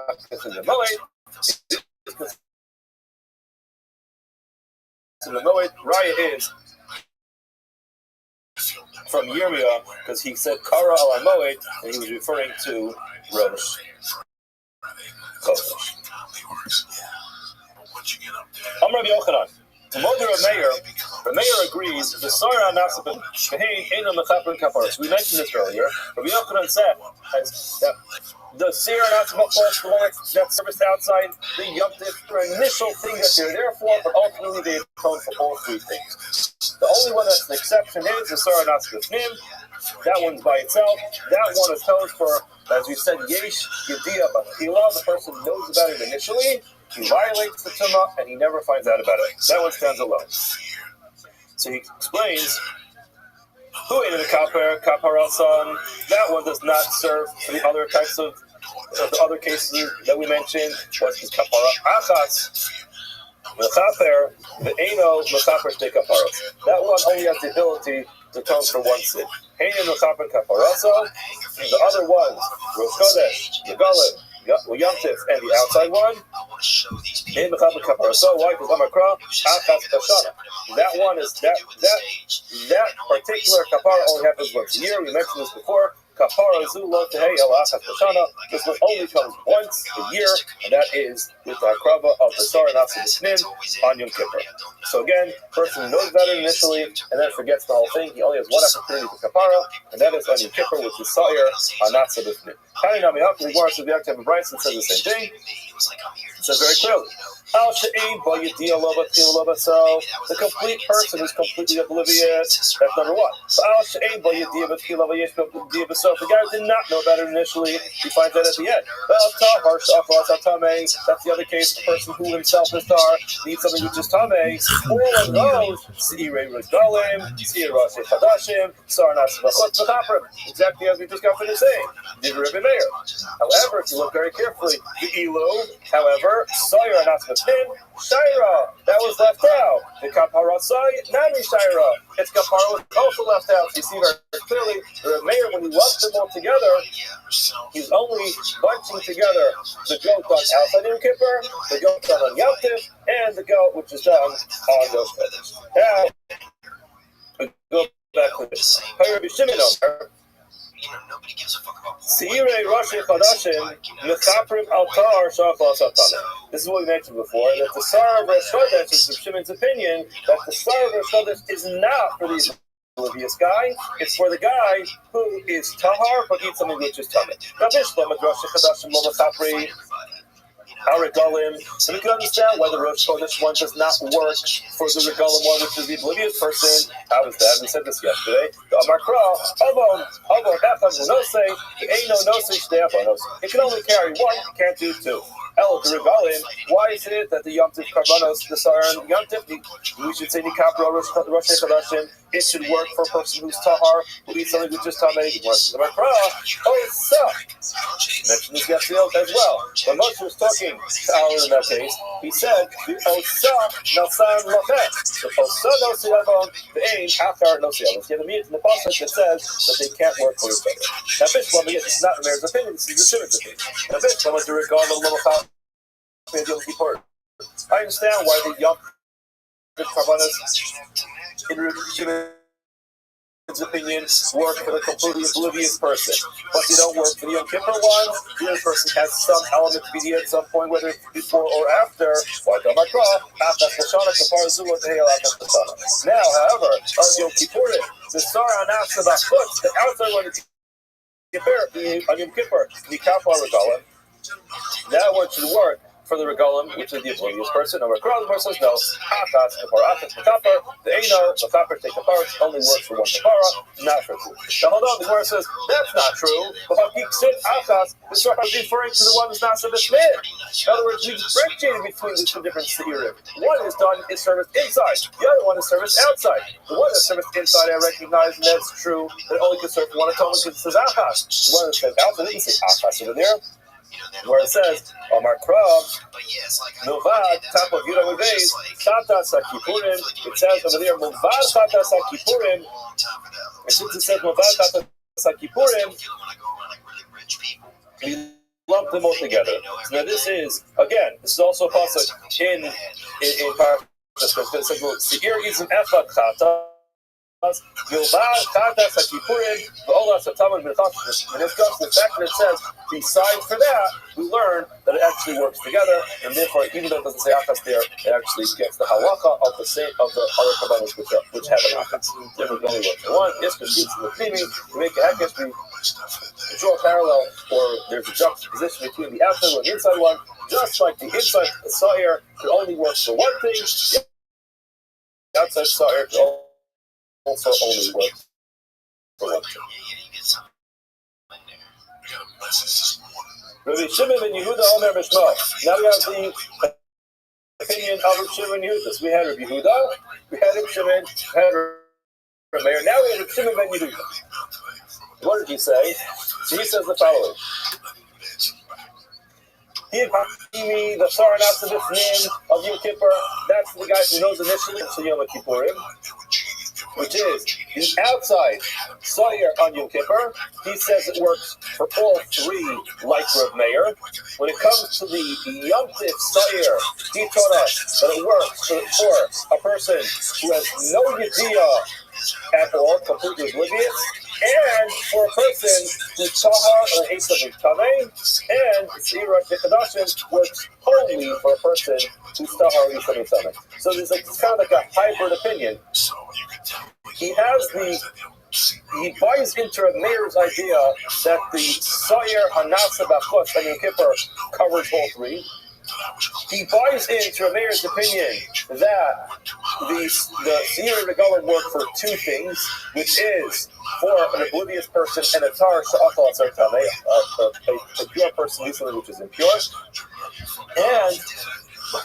the Moed. So the Moed Raya is from Yirmiyah, because he said Kara al Moed, and he was referring to Rosh Chodesh. I'm Rabbi Yochanan. To Moder Meir agrees the Sarah Nasabin Shehein Einam Mechaper Kapar. So we mentioned this earlier. Rabbi Yochanan said that the Sarah Nasabin falls the one that serviced outside the Yom Tif, initial thing that they're there for, but ultimately they atone for all three things. The only one that's an exception is the Sarah Nasabin Nim. That one's by itself. That one atones for, as we said, Yesh Yediyah B'Chila. The person knows about it initially. He violates the Tumah, and he never finds out about it. That one stands alone. So he explains, who ate the kapar al-san? That one does not serve for the other types of the other cases that we mentioned. What's this kapara achas? Mechaper, the eno mechaper te kaparos. That one only has the ability to atone for one sin. Heinen mechaper kaparasa. The other ones, Rosh Chodesh, the Golem, Yom Tif, and the outside one. So why? Because Amakra, Achas Kashana. That one is that particular kapara only happens once a year. We mentioned this before. Kapara Zula Tehei El Achas Kashana. This one only comes once a year, and that is with the akraba of the Sar and Asad on Yom Kippur. So again, person knows about it initially and then forgets the whole thing. He only has one opportunity for kapara, and that is on Yom Kippur, which is Sa'ir on Asad Ifnim. Kani Nami Hak, the Gemara says we have to have a Bryce that says the same thing. It says very clearly. So the complete person is completely oblivious. That's number one. So the guy did not know about it initially. He finds out at the end. That's the other case. The person who himself is tar needs something which is tamei. All of those, exactly as we just got finished saying. Did Rabbi Meir. However, if you look very carefully, the ilu, however, Sawyer and Asmatin, Shaira, that was left out. The Kapara Sai, Nami Shaira. Its Kapara was also left out. You see very clearly, the Meir, when he lumped them all together, he's only bunching together the goat done outside Yom Kippur, the goat done on Yom Tif, and the goat which is done on those feathers. Now, we go back to this. Rabbi Shimon nobody gives a fuck about Seirei Rashi Chadashim Mechaprim Altar Shafal Satana. This is what we mentioned before, that the Sar of Rosh Chodesh is Shimon's opinion, that the Sar of Rosh Chodesh is not for the oblivious guy, it's for the guy who is Tahar, but eats something which is Tamid. Our regalim, so we can understand why the Rosh Chodesh one does not work for the regalim one, which is the oblivious person. How is that? We said this yesterday. It can only carry one, it can't do two. The regalim, why is it that the Yom Tif Karbanos, the Saran Yom Tif, we should say Nikapra Rosh Chodashim, it should work for a person who's Tahar, who eats something which is Tamei. Mentioned this yesterday as well. When Moshe was talking to Aaron in that case, he said, the Osa Nasan Lochet. The Osa no Siavon, the Ain, Afar no Siavon. You have a meat in the passage that says that they can't work for each other. Now, this one, this is not the Meir's opinion, this is the Shimon's opinion. Now, this one was the regard of Lomachal Yom Kippur. I understand why the Yom Karbanas in Shimon's opinion work for the completely oblivious person, but they don't work for the Yom Kippur ones. The other person has some element to be at some point, whether it's before or after. Now, however, on Yom Kippur, the Sarah Anasa Bachut, the outside one is on Yom Kippur, the Kapar Regalim, that one should work for the regalim, which is the oblivious person. And the person says no. Achas kapara, achas kapara. The eno, the kapara, take kapara. Only works for one kapara, not for two. Now hold on. The Gemara says that's not true. But hakik achas is referring to the one who's not service mid. In other words, we differentiated between the two different seirim. One is done is service inside. The other one is service outside. The one that's service inside, I recognize, and that's true. That only can serve one atonement because it says achas. The one that says outside didn't say achas over there. Where it says, Omar Krab, Milvad, top of Yudah Leveis, Chata Sakipurim, it says over there, Milvad Chata Sakipurim, and since it says Milvad Chata Sakipurim, lump them all together. So now this is also a pasuk in Parashas Sigir Gizim Echad Chata. The fact that it says besides for that, we learn that it actually works together, and therefore, even though it doesn't say achas there, it actually gets the halacha of the other kabbalas which have an achas. Therefore, we only work for one. Yes, because it's the theming to make a hekesh, we draw a parallel, or there's a juxtaposition between the outside one and the inside one. Just like the inside sa'ir could only work for one thing, the outside sa'ir could also only works for one thing. Rabbi Shimon ben Yehuda Omer Mishma. Now we have the opinion of Rabbi Shimon ben Yehuda. So we had Rabbi Yehuda, we had Rabbi Shimon, we had Rabbi Meir. Now we have Rabbi Shimon ben Yehuda. What did he say? So he says the following. He had me the Saranat of this name of Yom Kippur. That's the guy who knows initially to Yom Kippurim, which is the outside Sa'ir on Yom Kippur. He says it works for all three, like Reb Meir. When it comes to the Yom Tif Sa'ir, he taught us that it works for a person who has no Yediyah at all, completely oblivious, and for a person who's Tahar or hates of Tameh, and Tzira Chadashim works wholly for a person who's Tahar or hates of Tameh. So there's kind of like a hybrid opinion. He buys into a Meir's idea that the Sa'ir Hanasa Bachot and Yom Kippur covers all three. He buys into a Meir's opinion that the Seir and the Golem work for two things, which is for an oblivious person and a Tar Sha'achal Asar Tameh, a pure person who something which is impure. And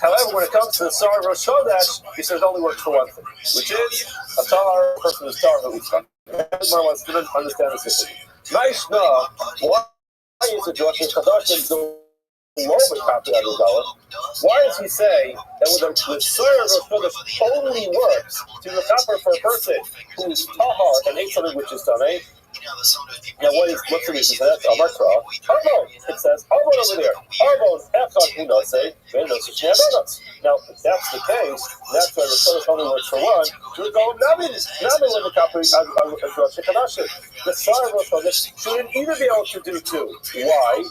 however, when it comes to the Sar Rosh Chodesh, he says it only works for one thing, which is a Tar, person who's Tar who eats Tar. Everyone wants to understand this history. Maishna, why is the Josh Chadashim the why does he say that with the Sar Rosh Chodesh only works to the copper for a person who is Tahar and ate something which is Tameh? Now, what's the reason for that? Arbon. It says Arbon over there. Arbon Echad Hunase. Now, if that's the case, that's why the Chodesh only works for one. We go Nami when the copper is the Sar Rosh Chodesh shouldn't either be able to do two. Why?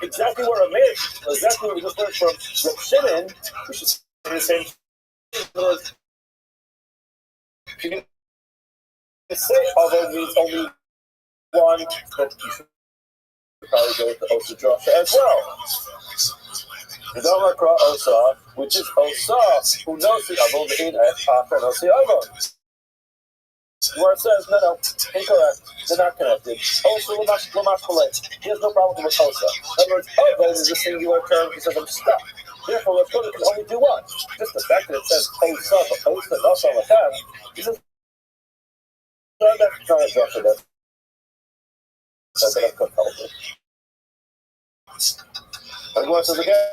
Exactly what I meant. Exactly what we just learned from Reb Shimon, which is the same thing. You can say although it means only one, but you should probably go with the Osa Joshua as well. The Damakra Osa, which is Osa, who knows the Avon, the In, and knows the Avon. Where it says, no, incorrect, they're not connected. Osa Lamash Palay. He has no problem with Osa. In other words, Avon is a singular term, he says, I'm stuck. Therefore, Rosh Chodesh can only do one. Just the fact that it says Osa, but Osa, and Osa Lachem, he says, that's not a Joshua, that's a good help. And he wants us again.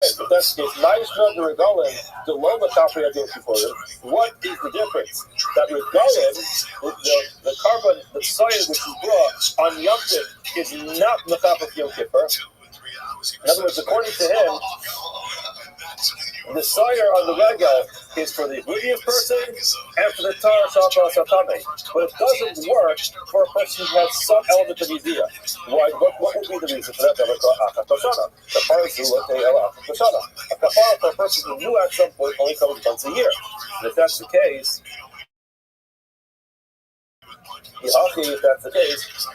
If that's the case, Maishna the Regalim, the Loma Kapri Adil Kipurim, what is the difference? That Regalim, the carbon, the soil which is brought on Yom Tif is not Mechapach Yom Kippur. In other words, according to him, the sire on the regel is for the oblivious person and for the Tar Shachar Satame. But it doesn't work for a person who has some element of Yediyah. Why? What would be the reason for that? The person who a kafara for a person who knew at some point only comes once a year. And if that's the case, if that's the case,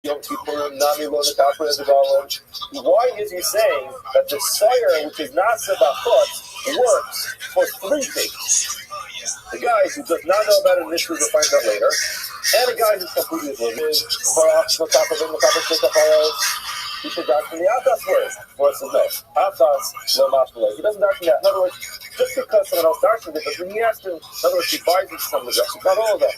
Yom Kippurim, Nami Lo Nekapra as a Golem. Why is he saying that the sire, which is not Sebachot, works for three things? The guy who does not know about it initially will find out later, and a guy who's completely oblivious, he should doctrine the Atas word. Or it says no. Atas, no mashmaleh. He doesn't doctrine that. In other words, just because someone else doctrines it, doesn't mean he has to. In other words, he buys into some of the doctrines, not all of them.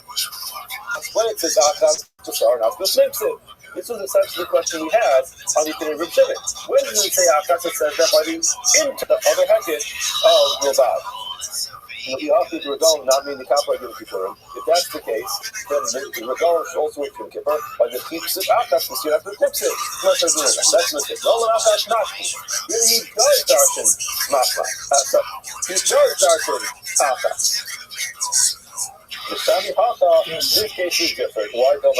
When it says Atas, to Sar, and Atas makes it. This was essentially the question we had on the opinion of Reb Shimon. When does it say Akas? It says that by the into the other hecket of Rabbi. not mean the kappa Yom Kippurim. If that's the case, then the regalim should also work Yom Kippur, but the keeps it achas, the siyah after tips it. Unless they're doing that. That's the mistake. No, achas mashki. Then he does darshan mashma. He does darshan achas. The Shami Haka, this case is different. Why don't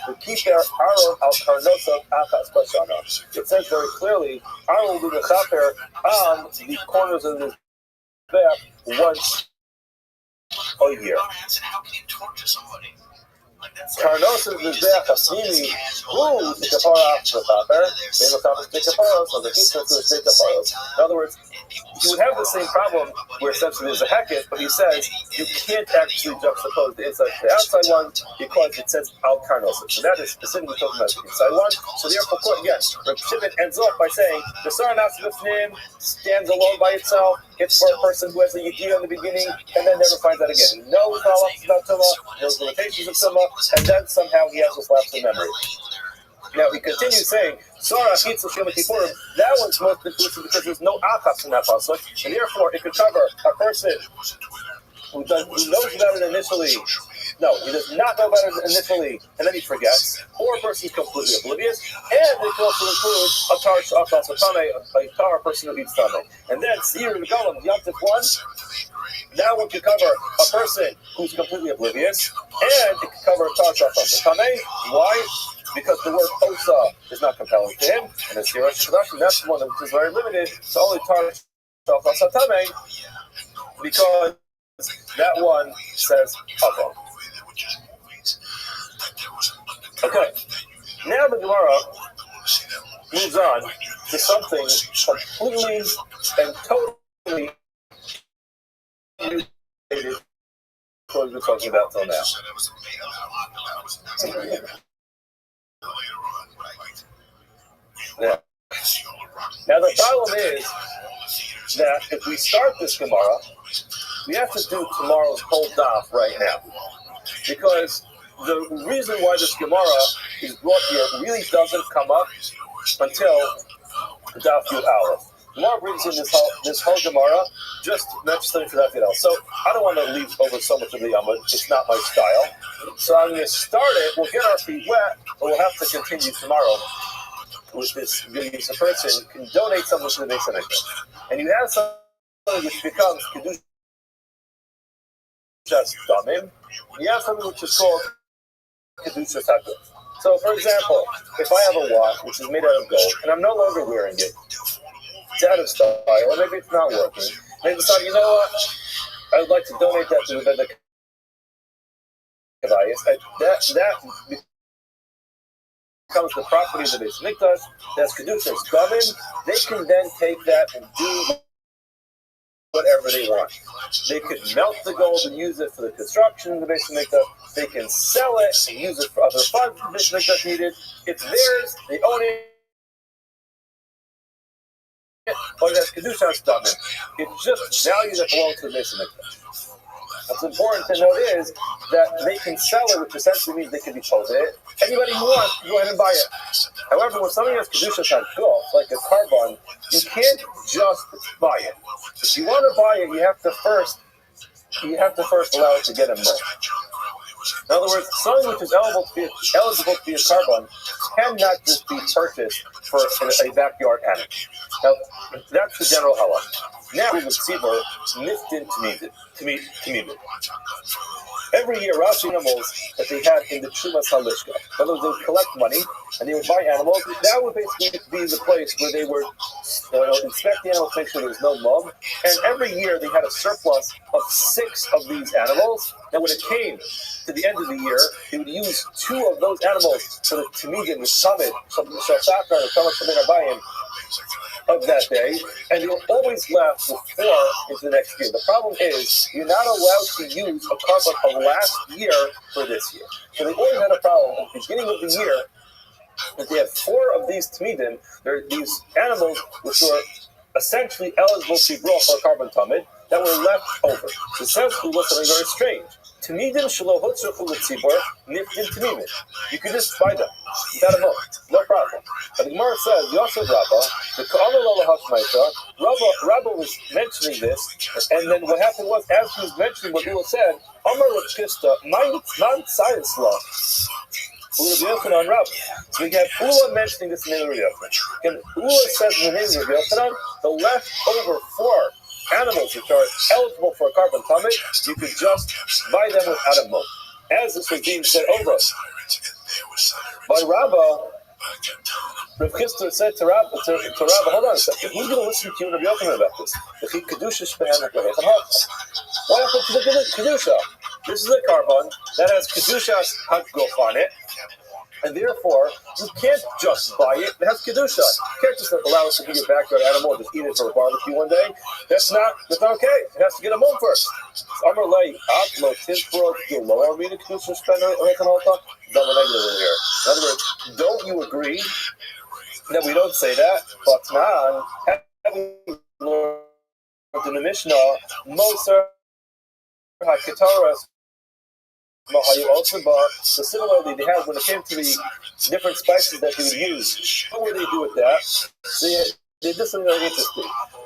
we keep their Aaron al Karnosov Achas Bashana? It says very clearly, Aaron will be the chaper on the corners of the back once a year. How can you torture somebody? Karnosim Mizbeach Hasini, who is the kapara after the chaper? They will come to the kapara, so the keeper to the kapara. In other words, you would have the same problem where essentially there's a heket, but he says you can't actually juxtapose the inside to the outside one because it says al karnosim. So that is specifically talking about the inside one. So therefore, yes, Reb Shimon ends off by saying the Sarah Natsibifnim stands alone by itself. It's for a person who has a yediyah in the beginning and then never finds out again. He knows about Tumah, knows the limitations of Tumah, and then somehow he has this lapse in memory. Now he continues saying, Sarah Chitza Yom Kippurim, that one's most conclusive because there's no achas in that pasuk, and therefore it could cover a person who knows about it initially. No, he does not know about it initially, and then he forgets, or a person is completely oblivious, and it can also include a tarsh achas a tar person who eats tame. And then Seir and Golem, Yomtiv 1, that one could cover a person who's completely oblivious, and it could cover a tarsh achas tame. Why? Because the word osa is not compelling to him, and it's the introduction. That's the one that is very limited. So only tarsh achas tame, because that one says Hava. Okay, now the Gemara moves on to something completely and totally related to what we've been talking about till now. Yeah. Now the problem is that if we start this Gemara, we have to do tomorrow's whole daf right now. Because the reason why this Gemara is brought here really doesn't come up until Daf Yud Aleph. Gemara brings in this whole Gemara just mentioning for Daf Yud Aleph. So I don't want to leave over so much of the Yamud. It's not my style. So I'm going to start it. We'll get our feet wet, but we'll have to continue tomorrow with this. A person can donate something to the Beis Hamikdash, and you have something which becomes Kedusha Damim. You have something which is called Kedusha Haguf. So, for example, if I have a watch which is made out of gold and I'm no longer wearing it, it's out of style, or maybe it's not working, and I decide, you know what, I would like to donate that to the Beit HaKavayis. That becomes the property of the Beis Hamikdash. That's Kedusha Damim. They can then take that and do whatever they want. They could melt the gold and use it for the construction of the Beis Hamikdash. They can sell it and use it for other funds the Beis Hamikdash needed. It's theirs. They own it. But that's Kedusha's Damim. It's just value that belongs to the Beis Hamikdash. What's important to note is that they can sell it, which essentially means they can be told it. Anybody who wants can go ahead and buy it. However, when something has Kedusha's Haguf, like a carbon, you can't just buy it. If you want to buy it, you have to first allow it to get a milk. In other words, something which is eligible to be a carbon cannot just be purchased for a backyard animal. Now, that's the general halach. Now, we would see niftin tamimim. Every year, Rashi animals that they had in the Trumas Halishka. In other words, they would collect money and they would buy animals. That would basically be the place where they would inspect the animals, make sure there was no mug. And every year, they had a surplus of 6 of these animals. And when it came to the end of the year, they would use 2 of those animals for the Tamigin, the Summit, Shafakar, the Summit Shamir of that day, and you're always left with 4 into the next year. The problem is you're not allowed to use a carbon of last year for this year. So they always had a problem at the beginning of the year that they had 4 of these tmidim. They're these animals which were essentially eligible to be brought for a carbon tamid that were left over. So it says to us something very strange. Tamidim shelo hotzruchu l'tzibor niftin tamimin. You can just buy them without a moat, no problem. But the Gemara says, Yosef Rabba, the Ka'amar Lola Hashmaita, Rabba was mentioning this, and then what happened was, as he was mentioning what Ula said, Amar Rachista, non-science law. Ula B'Yochanan Rabba. So we have Ula mentioning this in the name of Yochanan. And Ula says in the name of Yochanan, the leftover 4 animals which are eligible for a carbon tummy, you could just buy them without a moat. As this was being said over us by Rabba, Rav Chisda said to Rabba, hold on a second, who's going to listen to you and Rabbi Yochanan about this? What happened to the Kedusha? This is a carbon that has Kedushas Haguf on it, and therefore, you can't just buy it. It has Kedusha. You can't just allow us to be your backyard animal and just eat it for a barbecue one day. That's not okay. It has to get a moon first. Amar lei atlo tinfro lower meaning Kedusha spender double negative in here. In other words, don't you agree that we don't say that? But man, having learned in the Mishnah, Moser HaKetaras. So similarly, they had when it came to the different spices that they would use. What would they do with that? So they did something very interesting.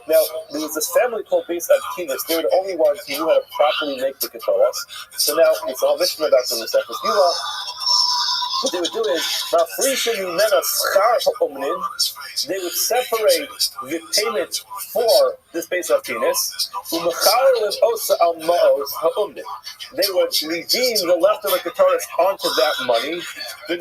Now, there was this family called Beis Abtinus. They were the only ones who knew how to properly make the ketoras. So now, it's all Mishnah about them in a second. What they would do is, they would separate the payment for this Beis Abtinus. They would redeem the leftover ketoras onto that money. They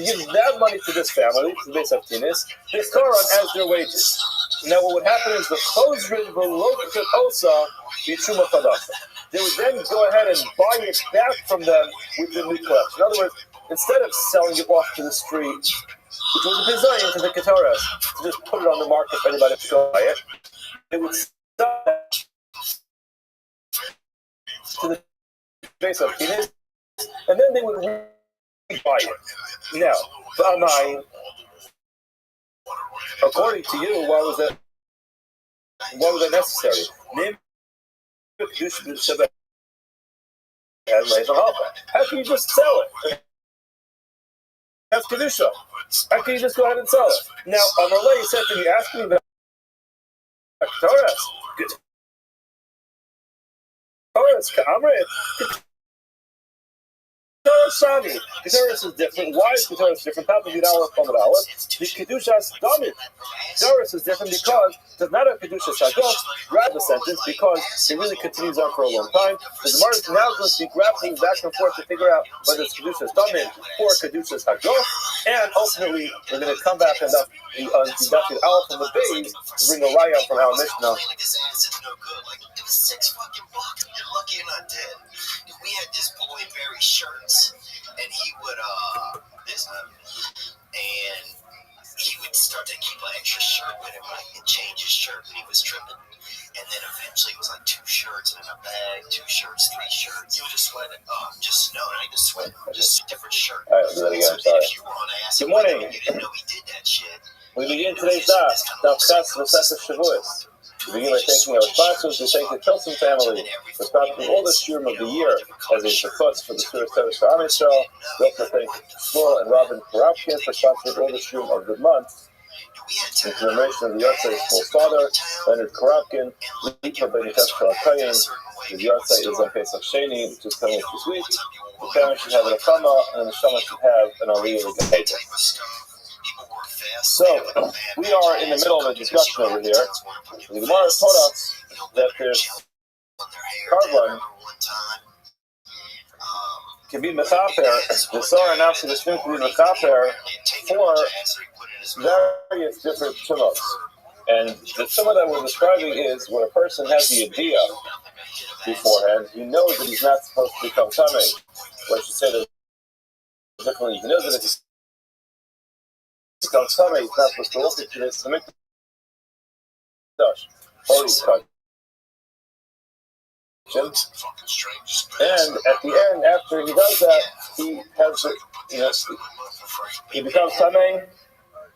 give that money to this family, to the Beis Abtinus, this Torah as their wages. Now, what would happen is the chosrin v'loket osa b'truma chadasha. They would then go ahead and buy it back from them with the new collection. In other words, instead of selling it off to the street, which was a bizayon to the ketoras, to just put it on the market for anybody to go buy it, they would sell it to the Beis Abtinus, and then they would buy it. Now, according to you, why was that necessary? How can you just sell it? That's Kedusha. How can you just go ahead and sell it? Now, Amarle said to me, asking me about Ketoras. Ketoras, Shani. Ketoras is different. Why is Ketoras different? The Kedushas Damid. Ketoras is different because it does not have Kedushas Haguf, grab the sentence, because it really continues on for a long time. The Gemara is now going to be grappling back and forth to figure out whether it's Kedushas Damid or Kedushas Haguf, and ultimately we're going to come back and deduct Aleph from the base to bring a raya from our Mishnah. $6 You're lucky you're not dead. We had this boy bury shirts, and he would and he would start to keep an extra shirt with him, right? He'd change his shirt when he was tripping, and then eventually it was like 2 shirts and in a bag, 2 shirts, 3 shirts. He was just sweating. Just no, not even sweating, just a different shirt. All right, so if you were on acid, good morning. You didn't know he did that shit. We begin today's daf Chas V'Sefes Shavuos. We begin by thanking our sponsors. We thank the Tilson family for sponsoring all the shiurim of the year as a shafutz for the Surah Tevis for Am Yisrael. We also thank Shmuel and Robin Karapkin for sponsoring all the shiurim of the month. In commemoration of the Yartzeit Shmuel's father, Leonard Karapkin, Lita Benitesh Karakayan. The Yartzeit is on Pesach Sheni, which is coming this week. The family should have an Akama, and the Neshama should have an Aliyah L'Geheta. So, we are in the middle of a discussion over here. The Gemara taught us that there's carbon can be mechaper. The Sar announced the Shrim can be mechaper for various different tumos. And the tumah that we're describing is where a person has the idea beforehand, he knows that he's not supposed to become tamei. Or I should say that differently, he knows that if he's he's not supposed to walk into this mikdash. And at the end, after he does that, he has he becomes tamei.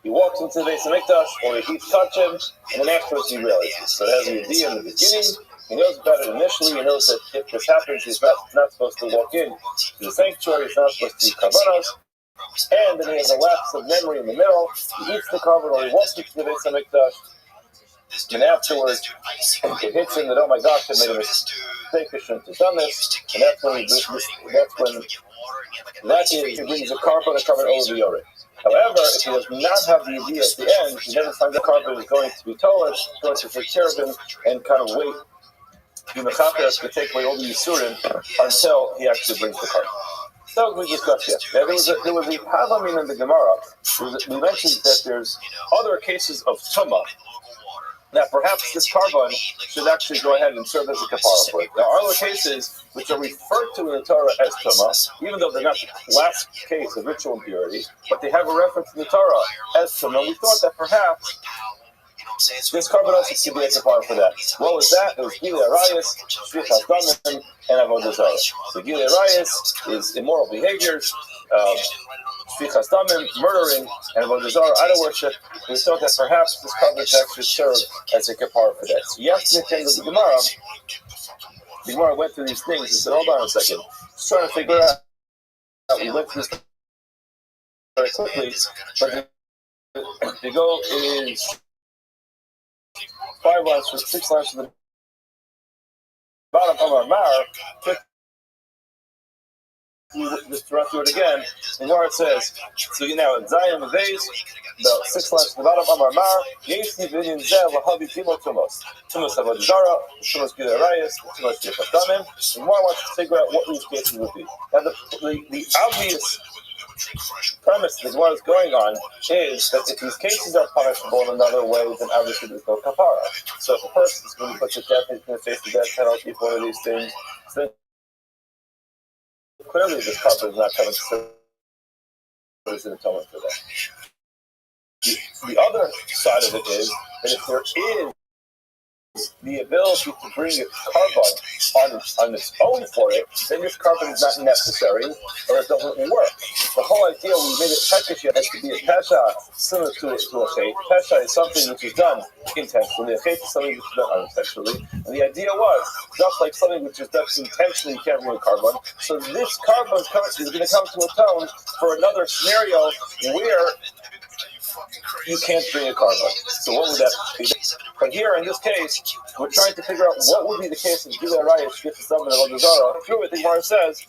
He walks into the Beis Hamikdash, or he eats kachim, and then afterwards he realizes. So it has the idea in the beginning, He knows about it initially. He knows that if this happens, he's not supposed to walk in to the sanctuary. He's not supposed to eat karbanos. And then he has a lapse of memory in the middle. He eats the carbon, or he walks into the Beis HaMikdash. And afterwards, it hits him that, oh my gosh, I made a mistake, I shouldn't have done this. And that's when he brings a carbon over the Yoreh. However, if he does not have the idea at the end, he never finds the carbon is going to be told, going to take care of him and kind of wait. The mechaper to take away all the yisurim until he actually brings the carbon. So we discussed yet. There was a Havamin in the Gemara. We mentioned that there's other cases of tumah. Now, perhaps this carbon should actually go ahead and serve as a kapara for it. There are other cases which are referred to in the Torah as tumah, even though they're not the last case of ritual impurity, but they have a reference in the Torah as tumah. We thought that perhaps this carbon also should be a kapara for that. What was that? It was Gilei Arayos, Shvichas Damim, and Avodah Zarah. So Gilei Arayos is immoral behaviors. Shvichas Damim, murdering, and Avodah Zarah, idol worship. We thought that perhaps this carbon should actually serve as a kapara for that. So yesterday, the Gemara went through these things and said, hold on a second. Just trying to figure out. We went through this very quickly, but the goal is 5 lines from 6 lines from the bottom of our Mar. Just run through it again. And where it says, so you now in Zion of Vase, about 6 lines from the bottom of our Mar, Yesi Vinyan Zel, Lahabi Timo Tumos. Tumos Avodah Zarah, Tumos Gilei Arayos, Tumos Shvichas Damim. And more wants to figure out what these cases would be. Now, the obvious premise that what is going on is that if these cases are punishable in another way, then obviously there's no kapara. So if a person is going to put to death, he's going to face the death penalty for one of these things, then clearly this carbon is not coming to serve as an atonement for that. The other side of it is that if there is the ability to bring a carbon on its own for it, then this carbon is not necessary, or it doesn't work. The whole idea we made it pesha has to be a pesha similar to a chet. Pesha is something which is done intentionally. A chet is something which is done unintentionally. And the idea was, just like something which is done intentionally, you can't bring a carbon. So this carbon is going to come to atone for another scenario where you can't bring a carbon. So what would that be? But here, in this case, we're trying to figure out what would be the case of Gilei Arayos, Shvichas Damim, and Avodah Zarah. Through it, the Gemara says,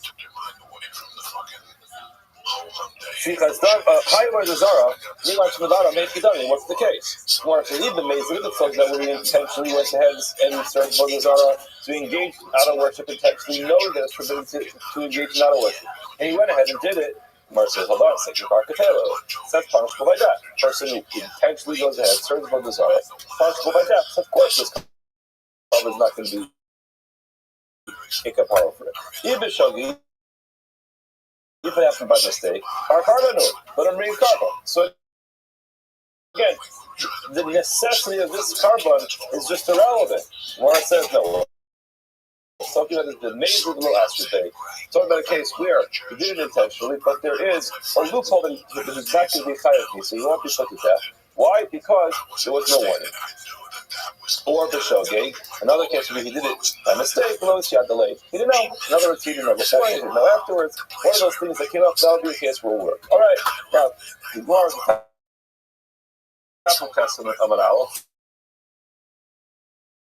Shvichas Damim, Avodah Zarah, Yilash Medara, Meikidami. What's the case? More to leave the maze, it looks like that when he intentionally went ahead and served Avodah Zarah to engage in idol worship, intentionally know that it's forbidden to engage in idol worship. And he went ahead and did it. Mar says, hold on, second Barkatelo. That's punishable by death. Person who intentionally goes ahead, serves Avodah Zarah, punishable by death. So of course, this carbon is not going to be a kapara for it. Even Shogi, if it happened by mistake, our carbon, but I'm reading carbon. So again, the necessity of this carbon is just irrelevant. Mar says, no. Something that is the major little asterisk. Talking about a case where he did it intentionally, but there is a loophole that is not going to be chayav, so you won't be put to death. Why? Because there was no warning. Or b'shogeg, another case where he did it by mistake, below he had delayed. He didn't know. In other words, he didn't know before, he didn't know afterwards. One of those things that came up, that would be a case where it will work. All right, now the Gemara is the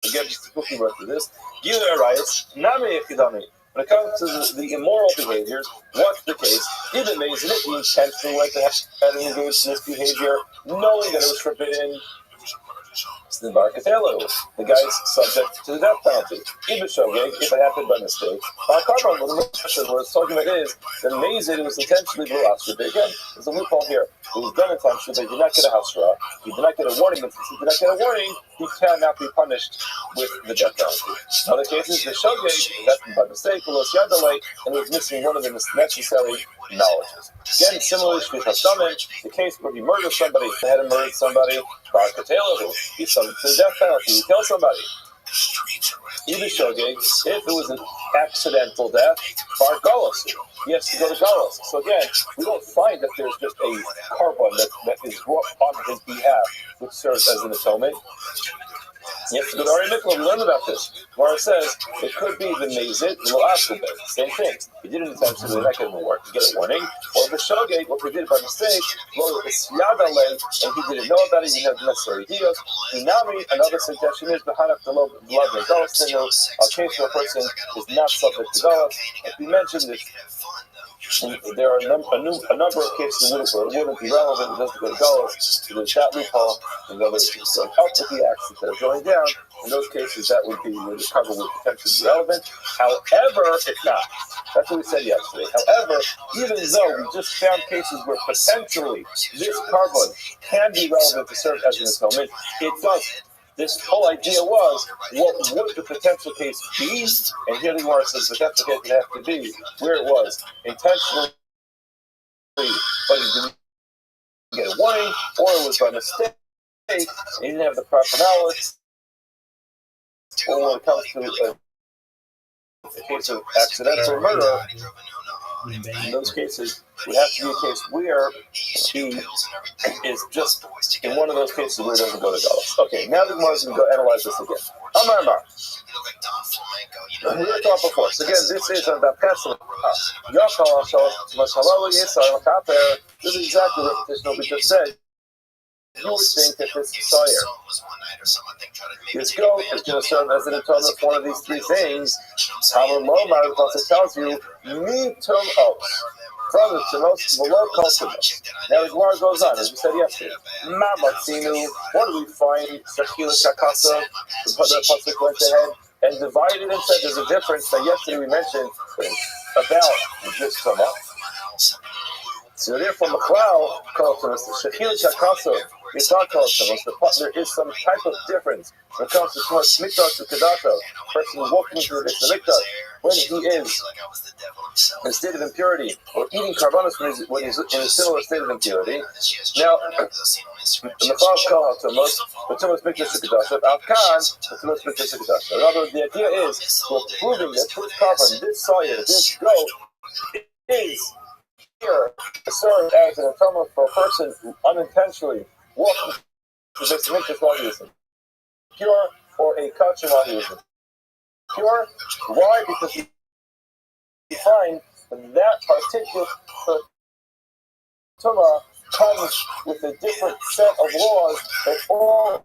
again, just to quickly run through this. Gilei Arayos, Nami Ekidami. When it comes to the immoral behaviors, what's the case? If it makes it, he intentionally went to have engaged in this behavior, knowing that it was forbidden. The guy's subject to the death penalty. If it happened by mistake, what it's talking about is the mazid was intentionally blasted. Again, there's a loophole here. It was done intentionally, but he did not get a hasra. He did not get a warning. But since he did not get a warning, he cannot be punished with the death penalty. In other cases, the shogeg happened by mistake, and it was missing one of the necessary knowledges. Again, similarly, Shvichas Damim, the case where he murdered somebody, he had murdered somebody, he's subject to the death penalty, he killed somebody. Even shogeg, if it was an accidental death, bar galus, he has to go to galus. So again, we don't find that there's just a carbon that is brought on his behalf, which serves as an atonement. You have to go to Ari Mikla and learn about this. Where it says it could be the Mazit, Lo Askube. Same thing. He did it intentionally, not getting work. You get a warning. Or the Shogate, what he did by mistake, Lo Isyadale, and he didn't know about it, he didn't have the necessary deals. Inami, another suggestion is behind the love of Golos, a case where a person is not subject to Golos. Like we mentioned, there are a number of cases where it wouldn't be relevant, it doesn't go to Golos. So there's that loophole, and others so help with the acts that are going down. In those cases, that would be where the cover would potentially be relevant. However, it's not. That's what we said yesterday. However, even though we just found cases where potentially this carbon can be relevant to serve as an atonement, it doesn't. This whole idea was, what would the potential case be? And here the Gemara says, but that's what it have to be, where it was intentionally, but he didn't get a warning, or it was by mistake, and he didn't have the proper knowledge, or when it comes to a case of accidental murder, in those cases, it would have to be a case where he is just in one of those cases where it doesn't go to Golos. Okay, now the Gemara is going to go analyze this again. Amar. We were talking before. So again, this is on the Pesach. This is exactly the repetition of what we just said. You would think that this sire, this goat, is going to serve as an atonement for one of these three things. Talmud Lomar, because it tells you, mitum os, from the tumos below cultivus. Now the Gemara goes on, as we said yesterday. Mamatzinu, what do we find? Shachila Shakasa, the pasuk went ahead and divided and said there's a difference that yesterday we mentioned about this tumah. So therefore, Machlal calls us the Shachila Shakasa. It's not called there is some type of difference when it comes to Shmos Mikdash and Kedato. Person walking into the Mikdash when he is in a state of impurity, or eating karbanos when he's in a similar state of impurity. Now, the Machal Kal HaTumos, the Tumos Mikdash and Kedato, Al-Kan, the Tumos Mikdash and Kedato. In other words, the idea is we're proving that this carbon, this soya, this goat is here to serve as an atonement for a person who unintentionally walking to this Mikdash while he is pure, or a kachim while he is pure. Why? Because you find that particular tumah comes with a different set of laws than all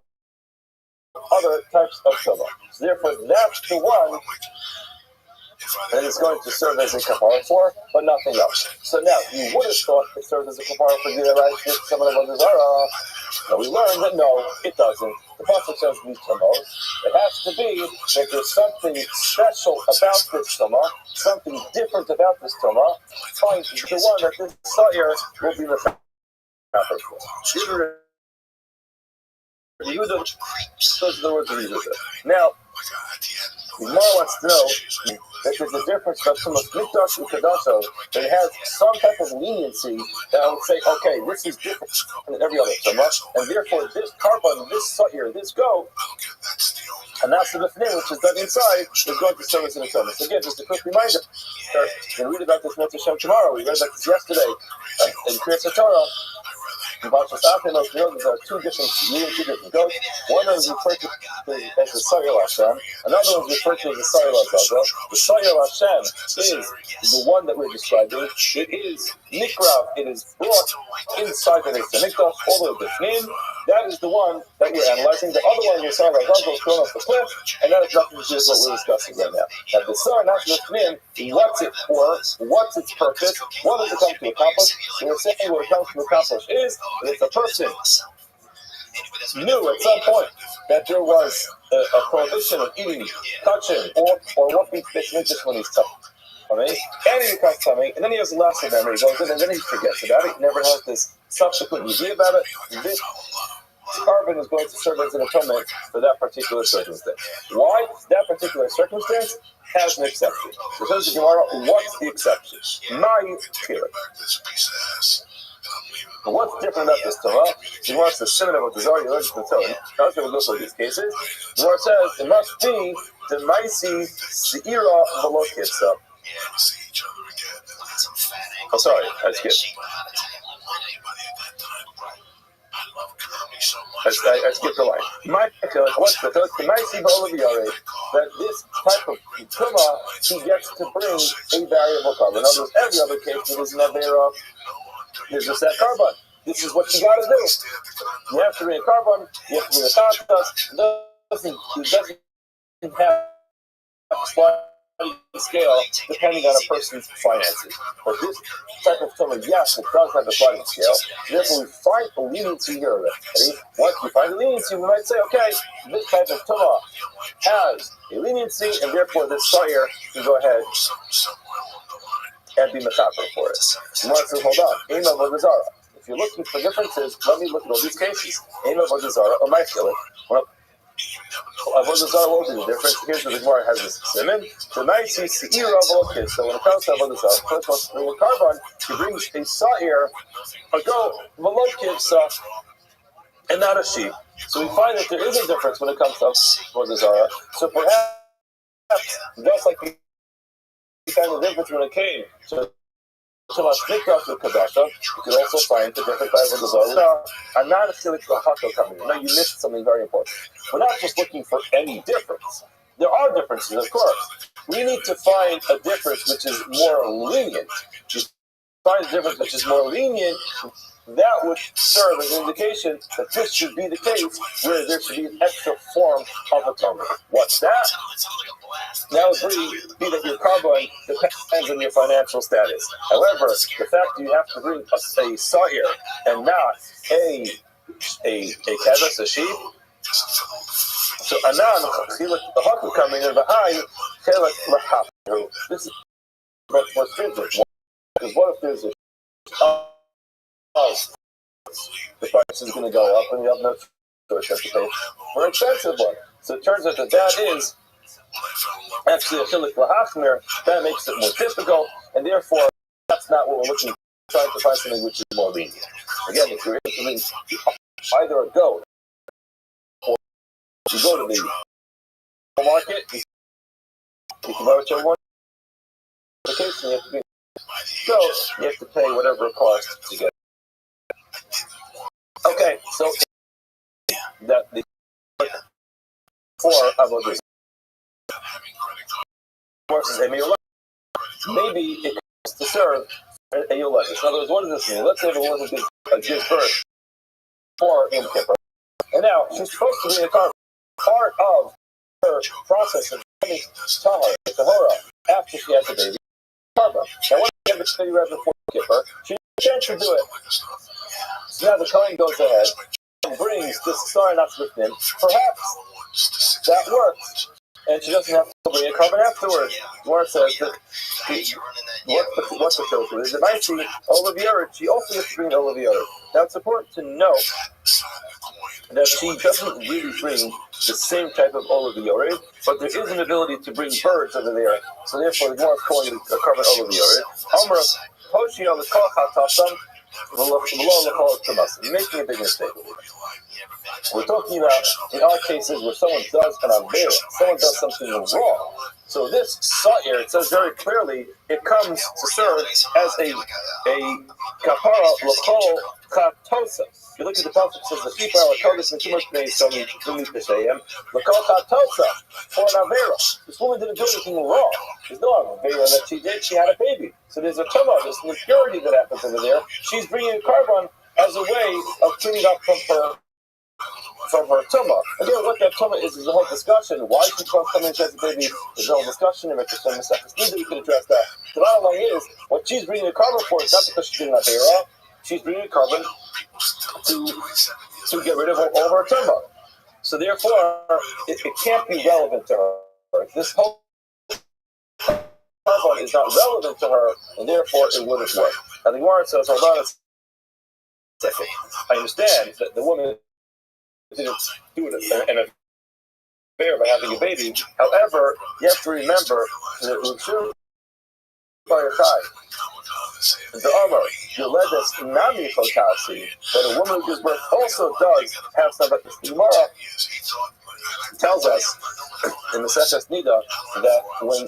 other types of tumah. So therefore, that's the one that is going to serve as a kapara for, but nothing else. So now, you would have thought it serves as a kapara for the right with some of the Zara. Now we learned that no, it doesn't. The pasuk says mitumos. It has to be that there's something special about this tumah, something different about this tumah. Find the one that this sire will be the kapara for. Those are the words of Yehuda. Now, the Gemara wants to know that there's a difference between Mikdash and Kedato, that it has some type of leniency that I would say, okay, this is different than every other tumah, and therefore this carbon, this sa'ir, this goat, and that's the name which is dug inside, is going to serve as an atonement. So again, just a quick reminder, we're going to read about this Mitzvah Shem tomorrow. We read about this yesterday in Kriyas HaTorah. There are two different goats. One is referred to as the Sayil Hashem. Another one is referred to as the Sayil Azazel. The Sayil Hashem is the one that we're describing. It is Nikrav. It is brought inside the Mikdash, all the Bifnim. That is the one that we're analyzing. The other one, the Sayil Azazel, is thrown off the cliff, and that has nothing to do with what we're discussing right now. Now, the Sayil Bifnim, what's it for? What's its purpose? What does it come to accomplish? So we're saying what it comes to accomplish is, if a person knew at some point that there was a prohibition of eating, touching, or what beats Mikdash when he's tummy, and he becomes tummy, and then he has a loss of memory, goes in, and then he forgets about it, he never has this subsequent review about it. This carbon is going to serve as an atonement for that particular circumstance. Why? That particular circumstance has an exception. So says the Gemara, what's the exception? My spirit. But what's different about this Torah? He wants to simmer about the Zohar, you're to tell him. How can we go through these cases? The Gemara says it must be the Maisi Seira Velokitza. Oh, sorry, I skipped. I skipped the line. What's the third? That this type of tumah, he gets to bring a variable carbon. In other words, every other case, it is never there's just that carbon. This is what you got to do. You have to bring a carbon. You have to bring a contrast. It doesn't have a sliding scale depending on a person's finances. But this type of tumah, yes, it does have a sliding scale. Therefore, we find a leniency here already. Once we find a leniency, we might say, okay, this type of tumah has a leniency, and therefore this sire can go ahead and be mechaper for it. You want to hold on. If you're looking for differences, let me look at all these cases. Or my skillet. Well, Avodah Zarah will be the difference. Here's where the Gemara has this simon. So when it comes to Avodah Zarah, first wants to bring a carbon, he brings a sa'ir, a goat, and not a sheep. So we find that there is a difference when it comes to Avodah Zarah. So perhaps, just like we find the difference when it came to Mikdash with Kadasha, you can also find the difference by Avodah Zarah. I'm not a silly coming in. No, you missed something very important. We're not just looking for any difference. There are differences, of course. We need to find a difference which is more lenient. To find a difference which is more lenient, that would serve as an indication that this should be the case where there should be an extra form of atonement. What's that? That would be that your carbon depends on your financial status. However, the fact you have to bring a sa'ir and not a keves, a sheep. So anan the haku coming in behind chelak lahafu. This is much more stringent. Because what if there's a the price is going to go up, and you have no choice to pay for an expensive one. So it turns out that is actually a chilik lahachmir. That makes it more difficult, and therefore that's not what we're looking for. Trying to find something which is more lenient. Again, if you're interested in either a goat or you go to the market, you can buy whichever one. The case, you have to be so you have to pay whatever it costs to get. Okay, so that the for avodah maybe it costs to serve a yoledes. In other words, what does this mean? Let's say the woman gives birth for Yom Kippur, and now she's supposed to be a part of her process of becoming tahara after she has a baby. Now, when she has a baby right before Kippur, she can't do it. So now the Kohen goes ahead and brings this star not with him. Perhaps that works, and she doesn't have to bring a carbon afterwards. Gemara says that what's the filter? Is it might be olive yored? She also gets to bring olive yored. Now it's important to note that she doesn't really bring the same type of olive yored, but there is an ability to bring birds over there. So therefore, the Gemara is calling it a carbon olive yored. Amar Hoshi on the Kol you're making a big mistake. We're talking about in our cases where someone does an avera, someone does something wrong. So this sa'ir, it says very clearly, it comes to serve as a kapara l'chol chatosa. If you look at the pasuk, it says the people are kodesh and kimush b'nei somi l'chol chatosa for an avera. This woman didn't do anything wrong. There's no avera that she did. She had a baby. So there's a tumah, there's an impurity that happens over there. She's bringing a carbon as a way of cleaning up from her tumah. Again, what that tumah is a whole discussion. Why she comes coming and she has a baby is a whole discussion. And we can address that. The bottom line is, what she's bringing a carbon for is not because she's doing that avera. She's bringing a carbon to get rid of all her tumah. So therefore, it can't be relevant to her. This whole carbon is not relevant to her, and therefore it wouldn't work. Now the Gemara says, hold on a second. I understand that the woman didn't do it in a fair by having a baby. However, you have to remember that the Amar, Yoledes Nami Chotasi, that a woman who gives birth also does have some. The Gemara tells us in the Seches Nida that when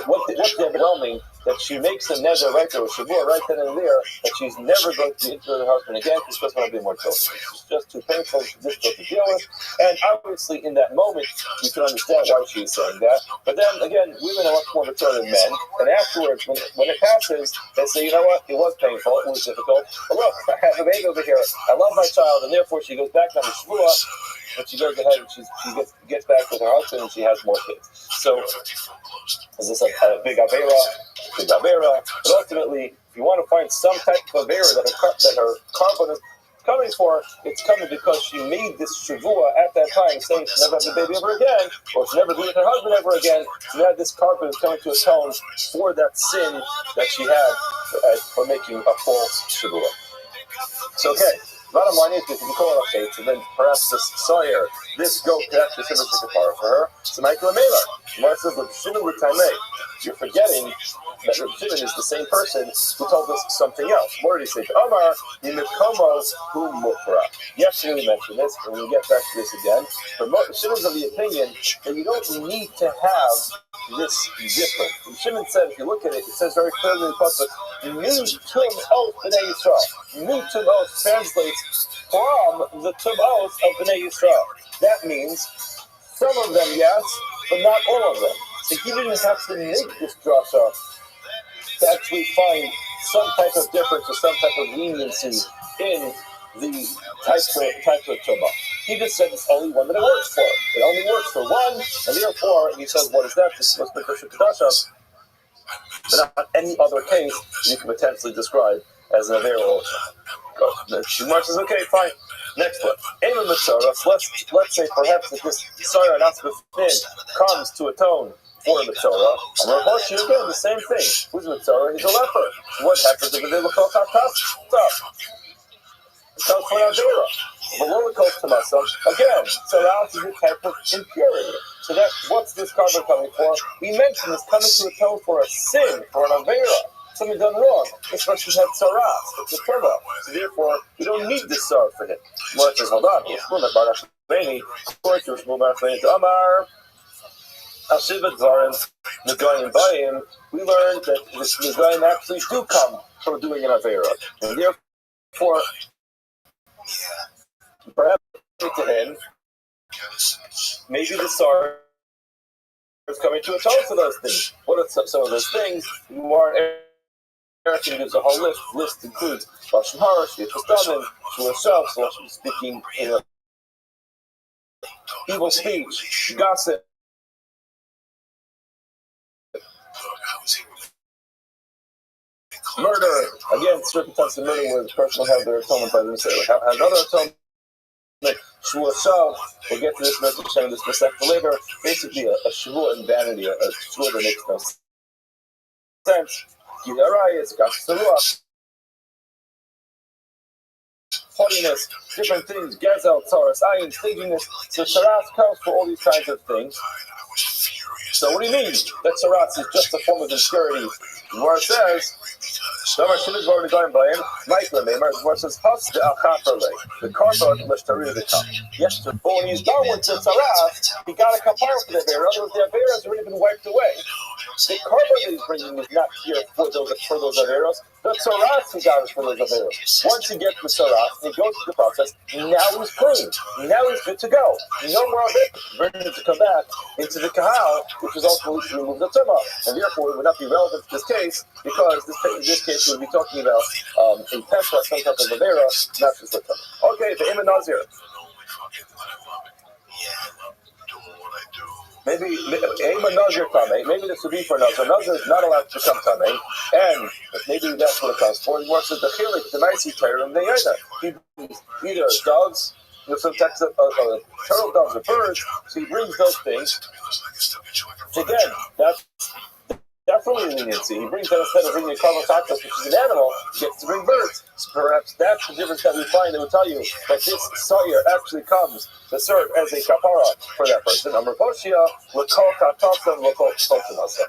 what's the overwhelming that she makes a neder right there, or shavua right then and there, that she's never going to be intimate with her husband again because she doesn't want to be more children. It's just too painful, too difficult to deal with. And obviously, in that moment, you can understand why she is saying that. But then again, women are much more mature than men. And afterwards, when it passes, they say, you know what? It was painful. It was difficult. But look, I have a baby over here. I love my child, and therefore she goes back on the shvua. But she goes ahead and she gets back with her husband, and she has more kids. So, is this a big avera? Big avera. But ultimately, if you want to find some type of avera that her carbon is coming for, it's coming because she made this shavua at that time, saying she'll never have a baby ever again, or she'll never be with her husband ever again. So now this carbon is coming to atone for that sin that she had for making a false shavua. So, okay. Bottom line is, if you call it a faith, and then perhaps this sawyer, this goat could actually serve as a kapara for her. So, Michael Mela, Gemara says, you're forgetting that Reb Shimon is the same person who told us something else. What did he say? Omar, hu mukra. Yesterday we mentioned this, and we'll get back to this again. But Shimon's of the opinion that you don't need to have this different. And Shimon said, if you look at it, it says very clearly in the pasuk, "Mitum oath b'nei Yisrael." Mitum oath translates from the tumos of b'nei Yisrael. That means some of them, yes, but not all of them. So he didn't have to make this drasha to actually find some type of difference or some type of leniency in the type of tumah. He just said it's only one that it works for. It only works for one, and therefore he says, what is that? This must be Krishna Kadasha. But not any other case you can potentially describe as an avera also. The Gemara says, okay, fine. Next one. Let's say perhaps that this Sarah Natsbefin comes to atone for a Mitzorah. And Rav Hoshi, again, the same thing. Who's a Mitzorah? He's a leper. What happens if they look all it comes from Avera. But when it comes to Masam, again, Sarah is a type of impurity. So that, what's this carbon coming for? We mentioned it's coming to atone for a sin, for an Avera. Something done wrong. This person had Sarah. It's a Turba. So therefore, we don't need this Sarah for him. Gemara says, hold on. According to Shmuel Barachlein to Amar, Ashiva Dvarim, Nagayin Bayim, we learned that this Nagayin actually do come from doing an Avera. And therefore, perhaps to him, maybe the Sarah is coming to atone for those things. What are some of those things? Eric gives a whole list. List includes Lashon Hara, Shviat Chastanim, Shmuel Shelf, speaking in a evil speech, gossip. Murder. Again, certain types of murder where the person will have their atonement by themselves. Another atonement, Shmuel Shelf, we'll get to this message saying this Masech later. Basically, a Shavuot in vanity, a Shavuot that makes no sense. Haughtiness, different things, Gazel, Taurus, Ayin, stinginess. So Saras comes for all these kinds of things. So what do you mean that Saras is just a form of impurity? Where it says, Where says, the carbon l'shtari the cup. Yes, but when he's done with the Saras, he got a kapara for the Avera. In other words, the Avera has already been wiped away. The carbon that he's bringing is not here for those Averos. The Saras he got is for those Averos. Once he gets the Saras, he goes through the process, now he's clean. Now he's good to go. No more of it. Bringing it to come back into the Kahal, which is ultimately to remove the Tumah. And therefore, it would not be relevant to this case, because this case we would be talking about a Pesha, some type of Avera, not just the Tumah. Okay, the Imam Nazir. Maybe Nazir Tameh. Maybe this would be for Nazir. Nazir is not allowed to become Tameh, and maybe that's what it comes for. He wants to the Chilik, the Maisi Tayrim, the Yena. He either dogs, some types of turtle dogs or birds, so he brings those things. So again, that's definitely leniency. He brings that instead of bringing a carbon cactus, which is an animal, he gets to bring birds. So perhaps that's the difference that we find that will tell you that this sawyer actually comes to serve as a kapara for that person. Amar Poshia, l'kol chatasim, l'kol chotimasa.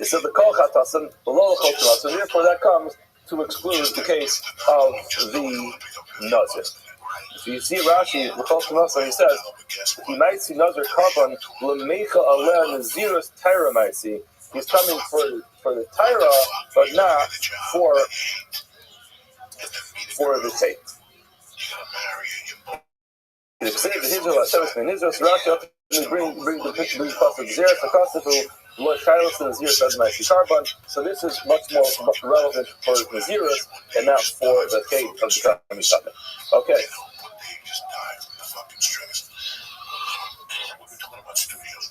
It said the kol chatasim, l'lo l'kol chotimasa. Therefore, that comes to exclude the case of the nazir. If you see Rashi, l'kol chotimasa, he says, he might see nazir carbon l'meicha aleh nazirus tyra might see. He's coming for the Torah, but not for the faith. The so this is much more relevant for Naziris and not for the fate of the Kami. Okay.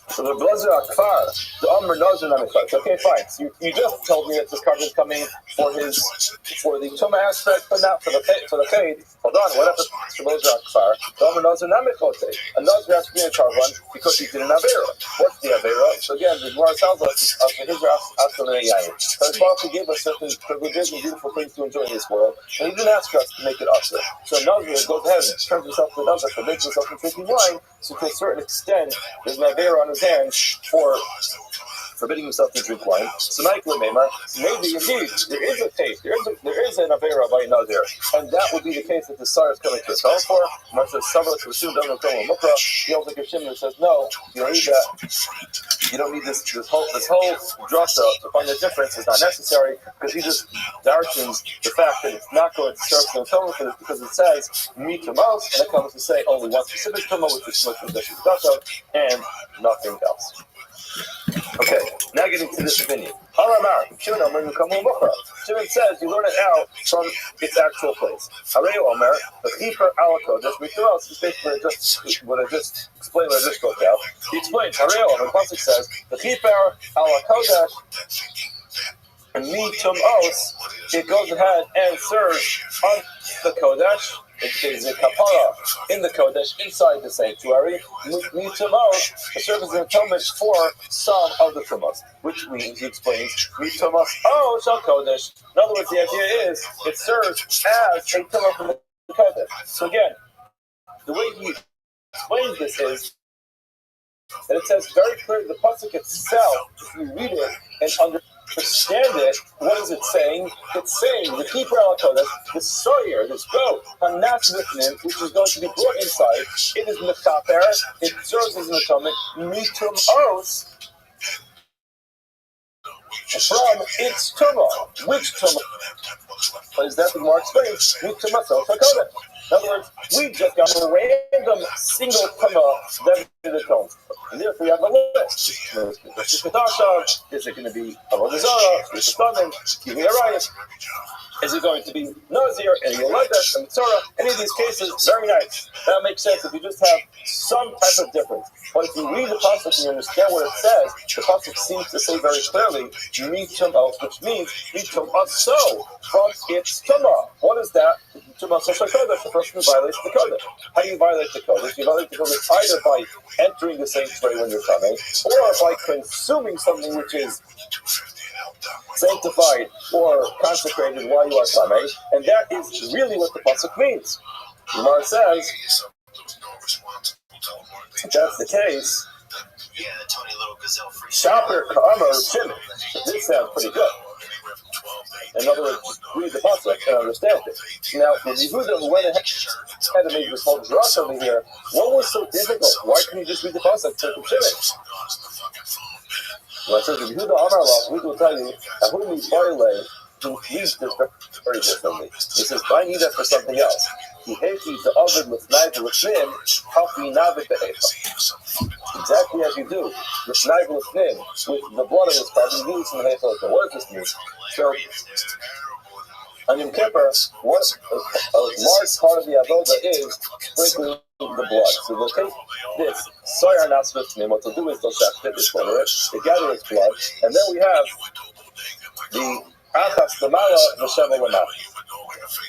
So the Blazer Akfar, the Amr Nazir Namikot. Okay, fine. So you just told me that this card is coming for the Tuma aspect, but not for the fade. Hold on, what happened to Blazer Akfar? The Amr Nazir Namikot. A Nazir has to be a carbon because he did an Avera. What's the Avera? So again, the Gemara tells us of the Hijra Aslan and Yayin. So his Baruch gave us certain privileges and beautiful things to enjoy in this world, and he didn't ask us to make it Asr. So a Nazir goes ahead and turns himself to a Nazir, forbids himself from drinking wine, so to a certain extent, there's an Avera on his hands for forbidding himself to drink wine. So maybe indeed there is a case, there is an Avera by Nazir, and that would be the case that the Sar is coming to atone for. Mar says the Elder Kashim says no, you don't need that. You don't need this whole drasha to find the difference is not necessary, because he just darshens the fact that it's not going to serve the atonement for this, because it says me to most, and it comes to say only one specific tumah, which is and nothing else. Okay, now getting to this opinion. Shimon says you learn it out from its actual place. The Chiper ala Kodesh, which else is basically what I just explained, what I just spoke out. He explains, the Pasuk says, the Chiper ala Kodesh, and me tum os, it goes ahead and serves on the Kodesh. It is a kapara in the Kodesh, inside the sanctuary. Mitumos, it serves as an atonement for some of the Tumos, which means, he explains, Mitumos, shal Kodesh. In other words, the idea is, it serves as a tumah from the Kodesh. So again, the way he explains this is, that it says very clearly, the pasuk itself, if you read it and understand it, what is it saying? It's saying the Keeper al Kodesh, the Sawyer, this goat, Hanas Mifnim, which is going to be brought inside, it is Mechaper, it serves as an atonement, Mitum Os, from its tumah. Which tumah? Is that the more explains? Mitum Os HaKodesh. In other words, we just got a random single tumah that did atone. And therefore, we have a list. Is it going to be Avodah Zarah? Is it Stunning? Give me a riot. Is it going to be Nazir and Yoledesh and Mitzorah? Any of these cases, very nice. That makes sense if you just have some type of difference. But if you read the pasuk and you understand what it says, the pasuk seems to say very clearly, Mitum Os, which means Mitum Aso, from its tumah. What is that? Tumah Sosa Kodesh, the person who violates the Kodesh. How do you violate the Kodesh? You violate the Kodesh either by entering the sanctuary when you're coming, or by consuming something which is sanctified or consecrated while you are coming, and that is really what the pasuk means. Gemara says, if that's the case, Shaper Ka'amar Shimon. This sounds pretty good. In other words, just read the pasuk and understand it. Now, the Yehuda who went ahead and made this whole drush over here, what was so difficult? Why couldn't you just read the pasuk from Shimon? Well, it says, if Yehuda Amar Allah, we will tell you, Ahumi Barle, who reads this very differently. He says, I need that for something else. He hates the oven with knife with him, help me navig the Heichel. Exactly as you do, with knife with him, with the blood of his carbon, you use in the Heichel. What does this mean? So, on Yom Kippur, what a large part of the avodah is sprinkling the blood. So they'll take this, soyar nas v'tnim, what they'll do is they'll shafted this water, they gather its blood, and then we have the achas l'mala v'sheva l'mala.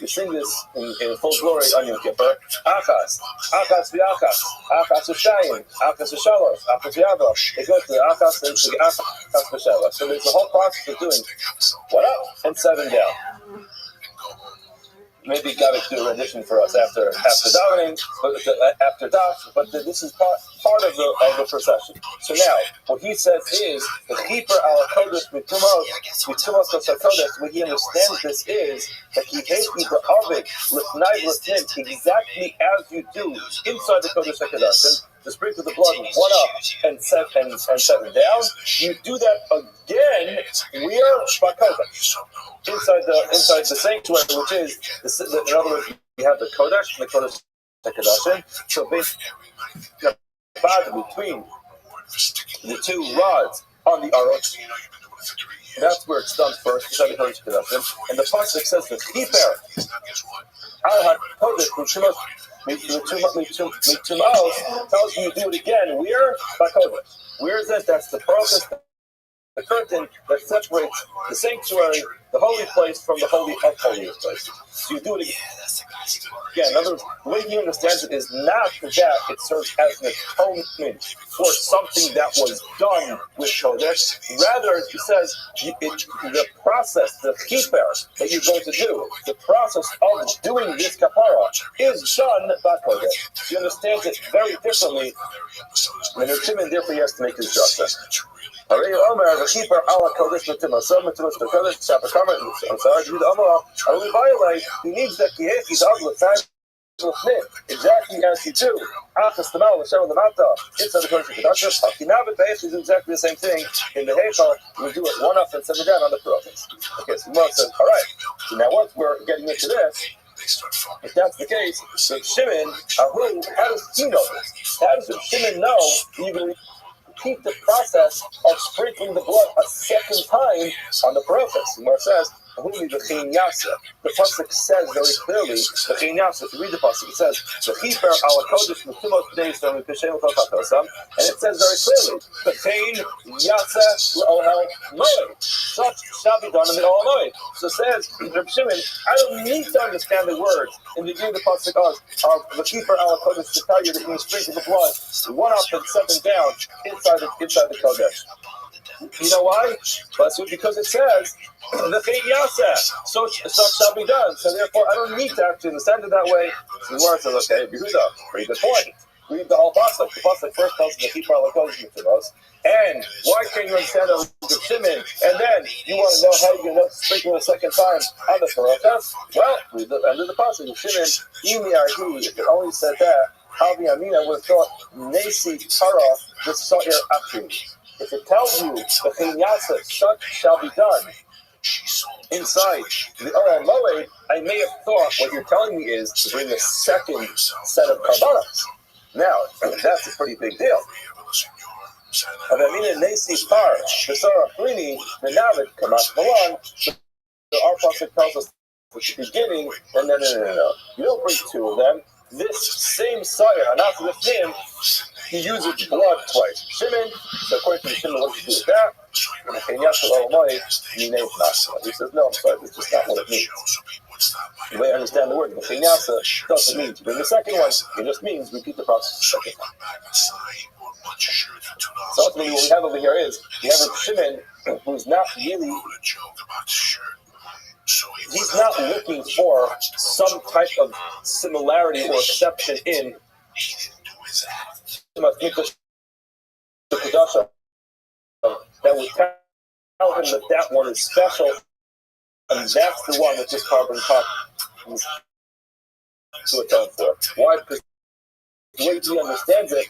We sing this in full glory on Yom Kippur. Achas v'achas, achas v'shayim, achas v'shalosh, achas v'yava. It goes to the achas and to the achas v'sheva. So there's a whole process of doing what up and 7 down. Maybe got to do a rendition for us after davening, after daf, but this is part of the procession. So now, what he says is the Chiper al Kodesh Mitumos Kodesh. What he understands this is that he hates the Ovid L'fnai L'fnim exactly as you do inside the Kodesh HaKadoshim. to sprinkle the blood one up and set it down. You do that again. We are bakodesh inside the sanctuary, which is in other words, we have the kodesh and the kodesh kodashim. So basically, between the two rods on the arot, that's where it's done first, inside the kodesh kodashim. And the pasuk says the keeper al hakodesh tells you do it again. We're bakodesh. Where is it? That's the process, the curtain that separates the sanctuary, the holy place, from the holy of holiest place. So you do it again. Yeah, in other words, the way he understands it is not that it serves as an atonement for something that was done with Kodesh. Rather, he says the process, the kippur that you're going to do, the process of doing this kapara is done by Kodesh. He understands it very differently, and Shimon therefore he has to make his justice. He needs that exactly as you do. It's exactly the same thing in the Heichal. We do it one up and set it down on the process. Okay, so Gemara says, all right. So now once we're getting into this, if that's the case, so Shimon, how does he know this? How does Shimon know you're going to repeat the process of sprinkling the blood a second time on the process? Gemara says, the pasuk says very clearly, if you read the pasuk, it says, and it says very clearly, such shall be done in the Ohel. So it says, Reb Shimon, I don't need to understand the words in the beginning of the pasuk of the keeper al kodesh to tell you that you sprinkle the blood one up and seven down inside the kodesh. You know why? Because it says, so shall be done. So therefore, I don't need to actually understand it that way. So the word says, okay, Yehuda, very good point. Read the whole pasuk. The pasuk first tells the keeper al kodesh to us. And why can't you understand that with Shimon? And then you want to know how you're going to sprinkle a second time on the process? Well, read the end of the pasuk of Shimon. If it only said that, Havi Amina would have thought Nasi Tara the Sa'ir Akrim. If it tells you the chinyasa, such shall be done inside the Ohel Moed, I may have thought what you're telling me is to bring a second set of karbanos. Now, that's a pretty big deal. Our pasuk tells us at the beginning, and no. You don't bring two of them. This same sire, after the name, he uses blood twice. Shimon, so according to Shimon, what do you do with that? He says, no, I'm sorry, that's just not what it means. The way I understand the word, the chinyasa doesn't mean to bring the second one, it just means repeat the process the second time. So ultimately what we have over here is, we have a Shimon who's not really, he's not looking for some type of similarity or exception in that would tell him that one is special, and that's the one that this carbon comes to atone for. Why? Because the way he understands it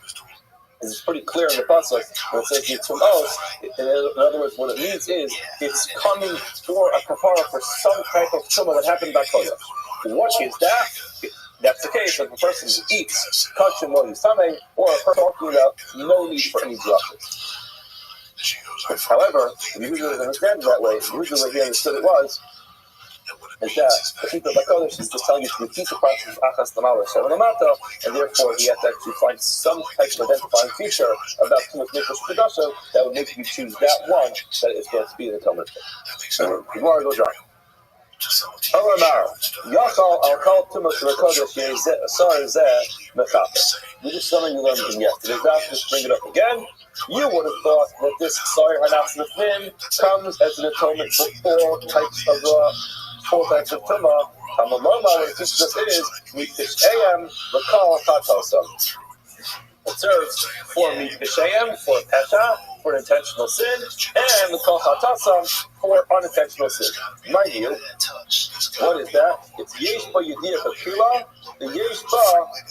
is pretty clear in the pasuk when it says Yitzumos. In other words, what it means is it's coming for a kapara for some type of tumah that happened back home. What is that? That's the case if a person eats kachim while he's tamei, or a person talking about no need for any drachas. However, if you usually understand it that way, usually what he understood it was is that the people of Kodesh is just telling you to repeat the process of achas tamala shevanamata, and therefore he had to actually find some type of identifying feature about tumas mikvah kedusha that would make you choose that one that is going to be the atonement. So the Gemara goes on. This is something you learned from yesterday. Just bring it up again. You would have thought that this Sa'ir Hanasnafim comes as an atonement for four types of tumah. What it teaches us is Mikdash AM, Rakal, Chatasam. It serves for Mikdash AM, for Pesha, for intentional sin, and Rakal Chatasam for unintentional sin. Mind you, what is that? It's Yesh Ba Yediyah B'Tchila, the Yesh Ba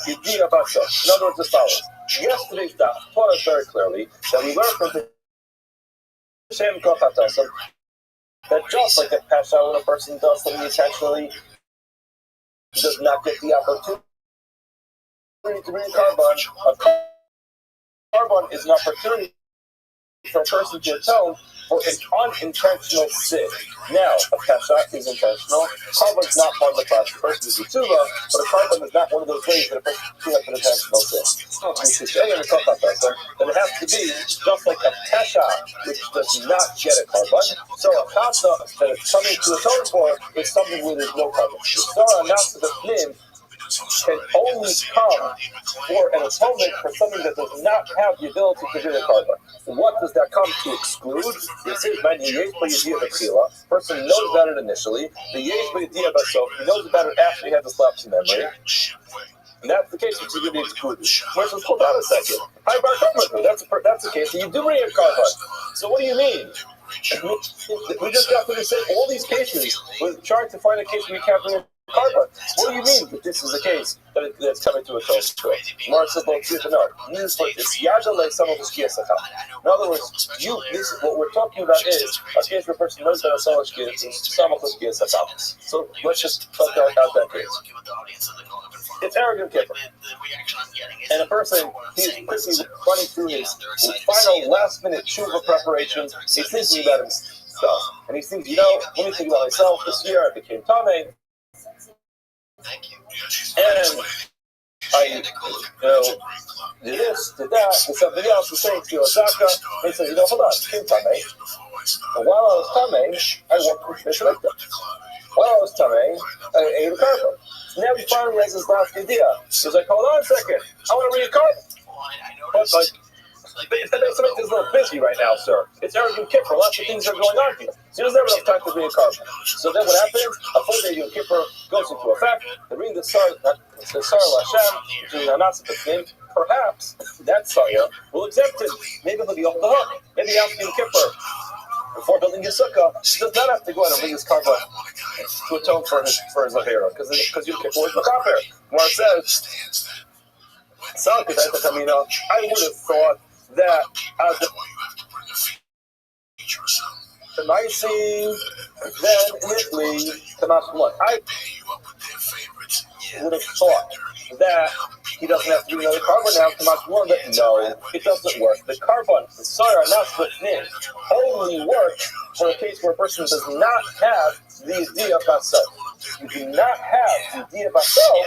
Yediyah B'Sha. In other words, as follows. yesterday's daf taught us very clearly that we learned from Hashem Kochatasam that just like a pasha, when a person does something intentionally, does not get the opportunity to bring a carbon is an opportunity for a person to atone for an unintentional sin. Now, a pasha is intentional. Carbon is not part of the class. The person is a tshuva, but a carbon is not one of those ways that a person can clean up an intentional sin. Then it has to be just like a pasha, which does not get a carbon. So a pasha that is coming to atone for is something where there's no carbon. The Sarah Nasa B'Pnim can only come for an atonement for something that does not have the ability to bring a carbon. What does that come to exclude? It says, the person knows about it initially. The yesh b'yediyah b'sof, he knows about it after he has a lapse in memory. And that's the case which is going to be excluded. Whereas, hold on a second. That's the case. You do bring a carbon. So what do you mean? We just got to say all these cases. We're trying to find a case where we can't bring a carbon. What do you mean that this is the case that's coming to a close? More simple, means like this. In other words, what we're talking about is a case where a person knows that a so let's just talk out that case. It's arrogant kipper. And a person, he's quickly running through his final last-minute tshuva preparations. He's thinking about himself. And he's thinking, let me think about myself. This year I became Tameh. And I, did this, did that, did something else, the same to Osaka. And he says, hold on, I became Tameh. And while I was Tameh, I worked with Mishra. While I was Tameh, I ate a carbon. Now he finally has his last idea. He's like, hold on a second, I want to read a carbon. But the basement is a little busy right now, sir. It's arrogant kipper. Lots of things are going on here. So he doesn't have enough time to read a carbon. So then what happens? A full day of kipper goes into effect. They bring the Sar Lashem, to the Hanasa B'Pnim. Perhaps that Sar will exempt him. Maybe he'll be off the hook. Maybe after Yom Kippur, before building his sukkah, he does not have to go out and bring his carbon to atone for his Avera, because Yom Kippur is Mechaper. Where it says, I would have thought that as the Nicene, then in Italy, I would have thought that he doesn't have to do another carbon now, but no, it doesn't work. The carbon, the Sarah Nasa only works for a case where a person does not have the idea of myself. You do not have the idea of myself,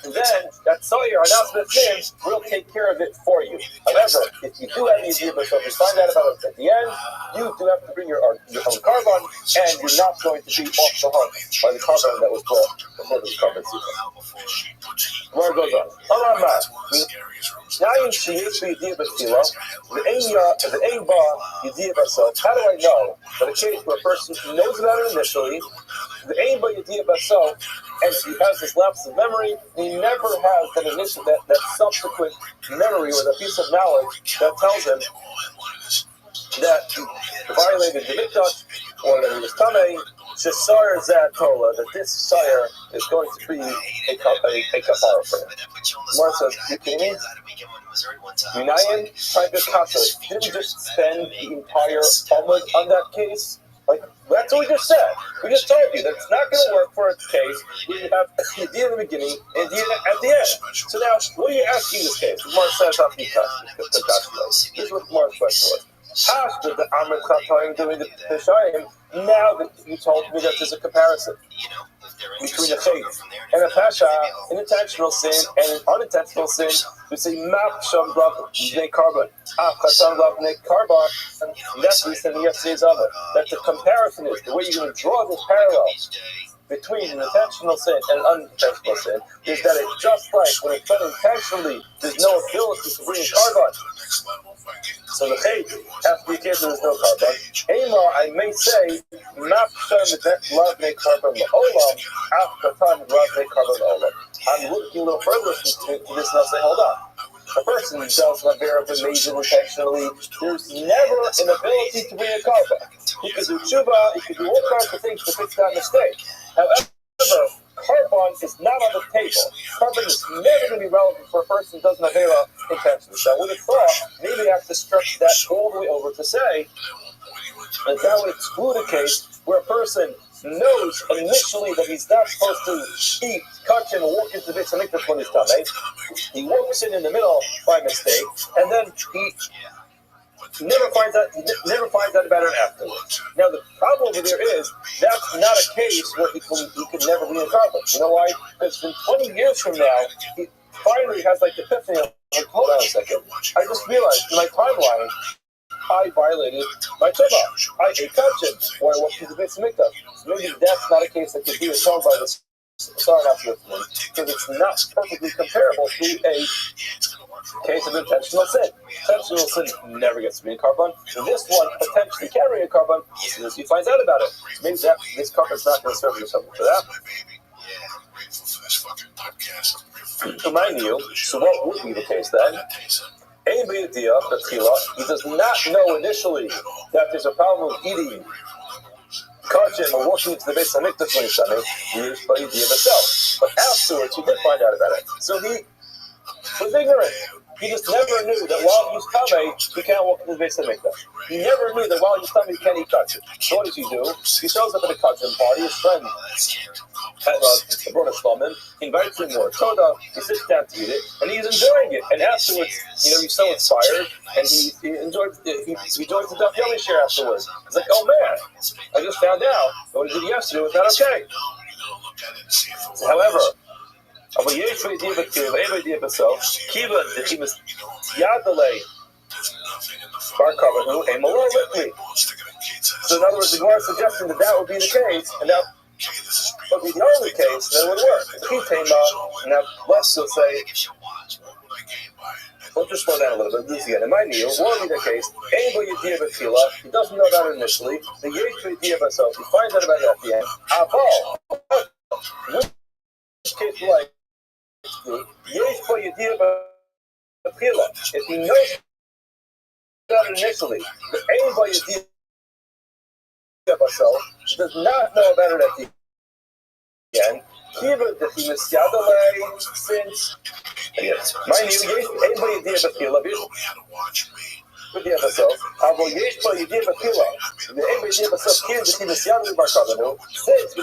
then that Sawyer Nasa will take care of it for you. However, if you do have the idea of myself, you find out about it at the end, you do have to bring your own carbon, and you're not going to be off the hook by the carbon that was brought before this carbon season. Where it goes on. How do I know that a case where a person knows about it initially, the aim by Yediyah Basel, and he has this lapse of memory, he never has that initial, that subsequent memory or the piece of knowledge that tells him that he violated the mikdash or that he was tamei. Sire Zatola, that this sire is going to be a kapara for him. Mar says, you kidding me? Minayin, type of kasha. Didn't we just spend the entire Talmud on that case? That's what we just said. We just told you that it's not going to work for a case where you have the idea in the beginning and the idea at the end. So now, what are you asking in this case? Mar says, this is what Mar's question was. After the Amrit Chatoim doing the Peshayim, now that you told me that there's a comparison between a faith and a pasha, an intentional sin and an unintentional sin, we say map sham b'nei carbon, chatan b'nei carbon, and that's what we said in yesterday's other. That the comparison is the way you're going to draw this parallel between an intentional sin and an unintentional sin is that it's just like when it's done intentionally, there's no ability to bring carbon. So the chayt has to be case there's no carbon. Ema, I may say, I'm looking a little further to this and I'm saying, hold on. A person who does not bear up and made intentionally, there's never an ability to bring a carbon. He could do tshuva, he could do all kinds of things to fix that mistake. However, carbon is not on the table. Carbon is never going to be relevant for a person who doesn't have Avera intentionally. So I would have thought maybe I have to stretch that all the way over to say that would exclude a case where a person knows initially that he's not supposed to eat, touch him, or walk into the Beis Hamikdash when he's tamei. He walks in the middle by mistake, and then he never finds out about it afterwards. Now the problem over there is that's not a case where he can never be a carbon. You know why? Because in 20 years from now, he finally has like the epiphany of, like, hold on a second, I just realized in my timeline I violated my Torah. I ate kachin, or I walked into the Beis Hamikdash. So maybe that's not a case that could be atoned by the Sorry, not because it's not perfectly comparable to a case of intentional sin. Intentional sin never gets to be a carbon. This one potentially carrying a carbon as soon as he finds out about it. So maybe this carbon is not going to serve you something for that. Remind you, so what would be the case then? Anybody at the he does not know initially that there's a problem with eating kachin or walking into the Beis Hamikdash when he's tamei, but he did himself. But afterwards, he did find out about it. So he was ignorant. He just never knew that while he's tamei, he can't walk into the Beis Hamikdash. He never knew that while he's tamei, he can't eat kachin. So what does he do? He shows up at a kachin party. His friend brought a shlomin, he invites him more soda, he sits down to eat it, and he's enjoying it. And afterwards, he's so inspired, and he enjoys the Daf Yomi share afterwards. He's like, oh man, I just found out what I did yesterday was not okay. However, so in other words, the Gemara is suggesting that would be the case, and that would be the only case that would work. Now, let's just say, we'll just slow down a little bit. This again. In my view, what would be the case? Anybody he doesn't know about it initially. The he finds out about it at the end. Which case, like, if he knows about it initially, but anybody does not know about it at the end, even if he misyadalei, since my name, anybody since when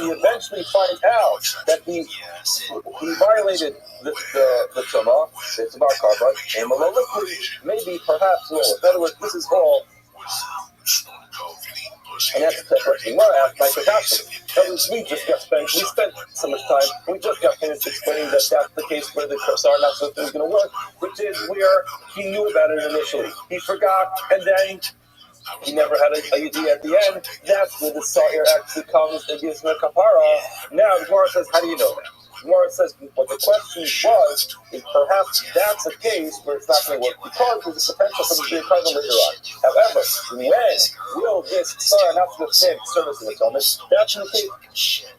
he eventually finds out that he violated the Tumah, the Tumah Karban, maybe perhaps more. In other words, this is all. And that's the question. We spent so much time, we just got finished explaining that that's the case where the Kosar not something is going to work, which is where he knew about it initially. He forgot, and then he never had a idea at the end. That's where the Sa'ir actually comes and gives him a kapara. Now, the Gemara says, how do you know that? The Gemara says, what the question was, is perhaps that's a case where it's not going to work because there's a potential for the to be a carbon later on. However, when will this Sa'ir not to the service of atonement? That's the case.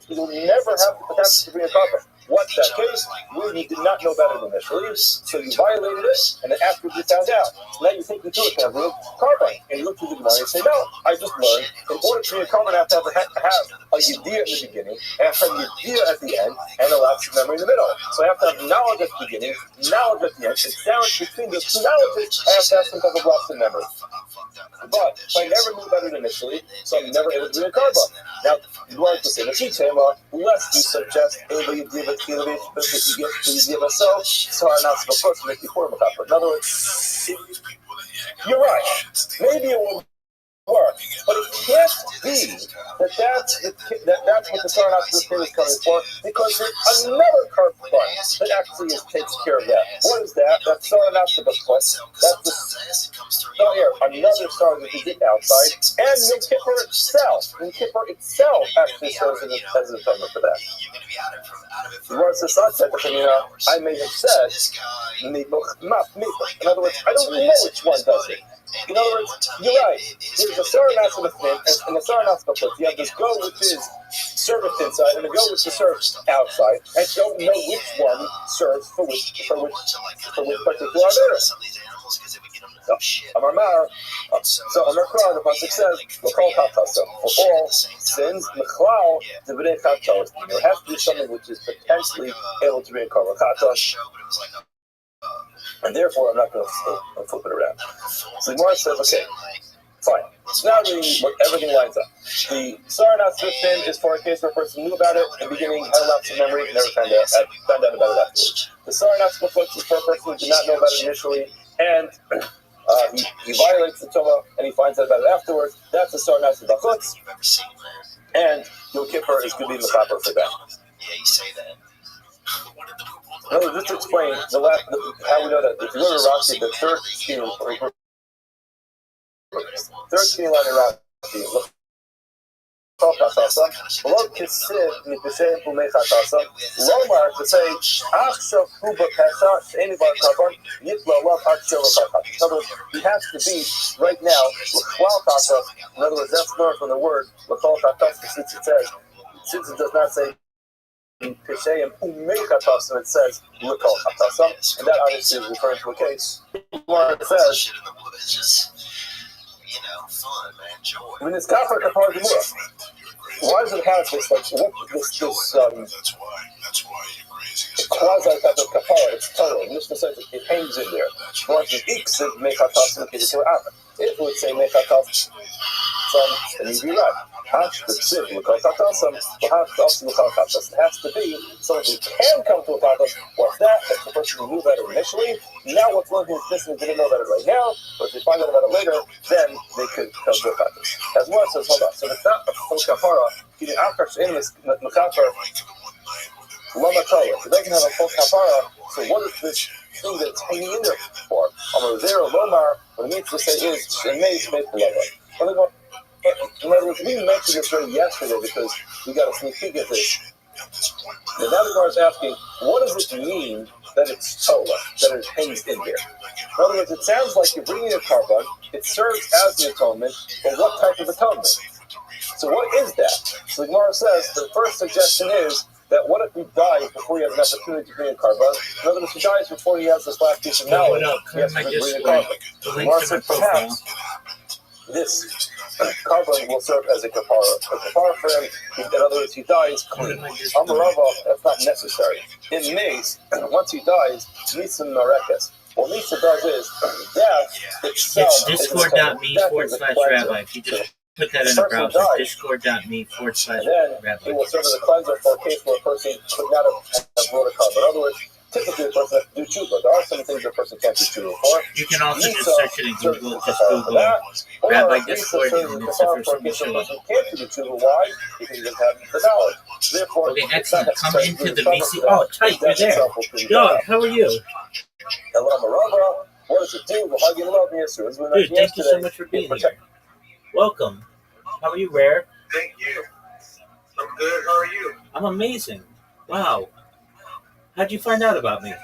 He will never have the potential to be a carbon. What's that case? Where you did not know about it initially, so you violated it, and then afterwards you found out. So now you think you do it to have carbon, and you look through the Gemara and say, no, I just learned, in order to be a carbon, I have to have a yediyah in the beginning, I have to have yediyah at the end, and a lapse of memory in the middle. So I have to have knowledge at the beginning, knowledge at the end, and sandwich between those two knowledges, I have to have some type of lapse in memory. But if I never knew about it initially, so I'm never able to do a carbon. Now, you want to say, lest you suggest a you give yourself, so are not supposed to make you form a copper. In other words, you're right. Maybe it will work, but it can't be that's what the Torah is coming for, because there's another carbon that actually takes care of that. What is that? That's Torah not the plus. That's the star here. Another star that you get outside, and Yom Kippur itself. Yom Kippur itself actually serves as an atonement for that. Whereas the sun said, I may have said, in other words, I don't know which one does it. In other words, you're right. There's a Sarah Nassabah and the Sarah Nassabah. You have this go which is served inside and a go which is served outside. And you don't know which one serves for which particular other. Amar Mar, so Amar Kra, the pasuk says, "L'kol chatasa." For all sins, Mechlal Divrei Chatos. There has to be something which is potentially able to be a korban chatos, and therefore I'm not going to flip it around. So the Gemara says, okay, fine. So now everything lines up. The Saranat Siftin is for a case where a person knew about it in the beginning, had a lapse of memory, and never found out about it afterwards. The Saranat Siftin is for a person who did not know about it initially, and he violates the Torah, and he finds out about it afterwards. That's the Saranat Siftin. And Yom Kippur is going to be Mechaper for that. Yeah, you say that. No, just to explain how we know that. If you go to Rashi, the third scheme line in Rashi, Lomar to say, in other words, he has to be right now. In other words, that's learned from the word since it does not say in Pesheim Umeichatasam, it says L'kol Chatasam, and that obviously is referring to a case where it says, fun, man, joy. when it's Kafar Kapar Gemura, why does it have this quasi type of kapara? It's total. Mishnah says it hangs in there. Once it eeks, it Meichatasam is for Aaron. If it would say Meichatasam, then you'd be right. It has to be someone who can come to a Chatas. What's that? That's the person who knew about it initially. Now what's one who's missing didn't know about it right now, but if they find out about it later, then they could come to a Chatas. As Mar says, hold on. So it's not a full kapara. He didn't after in this Mechaper Lama Torah. It doesn't have a full kapara. So what is this thing that's hanging in there for? Amar Zera Lomar, what it means to say is Shemei Shmei Lava. In other words, we mentioned this already yesterday because we got a sneak peek at this. And now the Gemara is asking, what does it mean that it's Tola, that it hangs in there? In other words, it sounds like you're bringing a carbon, it serves as an atonement, but what type of atonement? So what is that? So the Gemara says, the first suggestion is that what if he dies before he has an opportunity to bring a carbon? In other words, he dies before he has this last piece of knowledge, he has to bring a carbon. The Gemara says, perhaps this carbon will serve as a kapara for him. In other words, he dies clean. Amarava, that's not necessary. In Mace, once he dies, Nisa Marekas. What Nisa does is, death itself. It's discord.me/rabbi. If you just put that in the browser, discord.me/rabbi. It will serve as a cleanser for a case where a person could not have brought a carbon. In other words, typically a person has to do tshuva. There are some things a person can't do tshuva for. You can also just search it in Google. Just Google Rabbi Discord, and it's the first one to show up. Can't do tshuva. Why? Because he doesn't have the knowledge. Therefore, okay, excellent. Come into the BC. Oh, tight, you're there. Yo, how are you? Hello, Marava. What does it do? Dude, thank you so much for being here. Welcome. How are you, Rare? Thank you. I'm good. How are you? I'm amazing. Wow. How'd you find out about me?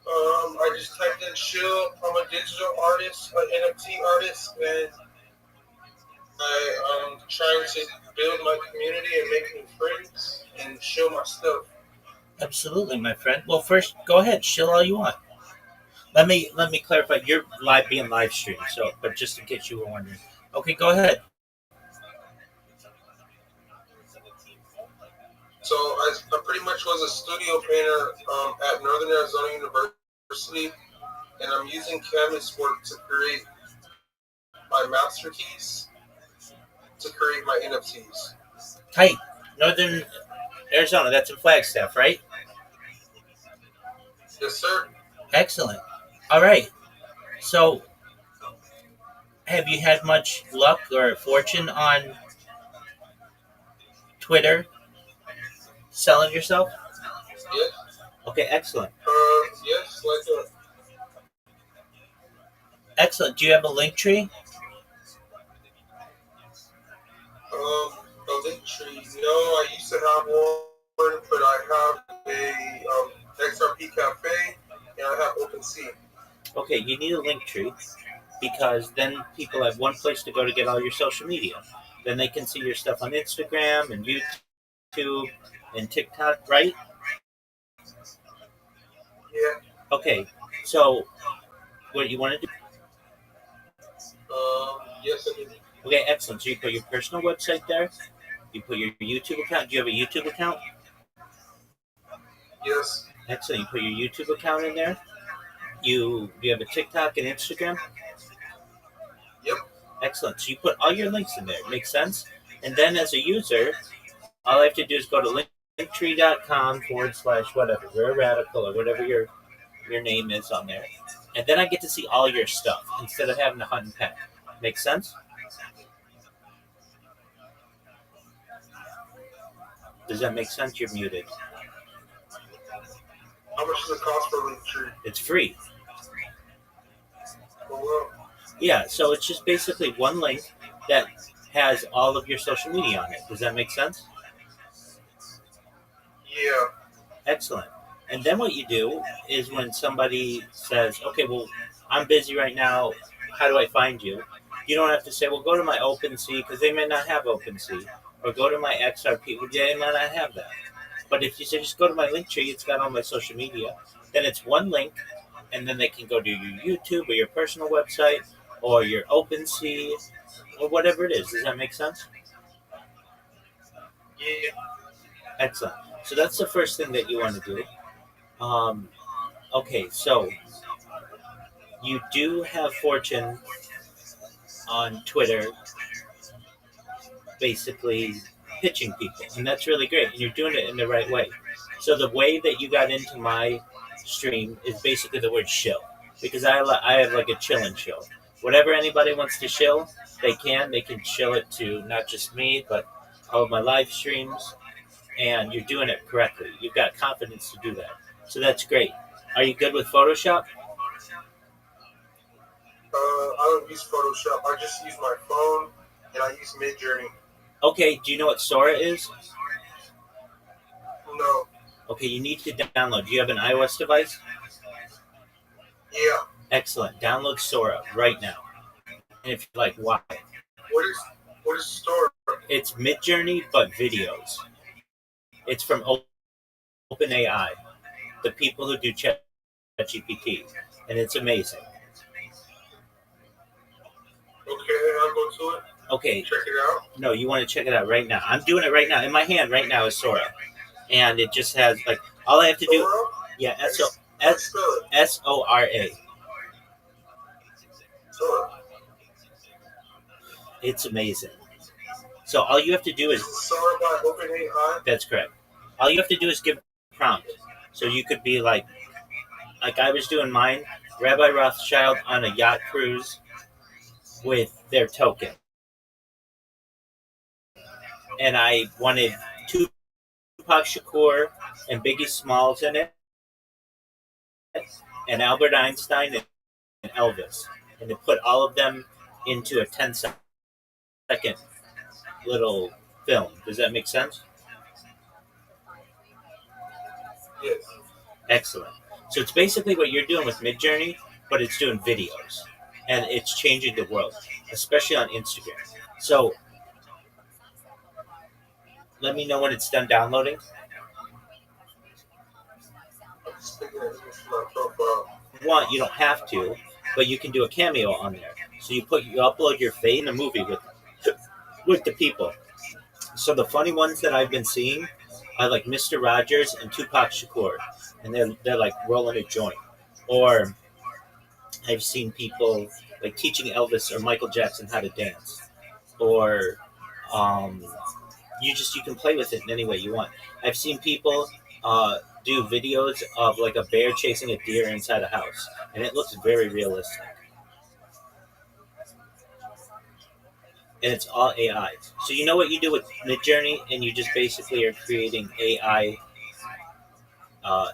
I just typed in Shill. I'm a digital artist, an NFT artist, and I'm trying to build my community and make new friends and show my stuff. Absolutely, my friend. Well, first, go ahead, shill all you want. Let me clarify. You're being live streamed, so but just in case you were wondering. Okay, go ahead. So I pretty much was a studio painter at Northern Arizona University, and I'm using canvas work to create my master keys, to create my NFTs. Tight. Northern Arizona, that's in Flagstaff, right? Yes, sir. Excellent. All right. So, have you had much luck or fortune on Twitter selling yourself? Yes. Okay, excellent. Yes, like that. Excellent. Do you have a link tree? A link tree. No, I used to have one, but I have a XRP Cafe, and I have OpenSea. Okay, you need a link tree because then people have one place to go to get all your social media. Then they can see your stuff on Instagram and YouTube and TikTok, right? Yeah. Okay, so what you want to do? Yes, I do. Okay, excellent. So you put your personal website there. You put your YouTube account. Do you have a YouTube account? Yes. Excellent. You put your YouTube account in there. You have a TikTok and Instagram. Yep. Excellent. So you put all your links in there. Makes sense. And then as a user, all I have to do is go to linktree.com/whatever, Rare Radical, or whatever your name is on there. And then I get to see all your stuff instead of having to hunt and peck. Make sense? Does that make sense? You're muted. How much does it cost for a link tree? It's free. Oh, well. Yeah, so it's just basically one link that has all of your social media on it. Does that make sense? Yeah. Excellent. And then what you do is when somebody says, okay, well, I'm busy right now. How do I find you? You don't have to say, well, go to my OpenSea because they may not have OpenSea. Or go to my XRP, well, they might not have that. But if you say, just go to my Linktree, it's got all my social media. Then it's one link, and then they can go to your YouTube or your personal website or your OpenSea or whatever it is. Does that make sense? Yeah. Excellent. So that's the first thing that you want to do. Okay, so you do have Fortune on Twitter, basically pitching people, and that's really great. And you're doing it in the right way. So the way that you got into my stream is basically the word shill, because I have like a chill and chill. Whatever anybody wants to shill, they can. They can shill it to not just me, but all of my live streams. And you're doing it correctly. You've got confidence to do that. So that's great. Are you good with Photoshop? I don't use Photoshop. I just use my phone, and I use Midjourney. Okay, do you know what Sora is? No. Okay, you need to download. Do you have an iOS device? Yeah. Excellent. Download Sora right now. And if you're like, why? What is Sora? It's Midjourney, but videos. It's from OpenAI, the people who do ChatGPT, and it's amazing. Okay, I'll go to it. Okay. Check it out. No, you want to check it out right now. I'm doing it right now. In my hand right now is Sora. And it just has, like, all I have to do... Sora? Yeah, S-O-R-A. Sora. It's amazing. So all you have to do is... Sora by OpenAI? That's correct. All you have to do is give a prompt. So you could be like I was doing mine, Rabbi Rothschild on a yacht cruise with their token. And I wanted Tupac Shakur and Biggie Smalls in it, and Albert Einstein and Elvis. And to put all of them into a 10-second little film. Does that make sense? Yes. Excellent. So it's basically what you're doing with Midjourney, but it's doing videos. And it's changing the world, especially on Instagram. So let me know when it's done downloading. I'm just thinking of this for my profile. If you want, you don't have to, but you can do a cameo on there. So you upload your face in a movie with the people. So the funny ones that I've been seeing are like Mr. Rogers and Tupac Shakur, and they're like rolling a joint. Or I've seen people like teaching Elvis or Michael Jackson how to dance. Or you can play with it in any way you want. I've seen people do videos of like a bear chasing a deer inside a house, and it looks very realistic. And it's all AI. So you know what you do with Midjourney, and you just basically are creating AI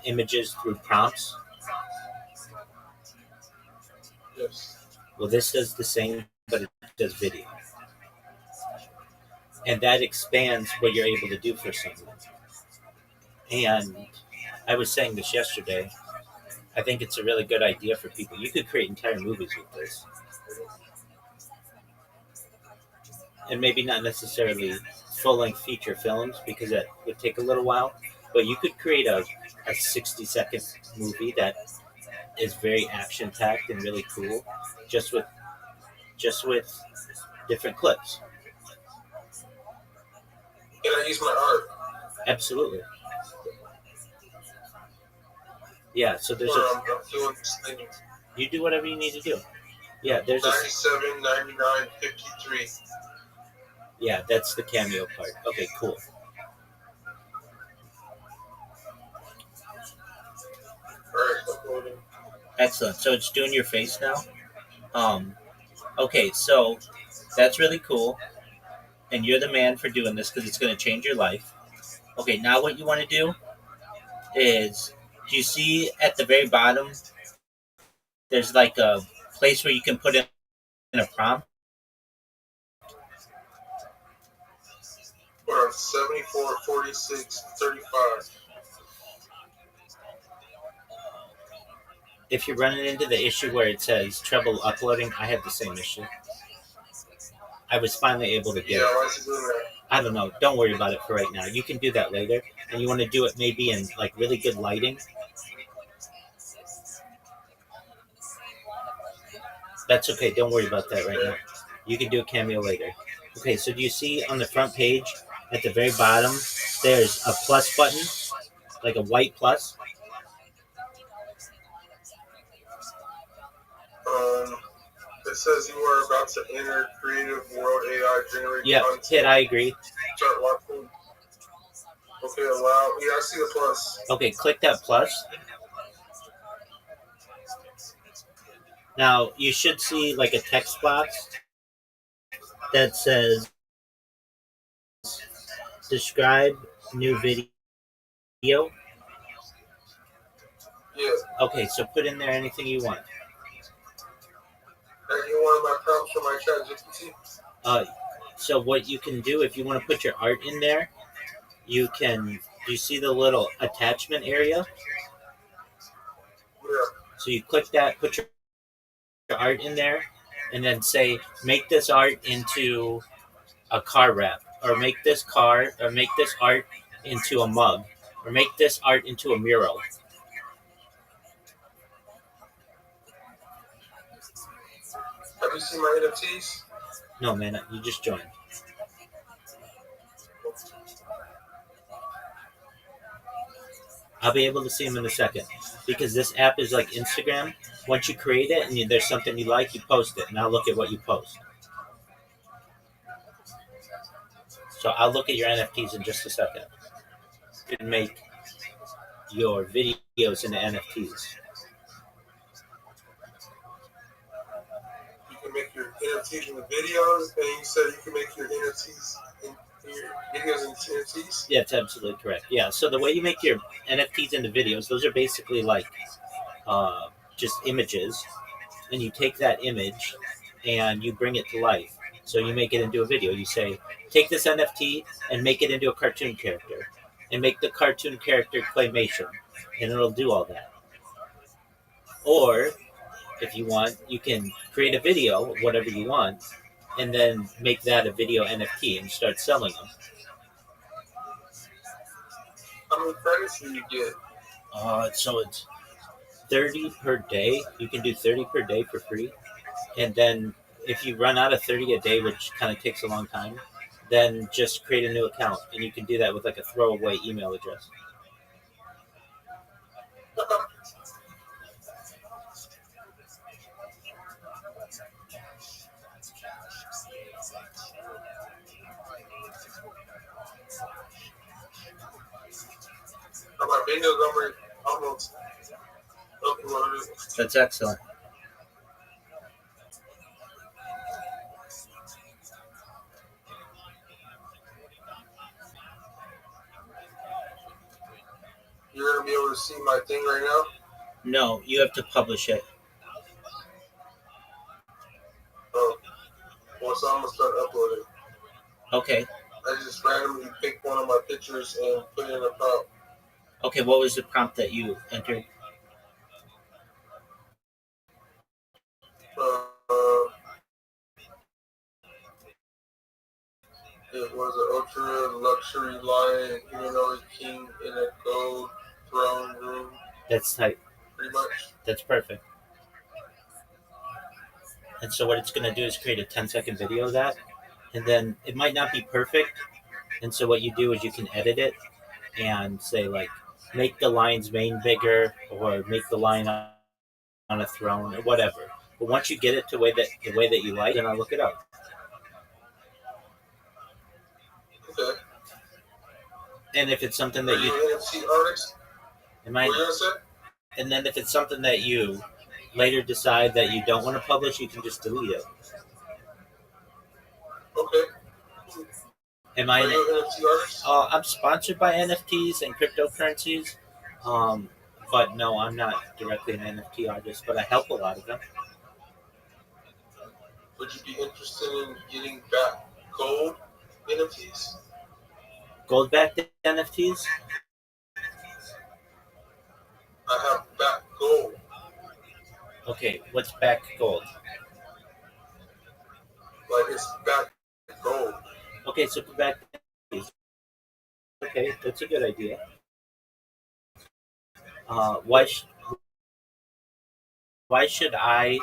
images through prompts. Yes. Well, this does the same, but it does video. And that expands what you're able to do for someone. And I was saying this yesterday. I think it's a really good idea for people. You could create entire movies with this. And maybe not necessarily full-length feature films, because that would take a little while. But you could create a 60-second movie that is very action packed and really cool, just with different clips. Can I use my art? Absolutely. Yeah. So there's I'm doing this thing. you do whatever you need to do. Yeah. There's 97, 99, 53. yeah. That's the cameo part. Okay. Cool. Alright, uploading. Excellent. So it's doing your face now. Okay. So that's really cool, and you're the man for doing this because it's going to change your life. Okay. Now what you want to do is, do you see at the very bottom? There's like a place where you can put in a prompt. We're on 74, 46, 35. If you're running into the issue where it says trouble uploading, I have the same issue. I was finally able to get Yeah, it. why is it doing that? I don't know. Don't worry about it for right now. You can do that later, and you want to do it maybe in like really good lighting. That's okay. Don't worry about that right now. You can do a cameo later. Okay. So do you see on the front page at the very bottom? There's a plus button, like a white plus. It says you are about to enter creative world AI generated Yeah. content. Hit I agree. Start watching. Okay, allow. Yeah, I see the plus. Okay. Click that plus. Now you should see like a text box that says describe new video. Yeah. Okay, so put in there anything you want. And you want my prompts for my chat GPT? So what you can do if you want to put your art in there, you can. Do you see the little attachment area? Yeah. So you click that, put your art in there, and then say make this art into a car wrap, or make this art into a mug, or make this art into a mural. Have you seen my NFTs? No, man, you just joined. I'll be able to see them in a second because this app is like Instagram. Once you create it and there's something you like, you post it, and I'll look at what you post. So I'll look at your NFTs in just a second. You can make your videos into NFTs. You can make your NFTs into videos, and you said you can make your NFTs your videos into NFTs? Yeah, it's absolutely correct. Yeah, so the way you make your NFTs into videos, those are basically like just images, and you take that image and you bring it to life. So you make it into a video. You say, take this NFT and make it into a cartoon character, and make the cartoon character claymation, and it'll do all that. Or, if you want, you can create a video, whatever you want, and then make that a video NFT and start selling them. How many credits do you get? So it's 30 per day. You can do 30 per day for free. And then if you run out of 30 a day, which kind of takes a long time, then just create a new account. And you can do that with like a throwaway email address. My videos almost uploaded. That's excellent. You're going to be able to see my thing right now? No, you have to publish it. Oh. Well, so I'm going to start uploading. Okay. I just randomly picked one of my pictures and put in a prompt. Okay, what was the prompt that you entered? It was an ultra luxury lion humanoid king in a gold throne room. That's tight. Pretty much. That's perfect. And so what it's going to do is create a 10-second video of that, and then it might not be perfect. And so what you do is you can edit it and say like, make the lion's mane bigger, or make the lion on a throne, or whatever. But once you get it to the way that you like, then I'll look it up. Okay. And if it's something Are that you you, an NFT artist? it What might, are you gonna say? and then if it's something that you later decide that you don't want to publish, you can just delete it. Okay. Am Are I? you an NFT artist? I'm sponsored by NFTs and cryptocurrencies, um, but no, I'm not directly an NFT artist. But I help a lot of them. Would you be interested in getting back gold NFTs? Gold backed NFTs? I have back gold. Okay, what's back gold? Like it's back gold. Okay, so back NFTs. Okay, that's a good idea. Why? Why should I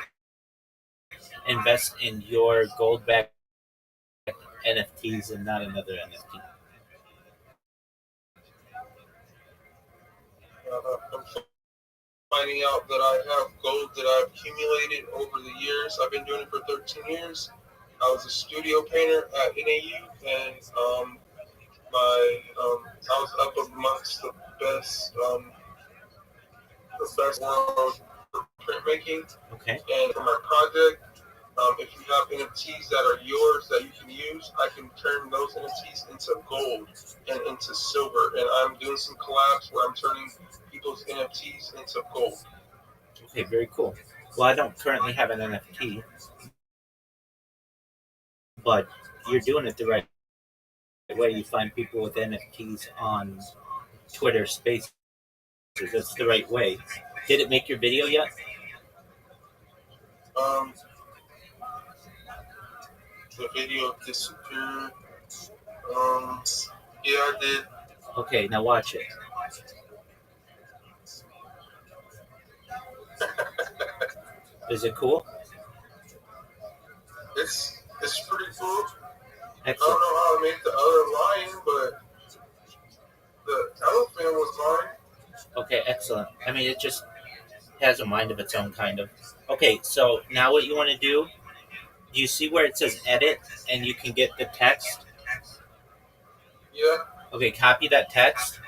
invest in your gold backed NFTs and not another NFT? I'm finding out that I have gold that I've accumulated over the years. I've been doing it for 13 years. I was a studio painter at NAU, and I was up amongst the best world for printmaking. Okay. And for my project, if you have NFTs that are yours that you can use, I can turn those NFTs into gold and into silver. And I'm doing some collabs where I'm turning people's NFTs into gold. Okay, very cool. Well, I don't currently have an NFT, but you're doing it the right way. You find people with NFTs on Twitter Spaces. That's the right way. Did it make your video yet? Um, the video disappeared. Yeah, I did. Okay, now watch it. Is it cool? It's pretty cool. I don't Excellent. know how I made the other lion, but the elephant was mine. Okay, excellent. I mean, it just has a mind of its own, kind of. Okay, so now what you want to do you see where it says edit and you can get the text? Yeah. Okay, copy that text.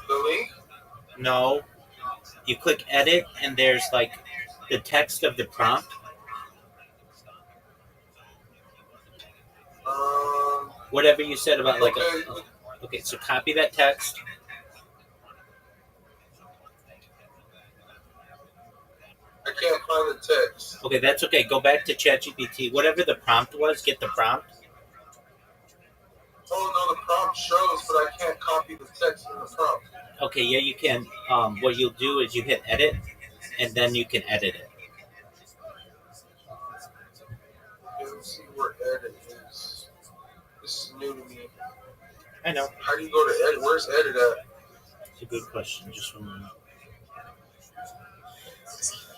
The link? No, you click edit and there's like the text of the prompt. Whatever you said about like okay. Okay, so copy that text. I can't find the text. Okay, that's okay. Go back to ChatGPT. Whatever the prompt was, get the prompt. Oh no, the prompt shows, but I can't copy the text in the prompt. Okay, yeah, you can. What you'll do is you hit edit, and then you can edit it. Okay, let's see where edit is. This is new to me. I know. How do you go to edit? Where's edit at? It's a good question. Just one minute.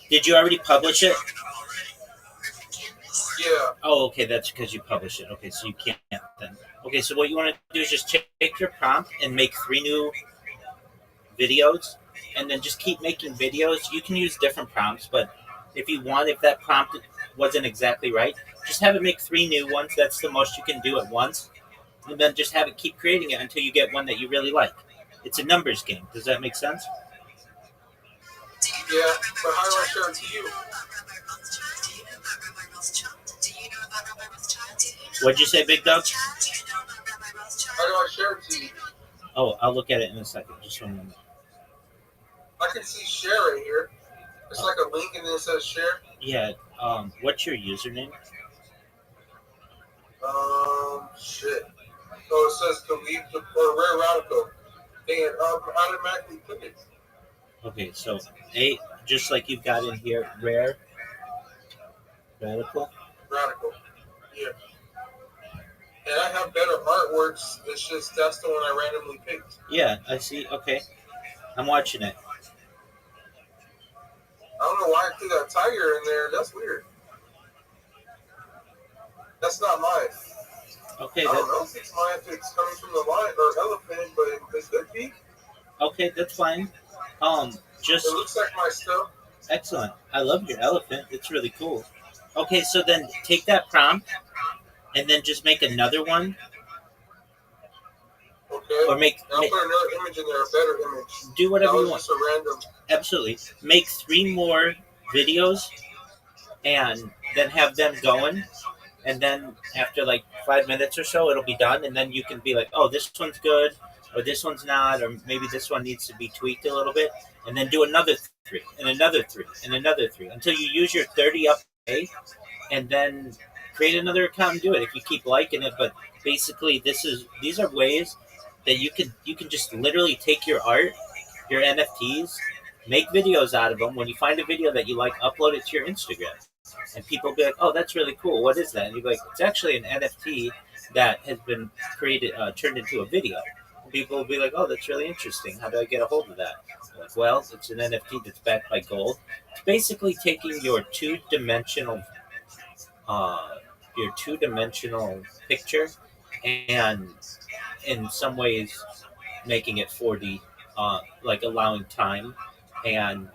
Did you already publish it? Yeah. Oh, okay, that's because you published it. Okay, so you can't then. Okay, so what you want to do is just take your prompt and make 3 new videos, and then just keep making videos. You can use different prompts, but if that prompt wasn't exactly right, just have it make 3 new ones. That's the most you can do at once, and then just have it keep creating it until you get one that you really like. It's a numbers game. Does that make sense? Yeah, but how do I show it to you? What'd you say, Big Dog? How do I share it to you? Oh, I'll look at it in a second. Just one minute. I can see share right here. It's like a link and then it says share. Yeah. What's your username? Shit. Oh, it says delete the rare radical. And automatically put it. Okay, so just like you've got in here, rare radical. Radical. Yeah. And I have better artworks. It's just that's the one I randomly picked. Yeah, I see. Okay. I'm watching it. I don't know why I threw that tiger in there. That's weird. That's not mine. Okay, I don't know if it's mine, if it's coming from the lion or elephant, but it could be. okay, that's fine. It Just looks like my stuff. excellent. I love your elephant. It's really cool. Okay, so then take that prompt and then just make another one, Okay. or And I'll put another image in there, a better image. do That whatever you was want. just a random. Absolutely. Make 3 more videos and then have them going. And then after like 5 minutes or so, it'll be done. And then you can be like, oh, this one's good, or this one's not, or maybe this one needs to be tweaked a little bit. And then do another 3, and another 3, and another 3 until you use your 30 up a day, and then create another account and do it if you keep liking it. But basically, these are ways that you can just literally take your art, your NFTs, make videos out of them. When you find a video that you like, upload it to your Instagram, and people will be like, "Oh, that's really cool. What is that?" And you're like, "It's actually an NFT that has been created, turned into a video." And people will be like, "Oh, that's really interesting. How do I get a hold of that?" I'm like, well, it's an NFT that's backed by gold. It's basically taking uh, your two-dimensional picture, and in some ways making it 4D, like allowing time, and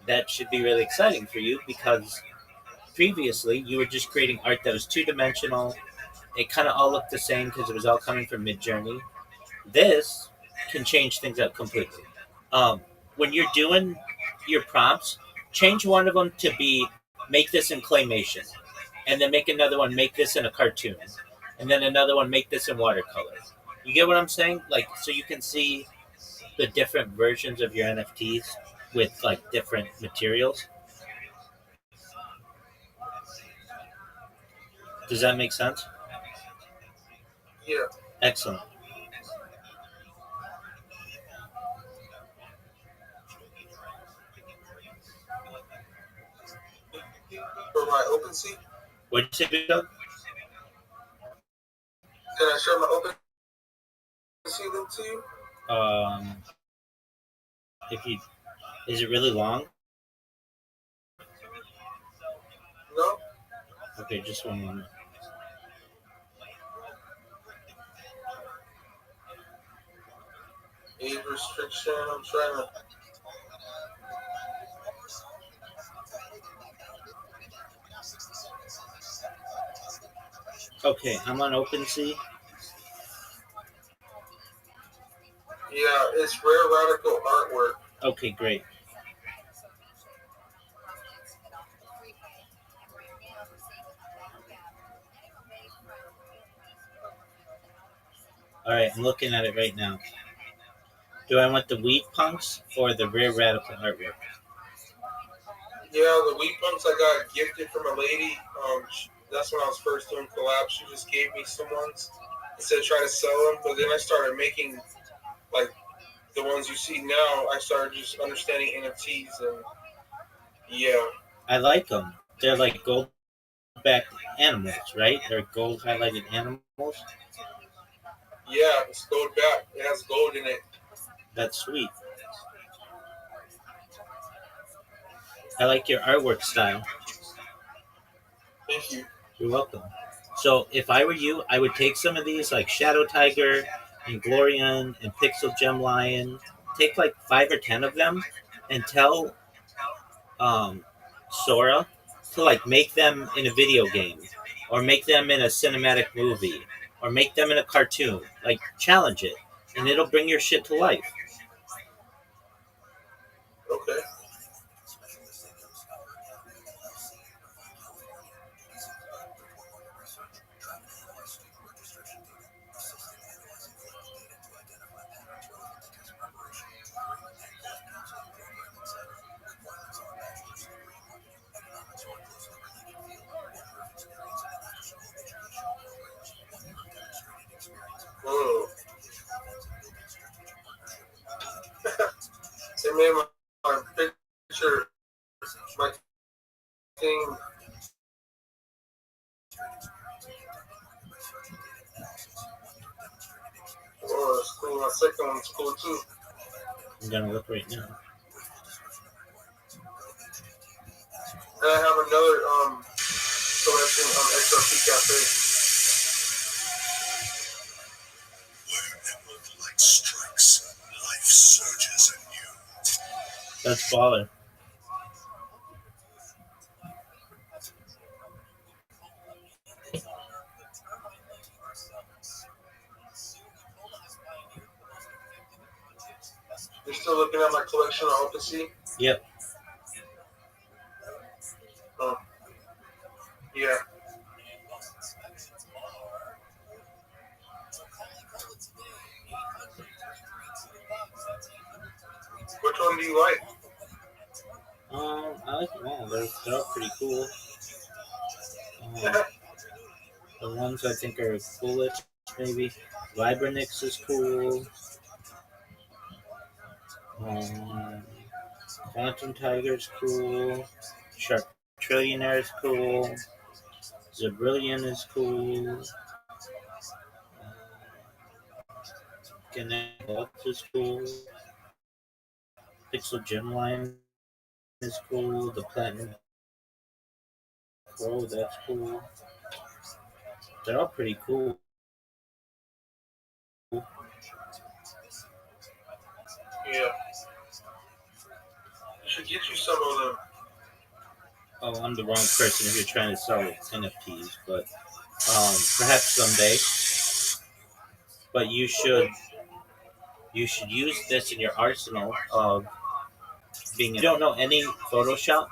that should be really exciting for you because previously you were just creating art that was two-dimensional. It kind of all looked the same because it was all coming from Midjourney. This can change things up completely. Um, when you're doing your prompts, change one of them to be make this in claymation, and then make another one make this in a cartoon, and then another one make this in watercolor. You get what I'm saying? Like, so you can see the different versions of your NFTs with like different materials. Does that make sense? Yeah. Excellent. For my OpenSea. What did you say, Doug? Can I share my OpenSea link to you? Um, if you is it really long? No? Okay, just one moment. Age restriction. I'm trying to. Okay, I'm on OpenSea. Yeah, it's Rare Radical Artwork. Okay, great. All right, I'm looking at it right now. Do I want the Weed Punks or the Rare Radical artwork? Yeah, the wheat pumps I got gifted from a lady. That's when I was first doing collabs. She just gave me some ones instead of trying to sell them. But then I started making like the ones you see now. I started just understanding NFTs and yeah, I like them. They're like gold backed animals, right? They're gold highlighted animals. yeah, it's gold back. It has gold in it. That's sweet. I like your artwork style. Thank you. You're welcome. So if I were you, I would take some of these like Shadow Tiger and Glorian and Pixel Gem Lion. Take like 5 or 10 of them and tell Sora to like make them in a video game, or make them in a cinematic movie, or make them in a cartoon. Like challenge it, and it'll bring your shit to life. Okay. Whoa. They made my picture, my thing. Oh, that's cool. My second one's cool too. I'm gonna look right now. And I have another selection on XRP Cafe. Wherever the light strikes, life surges anew. That's baller. You're still looking at my collection on OpenSea? Yep. Oh. Yeah. Which one do you like? I like them all. They're all pretty cool. The ones I think are coolest, maybe. Vibranix is cool. Quantum Tiger's cool. Shark Trillionaire is cool. Zabrillion is cool. GUINNESS is cool. Pixel Gemline is cool. The Platinum Pro, that's cool. They're all pretty cool. Yeah. I should get you some of them. Oh, I'm the wrong person if you're trying to sell NFTs, but perhaps someday. But you should use this in your arsenal of being. You don't know any Photoshop?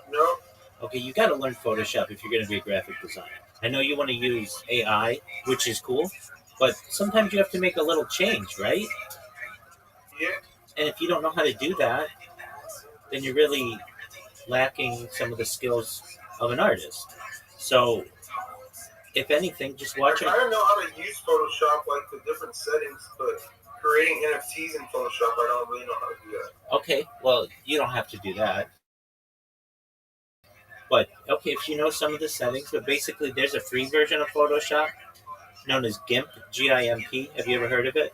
No? Okay, you got to learn Photoshop if you're going to be a graphic designer. I know you want to use AI, which is cool, but sometimes you have to make a little change, right? Yeah. And if you don't know how to do that, then you're really lacking some of the skills of an artist. So, if anything, just watch it. I don't know how to use Photoshop, like the different settings, but creating NFTs in Photoshop, I don't really know how to do that. Okay, well, you don't have to do that. But, okay, if you know some of the settings, but basically there's a free version of Photoshop known as GIMP, G-I-M-P. Have you ever heard of it?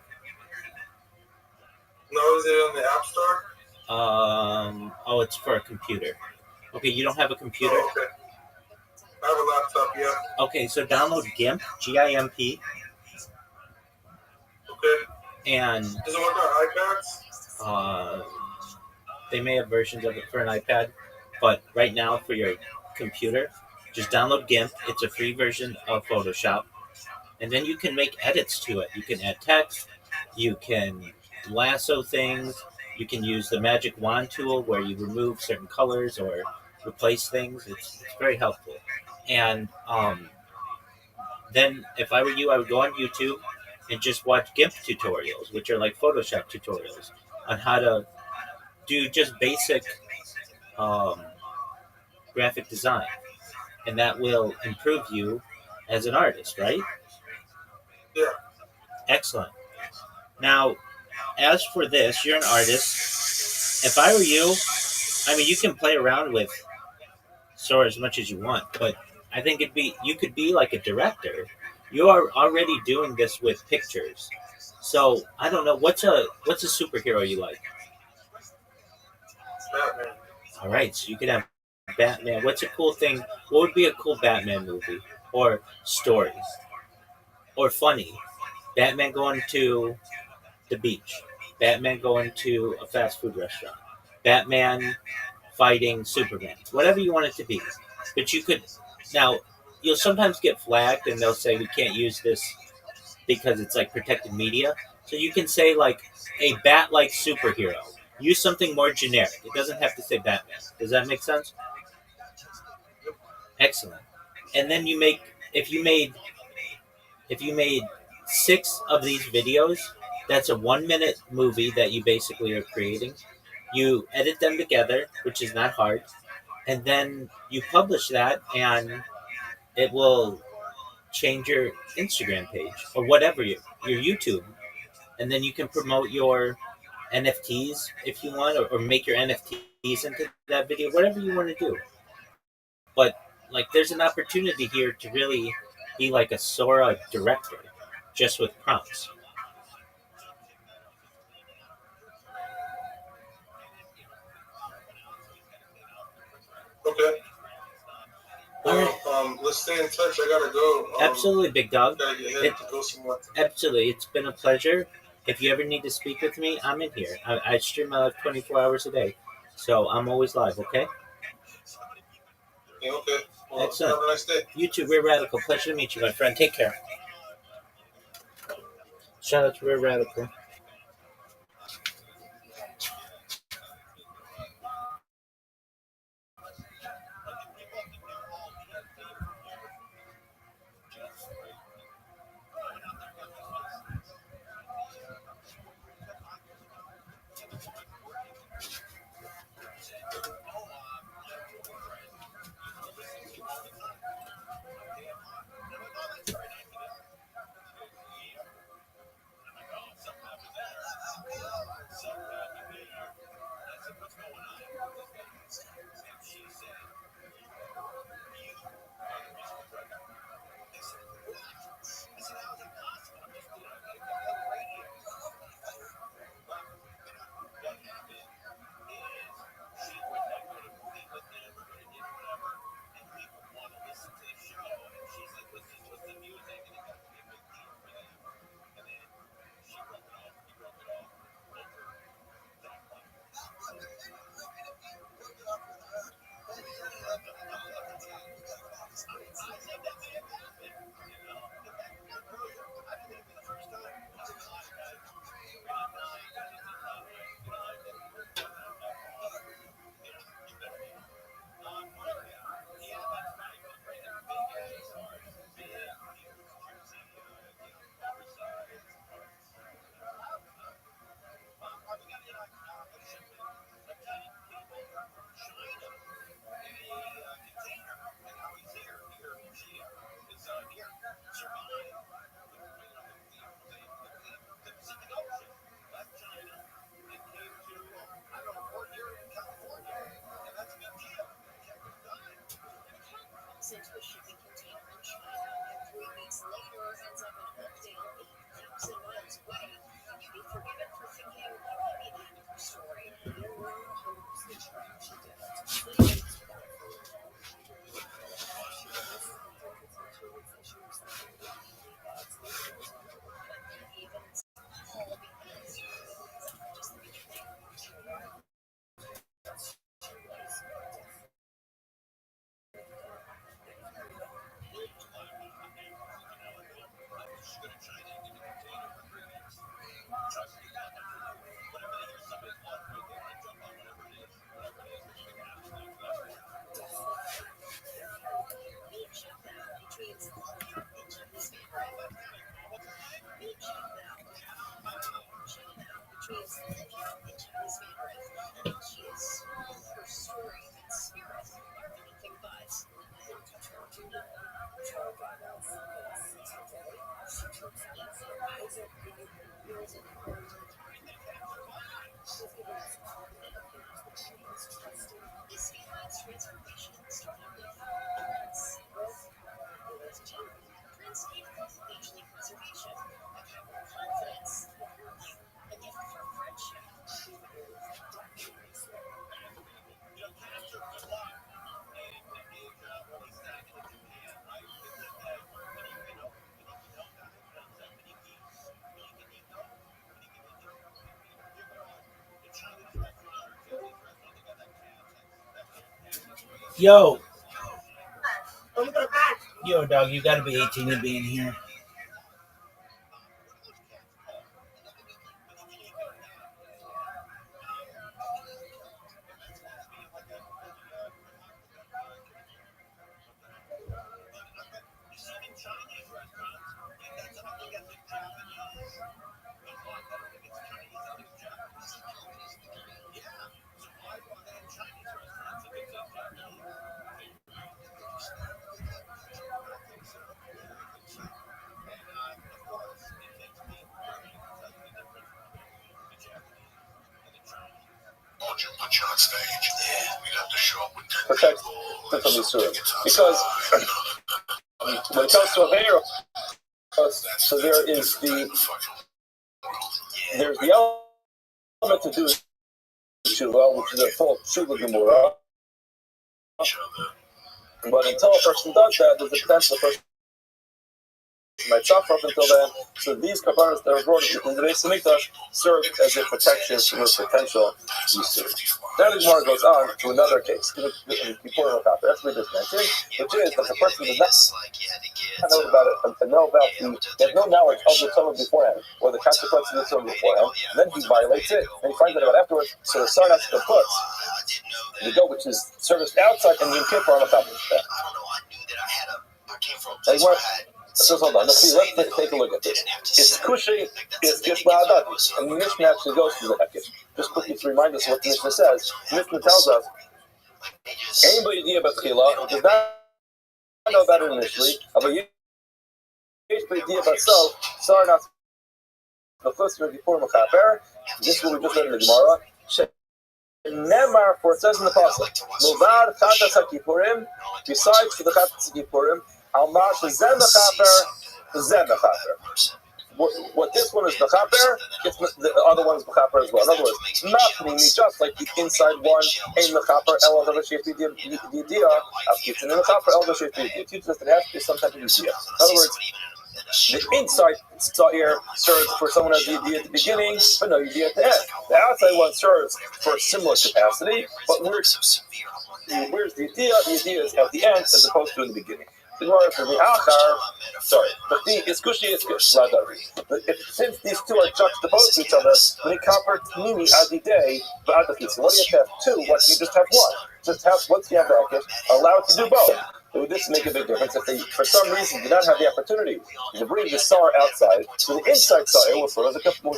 No, is it on the App Store? It's for a computer. Okay, you don't have a computer? Oh, okay. I have a laptop, yeah. Okay, so download GIMP, G-I-M-P. Okay. And does it work on iPads? They may have versions of it for an iPad, but right now for your computer, just download GIMP. It's a free version of Photoshop, and then you can make edits to it. You can add text, you can lasso things, you can use the magic wand tool where you remove certain colors or replace things. It's very helpful. And then if I were you, I would go on YouTube and just watch GIMP tutorials, which are like Photoshop tutorials on how to do just basic graphic design, and that will improve you as an artist, right? Yeah. Excellent. Now, as for this, you're an artist. If I were you, I mean, you can play around with Sora as much as you want, but I think you could be like a director. You are already doing this with pictures, so I don't know what's a superhero you like. Batman. All right, so you could have Batman. What's a cool thing? What would be a cool Batman movie or story or funny? Batman going to the beach. Batman going to a fast food restaurant. Batman fighting Superman. Whatever you want it to be. But you could now you'll sometimes get flagged and they'll say we can't use this because it's like protected media. So you can say like a bat-like superhero. Use something more generic. It doesn't have to say Batman. Does that make sense? Excellent. And then if you made 6 of these videos, that's a 1-minute movie that you basically are creating. You edit them together, which is not hard, and then you publish that, and it will change your Instagram page or whatever your YouTube, and then you can promote your NFTs if you want, or make your NFTs into that video, whatever you want to do. But like, there's an opportunity here to really be like a Sora director, just with prompts. Okay. All right. Let's stay in touch. I gotta go. Absolutely, big dog. Gotta get headed to go somewhere. Absolutely. It's been a pleasure. If you ever need to speak with me, I'm in here. I stream my live 24 hours a day. So I'm always live, okay? Yeah, okay. Well, Excellent. have a nice day. You too, Rear Radical. Pleasure to meet you, my friend. Take care. Shout out to Rear Radical. Yo, dog, you gotta be 18 to be in here. Put you on stage. Yeah. We'd have to show up with 10 protect people. the Missouri. Because when it comes to a mayor, so there is there's the element to do Tshuva, which is a full Tshuva Gemara, But until a person does that, there's a potential the person might suffer up until then. So these kaparas that are brought into the Beis Hamikdash serve as a protection from the potential Yisur. Then the Gemara goes on to another case. That's what we just mentioned, which is that the person does not know about it and know about he has no knowledge of the Torah beforehand or the consequences of the Torah beforehand, and then he violates it and he finds out about it afterwards. So the Sarnas puts the goat which is serviced outside and Yom Kippur on the top of that. So hold on, let's take a look at this. It's Kushi, it's Gishma'adat, and the Mishnah actually goes through the Hekesh. Just quickly to remind us what the Mishnah says. The Mishnah tells us, anybody who does not know about it initially, but this is what we just read in the Gemara. Nemar, for it says in the Pasuk, Muvar Chatas HaKippurim, besides for the Chatas HaKippurim, Almar Zem Mechaper. What this one is Mechaper, the other one is Mechaper as well. In other words, Machmini, just like the inside one, Ein Mechaper, El Adavashif Yidiyah, Afkitzin Mechaper, El Adavashif Yidiyah. Teaches us that it has to be some type of Yidiyah. In other words, the inside Sa'ir serves for someone as Yidiyah at the beginning, but no Yidiyah at the end. The outside one serves for a similar capacity, but where's the Yidiyah? The Yidiyah is at the end as opposed to in the beginning. The Gemara says the Achar, but it's Kushi, it's Kush. Since these two are juxtaposed to each other, when it converts Nimi Adidei, what do you have two? Why can't you just have one? Just have, once you have the Akish, allow it to do both. Would this make a big difference if they, for some reason, did not have the opportunity to bring the Sar outside, so the inside Sar will serve as a kapara?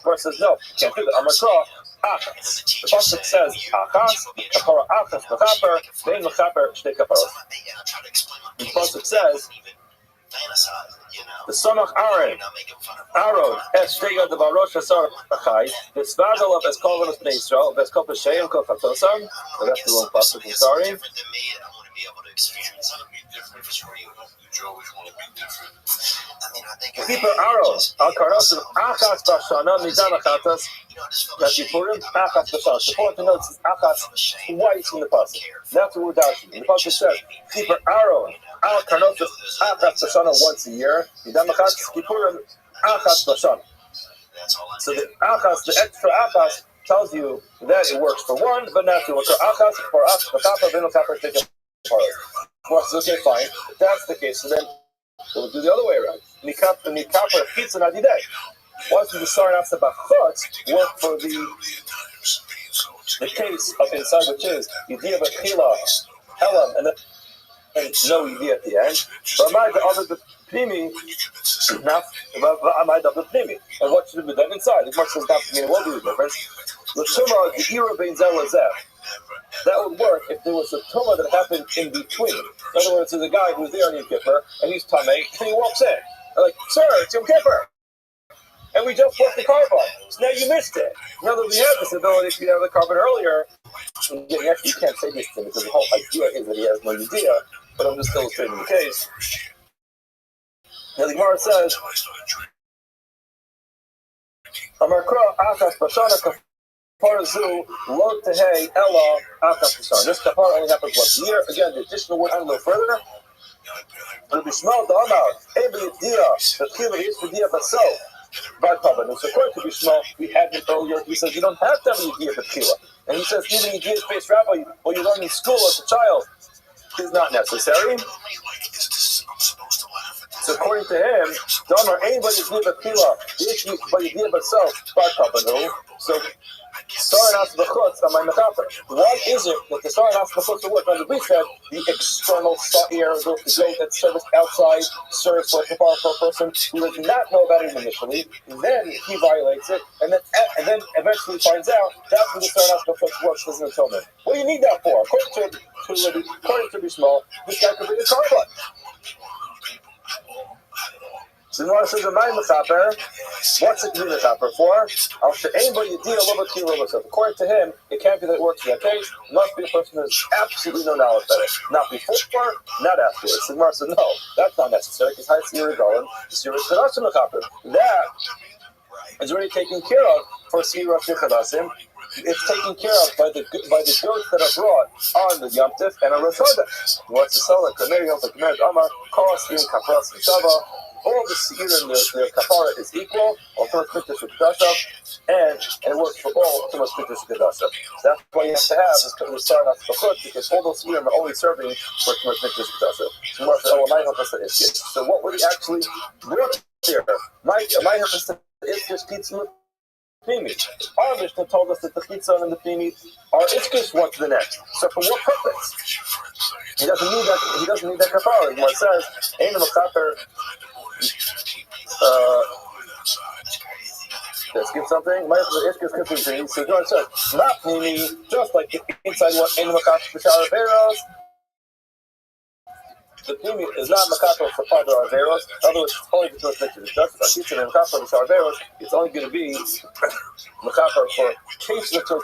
Where it says, no, you can't do that. Amakra, Achas. The Pasuk says, Achas, kapara Achas, Mechaper, Vein Mechaper, Shtei Kaparos. The Pasuk says, the Samach Aaron, es Shtei the Barosh Asar Achai, the Svadal of Eskolvanos Bnei Yisrael, Veskop Hashem, Kol Chatosam. That's the wrong Pasuk, I'm sorry. Keeper Aros, Al Karosim, Achas Bashana, Midan Achatas, Rashipurim, Achas Bashana. The point to note is Achas twice in the Pasuk. That's what we're dashing. The Pasuk says, Keeper Aron, Al Karosim, Achas Bashana once a year, Midan Achatas, Kippurim, Achas Bashana. So the Achas, the extra Achas, tells you that it works for one, but not two. So Achas, for Achas, Bashana, Vino Kappa, take a Well, okay, fine. If that's the case, so then we'll do the other way around. Nikapper pizza nadidei. Once the Sarnas Bachot work for the case of inside, which is Yidiyah Bechila, Helam, and no Yidiyah at the end. But am I the other Pnimi? Am I the Pnimi? And what should be done inside? The Gemara says that mean what will be the difference? L'shuma the Ira bein Zelazeh. That would work if there was a tumah that happened in between. In other words, there's a guy who's there on Yom Kippur, and he's tamei, and he walks in. They're like, sir, it's Yom Kippur. And we just left the carbon. So now you missed it. Now that we have this ability to have the carbon earlier, actually, you can't say this thing because the whole idea is that he has no idea, but I'm just illustrating the case. Now the Gemara says, Amarkra Achas Bashana Parzu, Lo Tehei, Ella, Achas Bashana. This kapara only happens once a year. Again, the additional word, a little further. Rabbi Shmuel Damar, Ebi Yediyah, the Kila is for Yediyah Basel. By Kabbalah. And so according to Bishmal, we had him earlier, he says you don't have to have a Yediyah B'Tchila. And he says even Yediyah-based rabbi, what you learn in school as a child, is not necessary. So according to him, Damar, anybody Yediyah B'Tchila, the issue by Yediyah Basel, by Kabbalah. So Sarnas B'chutz on my mechaper. Why is it that the Sarnas B'chutz will work? Under we said the external sa'ir, the goat that's serviced outside, serves for a kapara for a person who does not know about it initially. Then he violates it, and then eventually finds out that's when the Sarnas B'chutz works as an atonement. What do you need that for? According to Bishmal, this guy could bring a carbon. So the Gemara says, what's it mean mechaper for? I'll say anybody deal a little bit to you. According to him, it can't be that it works in that case. It must be a person who has absolutely no knowledge about it. Not before, not afterwards. So the Gemara says, no, that's not necessary because high Siri going, Siri Chadasim mechaper. That is already taken care of for Siri Chadasim. it's taken care of by the goats that are brought on the Yom Tif and on Rosh Chodesh. What's the Salah? Kamei Yom Kamei Amar Kos Yom Kaparas Shava. All the seir and the kapara is equal, or Tumas Mikdash Kedusha, and it works for all Tumas Mikdash Kedusha. So that's why you have to have this Sar not Bachut, because all those seir are only serving for Tumas Mikdash Kedusha. So what would he actually bring here? My purpose is just pizza with Pnimi. Our Mishnah told us that the pizza and the Pnimi are Iskish one to the next. So for what purpose? He doesn't need that kapara. He says, Ain't a Machaper. Let's give something. So God says, not Pnimi, just like the inside one, Ain't a Machaper for Shara Veros. The Pnimi is not Makato for Padra Averos. In other words, it's only between the justice. And Makato for Averos, it's only going to be Makato for cases of Torah.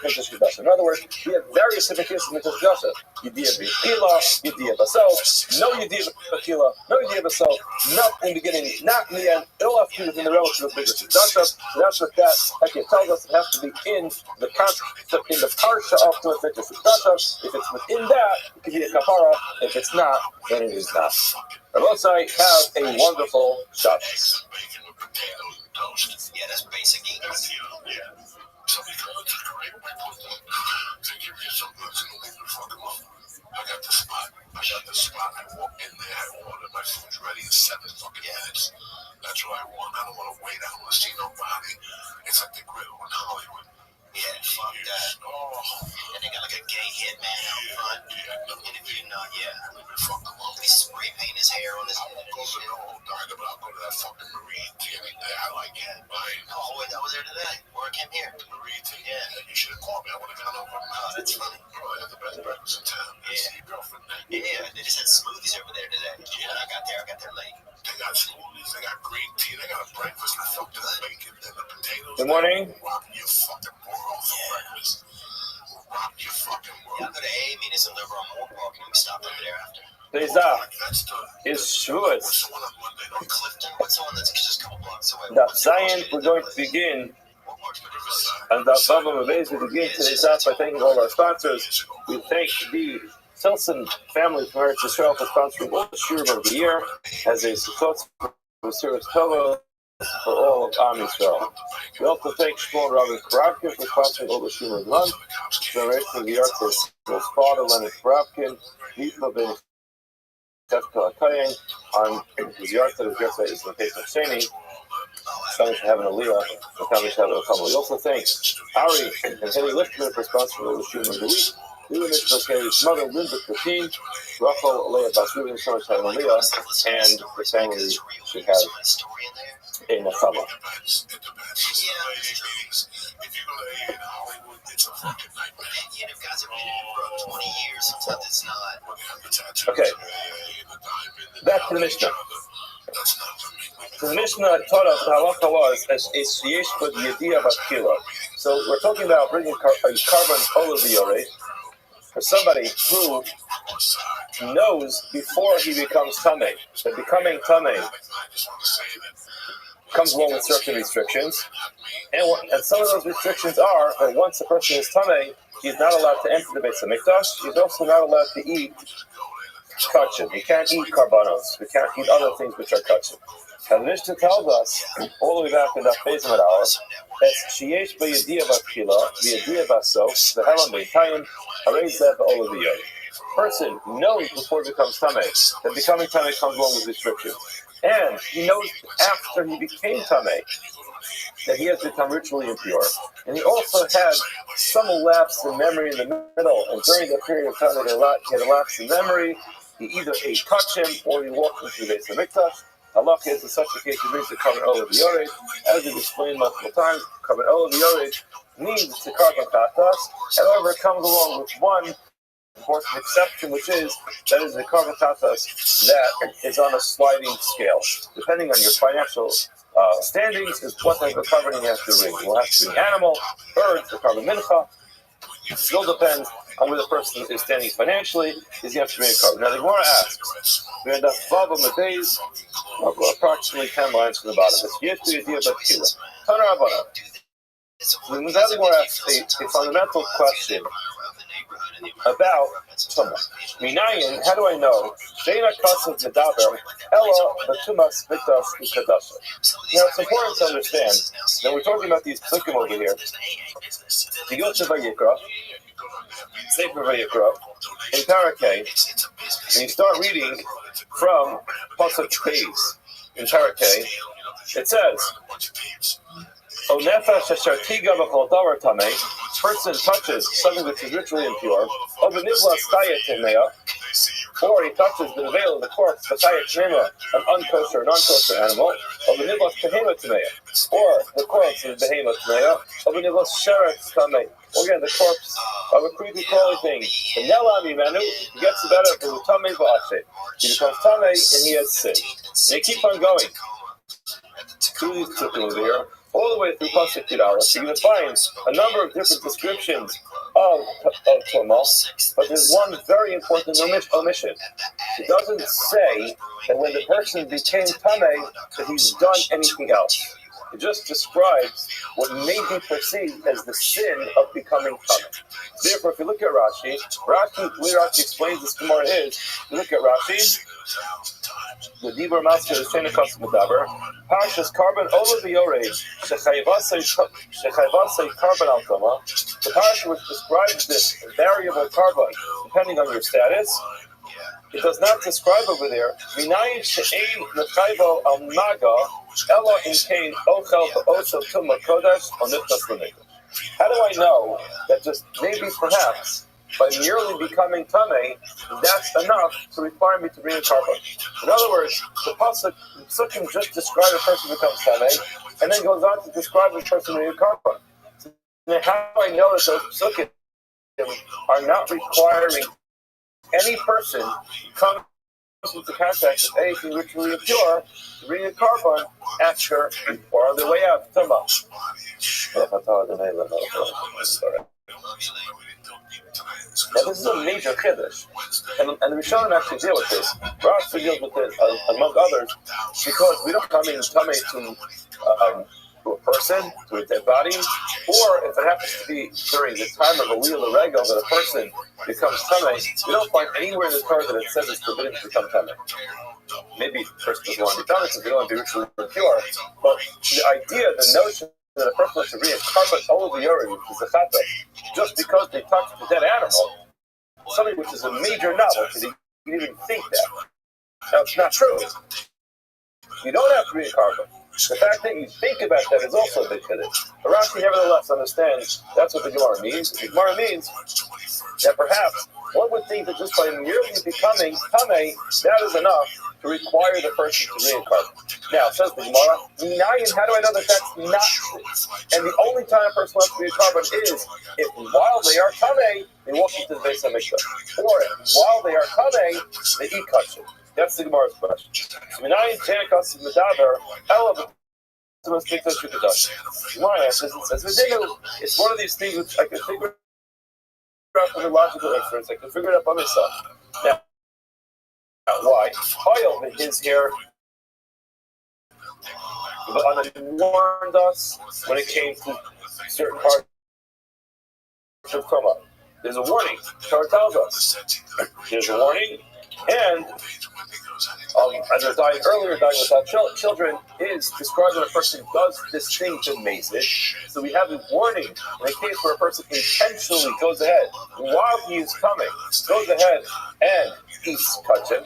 In other words, we have various different cases of Torah. Yediyah B'Kila, Yediyah B'Self, no Yediyah B'Kila, no Yediyah B'Self, not in the beginning, not in the end. It all has to be within the relative of Torah. So that's what that actually tells us. It has to be in the concept, in the parsha of Torah. If it's within that, it can be a kapara. If it's not, then it is not. ROTHSCHILD have a wonderful Shabbos. Yeah, that's basic English. I got the spot. I walk in there. I order my food's ready in 7 fucking minutes. That's what I want. I don't want to wait. I don't want to see nobody. It's like the grill in Hollywood. Yeah, fuck that. Oh. And they got like a gay hitman out front. And if you're not, fuck them up. He spray paint his hair on his head. I'll go to that fucking Marine theater there. I like it. Oh, wait, I was there today. Or I came here. Marine theater? Yeah. You should have called me. I would have gone over. Oh, that's funny. Bro, I got the best breakfast in town. Yeah. Your girlfriend there. Yeah, they just had smoothies over there today. Yeah. When I got there late. They got smoothies, they got green tea, they got breakfast, they fucked the bacon, and the potatoes. Good morning. Rock your fucking world for breakfast. Rock your fucking world. Yeah, I'll go to A meetings and deliver on more park, and we stop over there after. Is Shavuot. What's the one on Monday? On Clifton? What's the one that's just a couple blocks away? Daf Zion, we're going to begin. And Daf Vavam Abayz, we begin today's daf by thanking all our sponsors. We thank the Tilson family from Eretz Yisrael for sponsoring all the Shurim of the year as a support for Service Tova for all of Am Yisrael. We also thank Shmuel Rabbi Karabkin for sponsoring all the Shurim of the month. Generation of the Arts of his father, Leonard Karabkin, Yitzhak Ben Tefka Akayang, on his yard that his yard is the case of Shani. Coming to have an aliyah, and coming to have a kamala. We also thank Ari and Haley Lichtman for sponsoring all the Shurim of the week. His mother, Linda Kapin, Rachel, Leah Basruin, so much having Leah, and the family should have a Nechama. Okay, back to the Mishnah. So the Mishnah taught us the halacha was as a sheyesh b'd yediyah b'tkila. So we're talking about bringing a carbon over the yoreh for somebody who knows before he becomes tamei that becoming tamei comes along with certain restrictions, and some of those restrictions are that once a person is tamei, he's not allowed to enter the Beis HaMikdash. He's also not allowed to eat kachim. He can't eat karbanos. He can't eat other things which are kachim. And the Mishnah tells us all the way back in the Beis HaMikdash that sheyesh b'yediyah b'tkila, b'yediyah b'sof, the helam b'yitayim, arei zeh b'ol v'yoy. Person knows before he becomes tamei that becoming tamei comes along with restrictions, and he knows after he became tamei that he has become ritually impure, and he also had some lapse in memory in the middle, and during that period of time that he had a lapse in memory, he either ate kachim or he walked into the Beis HaMikdash. Allah is in such a case he brings the carbon oil of the yored. As we've explained multiple times, carbon oil of the yored needs to carbon katas. However, it comes along with one important exception, which is that is the carbon katas that is on a sliding scale. Depending on your financial standings, is what type of carboning you have to bring. It will have to be animal, birds, the carbon mincha. It still depends on where the person is standing financially. Is he have to bring a carbon? Now the Gemara asks, we end up approximately 10 lines from the bottom. This The Mizadimor asks a fundamental question about Tumah. Minayin, how do I know? Sheina Kasav Medaber, Ella Batumas Mikdash Ukadasha. Now it's important to understand that we're talking about these psukim over here. The Yosef Vayikra, Sefer Vayikra, in Parakeh, and you start reading from Pasuk Beis in Parakeh, it says, O nefesh asher tiga b'chol davar tamei, person touches something which is ritually impure, or b'nivlas tayet temea, or he touches the veil of the corpse, the tayet temea, an unkosher, non-kosher animal, or b'nivlas behema temea, or the corpse is behema temea, or b'nivlas sheretz tamei, or again the corpse of a creepy crawly thing. The nelam imanu, he gets better for the tamei v'ashet. He becomes tamei and he has sin. And they keep on going through these psukim over here, all the way through Pasuk Yudala, so you're going to find a number of different descriptions of Tumah, but there's one very important omission. It doesn't say that when the person became Tameh, that he's done anything else. It just describes what may be perceived as the sin of becoming Tameh. Therefore, if you look at Rashi, the way Rashi explains this Gemara is, you look at Rashi, the Dibur Master is Sheina Kasav Medaber, Parshas Carbon Ola V'Yorei Shechayvasei Carbon Al Tumah. The parsha which describes this variable carbon depending on your status, it does not describe over there Minayin She'ein Nechayvo Al Naga Ella In Kain Ochel Ba'osel Tumah Kodesh or Niftas L'Mikdash. How do I know that just maybe perhaps by merely becoming Tameh, that's enough to require me to bring a carbon? In other words, the Psukim just describe a person who becomes Tameh, and then goes on to describe a person who becomes carbon. So now how do I know that those Psukim are not requiring any person who comes into contact with anything ritually impure to bring a carbon after or on the way out Tumah? Now this is a major chiddush, and the Rishonim actually deal with this. Rashi deals with it among others because we don't come in Tameh to a person, to a dead body, or if it happens to be during the time of a Lila Regel that a person becomes Tameh, we don't find anywhere in the Torah that it says it's forbidden to become Tameh. Maybe the person doesn't want to be Tameh because they don't want to be ritually impure, but the idea, the notion that a person should read a carbon over the urine, which is a chata, just because they touched the dead animal, something which is a major novelty, you didn't even think that. Now, it's not true. You don't have to read a carbon. The fact that you think about that is also a big chiddush. Rashi nevertheless understands that's what the Gemara means. The Gemara means that perhaps one would think that just by merely becoming Tameh, that is enough to require the person to read a carbon. Now, says the Gemara, how do I know that that's not true? And the only time a person wants to read a carbon is if while they are Tameh, they walk into the Beis HaMikdash. Or while they are Tameh, they eat kosher. That's the Gemara's question. So, Minayin Sheina Kasav Medaber, Ella B'Tumas Mikdash Ukadash. Gemara answers and says, it's one of these things which I can figure out from the logical inference. I can figure it out by myself. Now why? Kyle is here. But warned us when it came to certain parts of Tumah. There's a warning. Torah tells us. There's a warning. And as I dying earlier, dying without children is described when a person does this thing to Mazid. So we have a warning in a case where a person intentionally goes ahead while he is coming, goes ahead and eats kachem.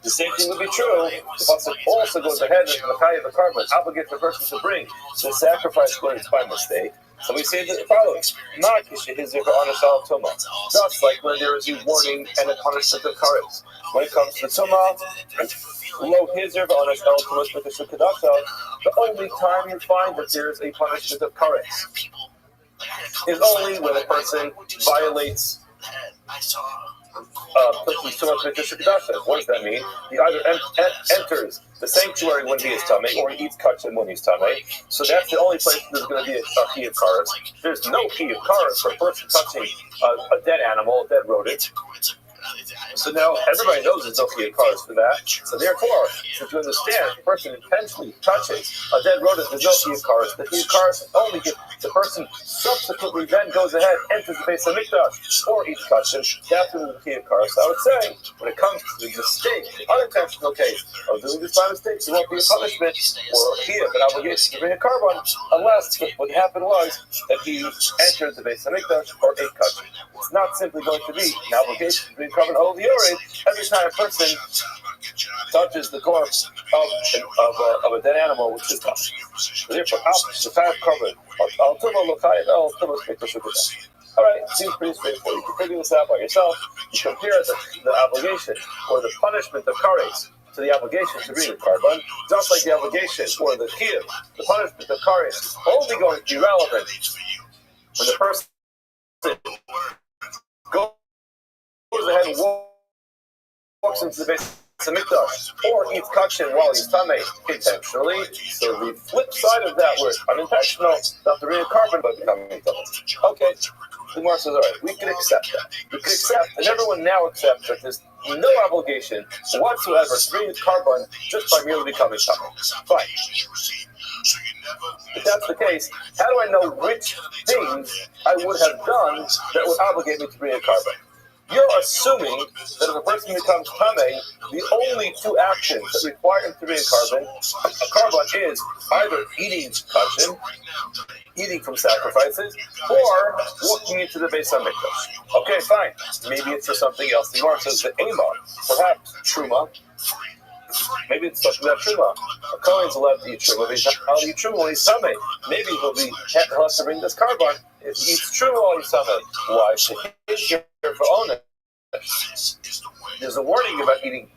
The same thing would be true. The pasuk also goes ahead and the carbon obligates the person to bring the sacrifice when it's by mistake. So we say the following: not just like when there is a warning and a punishment of kares. When it comes to tumah, the only time you find that there is a punishment of kares is only when a person violates what does that mean? He either enters the sanctuary when he is tamei, or he eats kachem when he's tamei. So that's the only place there's going to be a key of karas. There's no key of karas for a person touching a dead animal, a dead rodent. So now everybody knows there's no chiyuv kares for that. So therefore, since you understand, if a person intentionally touches a dead rodent, there's no chiyuv kares. The chiyuv kares only get the person subsequently then goes ahead, enters the Beis Hamikdash, or eats kachim. That's when the chiyuv kares. I would say, when it comes to the mistake, the unintentional case of doing this by mistake, there won't be a punishment or a chiyuv, an obligation to bring a carbon, unless what happened was that he entered the Beis Hamikdash or ate kachim. It's not simply going to be an obligation to bring carbon over the Yored every time a person touches the corpse of a dead animal, which is tough. So therefore, the five carbon. Alright, seems pretty straightforward. You can figure this out by yourself. You compare the obligation or the punishment of kares to the obligation to bring a carbon, just like the obligation or the chiyuv, the punishment of kares is only going to be relevant when the person goes ahead and walks into the Beis Hamikdash or eats kachim while he's tamei intentionally. So the flip side of that, where it's unintentional, not the real carbon, but becoming tamei. Okay, the Gemara says, all right, we can accept that. We can accept, and everyone now accepts that there's no obligation whatsoever to bring the carbon just by merely becoming tamei. Fine. If that's the case, how do I know which things I would have done that would obligate me to bring a carbon? You're assuming that if a person becomes tamei, the only two actions that require him to bring a carbon is either eating kachim, eating from sacrifices, or walking into the Beis Hamikdash. Okay, fine. Maybe it's for something else. The Gemara says the Amar, perhaps truma. Maybe it's talking about truma. A Kohen's allowed to eat truma. He's not allowed to eat truma when he's tamei. Maybe he'll have to bring this carbon if he eats truma while he's tamei. Why? He's here for owner. There's a warning about eating.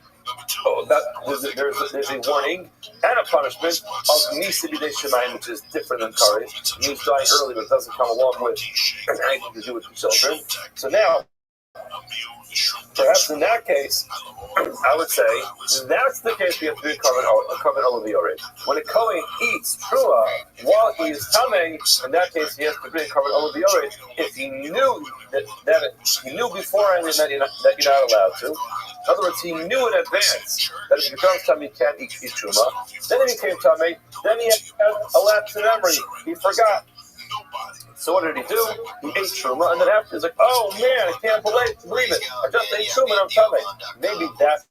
There's a warning and a punishment of Misa B'dei Shemayim, which is different than kares. It means dying early, but it doesn't come along with anything to do with the children. So now, perhaps in that case, I would say that's the case we have to do carbon over the Yored. When a Kohen eats trua while he is tamei, in that case he has to bring carbon over the Yored. If he knew he knew beforehand that you're not allowed to. In other words, he knew in advance that if he becomes tamei, he can't eat truma. Then he became tamei. Then he had a lapse in memory. He forgot. So what did he do? He ate truma, and then after he's like, "Oh man, I can't believe it! I just ate truma and I'm tamei." Maybe that's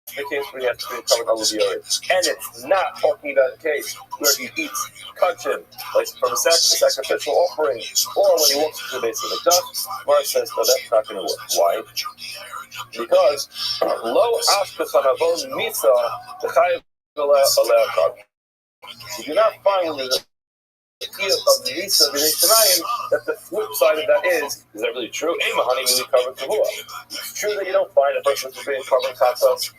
the case where he has to be covered over the Yored. And it's not talking about a case where he eats kachim, like from a sacrificial offering, or when he walks into the Beis Hamikdash. Gemara says, no, that's not going to work. Why? Because lo ashkas hanavon misa t'chayev aleh carbon. You do not find the idea of Misa B'dei Shemayim that the flip side of that is that really true? It's true that you don't find a person to bring carbon katas,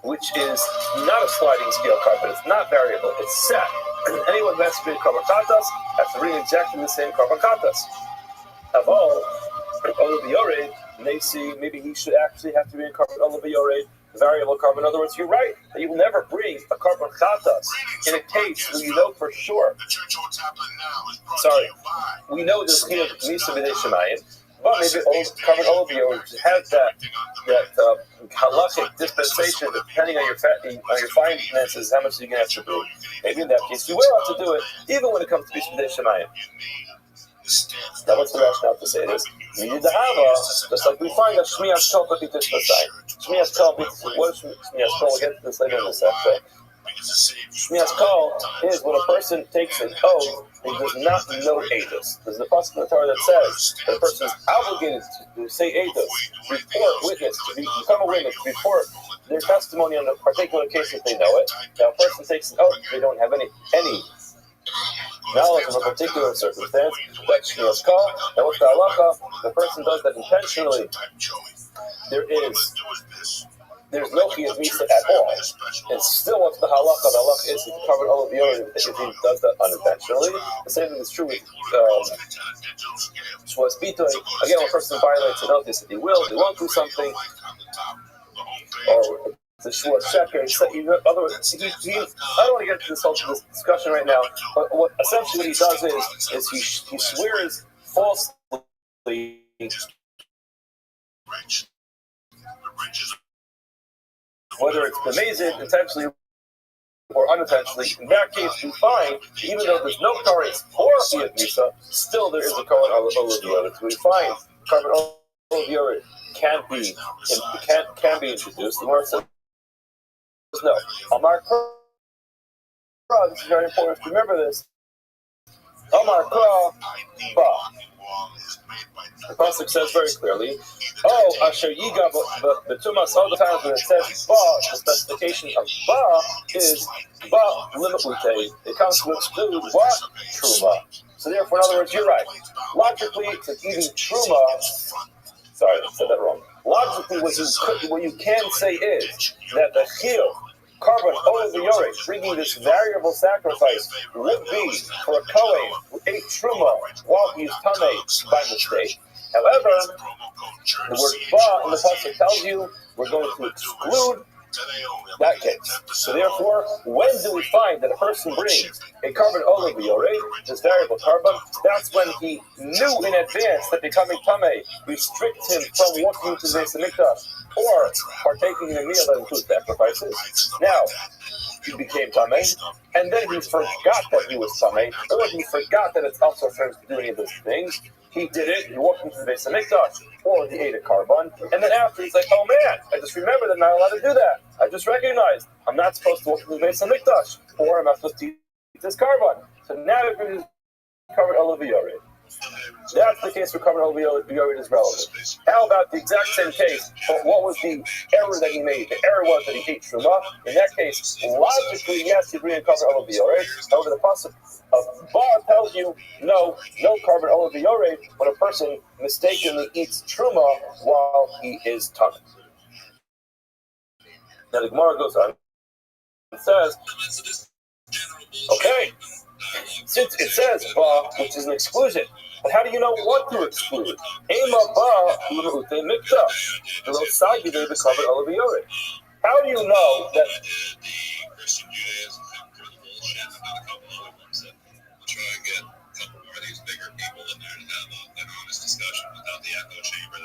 which is not a sliding scale carbon. It's not variable. It's set. Anyone who has to bring carbon katas has to bring exactly the same carbon katas. Aval, over the Yored, they see maybe he should actually have to bring carbon over the Yored, variable carbon. In other words, you're right that you will never bring a carbon chatas in a case where you know for sure. Sorry, we know there's here Misa B'dei Shemayim, but maybe carbon olivia, which has that halachic dispensation, depending on your finances, how much you're going to have to bring. Maybe in that case, you will have to do it, even when it comes to Misa B'dei Shemayim. Now, what's the rationale to say this? You need the Hava, just like we find that Shmias Kol B'Titus Basai. Shmias Kol, what is Shmias Kol? We'll get to this later in this episode. Shmias Kol is when a person takes an oath and does not know Eidos. There's the pasuk in the Torah that says that a person is obligated to say Eidos, report witness, to become a witness, report their testimony on a particular case if they know it. Now, a person takes an oath, they don't have any knowledge of a particular circumstance, that's Shmias Kol. And what's the halacha? The person does that intentionally. There's no chiyuv misa at all. And still, what's the halacha? The halacha is if you cover all of the Yored if he does that unintentionally. The same thing is true with Shvuas Bitoy. Again, when a person violates an oath, they said he won't do something. Or the Shvuas Sheker. In other words, I don't want to get into this discussion right now, but essentially what he does is he swears falsely whether it's bemazed intentionally or unintentionally. In that case, we find, even though there's no kares for Iyad Misa, still there is a Kohen Olav Yored. So we find carbon Olav Yored can be introduced. The word says no. Amar Kra, this is very important to remember this. Amar Kra, Ba. The pasuk says very clearly, "Oh, Asher Yiga B'tumas." All the times when it says Ba, the specification of Ba is Ba Limute. It comes to exclude what? Truma. So therefore, in other words, you're right. Logically, it's even Truma. Sorry, I said that wrong. Logically, what you can say is that the Chiyuv, carbon Olav Yored, bringing this variable sacrifice, would be for a Kohen who ate Truma while he is Tameh by mistake. However, the word Ba in the pasuk tells you we're going to exclude that case. So therefore, when do we find that a person brings a carbon Olav Yored, this variable carbon? That's when he knew in advance that becoming Tameh restricts him from walking to the Beis Hamikdash or partaking in a meal that includes sacrifices. Now, he became Tameh, and then he forgot that he was Tameh, or he forgot that it's also for him to do any of those things. He did it, he walked into the Beis Hamikdash, or he ate a carbon, and then after he's like, oh man, I just remembered that I'm not allowed to do that. I just recognized I'm not supposed to walk into the Beis Hamikdash, or I'm not supposed to eat this carbon. So now you're going to cover Olav Yored. That's the case where carbon Olav Yored is relevant. How about the exact same case, but what was the error that he made? The error was that he ate Truma. In that case, logically, yes, he agreed to carbon Olav Yored. However, the pasuk of Bar tells you, no carbon Olav Yored when a person mistakenly eats Truma while he is Tameh. Now the Gemara goes on and says, okay, since it says Ba, which is an exclusion, but how do you know what to exclude? Ema Ba L'Me'ute Mikta, L'Sagi they covered Olav Yored. How do you know that? Christian Judaism through the bullshit. I've got a couple other ones that I'll try and get a couple more of these bigger people in there to have an honest discussion without the echo chamber.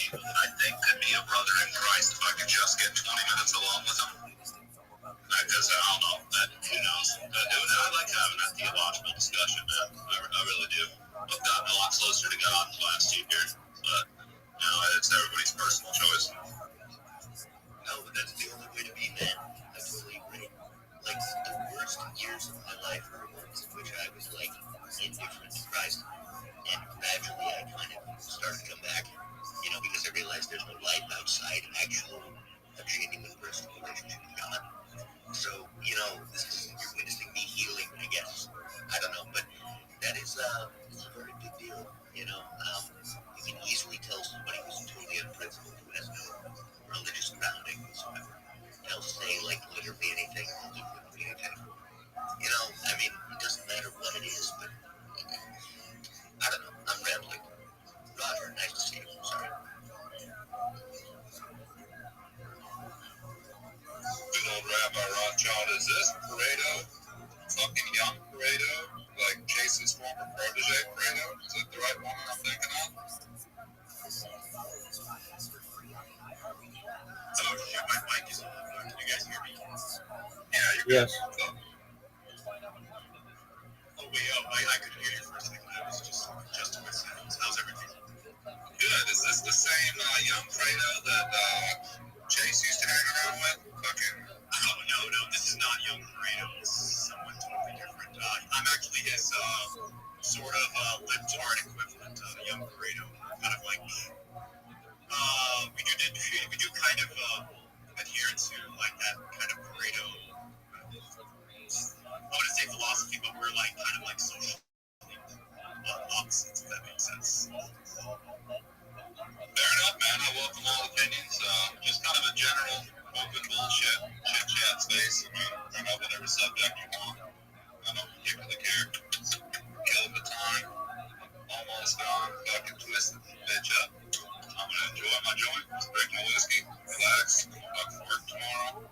People that I think could be a brother in Christ if I could just get 20 minutes along with them. Because I don't know, who knows? I like having that theological discussion, man. I really do. I've gotten a lot closer to God in the last 2 years, but it's everybody's personal choice. No, but that's the only way to be, man. I totally agree. Like, the worst years of my life were ones in which I was, like, indifferent to Christ. And gradually I kind of started to come back, because I realized there's no life outside a genuine personal relationship with God. So, this is, you're witnessing me healing, I guess. I don't know, but that is it's a very big deal, you can easily tell somebody who's totally unprincipled, who has no religious grounding whatsoever. They'll say, like, literally anything, literally anything. It doesn't matter what it is, but I don't know, I'm rambling. Roger, nice to see you. Sorry. Good old Rabbi Rothschild, is this Pareto? Fucking young Pareto? Like Chase's former protege Pareto? Is that the right one I'm thinking of? Oh shit, my mic is on. Can you guys hear me? Yeah, you're good. Yes. I could hear you for a second. I was just adjusting my sounds. How's everything? Good. Is this the same young Fredo that Chase used to hang around with? No. This is not young Fredo. This is someone totally different. I'm actually his sort of libtard equivalent, young Fredo. Kind of like we do kind of adhere to like that kind of Fredo. I wouldn't say philosophy, but we're like kind of like social opposites, if that makes sense. Fair enough, man. I welcome all opinions. Just kind of a general open bullshit chit chat space. Bring up whatever subject you want. I don't particularly care. Kill the time. Almost gone. Fucking twisted the bitch up. I'm gonna enjoy my joint. Drink my whiskey. Relax. Fuck for work tomorrow.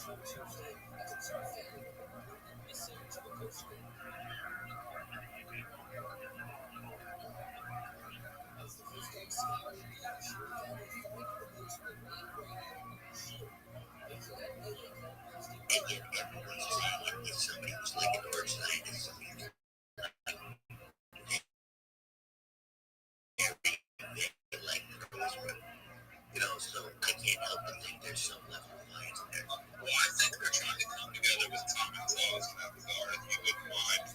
yet everyone's saying if somebody was like an originator, if somebody was like so I can't help but think there's some level of alliance there. Well, I think they're trying to come together with common cause in that regard, if you wouldn't mind.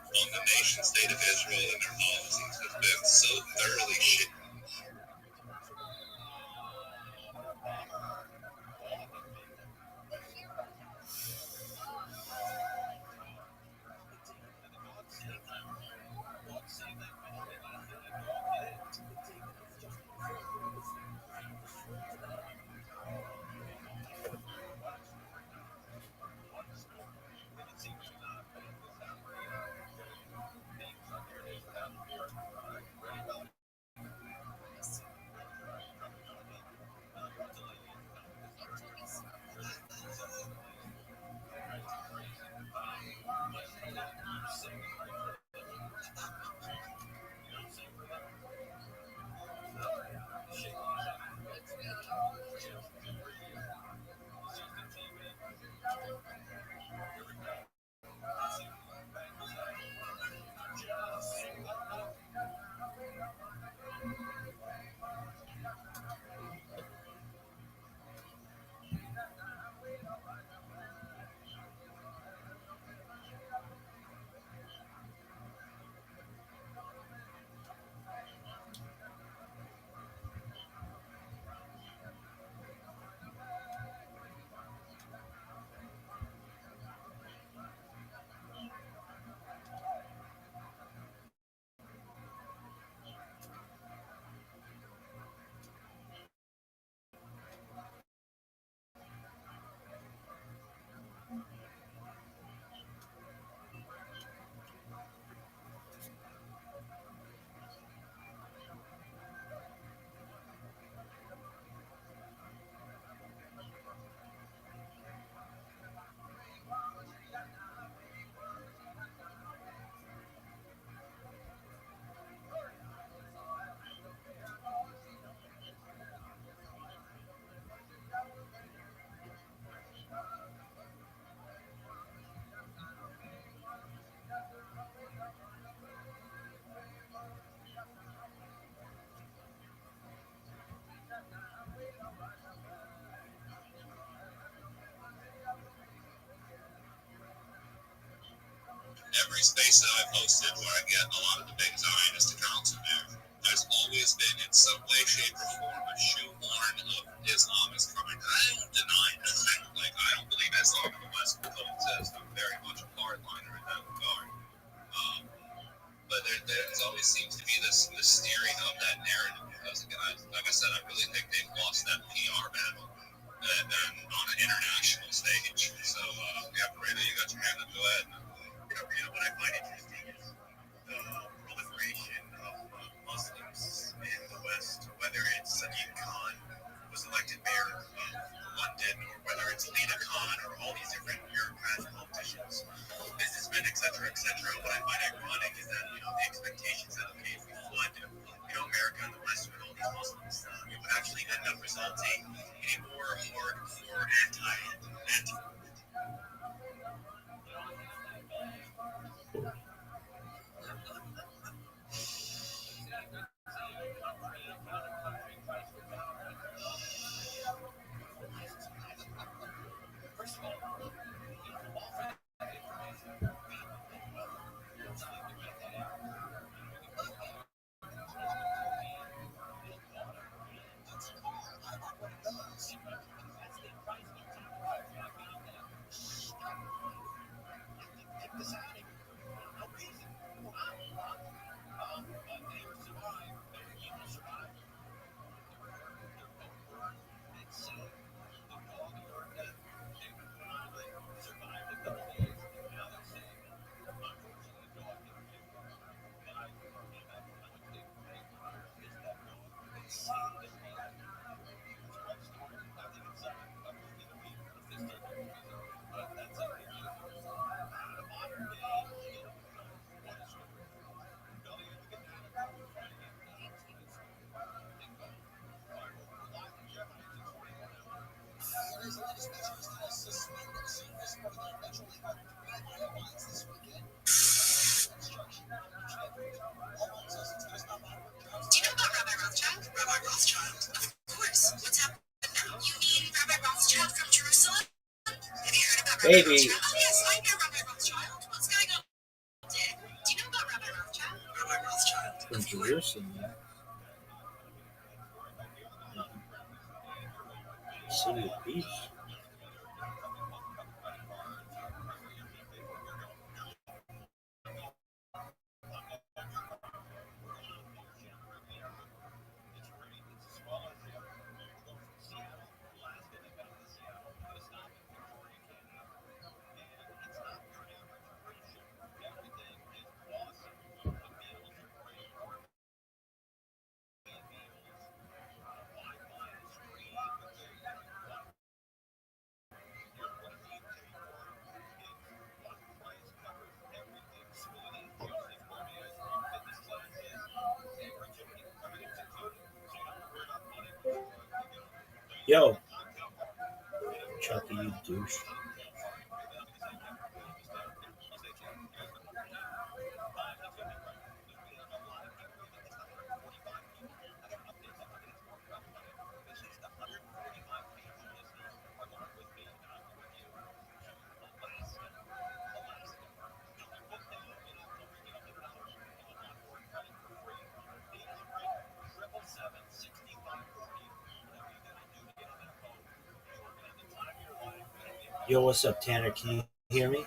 On the nation state of Israel and their policies have been so thoroughly shit. Every space that I've hosted where I get a lot of the big Zionist accounts in there's always been in some way, shape, or form a shoehorn of Islam is coming. I don't deny it. Like, I don't believe Islam in the West will coexist. I'm very much a hardliner in that regard. But there always seems to be this steering of that narrative because, again, like I said, I really think they've lost that PR battle and on an international stage. So, yeah, Brenda, you got your hand up. Go ahead. What I find interesting is the proliferation of Muslims in the West, whether it's Sadiq Khan, who was elected mayor of London, or whether it's Lina Khan, or all these different bureaucrats, politicians, businessmen, etc., etc. What I find ironic is that, the expectations that, okay, if we flood, America and the West with all these Muslims, it would actually end up resulting in a more hardcore anti Baby. Yes, I know Rabbi Rothschild. What's going on, dear? Do you know about Rabbi Rothschild? Rabbi Rothschild. From Jerusalem, yeah. City of Peace. Yo, Chucky, you douche. Yo, what's up, Tanner? Can you hear me?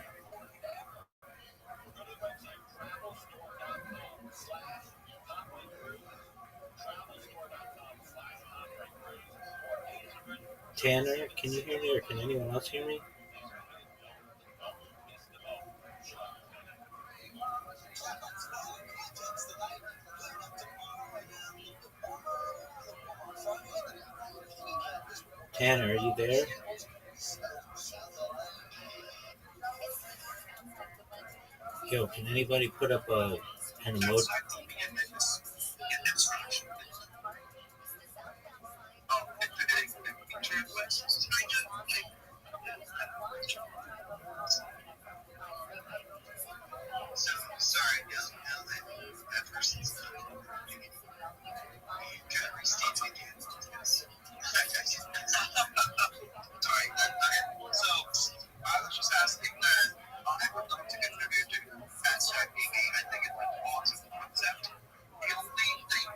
Tanner, can you hear me, or can anyone else hear me? Tanner, are you there? Yo, can anybody put up an emoji? Sorry, now that person's kind of restates again. Sorry. Okay. So I was just asking that I would love to contribute to Fast Track TV. I think it's an awesome concept. The only thing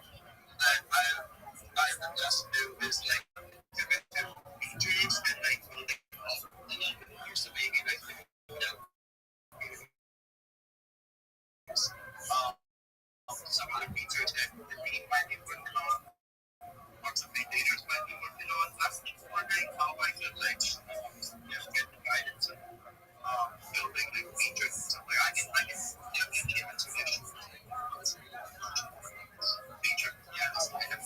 that I would just do is like pivot to features and like here's the baby like some other features that the team might be working on, or some leaders might be working on. I'm wondering how I could like get the guidance of building like features somewhere I can give it to them. Feature, yeah, this kind of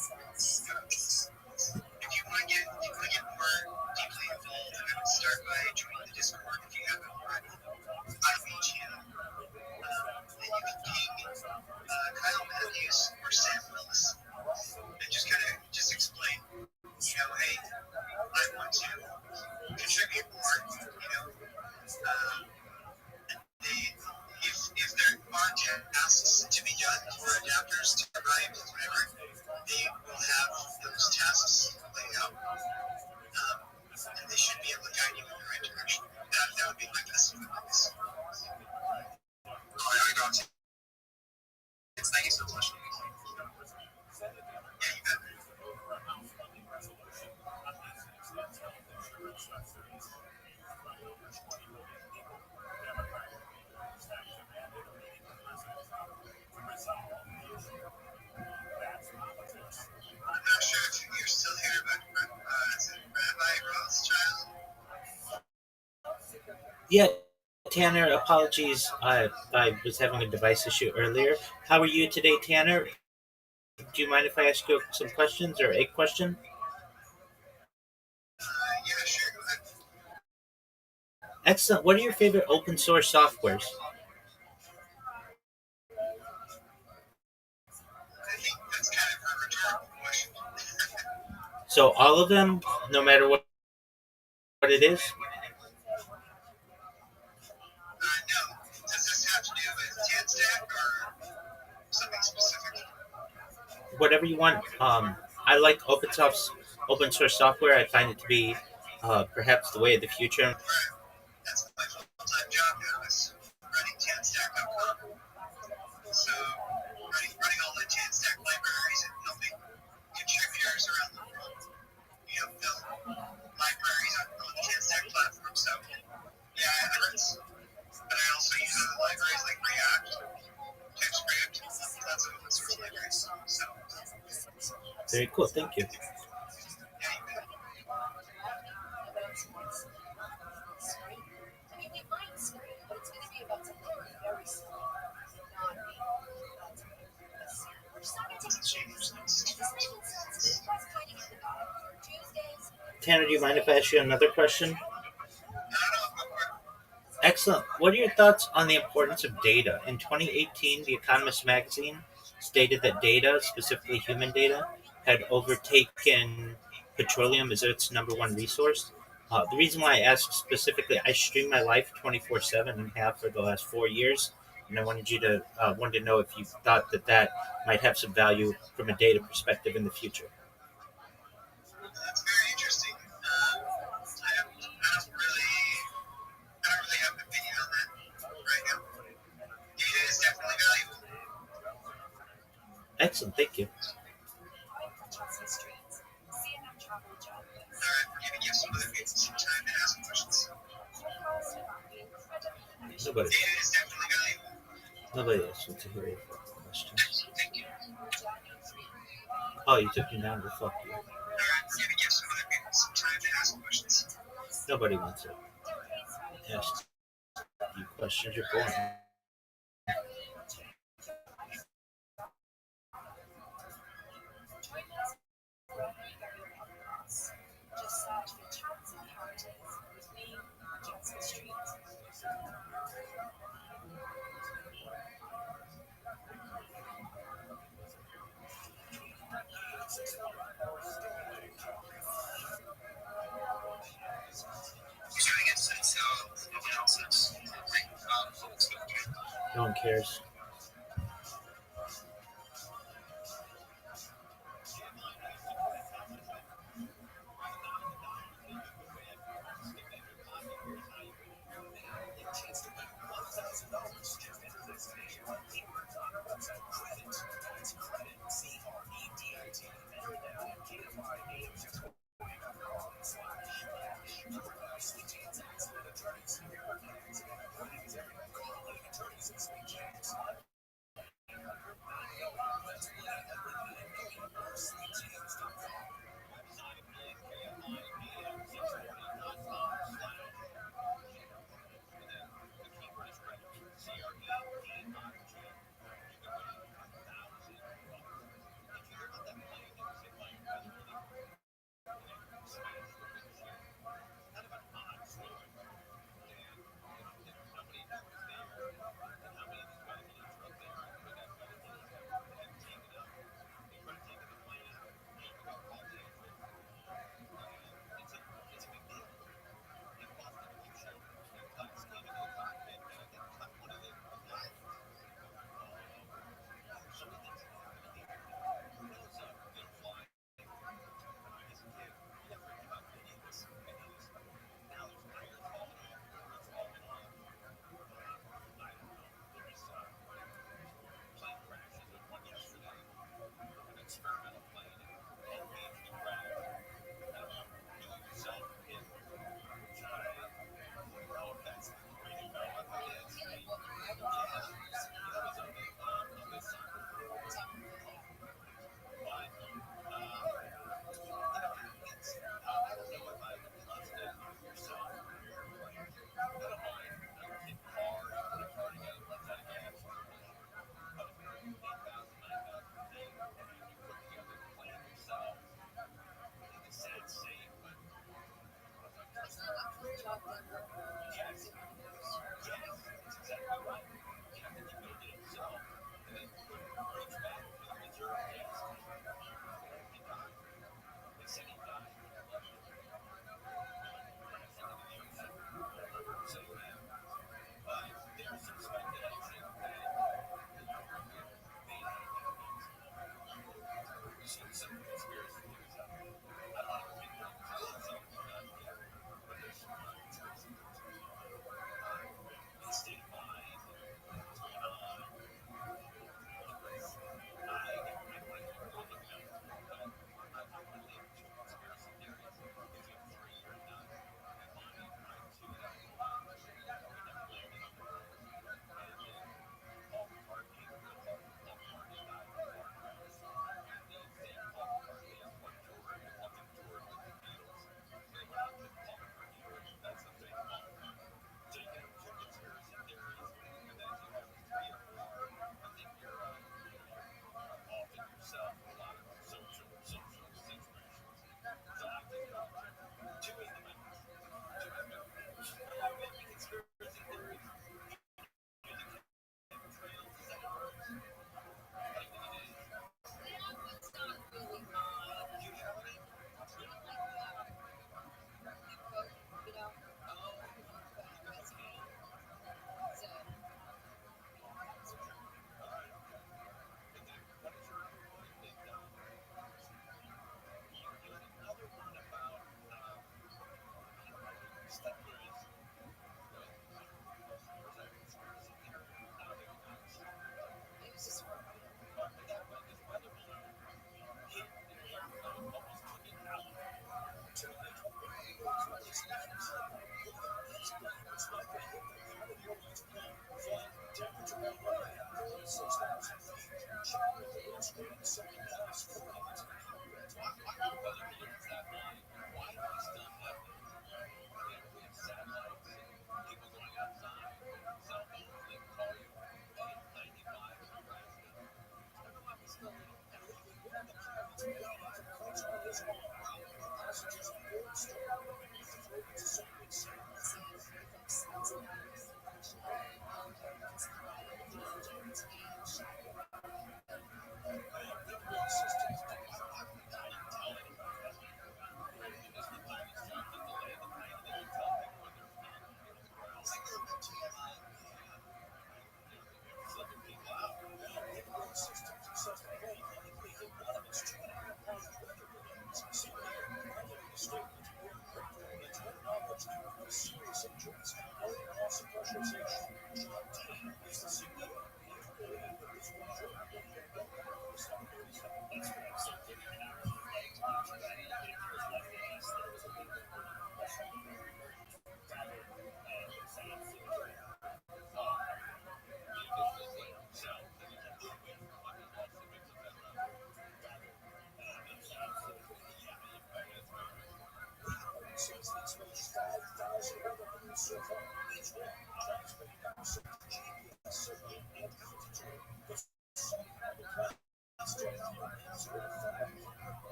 if you want to get more deeply involved, I would start by joining the Discord if you haven't already. I reach you. And you can ping Kyle Matthews or Sam Willis and just kind of explain, hey, I want to contribute more, if there are tasks to be done for adapters to arrive, whatever, they will have those tasks laid out, and they should be able to guide you in the right direction. That would be my best advice. I got you. Thank you so much. Yeah, you bet. I'm not sure if you're still here, but is it Rabbi Rothschild? Yeah, Tanner, apologies. I was having a device issue earlier. How are you today, Tanner? Do you mind if I ask you some questions or a question? Yeah, sure. Go ahead. Excellent. What are your favorite open source softwares? I think that's kind of a rhetorical question. So all of them, no matter what it is? No. Does this have to do with TanStack or something specific? Whatever you want. I like open source software. I find it to be perhaps the way of the future. That's job now is running TanStack.com. So running all the TanStack libraries and helping contributors around the world, build libraries on the TanStack platform. So yeah, but I also use other libraries like React, TypeScript, lots of open source libraries. So Very cool. Thank you. yeah, you bet. Tanner, do you mind if I ask you another question? Excellent. What are your thoughts on the importance of data? In 2018, The Economist magazine stated that data, specifically human data, had overtaken petroleum as its number one resource. The reason why I asked specifically, I stream my life 24/7 and have for the last 4 years, and I wanted to know if you thought that might have some value from a data perspective in the future. That's very interesting. I don't really have an opinion on that right now. Data is definitely valuable. Excellent. Thank you. All right, we're giving you some other people some time to ask questions. Nobody, Data is definitely valuable. nobody else wants to hear your questions. Excellent, thank you. Oh, you took me down to fuck you. All right, we're giving you some other people some time to ask questions. Nobody wants to ask you questions. You're boring. We're doing it since no one else is. No one cares.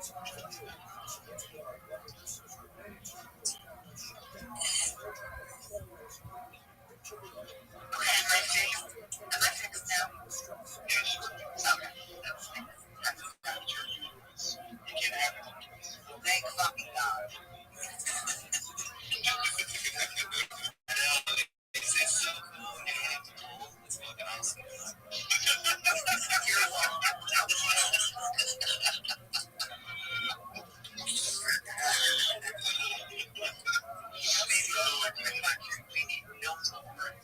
Thank fucking God. It's so cool. You don't have to pull. It's fucking awesome. You're welcome. We need milk over it.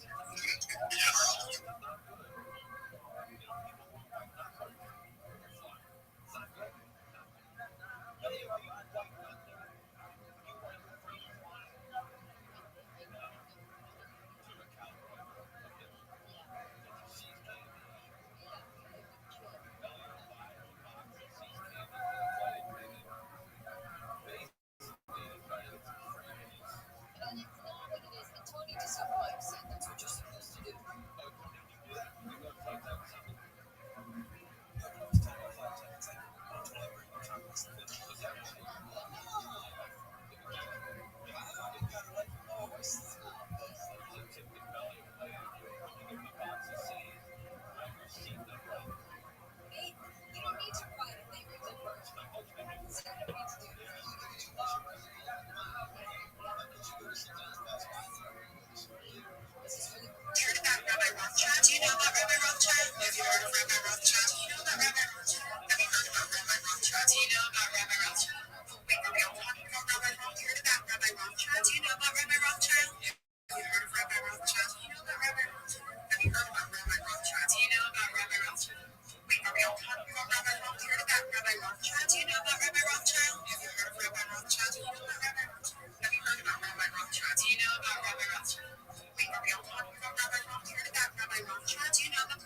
Heard about Rabbi Rothschild? Do you know about Rabbi Rothschild? Have you heard of Rabbi Rothschild? Do you know about Rabbi Rothschild? Have you heard about Rabbi Rothschild? Do you know about Rabbi Rothschild? Wait, are we all talking about Rabbi Rothschild? Heard about Rabbi Rothschild? Do you know about Rabbi Rothschild? Have you heard of Rabbi Rothschild? Do you know about Rabbi Rothschild? Have you heard about Rabbi Rothschild? Do you know about Rabbi Rothschild? Wait, are we all talking about Rabbi Rothschild? Heard about Rabbi Rothschild? Do you know about Rabbi Rothschild? Have you heard of Rabbi Rothschild? Do you know about Rabbi Rothschild? Have you heard about Rabbi Rothschild? Do you know about Rabbi Rothschild? Wait, are we all talking about Rabbi Rothschild? Heard about Rabbi Rothschild? Do you know about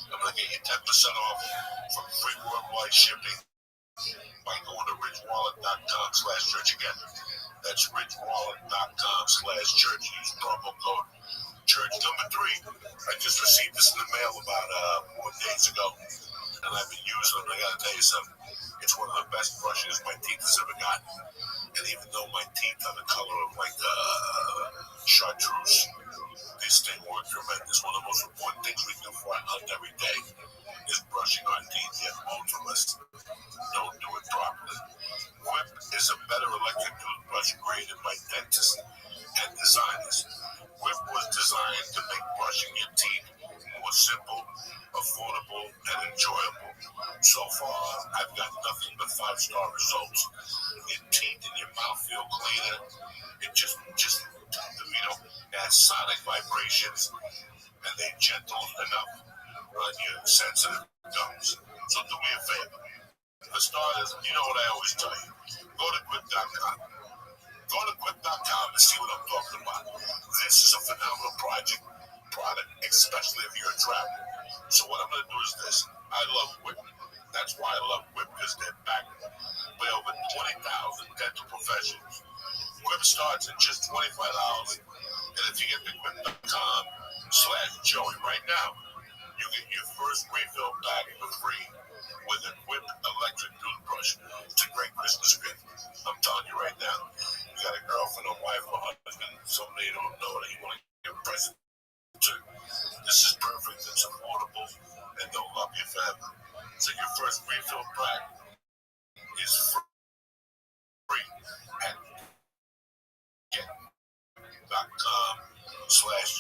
I'm going to get you 10% off from free worldwide shipping by going to richwallet.com/church again. That's richwallet.com/church. Use promo code church number 3. I just received this in the mail about 4 days ago, and I've been using them. I got to tell you something. It's one of the best brushes my teeth has ever gotten. And even though my teeth are the color of like chartreuse, this thing works tremendous. One of the most important things we do for our health every day is brushing our teeth. Yet most of us don't do it properly. Whip is a better electric toothbrush created by dentists and designers. Whip was designed to make brushing your teeth more simple, affordable, and enjoyable. So far, I've got nothing but 5-star results. Your teeth and your mouth feel cleaner. It just has sonic vibrations, and they're gentle enough on your sensitive gums. So do me a favor. For starters, you know what I always tell you. Go to quip.com. Go to quip.com and see what I'm talking about. This is a phenomenal product, especially if you're a traveler. So what I'm going to do is this. I love Whip. That's why I love Whip, because they're backed by over 20,000 dental professionals. Whip starts at just $25. And if you get to quip.com/Joey right now, you get your first refill bag for free with a Whip electric toothbrush. It's a great Christmas gift. I'm telling you right now. You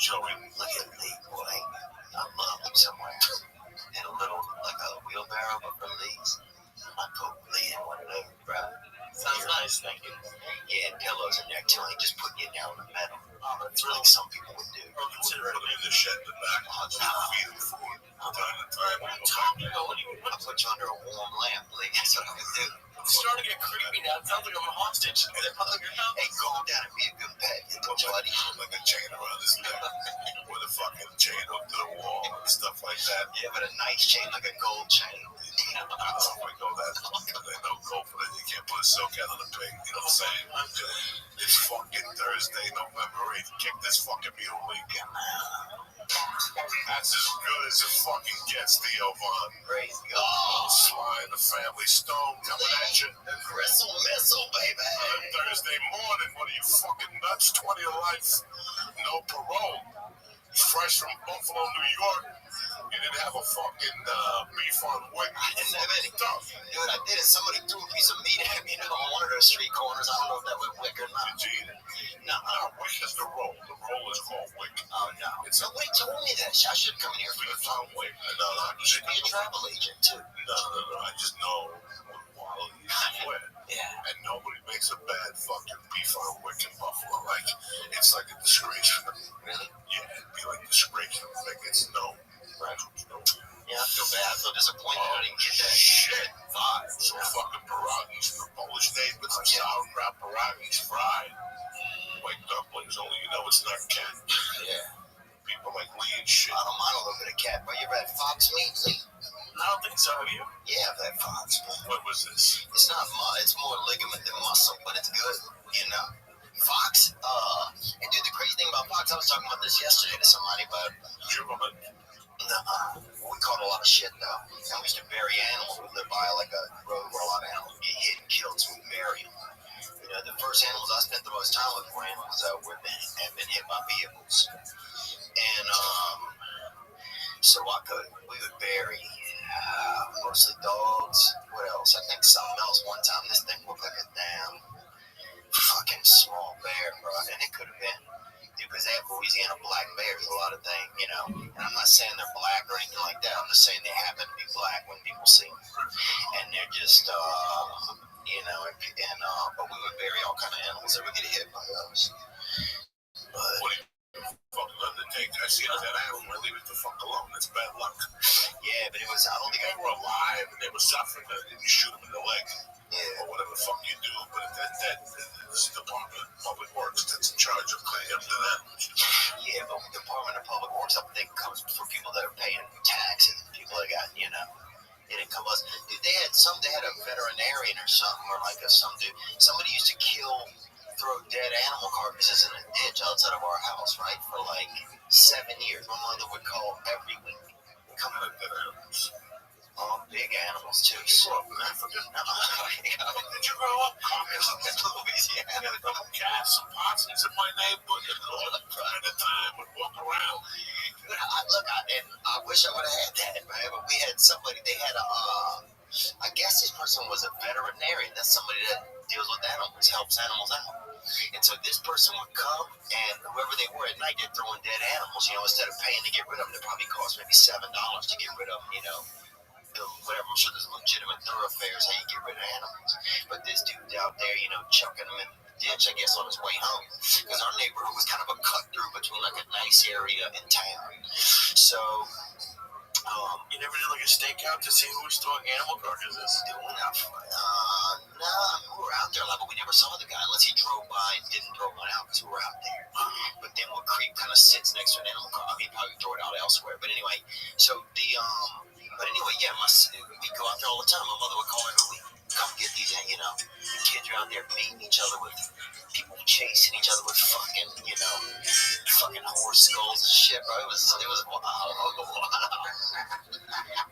Joey, look at Lee, boy. I love him somewhere. In a little, like a wheelbarrow, but for Lee's. I put Lee in one of those, bro. Sounds nice, thank you. Yeah, and pillows in there too. Like just putting you down in the middle. That's really like some people would do. Or consider it in the shed in the back. Feed him food. Time to time. I put you under a warm lamp, Lee. That's what I would do. It's starting to get creepy now. It sounds like I'm a hostage. Hey, calm down and be a good pet, you know, buddy. Like a chain around his neck. With a fucking chain up to the wall and stuff like that. Yeah, but a nice chain, like a gold chain. I don't know if I know that. They know gold for that. You can't put a silk out on a pig. You know what I'm saying? It's fucking Thursday, November 8th. Kick this fucking mule league. That's as good as it fucking gets, Theo Von. Praise God. Sly and the Family Stone coming at you. The Gristle Missile, baby. Thursday morning, what are you fucking nuts? 20 to life. No parole. Fresh from Buffalo, New York. You didn't have a fucking beef on wick. I didn't have any. Dude, I did it. Somebody threw a piece of meat at me, on one of those street corners. I don't know if that was wick or not. Did you eat it? No. Wick is the roll. The roll is called wick. Oh, no. Nobody told me that. I should come in here for the phone. Wick. No, You should be a travel agent, too. No. I just know while you sweat. Yeah. And nobody makes a bad fucking beef on a wick in Buffalo. Like, it's like a disgrace for them. Really? Yeah, it'd be like a disgrace for them. Like, it's no. Right. No. Yeah, I feel bad. I feel disappointed I didn't get that. Shit. Five. Some fucking pierogies from the Polish neighbors. Some sauerkraut pierogies fried. White dumplings, only you know it's not cat. Yeah. People like Lee and shit. I don't mind a little bit of cat, but you ever had fox meat, Lee? I don't think so, have you? Yeah, I've had fox meat. What was this? It's not it's more ligament than muscle, but it's good, you know. Fox, and dude, the crazy thing about fox, I was talking about this yesterday to somebody, but we caught a lot of shit though. And we used to bury animals. We lived by like a road where a lot of animals get hit and killed, so we bury them. You know, the first animals I spent the most time with were animals that had been hit by vehicles. And so we would bury mostly dogs. What else? I think something else one time. This thing looked like a damn fucking small bear, bro. And it could have been. Dude, because they have Louisiana black bears, a lot of things, you know. And I'm not saying they're black or anything like that. I'm just saying they happen to be black when people see them. And they're just, you know, but we would bury all kind of animals that would get hit by those. But what do you fucking undertake? I see that animal, I leave it the fuck alone. It's bad luck. yeah, but it was, I don't think They were alive and they were suffering, and you shoot them in the leg. yeah. Or whatever the fuck you do, but this Department of Public Works that's in charge of cleaning up the animals. Yeah, but the Department of Public Works, I think, comes for people that are paying taxes, people that got, you know, it didn't come us. Dude, they had a veterinarian or something, or like somebody used to throw dead animal carcasses in a ditch outside of our house, right, for like 7 years. My mother would call every week. Come on, dead animals. Big animals too. You grew up in Africa? No, Did you grow up in Louisiana? I got a couple cats, some possums in my neighborhood, and all that time to time would walk around. I wish I would have had that, man. But we had somebody. They had I guess this person was a veterinarian. That's somebody that deals with animals, helps animals out. And so this person would come, and whoever they were at night, they're throwing dead animals. You know, instead of paying to get rid of them, it probably cost maybe $7 to get rid of them. You know. Whatever, I'm sure there's legitimate thoroughfares how you get rid of animals. But this dude out there, you know, chucking them in the ditch, I guess, on his way home. Because our neighborhood was kind of a cut through between like a nice area in town. So, You never did like a stakeout to see who was throwing animal carcasses? No, we were out there, but we never saw the guy unless he drove by and didn't throw one out because we were out there. But then what creep kind of sits next to an animal car? I mean, probably throw it out elsewhere. But anyway, so yeah, we go out there all the time. My mother would call every week, come get these, you know, the kids are out there beating each other with people chasing each other with fucking horse skulls and shit, bro. It was wild.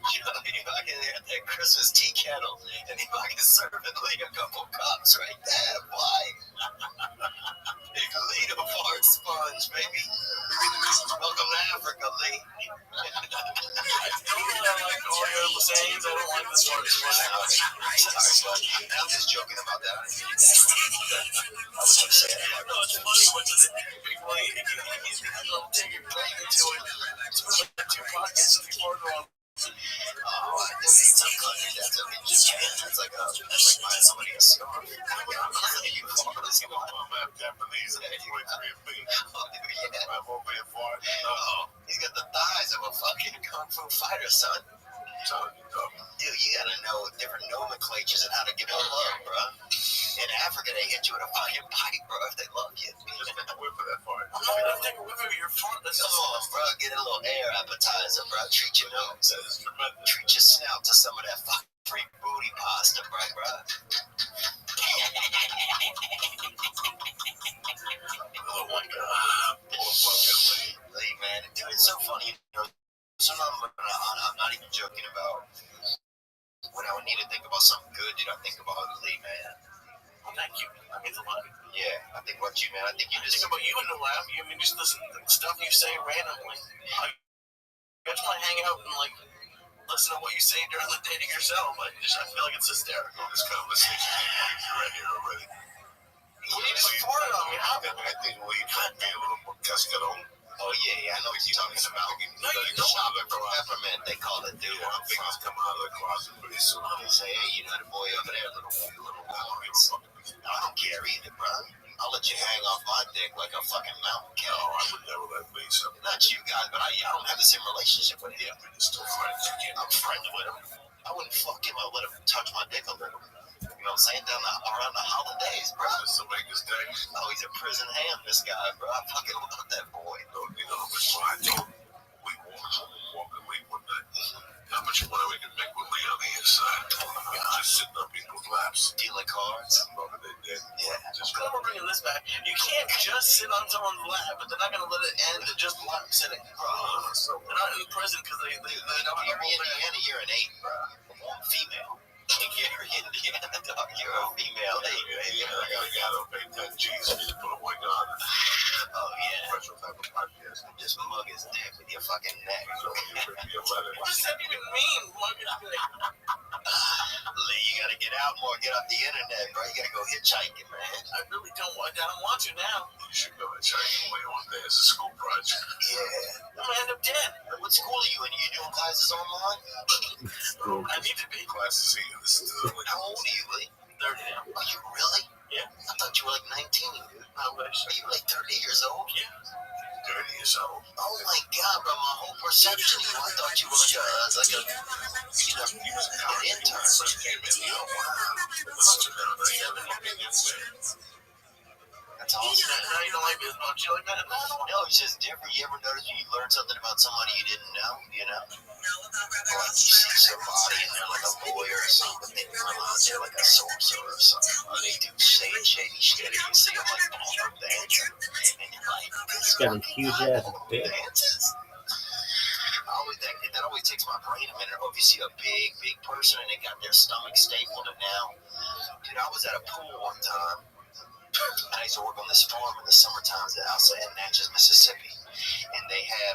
You know, they had that Christmas tea kettle, and he fucking serving Lee a couple cups right there, boy. Big Lito fart sponge, baby. Welcome to Africa, Lee. I'm just joking about that. I was going to say say that. No, it's funny when people take your brain into it. It's been like 2 podcasts before going. Oh, I do need some country that's up in Japan. That's like buying somebody a scarf. You foreigners, you want I'm Japanese. yeah. I'm over here for it. Oh, he's got the thighs of a fucking kung fu fighter, son. Dude, you gotta know different nomenclatures and how to give it love, bro. In Africa, they hit you with a fucking pipe, bro, if they love you. Just whip for that part. I'm not taking a whip of your front. Come on, bro. Get a little air appetizer, bro. Treat your nose. That is tremendous. Treat your snout to some of that fucking free booty pasta, bro. Oh my god. Poor fucking Lee. Lee, man, dude, it's so funny. You know, sometimes I'm not even joking about when I would need to think about something good, dude. I think about Lee, man. Well, thank you. That means a lot. Yeah, I think about you, man. I think you I just. think about you in the lab. I mean, just listen to the stuff you say randomly. I just want to hang out and like listen to what you say during the day to yourself. I feel like it's hysterical. This conversation is right here already. Well, you just farted on me. How? I think we might be a little more cascarón. Oh yeah, I know what you're talking about. No, you don't. Chocolate from peppermint, they call it, dude. I'm thinking it's coming out of the closet pretty soon. They say, hey, you know the boy over there, little balance. I don't care either, bro. I'll let you hang off my dick like a fucking mountain cat. No, I would never let me something. Not you guys, but I don't have the same relationship with him. We're still friends. I'm friends with him. I wouldn't fuck him. I let him touch my dick a little. You know what I'm saying? Around the holidays, bro. This will make us day. Oh, he's a prison ham, this guy, bro. I fucking love that boy. You know, but I told him we walking late one night. How much money we can make with Lee on the inside? Just sitting on people's laps. Dealing cards. Loving it, Yeah. Just Now we're bringing this back. You can't just sit on someone's lap, but they're not going to let it end at just lap sitting. so They're not in prison because they don't have You're a whole thing. Indiana, you're an 8, bro. Female. You're Indiana, dog. You're a female 8, baby. I gotta pay 10 G's to put a wig on. Oh, yeah. Special type of podcast. Just mug his dick with your fucking neck. So you rip me a letter. What does that even mean? Lee, you gotta get out more, get off the internet, bro. You gotta go hitchhiking, man. I really don't want to now. You should go and check away one day as a school project. Yeah. I'm going to end up dead. What school are you in? You doing classes online? I need to be. Classes here. This is the How old are you, Lee? 30 now. Are you really? Yeah. I thought you were like 19, dude. I wish. Are you like 30 years old? Yeah. 30 years old. Oh my god, bro, my whole perception of you, I thought you were like a He was a college intern. first came in. Oh, wow. That's awesome. Now you don't like me as much. You like that? No, it's just different. You ever notice when you learn something about somebody you didn't know, you know? Like you see somebody and they're like a lawyer or something, they realize they're like a sorcerer or something. Or they do shady shit and you see them like ballroom dancing. And you're like, He's got a huge ass dick. dances. That always takes my brain a minute. Or if you see a big person and they got their stomach stapled and now. Dude, I was at a pool one time. I used to work on this farm in the summer times outside in Natchez, Mississippi. And they had,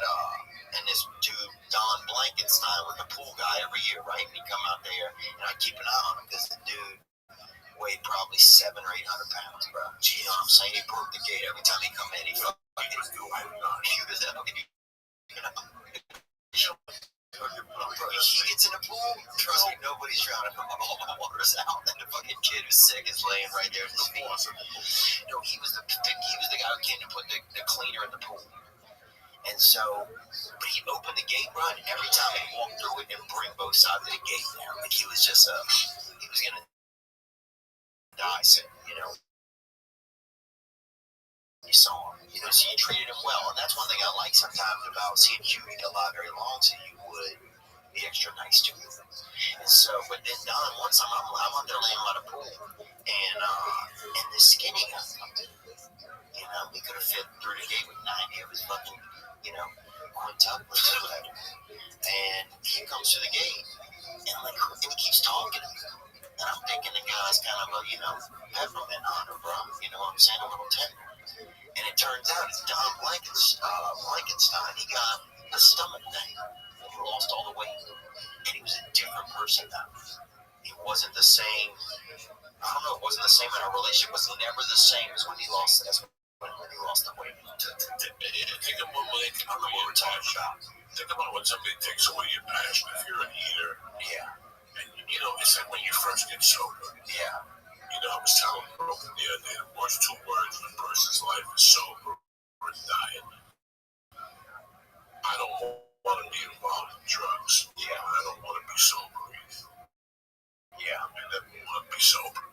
and this dude, Don Blankenstein, was the pool guy every year, right? And he'd come out there, and I'd keep an eye on him because the dude weighed probably 700 or 800 pounds, bro. You know what I'm saying? He broke the gate every time he come in. He was out, you know. He gets in the pool, trust me, nobody's drowning. All the water's out, and the fucking kid who's sick is laying right there at his feet. No, he was the guy who came to put the cleaner in the pool. And so, but he opened the gate, bro, and every time he walked through it and bring both sides of the gate down, like he was just he was gonna die soon, you know. You saw him, you know, so you treated him well, and that's one thing I like sometimes about seeing you get alive very long, so you would be extra nice to him. And so, but then Don, one time I'm out there laying by the pool, and this skinny guy comes in. You know, he could have fit through the gate with 90 of his fucking, you know, quintuplets or whatever. And he comes through the gate, and he keeps talking to me. And I'm thinking the guy's kind of a, you know, peppermint on her, bro. You know what I'm saying? A little tender. And it turns out it's Don Blankenstein. He got a stomach thing. He lost all the weight. And he was a different person now. He wasn't the same I don't know, it wasn't the same, and our relationship was never the same as when he lost the weight. Think about what we're talking about. Think about when somebody takes away your passion. If you're an eater, Yeah. and it's like when you first get sober. Yeah. I was telling Broken the other day, the worst two words in a person's life is sober or diet. I don't want to be involved in drugs. Yeah. I don't want to be sober either. Yeah. I never want to be sober.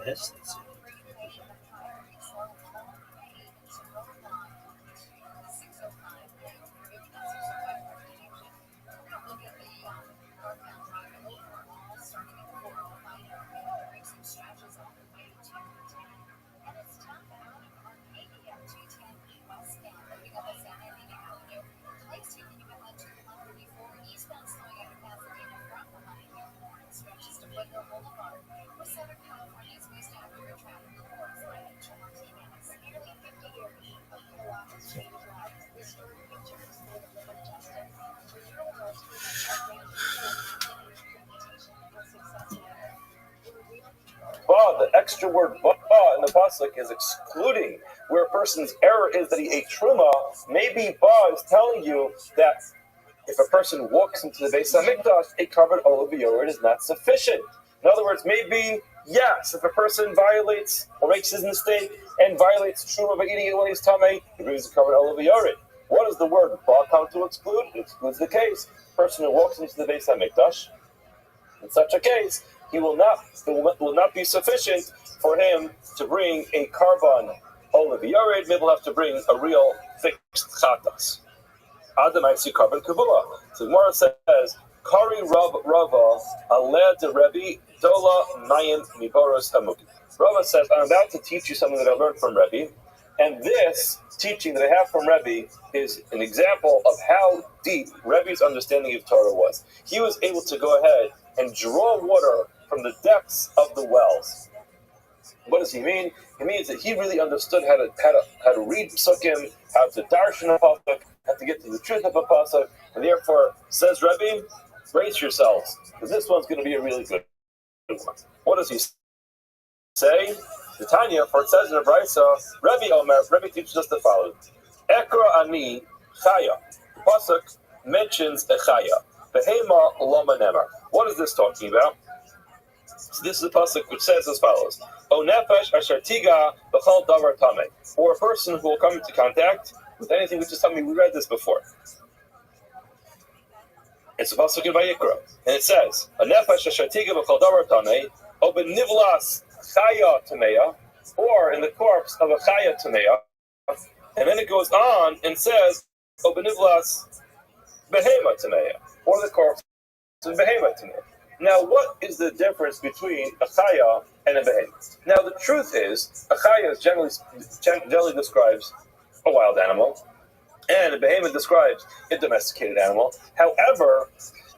Guinness. Ba, the extra word ba in the pasuk is excluding where a person's error is that he ate truma. Maybe ba is telling you that if a person walks into the Beis Hamikdash, a covered olive yogurt is not sufficient. In other words, maybe, yes, if a person violates or makes his mistake and violates truma by eating it when he's tamei, he brings a covered olive yogurt. What does the word ba come to exclude? It excludes the case. A person who walks into the Beis Hamikdash, in such a case, it will not be sufficient for him to bring a carbon olive yogurt. Maybe he'll have to bring a real fixed chatas. Adam I see carbon kavua. So the Gemara says, Kari Rava aleh de Rabbi dola mayim miboros hamuki. Rava says, I'm about to teach you something that I learned from Rabbi, and this teaching that I have from Rabbi is an example of how deep Rabbi's understanding of Torah was. He was able to go ahead and draw water from the depths of the wells. What does he mean? He means that he really understood how to read psukim, how to darshan a pasuk, how to get to the truth of a pasuk, and therefore, says Rabbi, brace yourselves, because this one's going to be a really good one. What does he say? The Tanya, for it says in the Brisa, Rabbi teaches us the following: Ekra ani chaya. The pasuk mentions a chaya. Behema loma nemar. What is this talking about? So this is a pasuk which says as follows: O nefesh asher tiga b'chol davar tamei, or a person who will come into contact with anything which is tamei. We read this before. It's a pasuk in Vayikra, and it says, "A nefesh asher tiga b'chol davar tamei, o benivlas chaya tameya," or in the corpse of a chaya tameya, and then it goes on and says, "O benivlas behema tameya," or the corpse of behema tameya. Now, what is the difference between a chaya and a behemoth? Now, the truth is, a chaya generally describes a wild animal, and a behemoth describes a domesticated animal. However,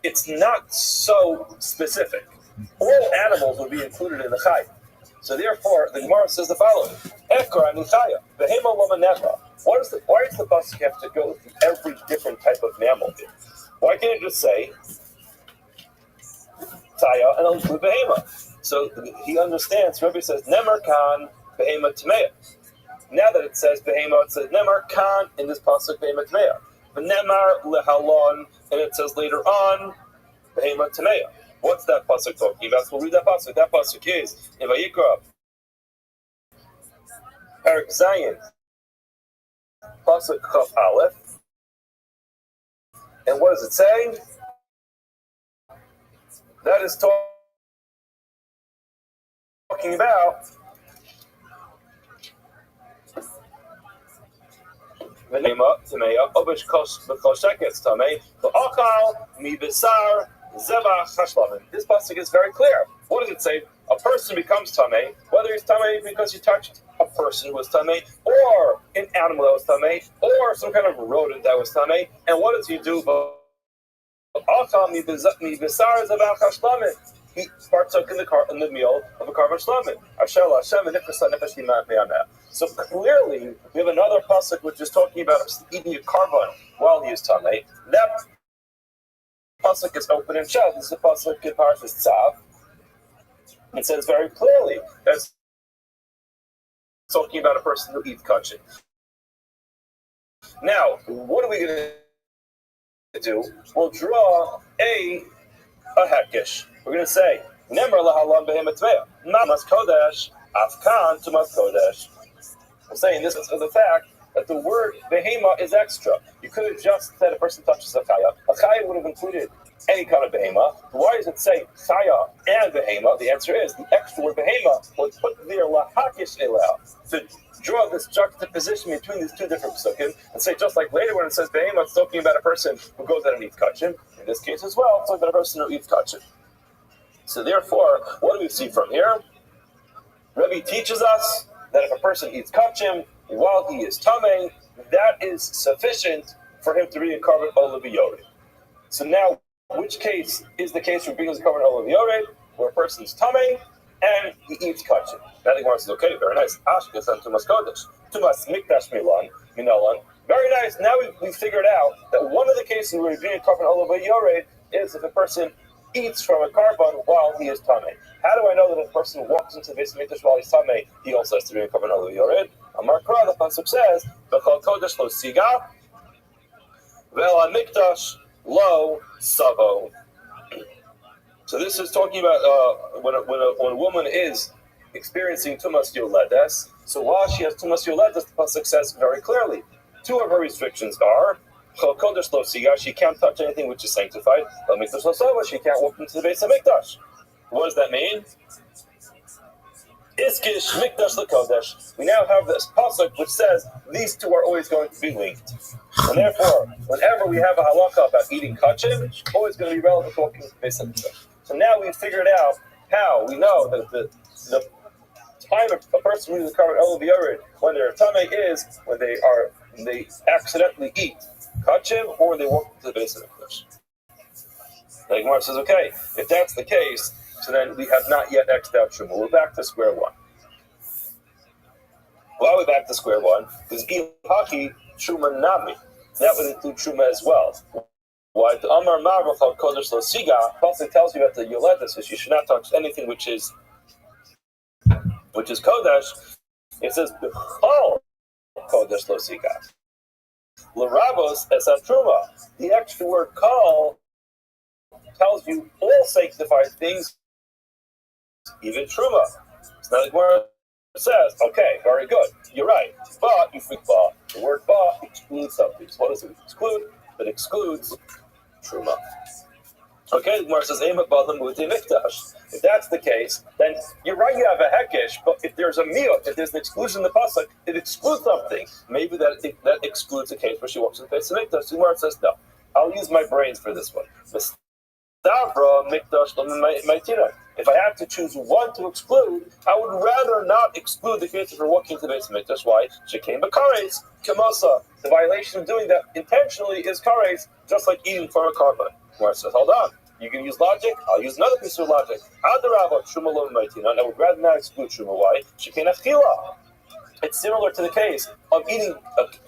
it's not so specific. All animals would be included in the chaya. So, therefore, the Gemara says the following: Ekra ani chaya, behemoth loma necha. Why does the pasuk have to go through every different type of mammal here? Why can't it just say Taya and I'll include behema? So he understands. Rabbi says Nemar Khan behema Tmeya. Now that it says behema, it says Nemar Khan in this pasuk behema Tmeya. But Nemar lehalon, and it says later on behema Tmeya. What's that pasuk talking about? So we'll read that pasuk. That pasuk is in Vayikra, Parak Zayin, pasuk Chaf Aleph. And what does it say? That is talking about v'nema tameya obish kosheketz tamei v'achal mi besar zevach hashlavim. This pasuk is very clear. What does it say? A person becomes tamei, whether he's tamei because he touched a person who was tamei, or an animal that was tamei, or some kind of rodent that was tamei. And what does he do? He partook in the meal of a karban shlamim. So clearly, we have another pasuk which is talking about eating a karban while he is tamei. That pasuk is open and shut. This is a pasuk in Parashas Tzav. It says very clearly that's talking about a person who eats kachin. Now, what are we going to do? We'll draw a hekesh. We're going to say Nemar lahalam behemat tmeya, Tumas kodesh, afkan tumas kodesh. I'm saying this is of the fact that the word behema is extra. You could have just said a person touches a chaya. A chaya would have included any kind of behema. Why does it say chaya and behema? The answer is the extra word behema was put there lahakish elal to draw this juxtaposition between these two different psukim and say, just like later when it says behema, it's talking about a person who goes out and eats kachim. In this case as well, it's talking about a person who eats kachim. So therefore, what do we see from here? Rabbi teaches us that if a person eats kachim while he is tamei, that is sufficient for him to be a carbon olav yored. So now, which case is the case where being a carbon olav yored, where a person's tamei and he eats kachim? Now the Gemara says, okay, very nice. Ashkas and tumas kodesh, tumas mikdash minalan. Very nice. Now we figured out that one of the cases where being a carbon olav yored is if a person eats from a carbon while he is tamei. How do I know that if a person walks into the Beis Hamikdash while he's tamei, he also has to be a carbon olav yored? Amar Kra, the pasuk says, "B'chol kodesh lo siga, ve'el hamikdash lo savo." So this is talking about when a woman is experiencing tumas yoledes. So while she has tumas yoledes, the pasuk says very clearly, two of her restrictions are B'chol kodesh lo siga, she can't touch anything which is sanctified. Hamikdash lo savo, she can't walk into the Beis Hamikdash. What does that mean? Iskish mikdash lekodesh. We now have this pasuk which says these two are always going to be linked, and therefore, whenever we have a halakha about eating kachim, it's always going to be relevant to walking to the Beis Hamikdash. So now we've figured out how we know that the time a person reads the carbon olav yored when they're tamei is when they accidentally eat kachim or they walk to the Beis Hamikdash. The Gemara says, okay, if that's the case, so then we have not yet X'd out Truma. We're back to square one. Why are we back to square one? Because Ilhaki Truma Nami. That would include Truma as well. Why? The Amar Ma'avachal Kodesh Lo Siga pasuk tells you that the Yoledes is you should not touch anything which is Kodesh. It says B'chol Kodesh Lo Siga. L'Rabos Esat Truma. The extra word Kol tells you all sanctified things, even Truma. It's not like where it says, okay, very good, you're right. But if we ba, the word ba excludes something. So what does it exclude? It excludes Truma. Okay, the Gemara says, if that's the case, then you're right, you have a hekesh, but if there's a miyot, if there's an exclusion in the pasuk, it excludes something. Maybe that excludes a case where she walks in the Beis Hamikdash. The Gemara says, no, I'll use my brains for this one. If I have to choose one to exclude, I would rather not exclude the case of her walking to the Beis Hamikdash. Why? She came by kares, kamosa. The violation of doing that intentionally is kares, just like eating from a carbon. Where it says, hold on, you can use logic, I'll use another piece of logic. Adarabah, truma lo maitina. I would rather not exclude truma. Why? She came achila. It's similar to the case of eating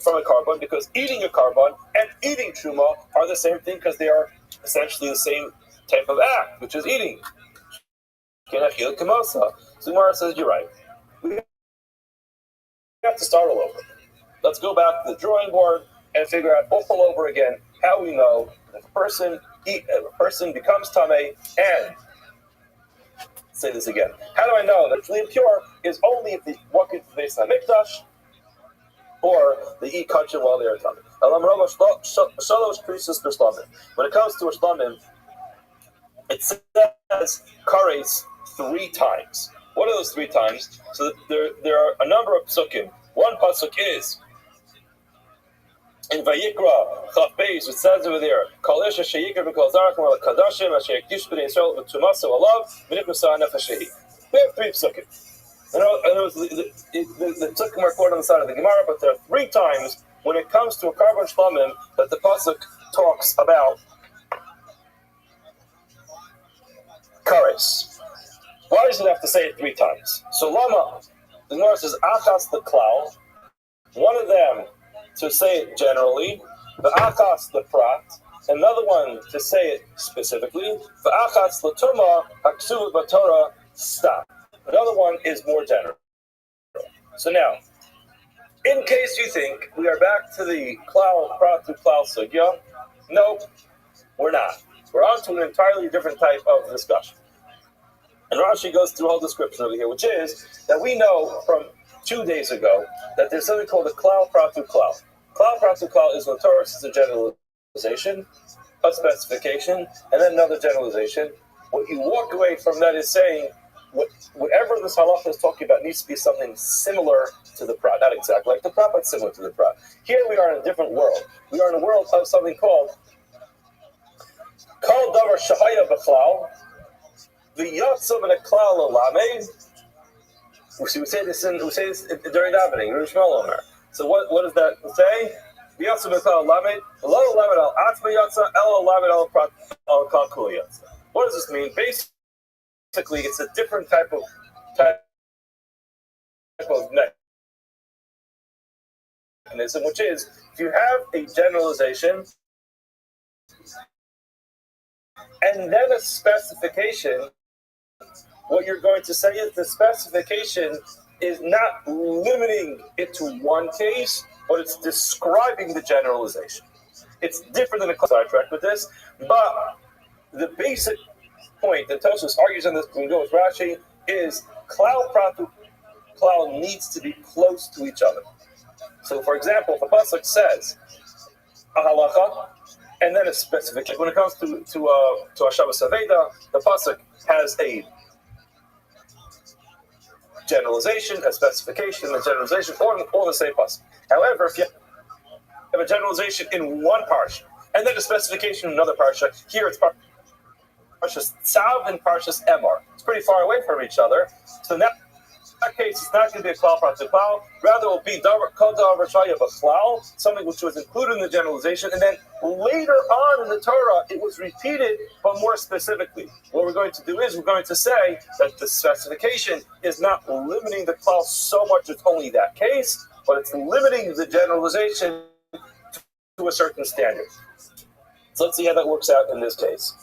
from a carbon, because eating a carbon and eating truma are the same thing because they are essentially the same type of act, which is eating. So Gemara says, you're right. We have to start all over. Let's go back to the drawing board and figure out all over again how we know that if a person becomes tamei and say this again. How do I know that it's really impure is only if they walk into the Beis Hamikdash or they eat kachim while they are tamei. When it comes to a shlamim, it says kares 3 times. What are those 3 times? So there are a number of psukim. One pasuk is in Vayikra Chaf Beis, it says over there, Kol Isha Sheyikra V'Kol Zarach Mor Kadashim Asher Yekdish B'nei Yisrael V'Tumasa Olav V'Nikrusa Nefesh. We have 3 psukim. The psukim are quoted on the side of the Gemara, but there are 3 times when it comes to a carbon shlamim that the pasuk talks about kares. Why does it have to say it 3 times? So Lama, the Gemara says achas the klal, one of them to say it generally, the achas the prat, another one to say it specifically, the achas the tuma haksuv b'torah stop. Another one is more general. So now, in case you think we are back to the klal prat to klal sugya, nope, we're not. We're on to an entirely different type of discussion. And Rashi goes through a whole description over here, which is that we know from 2 days ago that there's something called a klal pratu klal. Klal pratu klal is notorious as a generalization, a specification and then another generalization. What you walk away from that is saying whatever this halacha is talking about needs to be something similar to the prat, not exactly like the prat, but similar to the prat. Here we are in a different world. We are in a world of something called Kol Davar Shahaya B'Klal, V'Yatzav and a Klal Olamed. We say this during davening. So what does that say? V'Yatzav and a Klal Olamed, Lo Olamed al Atzma Yatza, El Olamed al Prat al Kal Kul Yatza. What does this mean? Basically, it's a different type of mechanism, which is if you have a generalization and then a specification, what you're going to say is the specification is not limiting it to one case, but it's describing the generalization. It's different than a sidetrack with this, but the basic point that Tosfos argues on this, we can go with Rashi, is klal pratu klal needs to be close to each other. So, for example, if a pasuk says a halacha and then a specific, when it comes to Hashavas Aveda, the pasuk has a generalization, a specification, a generalization, all the same pasuk. However, if you have a generalization in one parsha and then a specification in another parsha, here it's Parshas Tzav and Parshas Emor. It's pretty far away from each other. So in that case, it's not going to be a klal prat klal. Rather, it will be kol davar shaya b'klal, something which was included in the generalization, and then later on in the Torah, it was repeated, but more specifically. What we're going to do is we're going to say that the specification is not limiting the klal so much it's only that case, but it's limiting the generalization to a certain standard. So let's see how that works out in this case.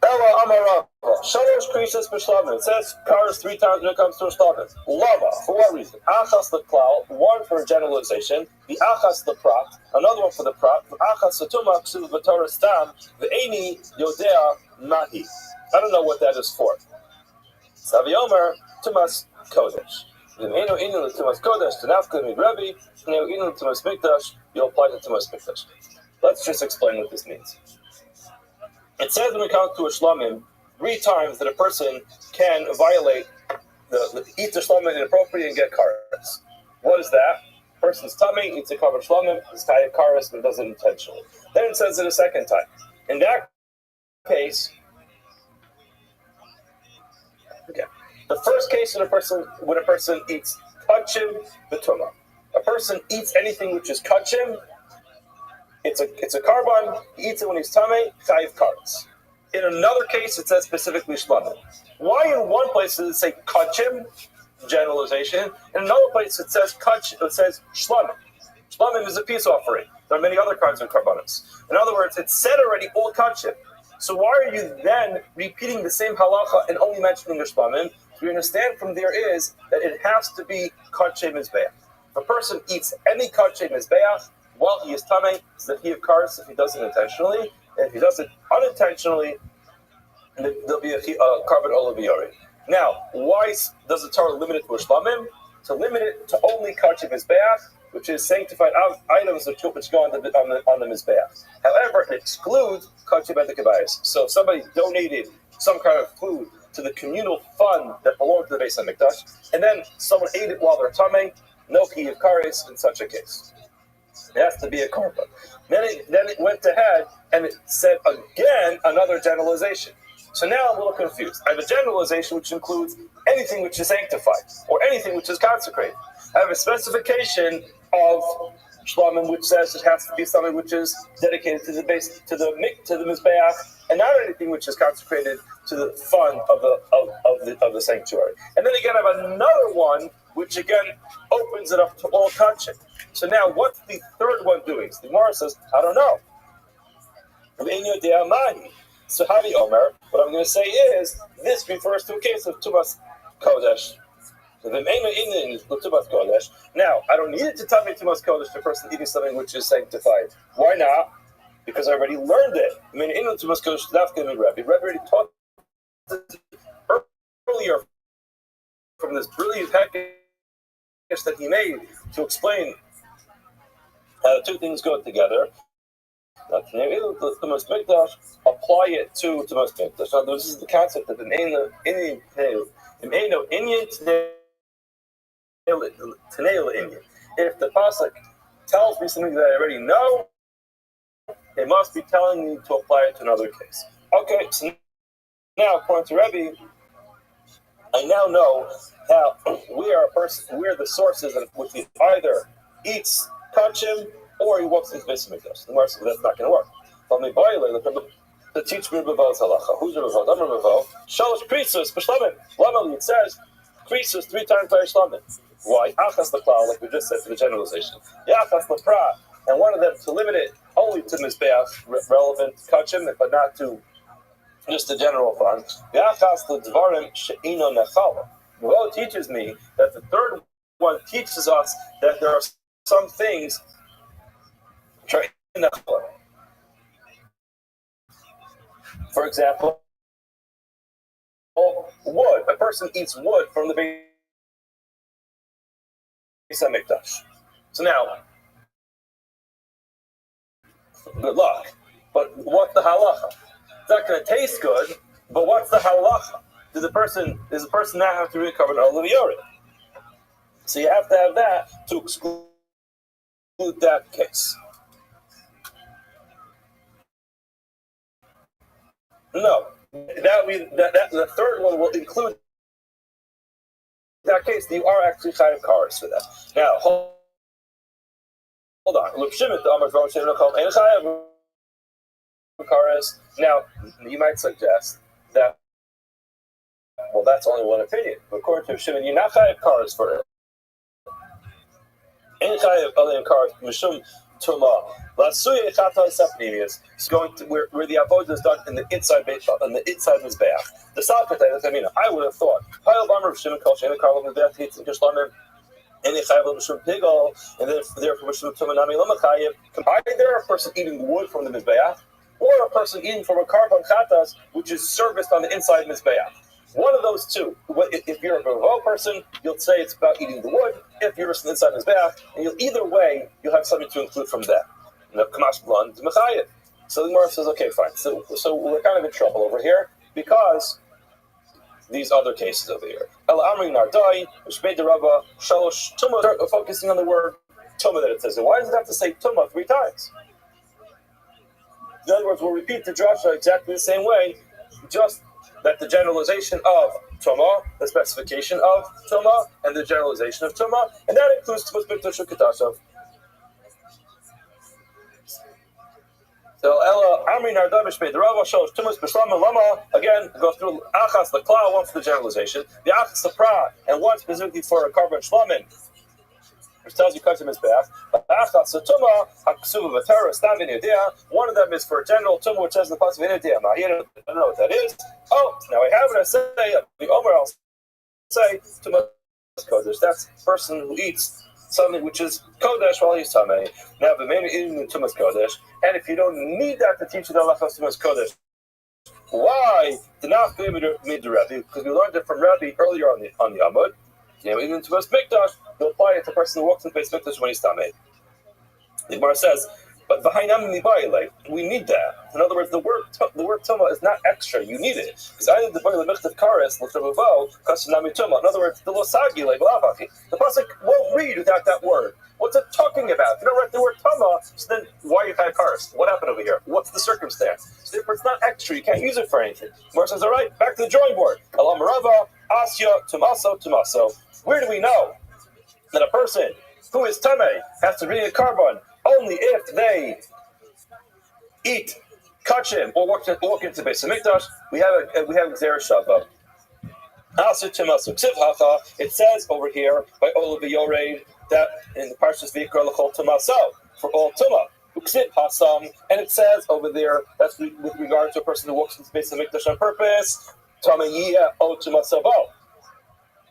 Ella Amarava. Shalosh Krisis B'Shlavim. It says cars 3 times when it comes to a Shlavim. Lava. For what reason? Achas L'Klal. One for generalization. The Achas L'Prat. Another one for the Prat. Achas L'Tuma K'suv V'Torah Stam. V'Eini Yodea Mahi. I don't know what that is for. Savi Omer Tumas Kodesh. V'Eino Inu L'Tumas Kodesh. Tanafka Mid Rabbi. V'Eino Inu L'Tumas Mikdash. You'll apply to Tumas Mikdash. Let's just explain what this means. It says when it comes to a shlamim 3 times that a person can violate eat the shlamim inappropriately and get karas. What is that? Person's tummy eats a covered shlamim, it's tied karas, but does it intentionally. Then it says it a second time. In that case, the first case when a person eats kachim b'tumah. A person eats anything which is kachim. It's a carbon. He eats it when he's tummy. 5 karas. In another case, it says specifically shlamim. Why in one place does it say kachim, generalization? In another place, it says shlamim. Shlamim is a peace offering. There are many other kinds of carbonates. In other words, it said already all kachim. So why are you then repeating the same halacha and only mentioning the shlamim? We understand from there is that it has to be kachim mizbeach. If a person eats any kachim mizbeach while he is tamei, it's the he of karas if he does it intentionally. And if he does it unintentionally, there'll be a carbon oliviyori. Now, why does the Torah limit it to a shlamim? To limit it to only kachim mizbeach, which is sanctified items which go on the mizbeach. However, it excludes kachim at the kabayis. So if somebody donated some kind of food to the communal fund that belonged to the Beis HaMikdash, and then someone ate it while they're tamei, no he of karas in such a case. It has to be a korban. Then it went ahead and it said again another generalization. So now I'm a little confused. I have a generalization which includes anything which is sanctified or anything which is consecrated. I have a specification of shlamim which says it has to be something which is dedicated to the mizbeach, and not anything which is consecrated to the fund of the sanctuary. And then again, I have another one which again opens it up to all kachim. So now, what's the third one doing? The Gemara says, I don't know. So Havi Omer, what I'm going to say is, this refers to a case of Tumas Kodesh. Now, I don't need it to tell me Tumas Kodesh to a person eating something which is sanctified. Why not? Because I already learned it. Rabbi already taught earlier from this brilliant package that he made to explain how the two things go together. Not Tumas Mikdash, apply it to Tumas Mikdash. Now, this is the concept of an Indian Indian. If the pasuk tells me something that I already know, it must be telling me to apply it to another case. Okay, so now according to Rabbi, I now know how we are the sources of which he either eats kachim or he walks into Beis Hamikdash. The Gemara says that's not going to work. But me the teach me Ravo's halacha. Who's Ravo? I'm Ravo. Shalosh krisus b'shlamim. Lamali it says krisus 3 times by shlamim. Why? Achas l'klal, like we just said for the generalization. Yachas l'pra, and one of them to limit it only to mizbeach relevant kachim, but not to just the general fund. Ravo teaches me that the third one teaches us that there are some things. For example, wood. A person eats wood from the Beis Hamikdash. So now, good luck. But what's the halacha? It's not going to taste good, but what's the halacha? Does the person now have to recover an olive urine? So you have to have that to exclude that case. No, the third one will include that case. You are actually chayav kares for that. Now, hold on. Now, you might suggest that, well, that's only one opinion. But according to Shimon, you're not chayav kares for it. Ein chayav only kares mishum tuma. Lasuya chata sepnimius is going to where the avodah is done in the inside mizbeach. The salkatay, I mean, I would have thought. Pile bomber of Shimon kol shein karlo mizbeach hits in kishlamim. Any chayav mishum pigol, and then therefore mishum tuma nami lama chayav. Either a person eating wood from the mizbeach, or a person eating from a carbon chatas, which is serviced on the inside mizbeach. One of those two. If you're a Ravo person, you'll say it's about eating the wood. If you're inside mizbeach, and either way, you'll have something to include from that. Kamash blonde mechayev. So the Gemara says, okay, fine. So we're kind of in trouble over here because these other cases over here. El Amri Nardai, Shmei Rabba, Shalosh Tumah. Focusing on the word Tumah that it says. And why does it have to say Tumah 3 times? In other words, we'll repeat the drasha exactly the same way, just that the generalization of Tumah, the specification of Tumah, and the generalization of Tumah, and that includes Tumas Mikdash Kedashav. So Ella Amri Nardamish made the Rava shows Tumas Bishlam and Lama again go through Achas the Kla, one for the generalization, the Achas the Pra, and one specifically for a carbon Shlamin, which tells you Kachim is back. Achas the Tuma, Haksuva Vatara, Stavin Yedea, one of them is for a general Tuma, which says in the Pasuk in Yedea. I don't know what that is. Oh, now I have it. I say the Omer, I'll say Tumas Kodesh. That's the person who eats something which is Kodesh while he's Tamei. Now, the main eating the Tumas Kodesh, and if you don't need that to teach you the Halachas Tumas Kodesh, why? The Nach made the Rabbi, because we learned it from Rabbi earlier on the Amud. Even Tumas Mikdash, you'll apply it to a person who walks in the Beis Mikdash when he's Tamei. The Gemara says, but behind we need that. In other words, the word Tumah is not extra. You need it because I need the boy the Michtav Kares l'Travavo Kasunami Tumah. In other words, the Losagi like Lavaki. The pasuk won't read without that word. What's it talking about? If you don't write the word Tumah, so then why you have Kares? What happened over here? What's the circumstance? So therefore, it's not extra. You can't use it for anything. Gemara says, all right, back to the drawing board. Elam Rava Asya Tumaso. Where do we know that a person who is Tamei has to bring a carbon only if they eat kachim or walk into Beis Hamikdash? We have Gzera Shava. It says over here by Olav Yored that in the Parshas Vayikra L'chol Tumaso for all Tumah. And it says over there that's with regard to a person who walks into Beis Hamikdash on purpose. Tamei o Tumasavo.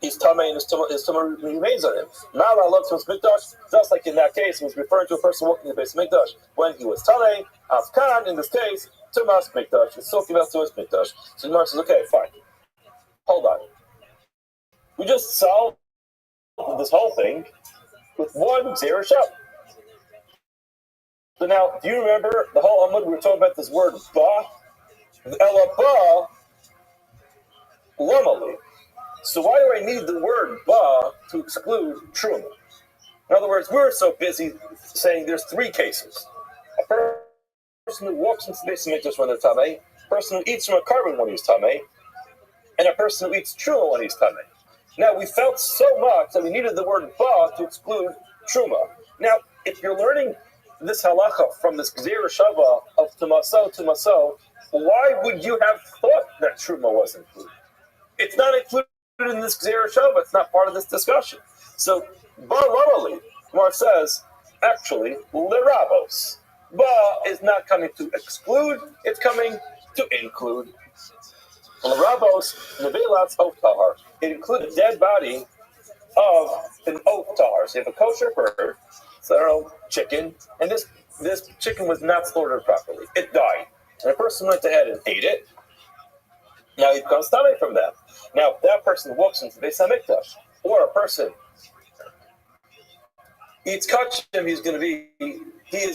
He's Tamei and his Tumah remains on him. Mala loves Tumas Mikdash, just like in that case, he was referring to a person walking in the Beis Mikdash when he was Tamei. Afkan, in this case, Tumas Mikdash. It's talking about Tumas Mikdash. So Gemara says, okay, fine. Hold on. We just solved this whole thing with one Gzera Shava. So now, do you remember the whole Amud? We were talking about this word ba, ela ba, lamali. So why do I need the word ba to exclude truma? In other words, we're so busy saying there's three cases: a person who walks into the base of mikdash when they're tamei, a person who eats from a carbon when he's tamei, and a person who eats truma when he's tamei. Now, we felt so much that we needed the word ba to exclude truma. Now, if you're learning this halacha from this gzeira shava of tumaso, why would you have thought that truma was included? It's not included in this gzeira shava. It's not part of this discussion. So, ba lamali, Gemara says, actually, lerabos. Ba is not coming to exclude; it's coming to include. Lerabos nevelatz of tahar. It includes a dead body of an oak tahar. So you have a kosher bird, so chicken, and this chicken was not slaughtered properly. It died, and a person went ahead and ate it. Now he becomes tamei from that. Now, if that person walks into the Beis Hamikdash, or a person eats kachim, he is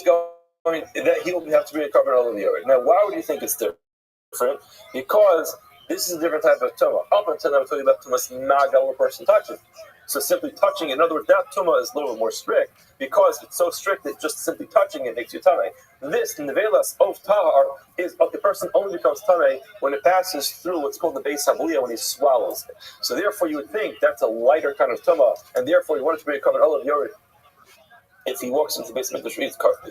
going that he will have to be a carbon all of the earth. Now, why would you think it's different? Because this is a different type of tumah. Up until now, I'm talking about tumas naga, where a person touches. So simply touching, in other words, that tumah is a little bit more strict because it's so strict that just simply touching it makes you tamei. This nevelas of tahar is the person only becomes tamei when it passes through what's called the beis havliya, when he swallows it. So therefore, you would think that's a lighter kind of tumah, and therefore you want it to be a common olive yored. If he walks into the base of mikdash,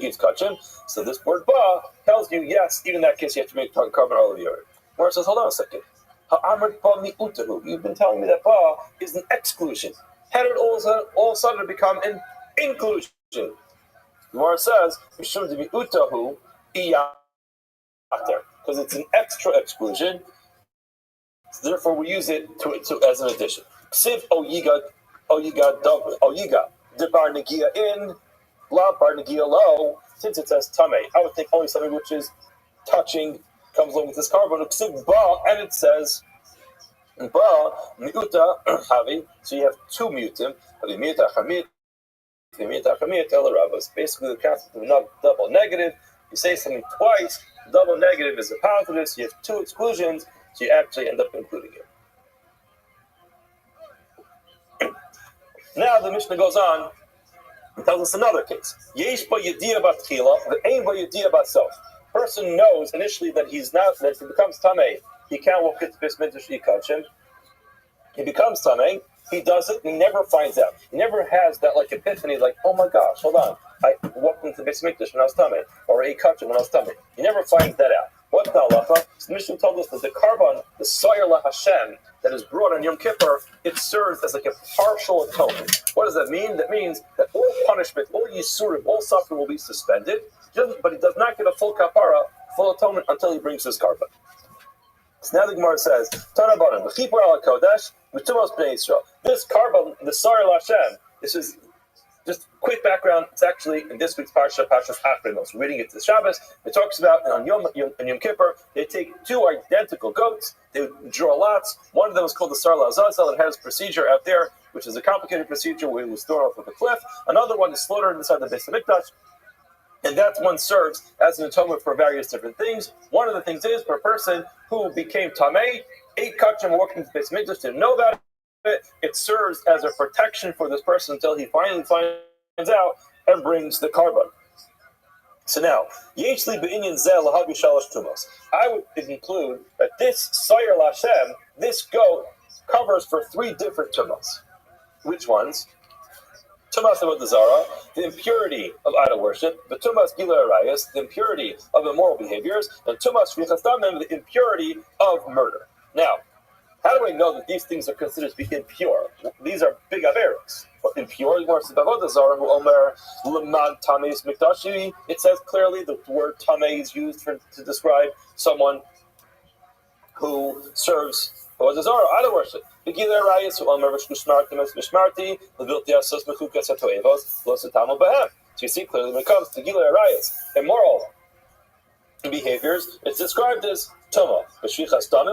eats kachim, so this word ba tells you yes, even in that case you have to make carbon olive yored. Where says, hold on a second. You've been telling me that ba is an exclusion. How did all of a sudden become an inclusion? Gemara says, because it's an extra exclusion, so therefore we use it to as an addition. Siv oyiga debar negia in, la bar negia lo. Since it says tamei, I would think only something which is touching comes along with this carbon. And it says ba miuta havi. So you have two mutim. Basically, the concept of double negative. You say something twice. Double negative is a positive. So you have two exclusions. So you actually end up including it. Now the Mishnah goes on and tells us another case. Yesh ba yediyah batchila, ve'ein ba yediyah batsof. Person knows initially that he's not, that if he becomes tamei, he can't walk into this mikdash yikachim. He becomes tamei, he does it, he never finds out. He never has that like epiphany, like, oh my gosh, hold on, I walked into the mikdash when I was tamei, or a kachim when I was tamei. He never finds that out. What's the halacha? So the Mishnah told us that the carbon, the soyer la Hashem, that is brought on Yom Kippur, it serves as like a partial atonement. What does that mean? That means that all punishment, all yisurim, all suffering will be suspended, but he does not get a full kapara, full atonement until he brings his carbon. So now the Gemara says, Tanabanim, v'chipur ala kodesh, v'tumos b'nei Yisrael. This carbon, the soyer la Hashem, this is just quick background. It's actually in this week's parsha, Parshas Achronos. We're reading it to Shabbos. It talks about on Yom Kippur, they take two identical goats. They draw lots. One of them is called the Sar Lazazel. It has a procedure out there, which is a complicated procedure where it was thrown off of a cliff. Another one is slaughtered inside the Beis Hamikdash. And that one serves as an atonement for various different things. One of the things is for a person who became tamei, ate kachim, walked into the Beis Hamikdash, didn't know about it. It serves as a protection for this person until he finally finds out and brings the carbon. So now, Yeshli be'inyan zeh lahavi shalosh tumos. I would include that this soyer lashem, this goat, covers for three different tumos. Which ones? Tumas avodah zara, the impurity of idol worship, the tumas gilui arayos, the impurity of immoral behaviors, and tumas shvichas damim, the impurity of murder. Now, how do we know that these things are considered to be impure? These are big averos. But impure, it says clearly the word tamei is used to describe someone who serves avodah zara, idol worship. So you see clearly when it comes to gilui arayos, immoral behaviors, it's described as tuma. But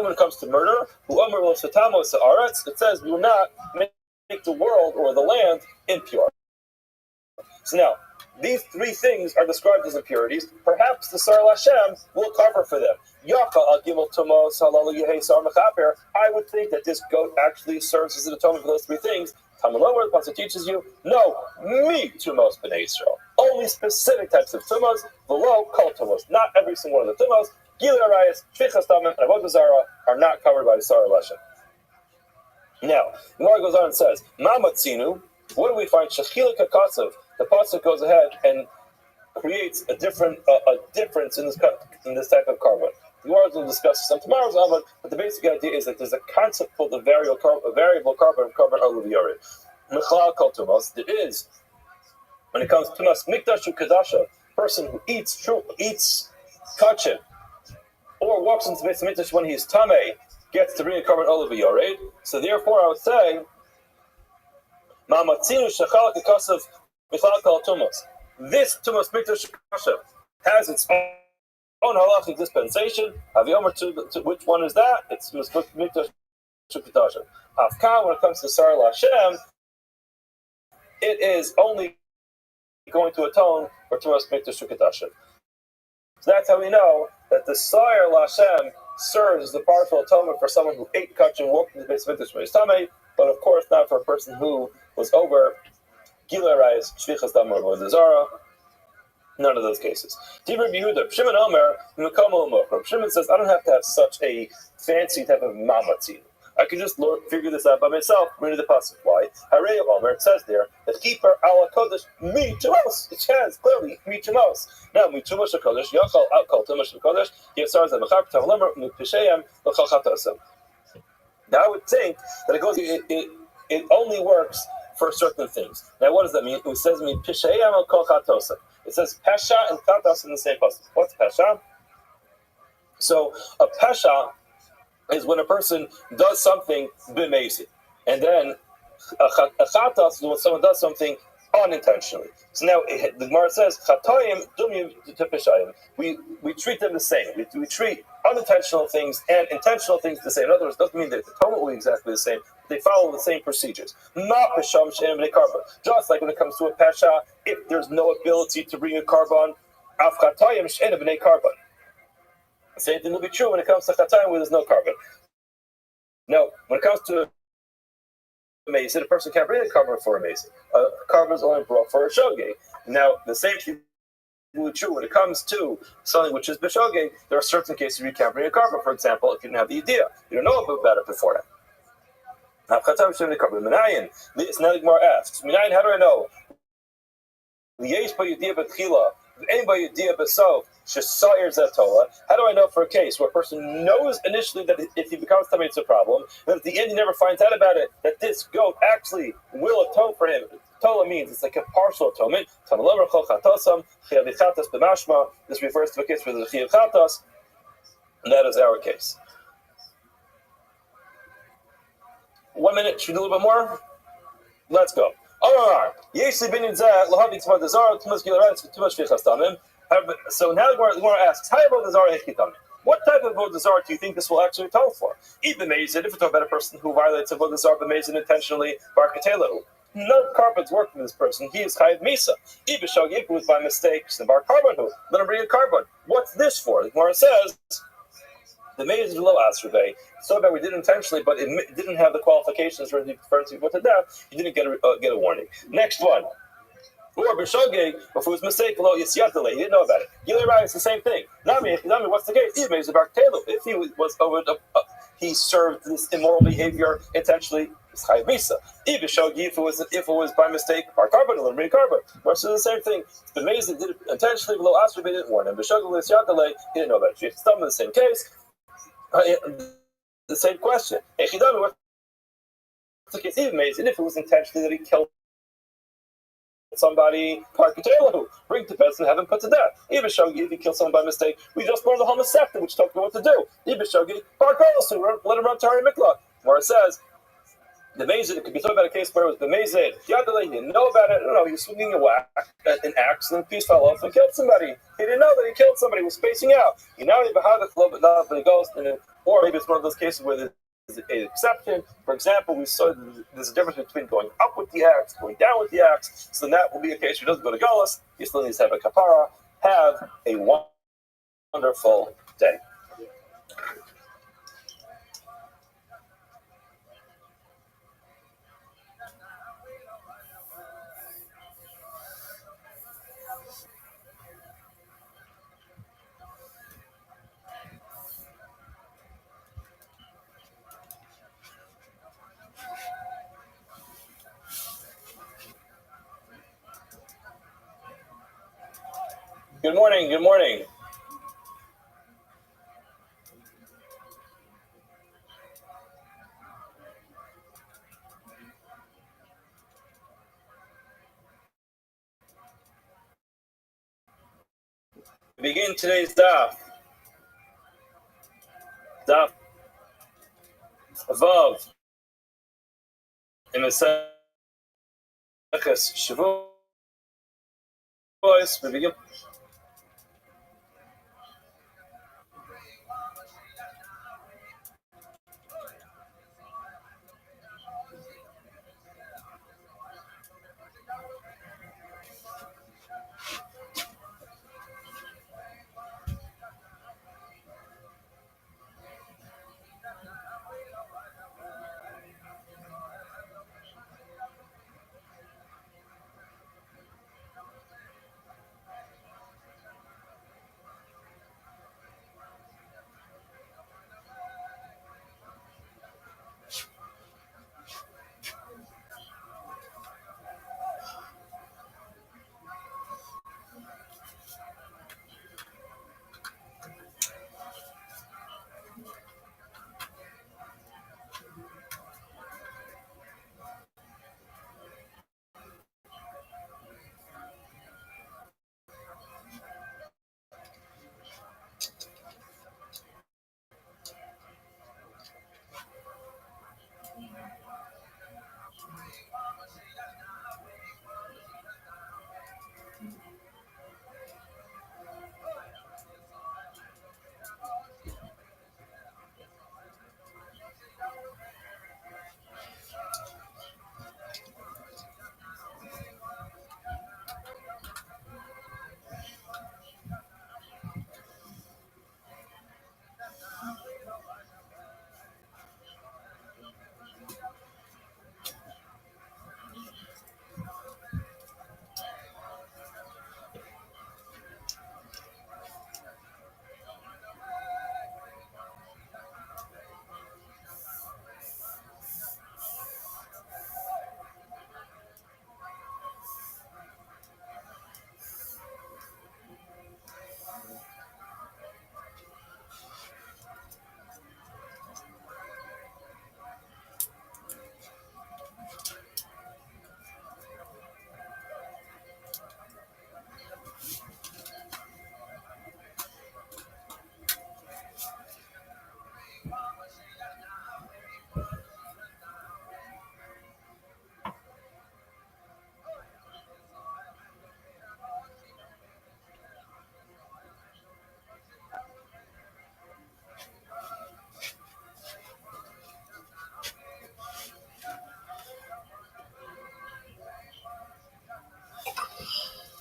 when it comes to murder, it says we will not make the world or the land impure. So now, these three things are described as impurities, perhaps the Sar Lashem will cover for them. I would think that this goat actually serves as an atonement for those three things. Tamalower, the pasuk teaches you, no, me tumos b'nei Yisrael. Only specific types of tumos, below kol tumos. Not every single one of the tumos. Gilui arayos, shvichas damim, and avodah zarah are not covered by the Sar Lashem. Now, the Gemara goes on and says, Ma matzinu, what do we find? Shechila kakatsav. The pasuk goes ahead and creates a difference in this type of carbon. The Gemara will discuss this on tomorrow's Amud, but the basic idea is that there's a concept called a variable carbon olav yored. Mechalal kol tumos. There is, when it comes to tumas mikdash ukadasha, person who eats kachin or walks into the Beis Hamikdash when he is tamei gets to bring a carbon olav yored. So therefore, I would say, Ma matzinu shechal kakasav mechalal kol tumos. This tumas mikdash ukadasha has its own halachic dispensation. Which one is that? It's mikdash ukadasha. Afkan, when it comes to Sar Lashem, it is only going to atone for tumas mikdash ukadasha. So that's how we know that the Sar Lashem serves as the partial atonement for someone who ate kach and walked into the Beis Hamikdash when he's tamei, but of course not for a person who was over gilui arayos, shvichas dam, or avodah zarah. None of those cases. Rabbi Yehuda, Shimon Omer, Shimon says, I don't have to have such a fancy type of mamatzin. I can just figure this out by myself. Read the pasuk. Why? Harei Omer, it says there that keeper ala kodesh mi chumos. It says clearly mi chumos. Now mi chumosh kodesh yachal al kol tumosh kodesh yesar zemachak tavalmer mi pishayim l'chal chatasam. Now I would think that it only works for certain things. Now what does that mean? It says mi pishayim al kol chatasam. It says pesha and chatas in the same pasuk. What's pesha? So a pesha is when a person does something b'meisid, and then a chatas is when someone does something unintentionally. So now the Gemara says chatoim dumim to peshayim. We treat them the same. We treat unintentional things and intentional things the same. In other words, it doesn't mean that the atonement will be exactly the same. They follow the same procedures. Not pesham she'en b'nei carbon. Just like when it comes to a pesha, if there's no ability to bring a carbon, af chatoim she'en b'nei carbon. The same thing will be true when it comes to chatoim where there's no carbon. No, when it comes to a mason, a person can't bring a carbon for a mason. A carbon is only brought for a shogeg. Now, the same thing will be true when it comes to something which is b'shogeg. There are certain cases where you can't bring a carbon. For example, if you didn't have the idea, you don't know about it beforehand. Now the Gemara asks, how do I know? How do I know for a case where a person knows initially that if he becomes tamei it's a problem, and at the end he never finds out about it, that this goat actually will atone for him? Tola means it's like a partial atonement. This refers to a case where there's a chiyuv chatos, and that is our case. 1 minute, should we do a little bit more? Let's go. So now the Gemara asks, what type of avodah zarah do you think this will actually atone for? Even if we're talking about a person who violates avodah zarah b'mezid intentionally, no carpets work for this person. He is chayiv misa. Even if it was by mistake, bar carbon who let him bring a carbon. What's this for? The Gemara says the mezid is low asrvei. So bad we did it intentionally, but it didn't have the qualifications for the person to put to death. You didn't get a warning. Next one. Or b'shogeg, if it was mistake, he didn't know about it. Gilui arayos is the same thing. Nami, what's the case? If he was over, he served this immoral behavior intentionally. It's chayiv misa. If it was by mistake, our carbon will bring carbon. Versus the same thing. The mezid did it intentionally, below asr, they didn't warn him. B'shogeg he didn't know about it. It's in the same case. The same question. What's the case? Even mezid, if it was intentionally that he killed somebody, bring to bed and have him put to death. Even shogi, if he kills someone by mistake, we just learned the whole sector, which talks about what to do. Even shogi, let him run Tari Mikla. Where it says, the mezid, it could be talking about a case where it was the mezid, he didn't know about it, he was swinging an axe, and the piece fell off and killed somebody. He didn't know that he killed somebody, he was spacing out. Or maybe it's one of those cases where the an exception. For example, we saw there's a difference between going up with the axe, going down with the axe. So that will be a case who doesn't go to Galus. He still needs to have a kapara. Have a wonderful day. Good morning. Good morning. Begin today's daf. Daf Vav in the Seches Shavuos. We begin.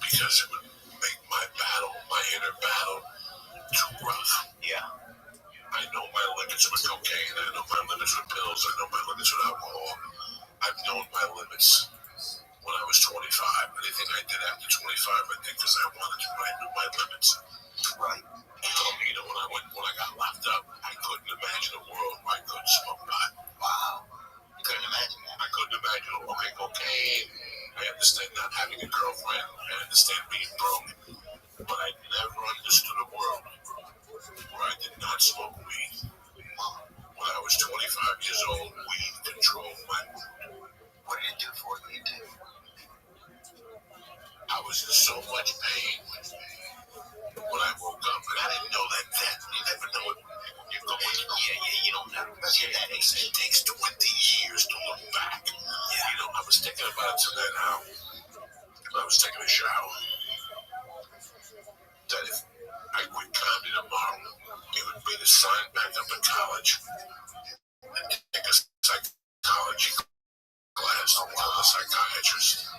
Because it would make my inner battle, too rough. Yeah. I know my limits with cocaine. I know my limits with pills. I know my limits with alcohol. I've known my limits when I was 25. Anything I did after 25, I did because I wanted to. I knew my limits. Right. You know, when I got locked up, I couldn't imagine a world where I couldn't smoke pot. Wow. You couldn't imagine that? I couldn't imagine, okay, cocaine. I understand not having a girlfriend. I understand being broke. But I never understood a world where I did not smoke weed. When I was 25 years old, weed controlled my mood. What did it do for you? I was in so much pain when I woke up, and I didn't know that then. You never know it. You go when you don't know. It takes 20 years to look back. Yeah. You know, I was thinking about it today now. I was taking a shower. That if I quit comedy tomorrow, it would be to sign back up in college and psychiatrist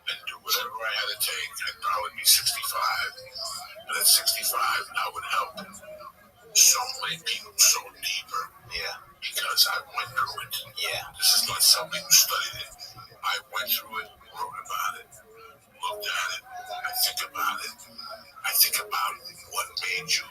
and do whatever I had to take. I'd probably be 65. But at 65, I would help so many people so deeper. Yeah. Because I went through it. Yeah. This is not somebody who studied it. I went through it, wrote about it, looked at it. I think about it. I think about what made you.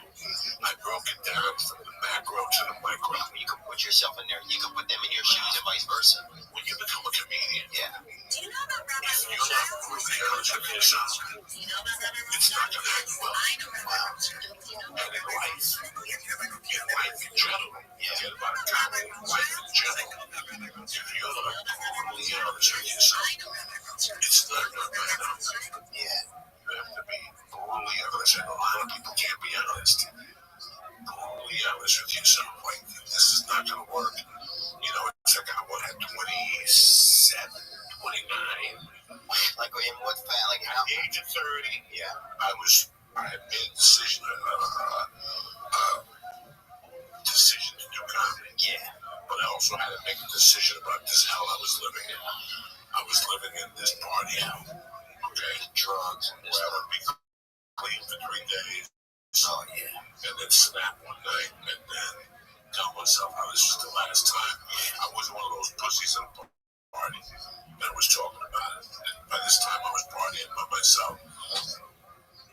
I broke it down from the macro to the micro. You can put yourself in there. You can put them in your shoes and vice versa. When you become a comedian, yeah. Do you know about Rabbi if you're not brutally honest with yourself, it's not going to end well. Wow. And in life in general, forget about comedy, life in general, if you're not brutally honest with yourself, it's not going to end up. Yeah. You have to be brutally honest, and a lot of people can't be honest. Brutally honest with yourself, like, this is not going to work. You know, it's like I was at 27, 29. Like, in what fact? Like, at the age of 30, yeah, I had made a decision, decision to do comedy. Yeah. But I also had to make a decision about this hell I was living in. I was living in this party hell. Okay? Drugs and this. Where I would be clean for 3 days. Oh, yeah. And then snap one night and then tell myself how this was the last time. I was one of those pussies in a party that was talking about it. And by this time, I was partying by myself.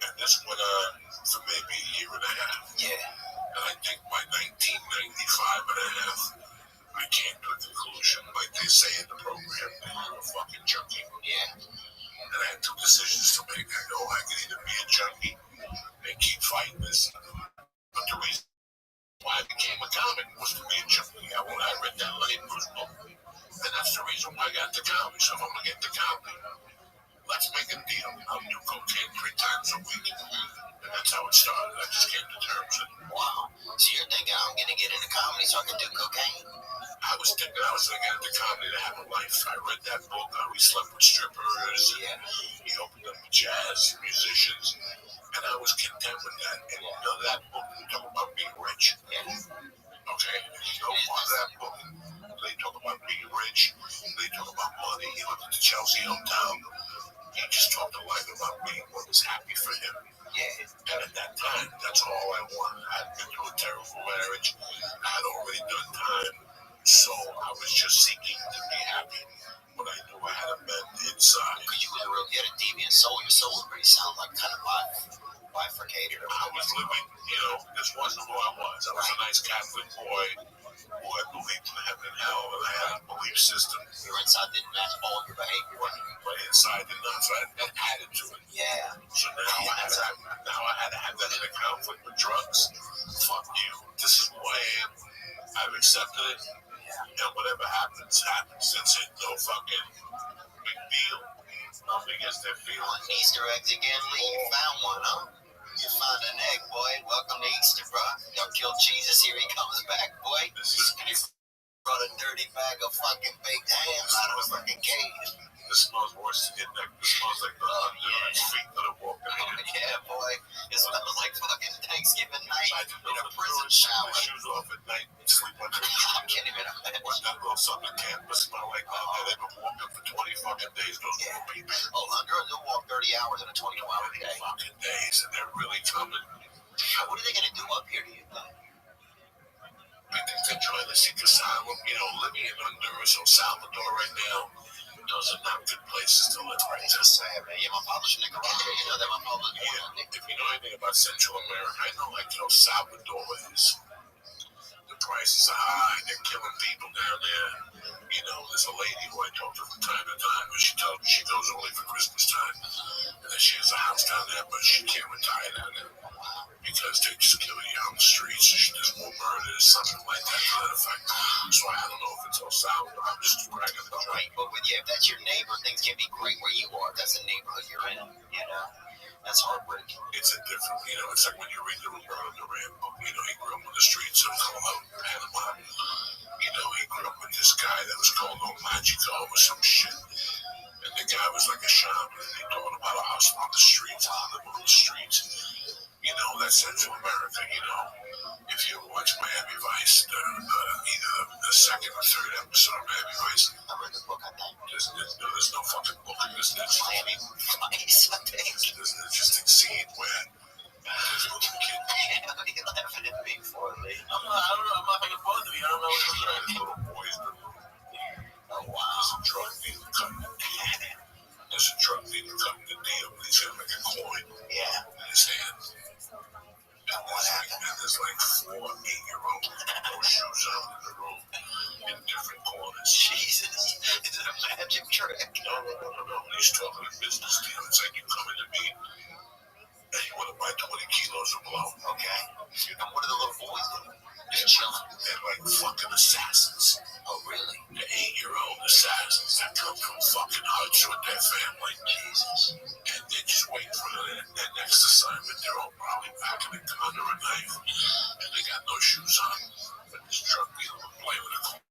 And this went on for maybe a year and a half. Yeah. And I think by 1995 and a half, I came to a conclusion, like they say in the program, that you're a fucking junkie. Yeah. And I had two decisions to make. I know I could either be a junkie and keep fighting this. But the reason why I became a comic was to be a junkie. I read that Lenny Bruce book. And that's the reason why I got the comedy. So if I'm going to get the comedy, let's make a deal. I'll do cocaine 3 times a week. And that's how it started. I just came to terms with it. Wow. So you're thinking I'm going to get into comedy so I can do cocaine? I was thinking I was going to get into comedy to have a life. I read that book, How We Slept with Strippers. Yeah. He opened up with jazz musicians. And I was content with that. And none of that book didn't talk about being rich. Yeah. Okay? No part of that book. They talk about being rich. They talk about money. He looked at the Chelsea hometown. He just talked a lot about being what was happy for him. Yeah. And at that time, that's all I wanted. I had been through a terrible marriage. I had already done time. So I was just seeking to be happy. But I knew I had a mend inside. Because you had a deviant soul. Your soul was pretty sound, like kind of bifurcated. I was living, this wasn't who I was. I was a nice Catholic boy who had believed in heaven and hell, and I had a belief system. Your inside didn't match all your behavior. My inside did not, so I added to it. Yeah. So now I had to have that in a conflict with drugs. Fuck you. This is who I am. I've accepted it. And whatever happens, happens. That's it. No fucking big deal. Nothing against their feelings. Easter eggs again, Lee. You found one, huh? You found an egg, boy. Welcome to Easter, bro. Y'all killed Jesus. Here he comes back, boy. He brought a dirty bag of fucking baked ham out of a fucking cage. This smells worse than your neck. This smells like the feet that are walking in. Yeah, boy. It smells like fucking Thanksgiving night in a prison shower. My shoes off at night and sleep under the tree. I can't even imagine. What that little Southern campus smell like that? They've been walking for 20 fucking days. Those little people. Oh, girls, they'll walk 30 hours in a 22-hour day. Fucking days, and they're really coming. What are they going to do up here, do you think? I think they're trying to seek asylum. Living in Honduras or Salvador right now, those are not good places to live. Right? Just sad, man. Yeah, my father's from Nicaragua. You know that my father's born. If you know anything about Central America, I know Salvador is. The prices are high. They're killing people down there. There's a lady who I talk to from time to time, but she tells me she goes only for Christmas time. And then she has a house down there, but she can't retire down there. Because they just kill you on the streets. There's more murders, something like that to that effect. So I don't know if it's all Salvador. I'm just bragging the joint. Right, but if that's your neighbor, things can be great where you are. That's the neighborhood you're in, That's heartbreaking. It's a different, it's like when you read the Roberto Duran book. He grew up on the streets of Panama. He grew up with this guy that was called Magico or some shit. And the guy was like a shaman. And he taught him how to hustle on the streets, how to live on the streets. You know, that's Central America, you know. If you watch Miami Vice, either the second or third episode of Miami Vice, I read the book, I think. there's no fucking book in this. Miami Vice, I think. There's an interesting scene where there's a little kid. You're laughing at me for me. I don't know. I'm not making fun of you. I don't know what you're doing. Little boys. Oh, wow. There's a drug dealer cutting the deal. There's a drug dealer cutting the deal. He's got like a coin in his hand. And there's like 4 8-year-olds with no shoes on in the room in different corners. Jesus. Is it a magic trick? No. He's talking a business deal. It's like you come into me and you want to buy 20 kilos of blow. Okay. And what are the little boys doing? They're chilling. They're like fucking assassins. Oh, really? The 8-year-old assassins that come from fucking huts with their family. Jesus. And they're just waiting for their next assignment. They're all probably packing a gun or a knife. And they got no shoes on. But this drug dealer will play with a coin.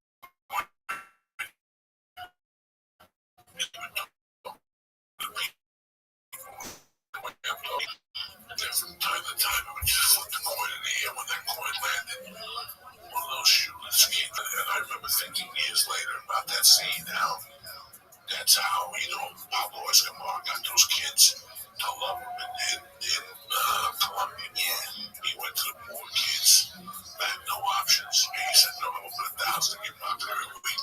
And then from time to time, it would just flip the coin in the air. When that coin landed, one of those shooters came. And I remember thinking years later about that scene, how that's how, Pablo Escobar got those kids to love him in Colombia. Yeah. He went to the poor kids that had no options. He said, no, I'm going to put $1,000 in your pocket every week.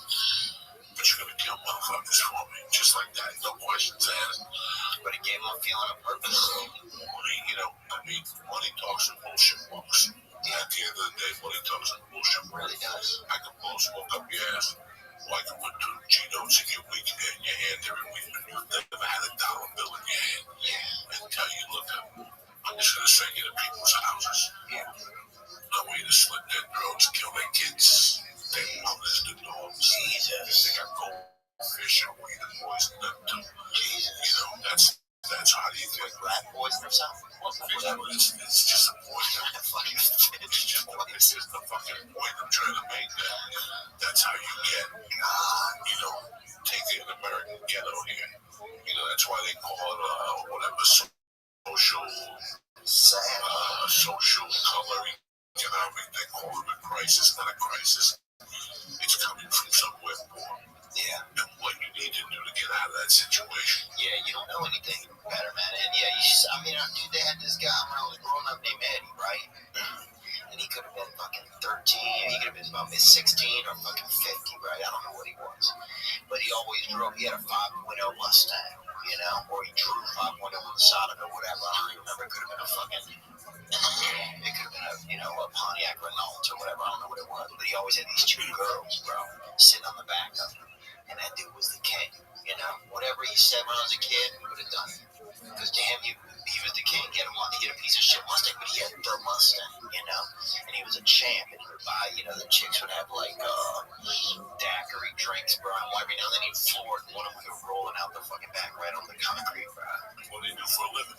But you're going to kill motherfuckers for me. Just like that. No questions asked. But it gave him a feeling of purpose. Money talks and bullshit walks. At the end of the day, money talks and bullshit walks. Really does. I can blow smoke up your ass. Or I can put 2 G-notes in your hand every week, but you've never had a dollar bill in your hand. Yeah. And tell you, look, I'm just going to send you to people's houses. Yeah. I want you to slit their throats, kill their kids, their mothers, the dogs. Jesus. They got goldfish and weed and poison them too. Jesus. That's how do you think? Rat poison or something? It's just a point. It's just a fucking point I'm trying to make. That's how you get, take an American ghetto here. That's why they call it whatever social coloring. They call it a crisis, not a crisis. It's coming from somewhere poor. Yeah. And what you need to do to get out of that situation. Yeah, you don't know anything better, man. And yeah, dude, they had this guy when I was growing up named Eddie, right? And he could have been fucking 13. He could have been about 16 or fucking 50, right? I don't know what he was. But he always drove. He had a 5.0 Mustang, or he drew 5.0 on the side of it, whatever. I don't even remember. It could have been a fucking. It could have been a Pontiac Renault or whatever. I don't know what it was. But he always had these 2 girls, bro, sitting on the back of him. And that dude was the king, Whatever he said when I was a kid, we would have done it. Because to him, he was the king. He had a piece of shit Mustang, but he had the Mustang, And he was a champ. And he would buy, the chicks would have like daiquiri drinks, bro. And every now and then he'd floor it. One of them would go rolling out the fucking back right on the concrete, bro. What do you do for a living?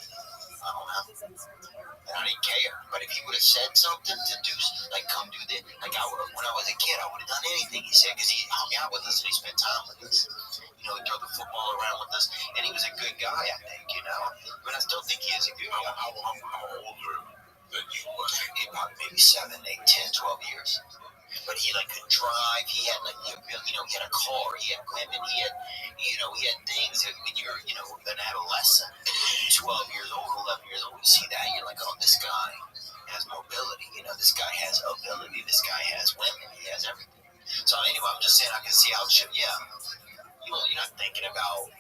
I don't know. And I didn't care. But if he would have said something to do, like, come do this, like, when I was a kid, I would have done anything he said, because he hung out with us and he spent time with us. He'd throw the football around with us, and he was a good guy, I think, But I still think he is a good guy. How older than you was? Maybe 7, 8, 10, 12 years. But he could drive. He had he had a car. He had women. He had things that when you're an adolescent, 12 years old, 11 years old, you see that you're like, oh, this guy has mobility. This guy has ability. This guy has women. He has everything. So anyway, I'm just saying I can see how you're not thinking about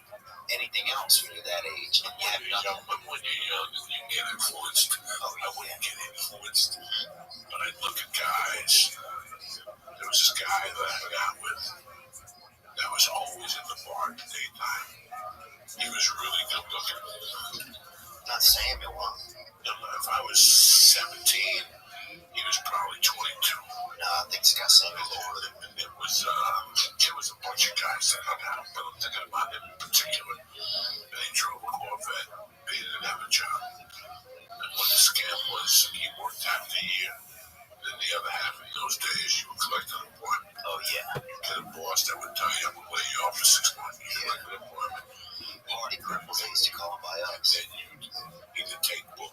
anything else when you're that age, and you have nothing. But when you're young, you get influenced. I wouldn't get influenced, but I look at guys. There was this guy that I hung out with that was always in the bar at the daytime. He was really good looking. Not Samuel. If I was 17, he was probably 22. No, I think this guy Samuel older. And there was a bunch of guys that hung out, but I'm thinking about him in particular. And he drove a Corvette. He didn't have a job. And what the scam was, he worked half the year. And the other half of those days, you would collect unemployment. Oh, yeah. You get a boss that would tell you, I'm going to lay you off for 6 months. You collect unemployment. Party cripples, they used to call them by us. Then you'd either take book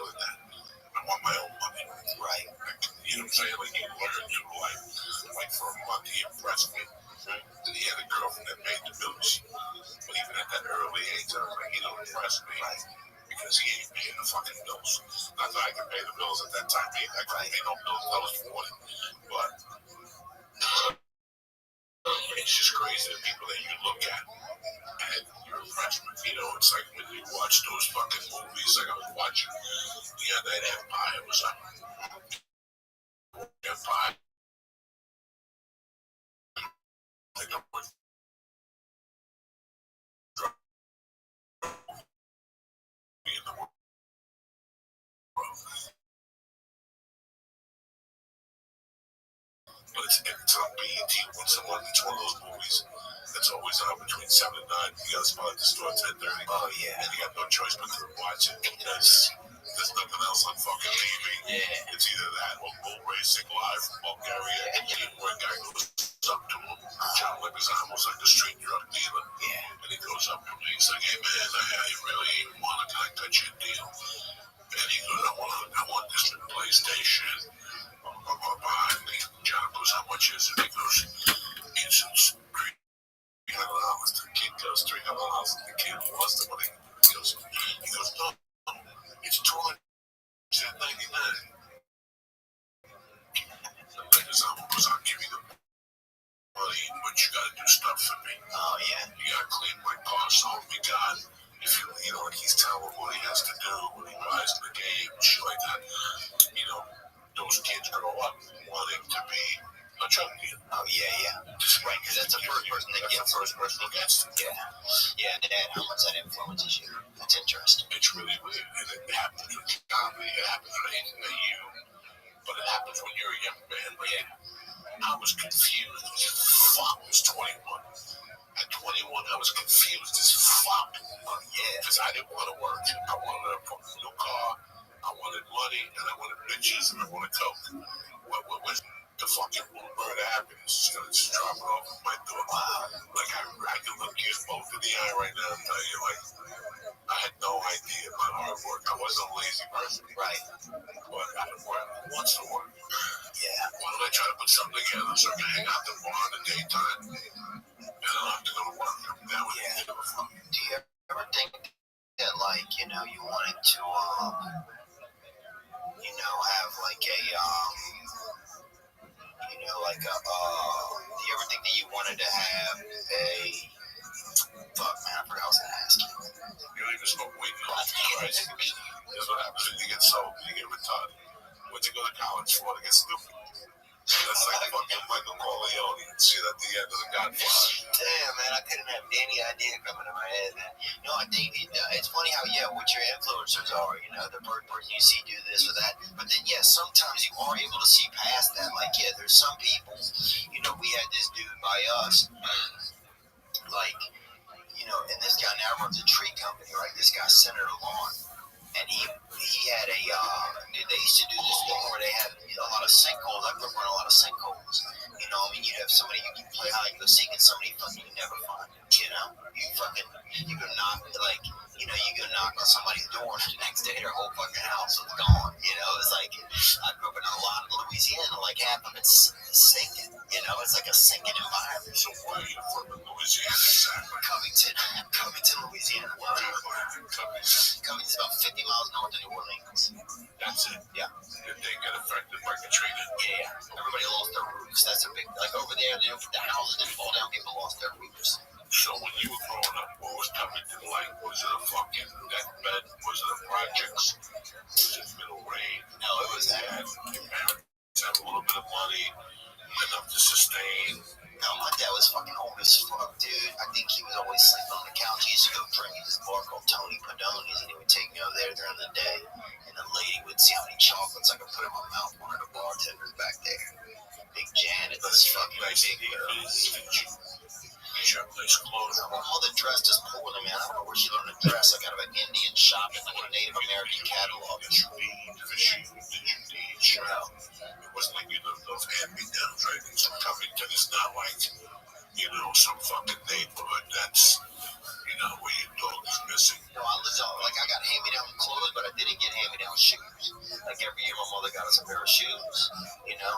than that. I want my own money. Right. You know what I'm saying? Like, he learned to, like for a month, he impressed me. And he had a girlfriend that paid the bills. But even at that early age, I was like, he don't impress me. Right. Because he ain't paying the fucking bills. Not that I can pay the bills at that time. I couldn't pay no bills. I was 40. But it's just crazy the people that you look at and you're impressed with. You know, it's like when you watch those fucking movies, like I was watching the other night, Empire was up. Empire. Like I was in the world. But it's on BET once a month. It's one of those movies that's always on between 7 and 9. You gotta spot at the store at 10:30. Oh, yeah. And you got no choice but to watch it because there's nothing else on fucking TV. Yeah. It's either that or bull racing live from Bulgaria. Where a guy goes up to him. John Leguizamo's like a street drug dealer. Yeah. And he goes up to him and he's like, hey man, I really want to touch your deal. And he goes, I want this PlayStation. John goes, how much is it? He goes, it's $300. The kid goes, $300. The kid wants the money. He goes, no, it's $299. I'll give you the money, but you gotta do stuff for me. Oh, yeah. You gotta clean my car, so help me God. If you know, and he's telling him what he has to do when he buys the game, shit like that. You know, those kids grow up wanting to be a junkie. Oh, yeah. Just right, because that's the first person they get. First person who gets it. Yeah, Dad, how much that influences you? That's interesting. It's really weird, and it happens with comedy, it happens with anything that you, but it happens when you're a young man. Like, I was confused as fuck. I was 21. At 21, I was confused as fuck. Because I didn't want to work. I wanted a new car. I wanted money, and I wanted bitches, and I wanted coke. What was the fucking little bird of happiness? It's gonna just drop it off at my door. Wow. Like, I can look you both in the eye right now and tell you, like, I had no idea about hard work. I wasn't a lazy person. Right. But I had work once to work. Yeah. Why don't I try to put something together so I can hang out the bar in the daytime? And I don't have to go to work. That was Do you ever think that, like, you know, you wanted to, you know, have like a, you know, like a, do you ever think that you wanted to have a, fuck, man, I forgot I was gonna ask you. You don't even smoke weed, no. Right? That's what happens when you get sober, you get retarded. What you go to college for, to get stupid. That's like fucking Michael Corleone. You see that at the end of The Godfather. Damn, man, I couldn't have any idea coming to my head, man. No, I think it's funny how, what your influencers are, you know, the person you see do this or that. But then, sometimes you are able to see past that. Like, there's some people, you know, we had this dude by us, like, you know, and this guy now runs a tree company, right? This guy, Senator Lawn. And he had a, they used to do this thing where they had a lot of sinkholes. I grew up around a lot of sinkholes. You know, I mean, you'd have somebody you can play hide and go seek, and somebody fucking you never find. You know, you go knock, like, you know, you go knock on somebody's door, and the next day their whole fucking house was gone. You know, it's like, I grew up in a lot of Louisiana, like half of it's sinking. You know, it's like a sinking environment. So where are you from in Louisiana exactly? Covington, Louisiana. Covington's about 50 miles north of New Orleans. That's it? Yeah. Did they get affected by Katrina? Yeah. Everybody lost their roofs. That's a big, like over there, the houses didn't fall down, people lost their roofs. So when you were growing up, what was Covington like? Was it a fucking deathbed? Was it a projects? Was it middle range? No, it was that. Your parents had a little bit of money, enough to sustain. No, my dad was fucking old as fuck, dude. I think he was always sleeping on the couch. He used to go drink at this bar called Tony Padoni's, and he would take me over there during the day. And the lady would see how many chocolates I could put in my mouth. One of the bartenders back there, Big Janet, this fucking big girl. She had nice clothes. My mother dressed as poorly, man. I don't know where she learned to dress. Like out of an Indian shop in like a Native American catalog. Did you need child? It wasn't like you lived those hand-me-downs, right? So Covington is not like, you know, some fucking neighborhood that's, you know, where your dog is missing. No, I lived on, like, I got hand-me-down clothes, but I didn't get hand-me-down shoes. like every year, my mother got us a pair of shoes. You know,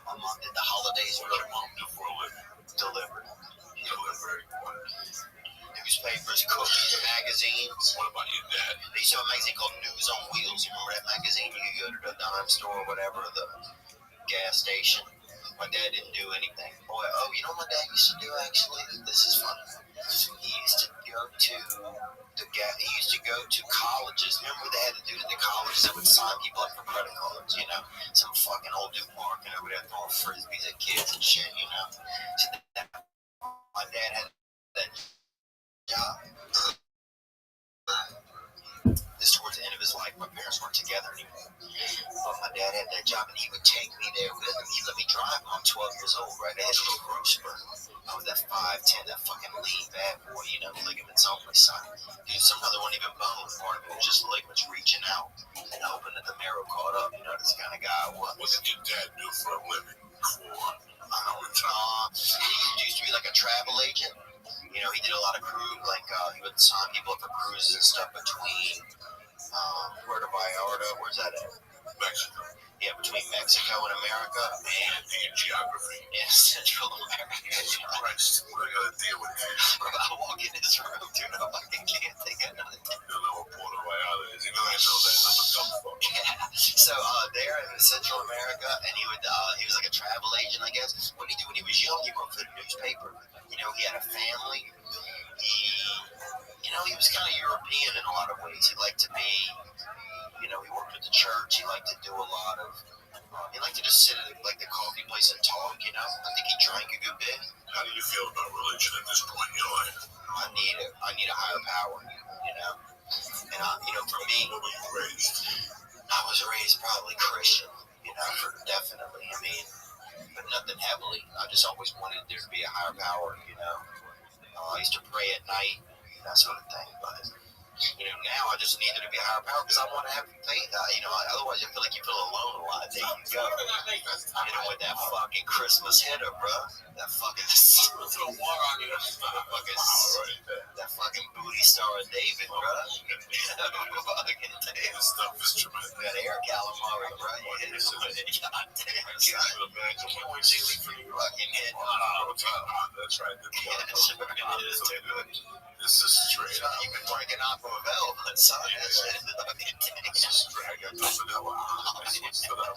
my mom did the holidays What did mom do for a living? delivered. Delivery. Newspapers, cookies, magazines. What about your dad? They used to have a magazine called News on Wheels. You remember that magazine? You could go to the dime store or whatever, the gas station. My dad didn't do anything. Boy, you know what my dad used to do actually? This is funny. He used to go to he used to go to colleges. Remember what they had to do to the colleges that would sign people up for credit cards, you know? Some fucking old dude marking over there throwing frisbees at kids and shit, you know? So my dad had that job. This towards the end of his life, my parents weren't together anymore. But my dad had that job, and he would take me there with him. He let me drive him. I'm 12 years old, right? I had a little growth spurt. I was that 5'10", that fucking lean bad boy, you know, ligaments only, son. Dude, somehow there wasn't even bone part of it. It was just ligaments reaching out and hoping that the marrow caught up. You know, this kind of guy I was. What did your dad do for a living? He used to be like a travel agent. You know, he did a lot of cruise, like he would sign people up for cruises and stuff between Puerto Vallarta. Where's that at? Mexico. Yeah, between Mexico and America. Man, the geography. Yeah, Central America. Christ, what I gotta deal with here? I walk in this room, dude, I fucking can't think of nothing. You know what Puerto Vallarta is. You know, I know that. I'm a dumb fuck. Yeah. So there in Central America, and he was like a travel agent, I guess. What did he do when he was young? He wrote for the newspaper. You know, he had a family. He was kind of European in a lot of ways. He liked to be, you know, he worked with the church. He liked to do a lot of, he liked to just sit at like the coffee place and talk, you know. I think he drank a good bit. How do you feel about religion at this point in your life? I need a higher power, you know. And, you know, for me, What were you raised? I was raised probably Christian, you know, definitely. I mean, but nothing heavily. I just always wanted there to be a higher power, you know. I used to pray at night, that sort of thing. But, you know, now I just need there to be a higher power because I want to have faith. You know, otherwise I feel like you feel alone a lot. There you go. You know, with that fucking Christmas hitter, bro. That fucking Throw water on you. that fucking booty star of David, bro. This stuff is tremendous. That air calamari, bro. You hit it with it. God damn. I can't imagine what we're seeing for you. Fucking hit. That's right. Yeah, sure it is, dude. This is straight up. You've been drinking Aqua Velvet, son. That shit is fucking This is straight. I got the vanilla. I switched it up.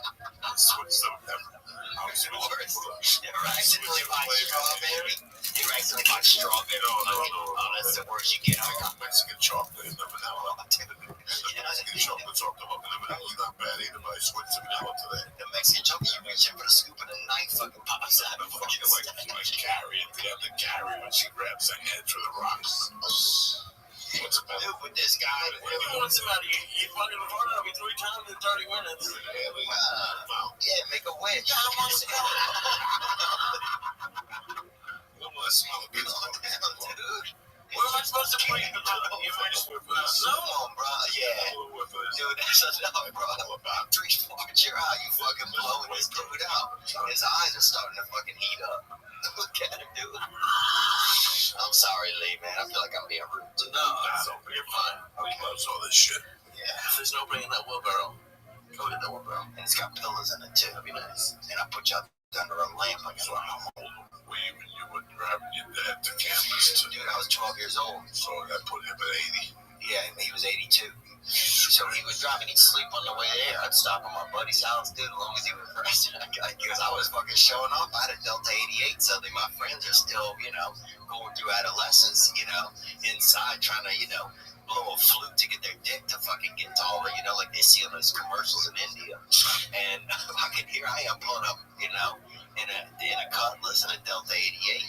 You're accidentally buying strawberry. You're accidentally buying strawberry. Oh, that's the worst you get. I got Mexican chocolate in the vanilla. Mexican chocolate chopped them up in the vanilla is not bad either, but I switched to vanilla today. The Mexican chocolate, you reach in for a scoop and a knife fucking pops out of fucking Like Carrie, and the other Carrie when she grabs her head through the rocks. What's about dude with this guy? What's about it? You fucking recorded on me 3 times in 30 minutes. Yeah, make a wish. I don't want to smell it. I don't want to smell it. Calm down, dude. What am I supposed to bring? You might just whip it out. Come on, bro. Yeah. Dude, that's enough, bro. 3 spots your eye, you fucking blowing this dude out. His eyes are starting to fucking heat up. Look at him, dude. I'm sorry, Lee, man. I feel like I'm being rude. No, you're fine. We close all this shit. Yeah. If there's no bringing that wheelbarrow, go get that wheelbarrow. And it's got pillows in it, too. That'd be nice. And I put you under a lamp like So how old were you when you were driving your dad to campus? dude, I was 12 years old. So that put him at 80. Yeah, he was 82. So he would drive and he'd sleep on the way there. I'd stop at my buddy's house, dude, as long as he was rested. Because I was fucking showing off. I had a Delta 88, suddenly my friends are still, you know, going through adolescence, you know, inside trying to, you know, blow a flute to get their dick to fucking get taller, you know, like they see on those commercials in India. And fucking here I am pulling up, you know, in a Cutlass and a Delta 88.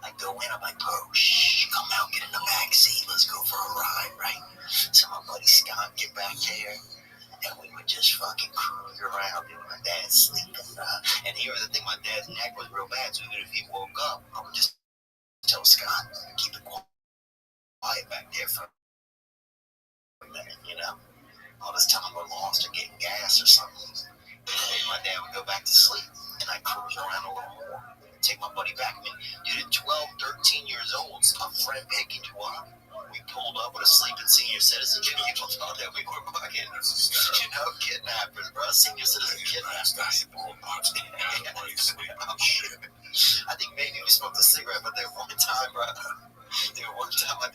I go in, I'm like, bro, shh, come out, get in the back seat, let's go for a ride, right? So my buddy Scott get back there, and we would just fucking cruise around, dude. My dad's sleeping, and here was the thing, my dad's neck was real bad, so even if he woke up, I would just tell Scott, keep it quiet back there for a minute, you know? I'll just tell him we're lost or getting gas or something. And my dad would go back to sleep, and I'd cruise around a little more. Take my buddy back. I mean, dude, at 12, 13 years old, a friend picked you up. We pulled up with a sleeping senior citizen. People thought that we were fucking, you know, kidnappers, bro. senior citizen kidnapped. I think maybe we smoked a cigarette, but there one time, bro. I do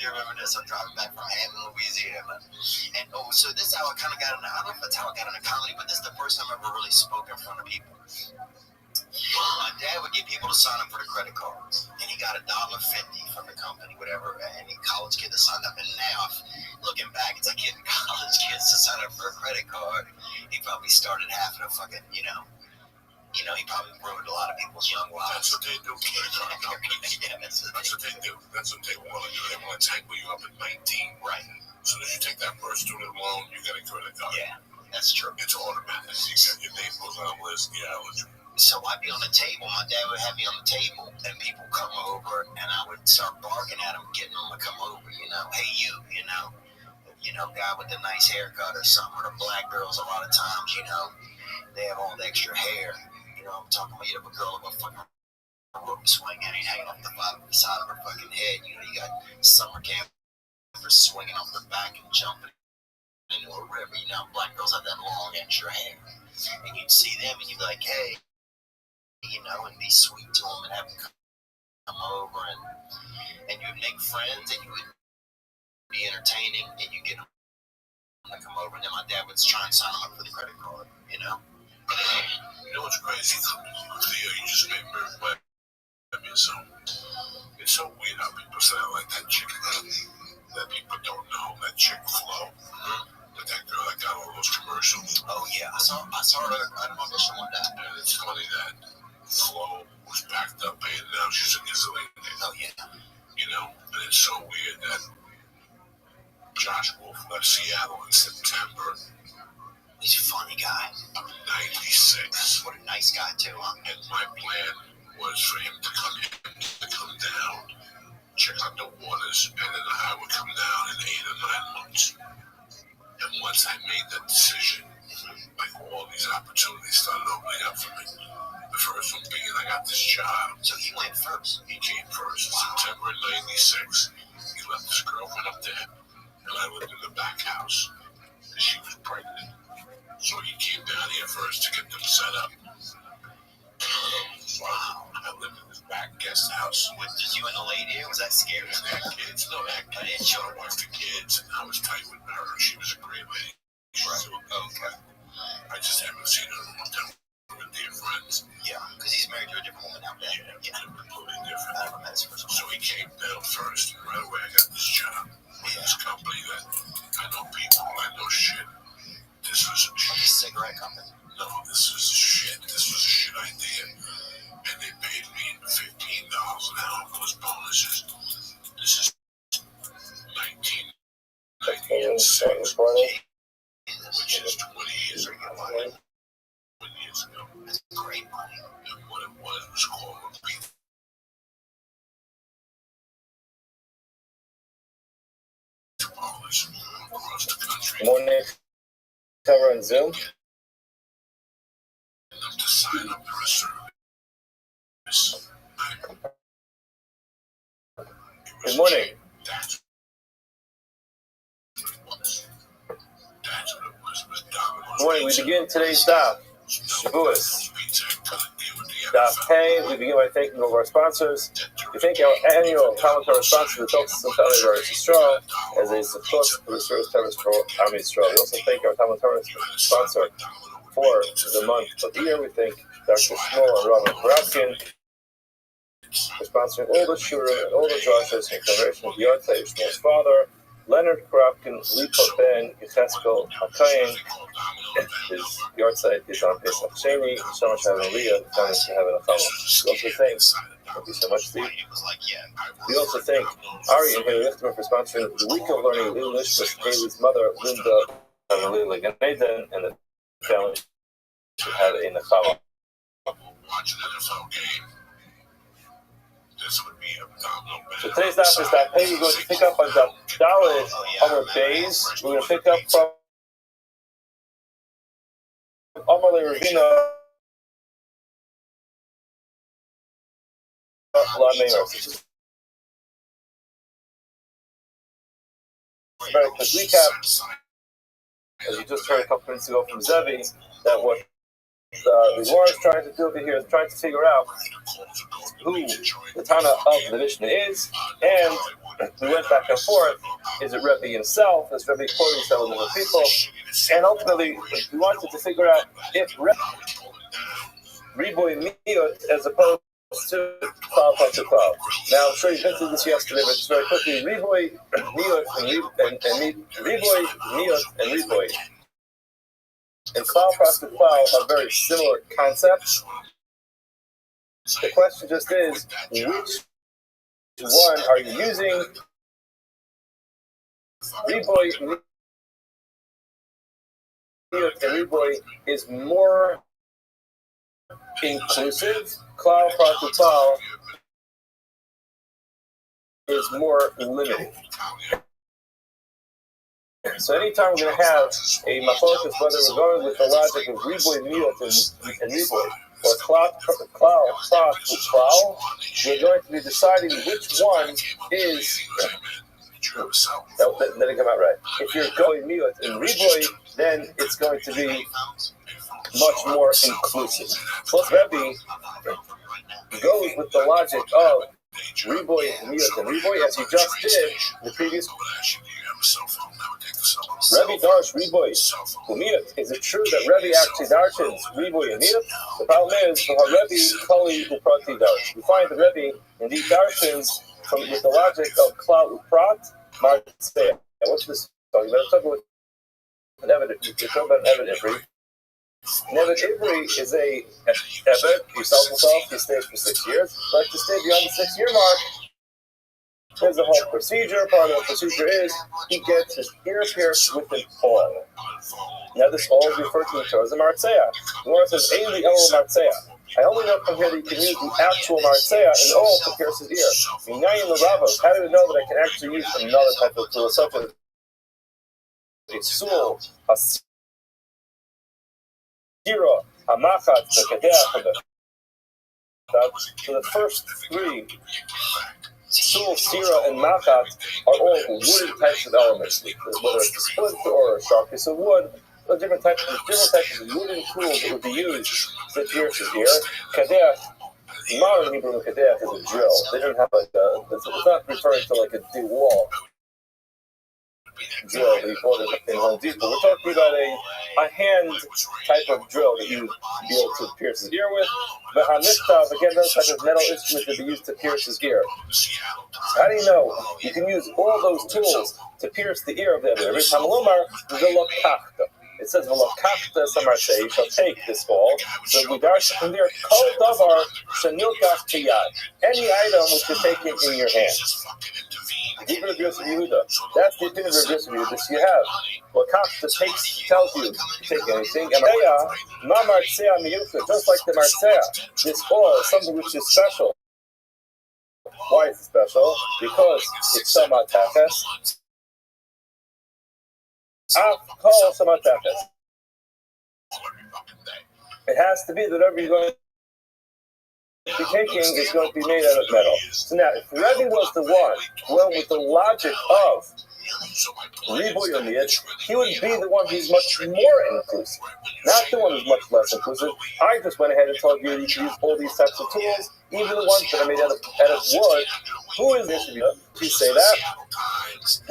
remember this. I'm driving back from Hammond, Louisiana. And so this is how I kind of got into, I don't know if that's how I got into comedy, but this is the first time I ever really spoke in front of people. My dad would get people to sign up for the credit cards, and he got $1.50 from the company, whatever, any college kid that signed up. And now, looking back, it's like getting college kids to sign up for a credit card. He probably started half of the fucking, he probably ruined a lot of people's young lives. That's what they do. Yeah, that's what they do. That's what they want to do. They want to tangle you up at 19. Right. As soon as you take that first student loan, you got a credit card. Yeah, that's true. It's automatic. You got your name goes on the list. You're eligible. So I'd be on the table. My dad would have me on the table, and people come over, and I would start barking at them, getting them to come over. Hey, guy with the nice haircut or something. Or the black girls, a lot of times, they have all the extra hair. I'm talking about you have a girl with a fucking rope swing and hanging off the bottom of the side of her fucking head. You got summer campers swinging off the back and jumping into a river. Black girls have that long extra hair, and you'd see them, and you'd be like, hey. And be sweet to them and have them come over and you'd make friends and you would be entertaining and you get them to come over and then my dad would try and sign them up for the credit card, You know what's crazy? Theo, you just made me wet. It's so weird how people say like that chick that people don't know, that chick Flo. That girl that got all those commercials. Oh yeah, I saw her at an audition one day. And it's funny that Flo was backed up and now she's in Italy. Oh yeah. And it's so weird that Josh Wolf left Seattle in September. He's a funny guy. 96. What a nice guy too, huh? And my plan was for him to come down, check out the waters, and then I would come down in 8 or 9 months. And once I made that decision, like all these opportunities started opening up for me. The first one being I got this job. So he went first? He came first. September 96. He left his girlfriend up there, and I lived in the back house because she was pregnant. So he came down here first to get them set up. Wow. I lived in this back guest house. Was just you and the lady? Was that scary? And that kids. No, that kid. I didn't show her the kids, and I was tight with her. She was a great lady. Right. Okay. I just haven't seen her in a long time. We're dear friends. Yeah, because he's married to a different woman out there. Yeah, completely different. I never met this person. So he came down first, and right away I got this job with this company that I know people, I know shit. This was a Like a cigarette company? No, this was a shit. This was a shit idea. And they paid me $15 an hour plus bonuses. This is 1996, which is 20 years ago. 20 years ago. That's great money. And what it was called a beat. Across the country. Morning. Cover on Zoom. Enough to sign up for a service. Good morning. That's what it was. It was Domino's. Good morning. We Pizza. begin today's daf. Shavuos. Daf Hey. We begin by thanking all of our sponsors. We thank our annual commentary sponsor, the Talks and Family of Yisrael, as they support the service service for Army Yisrael. We also thank our commentary sponsor for the month of the year. We thank Dr. Shmuel and Rabbi Koratkin for sponsoring all the shura and all the drashas in commemoration of Yartzeit Shmuel's father, Leonard Koratkin, Lipa Ben Yecheskel Hakayin. His Yartzeit is on Pesach Sheni. So much having Leah, the families to have a follow. We also thank you so much, Steve. We also thank Ari and Haley Lichterman for sponsoring the week of learning Lil Nishmas, Haley's mother, Linda, and Lila Ganeden, and the family to have a Nachala. Watch an NFL game. This would be abdominal. So today's daf is daf Hey. We're going to pick up on the Dalit Amar Bays. We're going to pick up from Amar Le Ravina La Meir. Very quick recap. as you just heard a couple minutes ago from Zevi, that what the Gemara is trying to do over here is trying to figure out who the Tana of the Mishnah is, and we went back and forth. Is it Rabbi himself? Is Rabbi quoting several different people? And ultimately, we wanted to figure out if Riboy Miyot as opposed to Klal Pasuk Klal. Now, I'm sure you've been through this yesterday, but just very quickly, Riboy Miyot and Riboy Miyot and Riboy and Klal Pasuk Klal are very similar concepts. The question just is, which one are you using? Riboy Miyot and Riboy is more inclusive. Klal Pasuk Klal is more limiting. So anytime we're going to have a machlokas, whether we're going with the logic of Riboy Miyot and Riboy, or Klal, we're going to be deciding which one is. That didn't come out right. If you're going Miyot and Riboy, then it's going to be much more inclusive. Plus, Rabbi goes with the logic of Riboy, Miyot, and Riboy, as he just did in the previous. Rabbi Darsh Riboy Miyot. Is it true that Rabbi actually darshans Riboy and Miyot? The problem is, Rabbi Kali Uprati Darsh. We find that Rabbi indeed darshans with the logic of Klal Uprat Martzeh. What's this? You better talk about an evidence. You're talking about an evidence. Nevid Ivri is a Eved. He sells himself, he stays for 6 years. But to stay beyond the 6-year mark, there's a whole procedure. Part of the procedure is he gets his ear pierced with an awl. Now this awl is referred to in Torah as a martzea. The Lord says, Eili el martzea. I only know from here that you can use the actual martzea and awl to pierce his ear. Minayin l'ravos. How do we know that I can actually use another type of tool, such as a stool, a Sira, Hamachat, the Kadeach, and so the first three, Sul, Sira, and Machat, are all wooden types of elements. Whether it's a splinter or a sharp piece of wood, different types of wooden tools that would be used to pierce his ear. Kadeach, modern Hebrew Kadeach is a drill. They don't have like a, it's not referring to like a wall drill that you bought in Home Depot. We're talking about a hand type of drill that you would be able to pierce his ear with. But Hamishtav, again, those type of metal instruments that be used to pierce his ear. How do you know? You can use all those tools to pierce the ear of the other. Every time Lomar, v'lokachta. It says v'lokachta, some are say, you shall take this ball. So we dash from there, kol davar shenilkach tiyad. Any item which is taken in your hand. That's the opinion of Rabbi Yehuda. This you have. What Kafta tells you to take anything. And just like the Martzea, this oil is something which is special. Why is it special? Because it's Samatafes. It has to be that whatever you're going to be taking is going to be made out of metal. So now, if Rabbi was the one, well, with the logic of Riboy Miyot, he would be the one who's much more inclusive, not the one who's much less inclusive. I just went ahead and told you you can use all these types of tools, even the ones that are made out of wood. Who is this Yehuda? You say that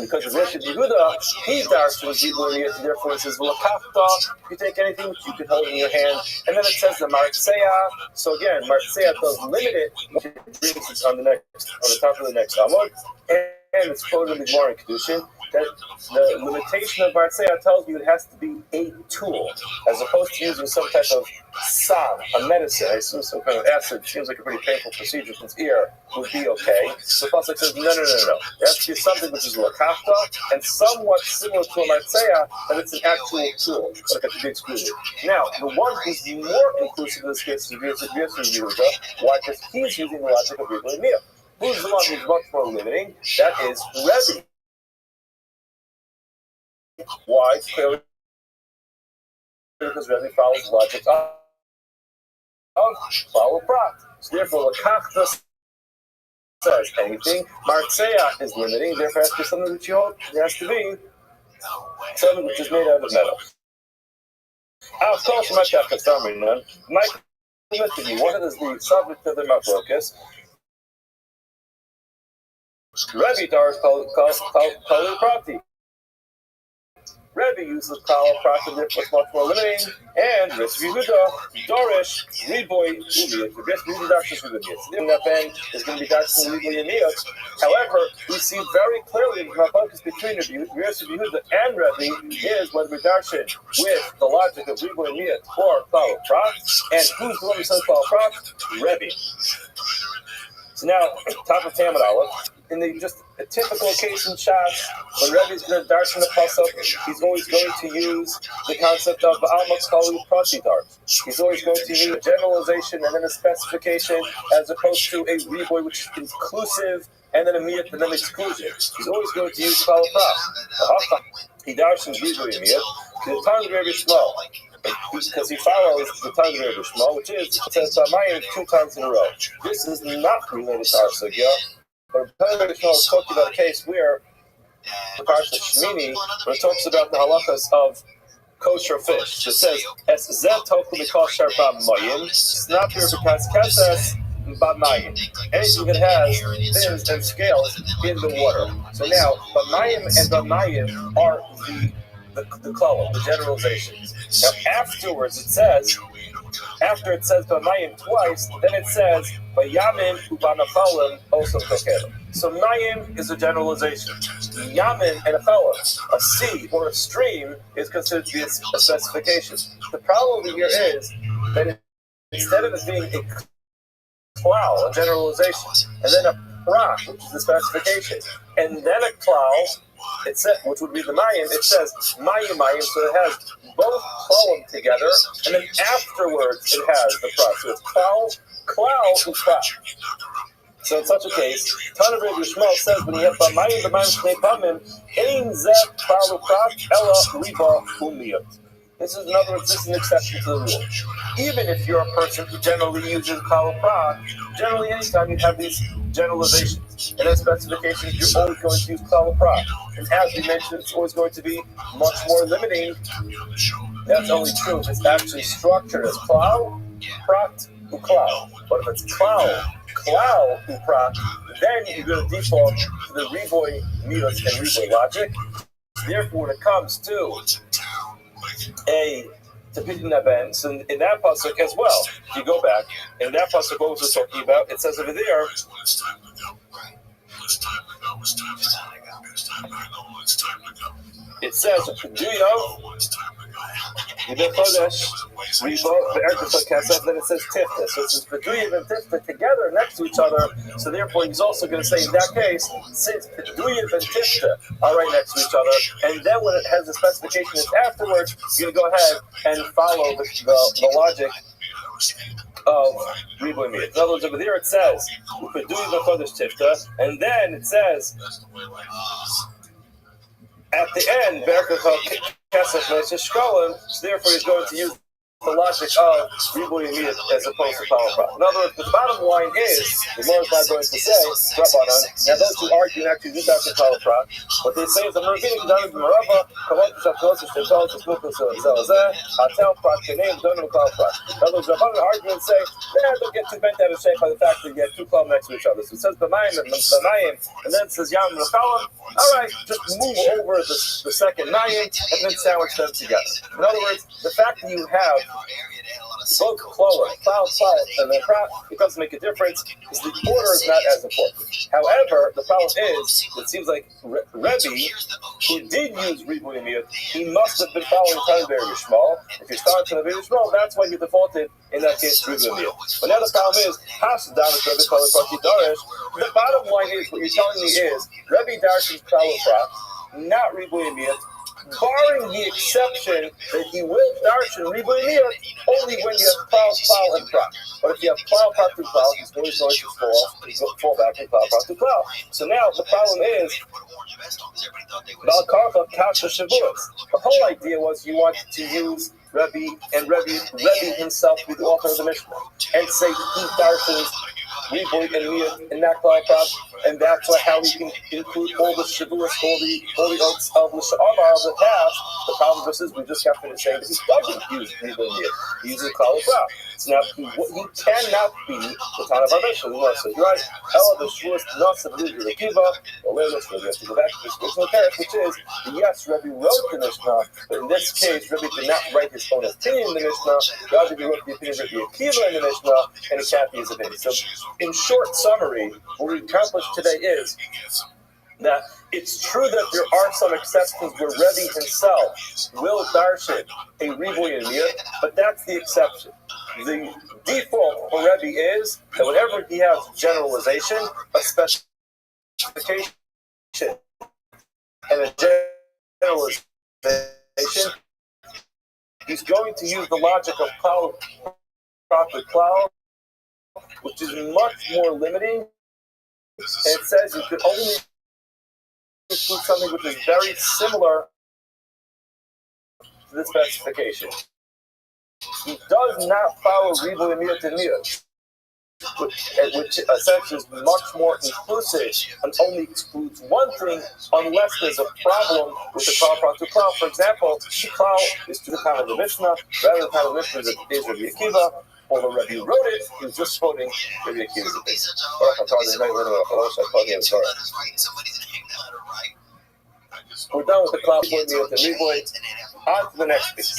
because of this Yehuda, he's darshing Riboy Miyot, therefore it says L'kafta. You take anything which you can hold in your hand, and then it says the Martzea. So again, Martzea does limit it, which brings it on the top of the next Amud, and it's quoted in the Gemara in Kedushin that the limitation of Martzea tells you it has to be a tool, as opposed to using some type of salve, a medicine. I assume some kind of acid. Seems like a pretty painful procedure from his ear would be okay. So Pasuk says, no. It has to be something which is lakafta and somewhat similar to a Martzea, but it's an actual tool, like a big screw. Now, the one who's more inclusive in this case is Yehuda. Why? Because he's using the logic of Riboy Miyot. Who's the one who's much more limiting? That is Rabbi. Why? Clearly, because Rabbi follows the logic of follow prat. So therefore, Lakachta says anything. Martzea is limiting. Therefore, it has to be something that you hold. It has to be something which is made out of metal. Of course, my chapter summary, my mystery, what is the subject of the Machlokas? Rabbi Darish Kali Prati. Rabbi uses Kala Prati, which was much more limiting, and Rabbi Yehuda, Dorish, Riboy, Uviyot. The best Yehuda Darshis Uviyot. So that then is going to be Darshis Riboy Yemiyot. However, we see very clearly the focus between Rabbi Yehuda and Rabbi is whether we darshan with the logic of Riboy Yemiyot or Kala Prati, and who's the one who says Kala Prati? Rabbi. So now, top of Tamid Aleph. In just a typical case in Shas, when Rebbe's going to darshan a pasuk, he's always going to use the concept of Alma Kali Prati Darsh. He's always going to use a generalization and then a specification, as opposed to a riboy which is inclusive and then a miyat and then exclusive. He's always going to use Kala Prat. He darshans riboy and miyat. The time of Rabbi Shmuel, because he follows the time of Rabbi Shmuel, which is, it says Bamayim 2 times in a row. This is not related to our sugya. But Rabbi Shmuel is talking about a case where the Parsha Shmini, where it talks about the halachas of kosher fish. It says, "Es zeh tochu mikol shar b'mayim, snapir b'kas kesses b'mayim." Anything that has fins and scales in the water. So now, b'mayim and b'mayim are the klala, the generalizations. Now afterwards it says, after it says b'mayim twice, then it says b'yamin u'b'nafalim also kokelim. So mayim is a generalization. Yamin and a felim, a sea or a stream, is considered to be a specification. The problem over here is that instead of it being a klal, a generalization, and then a prat, which is the specification, and then a klal, it says, which would be the mayim, it says mayim, so it has both klalim together, and then afterwards it has the prat. So it's klal, and prat. So in such a case, Tana Rabbi Shmuel says when he has b'mayim shnei pamim, ein zeh klal prat ela riba umiyot. This is, in other words, this is an exception to the rule. Even if you're a person who generally uses klal prat, generally anytime you have these generalizations and then specifications, you're always going to use klal prat. And as we mentioned, it's always going to be much more limiting. That's only true if it's actually structured as klal, prat, uklal. But if it's klal, uprat, then you're going to default to the riboy mitos and riboy logic. Therefore, when it comes to Pidyon Haben, so in that pasuk as well, if you go back, in that pasuk what was it talking about? It says over there, it says, do you know? Then it says Tifta. So it says Peduyev and Tifta together next to each other. So therefore he's also going to say in that case, since Peduyev and Tifta are right next to each other, and then when it has the specification afterwards, you're going to go ahead and follow the logic of Riboy Miyat. In other words, over there it says Peduyev and Chodesh Tifta, and then it says at the end, so therefore he's going to use the logic of Riboy Yemiyot as opposed to Kala Prat. In other words, the bottom line is, the Gemara is not going to say, now those who argue and actually do that to Kala Prat, what they say is, I'm repeating the Dana B'Marava, Kavot Shaftos, Shaftos, Shaftos, Zelazeh, Atel Prat, Keneim, Dona Kala Prat. In other words, Rabbanan argue and say, don't get too bent out of shape by the fact that you get two Kala next to each other. So it says B'mayim and then it says Yam and Kalam. All right, just move over the second Mayim and then sandwich them together. In other words, the fact that you have both klal, and then prat, it doesn't make a difference because the order is not as important. However, the problem is, it seems like Rabbi, who did use Riboy Yemiyot, he must have been following Tana Rabbi Shmuel. If you're starting Tana Rabbi Shmuel, that's why he defaulted in that case Riboy Yemiyot. But now the problem is, the bottom line is, what you're telling me is, Rabbi Darsh's klal prat, not Riboy Yemiyot, barring the exception that he will darshan Riboy Yemiyot only when you have klal and prat. But if you have klal, prat, to klal, he's always going to fall back and klal, prat, to klal. So now the problem is, the whole idea was you wanted to use Rabbi himself, who's the author of the Mishnah, and say he darshans Riboy Yemiyot and not klal, prat. and that's how he can include all the shibuas, all the oaths of the sha'amar of the past. The problem just is we just have to say that he doesn't use Ribon Yid. He uses Klal Yisrael. Now, he cannot be the Tan of our Mishnah. The Gemara says, right, Ella the Shvuas Nasa B'Lugi Rekiva, or later, so we have to go back to this original text, which is, yes, Rabbi wrote the Mishnah, but in this case, Rabbi did not write his own opinion in the Mishnah. Rabbi wrote the opinion of Rabbi Akiva in the Mishnah, and it can't be his opinion. So, in short summary, what we accomplished today is that it's true that there are some exceptions where Rebbe himself will darshan a riboy and mir, but that's the exception. The default for Rebbe is that whenever he has generalization, a specification, and a generalization, he's going to use the logic of proper cloud, which is much more limiting, and it says you could only include something which is very similar to the specification. He does not follow Ribu and Miyot and Miyot, which essentially is much more inclusive and only excludes one thing unless there's a problem with the Klal Prantu Klal. For example, the Klal is to the time of the Mishnah, rather than the time of the Mishnah is Rabbi Akiva, or the Rabbi wrote it, he was just quoting Rabbi Akiva's opinion. We're done with the Klal Prantu and Riboy. On to the next piece.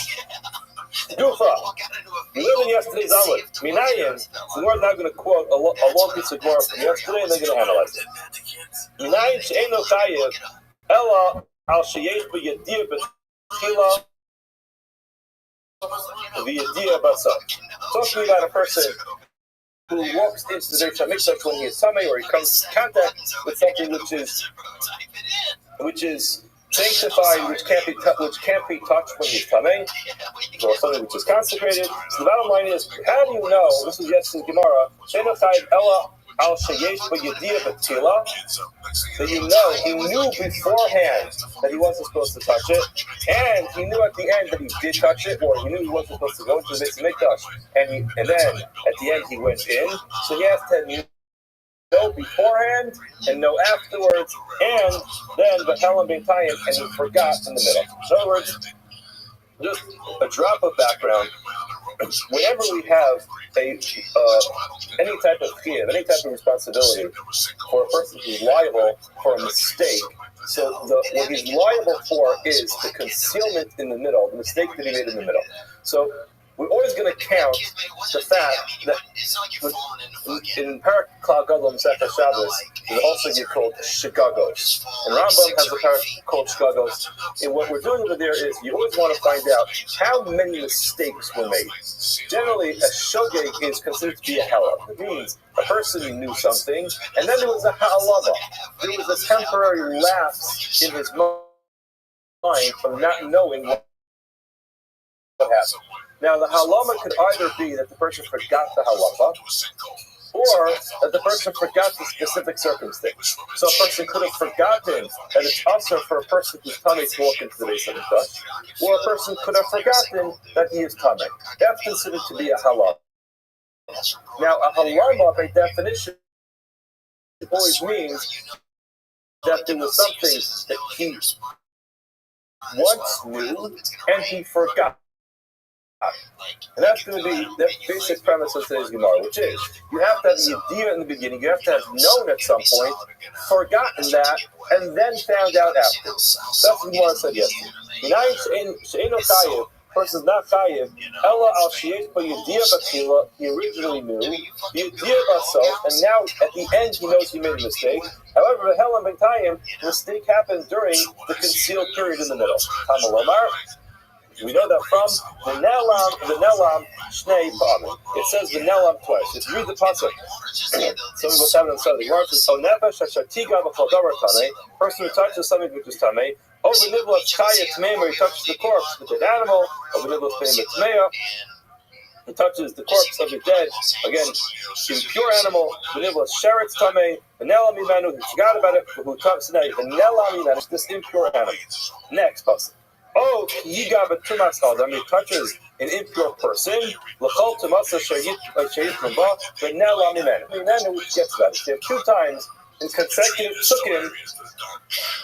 Dufa. We live in yesterday's Amud. Minayin. So we're now going to quote a long piece of Gemara from yesterday, and they're going to analyze it. Minayin she'eno chayev ela al sheyesh b'yediyah b'tchila v'yediyah b'asah. Talking about a person who walks into the Beit HaMikdash when he is tamei, or he comes in contact with something which is sanctified, which can't be touched when he's tamei, or something which is consecrated. So the bottom line is, how do you know? This is yesterday's Gemara. She'eno chayev ela al sheyesh b'yediyah b'tchila. That you know, he knew beforehand that he wasn't supposed to touch it, and he knew at the end that he did touch it, or he knew he wasn't supposed to go into the Beit HaMikdash, and then at the end he went in. So he has to know beforehand and know afterwards, and then the Helen B'Tayim, and he forgot in the middle. In other words, just a drop of background. Whenever we have any type of chiyuv, any type of responsibility for a person who's liable for a mistake, so what he's liable for is the concealment in the middle, the mistake that he made in the middle. So we're always going to count the fact that in Parak Klal Gadol Masechah Shabbos, there's also get called Shigagos. And Rambam has a parak called Shigagos. And what we're doing over there is you always want to find out how many mistakes were made. Generally, a shogeg is considered to be a hella. It means a person who knew something, and then there was a ha'alava. There was a temporary lapse in his mind from not knowing what happened. Now, the halama could either be that the person forgot the halacha, or that the person forgot the specific circumstance. So a person could have forgotten that it's usher for a person who's tummy to walk into the Beit HaMikdash, or a person could have forgotten that he is tummy. That's considered to be a halama. Now, a halama, by definition, always means that there was something that he once knew and he forgot. And that's going to be the basic premise of today's Gemara, which is you have to have the idea in the beginning, you have to have known at some point, forgotten that, and then found out afterwards. That's what Gemara said yesterday. Person is not chayev, ella al sheyesh b'yediyah b'tchila, he originally knew, yediyah b'asov, and now at the end he knows he made a mistake. However, the Helen B'Tayim, the mistake happened during the concealed period in the middle. Tamalomar. We know that from the Nelam, Shnei Pa'amim. It says the Nelam twice. Just read the pasuk. Some of us have it on Sunday. It says, "O nefesh hashatiga b'chol davar tamei." Person who touches something which is tamei. Over nivlas chaya tmeim, where he touches the corpse of the dead animal. Over nivlas tmeim tmeia. He touches the corpse of the dead, again, impure animal. The nivlas sheretz tamei. The Nelam imanu. He forgot about it. Who touches the Nelam imanu? This impure animal. Next pasuk. Oh, Yiga b'tumas adam, he touches an impure person. L'chol tumasa shayit mamba, but now lamimenu. Mimenu, which gets that. There are two times in consecutive psukim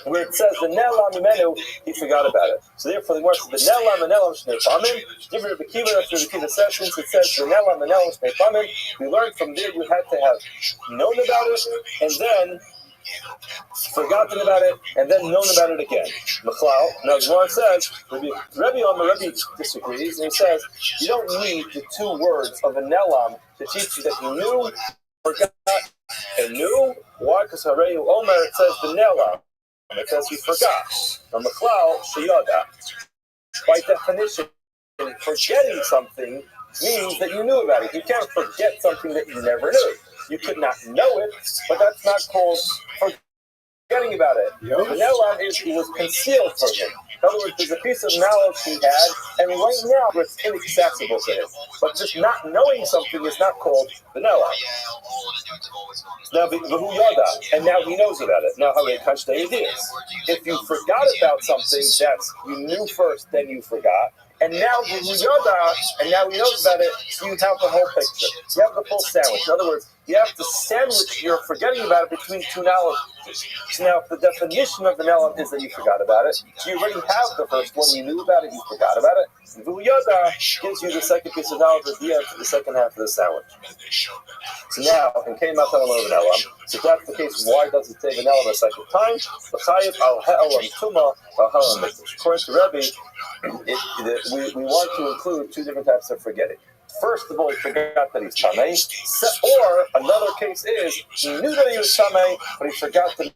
where it says the ne'elam mimenu, he forgot about it. So therefore, the word the ne'elam and ne'elam shnei pamim. Different Rabbi Kiva, that's Rabbi Kiva says, since it says the ne'elam and ne'elam shnei pamim, we learned from there you had to have known about it and then forgotten about it and then known about it again. Mechlal. Now the Gemara says Rabbi disagrees and he says you don't need the two words of a ne'elam to teach you that you knew, forgot, and knew. Why? Because Hareyu Omer, it says the ne'elam. It says he forgot. Now Mechlal sheyada. By definition, forgetting something means that you knew about it. You can't forget something that you never knew. You could not know it, but that's not called forgetting about it. The ne'elam it was concealed from him. In other words, there's a piece of knowledge he had, and right now it's inaccessible to him. But just not knowing something is not called the ne'elam. Now, v'hu yada, and now he knows about it. Now, if you forgot about something that you knew first, then you forgot, and now v'hu yada, and now he knows about it, so you have the whole picture. You have the full sandwich. In other words, you have to sandwich your forgetting about it between two knowledges. So now, if the definition of the ne'elam is that you forgot about it, so you already have the first one, you knew about it, you forgot about it. V'hu yada gives you the second piece of knowledge at the end for the second half of the sandwich. So now, and came out of the ne'elam. So if that's the case, why does it say the ne'elam a second time? According to Rabbi, we want to include two different types of forgetting. First of all, he forgot that he's tamei. Or another case is he knew that he was tamei, but he forgot to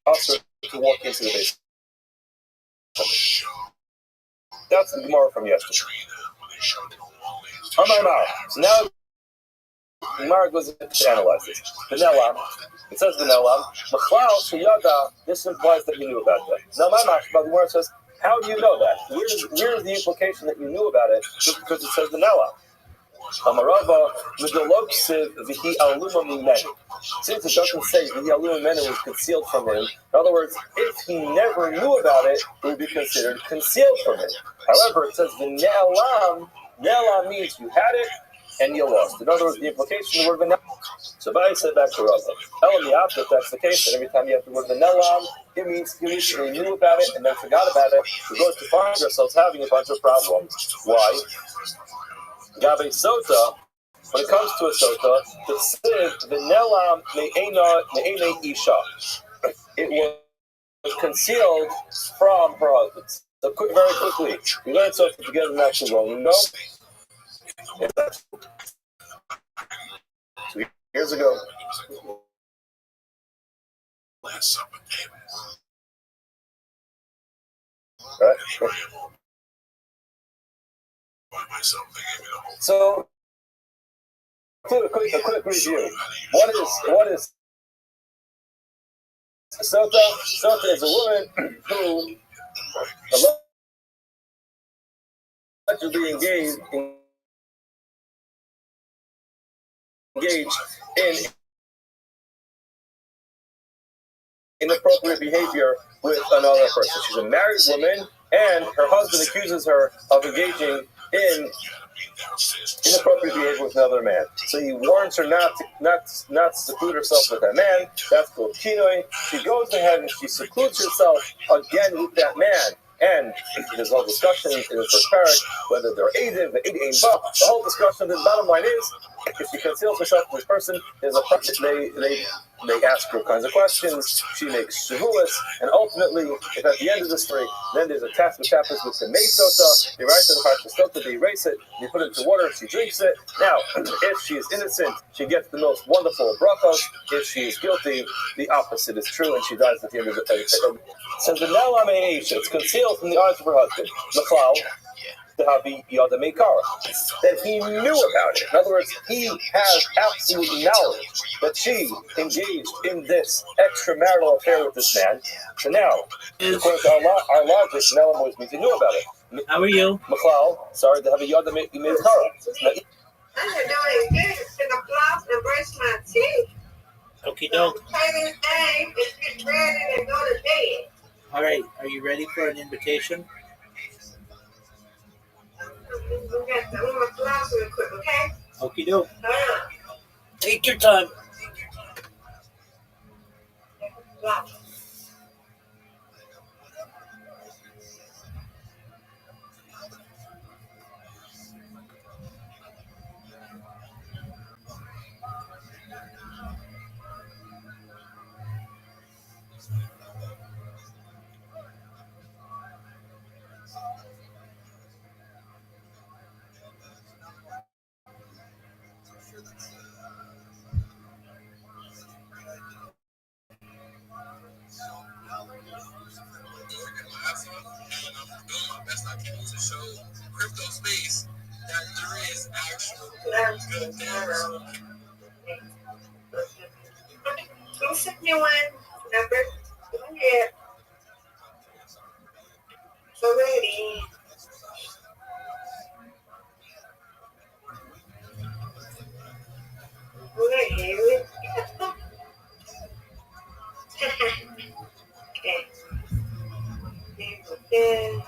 also to walk into the base. That's the Gemara from yesterday. So now Gemara goes to analyze this. The ne'elam. It says the ne'elam. Mechlal sheyada. This implies that he knew about that. Now my mashma, the Gemara says, how do you know that? Where's the implication that you knew about it? Just because it says the ne'elam. Since it doesn't say the aluma menu was concealed from him, in other words, if he never knew about it, it would be considered concealed from him. However, it says the ne'elam means you had it and you lost. In other words, the implication of the word ne'elam. So Rabbi said back to Rabbi, if that's the case, that every time you have the word ne'elam, it means you literally knew about it and then forgot about it. We're going to find ourselves having a bunch of problems. Why? Gabe Sota, when it comes to a Sota, the Siv, the Ne'elam Me'ena Isha. It was concealed from her husband. So very quickly, we learned Sota together not too long ago. 2 years ago. Right? So, a quick review. What is Sota? Sota is a woman who allegedly engaged in inappropriate behavior with another person. She's a married woman, and her husband accuses her of engaging in inappropriate behavior with another man. So he warns her not to seclude herself with that man. That's called kinoi. She goes ahead and she secludes herself again with that man. And there's a whole discussion in the first parak whether they're Eidim, the whole discussion. The bottom line is, if she conceals herself from this person, there's a they ask her all kinds of questions. She makes shavuos, and ultimately, if at the end of the story, then there's a task which happens with the Mei Sota. They write to the Parsha Sota, they erase it, they put it into water, she drinks it. Now, if she is innocent, she gets the most wonderful brachos. If she is guilty, the opposite is true, and she dies at the end of the day. So the Ne'elam Me'eisha, it's concealed from the eyes of her husband. Mechlal, that he knew about it. In other words, he has absolute knowledge that she engaged in this extramarital affair with this man. So now, according to our logic, Ne'elam always means he knew about it. How are you? Mechlal, sorry, to have a yada meikara. I should do it again. Take a floss and brush my teeth. Okie doke. Play this game and get ready and go to bed. All right, are you ready for an invitation? I'm gonna floss real quick, okay? Okie doke. All right. Take your time. Wow. And I'm doing my best I can to show crypto space that there is actual good things. Who sent you one? Number? Go ahead. So ready. Go ahead. Okay. Then,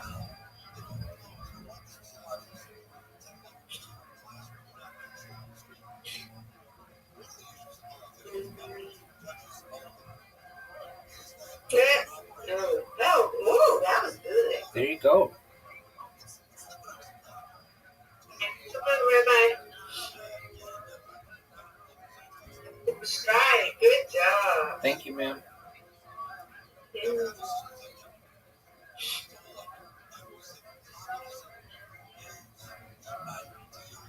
good. No. Ooh, that was good. There you go. Come on, Rabbi. Right. Good job. Thank you, ma'am.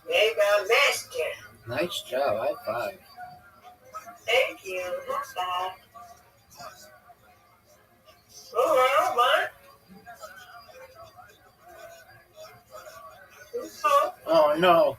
Maybe master. Nice job. High five. Thank you. High five. All right. Oh, no.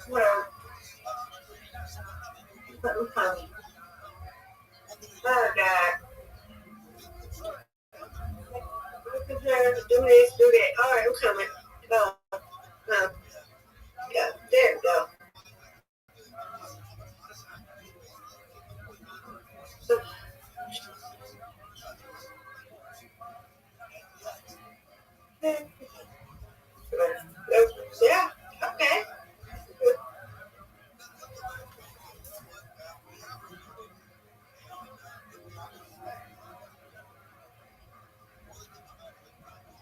Well, oh God. Do this, do that. All right, I'm coming. Go. No. Yeah, there we go. Yeah, okay.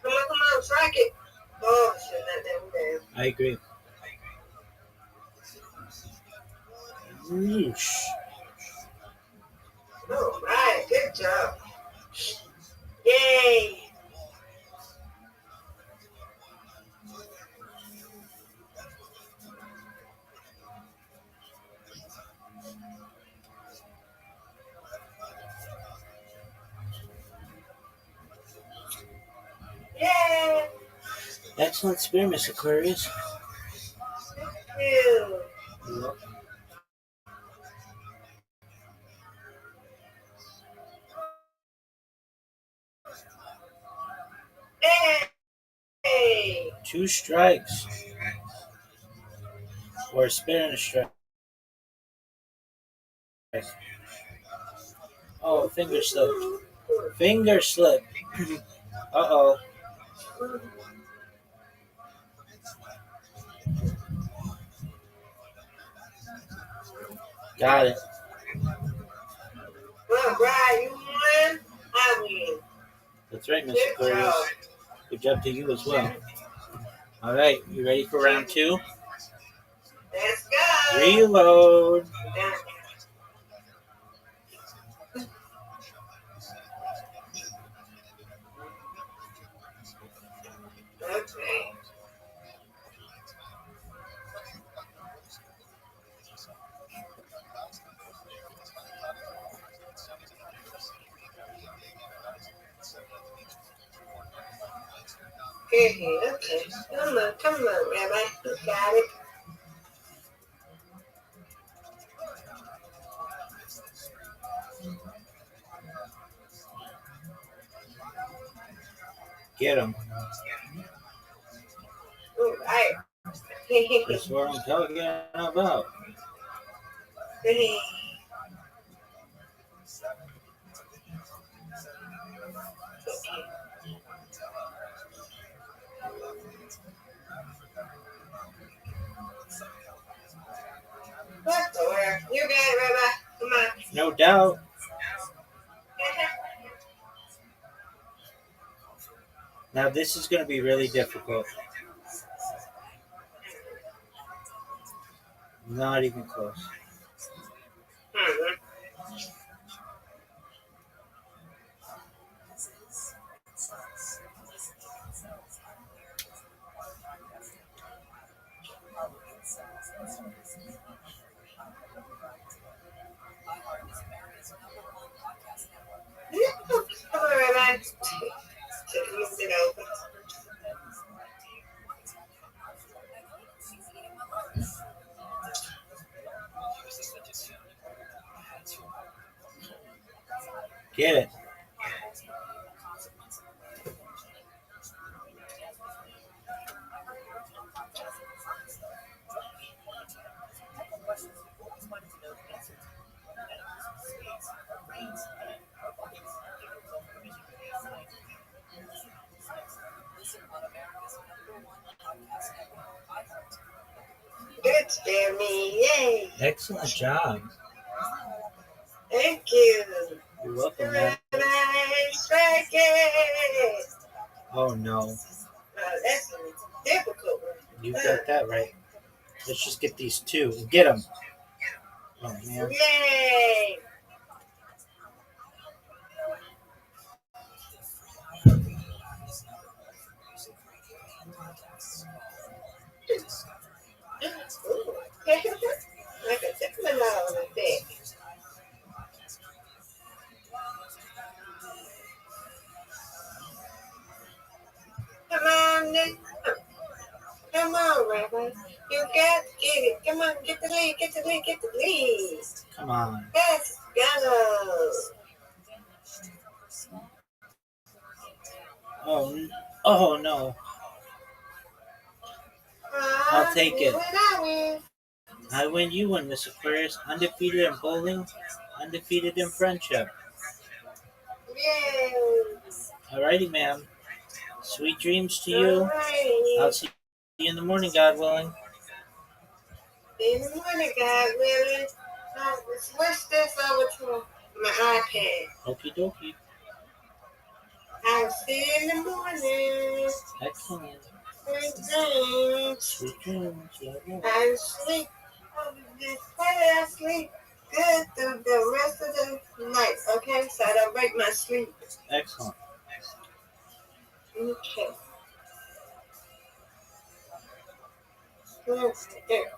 Come on, track it. Oh, shit, that damn. I agree. Whoosh. All right, good job. Yay. Yay. Excellent spear, Miss Aquarius. Ew. Hey. 2 strikes. Or a spear and a strike. Oh, finger slip. Finger slip. Uh-oh. Got it. Well, Brian, you win. I win. That's right, Miss Good Aquarius. job. Good job to you as well. All right, you ready for round 2? Let's go. Reload. Okay. Okay. Come on, Rabbi. You got it. Get him. All right. That's what I'm talking about. What the world? You got it, Rabbi. Come on. No doubt. Now this is going to be really difficult. Not even close. Come on, Rabbi. Just use it over. Get it. Good, Jeremy. Yay. Excellent job. Thank you. You're welcome, man. Strike it. Oh no. That's a difficult one. You got that right. Let's just get these two. Get them. Oh man. Yay. Like a cinnamon roll is it? Come on, Nick. Come on, Rabbi. You got to get it. Come on, get the lead, get the lead, get the lead. Come on. Let's go. Oh no. I'll take it. I win, you win, Miss Aquarius. Undefeated in bowling, undefeated in friendship. Yay. Alrighty, ma'am. Sweet dreams to you. Alrighty. I'll see you in the morning, God willing. In the morning, God willing. Let's switch this over to my iPad. Okie dokie. I'll see you in the morning. Excellent. Sweet dreams. Sweet dreams. Yeah. I sleep. I sleep good through the rest of the night, okay? So I don't break my sleep. Excellent. Okay. There.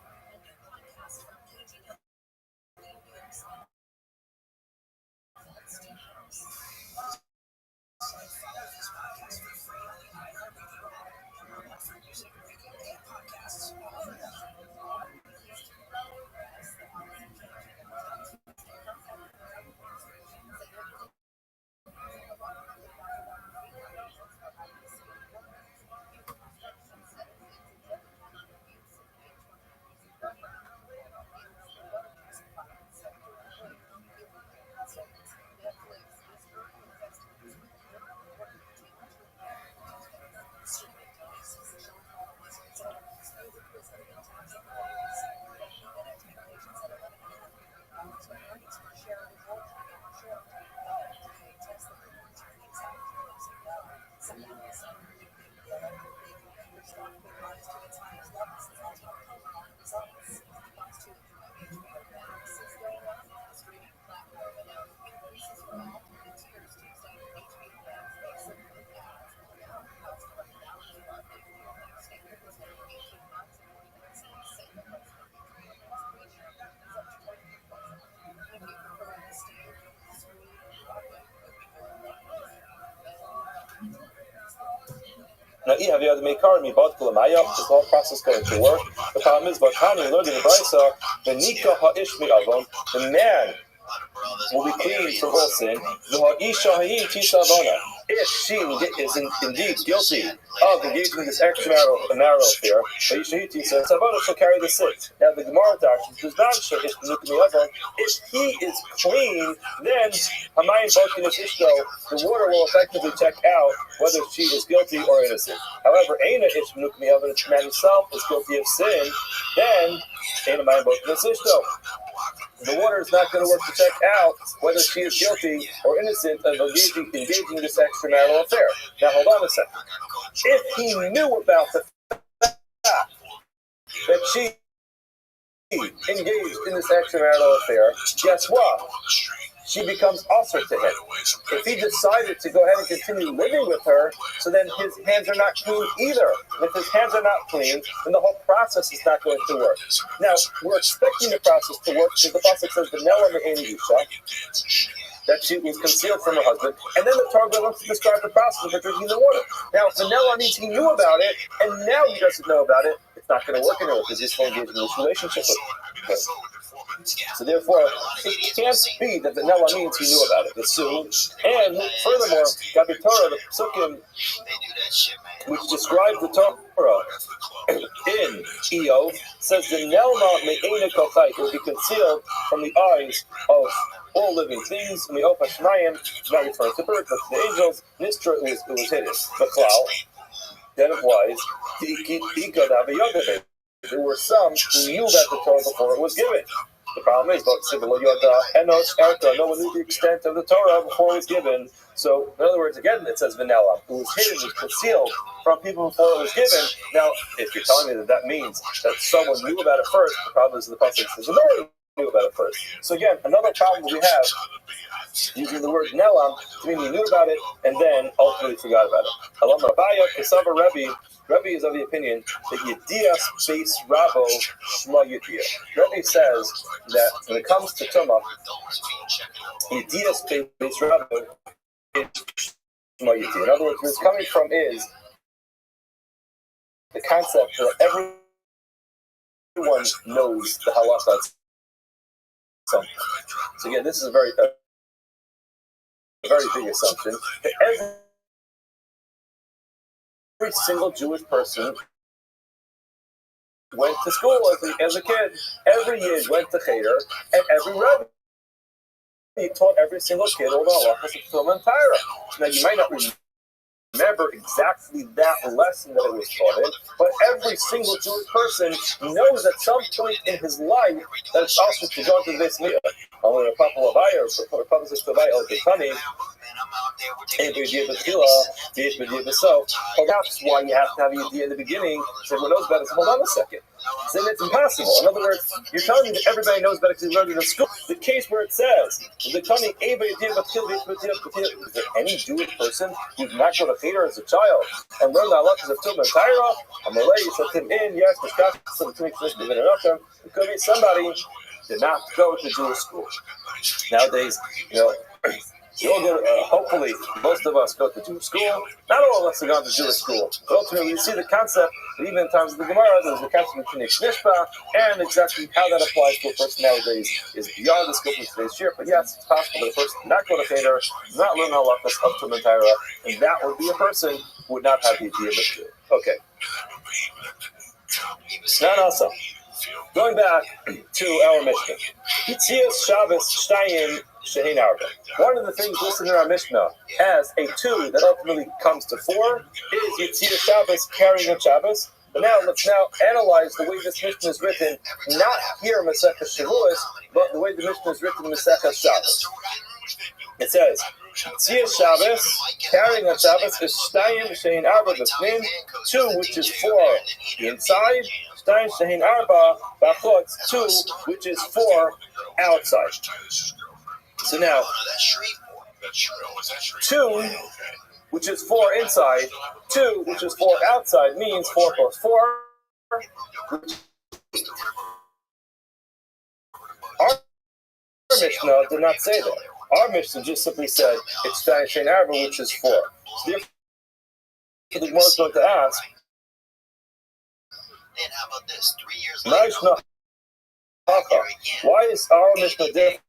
Now, this whole process going to work. The problem is, but Tani learned in the Brisa, the Nika ha'ishmi avon, the man will be clean from all sin. If she is indeed guilty of engaging in this extramarital affair, she'll carry the sin. Now the Gemara does not show if he is clean, then the water will effectively check out whether she is guilty or innocent. However, if the man himself is guilty of sin, then the water is not going to work to check out whether she is guilty or innocent of engaging in this extramarital affair. Now, hold on a second. If he knew about the fact that she engaged in this extramarital affair, guess what? She becomes usher to him. If he decided to go ahead and continue living with her, so then his hands are not clean either. And if his hands are not clean, then the whole process is not going to work. Now, we're expecting the process to work because the pasuk says, "V'nela me'eni isha," that she was concealed from her husband. And then the Torah goes on to describe the process of drinking the water. Now, Vanilla means he knew about it, and now he doesn't know about it. It's not going to work anymore because he's still engaged in this relationship with her. So therefore, it can't be that Vanilla means he knew about it. It's soon. And furthermore, Gabi Torah, the Psukim, which describes the Torah in Eo, says the Nelma me'ena kochai will be concealed from the eyes of all living things. And the Opa Shmayim, not referring to birds, but to the angels. Nistra, it was hidden. The cloud, then it was there were some who knew about the Torah before it was given. The problem is, no one knew the extent of the Torah before it was given. So, in other words, again, it says vanilla. It was hidden, it was concealed from people before it was given. Now, if you're telling me that means that someone knew about it first, the problem is the pasuk says no one knew about it first. So again, another problem we have using the word nelam to mean he knew about it and then ultimately forgot about it. Alam Rabbi Kasava Rabbi is of the opinion that Yedias Beis Rabo Shma Yediyah. Rabbi says that when it comes to Tumah, Yedias Beis Rabo is Shma Yediyah. In other words, where it's coming from is the concept that everyone knows the halakha. So again, this is a very big assumption that every single Jewish person went to school as a kid. Every year went to Cheder, and every rabbi taught every single kid all the halachas of Torah. Now you might not remember exactly that lesson that it was taught in, but every single Jewish person knows at some point in his life that it's also to go to the Beis Mikdash. Only a couple of ayahs, so that's why you have to have the idea in the beginning. So everyone knows about it. So hold on a second. Then it's impossible. In other words, you're telling me that everybody knows about it because you learned it in school. The case where it says, is there any Jewish person who did not go to Cheder as a child and learn the halachas of Tumah and Taira? Amalei set him in, yes, it could be somebody did not go to Jewish school. Nowadays, you all go to, hopefully, most of us go to Jewish school. Not all of us have gone to Jewish school. But ultimately, you see the concept, that even in times of the Gemara, there's the concept of K'nei Nishpa, and exactly how that applies to a person nowadays is beyond the scope of today's year. But yes, it's possible that a person did not go to Cheder, not learn halachas of Tumah and Taira, and that would be a person who would not have the idea of it. Okay. Now also, going back to our Mishnah, Yitzias Shabbos Shtayim Shehin Arba. One of the things listed in our Mishnah as a 2 that ultimately comes to 4 is Yitzias Shabbos, carrying on Shabbos. But now let's analyze the way this Mishnah is written, not here in Masechah Shavuos, but the way the Mishnah is written in Masechah Shabbos. It says, Yitzias Shabbos, carrying on Shabbos, is Shtayim Shehin Arba B'fnim, 2 which is 4 inside. Shehin Arba Bachotz 2, which is 4 outside. So now, 2, which is 4 inside, 2, which is 4 outside, means 4 plus 4. Our Mishnah did not say that. Our Mishnah just simply said it's Shehin Arba, which is 4. So the Gemara is going to ask, Then how about this? 3 years Nice later, why is our Mishnah different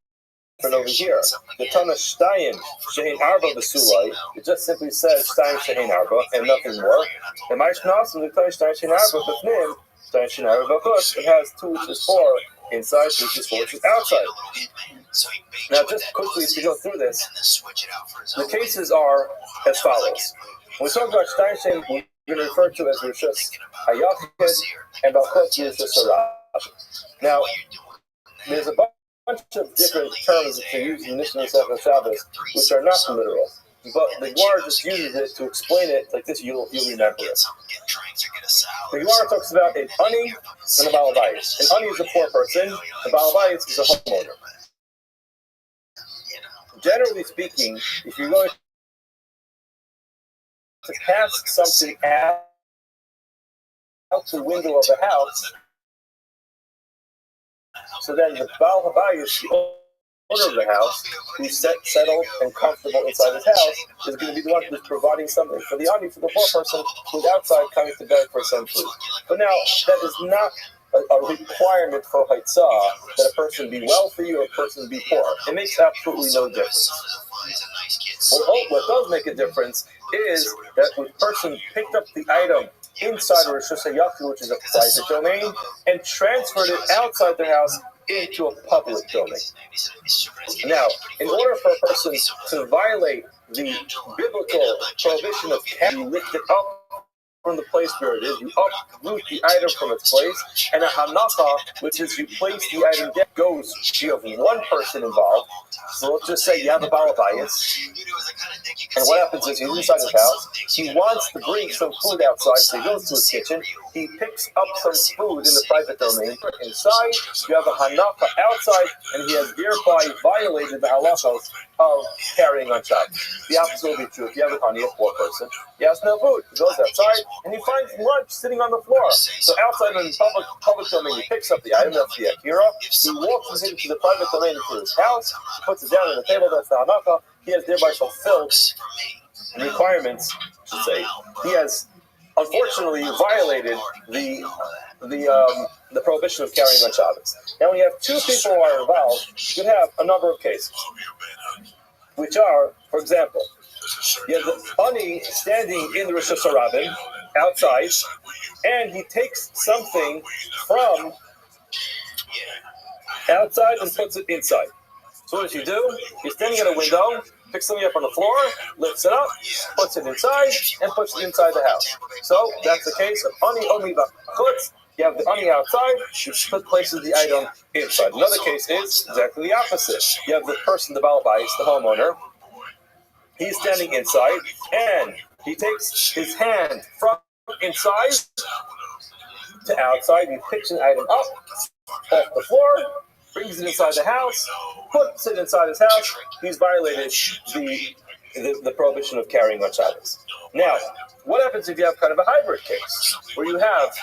over here? The Tana Shtayim Shehin Arba V'Sulai, it just simply says Shtayim Shehin Arba and nothing more. And Ma'ishnas and the Tana Shtayim Shehin Arba B'Fnim, Shtayim Shehin Arba B'Chush, it has 2 which is 4 inside, 2 which is 4 which is outside. Now just quickly to go through this, the cases are as follows. When we talk about Shtayim Shehin, we're going to refer to as Rishus Hayachid and B'Chutz Rishus Harab. Now, there's a bunch of different terms that you use in Mishnah and Shabbos, which are not literal. But the Gemara just uses it to explain it like this, you'll remember it. The Gemara talks about an ani and a balabais. An ani is a poor person, a balabais is a homeowner. Generally speaking, if you're going to cast something out the window of the house, so then the Baal Habayis, the owner of the house, who's settled and comfortable inside his house, is going to be the one who's providing something for the ani, for the poor person who's outside coming to beg for some food. But now, that is not a requirement for Haitzah that a person be wealthy or a person be poor. It makes absolutely no difference. What does make a difference is that the person picked up the item inside of Rishus Hayachid, which is a private domain, and transferred it outside their house into a public domain. Now, in order for a person to violate the biblical prohibition of you lift it up from the place where it is, you uproot the item from its place, and a hanacha, which is you place the item down, goes, you have one person involved. So let's just say you have a balabais, and what happens is he's inside his house, he wants to bring some food outside, so he goes to his kitchen, he picks up some food in the private domain. Inside, you have a hanacha outside, and he has thereby violated the halachos of carrying on Shabbat. The opposite will be true. If you have a honey, a poor person, he has no food. He goes outside, and he finds lunch sitting on the floor. So outside in the public domain, he picks up the item, that's the akira. He walks into the private domain into his house, he puts it down on the table, that's the hanacha. He has thereby fulfilled the requirements, I should say. He has unfortunately violated the prohibition of carrying on Shabbos. Now, when you have 2 people who are involved, you can have a number of cases, which are, for example, you have the ani standing in the Rosh Hashanah outside, and he takes something from outside and puts it inside. So what does he do? He's standing at a window, picks something up on the floor, lifts it up, puts it inside, and puts it inside the house. So that's the case of ani omi b'chutz. You have the ani outside, you places the item inside. Another case is exactly the opposite. You have the person, the balabais, the homeowner. He's standing inside, and he takes his hand from inside to outside. He picks an item up off the floor, brings it inside the house, puts it inside his house. He's violated the prohibition of carrying on Shabbos. Now, what happens if you have kind of a hybrid case where you have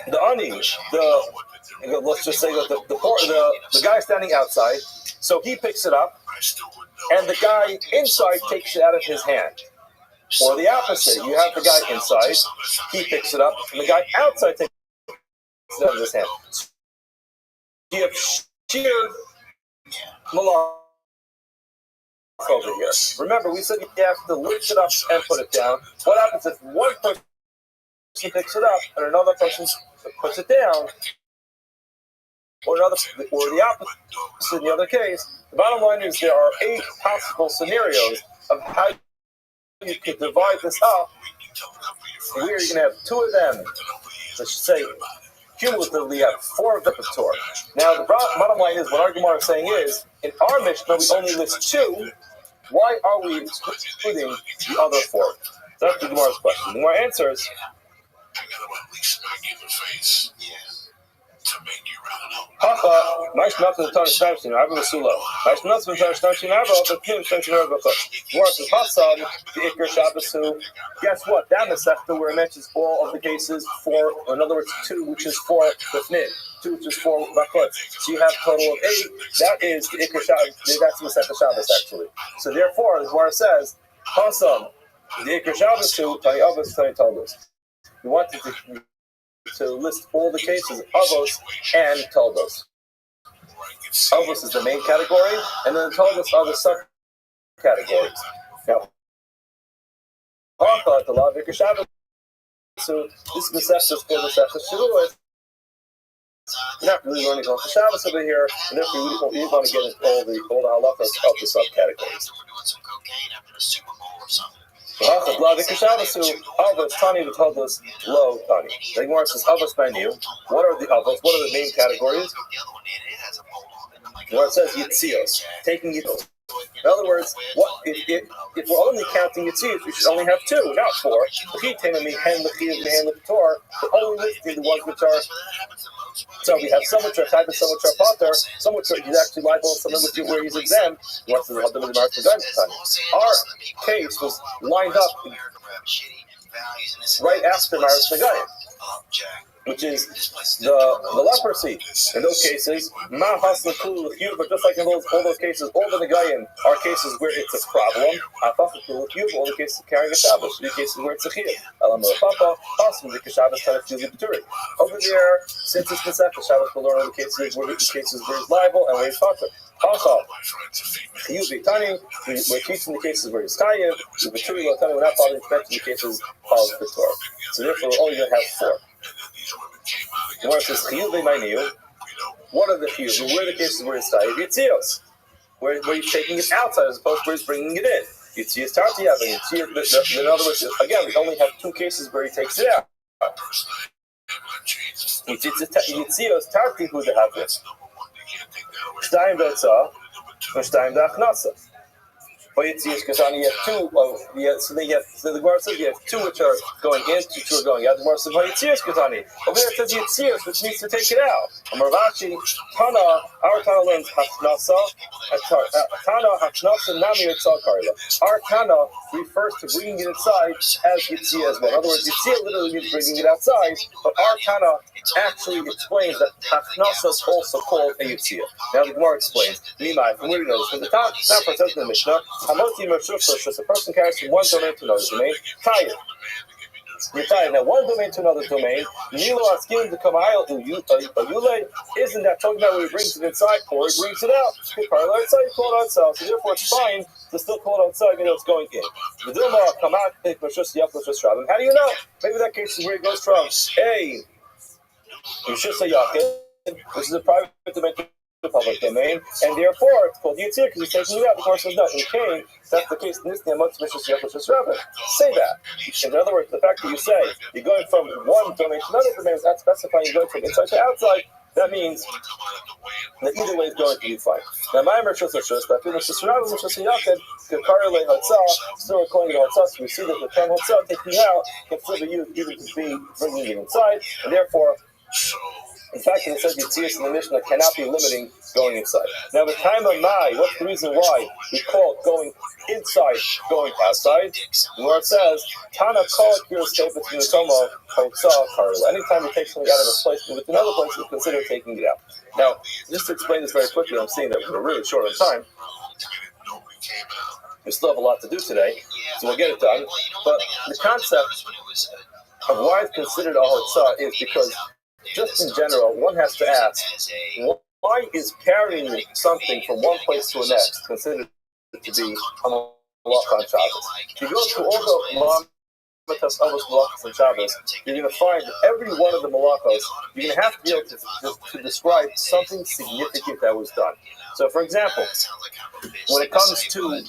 the ani, let's just say that the guy standing outside, so he picks it up, and the guy inside takes it out of his hand. Or the opposite, you have the guy inside, he picks it up, and the guy outside takes it out of his hand. You have sheer malach over here. Remember, we said you have to lift it up and put it down. What happens if one person picks it up and another person puts it down? Or the opposite in the other case? The bottom line is there are 8 possible scenarios of how you could divide this up. Where you're going to have 2 of them, let's say, cumulatively have 4 of the Torah. Now, the bottom line is, what our Gemara is saying is, in our Mishnah, we only list 2. Why are we excluding the other 4? That's the Gemara's question. The Gemara answers, Hacha, nice nothing to touch Stamshin, I will Sulo. Nice nothing to touch Stamshin, I will, but Kim Stamshin, I will. Gemara says, Hasan, the Iker Shabbos, who, guess what? Down the Sefta, where it mentions all of the cases, 4, in other words, 2, which is 4 B'fnim, 2, which is 4 B'chutz. So you have a total of 8. That is the Iker Shabbos, that's the Sefta Shabbos, actually. So therefore, the Gemara says, Hasan, The Iker Shabbos to Tani Avos, Tani Taldos. We wanted to list all the cases of Avos and Taldos. Avos is the main category, and then the Taldos are the subcategories. Now, the law of Iker Shabbos. So this Masechta is called Masechta Shavuot. We're not really learning about Shabbos over here, and therefore we want to get into all the halachas of the subcategories. The law of Iker Shabbos to Avos Tani the Taldos Lo Tani. The Gemara says Avos menu. What are the Avos? What are the main categories? Where it says Yitzios, taking Yitzios. In other words, if we're only counting Yitzios, we should only have 2, not 4. We're only listing the ones which are. So we have some which are chayv, some which are pater, some which are he's actually liable, some of which where he's exempt. Our case was lined up right after Maris Nagayim, which is the leprosy. In those cases, but just like in all those cases, all the Nagayim are cases where it's a problem. All the cases carrying a Shabbos, the cases where it's a chiyuv. Over there, since it's Masechta Shabbos, we'll learn all the cases where he's liable and where he's pater. We're teaching the cases where he's chayiv. We're not bothering to mention the cases of the Torah. So therefore, we're only going to have 4. The one says chiyuvei ma'niu. What are the chiyuvim? Where are the cases where it's chayiv? Yitzios, where he's taking it outside as opposed to where he's bringing it in. Yitzios tartiyav. In other words, again, we only have 2 cases where he takes it out. Yitzios tartihu dehavos. Shtayim betzah, or shtayim da'achnasa. But Yitzios Kazani, you have 2 so the Gemara says you have 2 which are going in, 2 are going out. The Gemara says, Yitzios Kazani. Over there it says Yitzios, which means to take it out. Ravashi, our Tana learns Hachnasa, Tana Hachnasa Nami Yitzal Karila. Our Tana refers to bringing it inside as Yitzia as well. In other words, Yitzia literally means bringing it outside, but our Tana actually explains that Hachnasa is also called a Yitzia. Now the Gemara explains, Nimai, from where we know this, from the top, it's not for in the Mishnah, Hamoti Mershufos, a person carries from one domain to another domain, Tayyid. You're tired. Now, one domain to another domain, Nilo Askin to Kamayel Uyule, isn't that talking about when he brings it inside or he brings it out? You call it outside, so therefore it's fine to still call it outside, it's going in. How do you know? Maybe that case is where it goes from A, Rishus Yakin, which is a private domain, the public domain, and therefore it's called Yitzir because he's taking it out. The Gemara says no. In Cain, that's the case. In this say that. In other words, the fact that you say you're going from one domain to another domain is not specifying you're going from inside to outside. That means that either way is going to be fine. Now, my Mershus Rishus, but if it's Rishus Yakin, Kakarele Hatzah, still calling it Hatzah, so we see that the term Hatzah taking out can still be used even to be bringing it inside, and therefore. In fact, it says Yitzias in the Mishnah cannot be limiting going inside. Now, the time of Mai, what's the reason why we call going inside, going outside? Where it says, Tana call Kiroscape between the Tomo, Hotzah, Karla. Anytime we take something out of a place with another place, we consider taking it out. Now, just to explain this very quickly, I'm seeing that we're really short on time. We still have a lot to do today, so we'll get it done. But the concept of why it's considered a Hotzah is because just in general, one has to ask, why is carrying something from one place to the next considered to be a malach on Shabbos? If you go through all the malachas on Shabbos, you're going to find that every one of the malachos, you're going to have to be able to describe something significant that was done. So, for example, when it comes to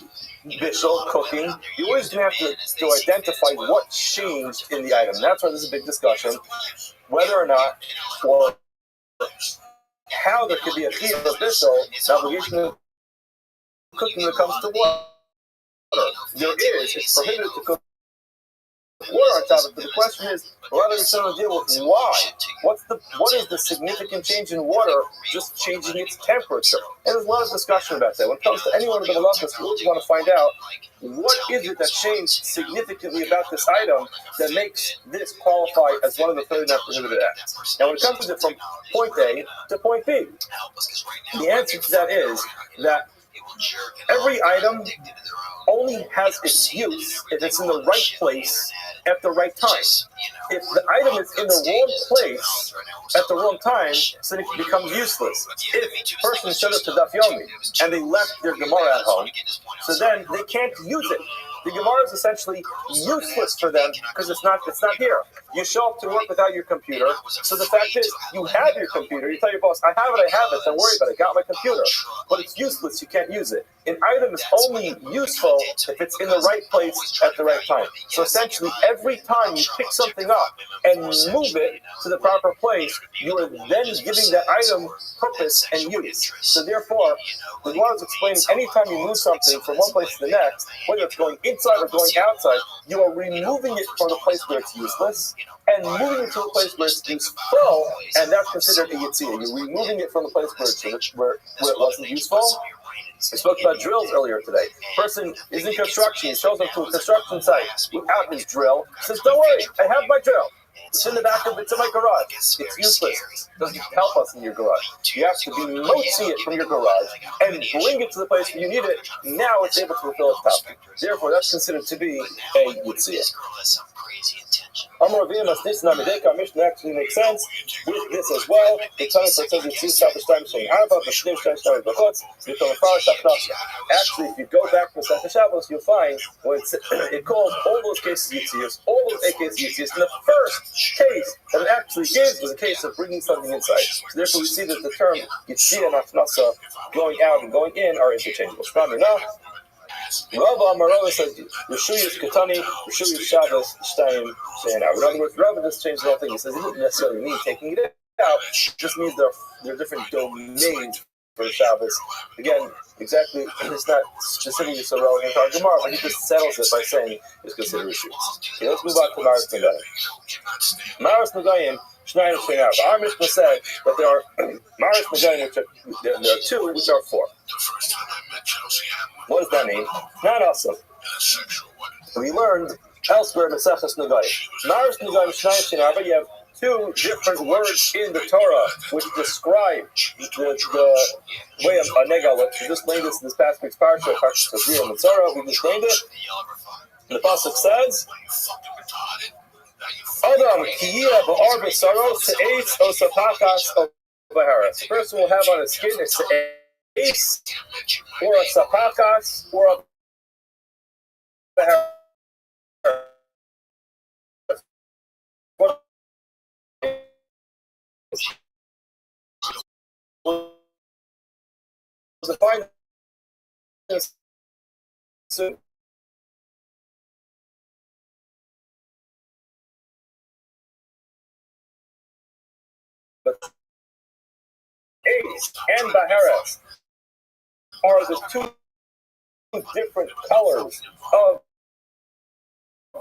bishul, cooking, you always going to have to identify what changed in the item. That's why there's a big discussion. Whether or not, or how there could be a chiyuv of bishul, an obligation of cooking when it comes to water. It's prohibited to cook water on Shabbos, but the question is, rather than trying to deal with why? What is the significant change in water just changing its temperature? And there's a lot of discussion about that. When it comes to any one of the malachos, we always want to find out what is it that changed significantly about this item that makes this qualify as one of the 39 prohibited acts. Now, when it comes to it from point A to point B, the answer to that is that Every item only has its use if it's in the right place at the right time. If the item is in the wrong place at the wrong time, then it becomes useless. If a person showed up to Daf Yomi and they left their Gemara at home, so then they can't use it. The Gemara is essentially useless for them because it's not here. You show up to work without your computer, so the fact is, you have your computer. You tell your boss, I have it, don't worry about it, I got my computer. But it's useless, you can't use it. An item is only useful if it's in the right place at the right time. So essentially, every time you pick something up and move it to the proper place, you are then giving that item purpose and use. So therefore, the Gemara is explaining, anytime you move something from one place to the next, whether it's going inside or going outside, you are removing it from the place where it's useless and moving it to a place where it's useful, and that's considered a yitzia. You're removing it from the place where it wasn't useful. We spoke about drills earlier today. Person is in construction, he shows up to a construction site without his drill, says, don't worry, I have my drill. It's in the back of it's in my garage. It's useless. It doesn't help us in your garage. You have to be motzi it from your garage and bring it to the place where you need it. Now it's able to fulfill its task. Therefore, that's considered to be a yitzia. Amar Rabbi Masnis Namideka, our mission actually makes sense with this as well. The Tanakh says Yitzia Shabbos time saying Arba, B'Shneim Shneim Shneim B'Chutz, Yitom Farash Hachnasa. Actually, if you go back to Masechet Shabbos, you'll find when it calls all those cases Yitzias, all those 8 cases Yitzias. And the first case that it actually gives was a case of bringing something inside. So therefore, we see that the term Yitzia and Hachnasa, going out and going in, are interchangeable. Shmami enough. Rava Amarova says Rishuyas Katani, Rishuyas Shabbos, Shtayim, Shayna. In other words, Rava just changed the whole thing. He says it doesn't necessarily mean taking it out, it just means there are different domains for Shabbos. Again, exactly, it's not specifically so relevant to our Gemara, but he just settles it by saying it's considered Rishuyas. Okay, let's move on to Maris Nagayim. Maris Nagayim, Shnayim, Shayna. Our Mishnah said that there are Maris Nagayim, there are 2, which are 4. What does that mean? Not awesome. We learned elsewhere in Maseches Nagayim. Maris Nagayim Shnayim Shenava, you have 2 different words in the Torah which describe the way of a nega. We just learned this in this past week's parsha, Parshas Tazria Mitzorah. We just learned it. And the pasuk says, Adam kiyeh ba'ar b'saro se'etz o sapakas o b'haras. The person will have on his skin a se'etz, or a sapakas, or a b'haras. Define this. But Ace and Baharas are the 2 different colors of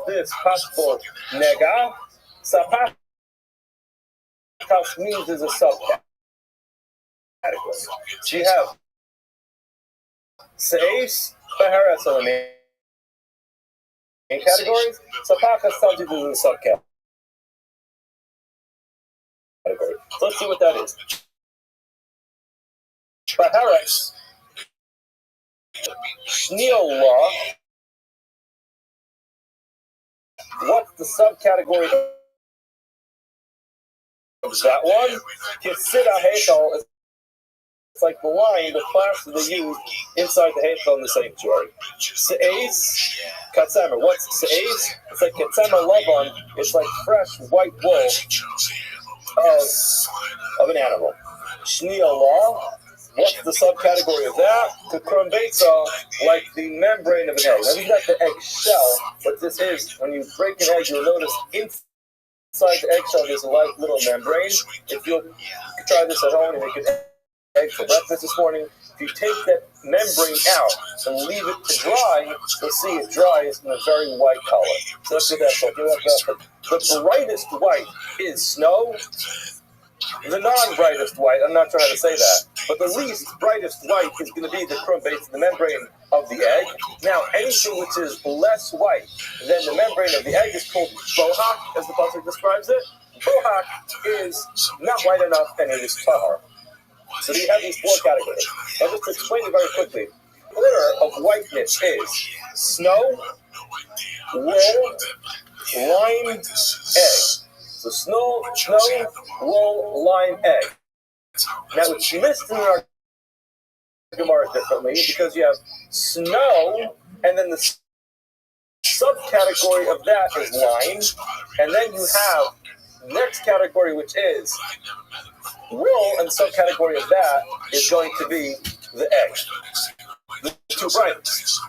this possible nega. Sapakas means is a subcategory. So you have Seis, Baharas are the main categories. Sapakas tells you this is a subcategory. So let's see what that is. Baharas, Shneel law. What's the subcategory of that one? Kisida Heichal. It's like the line, the plaster they use inside the Heichal in the sanctuary. Se'ez, Katzemer. What's Se'ez? It's like Katzemer Lavan. It's like fresh white wool of an animal. Shneel law. What's the subcategory of that? Kukrum Beitza, like the membrane of an egg. Now, this is not the egg shell, but this is, when you break an egg, you'll notice inside the eggshell there's a light little membrane. If you try this at home and make an egg for breakfast this morning, if you take that membrane out and leave it to dry, you'll see it dries in a very white color. So that's what that's like. The brightest white is snow. The non-brightest white, I'm not sure how to say that, but the least brightest white is going to be the krum base, the membrane of the egg. Now, anything which is less white than the membrane of the egg is called bohak, as the pasuk describes it. Bohak is not white enough, and it is tahar. So you have these 4 categories. I'll just explain it very quickly. order of whiteness is snow, wool, lime, egg. So snow, wool, lime, egg. Now it's listed in our Gemara differently because you have snow, and then the subcategory of that is lime, and then you have the next category, which is wool, and the subcategory of that is going to be the egg, the two branches.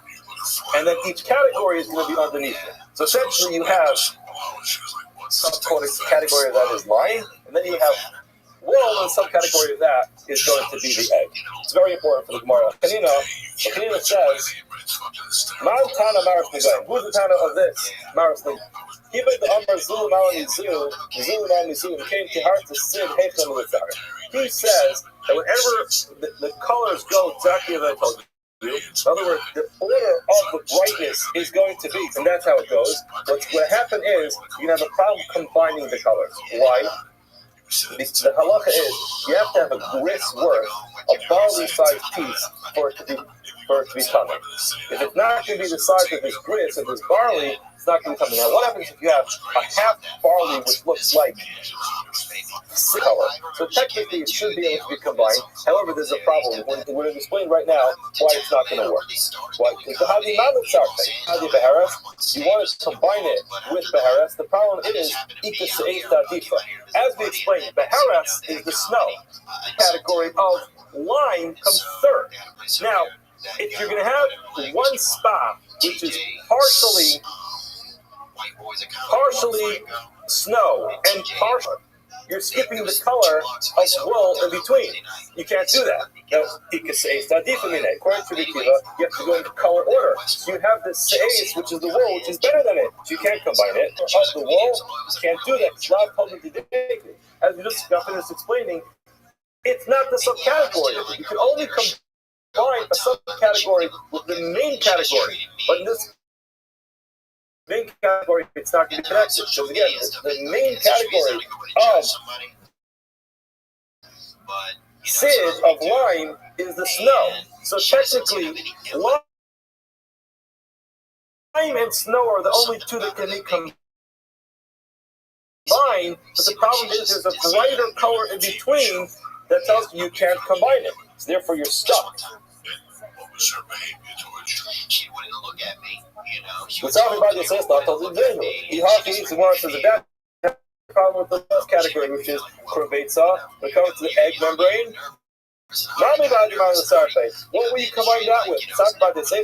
And then each category is going to be underneath it. So essentially you have subcategory of that is lime, and then you have wool, and the subcategory of that is going to be the egg. It's very important for the Gemara. Kanina says, Man Tana Maris Nigayim. Who's the Tana of this? Maris Nigayim. Even the Amar Zul Malani Zul, Zul Malani Zul, came to heart to Sid Hecham Litzar. He says that whenever the colors go exactly as I told you, in other words, the order of the brightness is going to be, and that's how it goes. What happened is, you have a problem combining the colors. Why? The halacha is, you have to have a grist worth, a barley-sized piece for it to be covered. If it's not going to be the size of this grist, of this barley, it's not going to be coming. Now, what happens if you have a half barley which looks like color? So technically, it should be able to be combined. However, there's a problem. We're going to explain right now why it's not going to work. Why? So how do you not how do you beharas? You want to combine it with beharas. The problem is as we explained, beharas is the snow. The category of lime comes third. Now, if you're going to have one spot which is partially snow and partially, you're skipping the color of wool in between. You can't do that. Now, according to Rabbi, you have to go into color order. So you have the seis, which is the wool, which is better than it. So you can't combine it. Of the wool, you can't do that. It's not public. As we just got finished explaining, it's not the subcategory. You can only combine a subcategory with the main category. But in this main category, it's not going to be connected. So again, the main category of sid, of lime, is the snow. So technically, lime and snow are the only two that can be combined. But the problem is there's a brighter color in between that tells you can't combine it. So therefore, you're stuck. She wouldn't look at me, you know. What's everybody says that tells you he hardly eats more as a bad problem with the first category, which is kurvetza. When it comes to the egg membrane, what will you combine that with?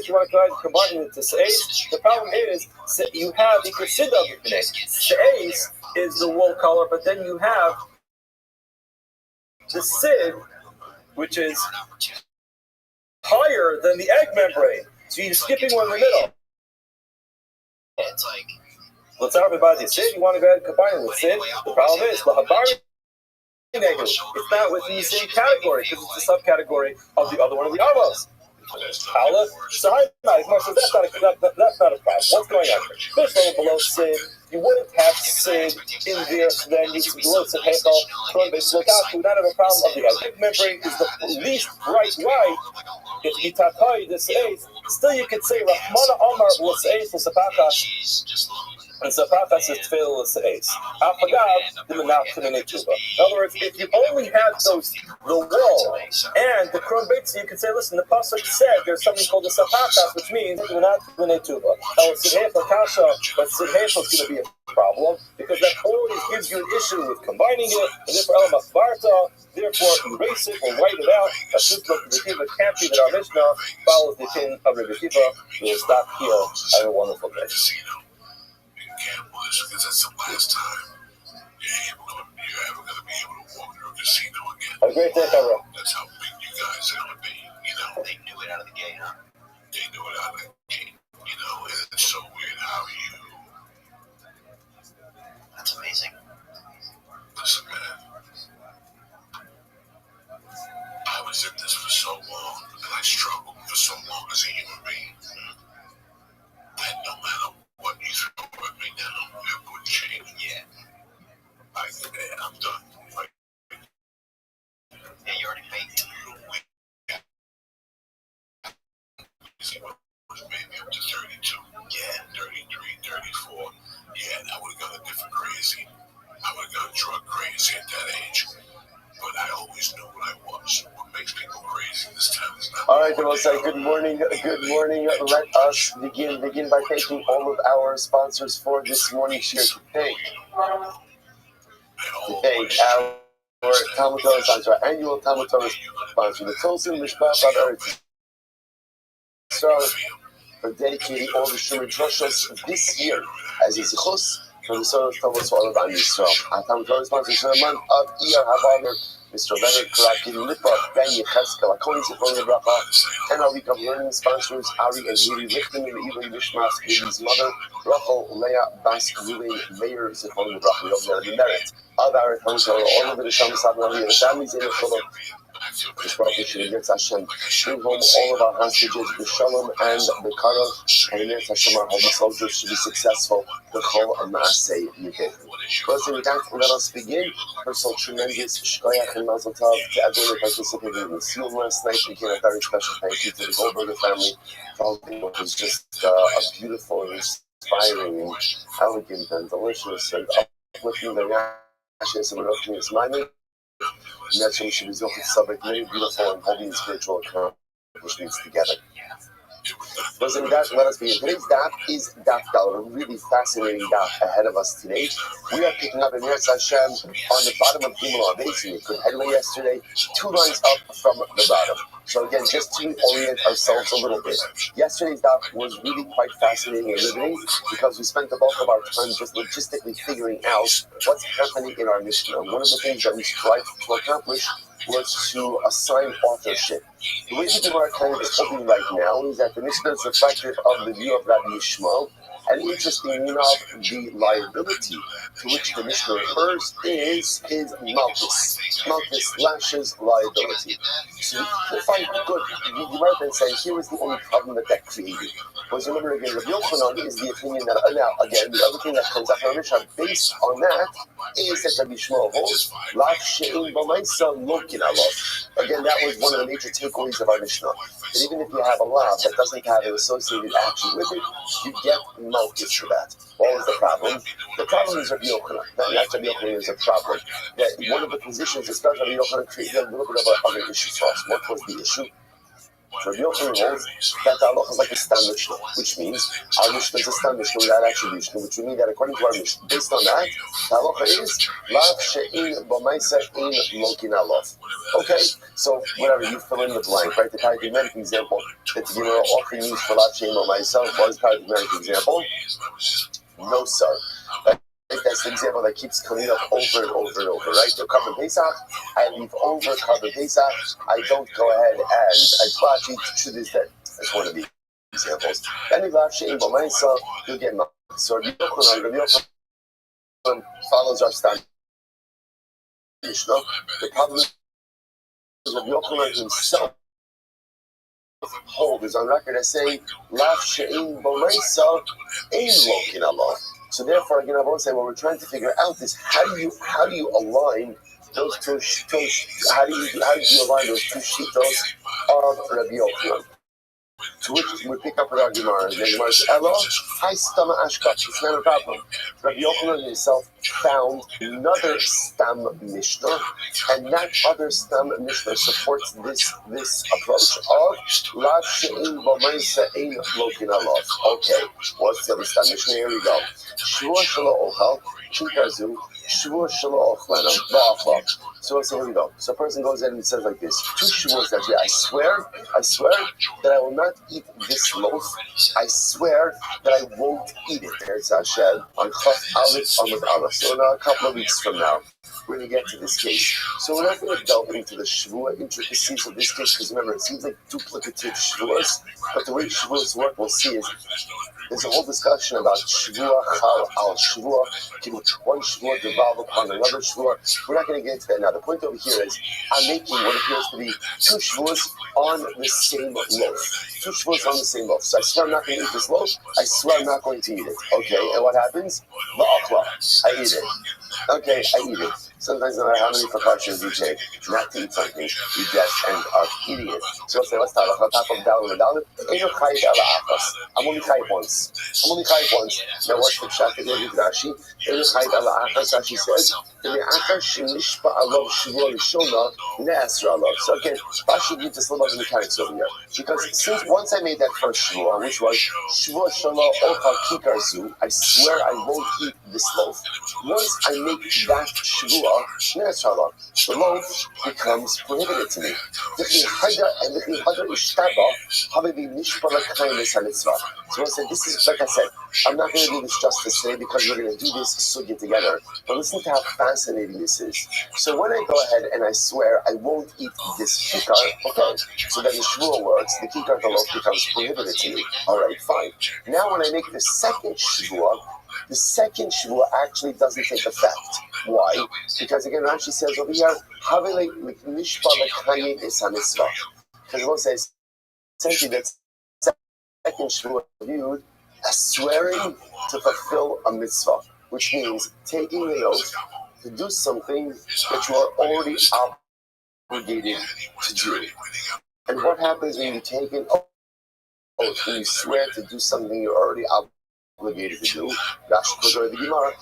You want to combine it to seis. The problem is you have ikasida of the seis is the wool color, but then you have the sid, which is higher than the egg membrane. So you're skipping one in the middle. It's like, let's have everybody sid. You want to go ahead and combine it with sid. The problem is the habari negative. It's not within the same category because it's a subcategory of the other one of the avos. Aleph, Sahai, that's not a problem. What's going on here? First level below sid, you wouldn't have sid in there, so then you below sid hechal, you would not have a problem of the egg membrane is the least bright white. If itatai the seis, still you could say Rahmana Omar l'seis l'sapachas, and sapachas is tefil l'seis. Afagav the menachim in etuba. In other words, if you only had those the wool and the kron beitzi, you could say, listen, the pasuk said there's something called the sapachas, which means the menachim in etuba. Now with sidheifa kasha, but sidheifa is going to be a problem because that always gives you an issue with combining it, and therefore elamas varta. Therefore, erase it or write it out. A system of Rabbi can't be that our Mishnah follows the opinion of Rabbi Kiva. We will stop here. Have a wonderful day. Because that's the last time you're ever going to be able to walk through a casino again. Have a great day, Kara. That's how big you guys are going to be. You know, they knew it out of the gate, huh? They knew it out of the gate. You know, and it's so weird how you. That's amazing. Listen, man. I was in this for so long, and I struggled for so long as a human being. That no matter what you throw at me now, it wouldn't change. Yeah. I'm done. Yeah, you already paid. Right, we'll say good morning. Good morning. Let us begin by thanking all of our sponsors for this morning's share. To thank our Talmud Torah sponsor, our annual Talmud Torah sponsor, the Tolson Mishpach of Eretz Yisrael, for dedicating all the Shemar Droshos this year as a zichus from the Soros Tovos for all of Am Yisrael. Our Talmud Torah sponsors for the month of Iyar Havamer, Mr. Leonard Karakin, Lipa, Ben Yecheskel, Akoni Zichron Lebracha, and our week of learning sponsors, Ari and Yuri Lichten, and Ivri Mishmas, baby's mother, Rachel, Leah, Bas, Ruin, Mayor, Zichron Lebracha. We hope that the merit of our Talmud Torah, all of the Neshama Sabna, and the families in the Shalom. Hashem, bring home all of our hostages, B'Shalom and B'Karov, and in Hashem, our holy soldiers should be successful. B'Chol Ma'aseh Yudeh. Firstly, with that, let us begin. First of all, tremendous shkoyach and mazel tov to everyone who participated in the seal last night. Again, a very special thank you to the Goldberger family for helping. It was just a beautiful, inspiring, and elegant, and delicious, and uplifting the ashes of Rosh Hashanah. And that's when we should result in subject many beautiful and holy and spiritual accomplishments together. So with that, let us begin. Today's daf is daf Dal, a really fascinating daf ahead of us today. We are picking up in Eretz Hashem on the bottom of Gimel Abayis. We could headway yesterday, 2 lines up from the bottom. So again, just to orient ourselves a little bit. Yesterday's daf was really quite fascinating and riveting because we spent the bulk of our time just logistically figuring out what's happening in our Mishnah. One of the things that we strived to accomplish was to assign authorship. The way the Gemara kind of is holding right now is that the Mishnah is reflective of the view of Rabbi Yishmael, and interestingly enough, the liability to which the Mishnah refers is Malchus. Malchus lashes liability. So you find good. You might then say, here is the only problem that created. Because remember again, Rabbi Yochanan is the opinion that, now again, the other thing that comes up in our Mishnah based on that is that Rabbi Yishmael holds, Lav she'in b'maisa lokin alav. Again, that was one of the major takeaways of our Mishnah. That even if you have a lav that doesn't have an associated action with it, you get Malchus for that. What was the problem? The problem is Rabbi Yochanan. Not Rabbi Yochanan is a problem. That one of the positions, especially Rabbi Yochanan, created a little bit of an issue for us. What was the issue? So Rabbi Yochanan holds that the halacha is like a stam Mishnah, which means our Mishnah is a stam Mishnah without attribution, which would mean that according to our Mishnah, based on that, the halacha is lav she'in b'maisa in lokin alav. Okay, so whatever, you fill in the blank, right? The paradigmatic example that the Gemara often used for lav she'in b'maisa was the paradigmatic example. No, sir. That's the example that keeps coming up over and over and over, right? So Karban Pesach, I leave over Karban Pesach, I don't go ahead and I flash it to this day. That's one of the examples. Then if I she'in b'maisa, you get Malchus. So Rabbi Yochanan follows our standard Mishnah. The problem is Rabbi Yochanan himself is on record as saying, Lav she'in b'maisa ein lokin alav. So therefore, again, I want to say what we're trying to figure out is how do you align those two how do you align those two shittos of Rabbi Yochanan? To which we pick up with our Gemara. The Gemara says, "Elo, hi stama ashkat." It's not a problem. Rabbi Yochanan himself found another stam Mishnah, and that other stam Mishnah supports this approach of lav she'in b'maisa ein lokin alav. Okay, what's the other stam Mishnah? Here we go. Shvua shelo ochal chukazu shvua shelo ochlena ba'achla. So let's say, here we go. So a person goes in and says like this: 2 shvuos that I swear that I will not eat this loaf. I swear that I won't eat it. There's Hashem on Chaf Aleph Amud Aleph. So now a couple of weeks from now, we're going to get to this case. So we're not going to delve into the shvua intricacies of this case because remember, it seems like duplicative shvuas, but the way shvuas work, we'll see is there's a whole discussion about shvua chal al shvua. Can one shvua devolve upon another shvua? We're not going to get into that now. The point over here is I'm making what appears to be 2 shvuas on the same loaf. 2 shvuas on the same loaf. So I swear I'm not going to eat this loaf. I swear I'm not going to eat it. Okay, and what happens? Ba'achla. I eat it. Okay, I eat it. Sometimes no matter how many precautions you take not to eat something, you just end up eating it. So let's start off on top of Dalit and Dalit. I'm only chayiv once. Now what's the pshat again with Rashi? Rashi says, so again, Rashi gives us a little bit of mechanics over here. Because since once I made that first shvua, which was shvua shalo ochal kikar zu, I swear I won't eat this loaf. Once I make that shvua, the loaf becomes prohibited to me. So I said, this is, like I said, I'm not going to do this justice today because we're going to do this sugya together. But listen to how fascinating this is. So when I go ahead and I swear I won't eat this kikar, okay, so then the shvua works, the kikar, the loaf becomes prohibited to me. All right, fine. Now when I make the second shvua actually doesn't take effect. Why? Because again, Rashi says over here, because it will say essentially that second shvua viewed as swearing to fulfill a mitzvah, which means taking an oath to do something that you are already obligated to do. And what happens when you take an oath, when you swear to do something you're already obligated to do? Rashi goes over the Gemara,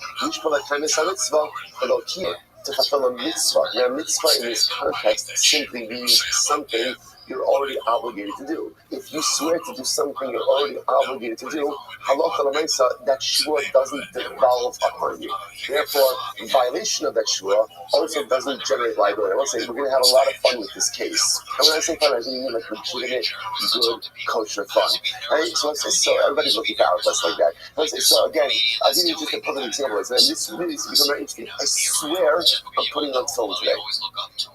to fulfill a mitzvah. Now, mitzvah in this context simply means something you're already obligated to do. If you swear to do something you're already obligated to do, halacha l'maisa, that shvua doesn't devolve upon you. Therefore, violation of that shvua also doesn't generate liability. I will say we're going to have a lot of fun with this case. And when I say fun, I really mean like legitimate, good, kosher fun. Right? So let's say, so everybody's looking for outlets like that. Let's say, so again, I'll give you just a perfect example. And this really has become very interesting. I swear I'm putting on film today.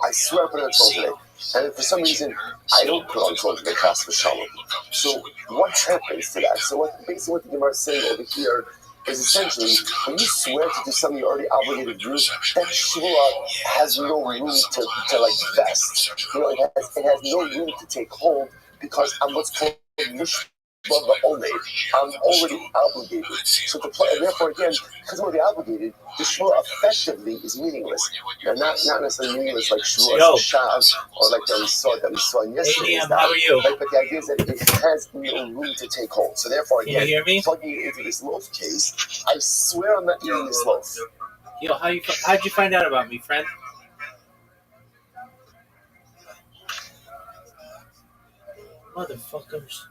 I swear I'm putting on film today. And for some reason, I don't put on clothes that cost for shalom. So what happens to that? So basically what the Gemara is saying over here is essentially, when you swear to do something you're already obligated to do, that shvua has no room to like vest. You know, it has no room to take hold because I'm what's called I'm already obligated. So to play, and therefore again, because I'm already obligated, the shvua effectively is meaningless. Now, not necessarily meaningless like shvua shav or like that we saw in yesterday's How are you? Right? But the idea is that it has no room to take hold. So therefore again, plugging it into this loaf case, I swear I'm not eating this loaf. Yo, how'd you find out about me, friend? Motherfuckers.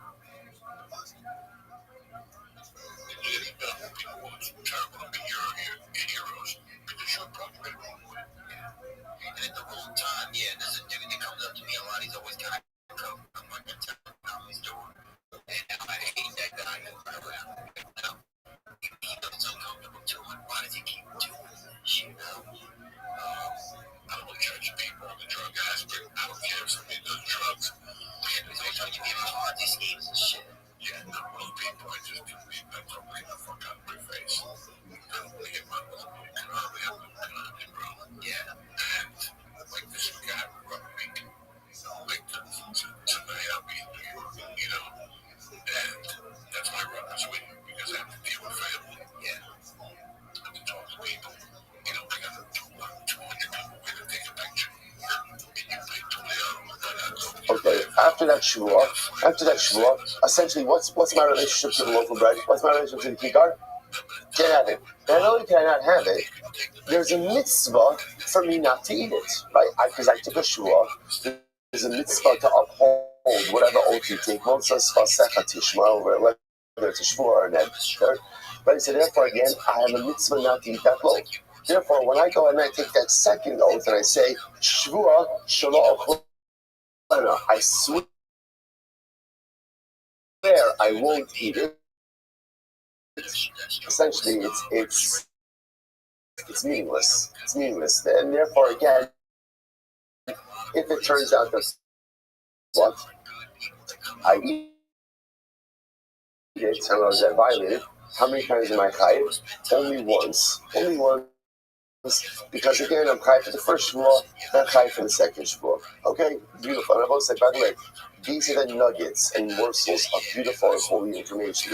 And at the wrong time, there's a dude that comes up to me a lot. He's always kind of I'm like, I'm telling him he's doing. And now I hate that guy. Now, he feels uncomfortable too. Like, why does he keep doing this? You know? I don't really judge people on the drug aspect. I don't care if somebody does drugs. He's always trying to give me Ponzi schemes and shit. Yeah, none of those people, I just do leave them from the fuck out of my face. I don't really get my little bit. I really have no content, bro. Yeah. And like this guy, Rabbi, like tonight I'll be in New York, you know, and that's my runners with because I have to deal with family. Yeah. I have to talk to people. You know, I got 200 people waiting to take a picture. And you pay $20. Okay, after that shvua, essentially, what's my relationship to the loaf of bread? What's my relationship to the kikar? Can't have it. And not only can I not have it, there's a mitzvah for me not to eat it, right? Because I took a shvua. There's a mitzvah to uphold whatever oath you take. Whether it's a shvua or an ed. Right? So therefore, again, I have a mitzvah not to eat that loaf. Therefore, when I go and I take that second oath and I say, shvua shelo, I swear I won't eat it. Essentially, it's meaningless. It's meaningless. And therefore, again, if it turns out that what I eat it, and I was violated, how many times am I chayiv? Only once. Only once. Because again, I'm chayiv for the first shvua, not chayiv for the second shvua. Okay, beautiful. And I will say, by the way, these are the nuggets and morsels of beautiful and holy information.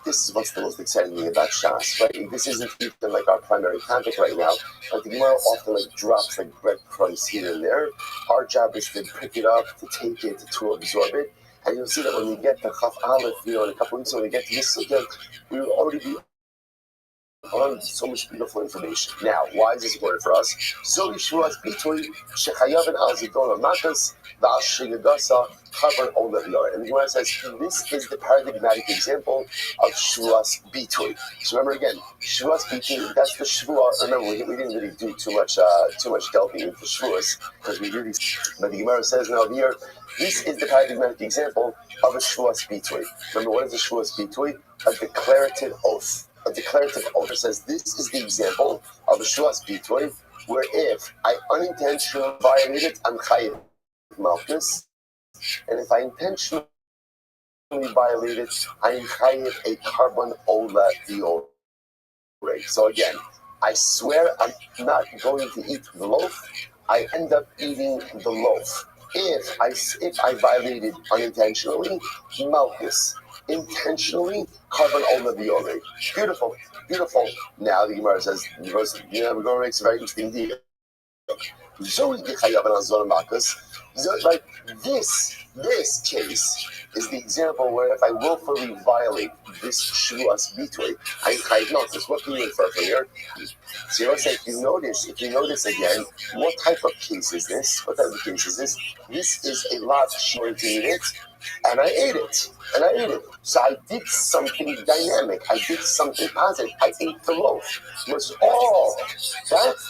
this is what's the most exciting thing about Shas, right? This isn't even like our primary topic right now, but the Gemara often like drops like breadcrumbs here and there. Our job is to pick it up, to take it, to absorb it. And you'll see that when we get to Chaf Aleph, in a couple weeks when we get to this subject, we will already be on so much beautiful information. Now, why is this important for us? So Yeshua's Bitoy Shechayav and Al Zidon Makas Val Shigagasa Chavar Olav. And the Gemara says this is the paradigmatic example of Shuas Bitoy. So remember again, Shuas Bitoy, that's the Shvua. Remember, we didn't really do too much delving into Shvuas because we really. But the Gemara says now here, this is the paradigmatic example of a Shuas Bitoy. Remember, what is a Shuas Bitoy? A declarative oath. A declarative oath says this is the example of a Shuas Bitoy, where if I unintentionally violate it, I'm chayiv malchus, and if I intentionally violate it, I'm chayiv a carbon ola dior. So again, I swear I'm not going to eat the loaf. I end up eating the loaf. If I violated unintentionally, malchus. Intentionally, carbon ola diore. Beautiful, beautiful. Now the Gemara says, we're going to make some very interesting deal. Like this case is the example where if I willfully violate this Shuas Bitoy, I'm chayiv malchus. What can you infer from here? So if you notice again, what type of case is this? What type of case is this? This is a lot short to eat it, and I ate it. So I did something dynamic. I did something positive. I ate the loaf. That's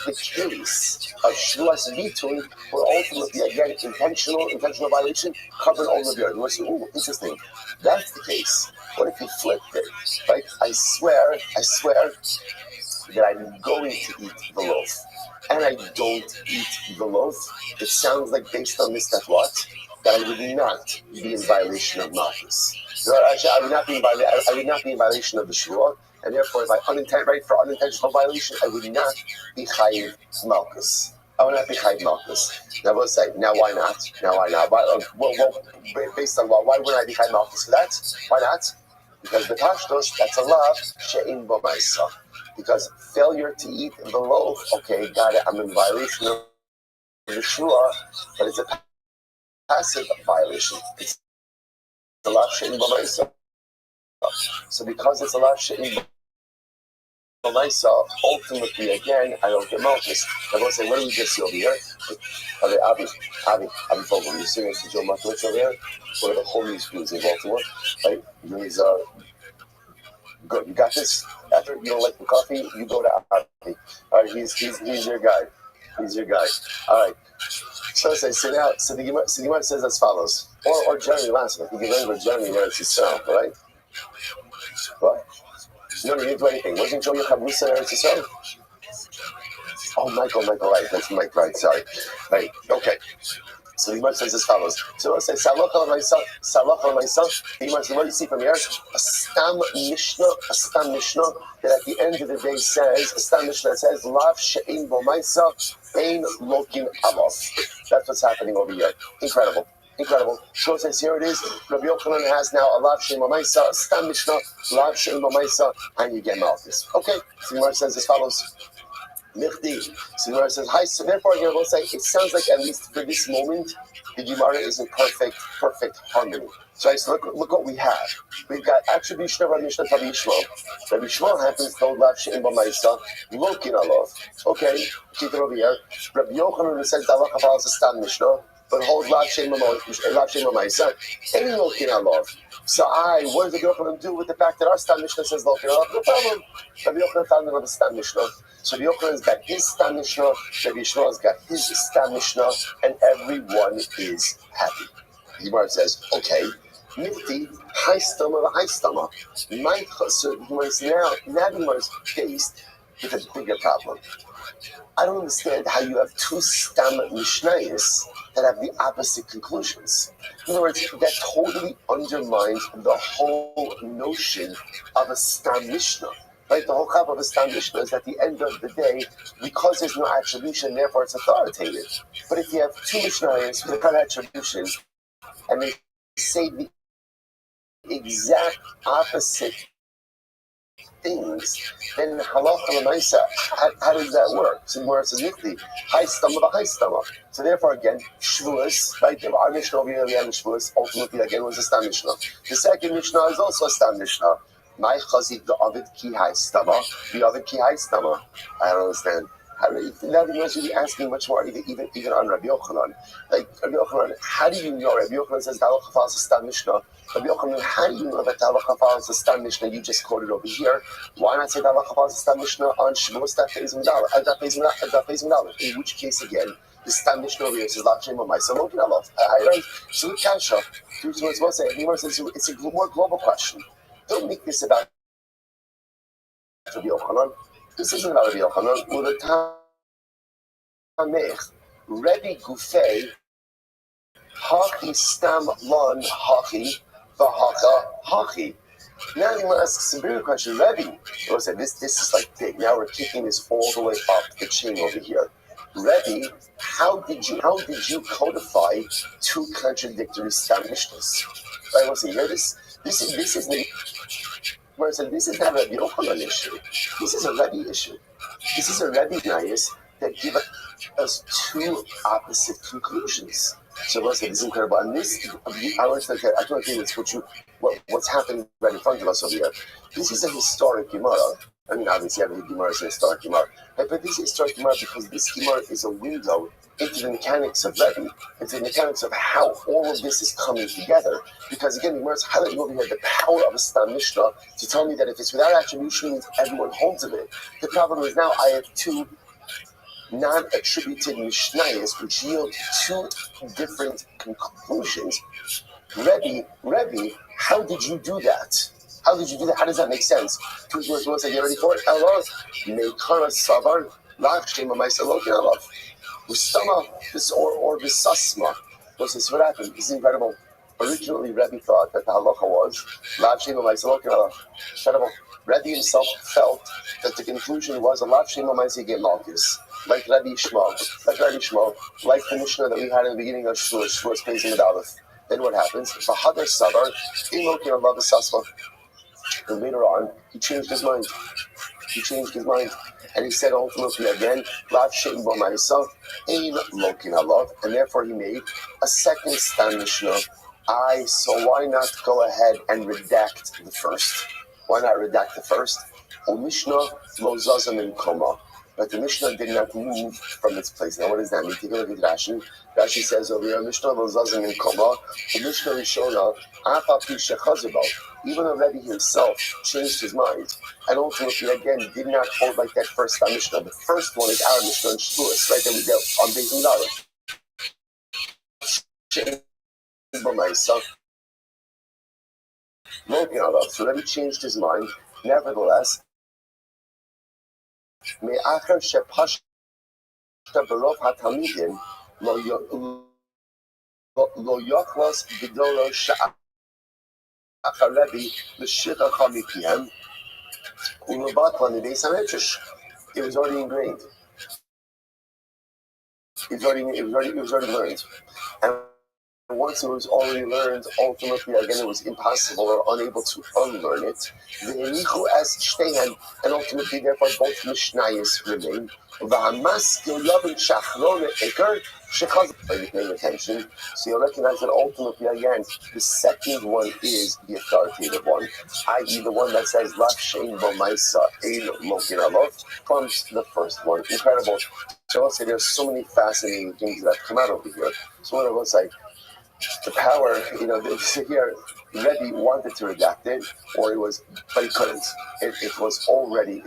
the case of Shuas Bitoy, where ultimately, again, intentional violation, covered all of the earth. You say, ooh, interesting. That's the case. What if you flipped it? Right? I swear that I'm going to eat the loaf, and I don't eat the loaf. It sounds like based on this that what? That I would not be in violation of malchus. Actually, I would not be in violation of the Shua, and therefore, if I for unintentional violation, I would not be chayiv malchus. I would not be chayiv malchus. Now, we'll say, now why not? Based on why wouldn't I be chayiv malchus for that? Why not? Because the pashtos, that's a love she'in bo ma'isa. Because failure to eat the loaf, okay, got it, I'm in violation of the Shua, but it's a passive violation. It's a lav she'in bo ma'isa. So because it's a lav she'in bo ma'isa, ultimately, again, I don't get malchus. I will say, what do we just see over here? Okay, Avi Fogel, you're serious to Joe Markovich over here? One of the holy schools in Baltimore, right? He's good. You got this. After you don't like the coffee, you go to Avi. All right, he's your guy. He's your guy. All right. So the Gemara says as follows, or Jeremy last week. You can remember Jeremy learns himself, right? What? No, you didn't do anything. Wasn't Joe Yachavusa Eretz Yisrael? Oh, Michael, right. That's Mike, right. Sorry. Right. Okay. So the Gemara says as follows. So let's say, Salach al myself. The Gemara says, what do you see from here? A stam mishnah that at the end of the day says, a stam mishnah that says, Lav she'in bo ma'isa, ein lokin alav. That's what's happening over here. Incredible. So says here it is. Rabbi Yochanan has now a Lav she'in bo ma'isa, a stam mishnah, Lav she'in bo ma'isa, and you get malchus. Okay. So the Gemara says as follows. So Gemara says, hi. So therefore, I will say, it sounds like at least for this moment, the Gemara is in perfect harmony. So look what we have. We've got attribution of Rabbi Mishnah to Rabbi Yishmael. Rabbi Yishmael happens to hold Lav she'in bo ma'isa, lokin alav. Okay, keep it over here. Rabbi Yochanan says that Allah Kabbalah is a stam mishnah, but holds Lav she'in bo ma'isa, ain't lokin alav. So what does Rabbi Yochanan do with the fact that our stam mishnah says lokin alav? No problem. Rabbi Yochanan found another stam mishnah. So Rabbi Yochanan's got his stam mishnah, Rabbi Yishmael's got his stam mishnah, and everyone is happy. The Gemara says, okay, Nifty, high stomach. So now the Gemara is faced with a bigger problem. I don't understand how you have two stam mishnayos that have the opposite conclusions. In other words, that totally undermines the whole notion of a stam mishnah. Right, the whole concept of a stam mishnah is at the end of the day, because there's no attribution, therefore it's authoritative. But if you have two mishnayos with attribution, and they say the exact opposite things, then halacha l'maisa, how does that work? So where it says nichti, high stomach, high stomach. So therefore, again, shvuas, right? Our Mishnah over here, we have shvuas. Ultimately, again, was a stam Mishnah. The second Mishnah is also a stam Mishnah. My chazid the avid ki high stomach, the avid ki high stomach. I don't understand. Now the Gemara should be asking much more, even on Rabbi Yochanan. Like Rabbi Yochanan, how do you know? Rabbi Yochanan says halacha follows a stam Mishnah. Rabbi Yochanan, how do you know that halacha follows a stam Mishnah you just quoted over here? Why not say halacha follows a stam Mishnah on Shavuos that pays Medallah? In which case, again, the stam Mishnah over here says lav shem b'maisa mokin alav. So we can't show. So it's supposed to say. The Gemara says it's a more global question. Don't make this about Rabbi Yochanan. This isn't about Rabbi Yochanan. Well, the Tamech, Rebbe Gufei, Haki Stam Lon Haki, Vahaka Haki. Now I'm going to ask some bigger question. Rebbe, this is like big. Now we're kicking this all the way up the chain over here. Rebbe, how did you codify two contradictory Stam Mishnahs? Right, I want to hear this. This is not a Rabbi Yochanan issue. This is a Rebbe issue. This is a Rebbe bias that give us two opposite conclusions. So let's say this is incredible. And this, I want to think what's happening right in front of us over here. This is a historic Gemara. I mean, obviously, every Gemara is a historic Gemara. Right? But this is a historic Gemara because this Gemara is a window into the mechanics of Rebbe, into the mechanics of how all of this is coming together. Because again, the Gemara is highlighting over here the power of a Stam Mishnah to tell me that if it's without attribution, it means everyone holds of it. The problem is now I have two non-attributed Mishnayos which yield two different conclusions. Rebbe, how did you do that? How does that make sense? Two words, once I get ready for it. Allah, Meikara Savar, Lach Shema Maisalokin Allah. Ustama, this or Visasma. This is what happened. This is incredible. Originally, Rebbe thought that the halacha was Lav Shema Maisalokin Allah. Incredible. Rebbe himself felt that the conclusion was a Lav Shema Maisalokin Malchus. Like Rabbi Shmuel, like the Mishnah that we had in the beginning of Shavuos Pezim and Aleph. Then what happens? Bahadar Savar, Imokin Allah Visasma. And later on, he changed his mind. And he said ultimately again, Lav Shein Bo Ma'isa, Ein Mokin Allah. And therefore he made a second Stam Mishnah. So why not go ahead and redact the first? Why not redact the first? Mishnah Lo Zazam in Koma. But the Mishnah did not move from its place. Now, what does that mean? Take a look at Rashi. Rashi says over here, Mishnah Lozazim in Koma, the Mishnah Rishona, Afapi Shechazabal. Even though Rebbe himself changed his mind, and ultimately, again, did not hold like that first Mishnah. The first one is our Mishnah in Shavuos, right? That we dealt on Beis Midrash. So Rebbe changed his mind. Nevertheless, מאחר שפשט ברוב התלמידים לא יוכלס גדולו שאחר רבי לשיחך מפיהם ולבטלה מבייס המדרש. It was already ingrained. It was already learned. And once it was already learned, ultimately, again, it was impossible or unable to unlearn it. And ultimately, therefore, both Mishnayos remain. Are you paying attention? So you recognize that ultimately, again, the second one is the authoritative one, i.e. the one that says, Lav Shein Bo Ma'isa Ein Mokin Allah, trumps the first one. Incredible. So I'll say there's so many fascinating things that come out over here. So one of us, like, the power, here, Rebbe wanted to redact it, but he couldn't. It was already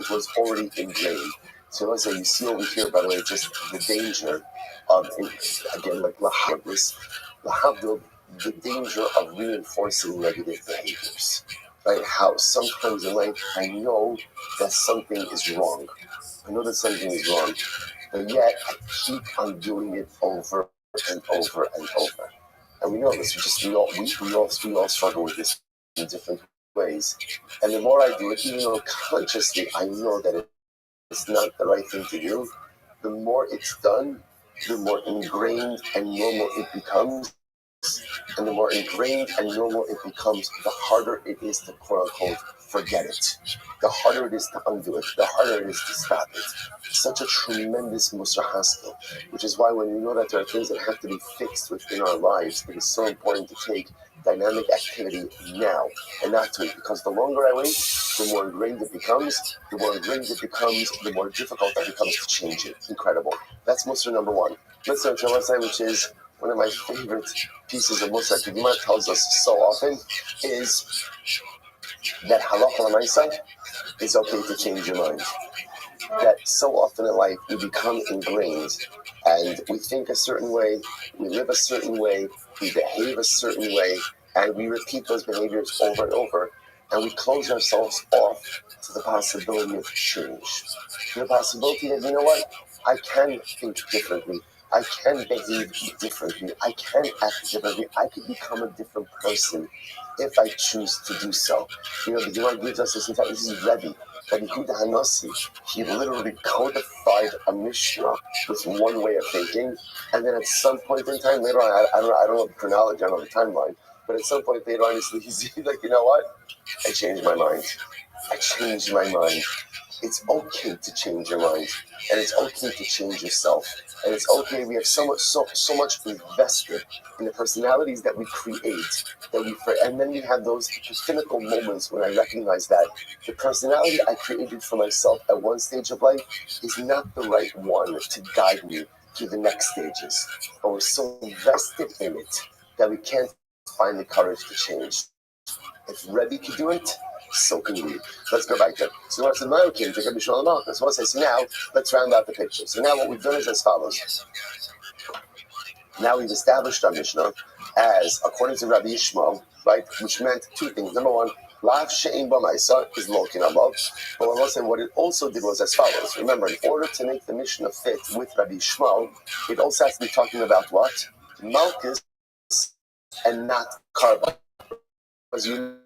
ingrained. So let's say you see over here, by the way, just the danger of, again, like Lahavdil, the danger of reinforcing negative behaviors. Right? How sometimes in life I know that something is wrong. But yet I keep on doing it over and over and over. And we know this. We all struggle with this in different ways. And the more I do it, even though consciously I know that it's not the right thing to do, the more it's done, the more ingrained and normal it becomes. and the more ingrained and normal it becomes, the harder it is to quote-unquote forget it. The harder it is to undo it. The harder it is to stop it. Such a tremendous Musar Haskell, which is why when we know that there are things that have to be fixed within our lives, it is so important to take dynamic activity now and not to wait, because the longer I wait, the more ingrained it becomes. The more ingrained it becomes, the more difficult it becomes to change it. Incredible. That's Musar number one. Musar number which is one of my favorite pieces of Musar that Gemara tells us so often, is that halacha l'maisa, it's okay to change your mind. That so often in life we become ingrained and we think a certain way, we live a certain way, we behave a certain way, and we repeat those behaviors over and over, and we close ourselves off to the possibility of change. To the possibility that, you know what, I can think differently, I can behave differently, I can act differently, I could become a different person if I choose to do so. You know, the Gemara gives us this, in fact, this is Rabbi Huda Hanassi. He literally codified a Mishnah with one way of thinking, and then at some point in time later on, I don't know the chronology, I don't know the timeline, but at some point later on, he's like, you know what? I changed my mind. I changed my mind. It's okay to change your mind, and it's okay to change yourself, and it's okay. We have so much invested in the personalities that we create, and then we have those pinnacle moments when I recognize that the personality I created for myself at one stage of life is not the right one to guide me to the next stages, but we're so invested in it that we can't find the courage to change. If Rabbi could do it, so can we. Let's go back there. So what's the Malkin to Rabbi Shmuel Malchus? So what's so now let's round out the picture. So now what we've done is as follows. Now we've established our Mishnah as according to Rabbi Yishmael, right, which meant two things. Number one, Lav She'in B'Maisa is Lokin above. But what it also did was as follows. Remember, in order to make the Mishnah fit with Rabbi Yishmael, it also has to be talking about what? Malchus and not Karba. Because you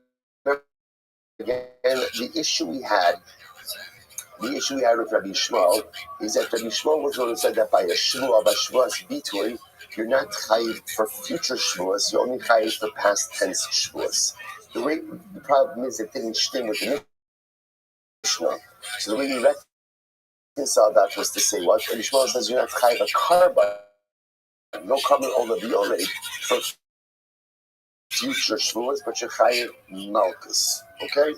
again, the issue we had with Rabbi Yishmael is that Rabbi Yishmael was the one who said that by a shvuas bitui, you're not chayiv for future shvuas, you're only chayiv for past tense shvuas. The problem is it didn't sting with the Mishnah. So the way we reconciled that was to say what? Rabbi Yishmael says you're not chayiv a karba, no carbon already for future shvuas, but you're chayiv malchus. Okay?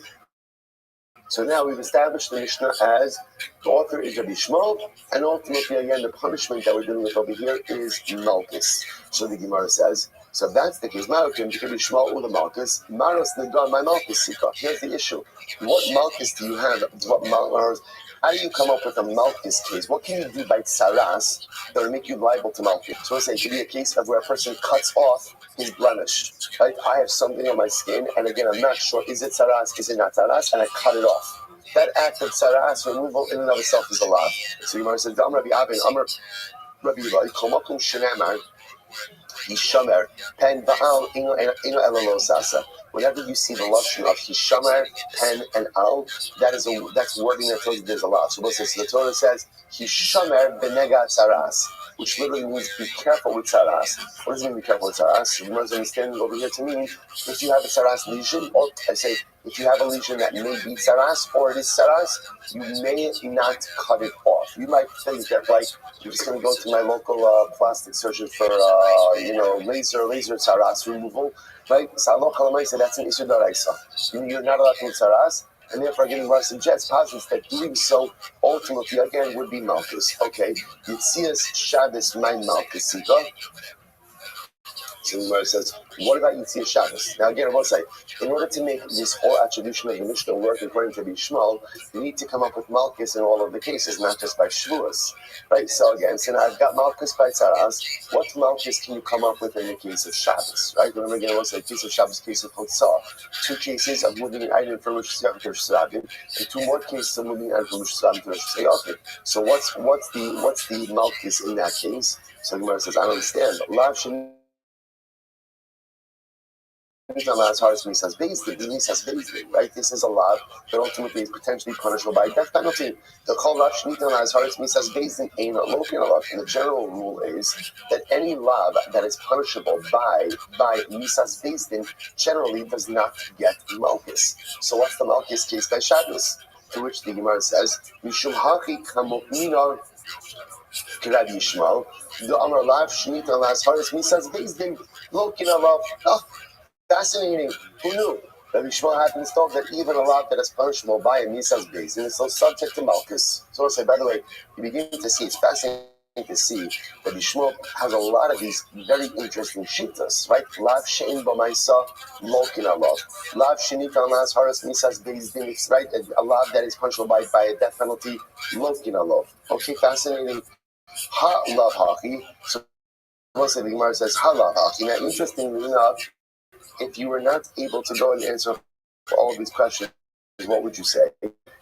So now we've established the Mishnah as the author is Rabbi Yishmael, and ultimately again the punishment that we're dealing with over here is malchus. So the Gemara says, so if that's the case, Malchus, Rabbi Yishmael or the malchus, Maros Negar, my malchus sika. Here's the issue. What malchus do you have? How do you come up with a malchus case? What can you do by tsaras that will make you liable to malchus? So let's say it could be a case of where a person cuts off his blemish. Right? I have something on my skin, and again, I'm not sure, is it tsaras, is it not tsaras, and I cut it off. That act of tsaras removal in and of itself is a lot. So Gemara says, Rabbi Avin, Amr Rabbi Levi, Komakum Shenamar, Hishamer, Pen Baal, Ino Elalo Sasa. Whenever you see the lashon of Hishamer, Pen, and Al, that's wording that tells you there's a lot. So the Torah says, Hishamer Benega Tsaras, which literally means be careful with tsaras. What does it mean be careful with tsaras? You must understand it over here to mean if you have a tsaras lesion, or I say if you have a lesion that may be tsaras or it is tsaras, you may not cut it off. You might think that like you're just going to go to my local plastic surgeon for laser tsaras removal, right? So that's an issue d'oraisa. You're not allowed to do tsaras. And therefore, again, Gemara suggests posits that doing so ultimately again would be malchus. Okay, Yitzias Shabbos my malchus sika. So Gemara says, what about Yitzias Shabbos? Now again, I will say, in order to make this whole attribution of the Mishnah work according to Rabbi Yishmael, you need to come up with malchus in all of the cases, not just by shvuas. Right? So again, so now I've got malchus by tzaras. What malchus can you come up with in the case of Shabbos? Right? Remember again, I will say, case of Shabbos, case of Chotzah. 2 cases of moving an item from Rosh Hashanah to Rosh Hashanah, and 2 more cases of moving an item from Rosh Hashanah to Rosh Hashanah. So what's the malchus in that case? So Gemara says, I don't understand. right? This is a law that ultimately is potentially punishable by death penalty. The general rule is that any law that is punishable by misas bezdin generally does not get malchus. So what's the malchus case by Shabbos? To which the Gemara says, Mishum haki kamokmina Rabbi Yishmael, the Amar Lav Shnita Las Haris Misas Bezdin Lokin Alav. Oh, fascinating. Who knew? Rabbi Yishmael happens to know that even a lot that is punishable by a Misas Bezdin is still subject to Malchus. So I'll say, by the way, you begin to see, it's fascinating to see that Yishmael has a lot of these very interesting shitas, right? Lav Shein B'Maisa Lokin Alav. Lav Shnita Las Haris Misas Bezdin. It's right, a lot that is punishable by a death penalty. Lokin Alav. Okay, fascinating. Ha love hockey. So most of the Gemara says ha love hockey. Now, interestingly enough, if you were not able to go and answer for all of these questions, what would you say?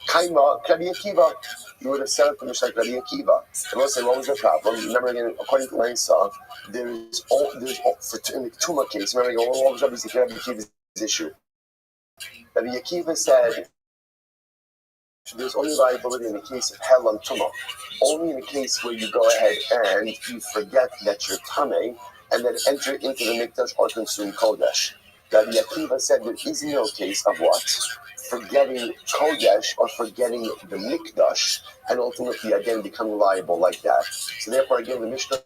Kaima, Rabbi Akiva. You would have said it to Mishnah like Rabbi Akiva. And we'll say, what was the problem? Remember again, according to Laisa, there's in the Tuma case, remember again, what was Rabbi Akiva's issue? Rabbi Akiva said, there's only liability in the case of Hel and Tumah. Only in the case where you go ahead and you forget that you're Tameh and then enter into the Mikdash or consume Kodesh. Rabbi Akiva said there is no case of what? Forgetting Kodesh or forgetting the Mikdash and ultimately again becoming liable like that. So therefore again the Mishnah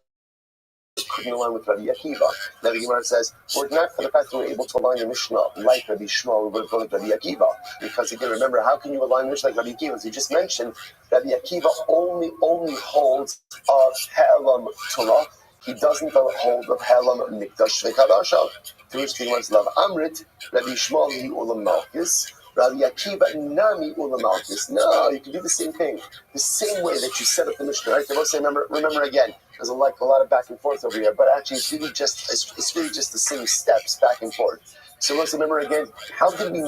couldn't align with Rabbi Akiva. Now the Gemara says, were it not for the fact that we were able to align the Mishnah like Rabbi Shmuel, we would have gone with Rabbi Akiva. Because again, remember, how can you align the Mishnah like Rabbi Akiva? As you just mentioned, Rabbi Akiva only holds of Helam Torah. He doesn't hold of Helam Mikdash Vekadasha. To which the Gemara says, Lav Amrit, Rabbi Shmuel Hi Ulam Malchus. Rabbi Akiva Nami Ulam Malchus. No, you can do the same thing. The same way that you set up the Mishnah, right? They both say, remember again, there's a lot of back and forth over here, but actually it's really just the same steps back and forth. So let's remember again, how did we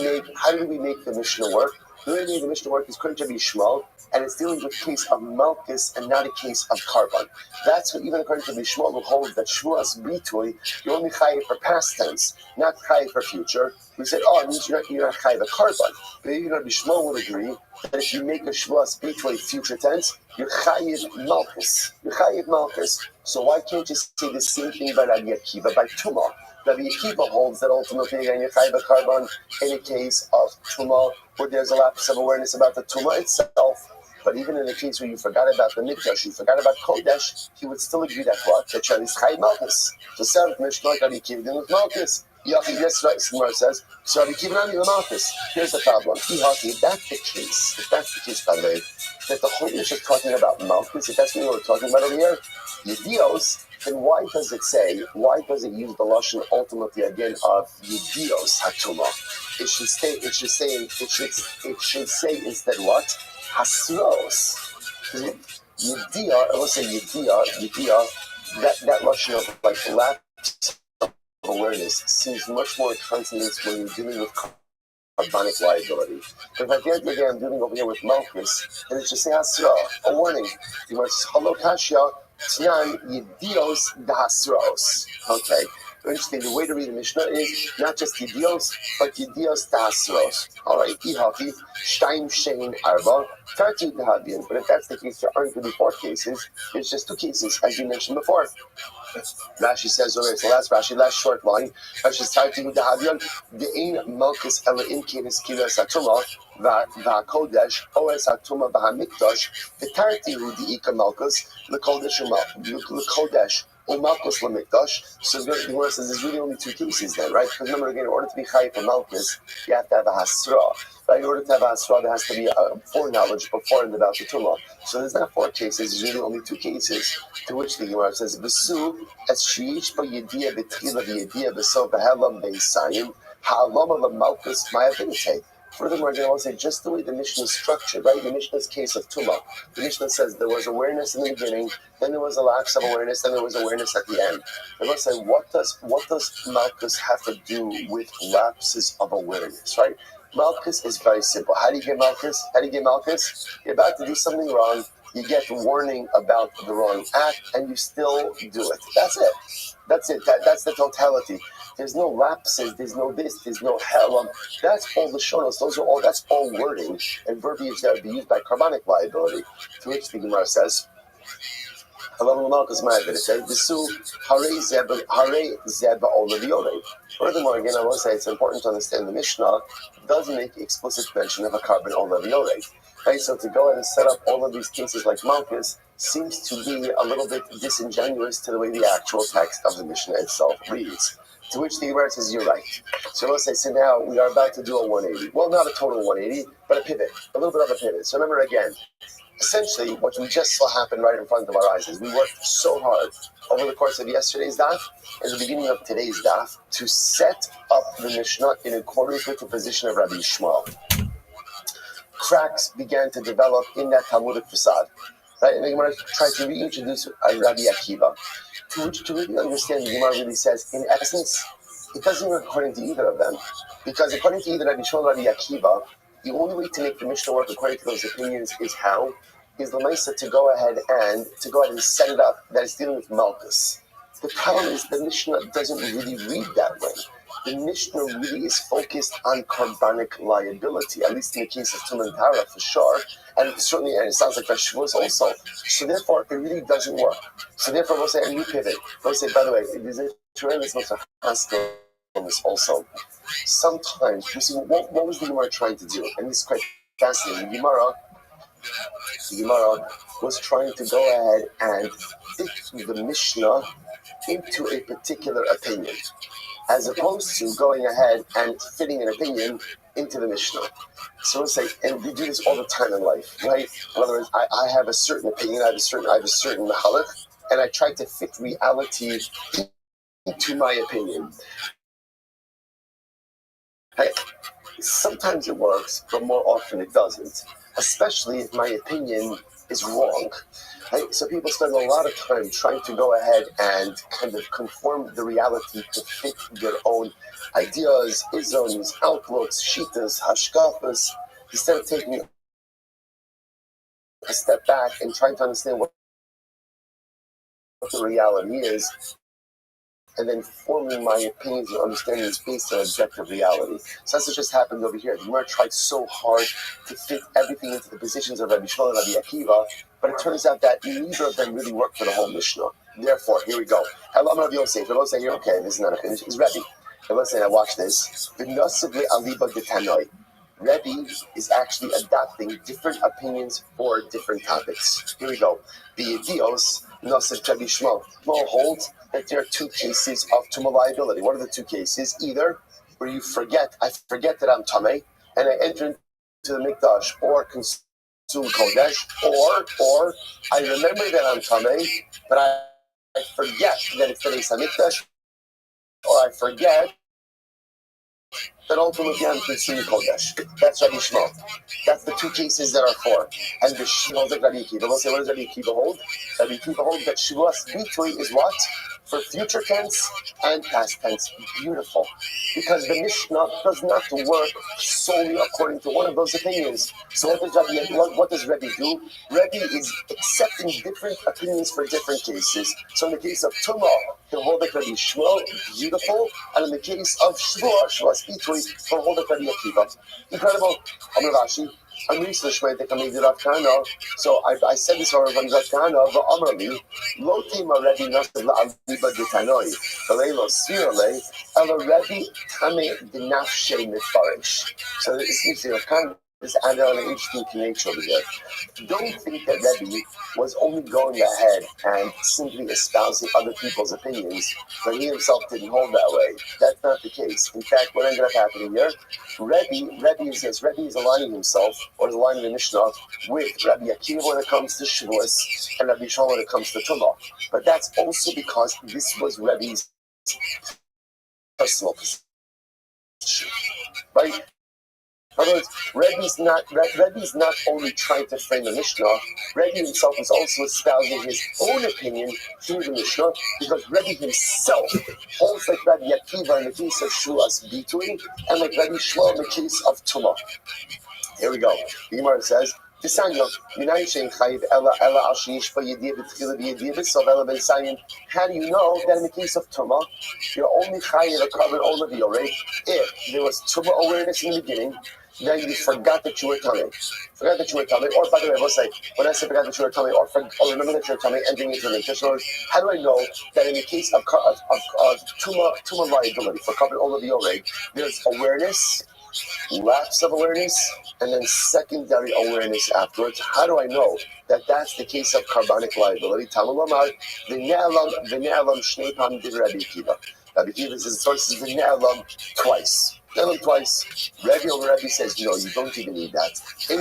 make the Mishnah work? The way we made the Mishnah work is according to Rabbi Shmuel, and it's dealing with a case of Malchus and not a case of Karban. That's what even according to Rabbi Shmuel will hold that Shmuas Bitoy, you're only chayiv for past tense, not chayiv for future. We said, it means you're not chayiv a Karban. But even Rabbi Shmuel would agree that if you make a Shmuas Bitoy future tense, you're chayiv Malchus. You're chayiv Malchus. So why can't you say the same thing by Rabbi Akiva, by Tumah? Rabbi Akiva holds that ultimately again you're chayiv a Karban in a case of Tumah, where there's a lapse of awareness about the Tumah itself. But even in the case where you forgot about the Mikdash, you forgot about Kodesh, he would still agree that what? That Shal is chayiv Malchus. So seventh Mishnah, Rabbi Akiva did with Malchus. Yes, right, Gemara says, so Rabbi Akiva Nami Malchus. Here's the problem. If that's the case, by the way, that the whole issue is talking about Malchus, if that's what we're talking about over here, Yedios, then why does it use the lashon ultimately again of Yedios Hatuma? It should say instead what? Hasros. Yedia, let's say Yedia, that lashon of like lapse of awareness seems much more consonant when you're dealing with carbonic liability. But if at the end of the day I'm dealing over here with Malchus, then it should say Hasra, a warning. You want Halo Kashya, Tnan Yedios Dahasros. Okay. Interesting, the way to read the Mishnah is not just Yedios, but Yedios Dahasros. Alright, Ihaki, Shtaim Shein Arba, Tartu Dahabian. But if that's the case, there aren't going to be 4 cases. There's just 2 cases, as you mentioned before. Rashi says, it's the last Rashi, last short line. Rashi says, Tartu Dahabian, the Ein Malchus Ela Imkenis Kila Satuma, Kodesh, Oes Hatuma Bahamikdash, the Tarti Ika Malchus, the Kodesh, Malchus Lamikdash. So the Gemara says there's really only 2 cases then, right? Because remember again, in order to be chayiv for Malchus, you have to have a hasra. Right? In order to have a hasra, there has to be a foreknowledge before and about the tumah. So there's not 4 cases, there's really only 2 cases. To which the Gemara says, V'su es sheish b'yedia b'tchila v'yedia v'so v'helam b'yisayim ha'alama l'malchus ma'avinite. Furthermore, I want to say just the way the Mishnah is structured, right? The Mishnah's case of Tumah. The Mishnah says there was awareness in the beginning, then there was a lapse of awareness, then there was awareness at the end. I want to say, what does Malchus have to do with lapses of awareness, right? Malchus is very simple. How do you get Malchus? You're about to do something wrong, you get warning about the wrong act, and you still do it. That's it. That's the totality. There's no lapses, there's no this, there's no hell. That's all the shonos, that's all wording and verbiage that would be used by carbonic liability. To which the Gemara says, Furthermore, again, I will say it's important to understand the Mishnah doesn't make explicit mention of a carbon or leviore. Right, so to go ahead and set up all of these cases like Malchus seems to be a little bit disingenuous to the way the actual text of the Mishnah itself reads. To which the Gemara says, you're right. So let's say, so now we are about to do a 180. Well, not a total 180, but a pivot, a little bit of a pivot. So remember again, essentially what we just saw happen right in front of our eyes is we worked so hard over the course of yesterday's daf and the beginning of today's daf to set up the Mishnah in accordance with the position of Rabbi Shmuel. Cracks began to develop in that Talmudic facade. Right? And the Gemara tried to reintroduce Rabbi Akiva. To really understand, the Gemara really says, in essence, it doesn't work according to either of them. Because according to either Rabbi Shmuel or Rabbi Akiva, the only way to make the Mishnah work according to those opinions is how? Is the Lamaisa to go ahead and set it up that is dealing with Malchus. The problem is the Mishnah doesn't really read that way. The Mishnah really is focused on carbonic liability, at least in the case of Tum and Tara for sure, and certainly, and it sounds like Shavuos also. So therefore, it really doesn't work. So therefore, we'll say a new pivot. We'll say, by the way, there's a tremendous amount of hassle on this also. Sometimes, you see, what was the Gemara trying to do? And this is quite fascinating. The Gemara was trying to go ahead and fit the Mishnah into a particular opinion, as opposed to going ahead and fitting an opinion into the Mishnah. So we'll say, and we do this all the time in life, right? In other words, I have a certain opinion, I have a certain halach, and I try to fit reality into my opinion. Hey, sometimes it works, but more often it doesn't, especially if my opinion is wrong. Right? So people spend a lot of time trying to go ahead and kind of conform the reality to fit their own ideas, isms, outlooks, shitas, hashkafas, instead of taking a step back and trying to understand what the reality is, and then forming my opinions and understandings based on objective reality. So that's what just happened over here. The Gemara tried so hard to fit everything into the positions of Rabbi Shmuel and Rabbi Akiva, but it turns out that neither of them really worked for the whole Mishnah. Therefore, here we go. I'm Rabbi Yosef. Rabbi Yosef, you're okay. This is not a finish. It's Rabbi. Rabbi Yosef, I watch this. Rabbi is actually adopting different opinions for different topics. Here we go. The Idios, Nosef Rabbi Shmuel. Shmuel holds that there are two cases of tumah liability. What are the two cases? Either where I forget that I'm tameh, and I enter into the mikdash or consume kodesh, or I remember that I'm tameh, but I forget that it's the Beis HaMikdash, or I forget that ultimately I'm consuming kodesh. That's Rabbi Shmuel. That's the two cases that are for. And the Shmuel of Rabbi Akiva. We'll say, what does Rabbi Akiva hold? Rabbi Akiva holds that Shavuos Bitui is what? For future tense and past tense. Beautiful. Because the Mishnah does not work solely according to one of those opinions. So what does Rabbi do? Rabbi is accepting different opinions for different cases. So in the case of Tumah, he'll hold it Rabbi Shmuel, beautiful. And in the case of Shavuos Bitui, he'll hold it Rabbi Akiva. Incredible. Amar Rashi. So I said this already on Rav Kahana, but Amrali, Lo Tema Rebbe Nasav La'aliba D'Tanoi, V'leilo Svirale, Ela Rebbe Tame D'Nafshe Mifarish. So this is Rav Kahana is added on an interesting nature over here. Don't think that Rebbe was only going ahead and simply espousing other people's opinions, but he himself didn't hold that way. That's not the case. In fact, what ended up happening here, Rebbe is aligning himself, or is aligning the Mishnah, with Rabbi Akiva when it comes to Shavuos, and Rabbi Shmuel when it comes to Tumah. But that's also because this was Rebbe's personal position. Right? In other words, Rebbe's not only trying to frame the Mishnah, Rebbe himself is also espousing his own opinion through the Mishnah, because Rebbe himself holds like Rabbi Akiva in the case of Shavuos Bitui, and like Rabbi Shmuel in the case of Tumah. Here we go. The Gemara says, How do you know that in the case of Tumah, you're only chayiv a carbon all of your rate if there was Tumah awareness in the beginning, then you forgot that you were tummy. Forgot that you were tummy, or by the way, I will say, when I say forgot that you were tummy, or remember that you were tummy, entering into the nutritional, how do I know that in the case of Tumah liability for carbon all of your rate, there's awareness, lapse of awareness, and then secondary awareness afterwards? How do I know that that's the case of carbonic liability? Talmud Amar, v'ne'alam shnei pam div Rabbi Akiva. Rabbi Akiva says, sources v'ne'alam twice. Twice. Rabbi says, no, you don't even need that. You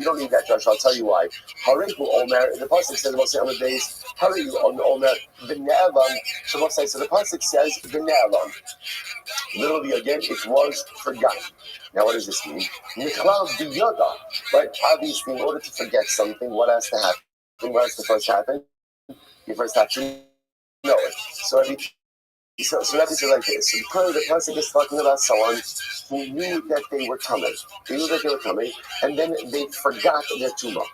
don't need that, Josh. I'll tell you why. The pasuk says, we'll say on the days, Harihu Omer, v'ne'alam. So the pasuk says, v'ne'alam. Literally, again, it was forgotten. Now, what does this mean? Nichlal b'yoda, right? Obviously, in order to forget something, what has to happen? What has to first happen? You first have to know it. So Rabbi said like this. So clearly, the pasuk is talking about someone who knew that they were tummy. They knew that they were tummy, and then they forgot their tumah.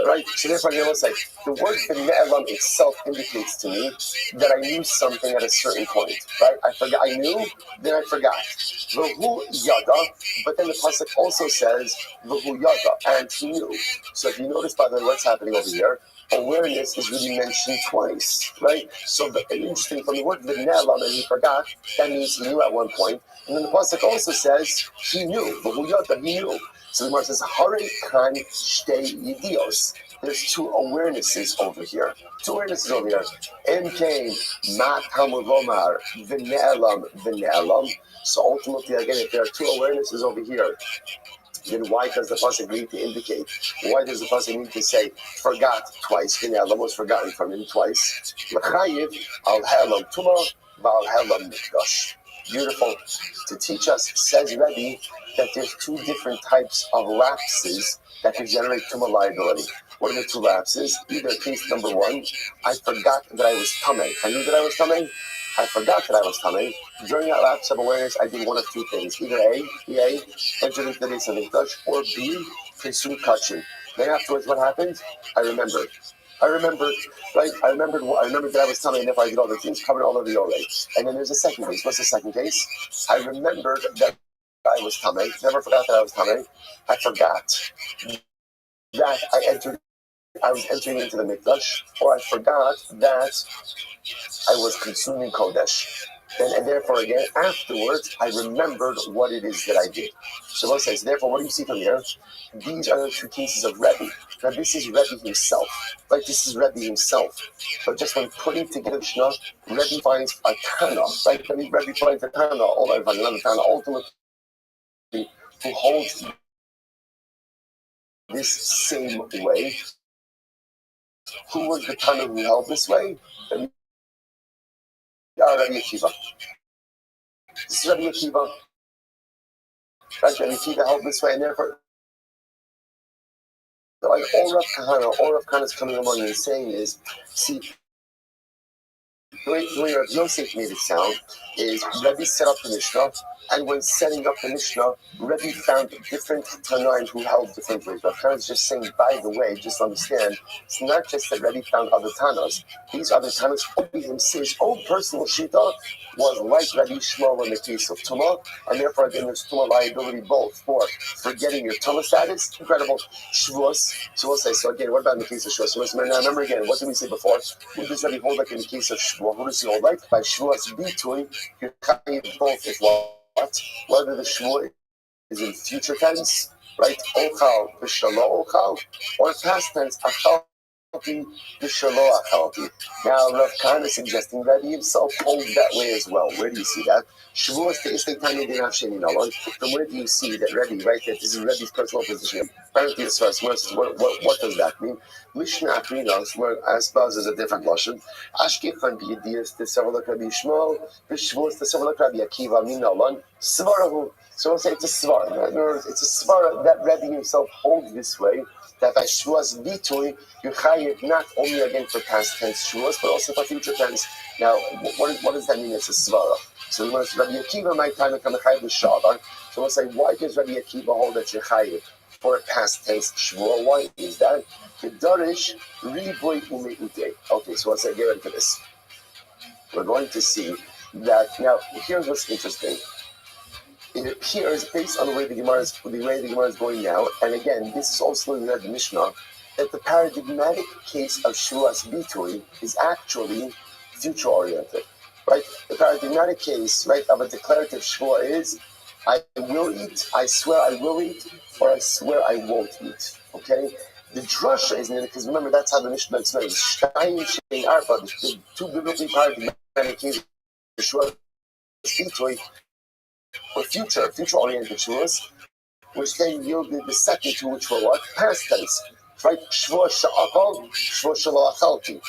Right? So therefore, I will say, the word v'ne'elam itself indicates to me that I knew something at a certain point. Right? I knew, then I forgot. V'hu yada, but then the pasuk also says v'hu yada, and he knew. So if you notice, by the way, what's happening over here, awareness is really mentioned twice, right? So interesting, from the word v'ne'elam, and he forgot, that means he knew at one point. And then the pasuk also says he knew, v'hu yada, he knew. So the Gemara says, Hare kan shtei yidios. There's two awarenesses over here. Em came ma talmud lomar v'ne'elam. So ultimately, again, if there are two awarenesses over here, then why does the pasuk need to indicate? Why does the pasuk need to say forgot twice? V'ne'elam was forgotten from him twice. L'chayiv al helam tumah v'al helam mikdash. Beautiful. To teach us, says Rabbi, that there's two different types of lapses that can generate tumah liability. What are the two lapses? Either case number one, I forgot that I was tummy. I knew that I was tummy. I forgot that I was tummy. During that lapse of awareness, I did one of two things. Either A, entered into the base of Mikdash, or B, consumed kachim. Then afterwards, what happened? I remembered, right? I remembered that I was tummy, and if I did all the things, covered all over the Olay. And then there's a second case. What's the second case? I remembered that I was tummy. Never forgot that I was tummy. I forgot that I was entering into the Mikdash, or I forgot that I was consuming Kodesh. And therefore, again, afterwards, I remembered what it is that I did. So what says, therefore, what do you see from here? These are the two cases of Rabbi. Now, this is Rabbi himself. Right? This is Rabbi himself. But just when putting together Mishnah, Rabbi finds a Tana. Right? Rabbi finds a Tana, another Tana, ultimately, who holds this same way. Who was the Tana who held this way? Rabbi Akiva. This is Rabbi Akiva. Right? Rabbi Akiva held this way, and therefore, like all Rav Kahana is coming along and saying is, see, the way Rav Yosef made it sound is Rabbi set up the Mishnah, and when setting up the Mishnah, Rabbi found different Tanaim who held different ways. Rav Kahana is just saying, by the way, just understand, it's not just that Rabbi found other Tanas. These other Tanas, his own personal Shita was like Rabbi Shmuel in the case of Tumah, and therefore again there's Tumah liability both for forgetting your Tumah status, incredible, Shavuos. So we'll say, so again, what about in the case of Shavuos? Now remember again, what did we say before? Who does Rabbi hold like in the case of Shavuos? Who does he hold like? By Shavuos Bitui, you're chayiv both is what? Whether the Shavuot is in future tense, right? Ochal, B'shalo Ochal, or past tense, Achal, B'shalo Achalti. Now, Rav Kahana is suggesting that he himself holds that way as well. Where do you see that? Shavuos Te'istei Tanya Dinav Sheni Nalon. From where do you see that Rabbi, right, that this is Rabbi's personal position? Apparently, as far as what does that mean? Mishnah Aprinos, where I suppose is a different lashon. Ashkefan b'yediyas t'sevalak Rabbi Shmuel, b'shvuos t'sevalak Rabbi Akiva min Nalon. Svarahu. So we'll say it's a svara. In other words, it's a svara that Rabbi himself holds this way. That by Shavuos Bitui, you're chayiv not only again for past tense Shavuos, but also for future tense. Now, what does that mean? It's a svara. So Rabbi Akiva might time become a chayiv with Shavar. So we'll say, why does Rabbi Akiva hold that you're chayiv for past tense shvua. Why is that? Kedarish riboy umeute. Okay, so let's get ready for this. We're going to see that now. Here's what's interesting. It appears, based on the way the Gemara is going now, and again, this is also in the Mishnah, that the paradigmatic case of Shulas Bitui is actually future-oriented, right? The paradigmatic case, right, of a declarative Shvua is, I will eat, I swear I will eat, or I swear I won't eat, okay? The drasha is in it, because remember, that's how the Mishnah explains. Shtayim Shein Arba, the two biblically paradigmatic cases of Shulas Bitui, or future-oriented shulas, which then yielded the second two, which were what? Past tense, right? Shvua sha'akal, shvua shala'achalti.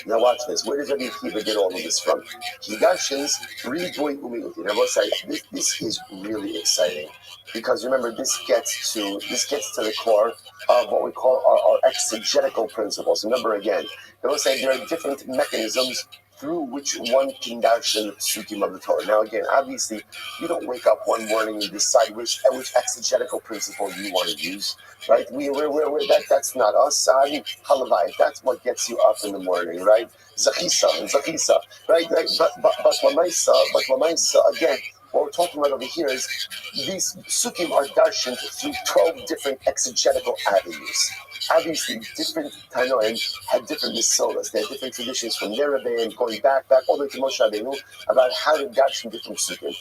Now watch this. Where does Rabbi Akiva get all of this from? He dashes riboy umiuti. Now let's say this is really exciting, because remember, this gets to the core of what we call our exegetical principles. Remember again, let's say there are different mechanisms through which one can darshan psukim of the Torah. Now again, obviously, you don't wake up one morning and decide which exegetical principle you want to use, right? That's not us. Halavai, that's what gets you up in the morning, right? Zachisa, right? But Lamaisa, again, what we're talking about over here is these psukim are darshaned through 12 different exegetical avenues. Obviously, different Tanoim had different misolas. They had different traditions from their Rabbi and going back all the way to Moshe Rabbeinu about how to darshan different psukim.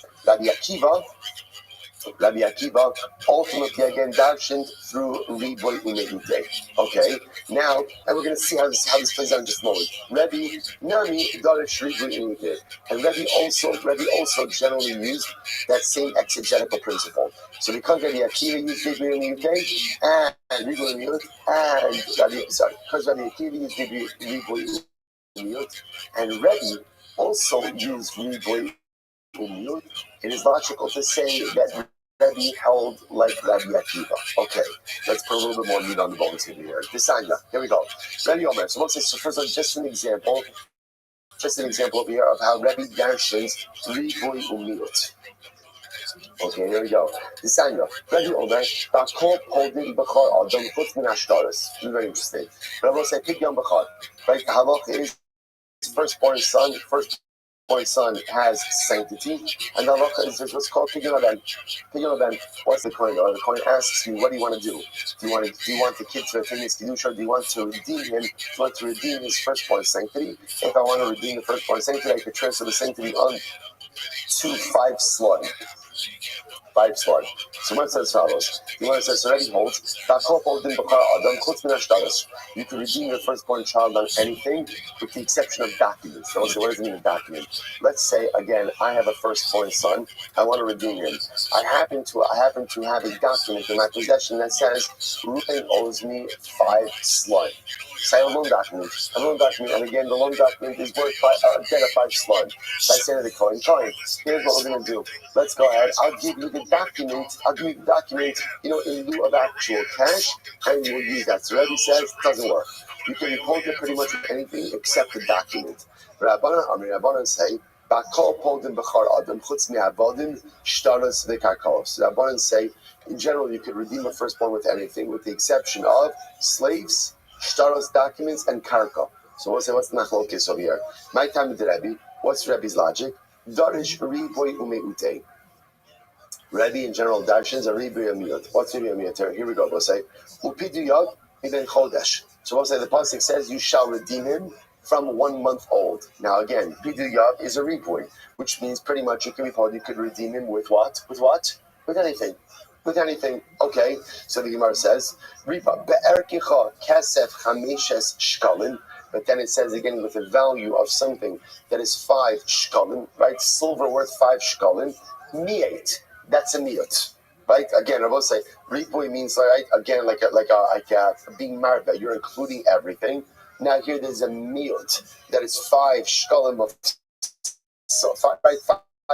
Rabbi Akiva ultimately again darshaned through Riboy Umeute. Okay, now, and we're going to see how this plays out in just a moment. Rabbi Nami Darish Riboy Umeute, and Rabbi also generally used that same exegetical principle. So because Rabbi Akiva used Riboy Umeute and Riboy Umeute, because Rabbi Akiva used Riboy Umeute, and Rabbi also used Riboy Umeute, it is logical to say that Rabbi held like Rabbi Akiva. Okay, let's put a little bit more meat on the bones here. Desanya, here we go. Rabbi Omer. So let's say, so first of all, just an example over here of how Rabbi darshans riboy umiut. Okay, here we go. Desanya, Rabbi Omer, Bakol holding Bachar Adam Chutz Min Ashtaris. Very interesting. But I will say, pick Yom Bachar. Right, the halacha is firstborn son has sanctity, and the halacha is what's called pidyon ben. What's the coin? The coin asks you, what do you want to do? Do you want the kid to attain his kedusha, or do you want to redeem him? Do you want to redeem his firstborn sanctity? If I want to redeem the firstborn sanctity, I could transfer the sanctity on to 5 slud. So what it says as follows. The one says already holds you can redeem your firstborn child on anything with the exception of documents. So what does it mean a document? Let's say again, I have a firstborn son. I want to redeem him. I happen to have a document in my possession that says Reuben owes me 5 slud. So I have a loan document, and again, the loan document is worth a debt of 5 slud. So I say to the coin, here's what we're going to do. Let's go ahead. I'll give you the document, in lieu of actual cash, and we'll use that. So Rabbi says, it doesn't work. You can withhold it pretty much with anything except the document. Rabbanan say, Rabbanan say, in general, you could redeem a firstborn with anything, with the exception of slaves, shtaros, documents, and karka. So we'll say, what's the machlokes over here? My time with Rabbi, what's Rabbi's logic? Darish riboy umeute. Rabbi in general darshans are riboy amiyot. What's riboy amiyot? Here we go. We'll say, upidu yod iben chodesh. So we'll say the pasuk says, you shall redeem him from 1 month old. Now again, pidu yod is a riboy, which means pretty much you could redeem him with what? With anything. Okay, so the Gemara says, Riba, be'erkicha kesef chameshes shkalin, but then it says again with a value of something that is 5 shkalin, right? Silver worth 5 shkalin, mi'et, that's a mi'ut, right? Again, I will say, riboy means, right, again, like being marba, you're including everything. Now here there's a mi'ut that is 5 shkalin of, so 5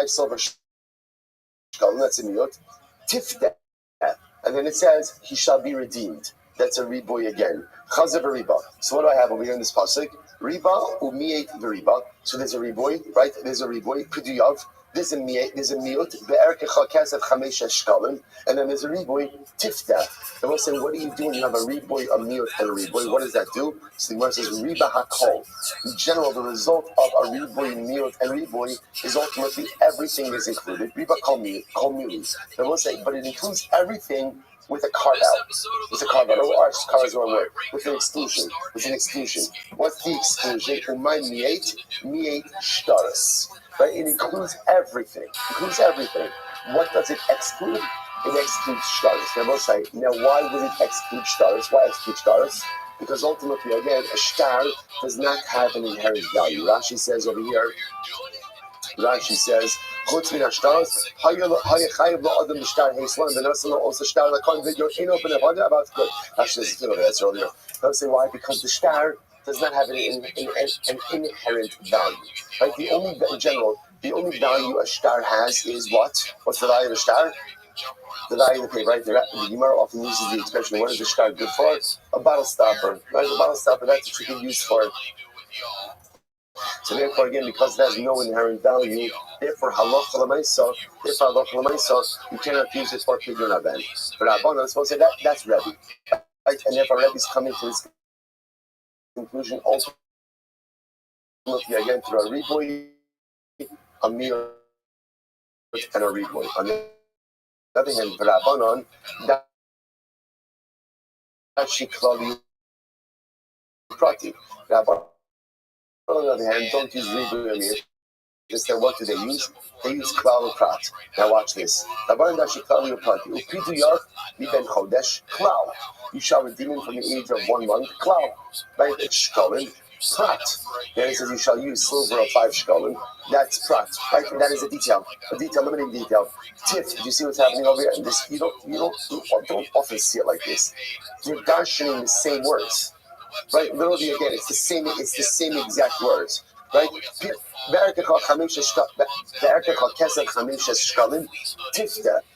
silver shkalin, that's a mi'ut. Tifta. And then it says, he shall be redeemed. That's a riboy again. Chazav riba. So what do I have over here in this pasuk? Riba umiet v'riba. So there's a riboy, right? There's a riboy. Piduyav. There's a miut be'erkecha kesef chamesh shkalim, and then there's a riboy tifta. And we'll say, what do you do when you have a riboy, a miut, and a riboy? What does that do? So the Gemara says riba hakol. In general, the result of a riboy, miut, and riboy is ultimately everything is included. Riba kol miut. And we'll say, but it includes everything with a carve out. With a carve out. Or carve is one word. With an exclusion. With an exclusion. What's the exclusion? Umay miet shtaris. Right? It includes everything. Includes everything. What does it exclude? It excludes shtaris. Now we'll say, why would it exclude shtaris? Why exclude shtaris? Because ultimately, again, a shtar does not have an inherent value. Rashi says over here, Rashi says, "Chutz min hashtaros, hayachayev la'adam b'shtar heislan v'nasalo also shtar lakon video eno b'nevada about good." Rashi says, "You know that's earlier." I'll say why? Because the shtar does not have an inherent value. Right? The only value a shtar has is what? What's the value of a shtar? The value of the pay, right? The Gemara often uses the expression, "What is a shtar good for?" A bottle stopper. Right? A bottle stopper. That's what you can use for. So therefore, again, because it has no inherent value, therefore halacha l'maisa, you cannot use it for pidyon aben. But Rabbanan is supposed to say that's Rabbi, right? And therefore, Rabbi is coming to this conclusion ultimately again through a riboy, a miut, and a riboy. On the other hand, for Rabbanan, that shiklali prati. Rabbanan, on the other hand, don't use riboy and miut. Instead, what do they use? They use klal prat. Now watch this. You shall redeem him from the age of 1 month. Klal. Right? It's shkolim. Prat. Then it says you shall use silver of 5 shkolim. That's prat. Right? And that is a detail, limiting detail. Tif. Do you see what's happening over here? And this, you don't often see it like this. They're darshaning the same words. Right? Literally, again, it's the same exact words. Right?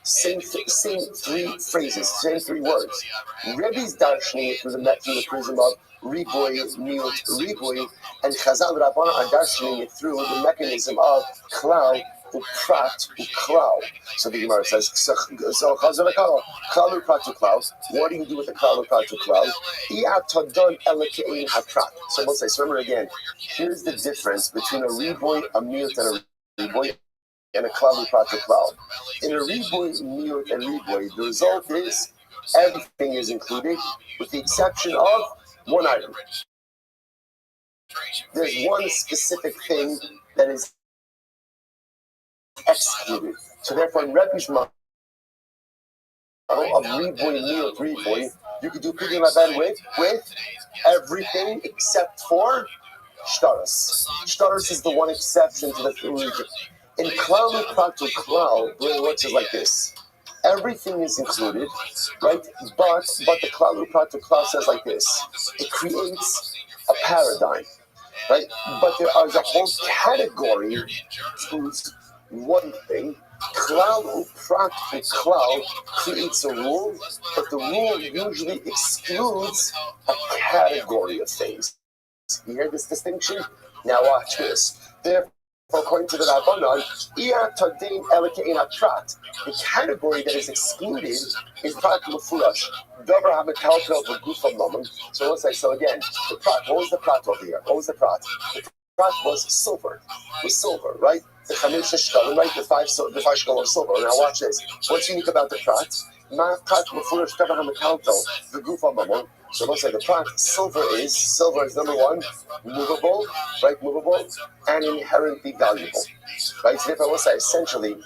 Same 3 phrases, same 3 words. Rebbe's darshaning it through the prism of riboy, miut, riboy, and Chazal Rabbanan are darshaning it through the mechanism of klal, uprat, uklal. So the Gemara says, so Chazal klal, uprat, uklal. What do you do with the klal, uprat, uklal? So we'll say, so remember again, here's the difference between a riboy, a miut, and a riboy, and a klal, uprat, uklal. In a riboy, miut, and riboy, the result is everything is included with the exception of one item. There's one specific thing that is excluded. So therefore, in Rebbe's model of riboy, miut, riboy, you could do pidyon aben with everything except for shtaris. Shtaris is the one exception to the rule. In klal uprat uklal, the way it works is like this. Everything is included, right? But the klal uprat uklal says like this. It creates a paradigm, right? But there is a whole category that includes one thing. Klal uprat uklal creates a rule, but the rule usually excludes a category of things. You hear this distinction? Now watch this. Therefore, according to the Rabbanan, the category that is excluded is prat mufurash. So let's say, so again, the prat, what was the prat over here? What was the prat? The prat was silver. Right? The chamesh shkalim, right? The 5 shkalim of silver. Now watch this. What's unique about the prat? So let's say the prat, silver is number 1, movable, right? Movable and inherently valuable, right? So therefore, let's say essentially,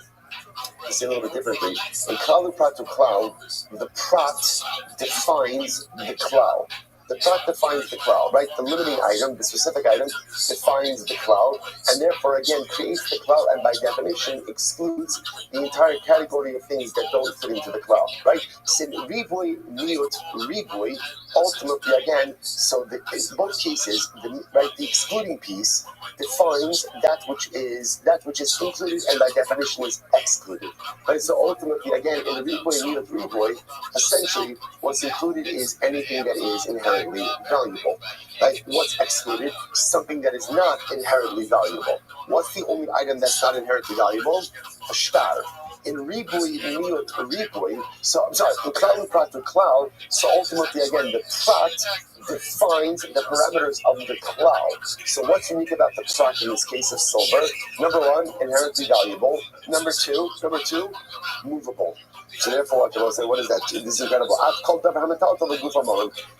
to say a little bit differently, in klal uprat uklal, the prat defines the klal. The prat defines the klal, right? The limiting item, the specific item, defines the klal, and therefore, again, creates the klal, and by definition, excludes the entire category of things that don't fit into the klal, right? So riboy, miut, riboy, ultimately, again, so in both cases, the excluding piece defines that which is included, and by definition is excluded, right? So ultimately, again, in the riboy, miut, riboy, essentially, what's included is anything that is inherent inherently valuable. Right? What's excluded? Something that is not inherently valuable. What's the only item that's not inherently valuable? A shtar. In ribui, miyut, ribui, so I'm sorry, in klal prat to klal, so ultimately again the prat defines the parameters of the klal. So what's unique about the prat in this case of silver? Number one, inherently valuable. Number two, movable. So therefore, I will say, what is that? This is incredible.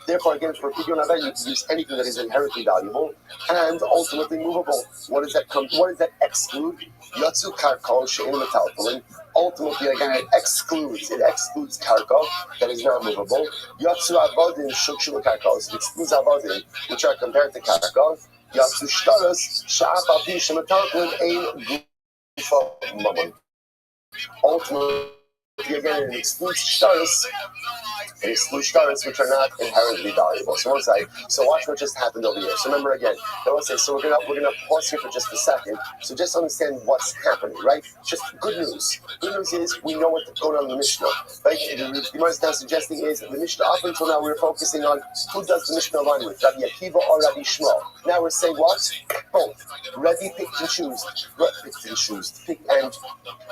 Therefore, again, for pidyon aved, you can use anything that is inherently valuable and ultimately movable. What does that come? What does that exclude? Yatsu karkol she'en metaltalin. Ultimately, again, it excludes karka that is not movable. Yatsu avodim shukshu karkos. It excludes avodim, which are compared to karka. Yatsu shtaras she'af api shemetaltalin ein gufa mamon. Ultimately, again, it excludes stars, which are not inherently valuable. So watch what just happened over here. So remember again, so we're gonna pause here for just a second. So just understand what's happening, right? Just good news. Good news is we know what's going on in the Mishnah. Right? The Gemara is now suggesting is the Mishnah up until now we were focusing on who does the Mishnah align with, Rabbi Akiva or Rabbi Shmuel. Now we're saying what? Both. Rabbi picked and chose, right?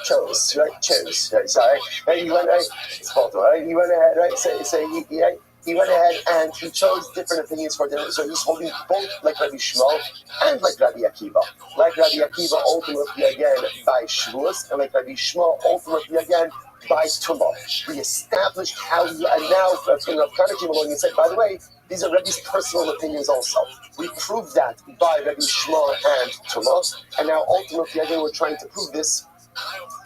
Chose, right? Sorry. Right? He went, right? It's fault, right? He went ahead, right? He went ahead and he chose different opinions for them. So he's holding both like Rabbi Shmuel and like Rabbi Akiva. Like Rabbi Akiva ultimately again by Shavuos, and like Rabbi Shmuel ultimately again by Tumah. We established how and now Rav came along and said, by the way, these are Rabbi's personal opinions also. We proved that by Rabbi Shmuel and Tumah, and now ultimately again we're trying to prove this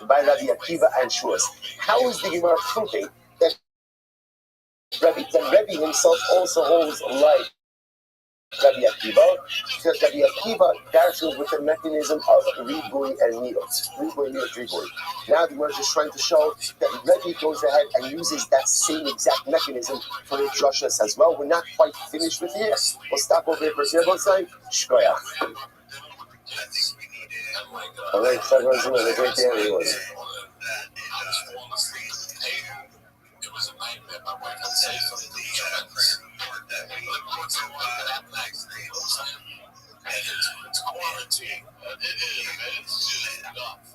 by Rabbi Akiva and Shavuos. How is the Gemara proving that Rabbi himself also holds like Rabbi Akiva? Because Rabbi Akiva dashes with the mechanism of ribui and miyut. Ribui. Now the Gemara is just trying to show that Rabbi goes ahead and uses that same exact mechanism for the drushas as well. We're not quite finished with here. We'll stop over here for a second. We'll say, Shkoyach. All right, so everyone's doing a great day, everyone. It was a nightmare. My wife would say something to each other. It's quarantine. It is, man. It's just nuts.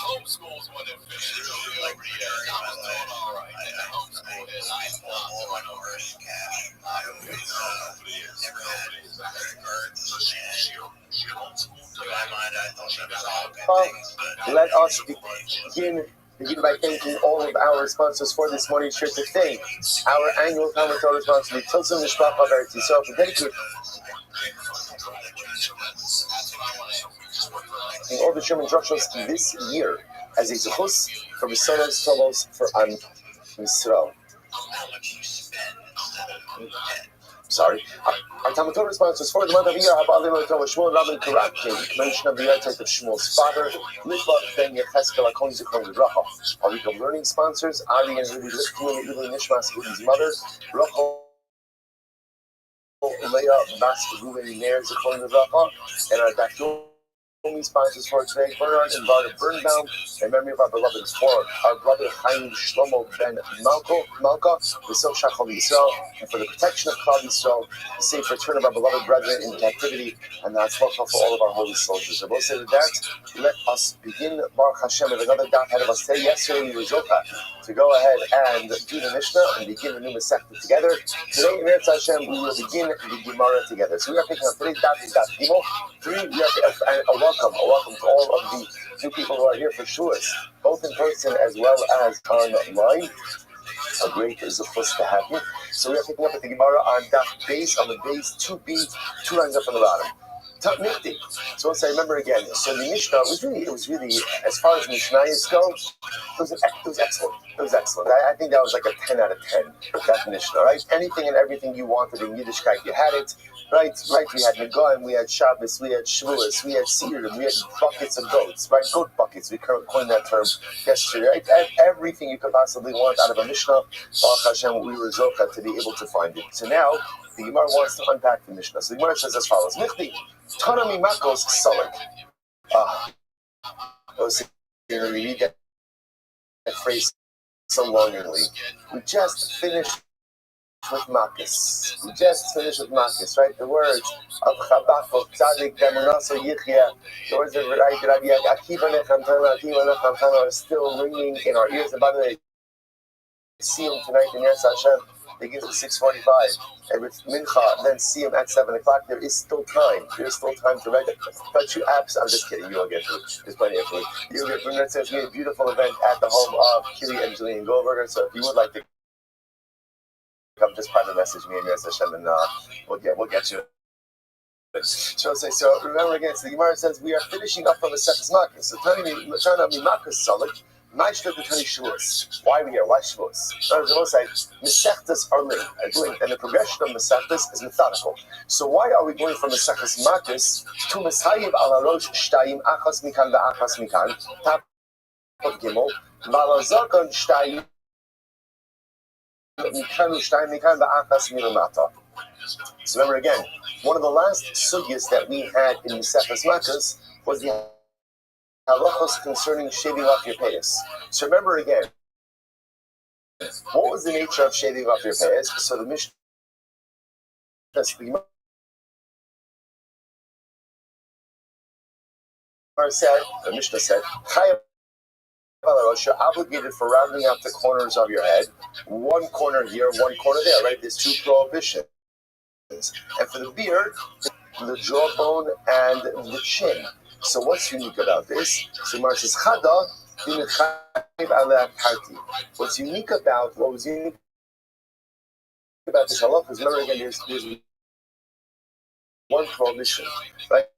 Homeschools when it finished really over here. I was doing all right. Homeschool is not going over it. She homeschooled to my mind. I thought she was all good. Let us begin by thanking all of our sponsors for this morning's share to thank our annual Talmud Torah sponsor, the Tilson Mishpacha of Eretz Yisrael, for dedicating all the Sherman drushos this year as a zechus for Besonos Tovos for Am Yisrael. Sorry. Our Talmud Torah sponsors for the month of Iyar, Habalim Torah Shmuel Rabin Karatkin, mention of the Yatzeit of Shmuel's father, Litvah Ben Yecheskel Akon Zichron Libracha. Our week of learning sponsors, Ari and Rudy Lichtman, Uli Nishmas, Rudy's mother, Rachel Leah Bas Ruben Ner Zichron Libracha, and our Dr. sponsors for today, Bernard and Varda Birnbaum, in memory of our beloved for our brother Chaim Shlomo Ben Malka, the Sof Shachol Yisrael, and for the protection of Klal Yisrael, the safe return of our beloved brethren in captivity, and the Hatzlacha for all of our holy soldiers. I will say with that, let us begin Baruch Hashem with another daf ahead of us today. Yesterday we were Zoka to go ahead and do the Mishnah and begin the new Masechta together. Today in Eretz Hashem we will begin the Gemara together. So we are picking up today's daf is daf Gimel 3. We are a welcome to all of the new people who are here for Shuas, both in person as well as online. A great zechus to have you. So we are picking up at the Gemara on daf base, on the base 2b, 2 lines up on the bottom. Nifty. So once I remember again, so the Mishnah was really, as far as Mishnayos go, it was excellent. It was excellent. I think that was like a 10 out of 10, that Mishnah, right? Anything and everything you wanted in Yiddishkeit, you had it, right? We had Negoim, we had Shabbos, we had Shavuos, we had Seirim, we had buckets of goats, right? Goat buckets, we coined that term yesterday, right? Everything you could possibly want out of a Mishnah, Baruch Hashem, we were Zocha to be able to find it. So now, the Gemara wants to unpack the Mishnah. So the Gemara says as follows, Michti, Tanami Makos Salik. We read that phrase so longingly. We just finished with Marcus. We just finished with Marcus, right? The words of Chabakov, Tzadik, Demonaso, Yichya, the words of Rabbi Akiva Nechamtana are still ringing in our ears. And by the way, see him tonight in Yer Hashem. They give us 6:45, and with Mincha, then see him at 7 o'clock. There is still time. There's still time to read it. But you apps, I'm just kidding. You'll get through. There's plenty of food. You'll get through. It's going to be a beautiful event at the home of Kili and Julian Goldberger. So if you would like to come, just private message me and Yer Hashem, and we'll get you. So remember again. So the Gemara says we are finishing up from the Sefes Makos. So telling me Makos Salik. Why are we here? Why Shavuos? The most say Mesechtas are linked, and the progression of Mesechtas is methodical. So why are we going from Mesechtas Makos to Meshayiv ala Rosh Shtayim Achas Mikan ve'Achas Mikan Tap Gimel Malazakon Shtayim Mikan Mikan ve'Achas Milamata? So remember again, one of the last sugyas that we had in Mesechtas Makos was the halachos concerning shaving off your payas. So remember again, what was the nature of shaving off your payas? So the Mishnah said, you're obligated for rounding out the corners of your head, one corner here, one corner there, right? There's two prohibitions. And for the beard, the jawbone and the chin. So what's unique about this? So Mar says, what's unique about this halach is, remember again, there's one prohibition, right?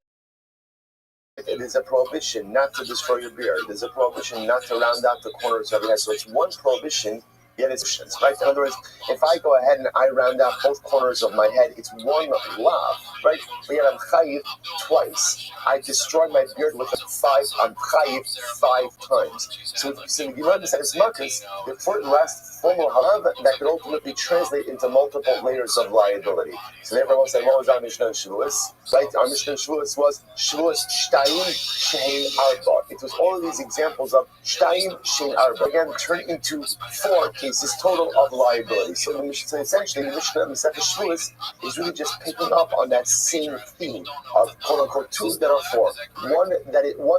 It is a prohibition not to destroy your beard. There's a prohibition not to round out the corners of your head. So it's one prohibition, yet it's right. In other words, if I go ahead and I round out both corners of my head, it's one lav, right? But yet I'm chayiv twice. I destroy my beard with I'm chayiv 5 times. So the Gemara says, Marcus, the important last formal halav that could ultimately translate into multiple layers of liability. So therefore, we'll say, what was our Mishnah in Shavuos? Right? Our Mishnah in Shavuos was Shavuos Shtayim Shein Arba. It was all of these examples of Shtayim Shein Arba. Again, turned into 4 cases total of liability. So essentially, the Mishnah Masechet Shavuos is really just picking up on that same theme of quote unquote 2 that are 4, one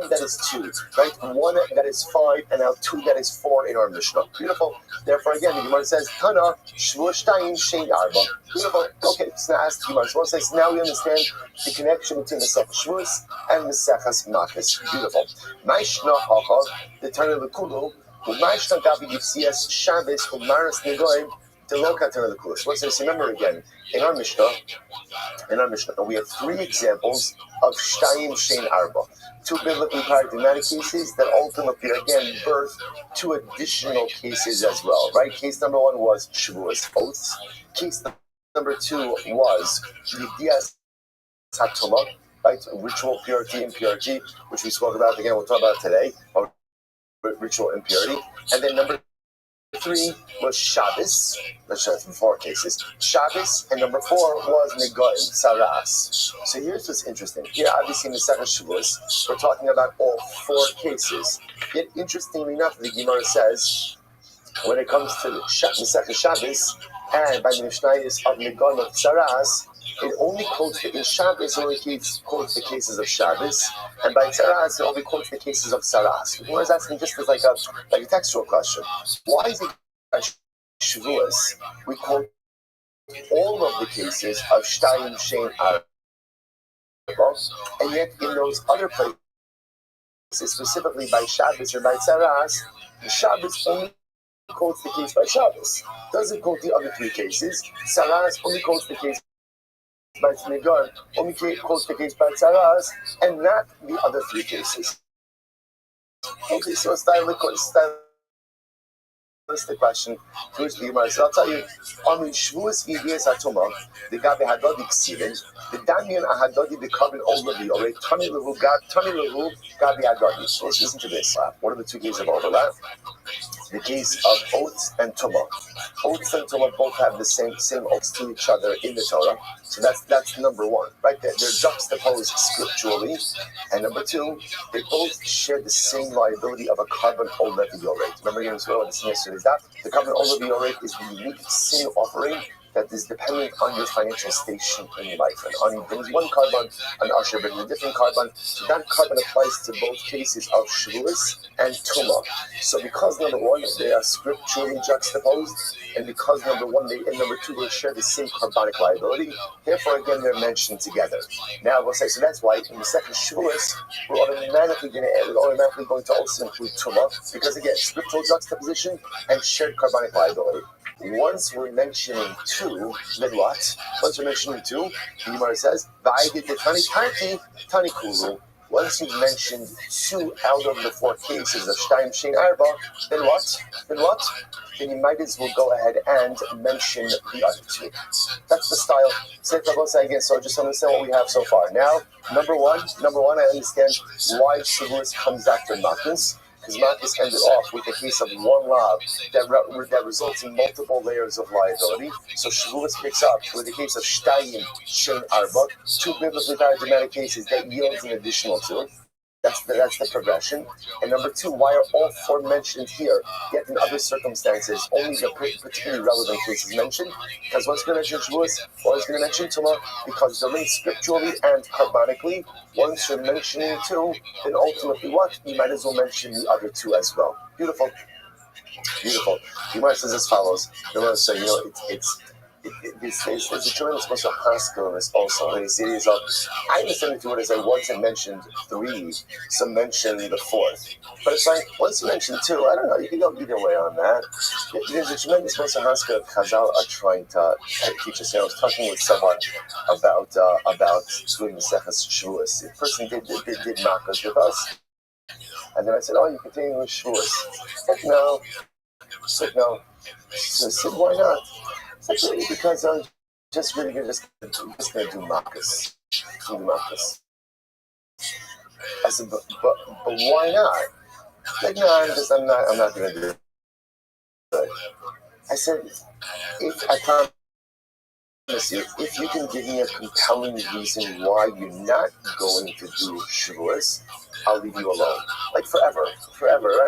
that is 2, right? 1 that is 5, and now 2 that is 4 in our Mishnah. Beautiful. Therefore, again, the Gemara says, Tana Shavuos Shtayim Shein Arba. Beautiful. Okay, so now ask the Gemara. So now we understand the connection between the Masechet Shavuos and the Mesechas Makos. Beautiful. Ma'ishna Hacha, the Tana L'Kulu. Ma'ishna Gabi Yivsias Shabbos Umaras Negoim Deloka Tana L'Kulu. So let's remember again, in our Mishnah, we have 3 examples of Shtayim Shein Arba. 2 biblically paradigmatic cases that ultimately, again, birth 2 additional cases as well, right? Case number 1 was Shavuos oaths. Case number 2 was Yedias Hatuma, right? Ritual purity, impurity, which we spoke about again. We'll talk about today. Ritual impurity. And then number 3 was Shabbos. Let's show 4 cases. Shabbos, and number 4 was Negoim, Saras. So here's what's interesting. Here, obviously, in the second Shavuos, we're talking about all 4 cases. Yet, interestingly enough, the Gemara says, when it comes to the second Shabbos, and by the Mishnayos of Negoim of Saras, it only quotes in Shabbos, it only quotes the cases of Shabbos, and by Saras, it only quotes the cases of Saras. The Gemara is asking just as like a textual question. Why is it Shavuos we quote all of the cases of Shtayim Shein Arba, and yet in those other places, specifically by Shabbos or by Saras, the Shabbos only quotes the case by Shabbos, doesn't quote the other 3 cases. Saras only quotes the case by Negoim, only quotes the case by Saras, and not the other 3 cases. Okay, so it's the question to which the Gemara says, I'll tell you, on the Shavuos Yedias Hatuma, the Gabi Hadodi Ksivin, the Damian Ahadodi, the Kabin Olavi, or Tani Lehu Gabi Hadodi. So let's listen to this. What are the 2 cases of overlap? The case of oaths and tumah. Oaths and tumah both have the same oaths to each other in the Torah. So that's number 1, right there. They're juxtaposed scripturally. And number 2, they both share the same liability of a carbon olevi yorek. Remember, you know what the sin yesterday is that? The carbon olevi yorek is the unique sin offering that is dependent on your financial station in life. And Ani brings one carbon, and Asher brings a different carbon. So that carbon applies to both cases of Shavuos and Tumah. So because number one, they are scripturally juxtaposed, and because number one, and number two, they share the same carbonic liability, therefore again they're mentioned together. Now we'll say, so that's why in the second Shavuos, we're automatically going to also include Tumah, because again, scriptural juxtaposition and shared carbonic liability. Once we're mentioning two, then what? Once we're mentioning two, the Gemara says, Tani Kulu. Once you've mentioned two out of the four cases of Shtayim Shein Arba, then what? Then you might as well go ahead and mention the other two. That's the style. Say again, so just understand what we have so far. Now, number one, I understand why Shavuos comes after Makos. Because Makos ended off with a case of one lav that results in multiple layers of liability. So Shavuos picks up with a case of Shtayim Shein Arba, two biblically diagrammatic cases that yields an additional two. That's the progression. And number two, why are all four mentioned here, yet in other circumstances, only the particularly relevant cases mentioned? Because one's going to mention Shavuos, one's going to mention Tumah, because they're linked scripturally and carbonically. Once you're mentioning two, then ultimately what? You might as well mention the other two as well. Beautiful. The Gemara says as follows. The Gemara says, there's a tremendous amount of haskell in this also. And I understand if you want to say once I mentioned three, some mention the fourth. But it's like, once you mention two, I don't know, you can go either way on that. There's a tremendous amount of haskell Chazal are trying to teach us. I was talking with someone about doing the Seches Shavuos. The person did Makos with us. And then I said, you continue with Shavuos. No. So I said, why not? Actually, because I'm just really going to do Makos. I said, but why not? Like, no, I'm not going to do it. I said, I promise you, if you can give me a compelling reason why you're not going to do Shavuos, I'll leave you alone. Like forever,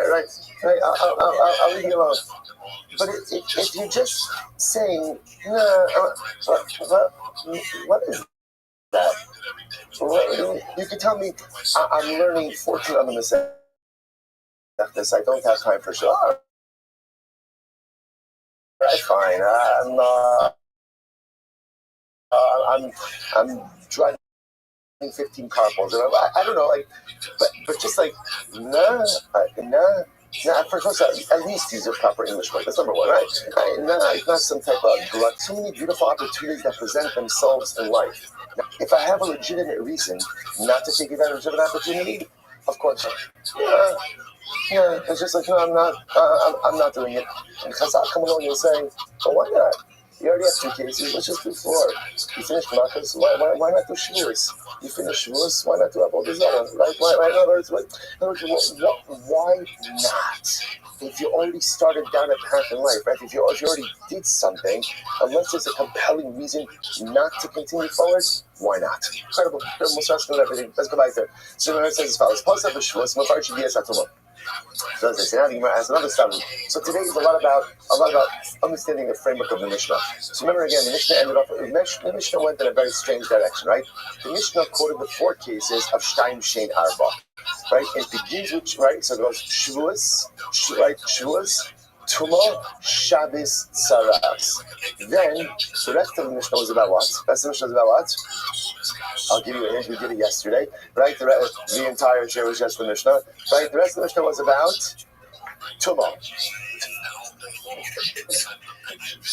right? I'll leave you alone. But if you're just saying, what is that? Well, you can tell me, I'm learning 14 on the Masechtas. I don't have time for sure. All right, fine. I'm driving 15 carpools. I don't know, like, but just like, nah. First of all, at least use a proper English word. That's number one, right? It's not some type of glut. Too many beautiful opportunities that present themselves in life. Now, if I have a legitimate reason not to take advantage of an opportunity, of course, it's just like, no, I'm not doing it. And Chazal come along and say, well, why not? You already have two cases. Let's just do four. You finished Makos. Why not do Shavuos? You finished Shavuos. Why not do Avodah Zarah? Right? Why not? If you already started down a path in life, right? If you already did something, unless there's a compelling reason not to continue forward, why not? Incredible. Everything. Let's go back there. So it says as follows: Post up Shavuos. Mafar should be a Satumah. So as I said, now the Gemara has another study. So today is a lot about understanding the framework of the Mishnah. So remember again, the Mishnah went in a very strange direction, right? The Mishnah quoted the four cases of Shtayim Shein Arba, right? It begins with, right, so it goes Shavuos, Tumah, Shabbos, Tzaras. Then the rest of the Mishnah was about what? I'll give you a hint. We did it yesterday, right? The entire share was just the Mishnah, right? The rest of the Mishnah was about Tumah.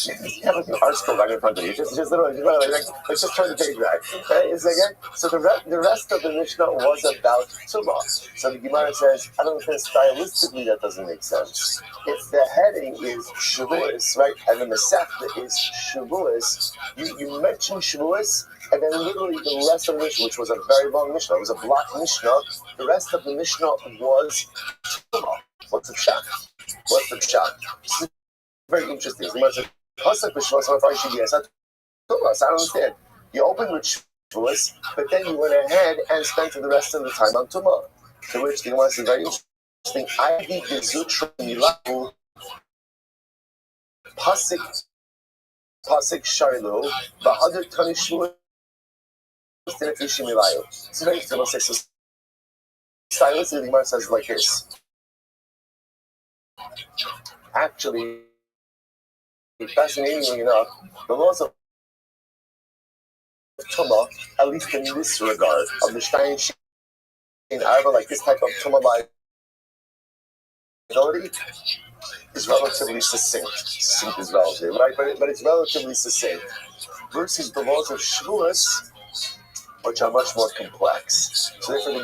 You have an article right in front of you. Just literally, let's just turn the page back. Okay? So the rest of the Mishnah was about Tumah. So the Gemara says, I don't think stylistically that doesn't make sense. If the heading is Shavuos, right, and the Masechta is Shavuos, you mention Shavuos, and then literally the rest of the Mishnah, which was a very long Mishnah, it was a block Mishnah, the rest of the Mishnah was Tumah. What's the pshat? Very interesting. So I don't understand. You opened with Shavuos, but then you went ahead and spent the rest of the time on Tumah. To which the Gemara says very interesting. I did the Zutra Milahu Pasik Pasik Sharilu, Bahadur Tanishmu, Tinafishimilayu. It's very famous. So silence in the Gemara says like this. Actually, fascinatingly enough, the laws of Tumah, at least in this regard, of the Stein in Arba, like this type of Tumah liability, is relatively succinct. Succinct is relative, right? But it's relatively succinct. Versus the laws of Shavuos, which are much more complex. So therefore, the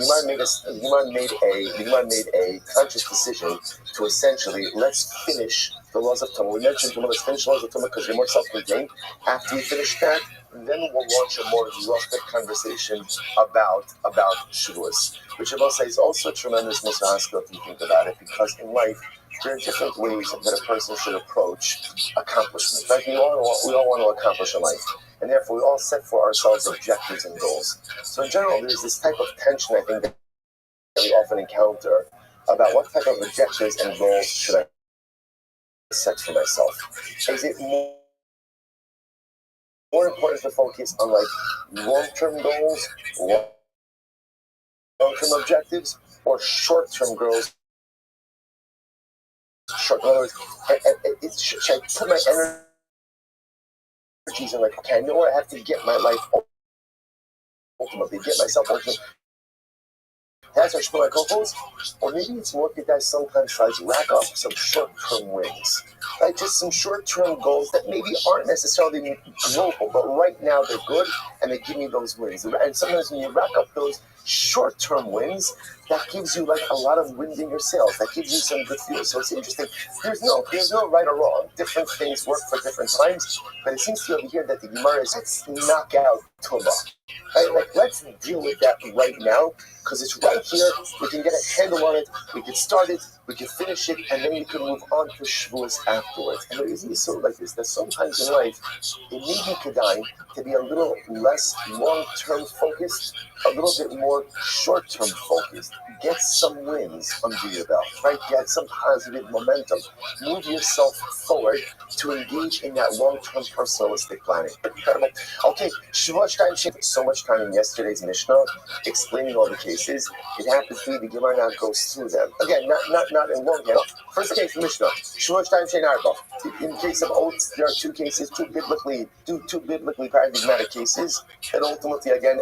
Gemara made a conscious decision to essentially, let's finish the laws of Tumah. We mentioned Tumah, let's finish the laws of Tumah because they're more self-contained. After we finish that, then we'll launch a more exhaustive conversation about Shavuos, which I will say is also a tremendous musar if you think about it, because in life, there are different ways that a person should approach accomplishment. Right? We all want to accomplish in life. And therefore, we all set for ourselves objectives and goals. So in general, there's this type of tension, I think, that we often encounter about what type of objectives and goals should I set for myself. Is it more important to focus on like long-term goals, long-term objectives, or short-term goals? In other words, should I put my energies in like, okay, I know where I have to get my life ultimately, get myself ultimately. That's what my goals. Or maybe it's more that I sometimes try to rack up some short-term wins. Like just some short-term goals that maybe aren't necessarily global, but right now they're good and they give me those wins. And sometimes when you rack up those short-term wins, that gives you like a lot of wind in your sails. That gives you some good fuel. So it's interesting. There's no right or wrong. Different things work for different times. But it seems to be over here that the Gemara is, let's knock out Tumah. Right? Like, let's deal with that right now, because it's right here. We can get a handle on it. We can start it. We can finish it, and then we can move on to Shavuos afterwards. And it isn't so like this, that sometimes in life, it may be kedai to be a little less long-term focused, a little bit more short-term focused. Get some wins under your belt, right? Get some positive momentum. Move yourself forward to engage in that long-term personalistic planning. Incredible. Okay, Shavuot time shift. So much time in yesterday's Mishnah explaining all the cases. It happens to be the Gemara now goes through them. Again, not in long hand. First case Mishnah. Shavuot time shein arba. In case of oaths, there are two cases, two biblically paradigmatic cases that ultimately again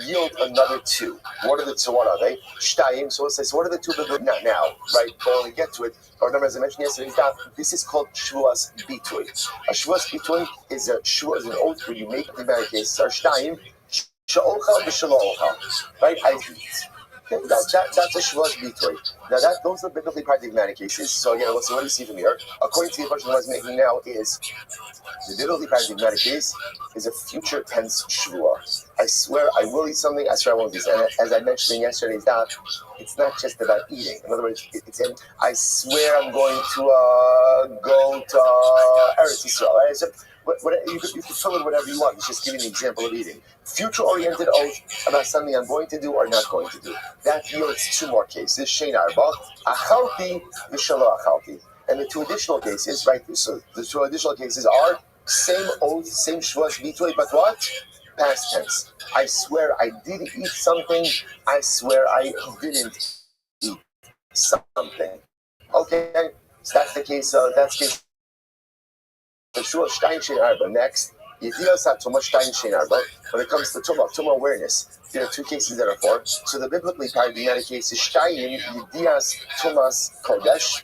yield another two. What are the two? What are they? Shtayim. So it says, what are the two biblical? Not now, right? But when we get to it, or remember as I mentioned yesterday, this is called Shavuos Bitui. A Shavuos Bitui is an oath where you make the bad cases. Or Shtayim, Sha'olcha b'Shalocha. Right? That's a Shavuos Bitui. Now those are biblically paradigmatic cases. So again, what do you see from here? According to the question I was making now is the biblically paradigmatic case is a future tense Shavuah. I swear I will eat something, I swear I won't eat. And as I mentioned in yesterday's daf, it's not just about eating. In other words, I swear I'm going to go to Eretz Yisrael. Right? So, you can fill it whatever you want. It's just giving an example of eating. Future-oriented oath about something I'm going to do or not going to do. That yields two more cases. Shein arba, achalti v'shelo achalti. And the two additional cases, right? So the two additional cases are same oath, same Shavuos Bitui, but what? Past tense. I swear I did eat something. I swear I didn't eat something. Okay, so that's the case. That's the case. Shavuot Stein Shein Arba. Next, Yedias HaTumah Stein Shein Arba. When it comes to Tumah awareness, there are two cases that are for. So the biblically paradigmatic case is Shtayim Yedias Tumas Kodesh.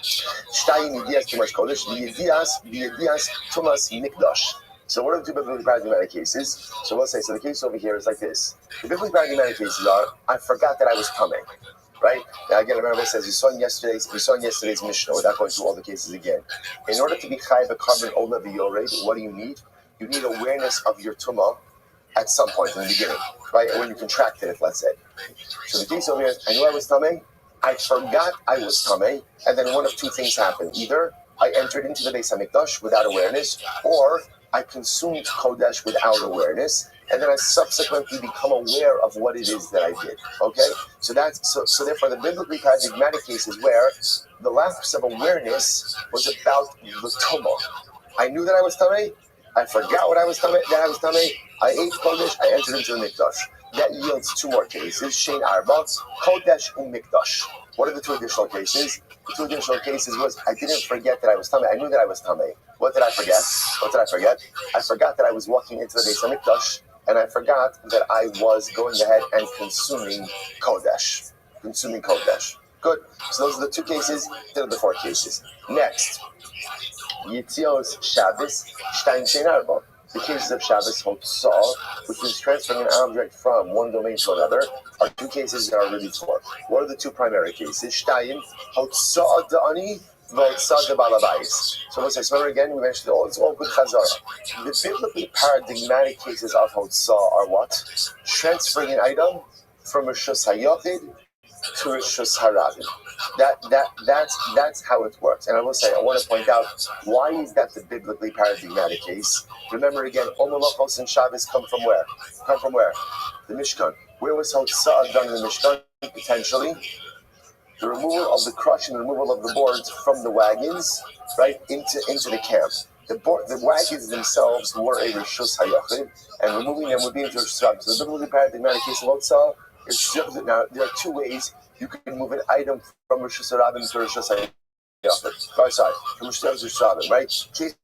Shtayim Yedias Tumas Kodesh. Yedias Tumas Mikdash. So what are the two biblically paradigmatic cases? So we'll say, so the case over here is like this. The biblically paradigmatic cases are, I forgot that I was coming. Right? Now again, remember it says you saw in yesterday's Mishnah without going through all the cases again. In order to be chayav b'karban ola v'yored, what do you need? You need awareness of your tumah at some point in the beginning, right? When you contracted it, let's say. So the case over here is, I knew I was tamei, I forgot I was tamei, and then one of two things happened. Either I entered into the Beis HaMikdash without awareness, or I consumed Kodesh without awareness, and then I subsequently become aware of what it is that I did. Okay? So therefore the biblically paradigmatic case is where the lapse of awareness was about the tumah. I knew that I was tamei. I forgot what I was tamei. That I was tamei. I ate kodesh. I entered into the mikdash. That yields two more cases: shein arba, kodesh, and mikdash. What are the two additional cases? The two additional cases was I didn't forget that I was tamei. I knew that I was tamei. What did I forget? I forgot that I was walking into the Beis Hamikdash, and I forgot that I was going ahead and consuming kodesh. Good. So those are the two cases. They're the four cases. Next, Yitzios Shabbos, Shtaim Shein Arba. The cases of Shabbos Hotzah, which is transferring an object from one domain to another, are two cases that are really four. What are the two primary cases? Shtaim, Hotzah Da'ani, Hotzah Da'Balabais. So let's remember again, we mentioned it's all good chazara. The biblically paradigmatic cases of Hotzah are what? Transferring an item from Rishus HaYachid to Rishus HaRabbi. That's how it works. And I will say, I want to point out, why is that the biblically paradigmatic case? Remember again, all Malachos and Shabbos come from where? The Mishkan. Where was Hotzah done in the Mishkan? Potentially the removal of the crush and the removal of the boards from the wagons, right, into the camp. The wagons themselves were a Rishus HaYachid, and removing them would be into Rishus HaRabbi. So the biblically paradigmatic case of Hotzah is, now there are two ways you can move an item from Rishus HaRabbi to Rishus HaYachid. From Rishus HaRabbi to Rishus HaRabbi, right? Case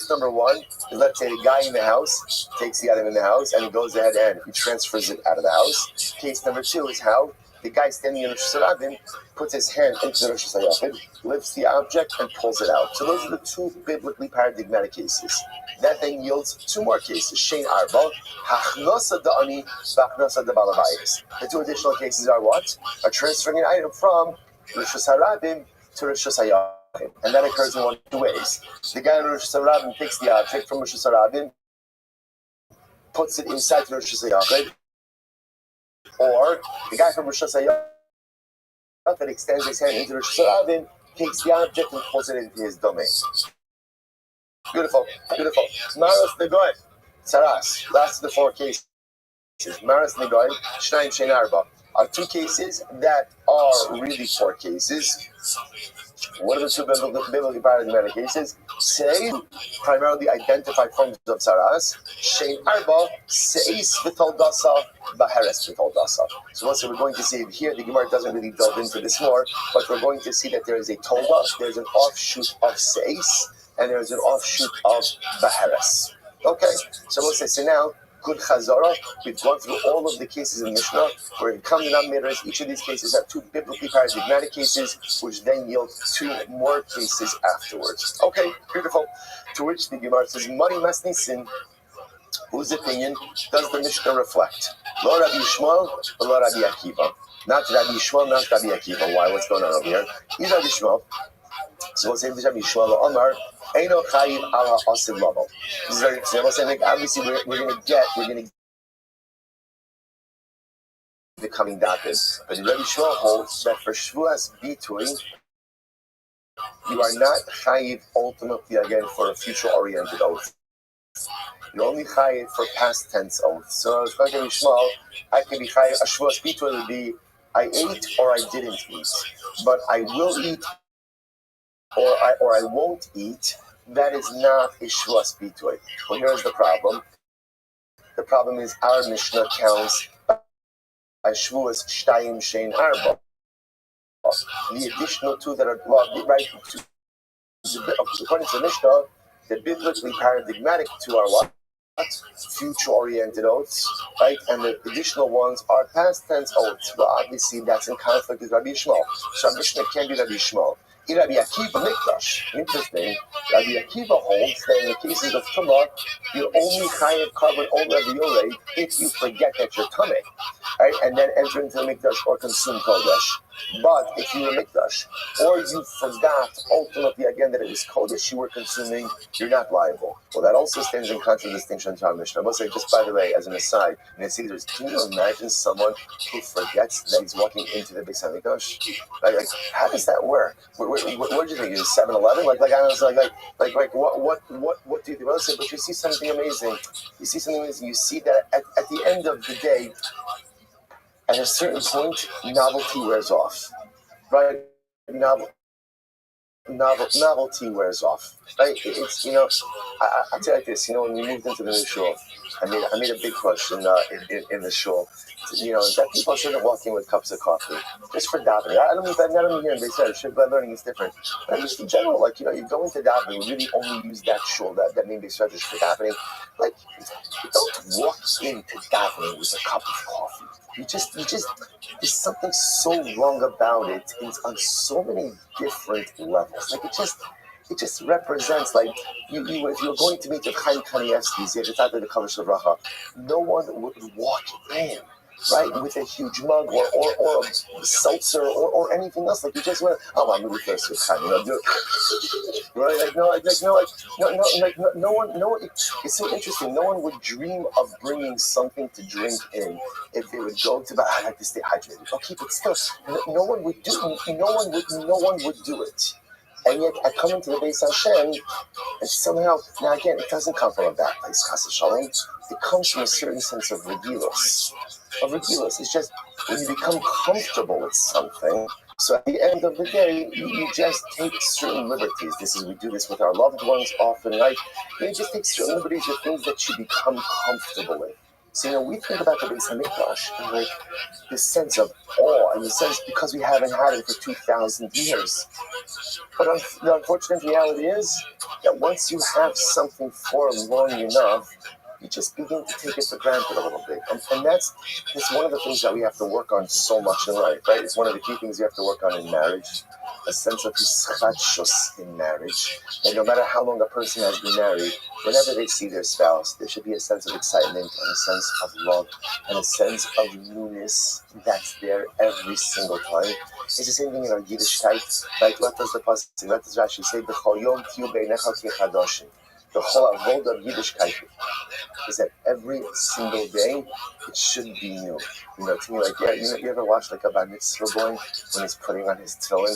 number one is, let's say the guy in the house takes the item in the house and he goes ahead and he transfers it out of the house. Case number two is how the guy standing in Rishus HaRabbi puts his hand into the Rishus HaYachid, lifts the object, and pulls it out. So those are the two biblically paradigmatic cases. That then yields two more cases. Shein Arba, Hachnosa Da'ani, Bachnosa Da'Balabayis. The two additional cases are what? Are transferring an item from Rishus HaRabbi to Rishus HaYachid. And that occurs in one of two ways. The guy in Rishus HaRabbi takes the object from Rishus HaRabbi, puts it inside the Rishus HaYachid, or the guy from Rishus HaYachid that extends his hand into Rishus HaRabbi takes the object and pulls it into his domain. Beautiful. Maras Negoim, Saras. Last of the four cases. Maras Negoim, Shnaim Shein Arba, are two cases that are really four cases. What are the two biblically paradigmatic cases? Say, primarily identified forms of Saras. Shein Arba, Seis V'Toldasa, Baheres V'Toldasa. So once we're going to see here, the Gemara doesn't really delve into this more, but we're going to see that there is a Tolda, there's an offshoot of Seis, and there's an offshoot of Baheres. Okay, so we'll say, so now, good chazara, we've gone through all of the cases in Mishnah, where it comes in Amiras. Each of these cases have two biblically paradigmatic cases, which then yield two more cases afterwards. Okay, beautiful. To which the Gemara says, Mari Masnisin, whose opinion does the Mishnah reflect? Lo Rabbi Yishmael, or Lo Rabbi Akiva? Not Rabbi Yishmael, not Rabbi Akiva. Why? What's going on over here? He's Rabbi Yishmael. So we'll say Rabbi Yishmael Omar, Eino Chayiv Ala Asim Lavo. This is very interesting. We'll say, obviously, we're going to get the coming datas. But Rabbi Yishmael holds that for Shvuas Bitui, you are not Chayiv ultimately again for a future-oriented oath. You're only Chayiv for past tense oaths. So if I Rabbi Yishmael, I can be Chayiv. A Shvuas Bitui would be I ate or I didn't eat, but I will eat or I won't eat. That is not a Shvuas Bitui. Well, here's the problem. The problem is our Mishnah counts by Shvuas Shtayim Shein Arba. The additional two that are right. According to the Mishnah, the biblically paradigmatic two are what? Future-oriented oaths, right? And the additional ones are past tense oaths. Well, obviously, that's in conflict with Rabbi Yishmael. So our Mishnah can't be Rabbi Yishmael. In Rabbi Akiva Mikdash, interesting, Rabbi Akiva holds that in the cases of Tumah, you're only chayav carbon over Rabbi Yoreh if you forget that you're Tumah, right? And then enter into the Mikdash or consume Kodesh. But if you were Mikdash, or you forgot ultimately again that it was Kodesh you were consuming, you're not liable. Well, that also stands in contradistinction to our Mishnah. I must say, just by the way, as an aside, can you imagine someone who forgets that he's walking into the Beis Hamikdash? Like, how does that work? What did you think? Is it 7-Eleven? What do you think? Well, but you see something amazing. You see that at the end of the day, at a certain point, novelty wears off, right? novelty wears off, right? It's I'll tell you like this. When we moved into the new shul, I made a big push in the shul. That people shouldn't walk in with cups of coffee just for davening. I don't mean here. They said learning is different, but just in general, you go into davening, we really only use that shul, that main base just for davening. Like, you don't walk into davening with a cup of coffee. You just there's something so wrong about it. It's on so many different levels. Like it just represents like you if you're going to meet with Chaim Kanievsky, the Kalash Racha, no one would walk in, right, with a huge mug or a seltzer or anything else. Like you just went, oh, I'm really thirsty with Chaim, right? No one. It's so interesting. No one would dream of bringing something to drink in if they would go to, I like to stay hydrated. I'll keep it still. No one would do. No one would do it. And yet, I come into the Beis Hashem, and somehow, now again, it doesn't come from a bad place, Chas v'Shalom. It comes from a certain sense of regilos. It's just when you become comfortable with something. So at the end of the day, you just take certain liberties. We do this with our loved ones often, right? You just take certain liberties with things that you become comfortable with. So, we think about the Beis Hamikdash and like this sense of awe and the sense because we haven't had it for 2,000 years. But the unfortunate reality is that once you have something for long enough, you just begin to take it for granted a little bit. And that's one of the things that we have to work on so much in life, right? It's one of the key things you have to work on in marriage, a sense of hischadshus in marriage. And no matter how long a person has been married, whenever they see their spouse, there should be a sense of excitement and a sense of love and a sense of newness that's there every single time. It's the same thing in our Yiddishkeit. Like, what does the pasuk, what does Rashi say? B'chol yom tiyu beinecha kichadoshim. The whole avodah of Yiddishkeit is that every single day it should be new. To me, like, you ever watch like a bar mitzvah boy when he's putting on his tefillin,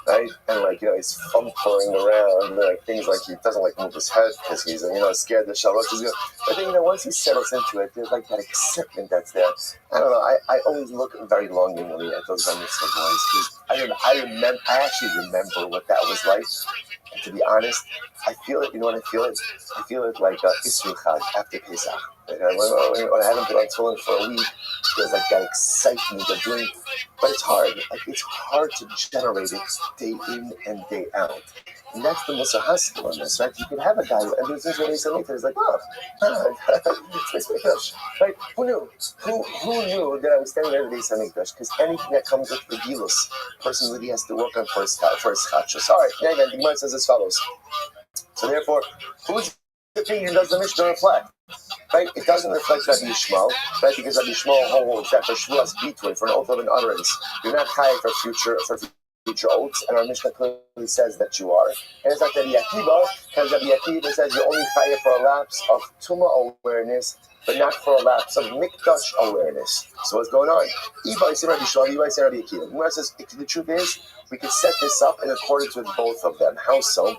right? And he's fumbling around, like things like he doesn't move his head because he's scared the shalosh is going. But then once he settles into it, there's like that excitement that's there. I don't know. I always look very longingly at those bar mitzvah boys because I actually remember what that was like. And to be honest, I feel it. You know what I feel it? I feel it like Isru Chag after Pesach. When I haven't been on tefillin for a week, there's like that excitement of doing. But it's hard. It's hard to generate it day in and day out. And that's the Mussar Haskel on this, right? You can have a guy, and there's things where they say later, it's like, it's Mikdash, right? Who knew? Who knew that I was standing there today saying Mikdash? Because anything that comes with the Gilus, person really has to work on for his chachos. All right, now again, the Gemara says as follows. So therefore, whose opinion does the Mishnah reflect? Right? It doesn't reflect Rabbi Yishmael, right? Because Rabbi Yishmael holds that for Shvuas Bitui, for an oath of an utterance, you're not chayav for future oaths, and our Mishnah clearly says that you are. And it's like Rabbi Akiva, because Rabbi Akiva says you're only chayav for a lapse of Tumah awareness, but not for a lapse of Mikdash awareness. So what's going on? Iba is Rabbi Shlomi, Iba is Rabbi Akiva. The Gemara says the truth is we can set this up in accordance with both of them. How so?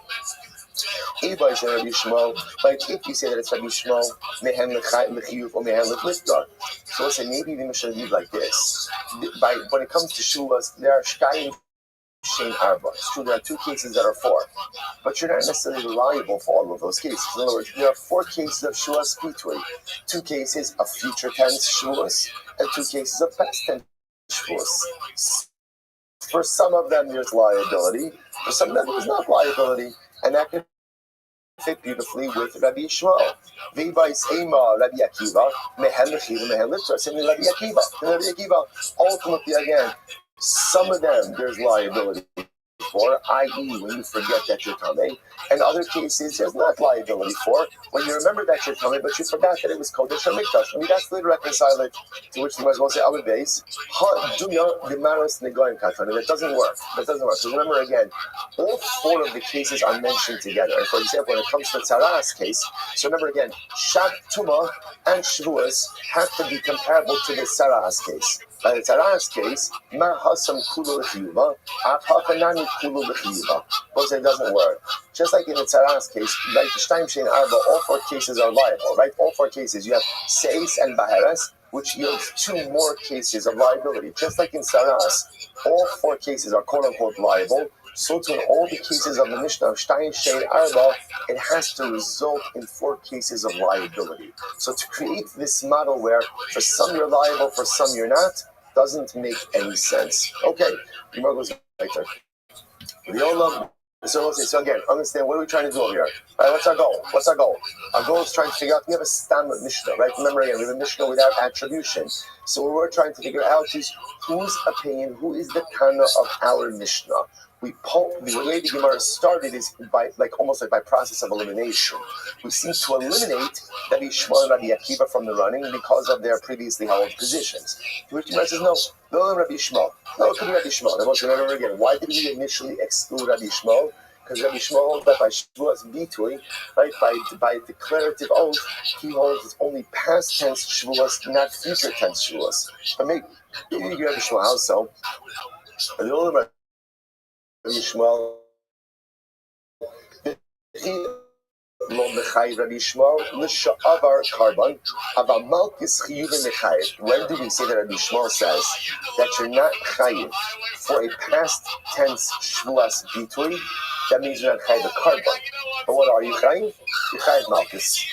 Iba is Rabbi Yishmael, like if you say that it's Rabbi Yishmael, mehem lechiyuv or mehem lechliftar. So let's say maybe we should read like this. When it comes to shulas, there are shtayim shein arba. It's true, there are two cases that are four, but you're not necessarily liable for all of those cases. In other words, there are 4 cases of shulas bitui, 2 cases of future tense shulas, and 2 cases of past tense shulas. For some of them, there's liability. For some of them, there's not liability. And that can fit beautifully with Rabbi Yishmael. Viva is Ema, Rabbi Akiva, Mehem Lechiv, Mehem Liftar. Same with Rabbi Akiva. Rabbi Akiva, ultimately again, some of them there's liability for, i.e., when you forget that you're Tameh, and other cases there's not liability for, when you remember that you're Tameh, but you forgot that it was Kodesh or Mikdash. I mean, that's the way to reconcile it, to which the Gemara will say, Amud Beis, Ha-Dunya Gemaros Negoim Katan, and it doesn't work. So remember again, all 4 of the cases are mentioned together. And for example, when it comes to Tzara's case, so remember again, Shad Tumah and Shavuos have to be comparable to the Tzara's case. By the Tzara's case, Ma Hasam Kulu L'Chiyuva, Apakanani Kulu L'Chiyuva. Because it doesn't work. Just like in the Tzara's case, like the Shtayim Shein Arba, all 4 cases are liable, right? All 4 cases. You have Seis and Baheres, which yields 2 more cases of liability. Just like in Tzara's, all 4 cases are quote-unquote liable, So to in all the cases of the Mishnah of Stein, Shein, Arba, it has to result in 4 cases of liability. So to create this model where for some you're liable, for some you're not, doesn't make any sense. Okay, Gemara goes later. So again, understand what are we trying to do over here? All right, what's our goal? Our goal is trying to figure out, we have a stam Mishnah, right? Remember again, we have a Mishnah without attribution. So what we're trying to figure out is whose opinion, who is the Tana of our Mishnah? The way the Gemara started is almost by process of elimination. We seem to eliminate Rabbi Shmuel and Rabbi Akiva from the running because of their previously held positions. To which the Gemara says, no, Rabbi Shmuel. No, it could be Rabbi Shmuel. And once remember again, why did we initially exclude Rabbi Shmuel? Because Rabbi Shmuel holds that by Shvuas Bitui, right, by declarative oath, he holds it's only past tense Shvuas, not future tense Shvuas. But maybe Rabbi Shmuel also. But the only Rabbi Shmuel, lo mechayiv Rabbi Shmuel l'sha'avar karban, aval malchus chiyuv mechayiv. When do we say that Rabbi Shmuel says that you're not chayiv for a past tense shvuas bitui? That means you're not chayiv a karban. But what are you chayiv? You're chayiv malchus.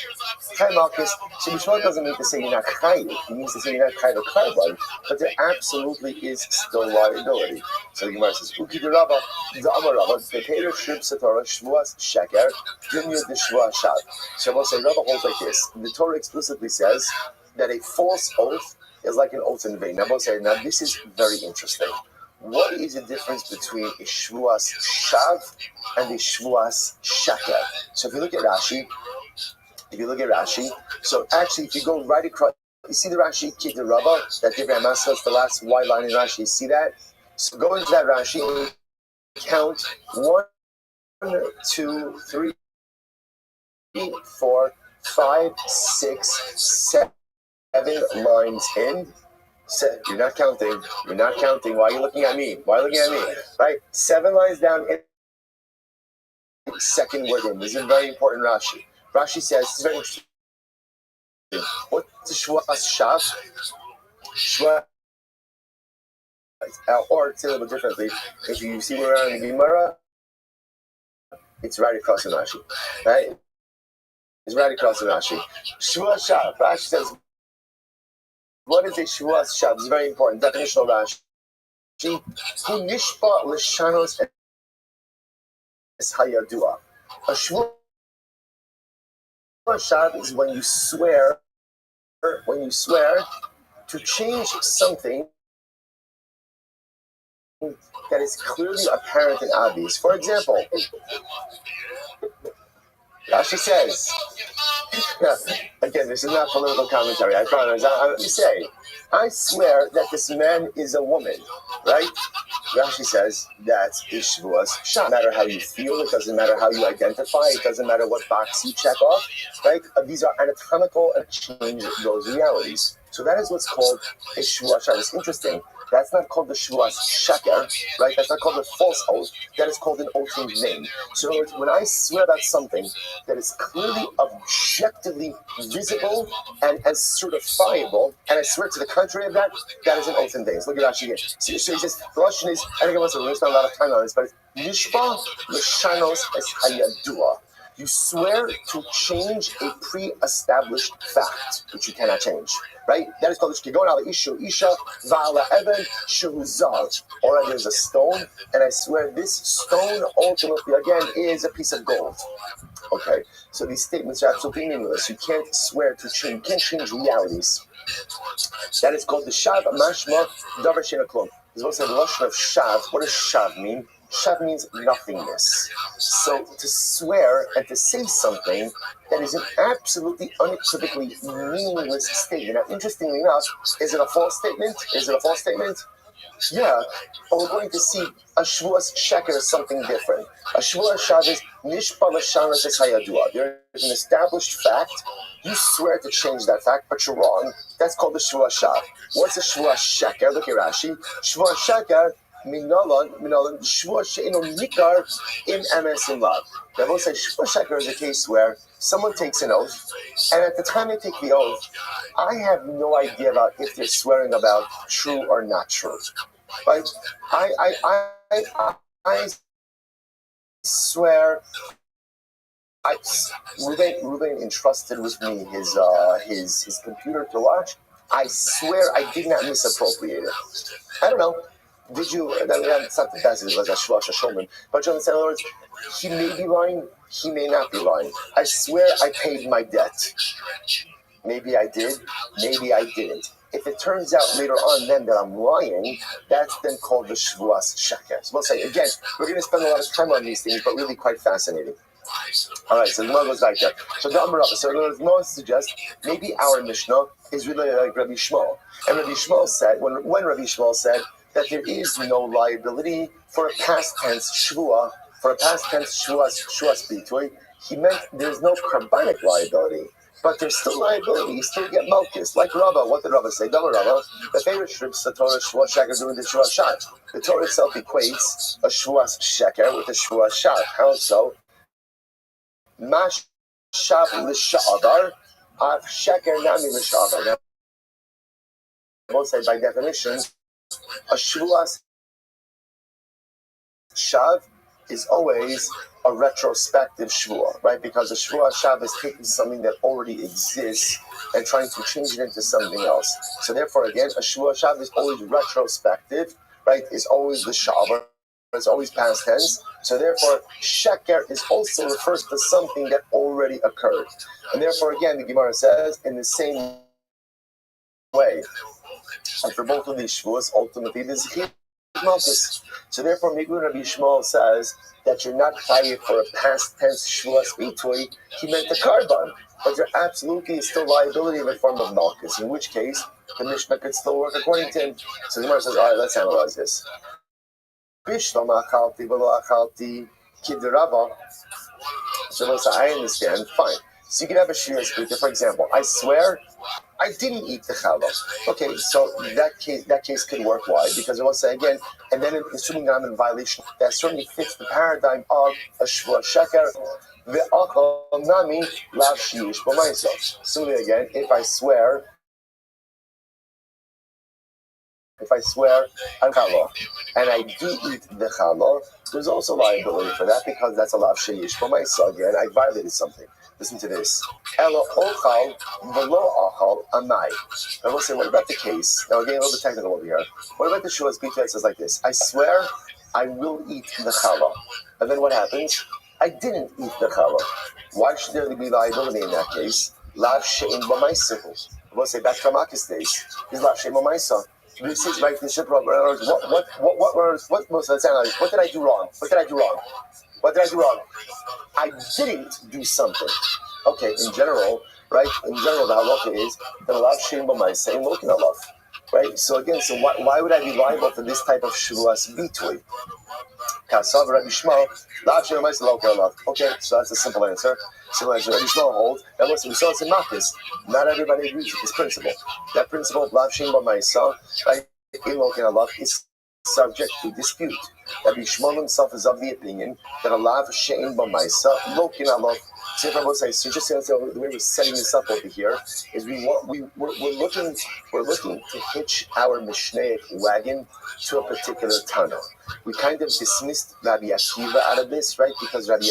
Chayiv malchus. So Rabbi Shmuel doesn't mean to say you're not chayiv. He means to say you're not chayiv a karban. But there absolutely is still liability. So the Gemara says, Uki de Rabba, the Amar Rabba, the Peter Shrib Satorah, Shvuas Sheker, Dunya de Shvuas Shad. So we'll say Rabba holds like this. The Torah explicitly says that a false oath is like an oath in vain. Now we'll say, now this is very interesting. What is the difference between a Shvuas Shav and a Shvuas Sheker? So if you look at Rashi, so actually if you go right across, you see the Rashi, Kid the Rabba, that Divrei Masla is the last white line in Rashi, you see that? So go into that Rashi and count 1, 2, 3, 4, 5, 6, 7 lines in. You're not counting. Why are you looking at me? Right? 7 lines down in second word in. This is a very important Rashi. Rashi says, this is very interesting. What's the Shvuas Shav? Shvuas. Or it's a little bit differently. If you see where we're on the Gemara, it's right across the Rashi. Right? It's right across the Rashi. Shvuas Shav. Rashi says, what is a Shvuas Shav? It's very important. Definitional Rashi. Who nishpa l'shanos es hayadua. A Shvuas Shav is when you swear to change something that is clearly apparent and obvious. For example, Rashi says, again, this is not political commentary, I promise. Let me say, I swear that this man is a woman, right? Rashi says that's Shvuas Shav. It doesn't matter how you feel, it doesn't matter how you identify, it doesn't matter what box you check off, right? These are anatomical and change those realities. So that is what's called a Shvuas Shav. It's interesting. That's not called the Shvuas Sheker, right? That's not called the false oath. That is called an oath in vain. So in other words, when I swear about something that is clearly objectively visible and as certifiable, and I swear to the contrary of that, that is an oath in vain. So look at Rashi again. So he says, the Russian is, I think I must have spent a lot of time on this, but it's Nishba l'shanos es hayadua. You swear to change a pre-established fact, which you cannot change, right? That is called Shkigon ala isha va'ala even shehuzar. Or there's a stone, and I swear this stone ultimately, again, is a piece of gold. Okay, so these statements are absolutely meaningless. You can't swear to change, you can't change realities. That is called the Shav Mashma Davar Sheina Klum. There's also the Lashon of Shav. What does Shav mean? Shav means nothingness. So to swear and to say something that is an absolutely unequivocally meaningless statement. Now, interestingly enough, is it a false statement? Yeah, but we're going to see a Shvuas Sheker is something different. A Shvuas Shav is Nishpa l'shanos es hayadua. There is an established fact. You swear to change that fact, but you're wrong. That's called the Shvuas Shav. What's a Shvuas Sheker? Look at Rashi. Shvuas Sheker minalan Shvuas she'eno nikar im emes in love. They both say Shvuas Sheker is a case where someone takes an oath, and at the time they take the oath, I have no idea about if they're swearing about true or not true. Right? I swear, Ruben entrusted with me his computer to watch. I swear I did not misappropriate it. I don't know. Did you? That's not the best. It was a shlosh showman. But in other words, he may be lying. He may not be lying. I swear I paid my debt. Maybe I did. Maybe I didn't. If it turns out later on then that I'm lying, that's then called the shvuas sheker. So we'll say again, we're going to spend a lot of time on these things, but really quite fascinating. All right, so the Gemara goes like that. So the Gemara suggests maybe our Mishnah is really like Rabbi Shmuel, and Rabbi Shmuel said when Rabbi Shmuel said that there is no liability for a past tense shvua, shvuas bitui, he meant there's no carbonic liability. But there's still liability. You still get malchus. Like Rabbi, what did Rabbi say? Rabbi, the favorite strips the Torah shvuas sheker doing the shvuas shad. The Torah itself equates a shvuas sheker with a shvuas shad. How so? Mash shav l'sha'adar, av sheker nami l'sha'adar. Now, both say by definition, a shvuas shav is always a retrospective shvua, right? Because a shvua shav is taking something that already exists and trying to change it into something else. So therefore, again, a shvua shav is always retrospective, right? It's always the shav, it's always past tense. So therefore, sheker is also refers to something that already occurred. And therefore, again, the Gemara says, in the same way, and for both of these shvuas, ultimately, this is malchus. So therefore, maybe when Rabbi Shmuel says that you're not chayiv for a past tense shvuas bitui, he meant the carbon, but there absolutely is still liability in the form of malchus. In which case, the Mishnah could still work according to him. So the Gemara says, all right, let's analyze this. So I understand, fine. So you could have a shvuas bitui, for example. I swear I didn't eat the challah. Okay, so that case could work. Why? Because I will say again, and then assuming I'm in violation, that certainly fits the paradigm of a shvuas sheker. Ve'achal nami lav shiyish b'ma'isa. Similarly again, if I swear I'm challah, and I do eat the challah, there's also liability for that because that's a lav shiyish b'ma'isa. Again, I violated something. Listen to this. Elo ochal v'lo achal amai. And we'll say, what about the case? Now, again, a little bit technical over here. What about the shvuas bitui that says like this? I swear I will eat the challah. And then what happens? I didn't eat the challah. Why should there be liability in that case? Lav she'in b'ma'isa. We'll say, back to Makis days. Is lav she'in b'ma'isa. This is right, the ship. What did I do wrong? What did I do wrong? I didn't do something. Okay, in general, right? In general, the halacha is that a lot of shame b'ma'aseh ain't looking alav, right? So again, why would I be liable for this type of shvuas bitui? Kasav Rabbi Shmuel, lav shame b'ma'aseh lo alav. Okay, so that's a simple answer. Simple answer. Rabbi Shmuel holds that we saw it's in Makis. Not everybody agrees with this principle. That principle of lav shame b'ma'aseh, right? In lokin alav is subject to dispute. Rabbi Shmuel himself is of the opinion that a lav she'in b'ma'isa lokin alav. So just the way we're setting this up over here is we're looking to hitch our Mishnaic wagon to a particular tunnel. We kind of dismissed Rabbi Akiva out of this, right? Because Rabbi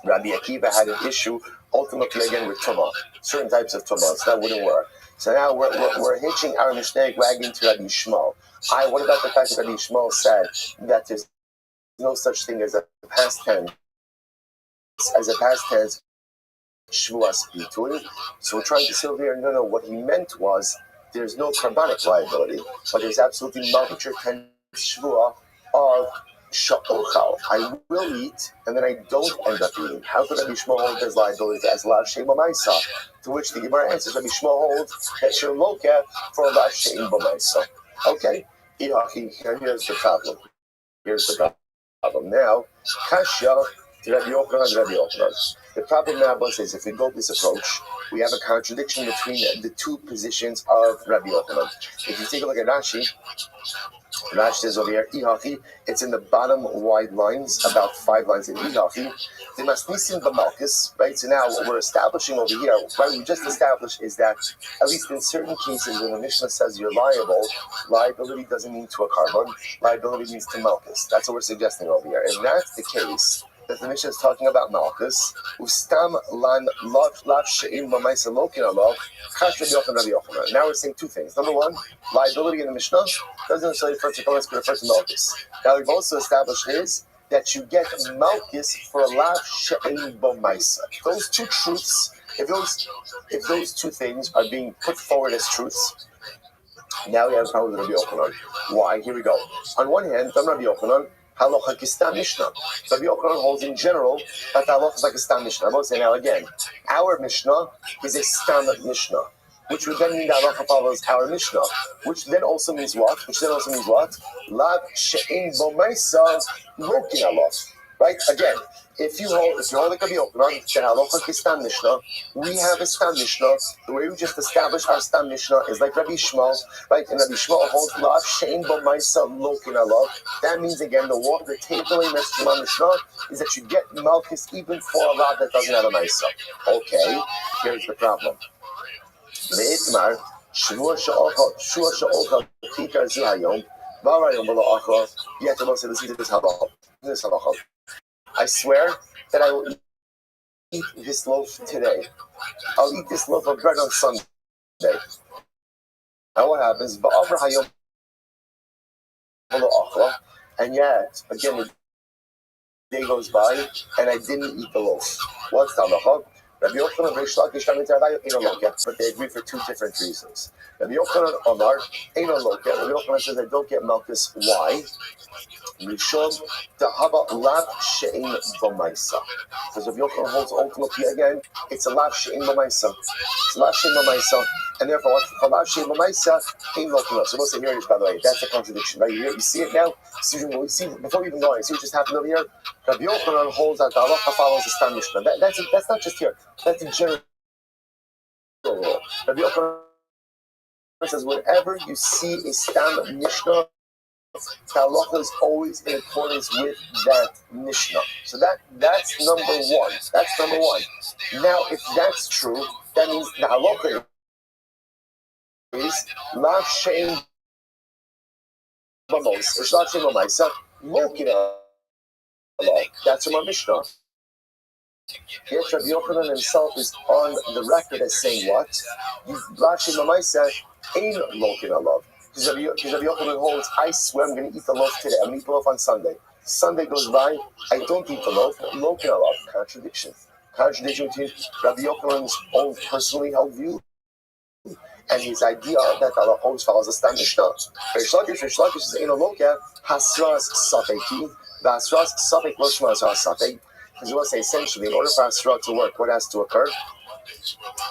Akiva had an issue ultimately again with tumah, certain types of tumah, so that wouldn't work. So now we're hitching our Mishnaic wagon to Rabbi Shmuel. What about the fact that Rabbi Shmuel said that there's no such thing as a past tense shvuas bitui? So we're trying to say over here, no, what he meant was there's no carbonic liability, but there's absolutely multiple tense shvua of sha'ochal. I will eat, and then I don't end up eating. How could Rabbi Shmuel hold his liability as lav she'in b'ma'isa? To which the Gemara answers, Rabbi Shmuel holds that you're loka for lav she'in b'ma'isa. Okay, here's the problem. Now, Kashya to Rabbi Yochanan. The problem now is if we go this approach, we have a contradiction between the two positions of Rabbi Yochanan. If you take a look at Rashi, Rashi says over here, Ihachi, it's in the bottom wide lines, about 5 lines in Ihachi. They must listen the Malchus, right? So now what we're establishing over here, what we just established is that, at least in certain cases when the Mishnah says you're liable, liability doesn't mean to a carbon, liability means to Malchus. That's what we're suggesting over here. If that's the case, that the Mishnah is talking about Malchus, Ustam lan lav she'im b'maisa lokin alov, kash Rabbi Yochanan Rabbi Yochanan. Now we're saying 2 things. Number 1, liability in the Mishnah doesn't necessarily refer to Kodesh, but refers to Malchus. Now we've also established is that you get Malchus for a lav she'im b'maisa. Those 2 truths, if those 2 things are being put forward as truths, now we have a problem with Rabbi Yochanan. Why? Here we go. On one hand, Rabbi Yochanan, halacha kistam mishnah. Rabbi Yochanan holds in general that halacha is like a stam mishnah. I'm going to say now again, our mishnah is a stam mishnah, which would then mean that halacha follows our mishnah, which then also means what? Lav she'in bomaisa lokin alov. Right? Again, if you hold like Rabbi Yochanan, that halacha kistam mishnah, we have a stam mishnah. The way we just established our stam mishnah is like Rabbi Shmuel, right? And Rabbi Shmuel holds lav she'in bomaisa lokin alov. That means again, the tabling that's from our mishnah is that you get malchus even for a lav that doesn't have a maisa. Okay, here's the problem. Leitmar shvua she'ocha kikar zihayom v'arayom v'lo achra. Yet the most listen to this halacha. I swear that I will eat this loaf today. I'll eat this loaf of bread on Sunday. Now what happens? And yet, again, the day goes by and I didn't eat the loaf. What's the halacha? Rabbi Yochanan Reish Lakish, but they agree for 2 different reasons. Rabbi Yochanan Omar, Rabbi Yochanan says I don't get malchus. Why? Rishon Dahaba Lav She'in B'maisa. Because Rabbi Yochanan holds ultimately again, it's a Lav She'in B'maisa. It's a Lav She'in B'maisa, and therefore for Lav She'in B'maisa, Ein Lokin. So we'll say here it is, by the way. That's a contradiction, right? You see it now. We see before we even go on. See what just happened over here. Rabbi Yochanan holds that the halacha follows the Stam Mishnah. That's not just here. That's in general rule. Rabbi Yochanan says whenever you see a Stam Mishnah, the halacha is always in accordance with that Mishnah. So that's number 1. That's number 1. Now, if that's true, that means the halacha is lav she'in b'maisa, lav she'in b'maisa, lokin alov. That's from our Mishnah. Yet Rabbi Yochanan himself is on the record as saying what? Lav she'in b'maisa ain't lokin alov. Because Rabbi Yochanan holds, I swear I'm going to eat the loaf today. I'm going to eat the loaf on Sunday. Sunday goes by, I don't eat the loaf. Lokin alov. Contradiction between Rabbi Yochanan's own personally held view and his idea that Allah always follows the Stam Mishnah. Reish Lakish is Ein Lokia Hasras Safeki. The Hasras Safek Loshma Hasras Safek. Because we want to say essentially, in order for Hasra to work, what has to occur?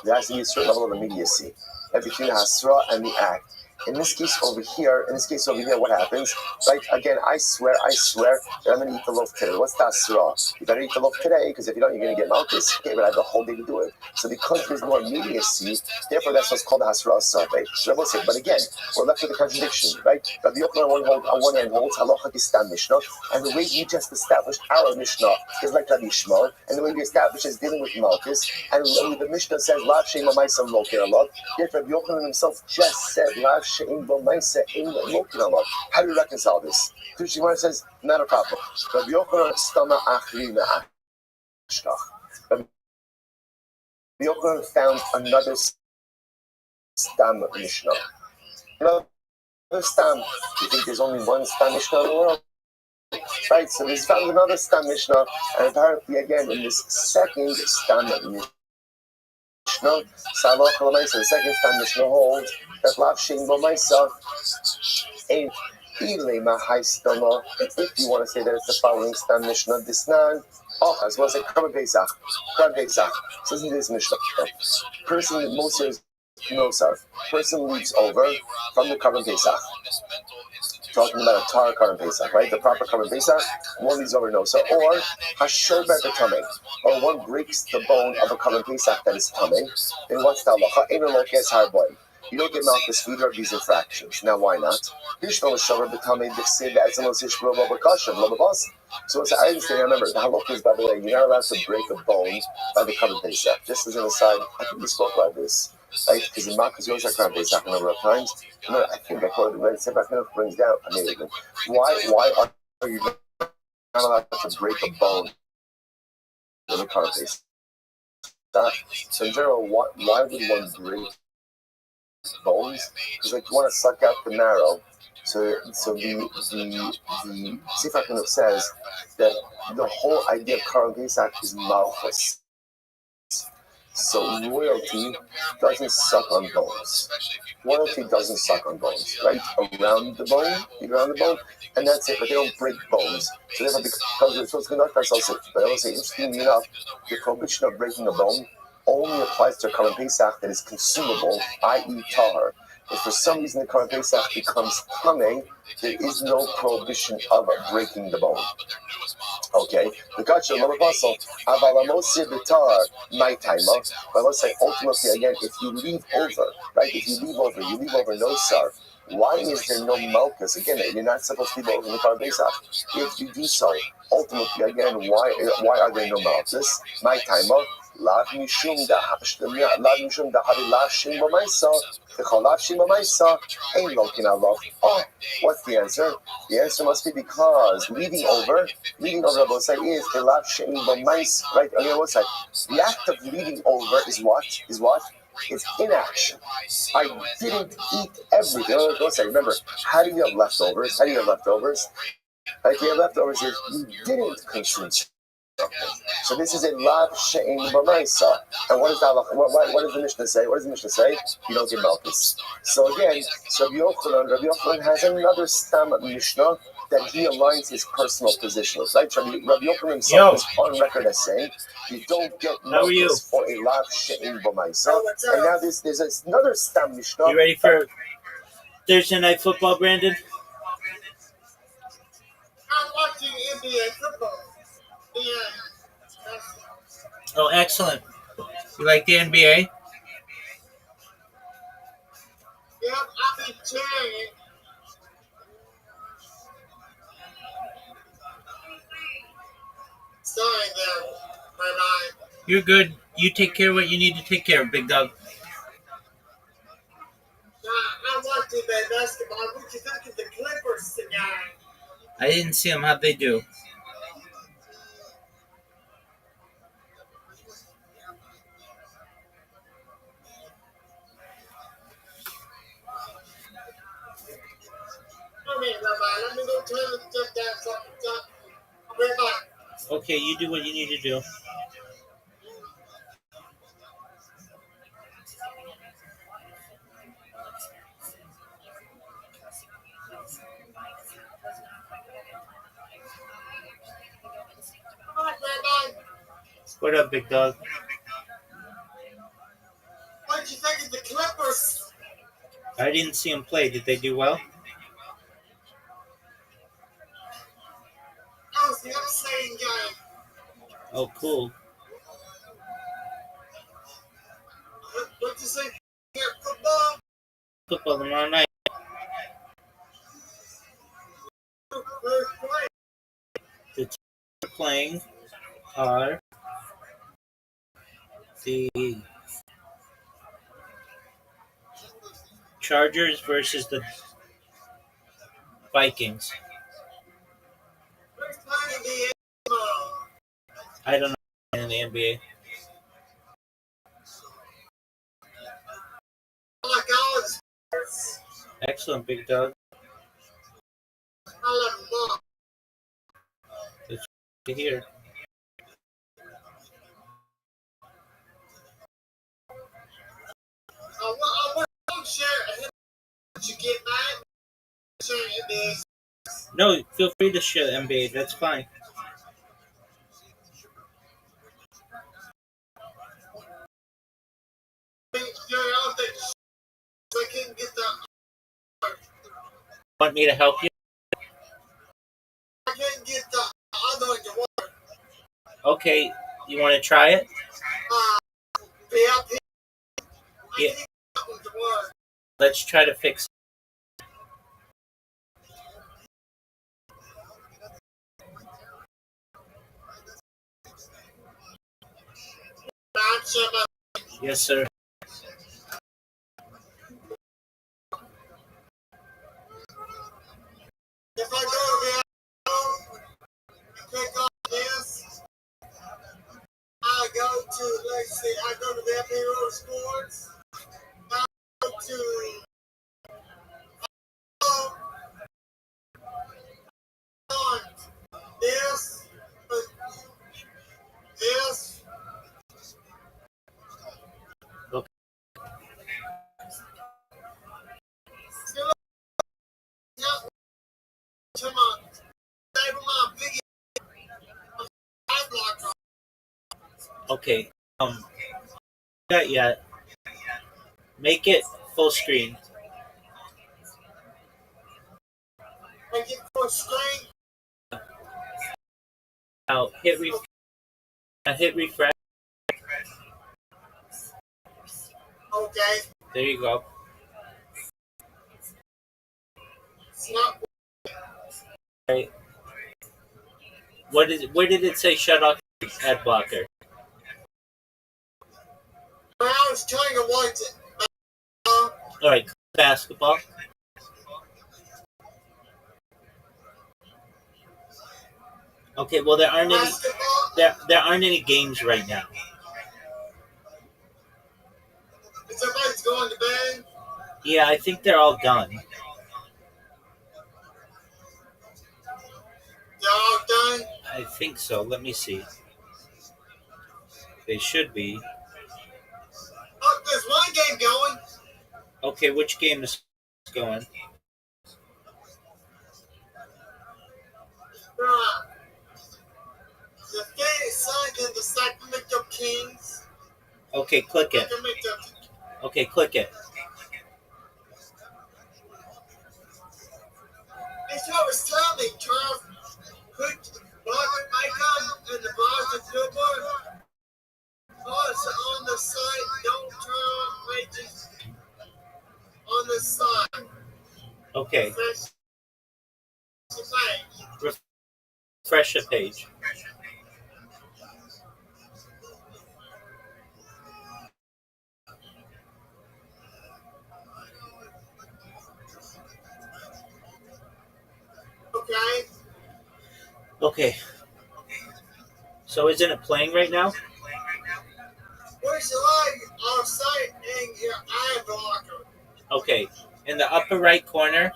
There has to be a certain level of immediacy between the Hasra and the act. In this case over here, what happens? Right, again, I swear that I'm going to eat the loaf today. What's that surah? You better eat the loaf today, because if you don't, you're going to get malchus. Okay, but I have the whole day to do it. So because there's no immediacy, therefore that's what's called the hasra sabe. But again, we're left with a contradiction, right? Rabbi Yochanan on one hand holds halacha kistam mishnah, and the way you just established our mishnah is like Rabbi Shmuel, and the way we established is dealing with malchus, and the mishnah says lav she'in b'maisa lokin alov. Yet Rabbi Yochanan himself just said lav she'in b'maisa ein lokin alov. How do you reconcile this? Shimon says, not a problem. Rabbi Yochanan stama achri me'ashkach. Rabbi Yochanan found another stam mishnah. Another stam. You think there's only one stam mishnah in the world? Right, so he's found another stam mishnah, and apparently again in this second stam mishnah, Salach L'maisa, the second stam mishnah holds that lav she'in b'maisa ain't. If you want to say that it's the following Stam Mishnah, Disnan, I was going to say Karban Pesach. So listen to this Mishnah. Person leaves over from the Karban Pesach. Talking about a tar Karban Pesach, right? The proper Karban Pesach, one leaves over Nosa. Or Hashor Be'Tamei, or one breaks the bone of a Karban Pesach that is Tamei. Then what's the halacha? Ein Lokes Harboy. You don't get malchus food of these infractions. Now, why not? So I understand, remember, the halakha is, by the way, you're not allowed to break a bone by the Karban Pesach. Just as an aside, I think we spoke about this, right? Because in Malchus, you always have Karban Pesach a number of times. No, I think I quoted the right Sefer brings down, why are you not allowed to break a bone in the Karban Pesach? So in general, why would one break bones? Because like you want to suck out the marrow. So the Sefer says that the whole idea of Karban Pesach is malchus. So royalty doesn't suck on bones. Royalty doesn't suck on bones, right? Around the bone, and that's it. But they don't break bones. So therefore, because we're supposed to conduct ourselves, but I will say, interestingly enough, the prohibition of breaking a bone only applies to a Karban Pesach that is consumable, i.e. tahar. If for some reason the Karban Pesach becomes tamei, there is no prohibition of breaking the bone. Okay, the gotcha of apostle, avalamosir b'tar, my timer. But let's say ultimately again, if you leave over, right? If you leave over no sar. Why is there no malchus? Again, you're not supposed to leave over in the Karban Pesach. If you do so, ultimately again, why are there no malchus? My timer. Lav mishum da harila b'maisa, ain't lokin alav. Oh, what's the answer? The answer must be because leaving over Rabbi say is a lav shein b'maisa. Right on the other side, the act of leaving over is what? It's inaction. I didn't eat everything. Remember, how do you have leftovers? Like you have leftovers, is you didn't consume. So this is a lav she'en b'maisa. And what is that? What does the Mishnah say? You don't get malchus. So again, Rabbi Yochanan has another stam Mishnah that he aligns his personal position with. Right? Rabbi Yochanan himself is on record as saying you don't get malchus for a lav she'en b'maisa. And now there's another stam Mishnah. You ready for Thursday night football, Brandon? I'm watching NBA football. Yeah. Oh, excellent. You like the NBA? Yep, I'll be cheering it. Sorry there, Rabbi. You're good. You take care of what you need to take care of, big dog. I'm watching that basketball. What you think of the Clippers tonight? I didn't see them. How'd they do? Come here, Rabbi. Let me go turn the stuff down so I can talk. I'll be right back. Okay, you do what you need to do. Come on, Rabbi. What up, big dog? What did you think of the Clippers? I didn't see them play. Did they do well? That was the upsetting game. Oh, cool. What'd you say? Yeah, football? Football tomorrow night. The teams are playing are the Chargers versus the Vikings. Who's playing the NFL? I don't know in the NBA. Like college sports. Excellent, big dog. I love them all. It's good to hear. I won't share it. Did you get mad? Share NBA. No, feel free to share NBA. That's fine. Share all the so I can get the. Want me to help you? I can't get the other one to work. Okay, you want to try it? VIP. I Yeah. can't get that one to work. Let's try to fix. Yes, sir. If I go to the iPhone and click on this, I go to, let's see, I go to the Hero Sports. I go to this, this. Okay. To my table, my big block. Okay. Not yet. Make it full screen. Make it full screen. Now hit refresh. Okay. There you go. It's not. Right. Where did it say shut off ad blocker? I was trying to watch it. All right, basketball. Okay, well there aren't any there aren't any games right now. Is everybody's going to bed? Yeah, I think they're all done. They're all done? I think so. Let me see. They should be. Oh, there's one game going. Okay, which game is going? Right. The Phoenix Suns and the Sacramento Kings. Okay, click it. Okay, click it. It's what was telling me, Charles. Put Margaret Macon and the Boston Billboard. Oh, it's on the side. Don't turn pages on the side. Okay. Refresh Refresh the page. the page. Okay. Okay. So isn't it playing right now? Where's the light outside and your eye blocker? Okay. In the upper right corner,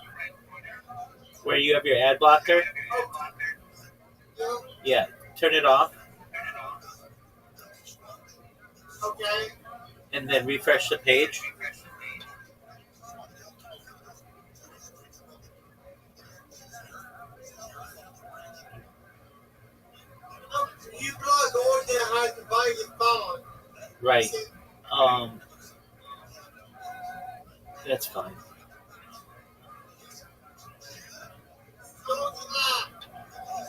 where you have your ad blocker, yeah, turn it off. Okay. And then refresh the page. You plug on there how to buy your phone. Right. That's fine.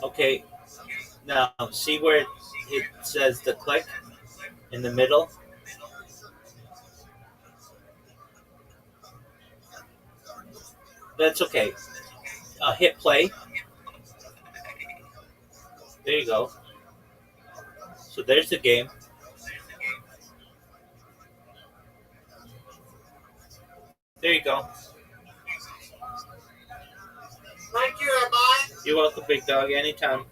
Okay. Now, see where it says the click in the middle? That's okay. Hit play. There you go. So there's the game. There you go. Thank you, Rabbi. You're welcome, big dog. Anytime.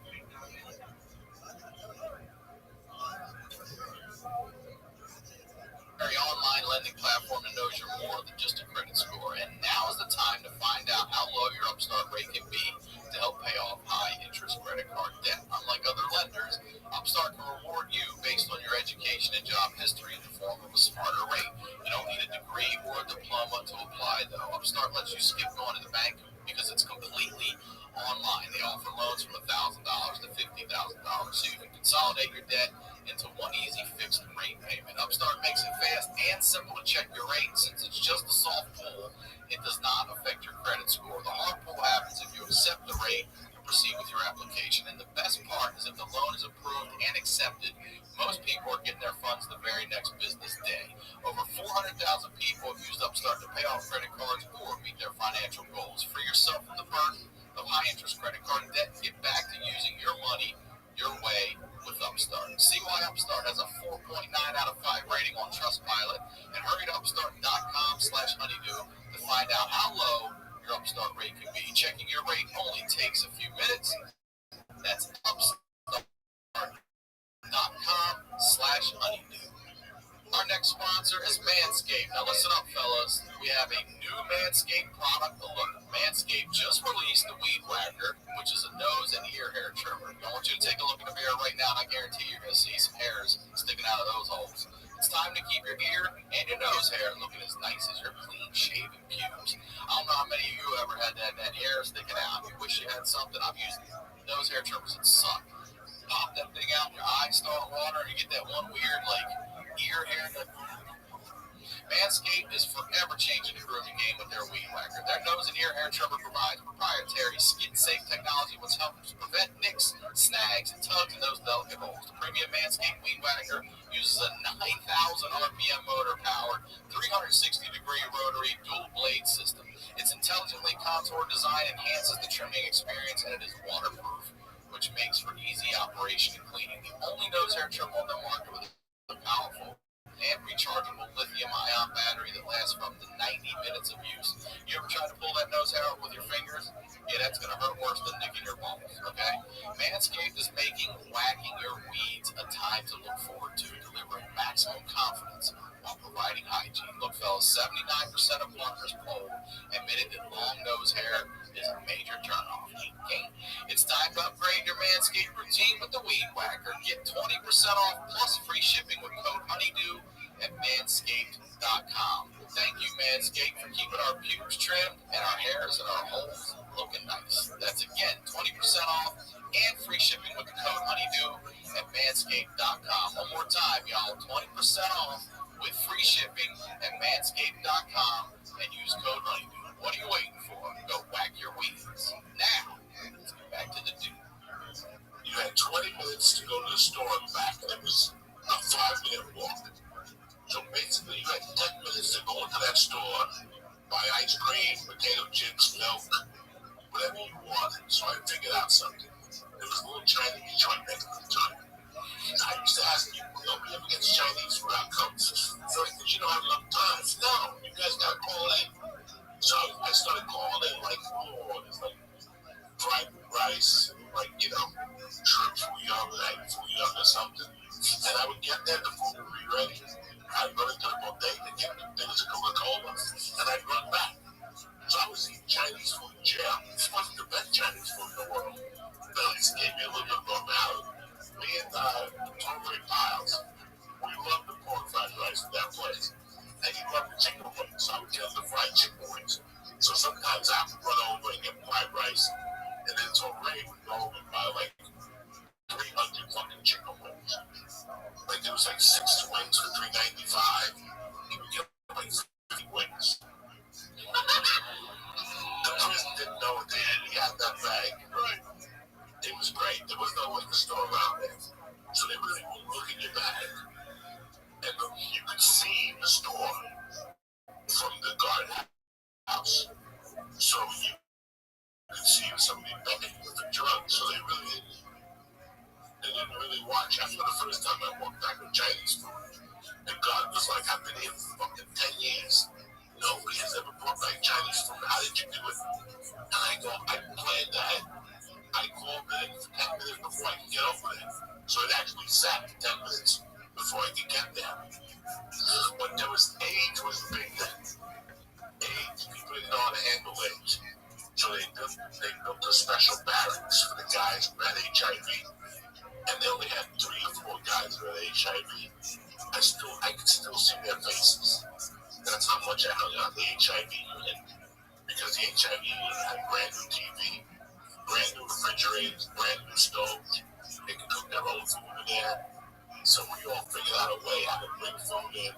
Online lending platform that knows you're more than just a credit score. And now is the time to find out how low your Upstart rate can be to help pay off high interest credit card debt. Unlike other lenders, Upstart can reward you based on your education and job history in the form of a smarter rate. You don't need a degree or a diploma to apply, though. Upstart lets you skip going to the bank because it's completely online. They offer loans from $1,000 to $50,000, so you can consolidate your debt into one easy fixed rate payment. Upstart makes it fast and simple to check your rate. Since it's just a soft pull, it does not affect your credit score. The hard pull happens if you accept the rate and proceed with your application. And the best part is if the loan is approved and accepted, most people are getting their funds the very next business day. Over 400,000 people have used Upstart to pay off credit cards or meet their financial goals. Free yourself from the burden of high-interest credit card debt and get back to using your money your way with Upstart. See why Upstart has a 4.9 out of 5 rating on Trustpilot, and hurry to upstart.com/honeydew to find out how low your Upstart rate can be. Checking your rate only takes a few minutes. That's upstart.com/honeydew. Our next sponsor is Manscaped. Now listen up, fellas. We have a new Manscaped product alert. Manscaped just released the Weed Whacker, which is a nose and ear hair trimmer. I want you to take a look in the mirror right now, and I guarantee you're going to see some hairs sticking out of those holes. It's time to keep your ear and your nose hair looking as nice as your clean-shaven pubes. I don't know how many of you ever had that hair sticking out. You wish you had something. I've used nose hair trimmers that suck. Pop that thing out, your eyes start watering, you get that one weird, ear hair. Manscaped is forever changing the grooming game with their Weed Whacker. Their nose and ear hair trimmer provides proprietary skin-safe technology which helps prevent nicks, snags, and tugs in those delicate holes. The premium Manscaped Weed Whacker uses a 9,000 RPM motor-powered, 360-degree rotary dual-blade system. Its intelligently contoured design enhances the trimming experience, and it is waterproof, which makes for easy operation and cleaning. The only nose hair trimmer on the market with a powerful and rechargeable lithium-ion battery that lasts for up to 90 minutes of use. You ever try to pull that nose hair out with your fingers? Yeah, that's going to hurt worse than nicking your balls, okay? Manscaped is making whacking your weeds a time to look forward to, delivering maximum confidence while providing hygiene. Look, fellas, 79% of plumbers polled admitted that long nose hair is a major turnoff. It's time to upgrade your Manscaped routine with the Weed Whacker. Get 20% off plus free shipping with code HONEYDEW at manscaped.com. Thank you, Manscaped, for keeping our pubes trimmed and our hairs and our holes looking nice. That's again 20% off and free shipping with the code HONEYDEW at manscaped.com. One more time, y'all, 20% off with free shipping at manscaped.com and use code HONEYDEW. What are you waiting for? Go whack your weeds. Now, let's get back to the dude. You had 20 minutes to go to the store and back, and it was a 5-minute walk. So basically, you had 10 minutes to go into that store, buy ice cream, potato chips, milk, whatever you wanted. So I figured out something. There was a little Chinese joint next to the time. I used to ask people, nobody ever gets Chinese food outcomes. So I said, you don't have enough time. I said, no, you guys got to call in. So I started calling in, it's like fried rice, shrimp fouillon, egg fouillon or something. And I would get there, the food would be ready. I'd run into the bodega, get the things of Coca-Cola, and I'd run back. So I was eating Chinese food in jail. This wasn't the best Chinese food in the world. But at least it gave me a little bit of normality. Me and Tony Piles, we loved the pork fried rice at that place. And he loved the chicken wings, so I would get the fried chicken wings. So sometimes I would run over and get fried rice, and then Ray would go over and buy 300 fucking chicken wings. There was 6 wings for $3.95. He would get 50 wings. The prison didn't know what they had. He had that bag. Right. It was great. There was no liquor store around there. So they really wouldn't look in your bag. And you could see the store from the guardhouse. So you could see if somebody begging you for drugs. So they didn't really watch. After the first time I walked back with Chinese food, the guard was like, I've been here for fucking 10 years. Nobody has ever brought back Chinese food. How did you do it? And I go, I planned that. I called in 10 minutes before I could get over there. So it actually sat 10 minutes before I could get there. But there was AIDS was big then. AIDS, people didn't know how to handle AIDS. So they built a special barracks for the guys who had HIV. And they only had 3 or 4 guys who had HIV. I could still see their faces. That's how much I hung out the HIV unit. Because the HIV unit had brand new TV, brand new refrigerators, brand new stoves. They could cook their own food in there. So we all figured out a way how to bring food in,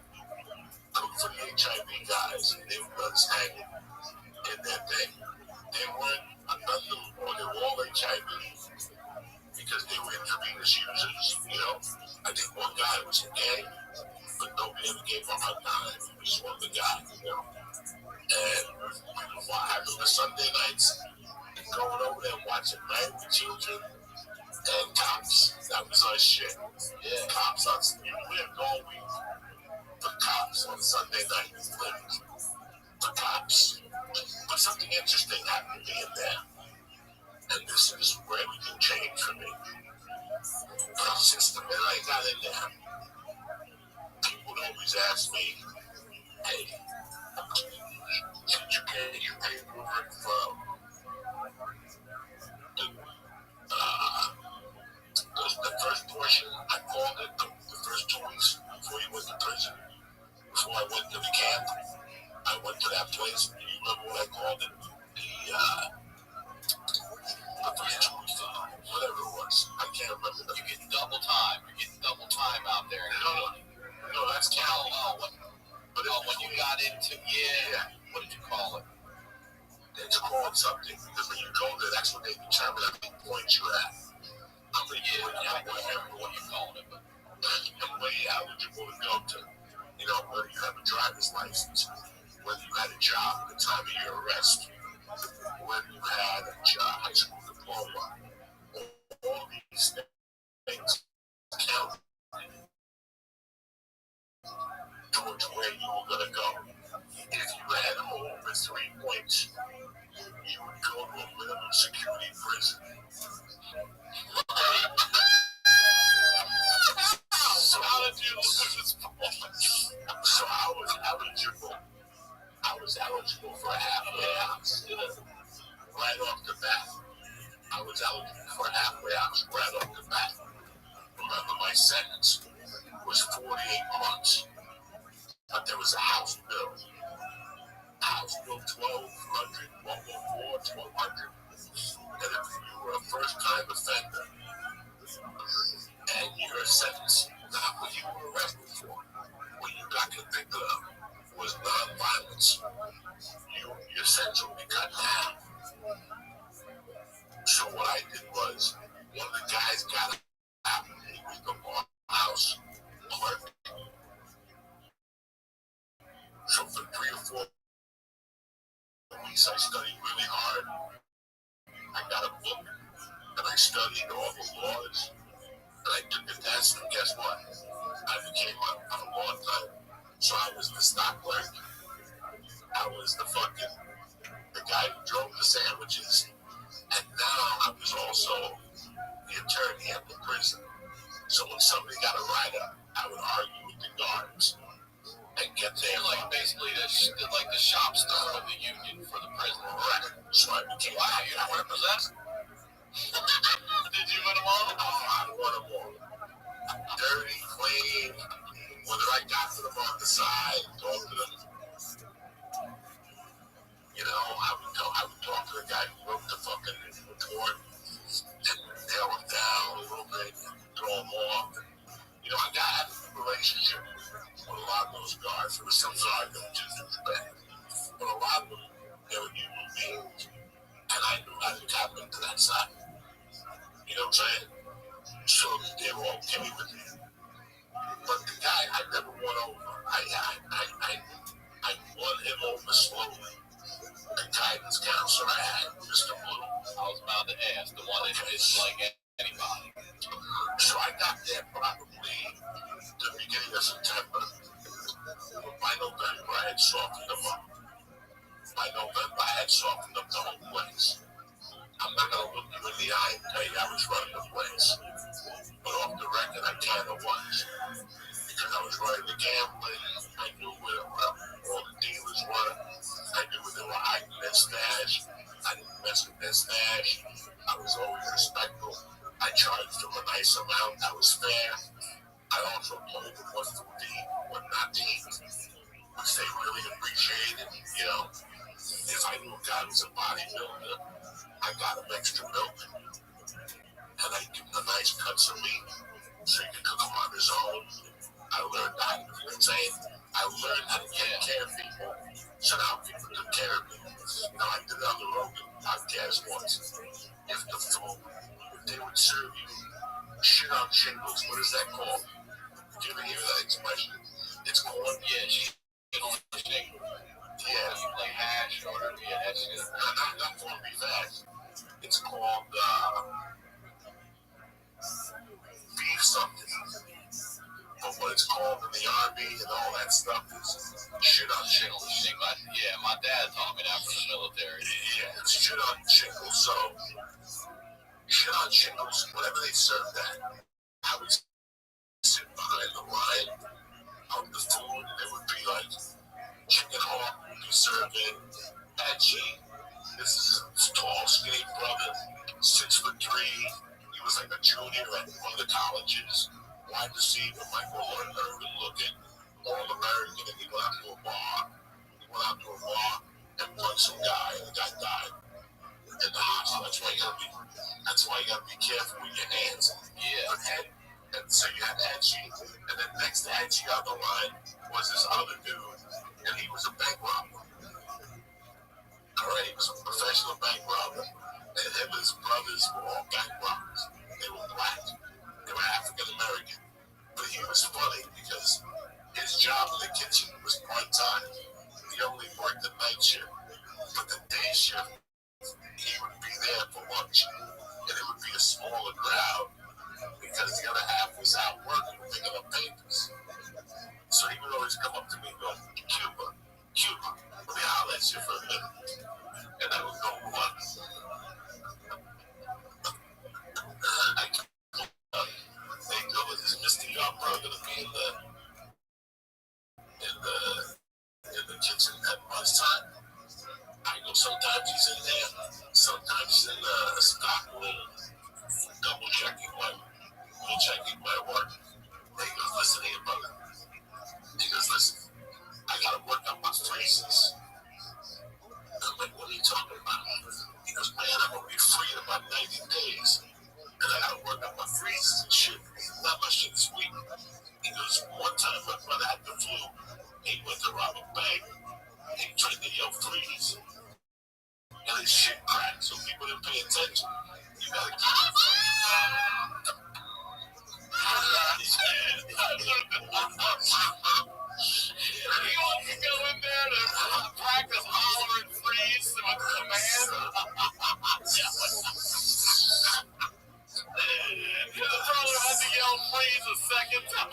cook for the HIV guys. And they would let us hang in their thing. They weren't none of them, or they were all HIV. Because they were intravenous users, I think one guy was gay, but nobody ever gave up on time. We just wanted the guy, you know. And I remember Sunday nights going over there watching Married with Children and Cops. That was our shit. Yeah, Cops on we lived all week for Cops on Sunday night. We lived for Cops. But something interesting happened to me in there. And this is where everything changed for me. Since the minute I got in there, people would always ask me, hey, should you pay your paperwork from the first portion? I called it the first 2 weeks before you went to prison. Before I went to the camp, I went to that place. Do you remember what I called it? The first 2 weeks, whatever it was. I can't remember. You get double time. You're getting double time out there. No, that's Cal. When you got into, what did you call it? It's called something, because when you go there, that's what they determine how many points you have. I don't remember what you called it, but I'm way eligible to go to, you know, whether you have a driver's license, whether you had a job at the time of your arrest, whether you had a high school diploma, all these things count towards where you were going to go. If you had over 3 points, you would go to a minimum security prison. So how did you lose this performance? So I was eligible for a halfway house right off the bat. I was eligible for a halfway house right off the bat. Remember, my sentence was 48 months, but there was a House bill. House Bill 1200, 1204, 1200. And if you were a first-time offender and your sentence, not what you were arrested for, what you got convicted of was non-violence, your sentence would be cut in half. So what I did was, one of the guys got out, he was the house clerk. So for 3 or 4 weeks, I studied really hard. I got a book, and I studied all the laws, and I took the test, and guess what? I became on a law time. So I was the stock clerk. I was the guy who drove the sandwiches, and now I was also the attorney at the prison. So when somebody got a write-up, I would argue with the guards and get there. Like basically the shop steward of the union for the prison. Right. So I became. Wow, you know what it possessed? Did you win them all? Oh, I won them all. Dirty, clean. Whether I got to them on the side, talk to them. You know, I would talk to the guy who wrote the fucking report and nail him down a little bit, throw him off. You know, I had a relationship with a lot of those guards. There was some guards that were just bad. But a lot of them, they were human beings. And I knew how to tap into that side. You know what I'm saying? So they were okay with me. But the guy I never won over. I won him over slowly. The guidance counselor I had, Mr. Blue. I was about to ask, the one that is like anybody. So I got there probably the beginning of September. By November, I had softened them up. By November, I had softened up the whole place. I'm not going to look you in the eye and tell you I was running the place. But off the record, I kind of was. Because I was running the gambling. I knew where all the dealers were. I knew where they were hiding their stash. I didn't mess with their stash. I was always respectful. I charged them a nice amount. That was fair. I also told them what to eat, what not to eat, which they really appreciated. You know, if I knew a guy was a bodybuilder, I got him extra milk, and I give him a nice cuts of meat, so he could cook them on his own. I learned how to, you know what I'm saying? I learned how to take care of people, so now people took care of me. Now I did it on the Rogan podcast once. If the food, if they would serve you shit on shingles, what is that called? Did you ever hear that expression? It's corn. Yeah, she chicken. Yeah. Like hash or whatever. Yeah, that's good. Not corned beef hash. It's called beef something. But what it's called in the Army and all that stuff is shit on shingles. Yeah, my dad taught me that from the military. Yeah, it's shit on shingles. So, shit on shingles, whenever they serve that, I would sit behind the line of the food, and it would be like chicken hawk would be serving, Achi. This is a tall, skinny brother, 6'3". He was like a junior at one of the colleges. Wide receiver, Michael Irvin looking, All-American, and he went out to a bar. And punched some guy, and the guy died in the hospital. That's why you gotta be careful with your hands. Yeah. And so you had Achi, and then next to Achi on the line was this other dude, and he was a bank robber. All right, he was a professional bank robber, and him and his brothers were all bank robbers. They were black. They were African American. But he was funny because his job in the kitchen was part-time. He only worked the night shift. But the day shift, he would be there for lunch. And it would be a smaller crowd because the other half was out working, picking up papers. So he would always come up to me and go, Cuba, let me holler at you for a minute. And I would go, what? They go, is Mr. Youngberg going to be in the kitchen at lunchtime? I go, sometimes he's in there, sometimes he's in the stock room, double checking my work. He goes, listen here, brother. He goes, listen, I gotta work on my freezes. I'm like, what are you talking about? He goes, man, I'm gonna be free in about 90 days. And I gotta work on my freezes and shit. Not my shit this week. He goes, one time my brother had the flu. He went to rob a bank. He tried to yell freeze. And his shit cracked, so people didn't pay attention. You gotta keep it free. He wants to go in there to practice holler and freeze with the command. His brother had to yell freeze a second time.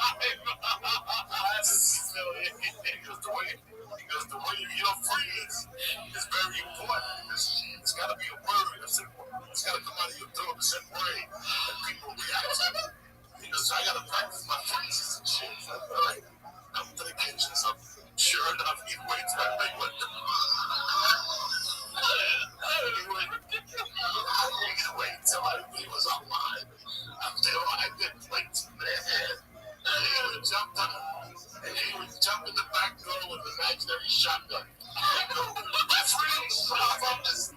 He goes, the way you yell freeze is very important. It's gotta be a word. It's gotta come out of your throat a certain way. And people react to it. He goes, I gotta practice my freezes and shit. All right. I'm to the kitchen, so sure enough, he waits that big one. You can wait until he was online. Until I did plates in their hand. And he would jump in the back door with an imaginary shotgun. Freeze! That is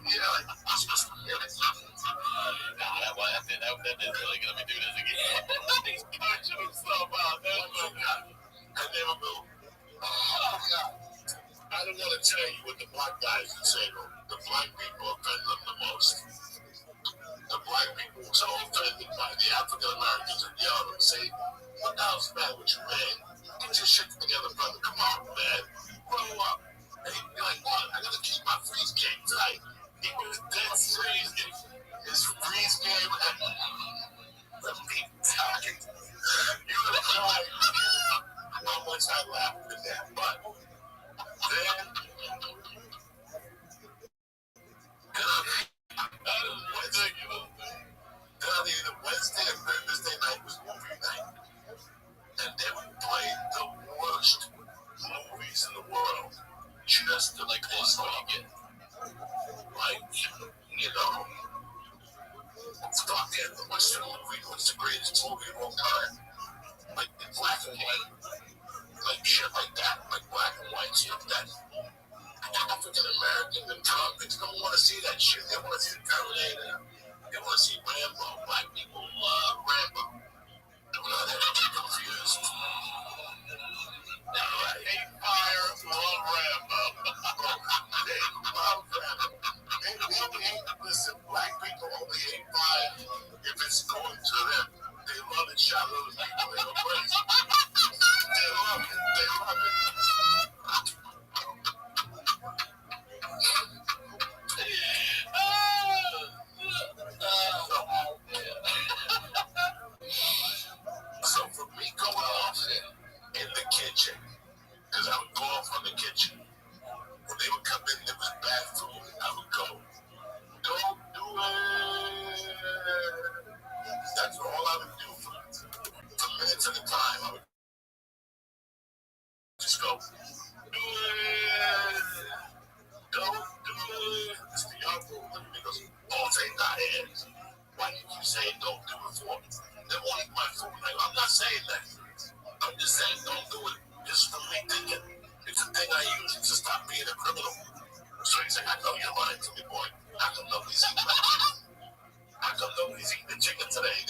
really gonna be doing this again. He's coaching himself out. And they will go, oh, God. I don't want to tell you what the black guys would say, though. The black people offend them the most. The black people are so offended by the African Americans and yell and say, what the hell's the matter with you, man? Get your shit together, brother. Come on, man. Grow up. And he'd be like, what? I gotta keep my freeze game tight. He was dead freeze. His freeze game. Let me tell you. You would have cried how much I laughed at that. But then, either Wednesday or Thursday night was movie night. And they would play the worst movies in the world just to like this weekend. Like, you know, fucking, what's the greatest movie of all time? Like, in black and white. Like, shit like that. Like, black and white stuff that African Americans and convicts don't want to see that shit. They want to see the Terminator. They want to see Rambo. Black people love Rambo. I'm not confused. I hate fire, love Rambo. They love Rambo. Listen, black people only hate fire if it's going to them. They love it, shot other people. They go crazy. They love it. being a criminal. So he's like, I know you're lying to me, boy. How come nobody's eating the chicken today?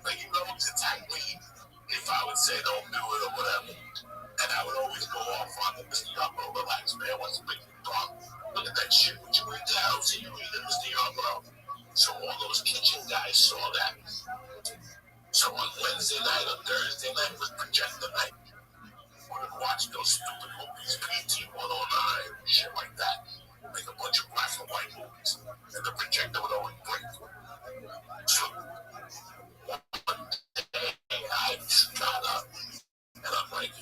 Like, you know exactly if I would say don't do it or whatever. And I would always go off on it. Mr. Yarbrough, relax, man. What's the big problem? Look at that shit. What you eat down? See you eat it, Mr. Yarbrough. So all those kitchen guys saw that. So on Wednesday night or Thursday night was projector night. We would watch those stupid movies, PT 109, shit like that. Like a bunch of black and white movies. And the projector would always break. So one day I got up and I'm like,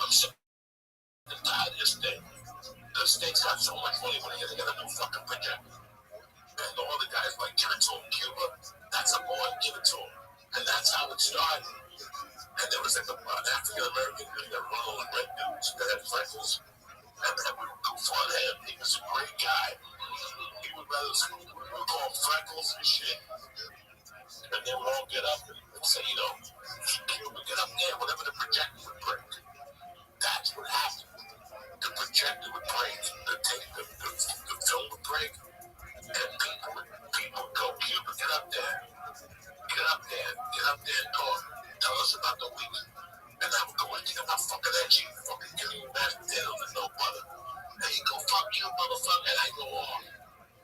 I'm sick and tired of this thing. The state's got so much money when they get a new fucking projector. And all the guys like, give it to him, Cuba. That's a boy, give it to him. And that's how it started. And there was like an African American dude that run all the red dudes that had freckles. And we would goof on him. He was a great guy. He would we would call him Freckles and shit. And they would all get up and say, Cuba, get up there, whatever the projector would break. That's what happened. The projector would break, the film would break, and people would go, Cuba, get up there, talk, tell us about the week. And I would go and think about fucking edgy, fucking giving you mashed potatoes and no butter. And he'd go, fuck you, motherfucker, and I'd go off.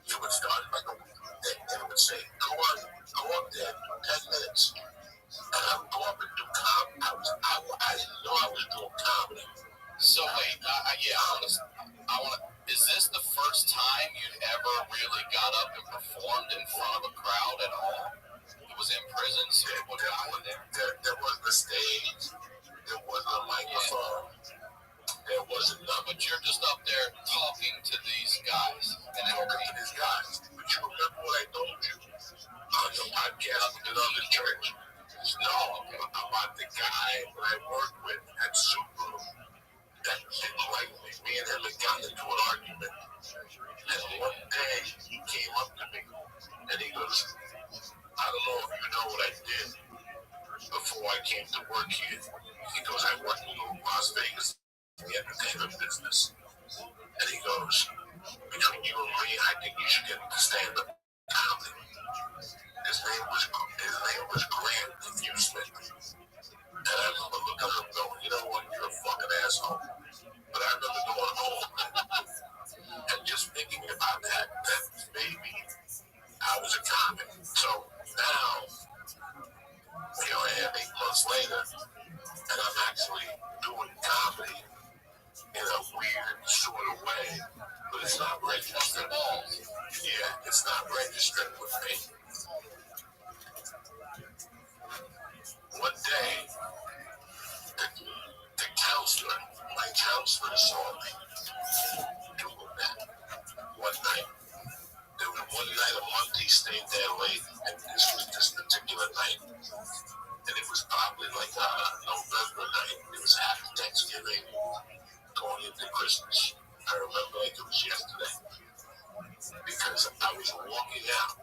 It would start like a week. Then it would say, go up there, 10 minutes. And I would go up and do comedy. I didn't know I was doing comedy. So wait, I want to. Is this the first time you'd ever really got up and performed in front of a crowd at all? It was in prison, so people got there. There wasn't a stage. There wasn't a microphone. There wasn't nothing. But you're just up there talking to these guys and talking to these guys. But you remember what I told you on the podcast we did on the church? No, about the guy that I worked with at Subaru. That didn't like me. Me and him had gotten into an argument. And one day he came up to me and he goes, I don't know if you know what I did before I came to work here. He goes, I worked in Las Vegas in the entertainment business. And he goes, between you and me, I think you should get into stand-up comedy. His name was Grant Smith. And I remember looking at him going, you know what, you're a fucking asshole. But I remember going home and just thinking about that maybe I was a comic. So now, here I am 8 months later, and I'm actually doing comedy in a weird sort of way, but it's not registered. Yeah, it's not registered with me. One day, the counselor, my counselor saw me doing that. One night, there was one night a month he stayed there late, and this was this particular night. And it was probably like November night. It was after Thanksgiving, going into Christmas. I remember like it was yesterday. Because I was walking out.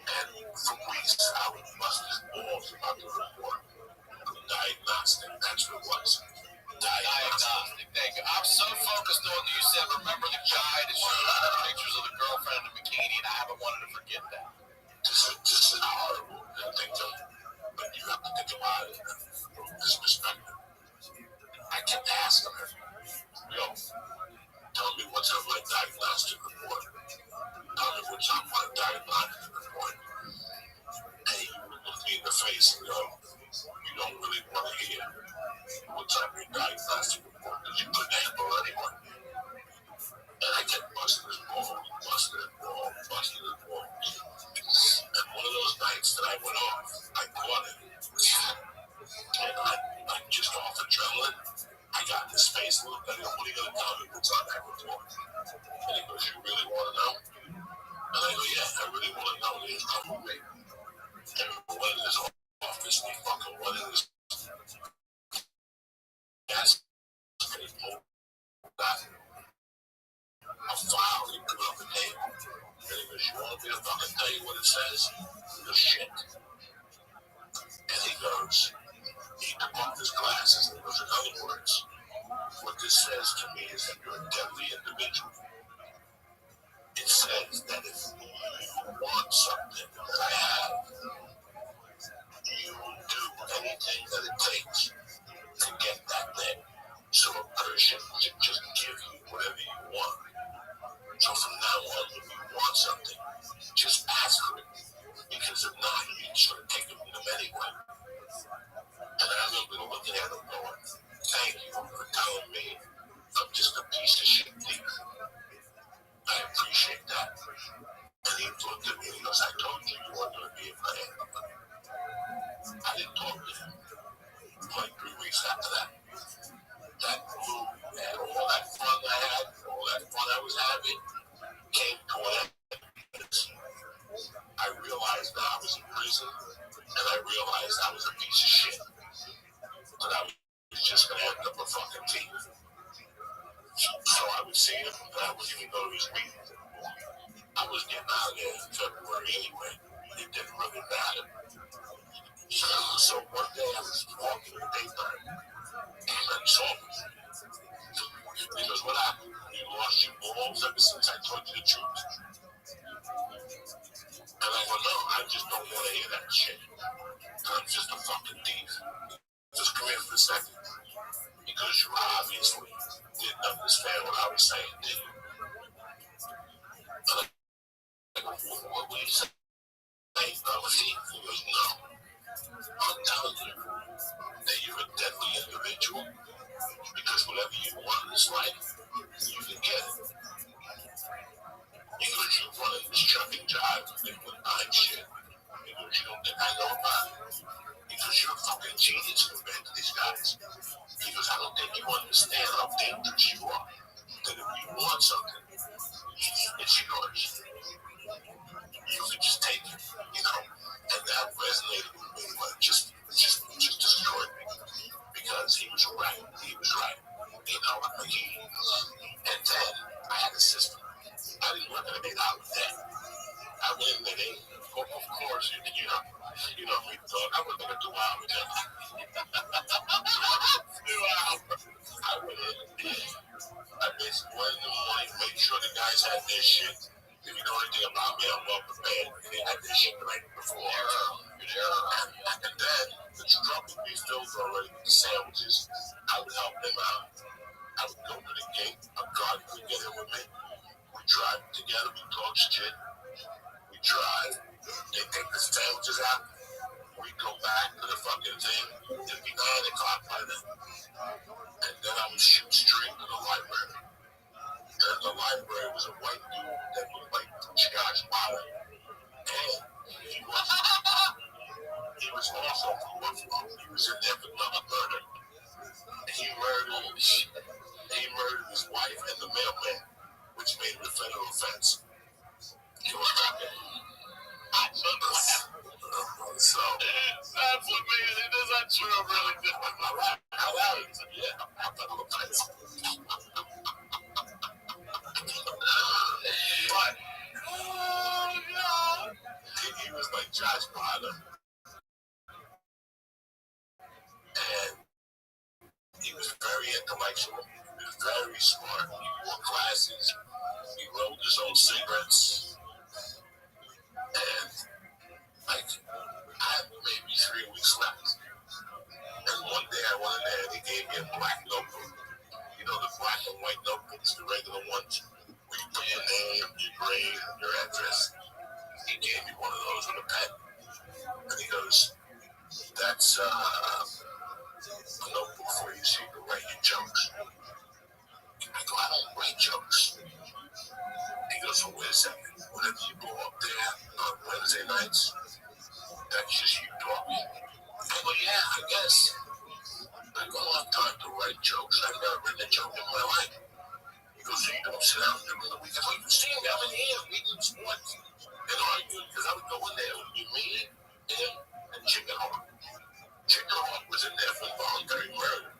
And for weeks, I would bust his balls about the report. Diagnostic, that's what it was. Diagnostic, thank you. I'm so focused on you said remember the guy that showed us the pictures of the girlfriend in the bikini, and I haven't wanted to forget that. This is horrible to think of, but you have to think about it from this perspective. I kept asking her, tell me what's on my diagnostic report. Tell me what's on my diagnostic report. And he would look me in the face and go, you don't really want to hear what's on your diagnostic report because you couldn't handle anyone. And I kept busting his ball. And one of those nights that I went off, I caught it. And I just off adrenaline, I got in his face and looked at him, what are you going to tell me what's on that report? And he goes, you really want to know? And I go, yeah, I really want to know. And he's come with me. And we went in his office and he fucking went in his desk and he pulled out a file he put on the table. And he goes, you want me to fucking tell you what it says? He goes, shit. And he goes, he took off his glasses and he goes, in other words, What this says to me is that you're a deadly individual. It says that if you want something that I have, you will do anything that it takes to get that thing. So a person should just give you whatever you want. So from now on, if you want something, just ask for it. Because if not, you can sort of take it from them anyway. And I remember looking at him going, thank you for telling me I'm just a piece of shit thief. I appreciate that. And he looked at me and he goes, I told you you weren't going to be able to handle it. I didn't talk to him. Like 3 weeks after that. That move and all that fun I had, all that fun I was having, came to an end. I realized that I was in prison, and I realized I was a piece of shit. And I was just going to end up a fucking thief. So I would see him, and I wouldn't even go to his meeting. I was getting out of there in February anyway. It didn't really matter. So one day I was walking in the daytime, and he saw me. He goes, what happened? You lost your balls ever since I told you the truth? And I go, no, I just don't want to hear that shit. I'm just a fucking thief. Just come here for a second. Because you obviously didn't understand what I was saying, did you? And I go, what were you saying? I'm a thief. He goes, no. I'm telling you that you're a deadly individual. Because whatever you want in this life, you can get it. Because you want this trucking job and with nine shit. Because you don't think I know about it. Because you're a fucking genius compared to these guys. Because I don't think you understand how dangerous you are. That if you want something, it's yours. You can just take it, you know. And that resonated with me, but just destroyed me. Because he was right. You know, and then I had a system. I didn't work at 8 hours a day. I went in there, of course, you know me, dog. I went there 2 hours a day. 2 hours. I went in, I basically went in the morning, made sure the guys had their shit. If you know anything about me, I'm well prepared. They had their shit the night before. And then the truck would be filled already with the sandwiches. I would help them out. I would go to the gate. A guard would get in with me. We drive together. We talk shit. We drive. They take the sandwiches out. We go back to the fucking thing. It'd be 9 o'clock by then. And then I would shoot straight to the library. And the library was a white dude that looked like Josh Bauer. And he was also from Buffalo. He was in there for double murder. He murdered his wife and the mailman, which made it a federal offense. He was fucking. So that's what made it. Is that true? Really? Yeah. But he was like Josh Potter, and he was very intellectual. He was very smart. He wore glasses. He rolled his own cigarettes, and like I had maybe 3 weeks left. And one day I went in there and he gave me a black notebook. You know the black and white notebooks, the regular ones, where you put your name, your grade, your address. He gave me one of those with a pen. And he goes, that's a notebook for you so you can write your jokes. I go, I don't write jokes. He goes, well, wait a second. Whenever you go up there on Wednesday nights, that's just you talking. I go, yeah, I guess. I go, I have time to write jokes. I've never written a joke in my life. He goes, so you don't sit down during the weekend. Well, you see me, I'm in here meetings once and arguing because I would go in there. It would be me, him, and Chicken Hawk. Chicken Hawk was in there for involuntary murder.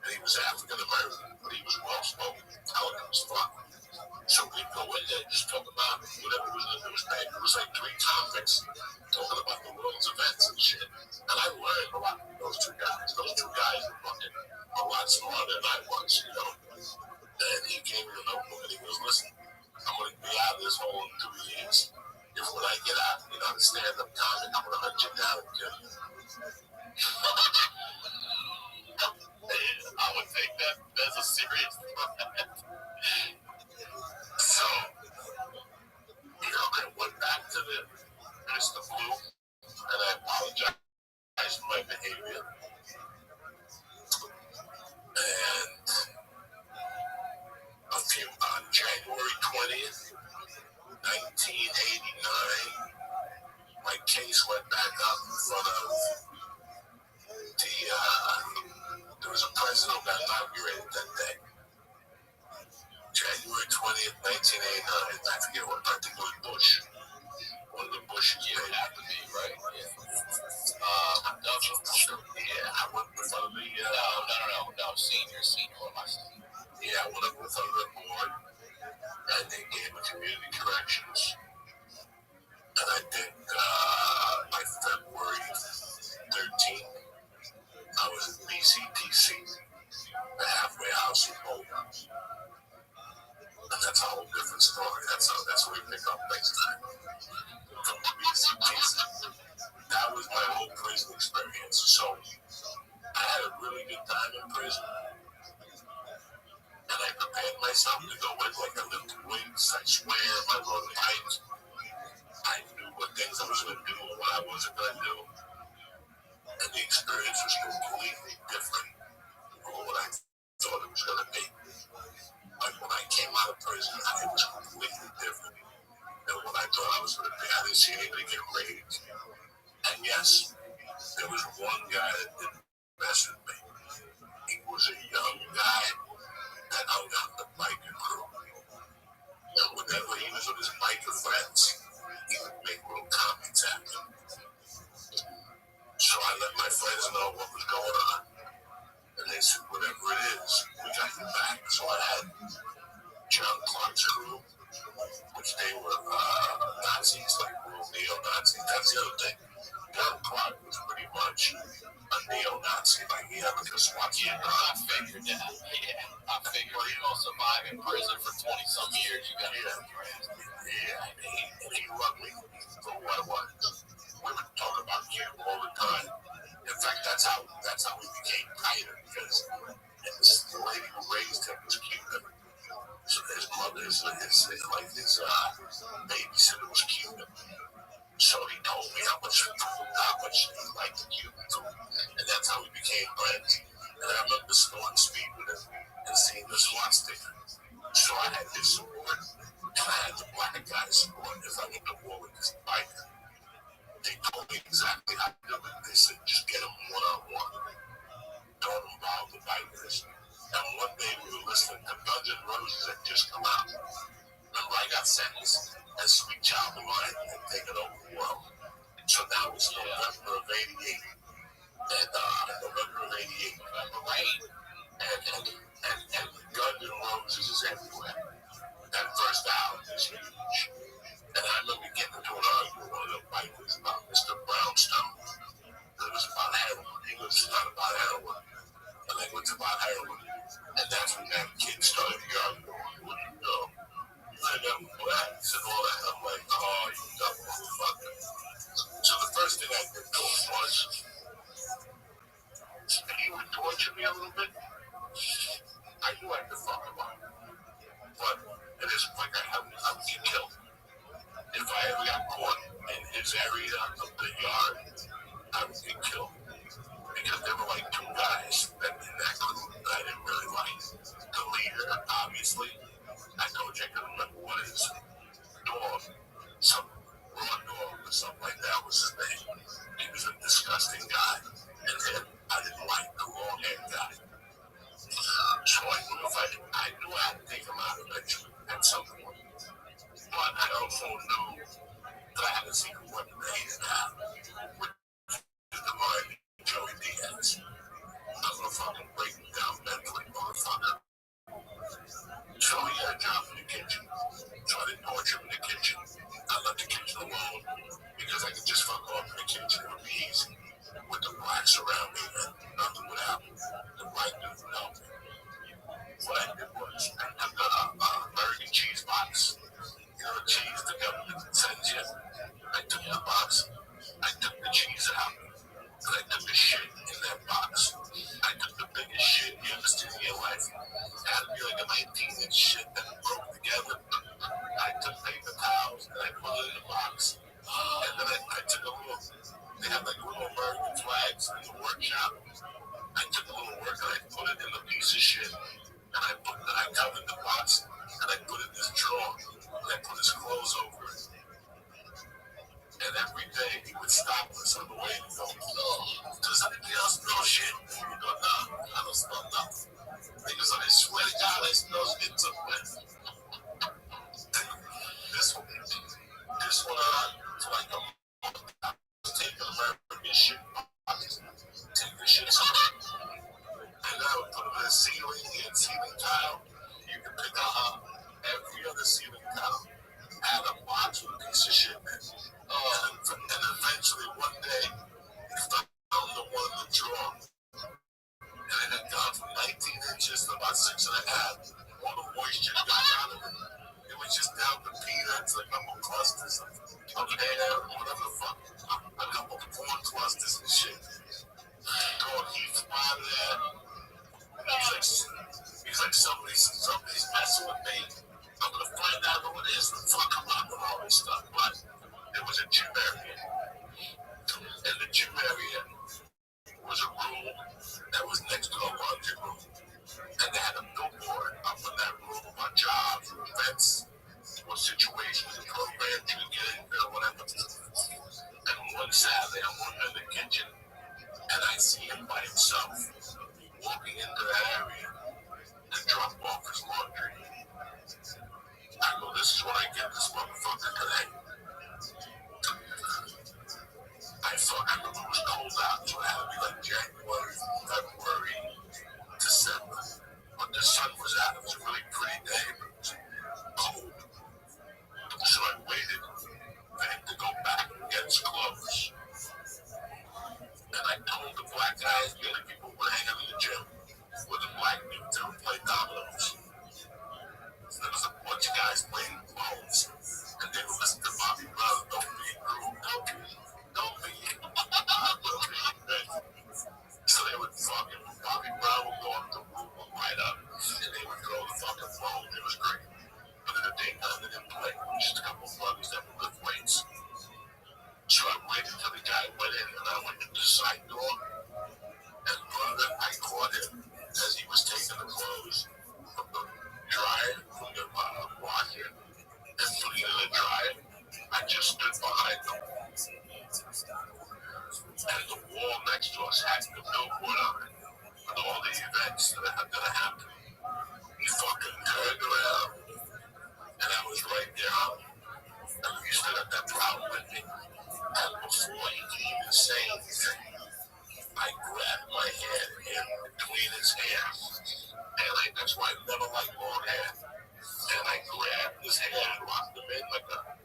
And he was African American, but he was well spoken, elegant as fuck. So we'd go in there and just talk about whatever was in the newspaper. It was like 3 convicts talking about the world's events and shit. And I learned a lot from those 2 guys. Those 2 guys were fucking a lot smarter than I was, you know. not a stand-up comic. I'm gonna hunt you down and kill you. I would take that as a serious threat. So, I went back to the Mr. Blue, and I apologized for my behavior. And on January 20th, 1989, my case went back up in front of there was a president that inaugurated that day. January 20th, 1989, I forget what, I think it was Bush. One of the Bushes. You would have to be, right? Yeah. Yeah, I went in front of the... No, senior, what am I saying? Yeah, I went up in front of the board, and they gave me community corrections. And I think by February 13th, I was in BCTC, the halfway house in Boulder. And that's a whole different story. That's what we pick up next time. From BCTC. That was my whole prison experience. So I had a really good time in prison. And I prepared myself to go in like I lifted weights. I swear, my little height. I knew what things I was going to do and what I wasn't going to do. And the experience was completely different from what I thought it was going to be. Like when I came out of prison, it was completely different than what I thought I was going to be. I didn't see anybody get raped. And yes, there was one guy that didn't mess with me. He was a young guy that hung out the biker crew. And whenever he was with his biker friends, he would make little comments at me. So I let my friends know what was going on. And they said, whatever it is, we got your back. So I had John Clark's crew, which they were Nazis, like real neo-Nazis. That's the other thing. John Clark was pretty much a neo-Nazi, like he had like a SWAT team. I figured that. Yeah, I figured you don't survive in prison for 20-some years. You got to go through it. Yeah, and he loved me for what I was. We would talk about Cuba all the time. In fact, that's how we became tighter, because the lady who raised him was Cuban. So his mother, his babysitter was Cuban. So he told me how much he liked the Cuban food. And that's how we became friends. And I remember snorting speed with him and seeing the SWAT sticker. So I had his support, and I had the black guy's support if I went to war with this biker. They told me exactly how to do it. They said, just get him one-on-one. Don't involve the bikers. And one day we were listening to Guns N' Roses had just come out. Remember, I got sentenced as Sweet Child of Mine and taken over the world. So now it's November of 88. And November of 88. Right? And Guns N' Roses is everywhere. That first album is huge. And I remember getting into an argument with one of the bikers about Mr. Brownstone. It was about heroin. He was not about heroin. And it was about heroin. And that's when that kid started arguing. What do you know? I got blacks and all that. I'm like, oh, you dumb motherfucker. So the first thing I did to him was, he would torture me a little bit. I knew I could fuck him up. But at this point, I would get killed. If I ever got caught in his area of the yard, I would get killed. Because there were like two guys in that crew that I didn't really like. The leader, obviously. I told you I couldn't remember what his dog, some raw dog or something like that was his name. He was a disgusting guy. And then I didn't like the long-haired guy. So I knew I had to take him out eventually at some point. But I also knew that I had a secret weapon that he didn't have, which is the mind of Joey Diaz. I'm gonna fucking break him down mentally, motherfucker. So he had a job in the kitchen. So I didn't torture him in the kitchen. I left the kitchen alone because I could just fuck off in the kitchen. It would be easy. With the blacks around me, and nothing would happen. The black dude would help me. What I did was, I took shit that broke together. I took paper towels and I put it in the box. And then I took a little, they have like little American flags in the workshop. I took a little work and I put it in a piece of shit. And I covered the box and I put it in this drawer. And I put his clothes over it. And every day he would stop us on the way and go, does anybody else smell shit? We go, no, I don't smell nothing. Because I swear to God, I smell shit somewhere. This one, it's like a month. I was taking American shit boxes, taking the shit somewhere. And I would put it in a ceiling tile. You can pick up every other ceiling tile. Had a box with a piece of shit in it. And eventually one day, he found the one in the drawer. And it had gone from 19 inches to about 6.5. All the moisture got out of it. It was just down to peanuts, a couple clusters of hair, whatever the fuck. A couple corn clusters and shit. Dog, he flew out of there. He's like, somebody's messing with me. I'm gonna find out who it is and fuck him up and all this stuff. But it was a Jew area. And the Jew area was a room that was next to a laundry room. And they had a billboard up in that room about jobs, events, or situations, programs you could get in there, whatever. And one Saturday, I'm working in the kitchen, and I see him by himself walking into that area and drop off his laundry. I go, this is what I get this motherfucker today. I remember it was cold out, so it had to be like January, February, December. But the sun was out. It was a really pretty day, but it was cold. So I waited for him to go back and get his clothes. And I told the black guys, the other people were hanging out in the gym with the black dudes that would play dominoes. So there was a bunch of guys playing phones. And they would listen to Bobby Brown, don't be rude, don't be. So they would fucking, Bobby Brown would go up the room and light up, and they would throw the fucking phone. It was great. But in the daytime, they didn't play. Just a couple of brothers that would lift weights. So I waited until the guy went in, and I went to the side door, and brother, I caught him as he was taking the clothes from the dryer, from the washer, and putting it in the dryer. I just stood behind him. And the wall next to us had the billboard on it with all the events that are gonna happen. He fucking turned around, and I was right there. And we stood at that problem with me. And before he could even say anything, I grabbed my hand in between his hair. And that's why I never liked long hair. And I grabbed his hair and locked him in like a.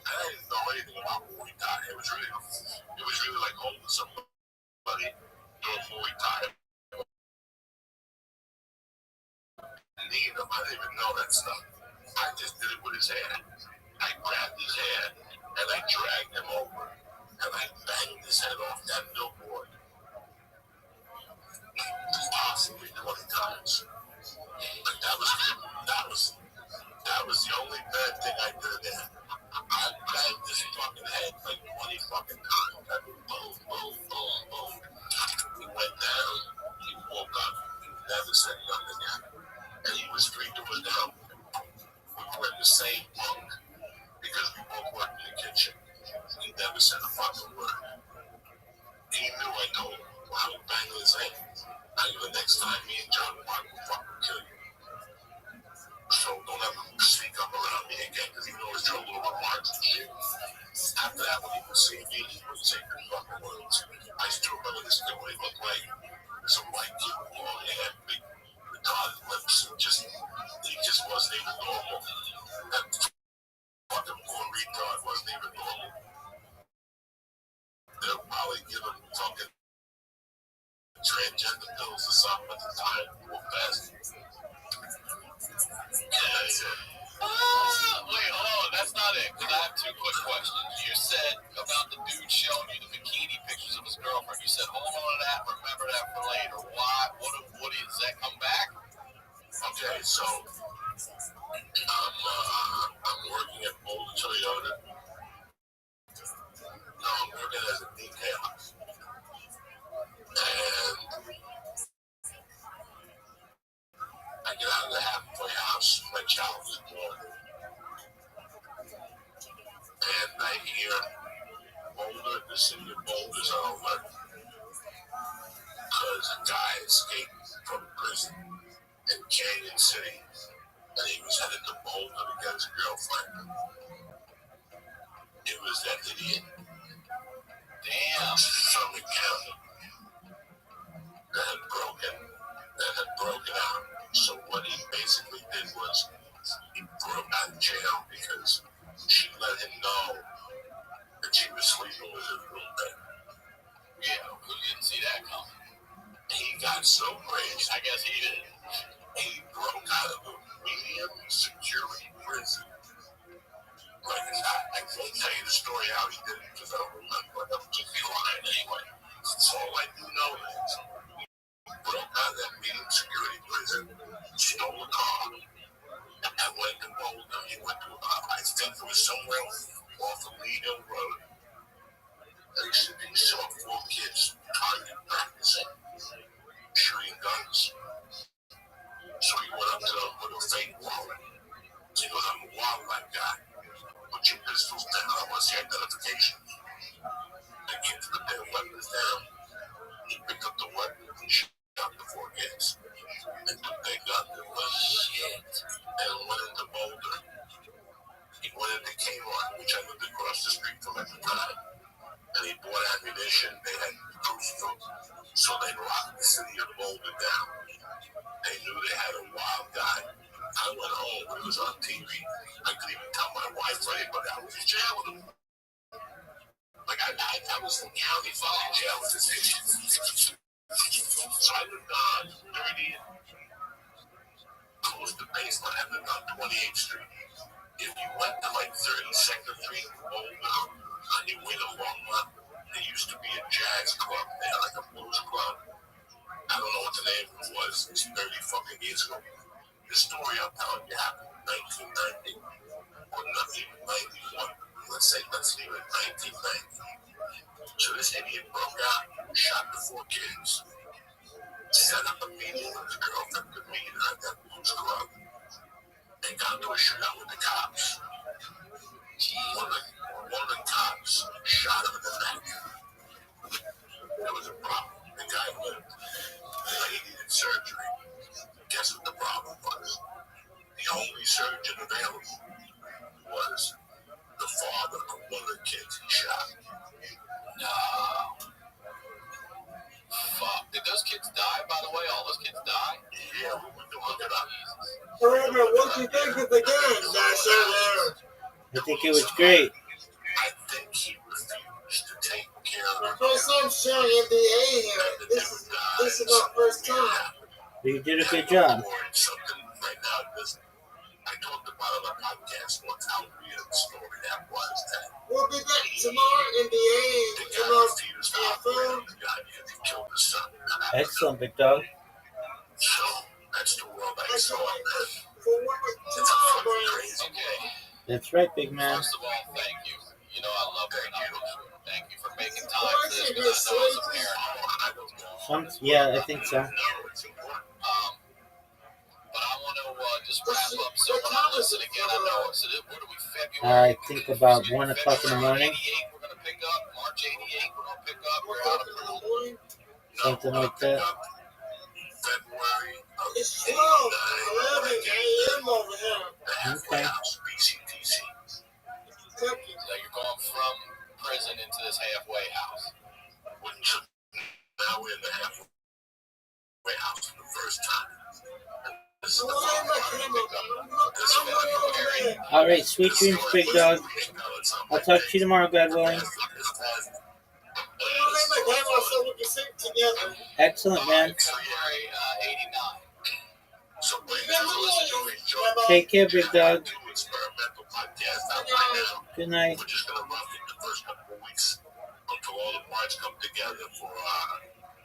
I didn't know anything about Muay Thai. It was really like holding somebody doing Muay Thai. I didn't even know that stuff. I just did it with his hand. I grabbed his hand and I dragged him over and I banged his head off that billboard. Possibly 20 times. But that was the only bad thing I did there. I banged his fucking head like 20 fucking times. I mean, boom, boom, boom, boom. He went down. He woke up. He never said nothing again. And he was 3 doors down. We were in the same bunk because we both worked in the kitchen. He never said a fucking word. He knew I told him I would bang his head. I knew the next time me and John Mark would fucking kill you. So don't ever sneak up around me again because he knows trouble with marks and shit. After that, when he would see me, he would say the fucking words. I still remember this thing what he looked like. Some white kid with long hair, big retarded lips, and he just wasn't even normal. That fucking poor retard wasn't even normal. They'll probably give him fucking transgender pills or something at the time. Real fast. Wait, hold on. That's not it. Because I have 2 quick questions. You said about the dude showing you the bikini pictures of his girlfriend. You said, hold on to that. Remember that for later. Why? What does that come back? Okay, so the city of Boulder's on alert because a guy escaped from prison in Canyon City, and he was headed to Boulder to get his girlfriend. It was that idiot. Damn. Summit County that had broken out. So what he basically did was he broke out of jail because she let him know that she was sleeping with his roommate. Yeah, who didn't see that coming? He got so crazy. I guess he did. He broke out of a medium security prison. Like, I can't tell you the story how he did it because I don't remember. I'm just lying anyway. So all I do know is he broke out of that medium security prison, stole a car, and went to Boulder. He went to, I think it was somewhere off of Lido Road. And he saw 4 kids target practicing, shooting guns. So he went up to them with a fake wallet. He goes, I'm a wildlife guy. Put your pistols down. I want to see identification. The kids put their weapons down. He picked up the weapon and shot the 4 kids. And took their gun and went, shit. And went into Boulder. He went into Kmart, which I lived across the street from at the time. And he bought ammunition. They had crucifix. So they locked the city of Boulder down. They knew they had a wild guy. I went home when it was on TV. I couldn't even tell my wife or anybody I was in jail with him. Like, I was in county fucking jail with this idiot. So I lived on 30th, close to basement. I lived on 28th Street. If you went to like 32nd Street, on your way to Longmont, there used to be a jazz club. They had like a blues club. I don't know what the name of it was. It's 30 fucking years ago. The story I'm telling you happened in 1990, or not even 91. Let's leave it 1990. So this idiot broke out, shot the 4 kids, set up a meeting with his girlfriend to meet her at that blues club, and got into a shootout with the cops. One of the cops shot him in the neck. There was a problem. The guy lived. He needed surgery. Guess what the problem was? The only surgeon available was the father of one of the kids he shot. No. Fuck. Did those kids die, by the way? All those kids died? Yeah, we went to look it up. However, what do you think of the game, I think it was great. I think he refused to take care of the first time showing NBA here. This is our first time. You did a good job. Something right now, I talked about on a podcast once how weird the story that was. We'll be back tomorrow, NBA, tomorrow NFL. Killed his son. Excellent, big dog. So that's the world I saw. Tomorrow, boys. Okay. That's right, big man. First of all, thank you. You know I love you. Thank you for making time for this because I know as a parent. Yeah, I think so. But I want to just wrap up. So when I listen again, I know it's what are we, February? I think about 1 o'clock in the morning. We're going to pick up March 88. We're going to pick up. We're out of prison. Something like that. February. It's 12, 11 a.m. over here. Okay. BCTC. So you're going from prison into this halfway house. Now we're in the halfway house for the first time. This is All right, sweet dreams, big dog. I'll talk to you tomorrow, God willing. Excellent, man. Take care, big dog. Good night. We're just going to rough it the first couple of weeks until all the parts come together for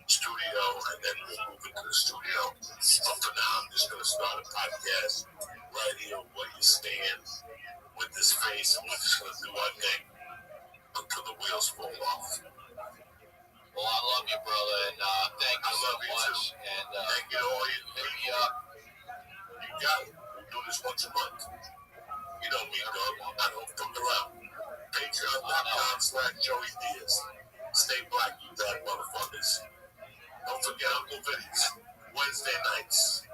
studio, and then we'll move into the studio. But for now, I'm just going to start a podcast right here where you stand with this face, and we're just going to do our thing until the wheels fall off. Well, I love you, brother, and thank you so much. And thank you to all you. Hit me up. You got it. We'll do this once a month. You know me, dog. I don't fuck around. Patreon.com/Joey Diaz. Stay black, you bad motherfuckers. Don't forget Uncle Vinny's Wednesday nights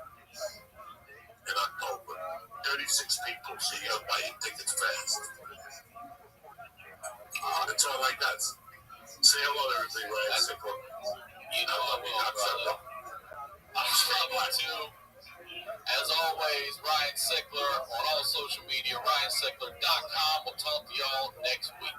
in October. 36 people, so you gotta buy your tickets fast. That's all I got. Say hello to everything, Ryan Sickler. You know I will, brother. I'm struggling too. As always, Ryan Sickler on all social media, RyanSickler.com. We'll talk to y'all next week.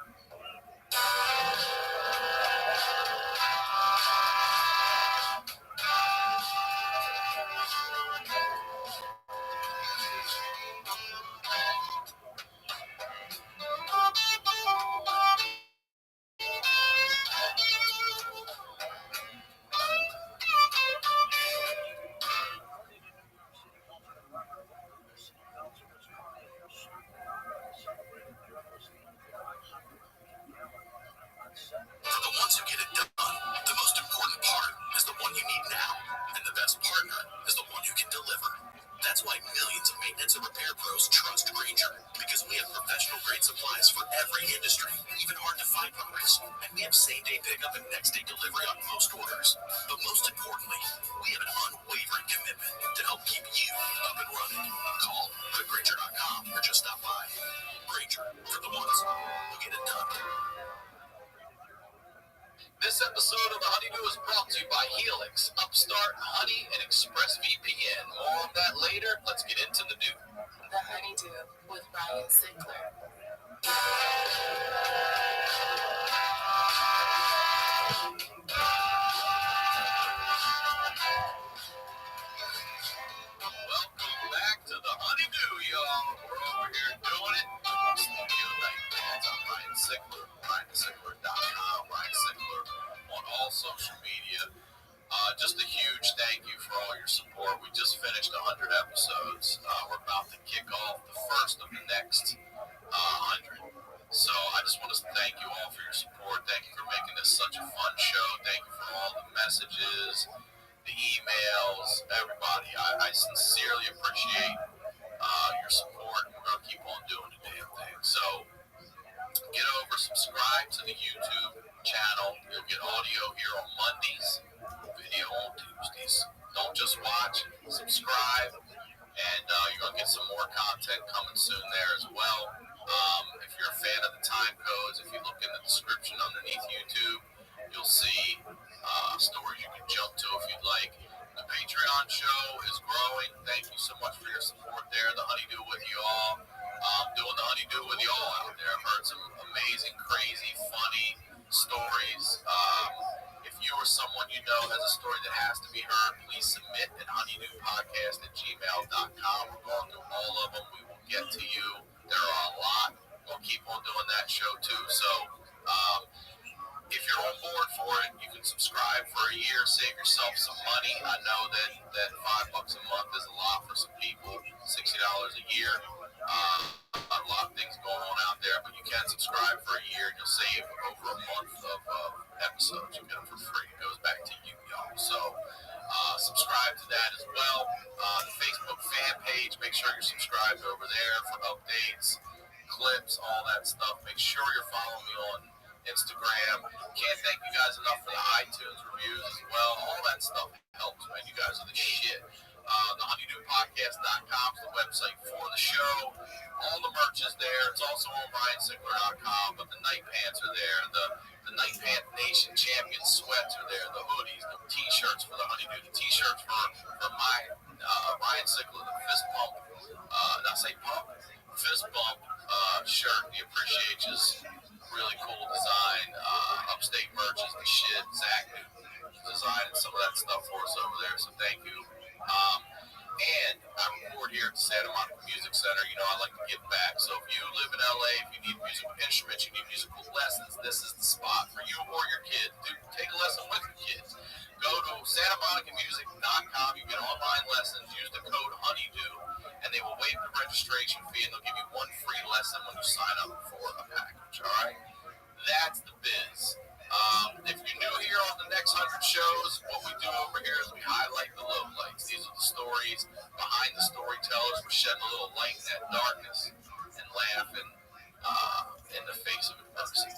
For the ones who get it done, the most important part is the one you need now. And the best partner is the one who can deliver. That's why millions of maintenance and repair pros trust Grainger. Because we have professional grade supplies for every industry, even hard to find products. And we have same day pickup and next day delivery on most orders. But most importantly, we have an unwavering commitment to help keep you up and running. Call Grainger.com or just stop by. Grainger, for the ones who get it done. This episode of The Honeydew is brought to you by Helix, Upstart, Honey, and ExpressVPN. More on that later. Let's get into the dew. The Honeydew with Ryan Sickler. Welcome back to The Honeydew, y'all. We're over here doing it. Studio Night Dance. I'm Ryan Sickler, RyanSickler.com, Ryan Sickler on all social media. Just a huge thank you for all your support. We just finished 100 episodes. We're about to kick off the first of the next 100. So I just want to thank you all for your support. Thank you for making this such a fun show. Thank you for all the messages, the emails, everybody. I sincerely appreciate your support. We're going to keep on doing the damn thing. So get over, subscribe to the YouTube channel. You'll get audio here on Mondays, video on Tuesdays. Don't just watch, subscribe, and you're going to get some more content coming soon there as well. If you're a fan of the time codes, if you look in the description underneath YouTube, you'll see stories you can jump to if you'd like. The Patreon show is growing. Thank you so much for your support there. The Honeydew with you all. Doing the Honeydew with you all out there. I've heard some amazing, crazy, funny stories. If you or someone you know has a story that has to be heard, please submit at honeydewpodcast@gmail.com. We're going through all of them. We will get to you. There are a lot. We'll keep on doing that show too. So if you're on board for it, you can subscribe for a year, save yourself some money. I know that $5 a month is a lot for some people. $60 a year. A lot of things going on out there, but you can subscribe for a year and you'll save over a month of episodes. You get them for free. It goes back to you, y'all. So subscribe to that as well. The Facebook fan page, make sure you're subscribed over there for updates, clips, all that stuff. Make sure you're following me on Instagram. Can't thank you guys enough for the iTunes reviews as well. All that stuff helps, man. You guys are the shit. The honeydewpodcast.com is the website for the show. All the merch is there. It's also on RyanSickler.com, but the night pants are there. The Night Pant Nation Champion sweats are there. The hoodies, the t-shirts for the Honeydew, the t-shirts for my Ryan Sickler, the fist bump, fist bump shirt. The Appreciate You's really cool design. Upstate merch is the shit. Zach designing some of that stuff for us over there, so thank you. And I record here at the Santa Monica Music Center. You know, I like to give back. So if you live in LA, if you need musical instruments, you need musical lessons, this is the spot for you or your kid. Dude, take a lesson with your kids. Go to SantaMonicaMusic.com. You get online lessons. Use the code Honeydew, and they will waive the registration fee, and they'll give you one free lesson when you sign up for a package. All right? That's the biz. If you're new here on the next 100 shows, what we do over here is we highlight the lowlights. These are the stories behind the storytellers. We're shedding a little light in that darkness and laughing in the face of adversity.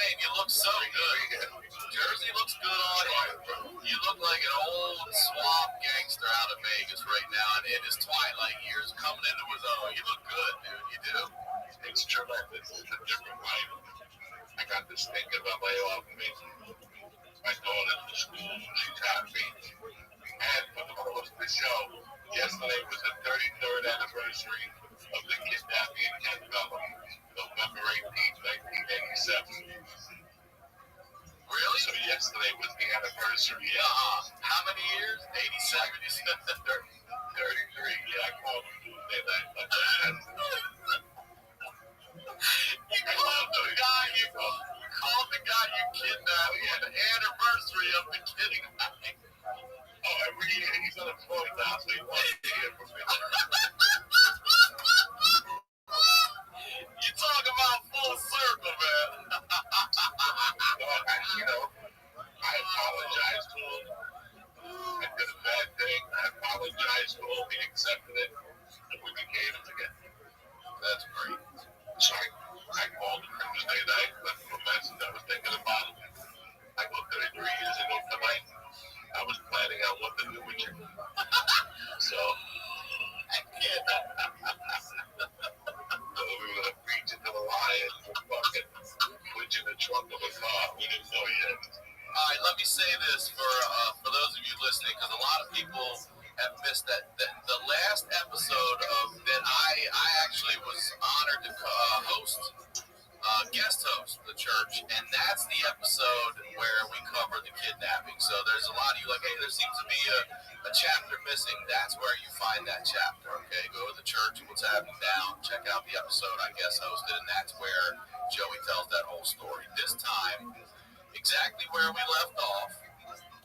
saying, you look so good. Jersey looks good on you. You look like an old swamp gangster out of Vegas right now, and in his twilight years, coming into his own. You look good, dude. You do. It's tremendous. It's a different life. I got this thinking about my off me. My daughter's in school. She's happy. And for the close of the show, yesterday was the 33rd anniversary of the kidnapping in Kent Valley, November 18th, 1987. Really? So yesterday was the anniversary. How many years? 87? 33. Yeah, I called him Tuesday night. You called the guy you kidnapped on the anniversary of the kidnapping. Oh, every year he's unemployed now, so he wants to hear from me. You talk about full circle, man. I apologize to him. I did a bad thing. I apologized to him. He accepted it, and we became together. That's great. So I called him Tuesday night, left him a message. I was thinking about him. I go 33 years ago tonight. I was planning on what to do with you. So we were going to preach it to the lions and fucking put you in the trunk of a car. We didn't know yet. All right, let me say this for those of you listening, because a lot of people have missed that the last episode of that I actually was honored to guest host the church, and that's the episode where we cover the kidnapping. So there's a lot of you like, hey, there seems to be a chapter missing. That's where you find that chapter. Okay, go to the church, what's happening down, check out the episode I guest hosted, and that's where Joey tells that whole story. This time, exactly where we left off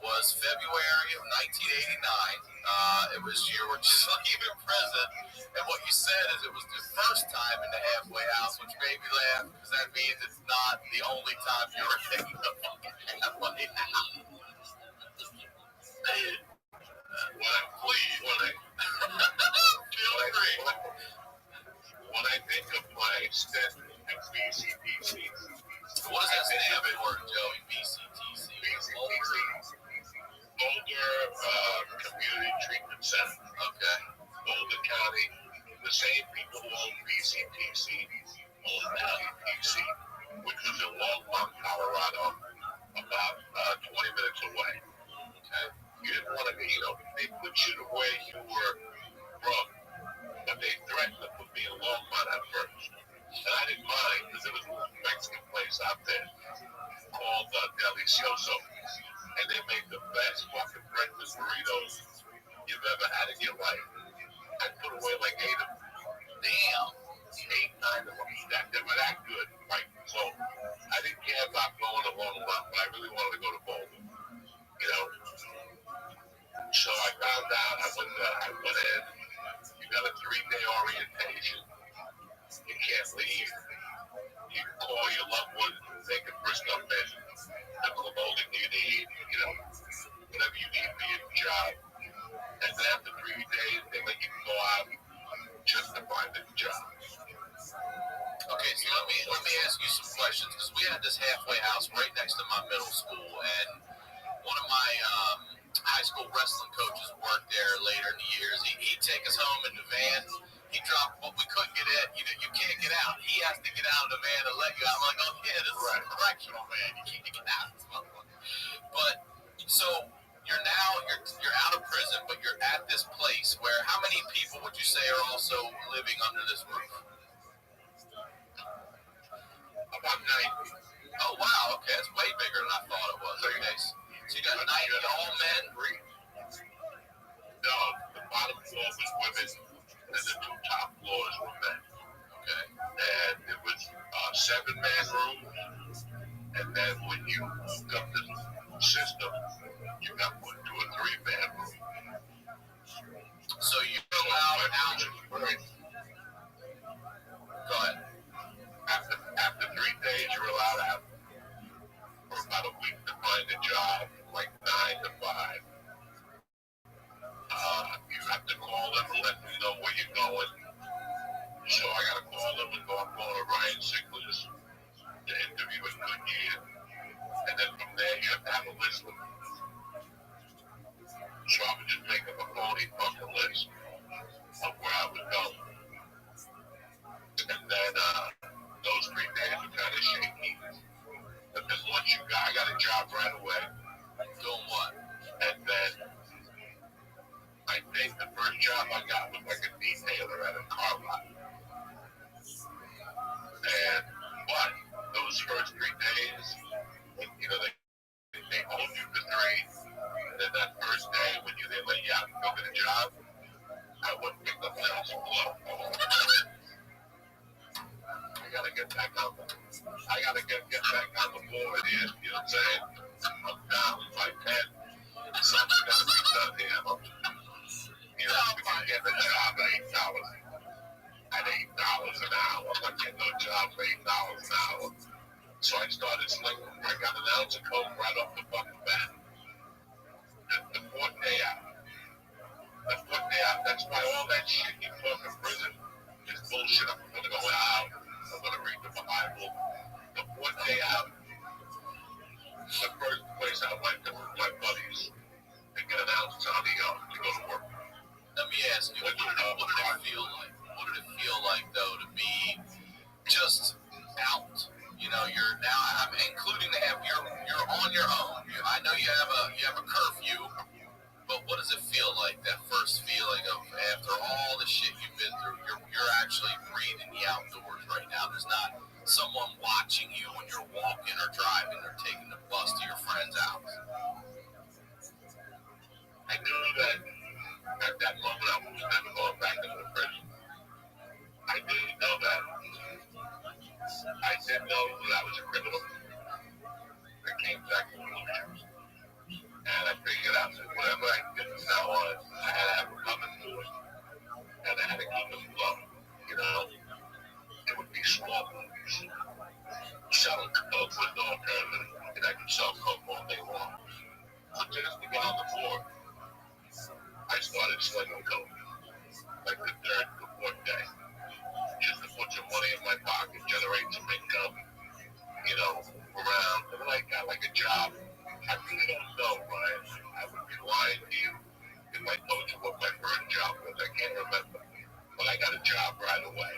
was February of 1989. It was you were just leaving prison, and what you said is it was the first time in the halfway house, which made me laugh because that means it's not the only time you were in the fucking halfway house. When I think of my stint at BCTC, What does that stand for, Joey? BCTC. Boulder Community Treatment Center. Okay. Boulder County, the same people who own BCTC own LEPC, which was in Longmont, Colorado, about 20 minutes away. Okay. You didn't want to be, they put you to where you were from, but they threatened to put me in Longmont at first. And I didn't mind because there was a little Mexican place out there called Delicioso. And they make the best fucking breakfast burritos you've ever had in your life. I put away like 8 of them. Damn. 8, 9 of them. They were that good. Right? So I didn't care about going to Longmont, but I really wanted to go to Boulder. So I found out, I went in, you got a 3-day orientation. You can't leave. You can call your loved one, they can bring up in the clothing you need, whatever you need for your job. And then after 3 days, they let you go out just to find a job. Okay, so let me ask you some questions, because we had this halfway house right next to my middle school, and one of my high school wrestling coaches worked there later in the years. He'd take us home in the van. He dropped what we couldn't get in. You can't get out. He has to get out of the van and let you out. I'm like, oh yeah, this is a correctional van. You can't get out. But so you're out of prison, but you're at this place where how many people would you say are also living under this roof? About 90. Oh wow, okay, that's way bigger than I thought it was. Okay, so you got 90 all men. No, the bottom floor was women, and the 2 top floors were men. Okay. And it was 7-man rooms, and then when you hooked up the system, you got put to a 3-man room. So you're allowed out. Go ahead. After 3 days, you're allowed out for about a week to find a job, like 9 to 5. You have to call them and let them know where you're going. So I got to call them and go. I'm going to Ryan Sickler's to interview at Goodyear. get back on the board here. You know what I'm saying? I'm down by 10. Something got to be done here. You know, we can get a job at $8. At $8 an hour. I'm not getting no job for $8 an hour. So I started slinging. I got an ounce of coke right off the fucking bat. The fourth day out. That's why all that shit you talk in prison is bullshit. I'm going to go out. I'm going to read the Bible. The fourth day out. The first place I went to with my buddies to get an ounce on the to go to work. Let me ask you, what did it feel like? What did it feel like, though, to be just out? You know, you're now, including you're on your own. I know you have a curfew, but what does it feel like? That first feeling of after all the shit you've been through, you're actually breathing the outdoors right now. There's not someone watching you when you're walking or driving or taking the bus to your friend's house. I knew that at that moment I was never going back into the prison. I didn't know that. I didn't know that I was a criminal. I came to that conclusion. And I figured out that whatever I did from now on, I had to have a coming to it. And I had to keep it low. You know? It would be small moves. Selling coke was no alternative. And I could sell coke all day long. So just to get on the board, I started slinging coke. Like the third to fourth day. Just to put some money in my pocket, generate some income, you know, around. And then I got like a job. I really don't know, Ryan. I would be lying to you if I told you what my first job was. I can't remember. But I got a job right away.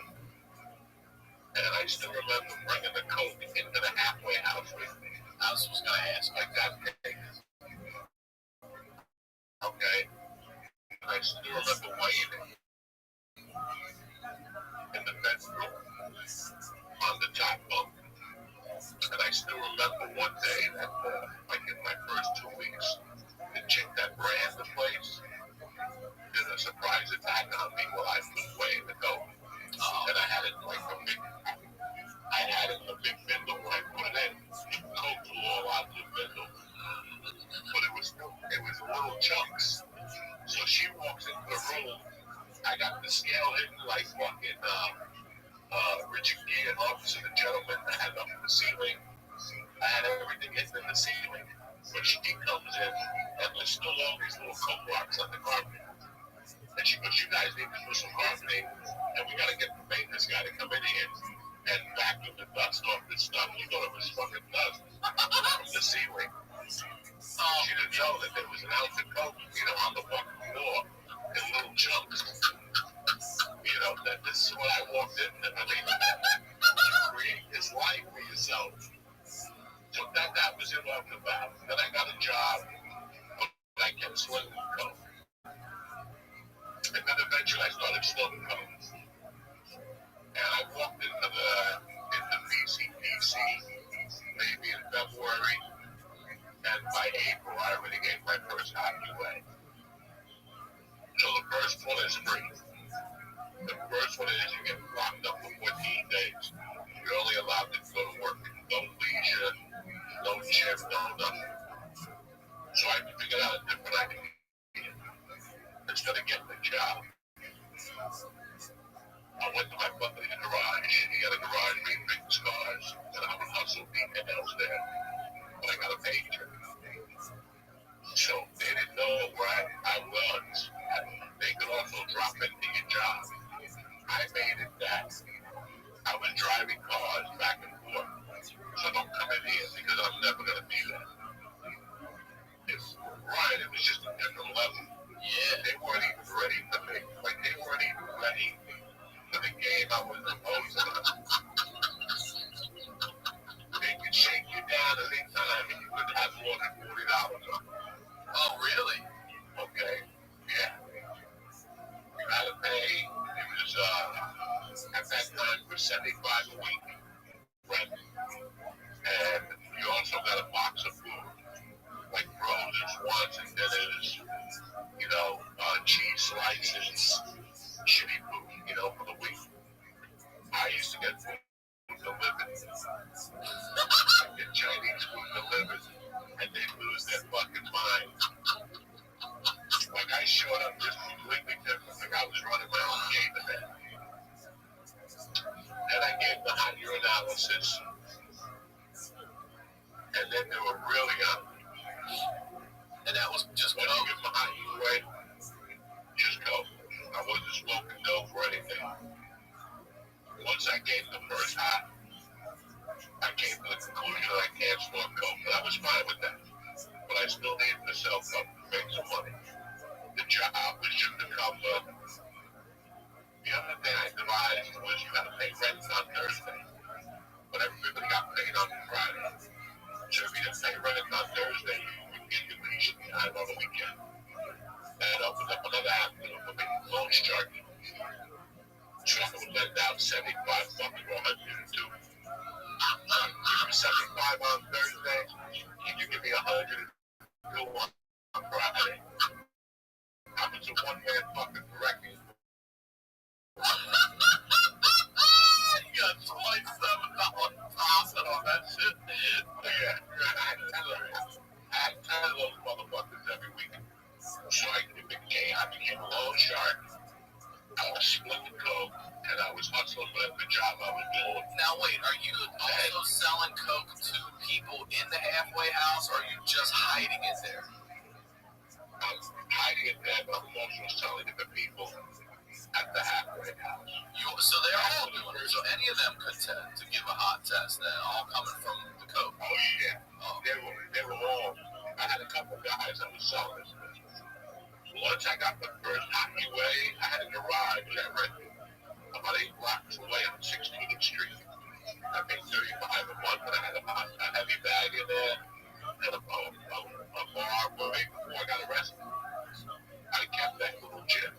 And I still remember bringing the coke into the halfway house with me. I was going to ask. Like that case. Okay? And I still remember waiting in the bedroom on the top bunk. And I still remember one day that, like in my first 2 weeks, the chick that ran the place did a surprise attack on me while I was weighing the coke. And I had it like a big bindle when I put it in. Coke flew all out of the bindle. But it was little chunks. So she walks into the room. I got the scale hidden like fucking Richard Gere, Office of the Gentleman. I had up in the ceiling. I had everything hidden in the ceiling. But she comes in and there's still all these little coke rocks on the carpet. And she goes, you guys need to do some carpeting, and we got to get the maintenance guy to come in here and vacuum the dust off this stuff. You know, it was fucking dust from the ceiling. She didn't know that there was an ounce of coke, you know, on the fucking floor in little chunks. You know, that this is what I walked into. I mean, you create this life for yourself. So that was it off the bat. Then I got a job, but I kept slinging coke. And then eventually I started smoking coke. And I walked into BCPC maybe in February. And by April, I already gave my first hockey away. So the first one is free. The first one is you get locked up for 14 days. You're only allowed to go to work. No leisure, no gym, no nothing. So I figured out a different idea. Instead of getting a job, I went to my buddy's garage. He had a garage made big cars, and I would hustle details there. But I got a pager. So they didn't know where I was. They could also drop into your job. I made it that I was driving cars back and forth. So don't come in here because I'm never going to be there. Right, it was just a different level. Yeah, they weren't even ready for me. Like, they weren't even ready for the game I was supposed to. They could shake you down at any time and you couldn't have more than $40 on. Oh, really? Okay, yeah. You had to pay, it was, at that time, for $75 a week rent. And you also got a box of food, like roses, wines, and dinners. You know, cheese slices, shitty food, you know, for the week. I used to get food delivered analysis, and then they were really on. And that was just When you get behind you away, just go. I wasn't smoking dope or anything. Once I gave the first high, I came to the conclusion that I can't smoke coke, but I was fine with that. But I still needed to sell coke to make some money. The job was just to come. The other thing I devised was you got to pay rent on Thursday, but everybody got paid on Friday. So if you didn't pay rent on Thursday, you would get your lease time on the weekend. That opened up another avenue for me, loan shark. So I would lend out $75 or $102. Give me 75 on Thursday, and you give me 100 on Friday. I was a one-man fucking wrecking. You got $27 profit on that shit. Yeah, I had 10 of those motherfuckers every week. So I became a loan shark. I was splitting coke, and I was hustling whatever job I was doing. Now wait, are you also selling coke to people in the halfway house, or are you just hiding it there? I'm hiding it there, but I'm also selling it to people at the halfway house. So they're all doing it. So any of them could to give a hot test, then all coming from the coke. Oh yeah, they were all. I had a couple guys that was selling this. Once I got the first hockey way, I had a garage that rented about 8 blocks away on 16th Street. I paid $35 a month, and I had a heavy bag in there and a bar right before I got arrested. I kept that little gym.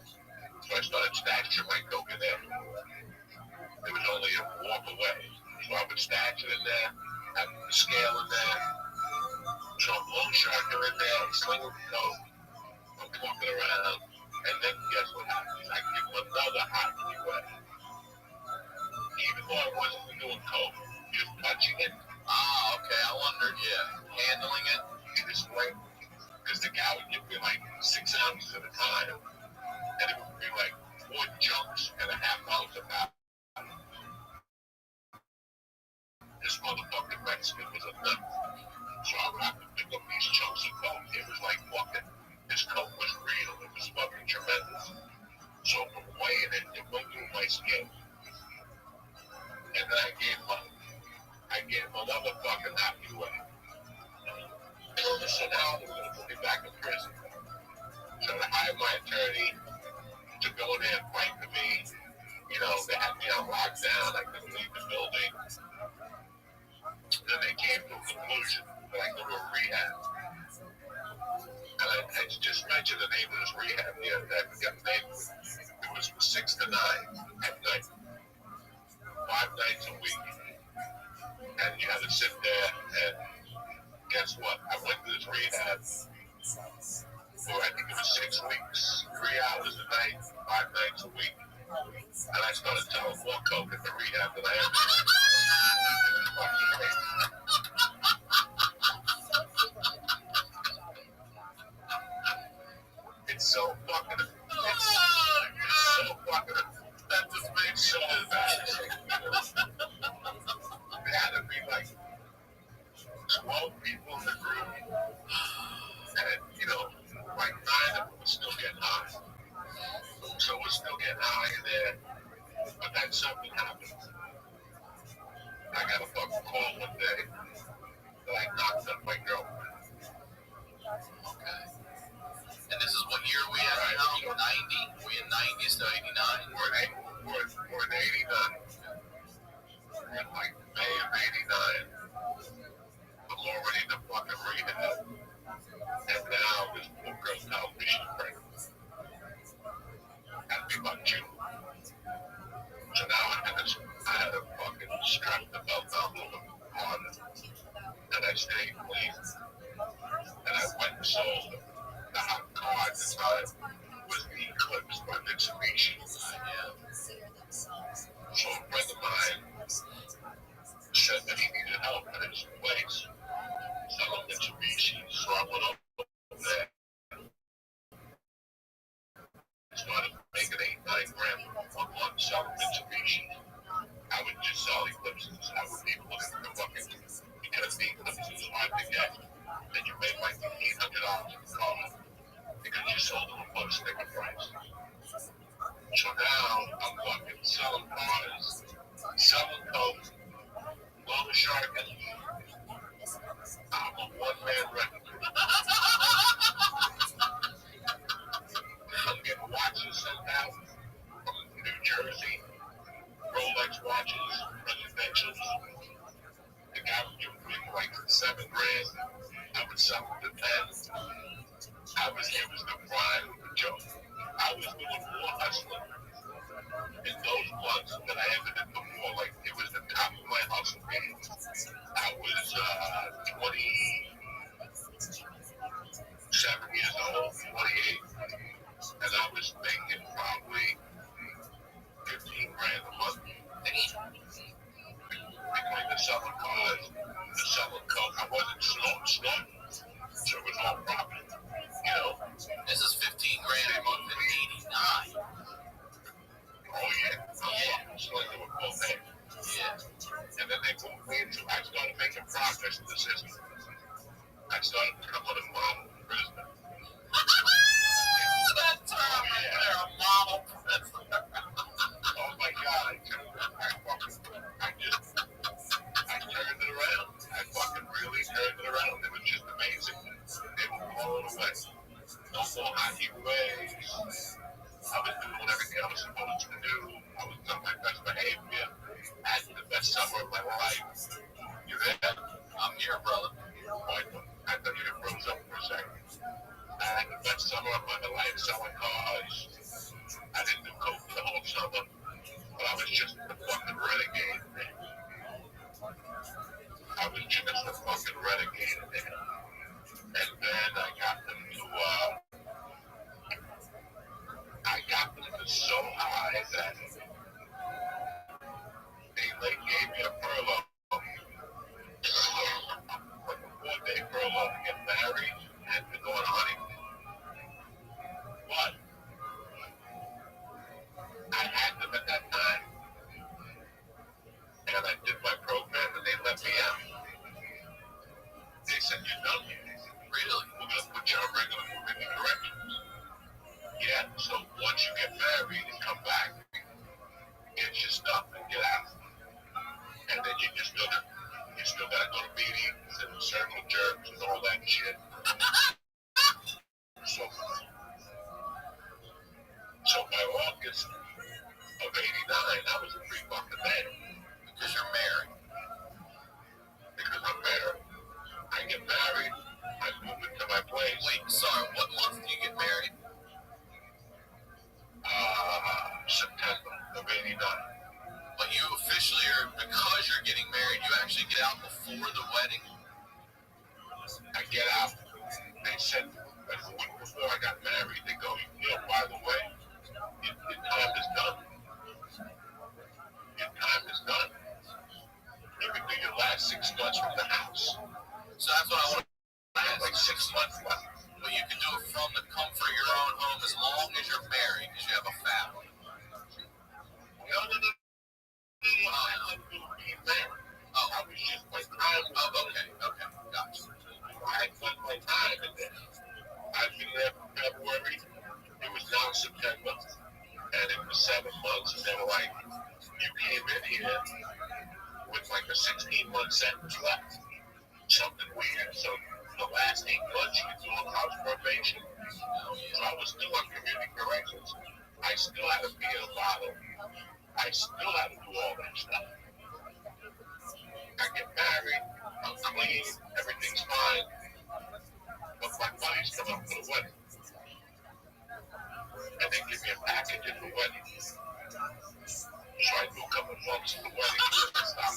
So I started stashing my coke in there. It was only a walk away. So I would stash it in there, have the scale in there, some loan sharker in there, slinging coke. I'm walking around, and then guess what happens? I give him another hockey way. Even though I wasn't doing coke, just touching it. Ah, okay, I wondered, handling it. This way, because the guy would give me like 6 ounces at a time, and it would be like 4 chunks and a half ounce of that. This motherfucking Mexican was a nut. So I would have to pick up these chunks of coke. It was like fucking, this coke was real. It was fucking tremendous. So from weighing it, it went through my skin. And then I gave him another fucking happy way. So now they're going to put me back in prison. So I hired my attorney to go there and fight for me. You know, they had me on lockdown. I couldn't leave the building. Then they came to a conclusion that I go to a rehab. And I just mentioned the name of this rehab the other day. I forgot the name. It was from 6 to 9 at night. 5 nights a week. And you had to sit there and guess what? I went to this rehab for I think it was 6 weeks, 3 hours a night, 5 nights a week. And I started selling more coke at the rehab than I ever did. It's so fucking, that just makes so embarrassing. There had to be like 12 people in the group, and you know, like 9 of them were still getting high. So we're still getting high in there, but then something happened. I got a fucking call one day that I knocked up my girlfriend. Okay. And this is what year we at right now? 90? We in 90s to 89? We're in 89. In like May of 89. I'm already in the fucking rehab. And now this poor girl tells me she's pregnant. Had to be about June. So now I had to fucking strap the belt down a little harder. And I stayed clean. And I went and sold the hot car at the time was the Eclipse by Mitsubishi. So a friend of mine said that he needed help at his place selling Mitsubishi. So I went over there and started making $8-9 grand a month selling Mitsubishi. I would just sell Eclipses Rolex watches, presidentials. The guy would give me like $7 grand. I would sell them to 10. It was the prime of the joke. I was doing more hustling in those months than I ever did before. Like, it was the top of my hustle game. I was 27 years old, 28, and I was making probably 15 grand a month. Between the selling cars, the selling coke, I wasn't snorting, so it was all profit. You know? This is 15 grand a month in 89. Oh, yeah. Slinging with both hands. Yeah. And then they moved me into, I started making progress in the system. I started becoming a model prisoner. That term right there, a model prisoner. Oh my God, I turned it around. I fucking really turned it around. It was just amazing. They were blown away. No more hockey ways. I was doing everything I was supposed to do. I was on my best behavior. I had the best summer of my life. You there? I'm here, brother. I thought you froze up for a second. I had the best summer of my life selling cars. I didn't do coke the whole summer, but I was just a fucking renegade there. I was just a fucking renegade there. And then I got them to so high that they gave me a furlough. Like a 4-day furlough to get married and to go on a honeymoon. But I had them at that time, and I did my program, and they let me out. They said, "You're done here." Really? We're going to put you on regular moving corrections. Yeah, so once you get married and come back, get your stuff and get out. And then you still got to go to meetings and circle jerks and all that shit. So by August of 89, I was a free fucking man. Because you're married. Because I'm married. I get married, I move into my place. Wait, sorry, what month do you get married? September of 89. But you officially are, because you're getting married, you actually get out before the wedding? I get out. They said, a week before I got married, they go, by the way, your time is done. Your time is done. You can do your last 6 months from the house. So that's what I want to ask. Like 6 months left. But you can do it from the comfort of your own home as long as you're married, because you have a family. No. I couldn't do being married. Oh, I was just my time. Oh, okay, gotcha. I put my time in there. I've been there from February. It was now September. And it was 7 months. And they were like, you came in here with like a 16-month sentence left. Something weird. So the last 8 months you could do on house probation. So I was still on community corrections. I still had to be in a bottle. I still had to do all that stuff. I get married. I'm clean. Everything's fine. But my buddies come up for the wedding. And they give me a package at the wedding. So I do a couple months at the wedding. Stop.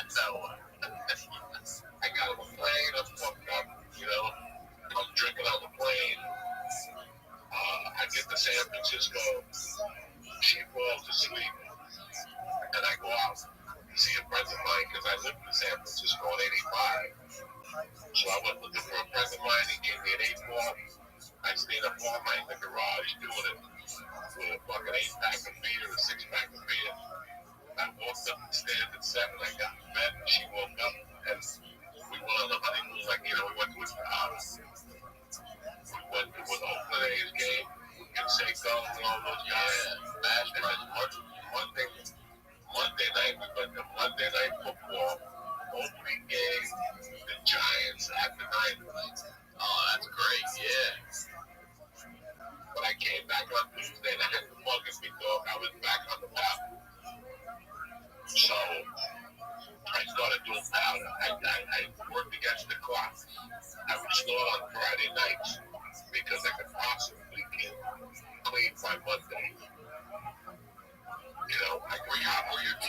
No. I got on the plane. I'm fucked up. I'm drinking on the plane. I get to San Francisco. She falls asleep. And I go out to see a friend of mine because I lived in San Francisco on 85. So I went looking for a friend of mine. He gave me an 8-ball. I stayed up all night in the garage doing it with a fucking 8-pack of beer, a 6-pack of beer. I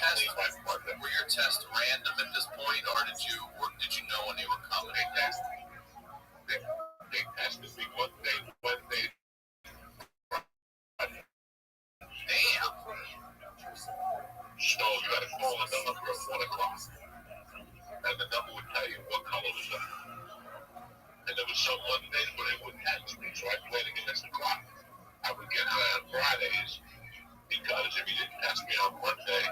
tests, were your tests random at this point, or did you know when they were coming? They tested me one day. Damn. So you had to call a number at 1 o'clock, and the number would tell you what color was up. And there was some Mondays where they wouldn't test me, so I played against the clock. I would get high on Fridays, because if you didn't test me on Monday,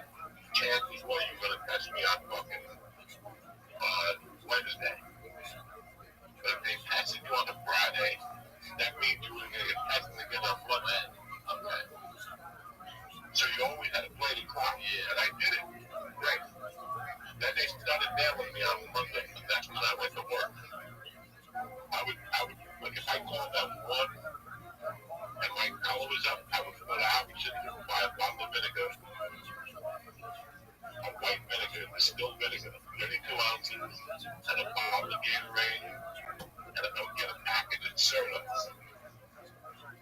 chances were you were going to test me on fucking Wednesday. But if they tested you on a Friday, that means you were going to get tested again on Monday. Okay. So you always had to play the clock. Yeah. And I did it. Great. Then they started nailing me on Monday, and that's when I went to work. I would, like, if I called that one, and my color was up, I would go to Albertson and buy a bottle of vinegar, a white vinegar, distilled vinegar, 32 ounces, and a bottle of Gatorade, and I would get a package of Serta.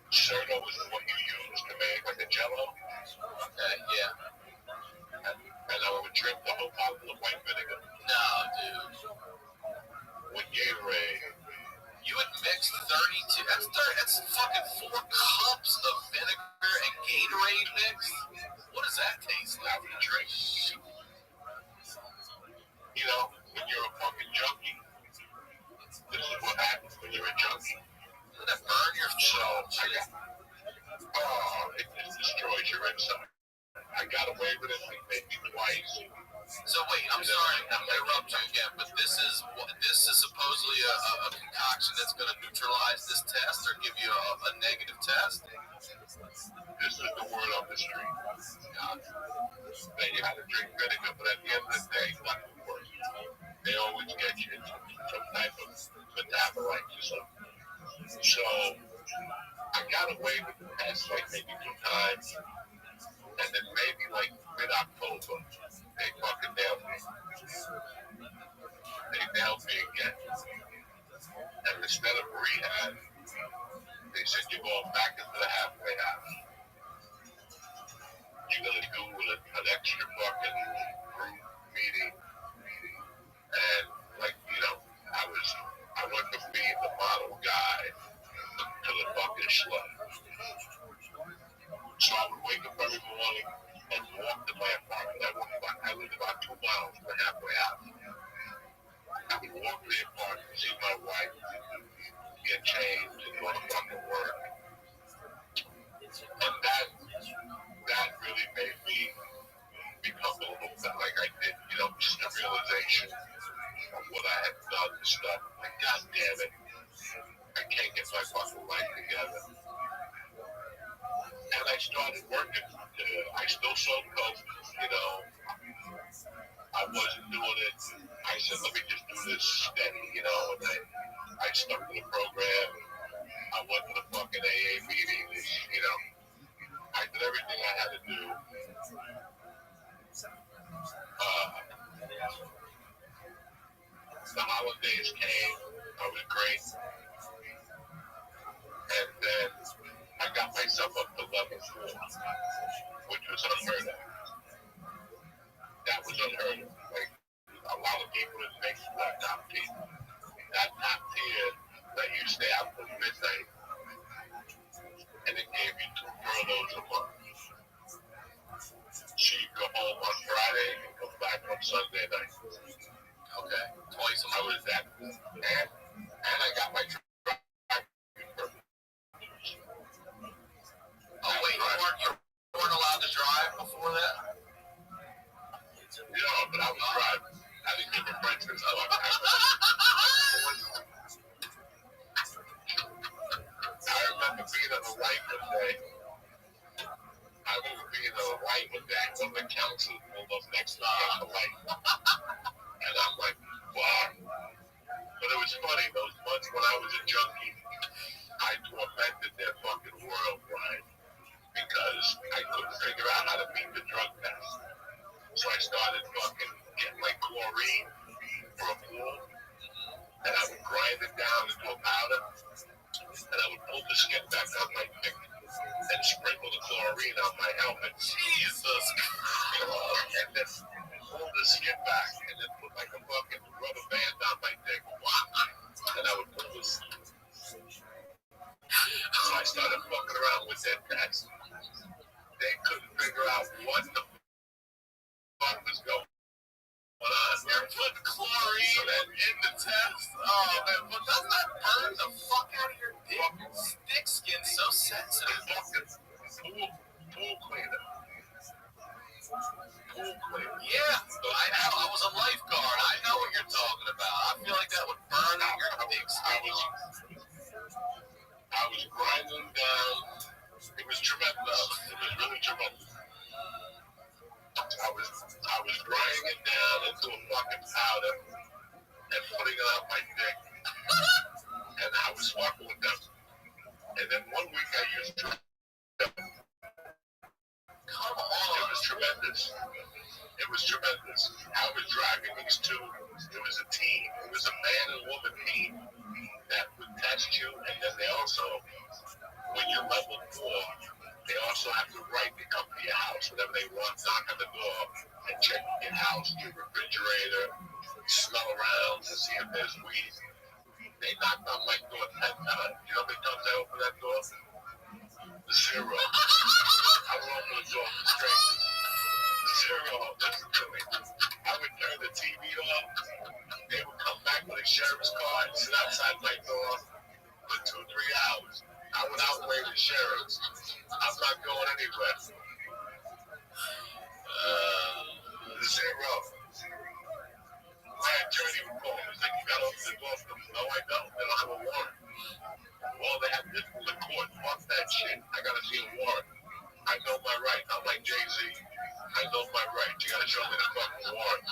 Serta was what you used to make like a Jello. Okay, yeah. And I would drink the whole bottle of white vinegar. No, dude. With Gatorade. You would mix 32. That's fucking 4 cups of vinegar and Gatorade mixed. What does that taste like? I would drink. You know, when you're a fucking junkie, this is what happens when you're a junkie. Doesn't that burn your soul? It just destroys your inside. I got away with it like maybe twice. So wait, I'm sorry, I'm gonna interrupt you again, but this is supposedly a concoction that's gonna neutralize this test or give you a negative test. This is the word on the street. Then you had to drink vinegar, but at the end of the day, nothing works. They always get you some type of metabolite or something. So I got away with the test like maybe 2 times. And then maybe like mid-October, they fucking nailed me. They nailed me again. And instead of rehab, they said you're going back into the halfway house. You're going to do an extra fucking group meeting. And like, you know, I went from being the model guy to the fucking slut. So I would wake up every morning and walk to my apartment. I lived about 2 miles from the halfway house. I would walk to the apartment, see my wife, get changed, and go to fucking work. And that really made me become a little bit like I did, you know, just a realization of what I had done and stuff. Like, God damn it, I can't get my fucking life together. And I started working. I still sold coke, you know. I wasn't doing it. I said, let me just do this steady, you know. And I stuck to the program. I went to the fucking AA meetings, you know. I did everything I had to do. The holidays came. I was great. And then I got myself up to level 4, which was unheard of. That was unheard of. Like, a lot of people that make that top tier. That top tier let you stay out till midnight, and it gave you 2 furloughs a month. So you go home on Friday and come back on Sunday night. Okay, twice a month. I was that, and I got my drive. Oh wait, you weren't allowed to drive before that? Yeah, but I was driving. I didn't give a friends and stuff. I remember being on the right one day. I remember being on the right one day. One of the council pulled up next to me on the light. And I'm like, wow. But it was funny, those months when I was a junkie, I tormented their fucking world, right? Because I couldn't figure out how to beat the drug test. So I started fucking getting like chlorine for a pool, and I would grind it down into a powder, and I would pull the skin back on my pick and sprinkle the chlorine on my helmet. Jesus Christ. And then get back and then put like a fucking rubber band on my dick. And I would pull this. So I started fucking around with that test. They couldn't figure out what the fuck was going on. You're putting chlorine in the test? Oh, man, but doesn't that burn the fuck out of your dick? Dick skin's so sensitive. Fucking pool cleaner. Pool cleaner. Yeah, I know. I was a lifeguard. I know what you're talking about. I feel like that would burn out your dick skin. I was grinding down. It was tremendous. It was really tremendous. I was grinding it down into a fucking powder and putting it on my dick. And I was fucking with them. And then one week I used them. Come on. It was tremendous. It was tremendous. I was driving these two. It was a team. It was a man and woman team that would test you, and then they also, when you're level 4, they also have the right to come to your house whenever they want, knock on the door and check your house, your refrigerator, smell around to see if there's weed. They knocked on my door 10 times. You know how many times I opened that door? 0. I would open the door for strangers. 0. Listen to me. I would turn the TV off. They would come back with a sheriff's car and sit outside my door for 2-3 hours. I would outweigh the sheriffs. I'm not going anywhere. 0. My attorney would call me. He's like, you got to open the door for them. No, I don't. They don't have a warrant. Well, they have this in the court. Fuck that shit. I got to see a warrant. I know my right. I'm like Jay-Z. I know my right. You got to show me the fucking warrant.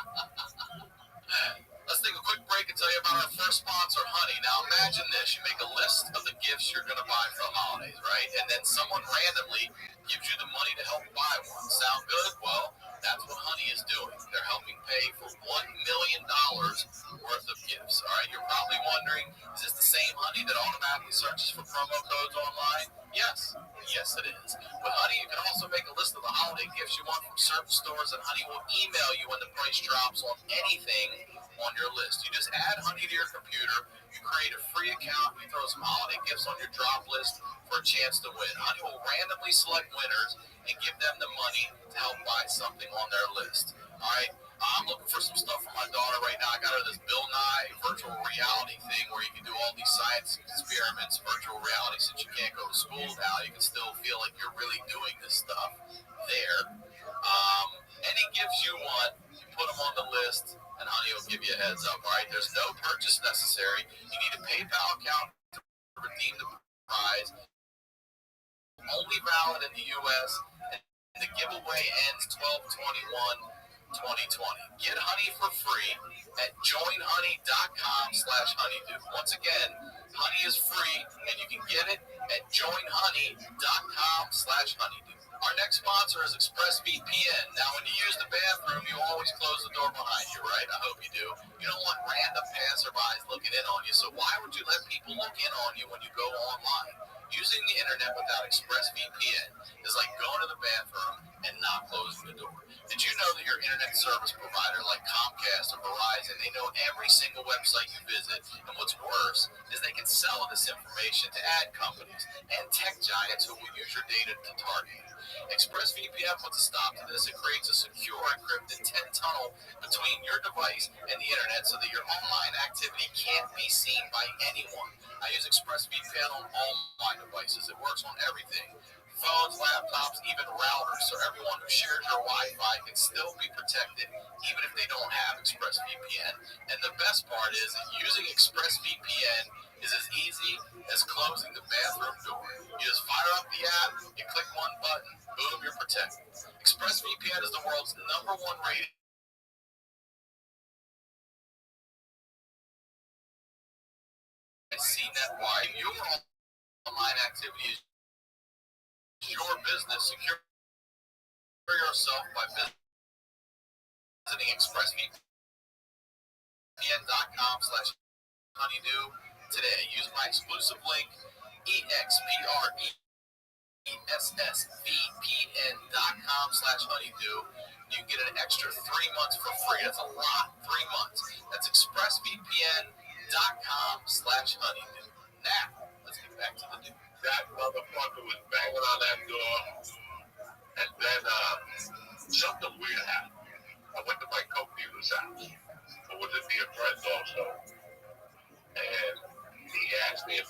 Let's take a quick break and tell you about our first sponsor, Honey. Now imagine this. You make a list of the gifts you're going to buy for the holidays, right? And then someone randomly gives you the money to help buy one. Sound good? Well, that's what Honey is doing. They're helping pay for $1 million worth of gifts. All right, you're probably wondering, is this the same Honey that automatically searches for promo codes online? Yes. Yes, it is. With Honey, you can also make a list of the holiday gifts you want from certain stores, and Honey will email you when the price drops on anything on your list. You just add Honey to your computer, you create a free account, you throw some holiday gifts on your drop list for a chance to win. Honey will randomly select winners and give them the money to help buy something on their list. All right, I'm looking for some stuff for my daughter right now. I got her this Bill Nye virtual reality thing where you can do all these science experiments, virtual reality. Since you can't go to school now, you can still feel like you're really doing this stuff there. Any gifts you want, you put them on the list, and Honey will give you a heads up. All right, there's no purchase necessary. You need a PayPal account to redeem the prize. Only valid in the U.S. and the giveaway ends 12/21/2020. Get Honey for free at joinhoney.com/honeydew. Once again, Honey is free, and you can get it at joinhoney.com/honeydew. Our next sponsor is ExpressVPN. Now, when you use the bathroom, you always close the door behind you, right? I hope you do. You don't want random passerbys looking in on you, so why would you let people look in on you when you go online? Using the internet without ExpressVPN is like going to the bathroom and not closing the door. Did you know that your internet service provider like Comcast or Verizon, they know every single website you visit, and what's worse is they can sell this information to ad companies and tech giants who will use your data to target you. ExpressVPN puts a stop to this. It creates a secure, encrypted 10-tunnel between your device and the internet so that your online activity can't be seen by anyone. I use ExpressVPN on all my devices. It works on everything. Phones, laptops, even routers, so everyone who shares your Wi-Fi can still be protected, even if they don't have ExpressVPN. And the best part is that using ExpressVPN is as easy as closing the bathroom door. You just fire up the app, you click one button, boom, you're protected. ExpressVPN is the world's #1 rated CNET wide. Your online activity is your business. Secure yourself by visiting expressvpn.com/honeydew today. Use my exclusive link expressvpn.com/honeydew. You can get an extra 3 months for free. That's a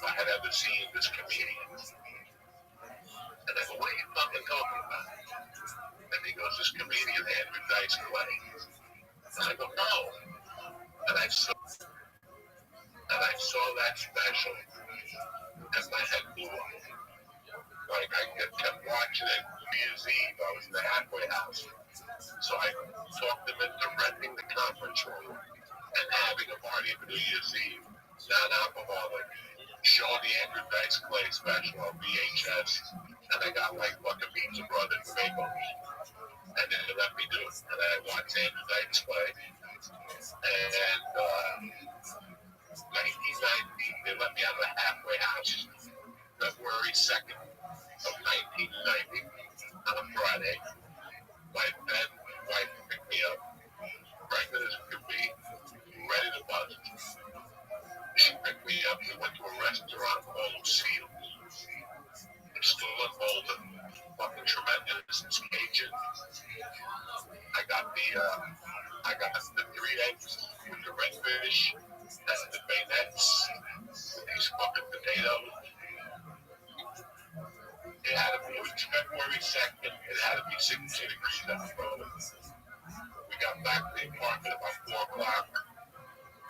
if I had ever seen this comedian. And I go, what are you fucking talking about? And he goes, this comedian, Andrew Dice Clay. And I go, no. And I saw that special, and my head blew up. Like, I kept watching it. New Year's Eve, I was in the halfway house. So I talked them into renting the conference room and having a party for New Year's Eve. Non-alcoholic, showing the Andrew Dice Clay special on VHS, and I got like fucking Pizza Brothers Bagels. And then they let me do it. And I watched Andrew Dice Clay. And 1990, they let me out of the halfway house February 2nd of 1990 on a Friday. My wife picked me up, pregnant as could be, ready to bust. She picked me up. We went to a restaurant called Seals. It's still in Bolton. Fucking tremendous. It's Cajun. I got the 3 eggs with the red fish and the bayonets with these fucking potatoes. It was February 2nd. It had to be 60 degrees out, bro. We got back to the apartment about 4 o'clock.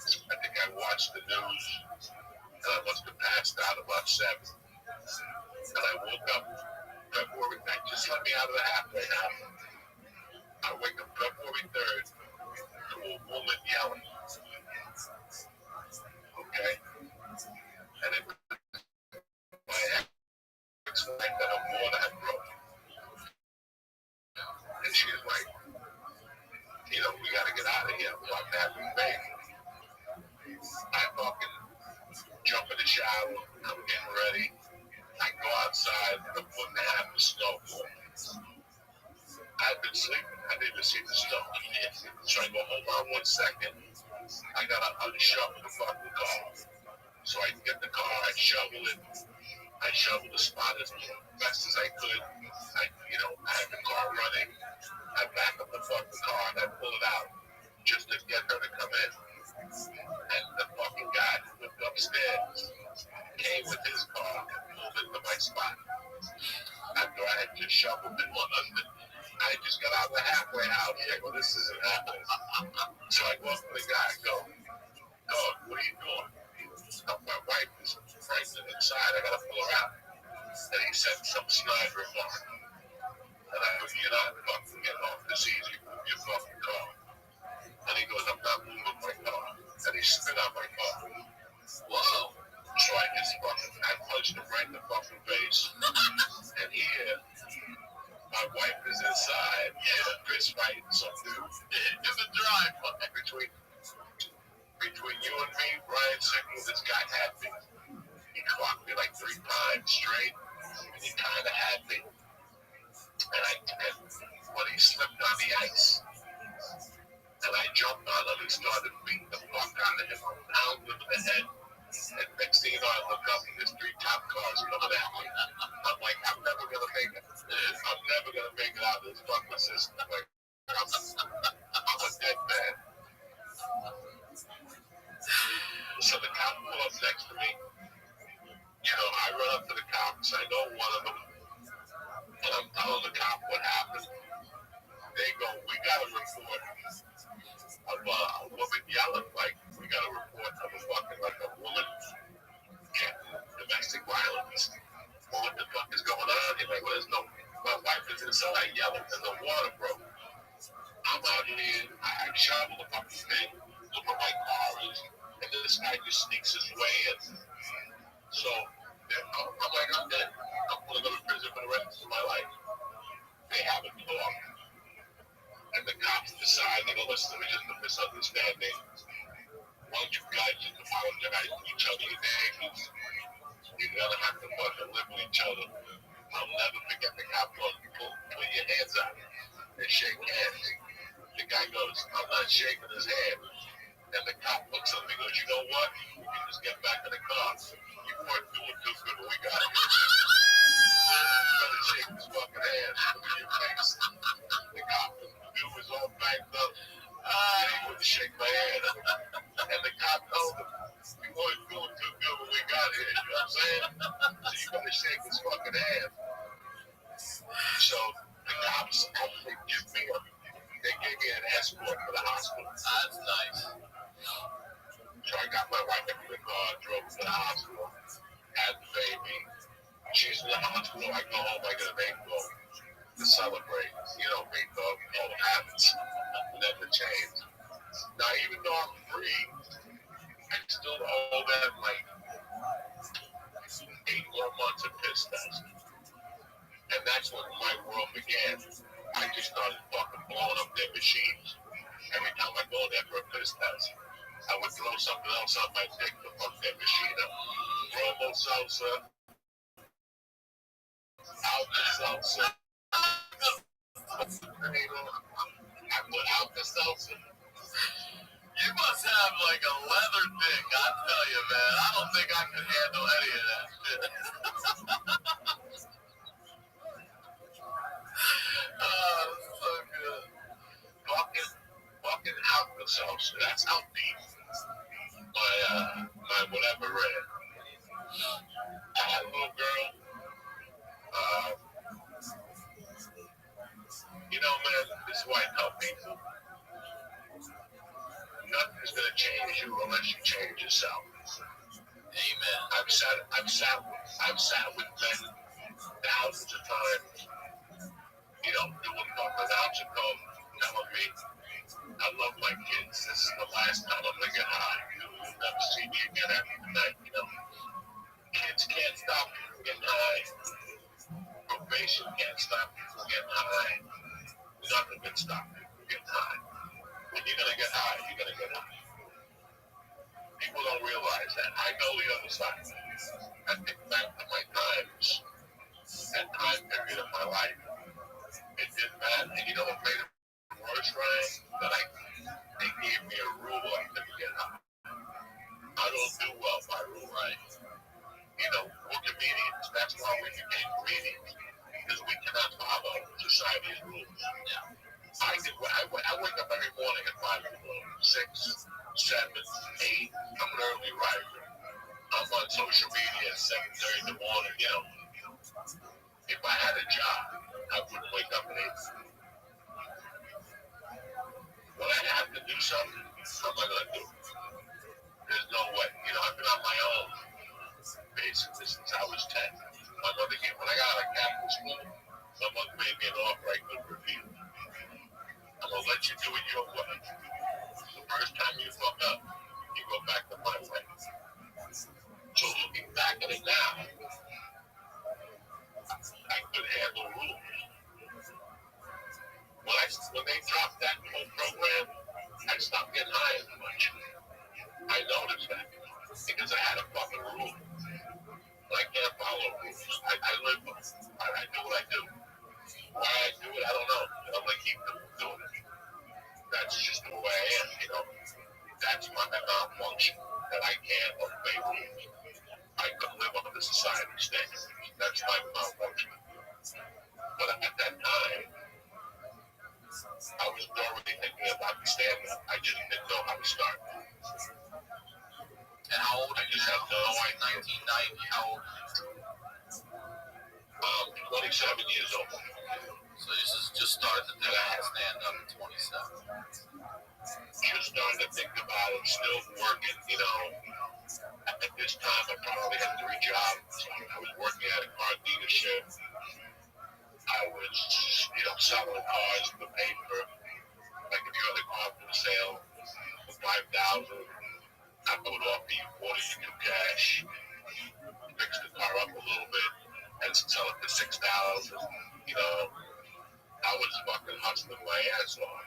I think I watched the news, and I must have passed out about 7. And I woke up February 9th. Just let me out of the halfway house. I wake up February 3rd to a woman yelling. Okay? And it was my ex-wife that her water had broken. And she was like, we gotta get out of here. I'm not having a baby. I fucking jump in the shower. I'm getting ready. I go outside. A foot and a half of snow. I've been sleeping. I didn't see the snow. So I go, hold on 1 second. I gotta unshovel the fucking car. So I get the car. I shovel it. I shovel the spot as best as I could. I had the car running. I back up the fucking car and I pull it out just to get her to come in. And the fucking guy who lived upstairs came with his car and pulled into my spot. After I had just shoveled it I just got out of the halfway house. I go, this isn't happening. So I go up to the guy. I go, dog, what are you doing? My wife is pregnant inside. I gotta pull her out. And he said some snide remark. And I go, you're not fucking getting off this easy. Move your fucking car. And he goes, I'm not moving my car. And he spit on my car. Whoa. So I punched him right in the fucking face. And here, my wife is inside. Fist fighting some dude in the driveway. Between you and me, Brian Sickles, this guy had me. He clocked me like 3 times straight. And he kind of had me. And when he slipped on the ice, and I jumped on him and started beating the fuck out of him, pounding him in the head. And next thing you know, I look up and there's 3 cop cars coming at me. I'm like, I'm never gonna make it. I'm never gonna make it out of this fucking system. Like, I'm a dead man. So the cop pulled up next to me. I run up to the cops. I know one of them. And I'm telling the cop what happened. They go, we got a report of a woman yelling, like, we got a report of a woman getting domestic violence. What the fuck is going on? He's like, well, there's no, my wife is inside yelling and the water broke. I'm out here, I shovel the fucking thing, look where my car is, and this guy just sneaks his way in. So, I'm like, I'm dead. I'm gonna go to prison for the rest of my life. They haven't talked. And the cops decide, they go, listen, it was just a misunderstanding. Why don't you guys just apologize to each other in the names? You're gonna have to fucking live with each other. I'll never forget the cop goes, put your hands out and shake hands. The guy goes, I'm not shaking his hand. And the cop looks at me and goes, you know what? You can just get back in the car. You weren't doing too good when we got here. Better shake his fucking hand in your face. The cop, the dude was all backed up. He wouldn't shake my hand. And the cop told him, you weren't doing too good when we got here. You know what I'm I'm saying? So you gotta shake his fucking hand. So the cops actually gave me an escort to the hospital. That's nice. So I got my wife into the car, drove to the hospital, had the baby. She's in the hospital. I go home, I get a big dog to celebrate. You know, big dog, all the habits. Never change. Now, even though I'm free, I still owe them like 8 more months of piss test. And that's when my world began. I just started fucking blowing up their machines. Every time I go there for a piss test, I would throw something else on my dick to fuck their machine up. Robo salsa, alka salsa. I put alka salsa. You must have like a leather dick, I tell you, man. I don't think I can handle any of that shit. Oh, so good. Fucking alka salsa. That's how deep my whatever ran. I had a little girl. You know, man, this is why I tell people, nothing's gonna change you unless you change yourself. Amen. I've sat with men thousands of times, you know, doing fucking algebra, telling me, I love my kids. This is the last time I'm gonna get high. You'll never see me again after tonight, you know. Kids can't stop you from getting high. Probation can't stop you from getting high. Nothing can stop you from getting high. When you're gonna get high, you're gonna get high. People don't realize that. I know the other side. I think back to my times, that time period of my life. It didn't matter. And you know what made it worse, Ryan? That they gave me a rule I couldn't get high. I don't do well by rule, right? You know, we're comedians. That's why we became comedians. Because we cannot follow society's rules. Yeah. I wake up every morning at 5 o'clock, 6, 7, 8. I'm an early riser. I'm on social media at 7:30 in the morning, you know. If I had a job, I wouldn't wake up at 8. When I have to do something, what am I going to do? There's no way. You know, I've been on my own basically since I was 10. My mother gave, when I got out of Catholic school, my mother made me an offer I couldn't refuse. I'm going to let you do it your way. The first time you fuck up, you go back to my way. So looking back at it now, I could handle rules. When they dropped that whole program, I stopped getting high as much. I noticed that because I had a fucking rule. But I can't follow rules. I live them. I do what I do. Why I do it, I don't know. And I'm going to keep doing it. That's just the way I am, you know. That's my malfunction, that I can't obey rules. I could live under society standards. That's my malfunction. But at that time, I was already thinking about the stand-up. I just didn't know how to start. And how old I just have no idea. 1990, how old? 27 years old. So this is just starting to think about stand-up at 27. Just starting to think about it, still working, you know. At this time, I probably had 3 jobs. I was working at a car dealership. I was, you know, selling cars in the paper. Like if you had a car for sale for $5,000, I would offer you $42 cash, fix the car up a little bit, and sell it for $6,000. You know, I was fucking hustling my ass off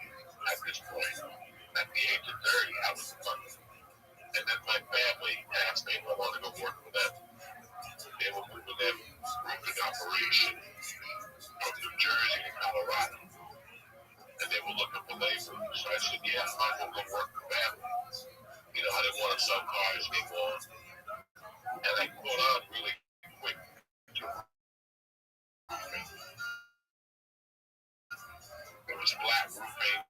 at this point. At the age of 30, I was fucking. And then my family asked me if I wanted to go work for them. They were moving their roofing operation from New Jersey to Colorado. And they were looking for labor. So I said, yeah, I might as well go work for them. You know, I didn't want to sell cars anymore. And I caught on really quick to roofing. It was flat roofing.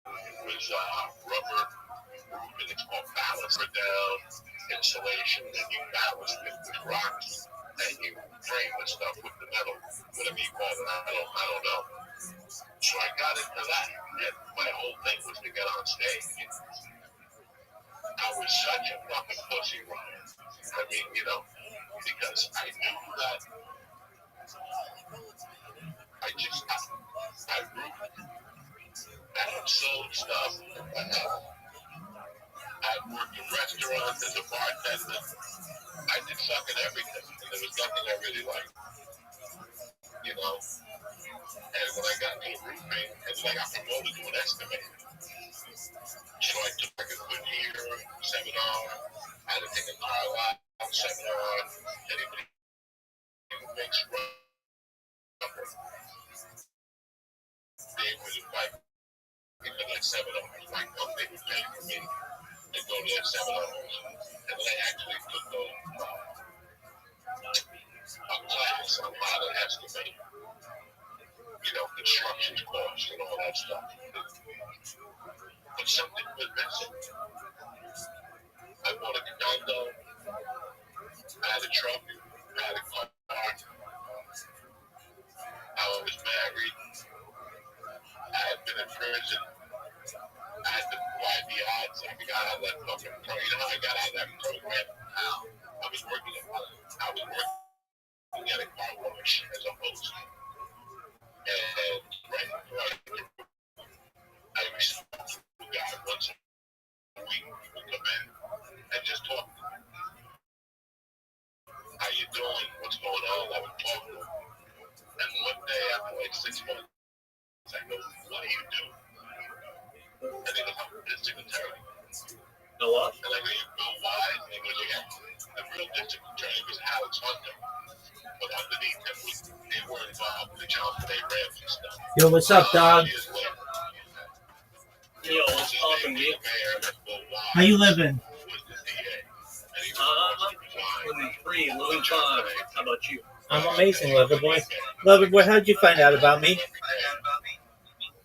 It was rubber roofing. It's called balance down. insulation, and you ballast it with rocks, and you frame the stuff with the metal, whatever you call it. I don't know. So I got into that, and my whole thing was to get on stage. I was such a fucking pussy, Ryan. I mean, because I knew that I grew, I had sold stuff, I worked in restaurants as a bartender, I did fucking everything, and there was nothing I really liked, and when I got into roofing, and then I got promoted to an estimator, so I took like a good year seminar, I had to take a car lot seminar, anybody who makes rubber, they would invite me to their seminars, my company would pay for me to go to their seminars, and then I actually took a class on how to estimate, construction costs and all that stuff. But something was missing. I bought a condo, I had a truck, I had a car, I was married, I had been in prison, I had to buy the odds, I got out of that fucking program. You know how I got out of that program? I was working at a car wash as a host. And I used to guy once a week would come in and just talk. How you doing? What's going on? I would talk to him. And one day after like 6 months, I go, what do you do? And he goes, I'm a district attorney. A what? And I go, you go, why? And he goes, yeah. The real district attorney was Alex Hunter. But underneath him, they were involved in the Jonathan A. Ramsey stuff. Yo, what's up, dog? Yo, what's poppin', B? How you living? Living free, living fine. How about you? I'm amazing, Loverboy. Loverboy, how'd you find out about me?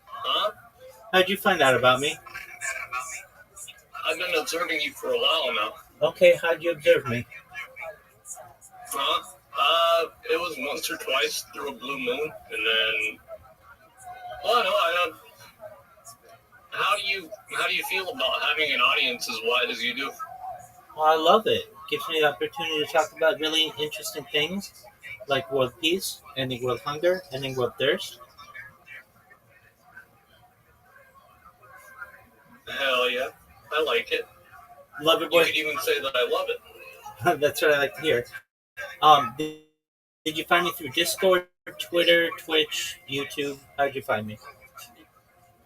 Huh? How'd you find out about me? I've been observing you for a while now. Okay, how'd you observe me? Huh? It was once or twice through a blue moon, and then... How do you feel about having an audience as wide as you do? Well, I love it. Gives me the opportunity to talk about really interesting things, like world peace, ending world hunger, ending world thirst. Hell yeah. I like it. Loverboy. You could even say that I love it. That's what I like to hear. Did you find me through Discord, Twitter, Twitch, YouTube? How'd you find me?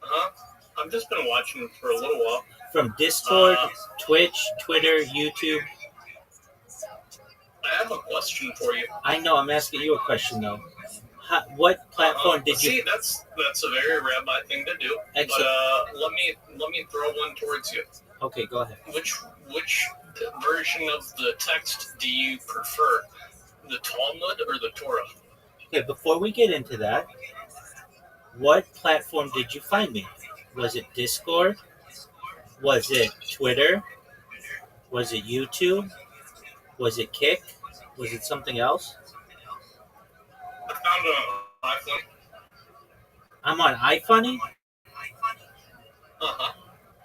Huh? I've just been watching it for a little while. From Discord, Twitch, Twitter, YouTube. I have a question for you. I know, I'm asking you a question though. What platform did you... See, that's a very Rabbi thing to do. Excellent. But let me throw one towards you. Okay, go ahead. Which version of the text do you prefer? The Talmud or the Torah? Okay, before we get into that, what platform did you find me? Was it Discord? Was it Twitter? Was it YouTube? Was it Kick? Was it something else? I found it on iPhone. I'm on iFunny? Uh-huh.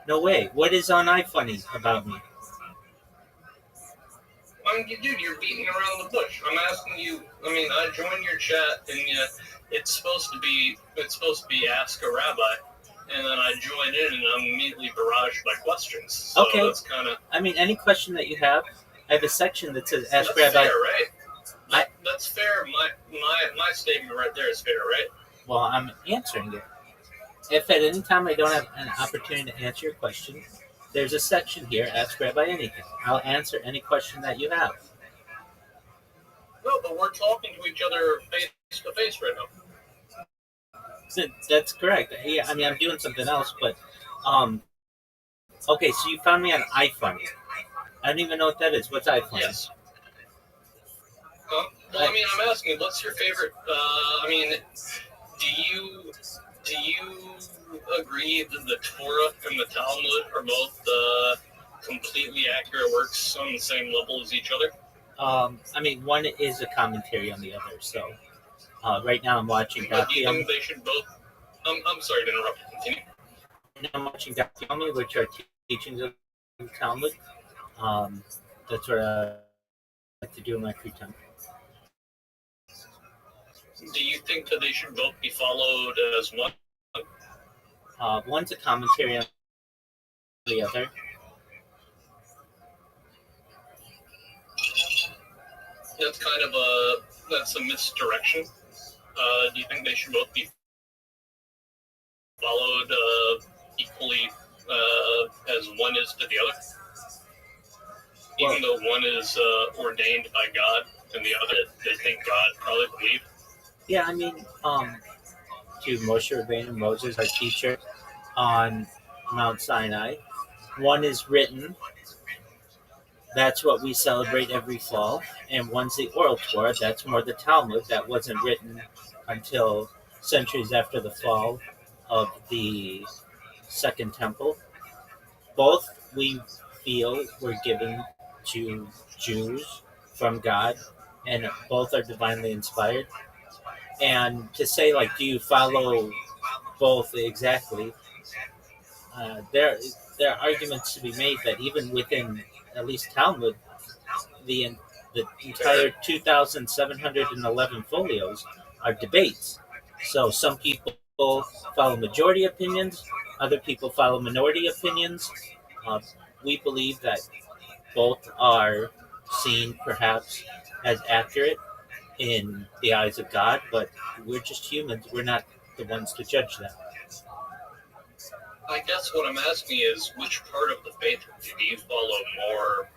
No way. What is on iFunny about me? I mean, dude, you're beating around the bush. I'm asking you. I mean, I joined your chat, and it's supposed to be Ask a Rabbi, and then I join in, and I'm immediately barraged by questions. So Okay. That's kind of. I mean, any question that you have, I have a section that says Ask That's Rabbi. fair, right? That's fair. My statement right there is fair, right? Well, I'm answering it. If at any time I don't have an opportunity to answer your question, there's a section here, Ask Rabbi Anything. I'll answer any question that you have. No, but we're talking to each other face to face right now. That's correct. Yeah, I mean, I'm doing something else, but okay. So you found me on iFunny. I don't even know what that is. What's iFunny? Yes. Well, I mean, I'm asking, what's your favorite? I mean, do you agree that the Torah and the Talmud are both completely accurate works on the same level as each other? I mean, one is a commentary on the other. So right now I'm watching But do you Daf think they should both? I'm sorry to interrupt. Continue. Right now I'm watching Daf Yomi, which are teachings of the Talmud. That's what I like to do in my free time. Do you think that they should both be followed as one? One's a commentary on the other. That's a misdirection. Do you think they should both be followed equally as one is to the other? Even though one is ordained by God and the other they think God probably believed. Yeah, I mean, to Moshe Rabbeinu, Moses, our teacher, on Mount Sinai. One is written. That's what we celebrate every fall. And one's the oral Torah. That's more the Talmud. That wasn't written until centuries after the fall of the Second Temple. Both, we feel, were given to Jews from God, and both are divinely inspired. And to say, like, do you follow both exactly? There are arguments to be made that even within at least Talmud, the entire 2,711 folios are debates. So some people follow majority opinions, other people follow minority opinions. Uh, we believe that both are seen perhaps as accurate in the eyes of God, but we're just humans. We're not the ones to judge that. I guess what I'm asking is, which part of the faith do you follow more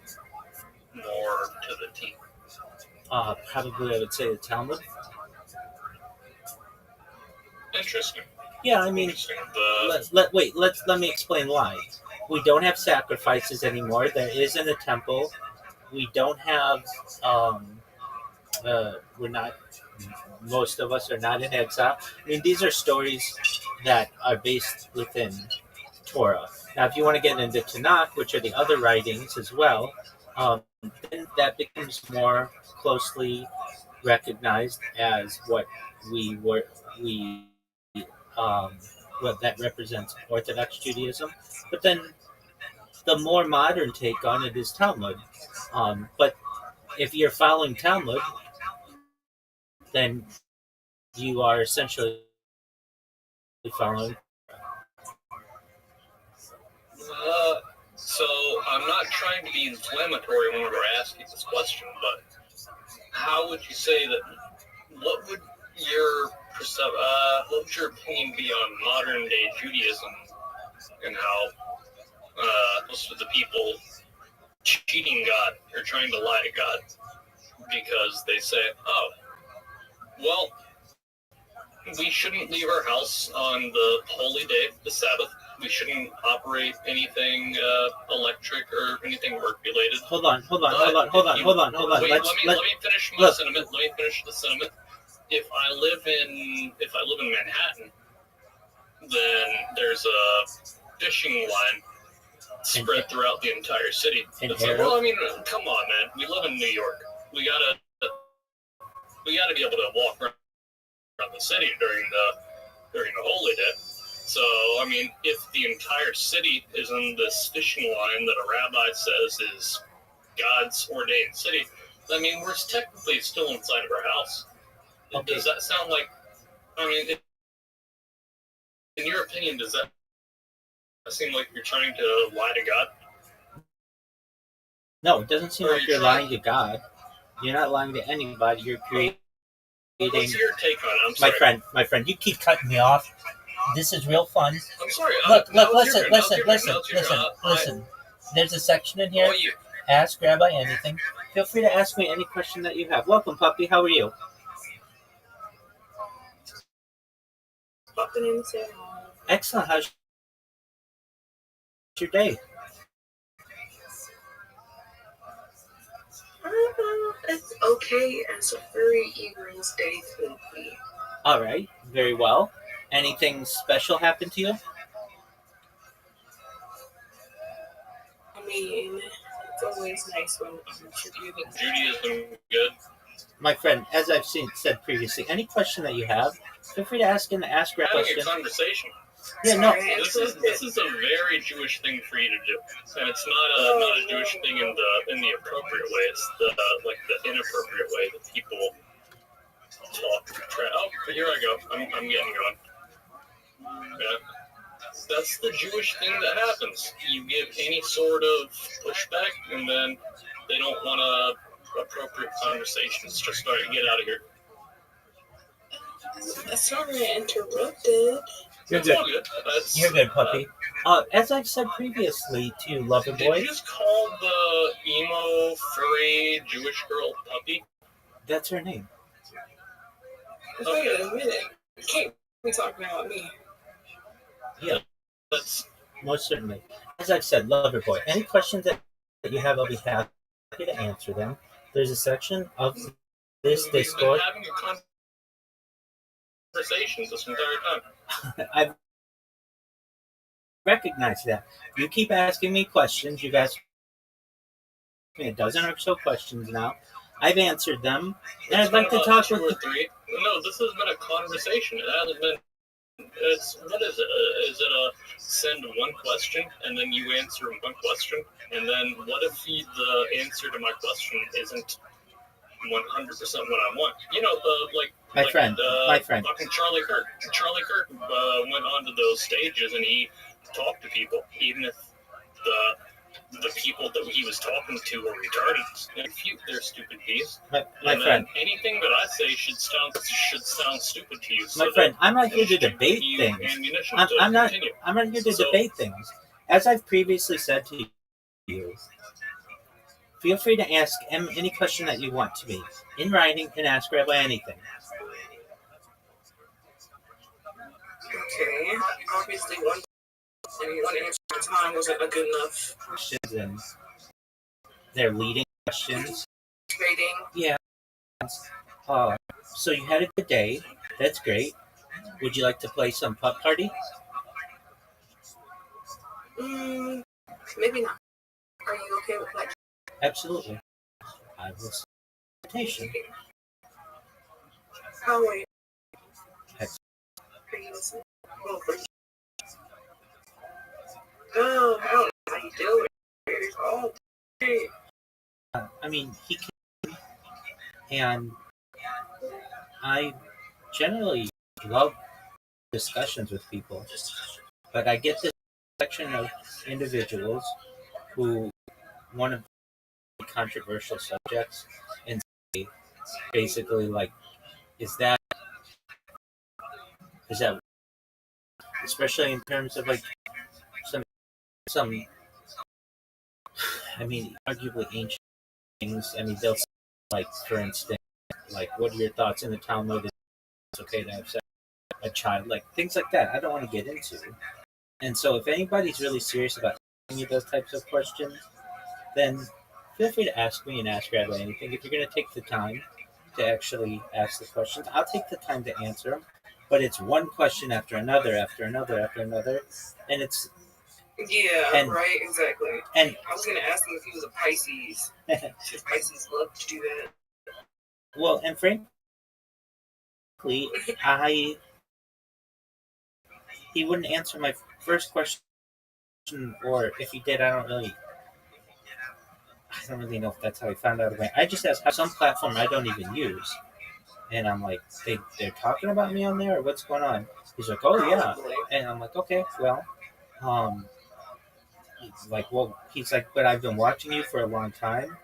to the T? Probably I would say the Talmud. Interesting. Yeah, I mean, let me explain why. We don't have sacrifices anymore. There isn't a temple. We don't have. We're not. Most of us are not in exile. I mean, these are stories that are based within Torah. Now, if you want to get into Tanakh, which are the other writings as well, then that becomes more closely recognized as what what that represents Orthodox Judaism. But then the more modern take on it is Talmud. But if you're following Talmud, then you are essentially following. So I'm not trying to be inflammatory when we're asking this question, but how would you say that? What would your opinion be on modern day Judaism and how most of the people cheating God or trying to lie to God because they say, "Oh, well, we shouldn't leave our house on the holy day, the Sabbath. We shouldn't operate anything electric or anything work related." Hold on. Wait, let me finish my sentiment. Let me finish the sentiment. If I live in Manhattan, then there's a fishing line spread throughout the entire city. It's like, well, I mean, come on, man. We live in New York. We gotta be able to walk around the city during the holy day. So, I mean, if the entire city is in this fishing line that a rabbi says is God's ordained city, I mean, we're technically still inside of our house. Okay. Does that sound like, I mean, in your opinion, does that seem like you're trying to lie to God? No, it doesn't seem like you're lying to God. You're not lying to anybody. You're creating. What's your take on it? I'm sorry. My friend, you keep cutting me off. This is real fun. I'm sorry. Look, listen. There's a section in here. Ask Rabbi anything. Feel free to ask me any question that you have. Welcome, puppy. How are you? Excellent. How's your day? It's okay as a furry eagle's day could be. All right. Very well. Anything special happened to you? mean, it's always nice when Judaism good. My friend, as I've said previously, any question that you have, feel free to ask a Having question. a conversation. Yeah, no. This is a very Jewish thing for you to do, and it's not a Jewish thing in the appropriate way. It's the inappropriate way that people talk. Oh, here I go. I'm getting going. Yeah. That's the Jewish thing that happens. You give any sort of pushback, and then they don't want appropriate conversations. Just start to get out of here. Sorry, I interrupted. You're It's good. all good. You're good, puppy. As I've said previously to Loverboy. Did you just call the emo, furry Jewish girl puppy? That's her name. Wait a minute. You can't be talking about me. Yeah, That's most certainly. As I've said, Loverboy. Any questions that you have, I'll be happy to answer them. There's a section of this we've been Discord. having a conversation this entire time. I've recognized that. You keep asking me questions. You've asked me a dozen or so questions now. I've answered them, and I'd like to talk with two or three. No, this has been a conversation. It hasn't been. It's what is it? Is it a send one question and then you answer one question, and then what if the answer to my question isn't 100% what I want? You know, my friend. Fucking Charlie Kirk. Charlie Kirk went onto those stages and he talked to people, even if the people that he was talking to were retarded and refute their stupid piece. My friend. Anything that I say should sound stupid to you. My friend, I'm not here to debate things. I'm not here to debate things. As I've previously said to you, feel free to ask any question that you want to me in writing and ask Rabbi anything. Okay. Obviously, one answer at a time wasn't good enough. Questions and they're leading questions. Trading. Yeah. So you had a good day. That's great. Would you like to play some putt party? Maybe not. Are you okay with that? Absolutely. I will send an invitation. Oh, wait. Excellent. Are you listening? Oh, I don't know how you do it. Oh, hey. I mean, he can, and I generally love discussions with people, but I get this section of individuals who want to be controversial subjects and say, basically, like, is that, especially in terms of like some, I mean, arguably ancient things. I mean, they'll say, like, for instance, like, what are your thoughts in the Talmud? It's okay to have sex with a child, like things like that. I don't want to get into. And so, if anybody's really serious about any of those types of questions, then feel free to ask me and ask Rabbi anything. If you're going to take the time to actually ask the questions, I'll take the time to answer them. But it's one question after another, and it's right, exactly. And I was gonna ask him if he was a Pisces. If Pisces love to do that. Well, and frankly, he wouldn't answer my first question, or if he did, I don't really know if that's how he found out about it. I just asked how some platform I don't even use. And I'm like, they're talking about me on there, or what's going on? He's like, oh yeah. And I'm like, okay, well, he's like, but I've been watching you for a long time.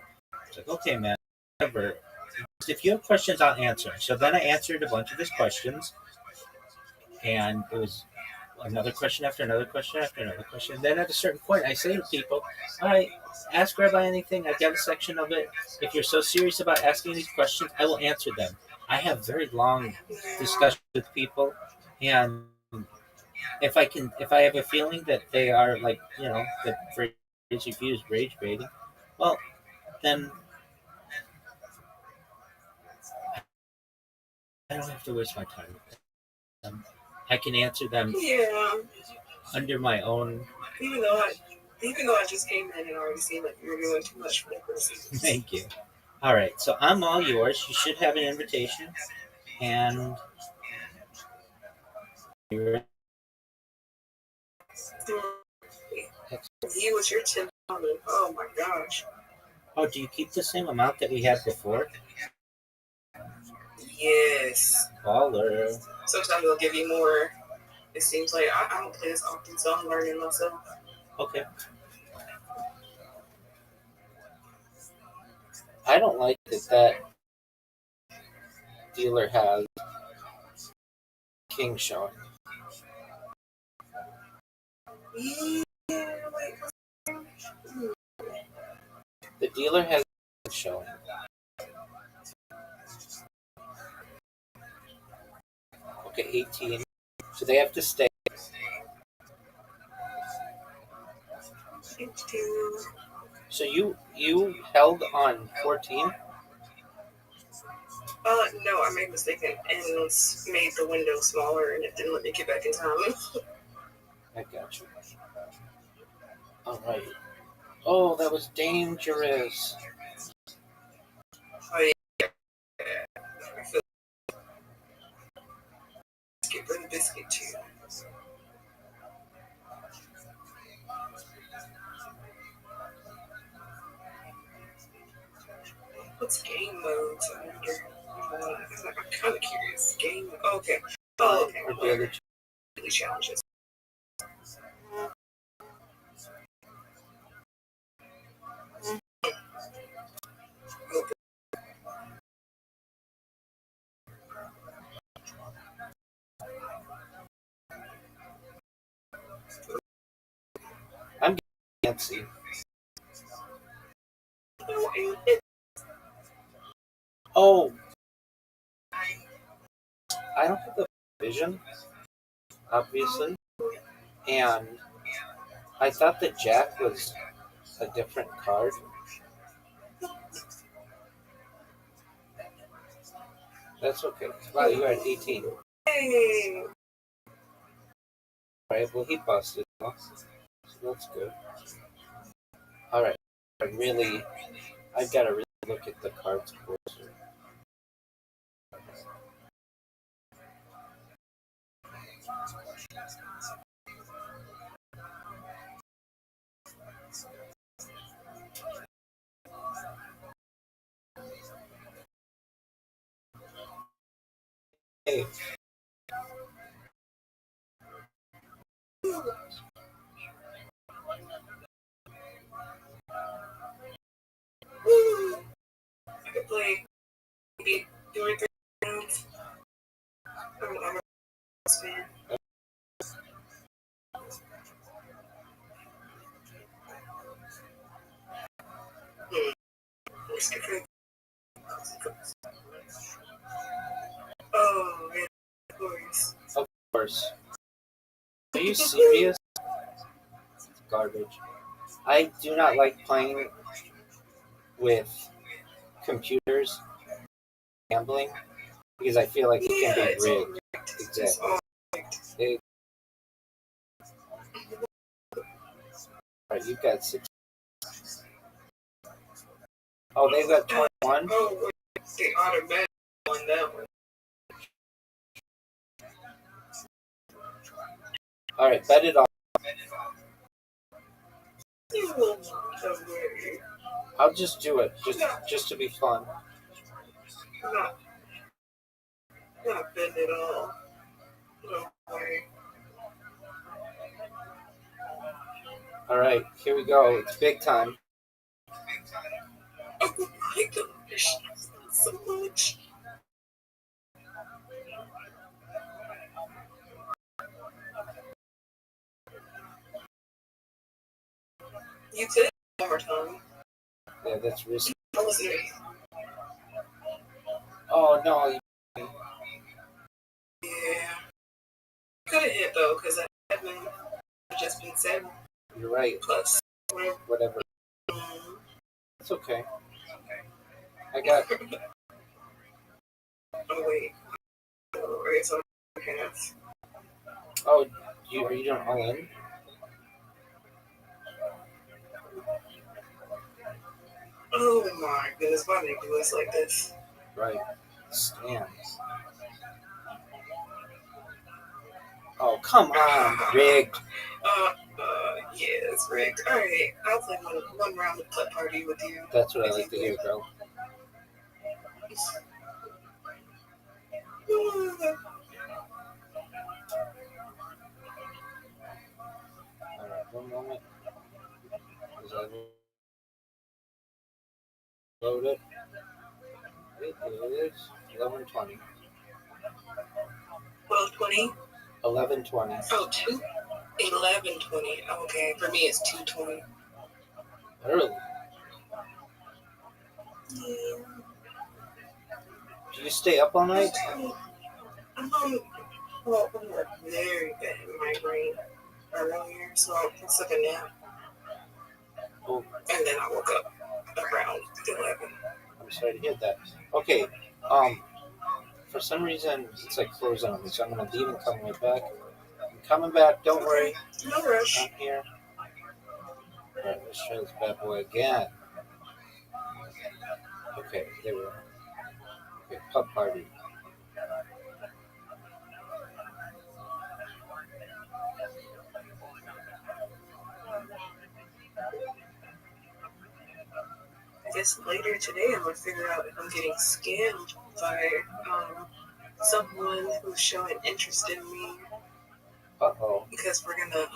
It's like, okay, man, whatever. If you have questions, I'll answer. So then I answered a bunch of his questions, and it was another question after another question after another question. Then at a certain point, I say to people, all right, ask Rabbi anything. I've got a section of it. If you're so serious about asking these questions, I will answer them. I have very long discussions with people, and if I have a feeling that they are, like, you know, the phrase you use, rage baiting, well, then I don't have to waste my time. I can answer them Yeah. under my own. Even though Even though I just came in and already seemed like you were doing too much for the person. Thank you. All right, so I'm all yours. You should have an invitation, and you're He was your $10. Oh my gosh. oh, do you keep the same amount that we had before? Yes. Baller. Sometimes they'll give you more. It seems like I don't play this often, so I'm learning myself. Okay. I don't like that dealer has king showing. Yeah, wait. The dealer has king showing. Okay, 18. So they have to stay. So you held on 14? No, I made a mistake and made the window smaller, and it didn't let me get back in time. I got you. All right. Oh, that was dangerous. Oh yeah. I feel biscuit for the biscuit too. What's game mode? I wonder. I'm kind of curious. Game. Okay. Oh, okay. Or the other Daily challenges. I'm getting fancy. Oh, I don't have the vision, obviously, and I thought the jack was a different card. That's okay. Wow, you are at 18. Hey. Alright, well, he busted. So that's good. Alright, I've got to really look at the cards closer. Hey. I could play maybe 2 or 3 rounds. I'm a fan. Let's get rid Oh, yeah, of course. Of course. Are you serious? Garbage. I do not like playing with computers gambling because I feel like it can be rigged. Exactly. Alright, you've got 6. Oh, they've got 21? Oh, wait, they automatically won that one. Alright, bet it all. You will not away. I'll just do it, just to be fun. Not bend at all. No way. Alright, here we go. It's big time. Oh my gosh. So much. You could one more time. Yeah, that's risky. Listen to me. Oh, no. Yeah. Could have hit though, because I haven't just been 7 You're right. plus. Whatever. It's okay. I got... Oh, wait. Alright, so half. Oh, are you doing all in? Oh my goodness, why do they do us like this? Right. Scams. Oh, come on, rigged. Yeah, it's rigged. Alright, I'll play one round of putt party with you. That's what I like to hear, girl. Alright, one moment. As I load it. It is 11:20. 12:20? 11:20. Oh, 11:20. Okay, for me it's 2:20. Early. Yeah. Did you stay up all night? Well, I had a very bad migraine earlier, so I took a nap. Oh, And then I woke up around 11. I'm sorry to hear that. Okay. For some reason it's like frozen on me, so I'm gonna leave and come right back. I'm coming back. Don't worry. No rush. I'm here. All right, let's try this bad boy again. Okay, there we are. Okay, putt party. I guess later today I'm gonna figure out if I'm getting scammed by someone who's showing interest in me. Uh-oh. Because we're gonna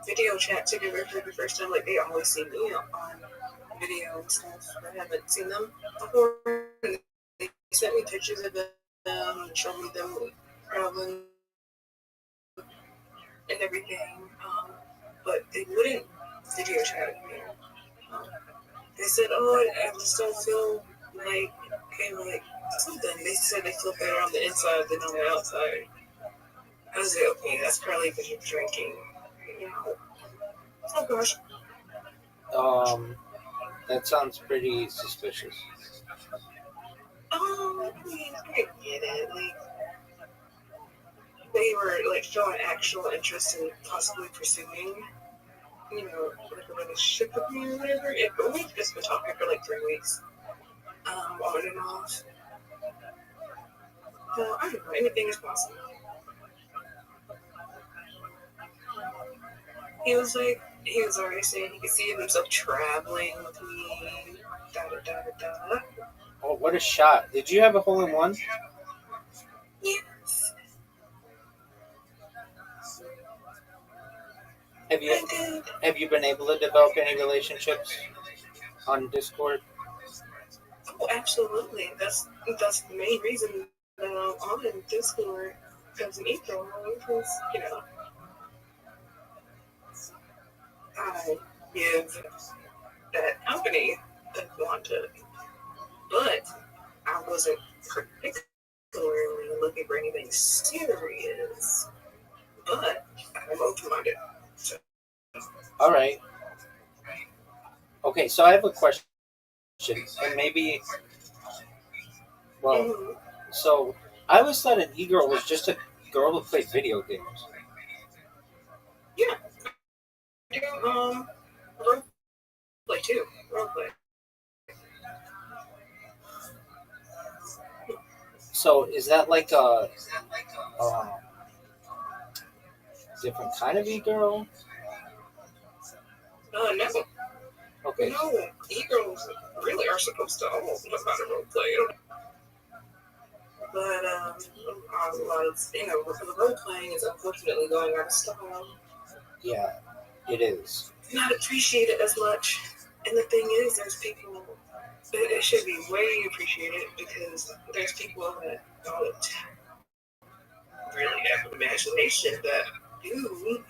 video chat together for the first time. Like they always see me on video and stuff. I haven't seen them before. They sent me pictures of them and showed me them traveling and everything. But they wouldn't video chat with me. They said, "Oh, I just don't feel like something." They said they feel better on the inside than on the outside. I was like, okay, that's probably because you're drinking. You know. Oh gosh. That sounds pretty suspicious. I mean, I get it. Like, they were like showing actual interest in possibly pursuing, like a relationship with me or whatever. But we've just been talking for like 3 weeks, on and off. So I don't know. Anything is possible. He was already saying he could see himself traveling with me. Da da da da da. Oh, what a shot. Did you have a hole in one? Yes. Have you been able to develop any relationships on Discord? Oh, absolutely. That's the main reason that I'm on Discord as an April, because I give that company that wanted, but I wasn't particularly looking for anything serious. But I'm open-minded. So. All right. Okay, so I have a question, and maybe, well, so I always thought an e-girl was just a girl who played video games. Yeah. Role play too. Role play. So is that like a different kind of e-girl? No. Okay. No, e-girls really are supposed to all know how to role play. But a lot of the role playing is unfortunately going out of style. Yeah, it is. Not appreciated as much. And the thing is, there's people. It should be way appreciated because there's people that don't really have an imagination that do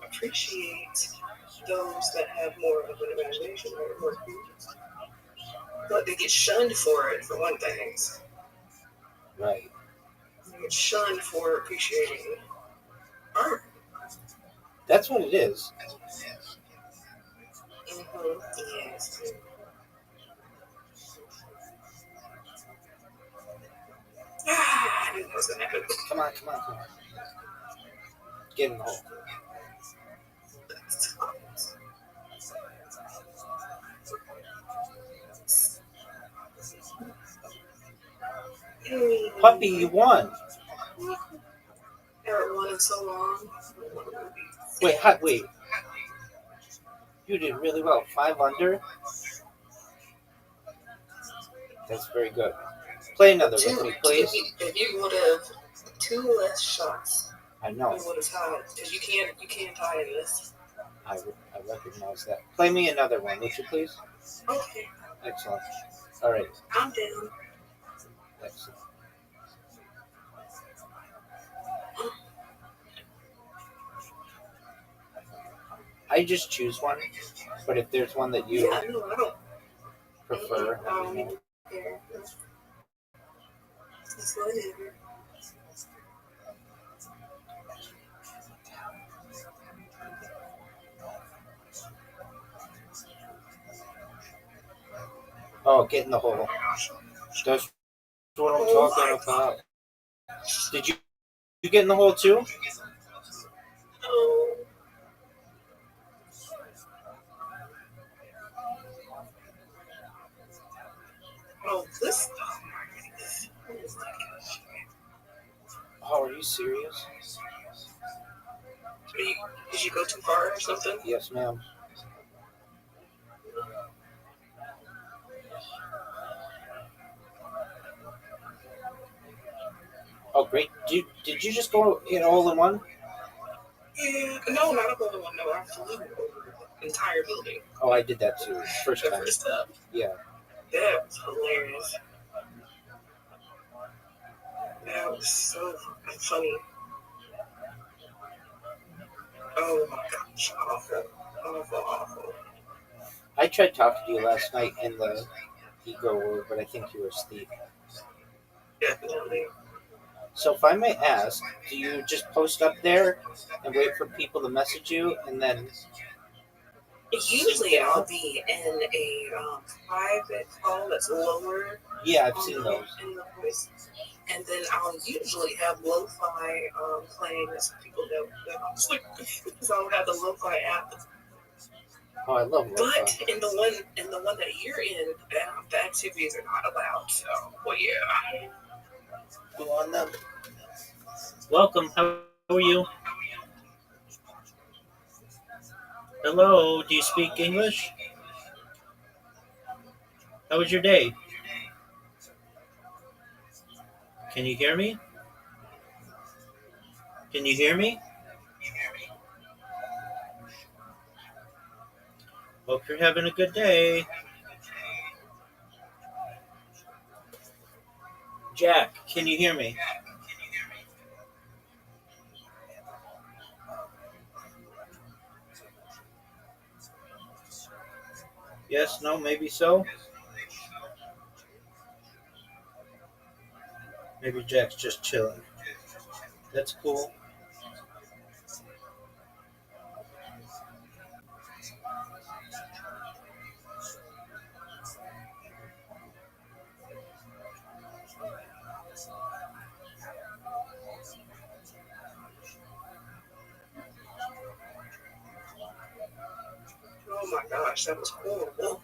appreciate those that have more of an imagination or more creative. But they get shunned for it, for one thing. Right. They get shunned for appreciating art. That's what it is. Yes. I knew that was gonna happen. Come on. Get in the hole. Puppy, you won. I haven't won in so long. Wait. You did really well. 5 under. That's very good. Play another with me, please. If you would have 2 less shots, I know. you would have tied. Because you can't tie in this. I recognize that. Play me another one, would you please? Okay. Excellent. All right. I'm down. Excellent. I just choose one, but if there's one that you I don't prefer, let me know. It's whatever. Oh, get in the hole. That's what I'm talking about. Did you get in the hole too? Oh. Oh, this. Oh, are you serious? Did you go too far or something? Yes, ma'am. Oh, great. Did you just go in all in one? Yeah. No, not a whole one. No, I flew over the entire building. Oh, I did that too. First time. First time. Yeah. That was hilarious. That was so fucking funny. Oh my gosh, awful. I tried talking to you last night in the ego word, but I think you were asleep. Definitely. So if I may ask, do you just post up there and wait for people to message you and then... Usually I'll be in a private call that's lower. Yeah, I've seen those. In the voice. And then I'll usually have lo-fi playing as people know that I'm asleep. Because I'll have the lo-fi app. Oh, I love lo-fi. But in the one that you're in, the activities are not allowed. So, well, yeah. Go on them. Welcome. How are you? Hello. Do you speak English? How was your day? Can you hear me? Can you hear me? Hope you're having a good day. Jack, can you hear me? Yes, no, maybe so. Maybe Jack's just chilling. That's cool. Oh my gosh, that was horrible.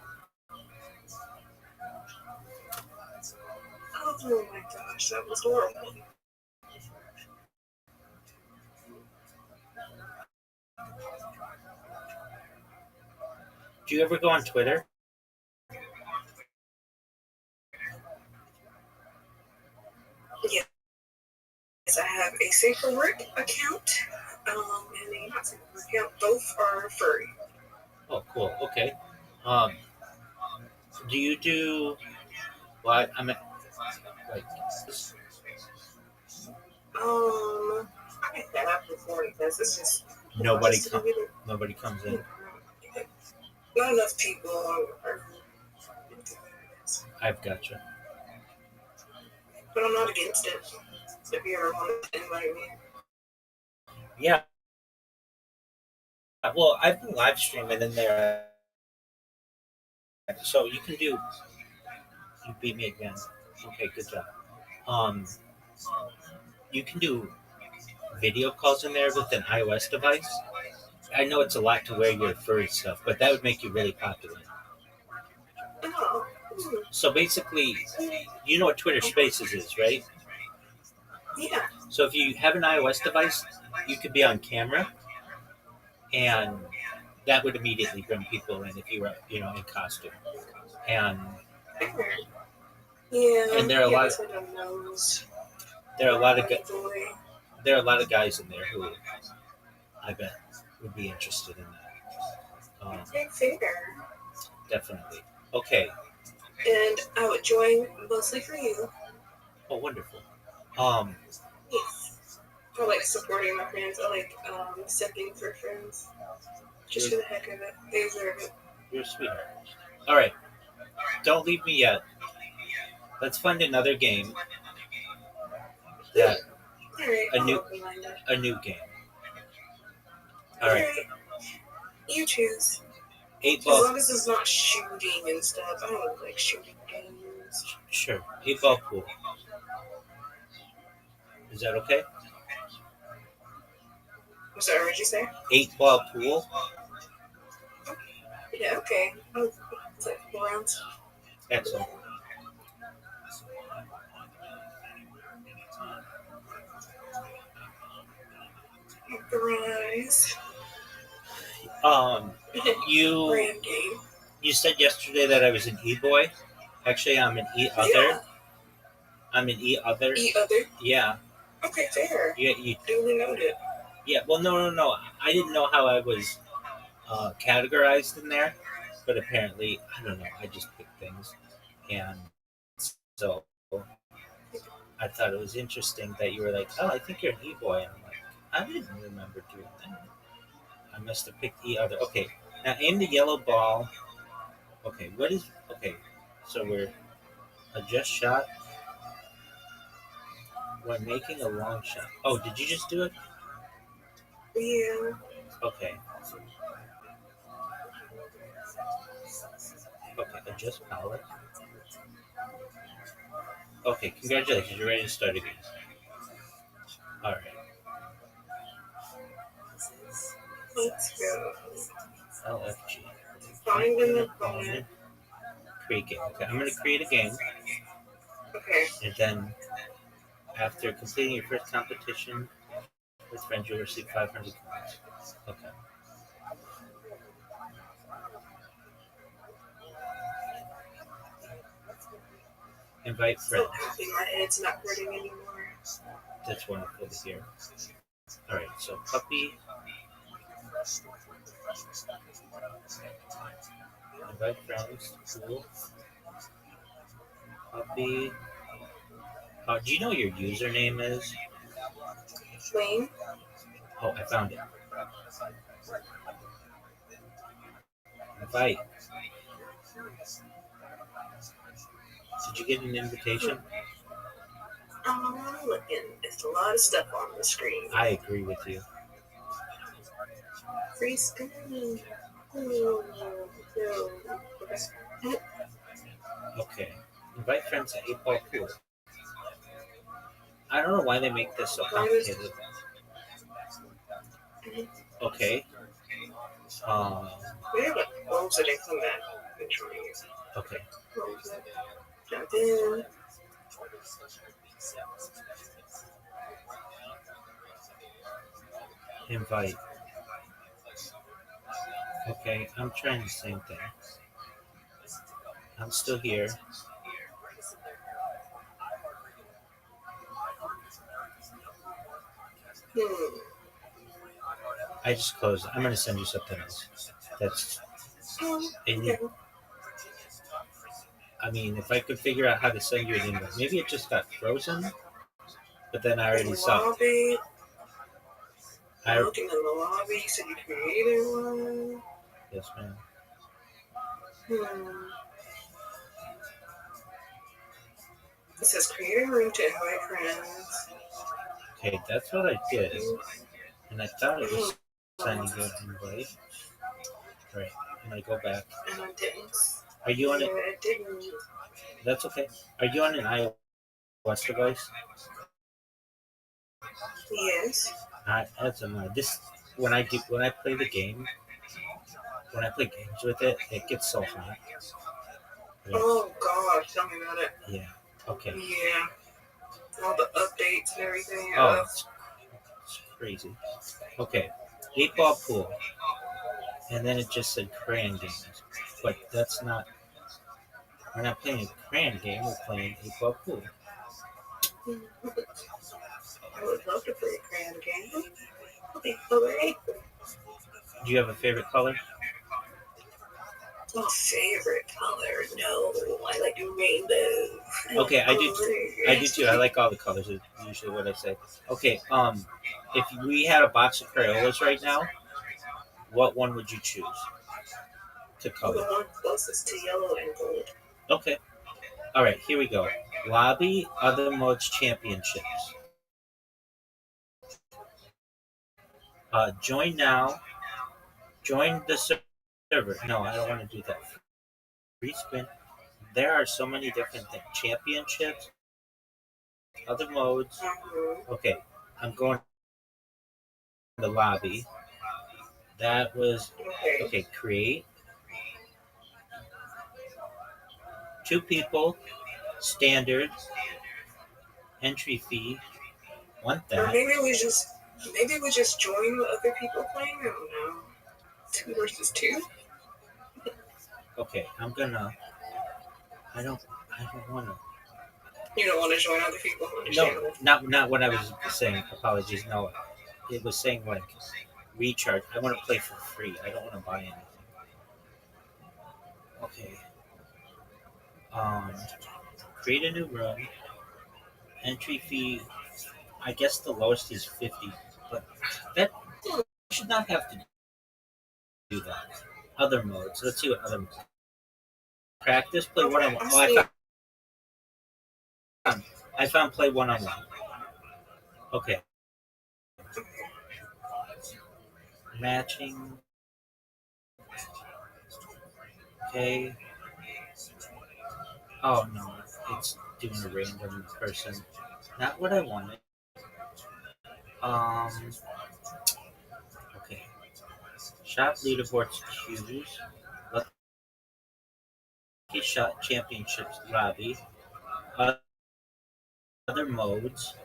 Oh my gosh, that was horrible. Do you ever go on Twitter? Yes, I have a Safe for Work account and a not Safe for Work account. Both are furry. Oh, cool. Okay. Do you do? Well, I mean, like. I have before because it's just Nobody comes in. Not enough people are. I've gotcha. But I'm not against it. If you ever want to invite me. Yeah. Well, I've been live streaming in there, so you can do. You beat me again. Okay, good job. You can do video calls in there with an iOS device. I know it's a lot to wear your furry stuff, but that would make you really popular. Oh, So basically, you know what Twitter Spaces is, right? Yeah. So if you have an iOS device, you could be on camera, and that would immediately bring people in if you were, in costume. And Yeah. and there are a lot. There are a lot of there are a lot of guys in there who I bet would be interested in that. Fair. Definitely. Okay. And I would join mostly for you. Oh, wonderful. Yes. I like supporting my friends. I like stepping for friends. Just for the heck of it. They deserve it. You're a sweetheart. All right. Don't leave me yet. Let's find another game. That Alright, a new game. All right. You choose. 8 ball. As long as it's not shooting and stuff. I don't like shooting games. Sure. 8 ball pool. Is that okay? I'm sorry, what did you say? 8 ball pool. Yeah, okay. Oh, it's like 4 rounds. Excellent. Rise. You said yesterday that I was an e-boy. Actually, I'm an e-other. Yeah. I'm an e-other. E-other? Yeah. Okay, fair. Yeah, duly noted. Yeah, well, no. I didn't know how I was categorized in there, but apparently, I don't know. I just picked things, and so I thought it was interesting that you were like, "Oh, I think you're an e-boy," and I'm like, "I didn't remember doing that. I must have picked e-other." Okay, now aim the yellow ball. Okay, so we're adjust shot when making a long shot. Oh, did you just do it? Yeah. Okay. Okay, adjust power. Okay, congratulations. You're ready to start again. All right. Let's go. LFG. Find an opponent. Create game. Okay, I'm going to create a game. Okay. And then, after completing your first competition with friends, you'll receive 500 coins. Okay. Invite friends. My head's not hurting anymore. That's wonderful to hear. All right, so puppy. Invite friends. Cool. Puppy. Do you know what your username is? Wayne. Oh, I found it. Invite. Did you get an invitation? I'm looking. It's a lot of stuff on the screen. I agree with you. Free screen. Okay. Invite friends to 8 ball pool. I don't know why they make this so complicated. Okay. We have wolves that didn't come back. Okay. Jump in. Invite. Okay, I'm trying the same thing. I'm still here. I just closed it. I'm going to send you something else. That's. Okay. I mean, if I could figure out how to send you an invite, maybe it just got frozen. But then I already saw it. I'm looking in the lobby. You said you created one. Yes, ma'am. It says create a room to invite friends. Okay, that's what I did. And I thought it was sending you an invite. Right, and I go back. And I didn't. Are you on it? I didn't. That's okay. Are you on an iOS device? Yes. That's annoying. When I play the game, when I play games with it, it gets so hot. Oh gosh, tell me about it. Yeah. Okay. Yeah. All the updates and everything. Oh, it's crazy. Okay. 8-ball pool. And then it just said crayon games. But that's not. We're not playing a crayon game. We're playing 8-ball pool. I would love to play a crayon game. Okay. Do you have a favorite color? My favorite color? No, I like rainbow. Okay, I do. I do too. I like all the colors. Is usually what I say. Okay. If we had a box of Crayolas right now, what one would you choose to The color? one closest to yellow and gold. Okay. All right. Here we go. Lobby Other Modes Championships. Join now. Join the server. No, I don't want to do that. Free spin. There are so many different things. Championships. Other modes. Okay. I'm going to the lobby. That was okay. Create 2 people, standard, entry fee. Want Or that? maybe we just join the other people playing. I don't know. 2 versus 2. Okay, I'm gonna. I don't want to. You don't want to join other people. No, Understandable. not what I was saying. Apologies. No, it was saying like recharge. I want to play for free. I don't want to buy anything. Okay. Create a new room. Entry fee. I guess the lowest is 50, but that should not have to do that. Other modes. Let's see what other modes. Practice play one on one. Oh, I found play one on one. Okay. Matching. Okay. Oh no, it's doing a random person. Not what I wanted. Um. Okay. Shot leaderboards choose. Lucky shot championships lobby. Other modes.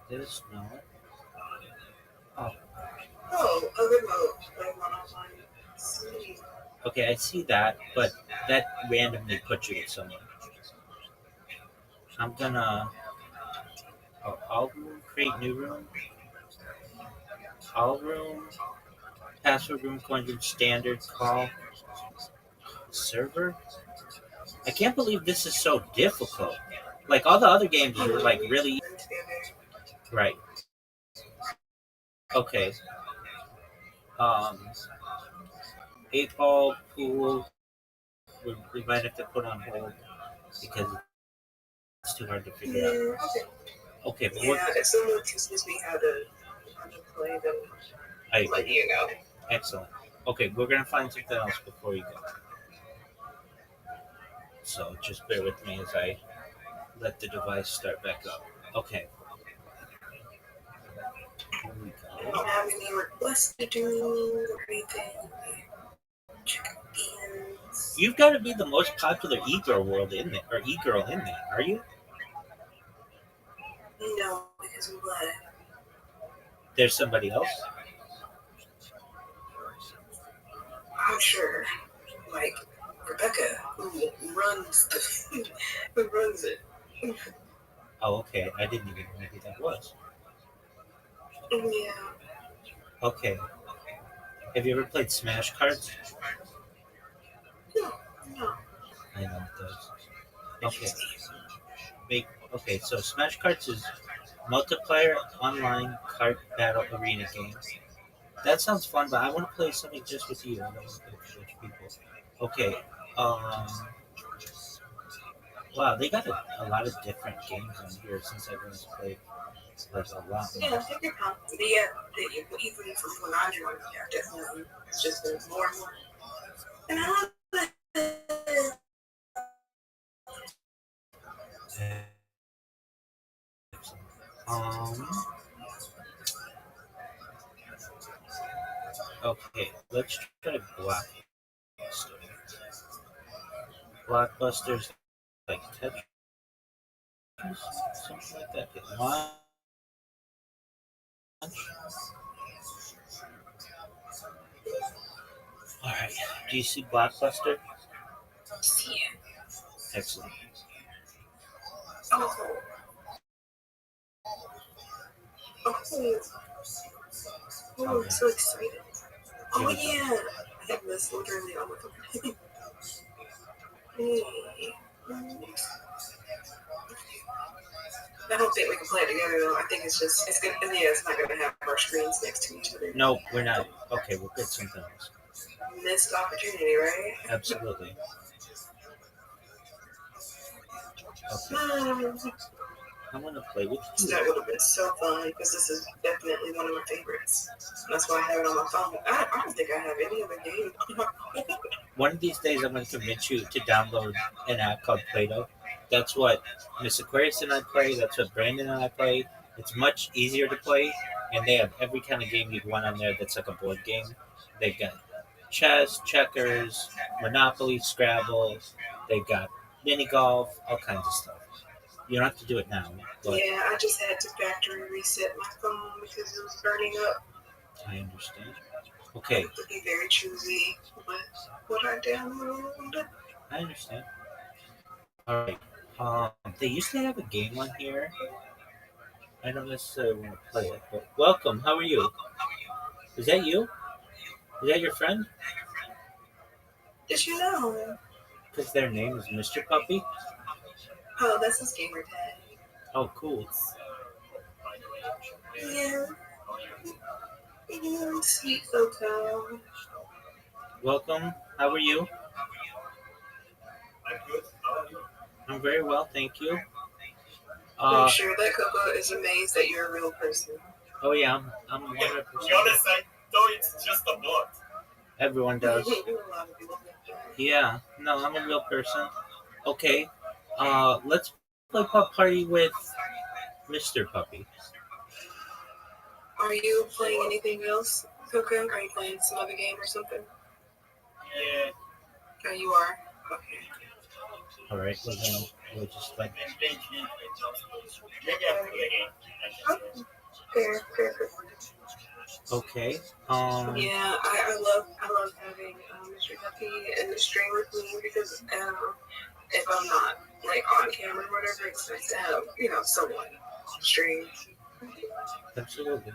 This no. Oh. Oh, other mode. Like one-on-one. Sweet. Okay, I see that, but that randomly puts you with someone. I'm gonna. Oh, all room, create new room. All room, password room, coin room, standard call, server. I can't believe this is so difficult. Like all the other games were like really right. Okay. Um, 8-ball pool. We might have to put on hold because it's too hard to figure out. Okay, but Yeah, if someone teaches me how to play, then I let you know. Excellent. Okay, we're gonna find something else before we go. So just bear with me as I let the device start back up. Okay. Here we I go. don't have any requests to do or anything. Chickens. You've got to be the most popular e-girl world in there, or e-girl in there, are you? No, because of what? There's somebody else. I'm sure. Like Rebecca, who runs the, who runs it. Oh, okay. I didn't even know who that was. Yeah. Okay. Have you ever played Smash Cards? No. I know it does. Okay. Okay. So Smash Cards is multiplayer online card battle arena game. That sounds fun, but I want to play something just with you. I don't want to play with a bunch of people. Okay. Um. Wow, they got a lot of different games on here since everyone's played like a lot Yeah, more. take your time. Yeah, even from when I joined, yeah, definitely. It's just been more and more. And I love it. Um. Okay, let's try Blockbuster. Blockbuster's like Tetris, something like that. Get launch. All right. Do you see Blockbuster? See it. Excellent. Oh. Oh. Oh, I'm so excited. Oh, yeah. I have this literally on my phone. Hey. I don't think we can play it together though. I think it's gonna, yeah, it's not gonna have our screens next to each other. No, we're not. Okay, we'll get something else. Missed opportunity, right? Absolutely. Okay. I want to play with you. That would have been so fun because this is definitely one of my favorites. That's why I have it on my phone. I don't think I have any other game. One of these days, I'm going to convince you to download an app called Play-Doh. That's what Miss Aquarius and I play. That's what Brandon and I play. It's much easier to play, and they have every kind of game you'd want on there that's like a board game. They've got chess, checkers, Monopoly, Scrabble. They've got mini golf, all kinds of stuff. You don't have to do it now. But Yeah, I just had to factory reset my phone because it was burning up. I understand. Okay. To be very choosy with what I download. I understand. All right. They used to have a game on here. I don't necessarily want to play it, but welcome. How are you? Is that you? Is that your friend? Did you know? Because their name is Mr. Puppy. Oh, that's his gamer tag. Oh, cool. Yeah. Yeah, sweet photo. Welcome. How are you? I'm good. How are you? I'm very well, thank you. I'm sure that Coco is amazed that you're a real person. Oh yeah, I'm 100%. To be honest, I thought it's just a bot. Everyone does. Yeah. No, I'm a real person. Okay. Let's play Pup Party with Mr. Puppy. Are you playing anything else, Coco? Are you playing some other game or something? Yeah. Oh, you are? Okay. All right, we'll just like. Maybe after the game. Fair. Okay. Yeah, I love having Mr. Puppy in the stream with me because if I'm not like on camera or whatever, it's nice to have someone on stream. Absolutely.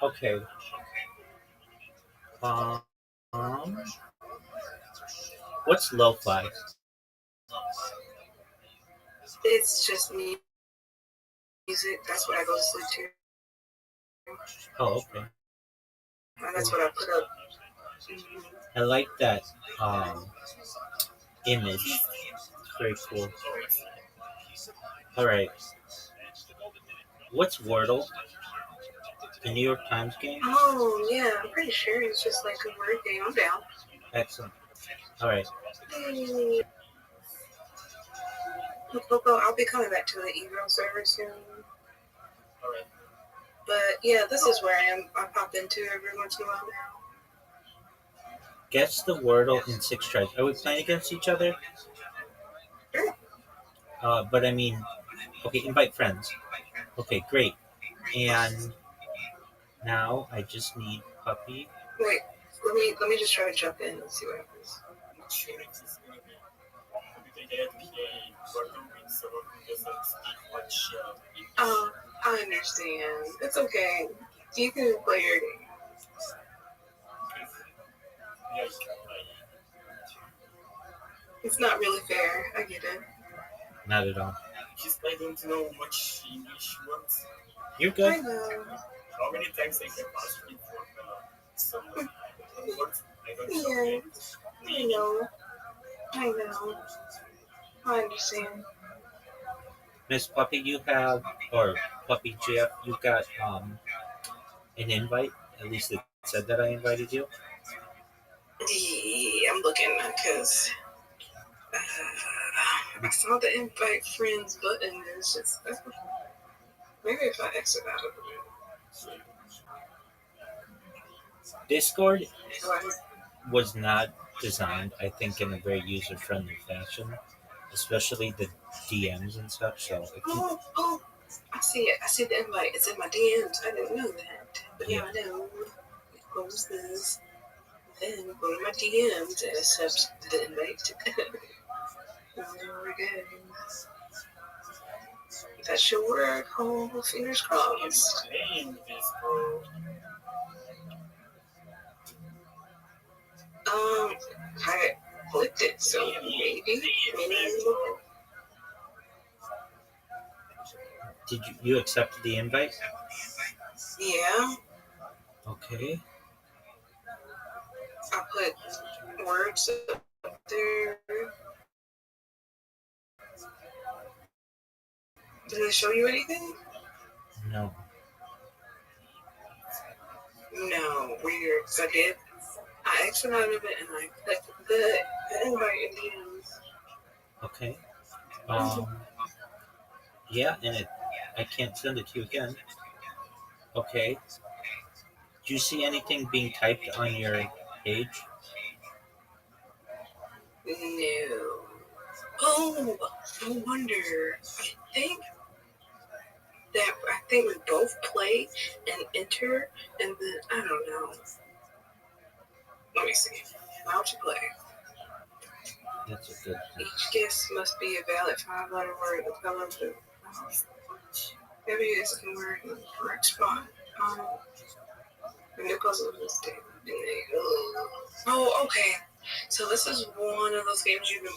Okay. What's lo-fi? It's just music. That's what I go to sleep to. Oh, okay. And that's what I put up. I like that image. It's very cool. All right. What's Wordle? The New York Times game? Oh, yeah. I'm pretty sure it's just like a word game. I'm down. Excellent. All right. Hey. Coco, I'll be coming back to the email server soon. All right. But yeah, this is where I pop into every once in a while now. Guess the Wordle in 6 tries. Are we playing against each other? Sure. But I mean, okay, invite friends. Okay, great. And now I just need Puppy. Wait, let me just try to jump in and see what happens. I understand. It's okay. You can play your game. It's not really fair. I get it. Not at all. Just I don't know much English words. You're I good. know. How many times I can ask you for some words? I don't Yeah, know. I know. I understand. Miss Puppy, you have, or Puppy Jeff, you got an invite. At least it said that I invited you. Yeah, I'm looking because I saw the invite friends button. It's just maybe if I exit out of it. Discord Right. was not designed, I think, in a very user friendly fashion, especially the DMs and such. So if you, Oh, I see it. I see the invite. It's in my DMs. I didn't know that. But now Yeah. I know. Close this. Then go to my DMs and accept the invite. There we go. That should work. Oh, fingers crossed. Playing this, bro. I clicked it, so maybe. did you accept the invite? Yeah, Okay. I put words up there. Did it show you anything? No. No, weird. So I did. I exited out of it and I clicked the invite in DMs. Okay. Yeah, and I can't send it to you again. Okay. Do you see anything being typed on your page? No. Oh, no wonder. I think we both play and enter, and then I don't know. Let me see. How to play. That's a good thing. Each guess must be a valid 5-letter word. The color of the every guess can word in the correct spot. The new puzzle of this day. Oh, okay. So this is one of those games you can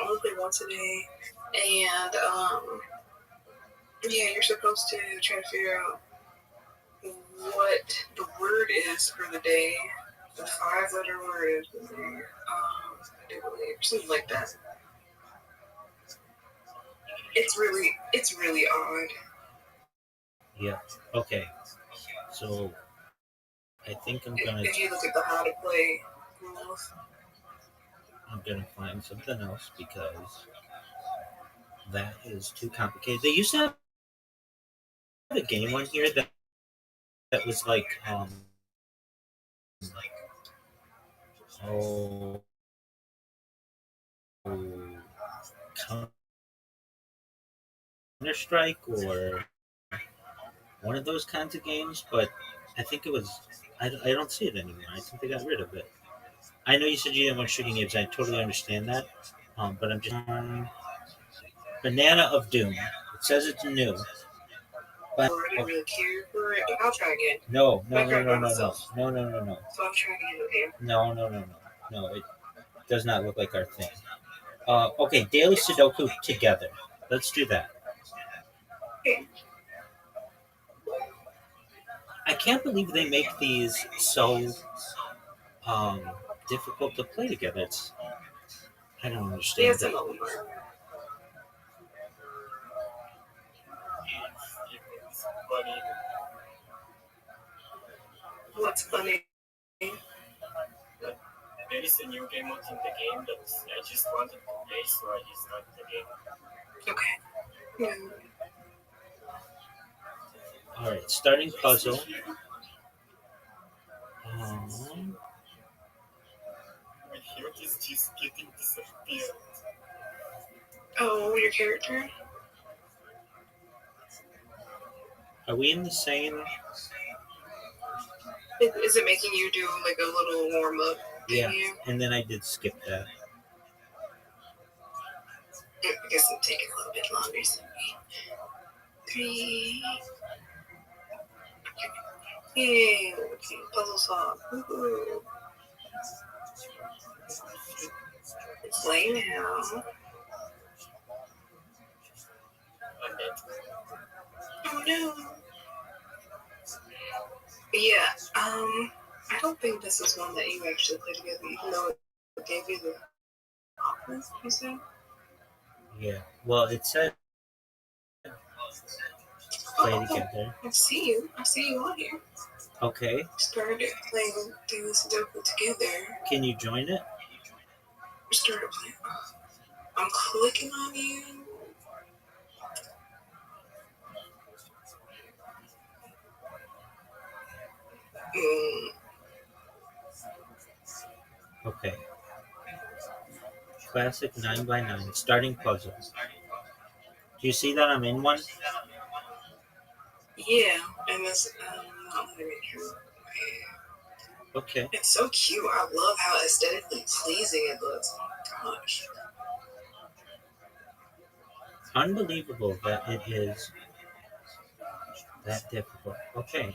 only play once a day, and yeah, you're supposed to try to figure out what the word is for the day. The 5-letter word is for the day. I do believe something like that. It's really odd. Yeah. Okay. So I think If you look at the how to play rules. I'm gonna find something else because that is too complicated. They used to have a game on here that was like oh Counter Strike or one of those kinds of games, but I think it was I don't see it anymore. I think they got rid of it. I know you said you didn't want shooting games. I totally understand that, but I'm just Banana of Doom. It says it's new, but I didn't really care for it. I'll try again. no. So I'm trying to get it No. It does not look like our thing. Okay, daily Sudoku together. Let's do that. Okay. I can't believe they make these so difficult to play together. I don't understand It's a that. little more. It's funny. What's funny? There is a new game mode in the game that I just wanted to play, so I just started the game. Okay. Yeah. All right, starting puzzle. My heart is just getting disappeared. Oh, your character? Are we in the same? Is it making you do like a little warm up? Yeah, and then I did skip that. I guess it'll take a little bit longer. So 3. Yay! Okay, puzzle solved. Woohoo! It's late now. Oh no! Yeah, I don't think this is one that you actually play together, even though it gave you the options, you said? Yeah. Well, it said play together. I see you. I see you on here. Okay. Started playing Daily Sudoku together. Can you join it? Started playing. I'm clicking on you. Okay. Classic 9x9 starting puzzle. Do you see that I'm in one? Yeah, and this not very true. Okay. It's so cute. I love how aesthetically pleasing it looks. Oh my gosh. Unbelievable that it is that difficult. Okay.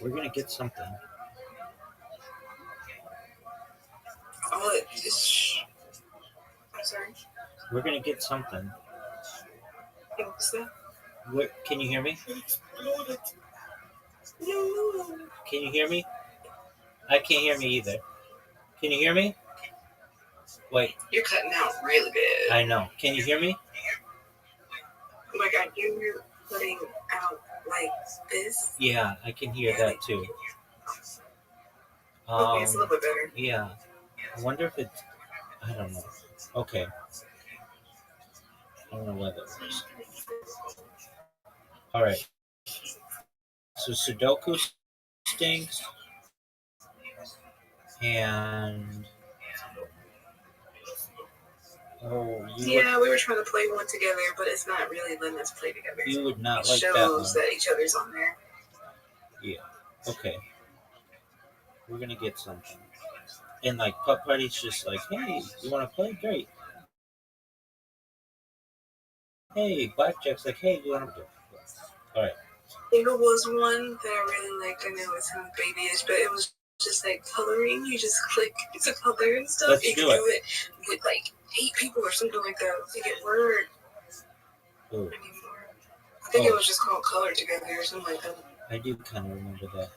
We're gonna get something. Oh, it's. I'm sorry. We're gonna get something. What's that? Can you hear me? No. Can you hear me? I can't hear me either. Can you hear me? Wait, You're cutting out really bad. I know. Can you hear me? Like I hear you putting out like this. Yeah, I can hear that too. Okay, it's a little bit better. Yeah. I wonder if it's. I don't know. Okay. I don't know whether it works. All right. So Sudoku stinks, and we were trying to play one together, but it's not really letting us play together. You would not it like that shows one. that each other's on there. Yeah. Okay. We're gonna get something. And like Putt Party's just like, hey, you want to play? Great. Hey, Blackjack's like, hey, you want to play? All right. There was one that I really liked. I know it sounds babyish, but it was just like coloring. You just click to color and stuff. Let's you do can it. do it with like 8 people or something like that. I think it word Ooh. anymore. I think it was just called Color Together or something like that. I do kind of remember that.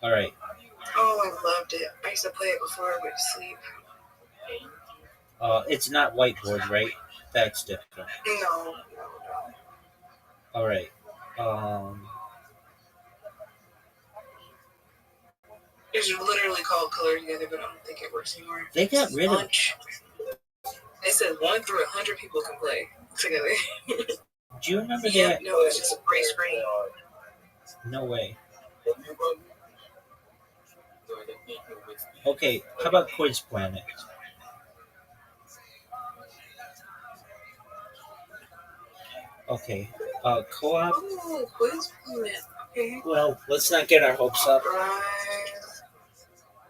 All right. Oh, I loved it. I used to play it before I went to sleep. It's not whiteboard, right? That's different. No. All right. It's literally called Color Together, but I don't think it works anymore. They got rid of. They said 1 through 100 people can play together. Do you remember Yeah, that? no, it's just a gray screen. No way. Okay, how about Quiz Planet? Okay, co-op. Oh, Quiz Planet. Okay. Well, let's not get our hopes up. Right.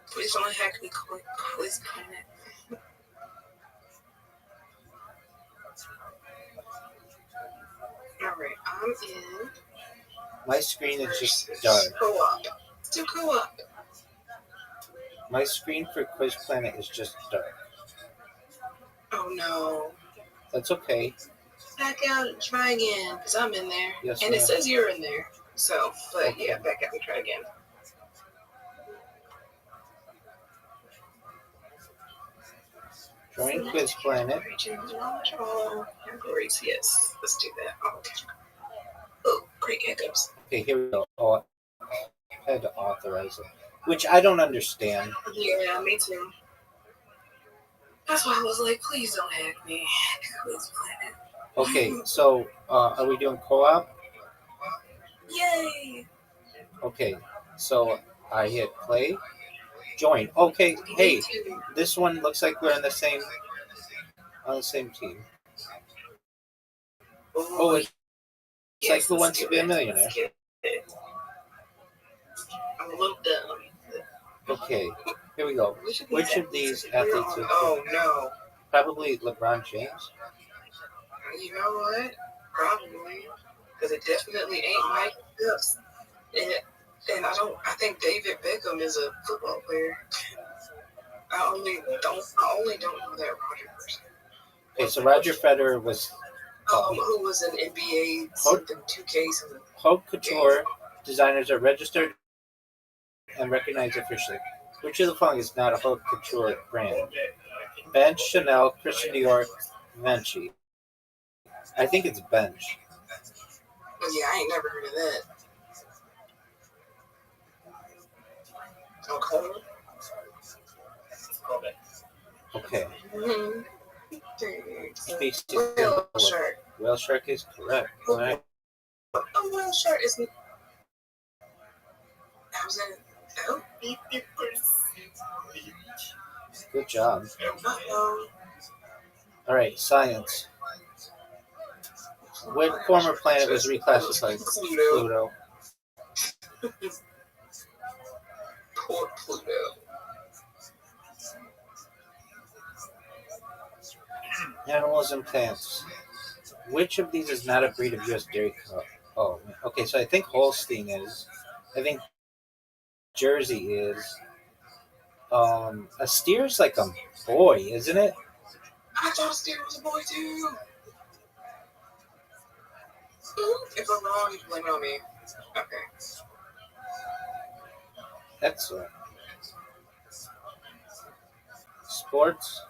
Please don't hack me, Quiz Planet. Alright, I'm in. My screen is just dark. Co-op. Let's do co-op. My screen for Quiz Planet is just dark. Oh no. That's okay. Back out and try again, because I'm in there. Yes, and ma'am. it says you're in there. So, but Okay. yeah, back out and try again. Join Quiz Planet. Oh, categories, yes. Let's do that. Oh, okay. Oh, great hiccups. Okay, here we go. Oh, I had to authorize it, which I don't understand. Yeah, me too. That's why I was like, please don't hack me. Quiz Planet. Okay, so are we doing co-op? Yay! Okay, so I hit play. Join. Okay, hey, this one looks like we're on the same team. Oh, it's like Who Wants to Be a Millionaire. I'm a little dumb. Okay, here we go. Which of these athletes is Oh no. probably LeBron James? You know what? Probably. Because it definitely ain't Mike Phillips. And I think David Beckham is a football player. I only don't know that Roger person. Okay, so Roger Federer was who was an NBA something 2K something. Haute Couture designers are registered and recognized officially. Which of the following is not a Haute Couture brand? Bench, Chanel, Christian Dior, Givenchy. I think it's Bench. Yeah, I ain't never heard of that. Okay. Mm-hmm. Whale shark. Whale shark is correct. All right. A whale shark is. I was in. Oh. Good job. Uh-oh. All right, science. What former planet was reclassified? Pluto. Poor Pluto. Animals and plants. Which of these is not a breed of U.S. dairy cow? Oh, okay. So I think Holstein is. I think Jersey is. A steer's like a boy, isn't it? I thought a steer was a boy too. If I'm wrong, you blame it on me. Okay. Excellent. Sports.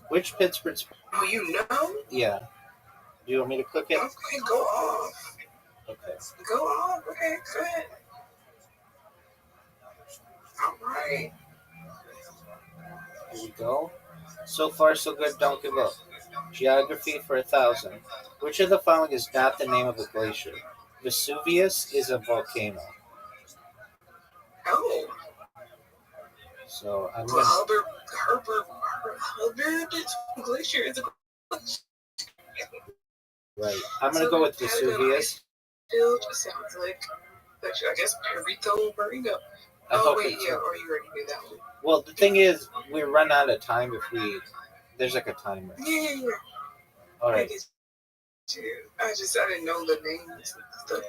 Which Pittsburgh? Oh, you know? Yeah. Do you want me to click it? Okay, go off. Okay. Go off. Okay, go ahead. All right. Here we go. So far, so good. Don't give up. Geography for 1,000. Which of the following is not the name of a glacier? Vesuvius is a volcano. Oh. So I'm Well, gonna. Hubbard Glacier is a Right. I'm gonna go with Vesuvius. Field sounds like, I guess, Perito Burrito. I Oh, hope wait, it's. yeah, or you already knew that one. Well, the thing is, we run out of time if we. There's like a timer. Yeah. All right. I didn't know the names and stuff.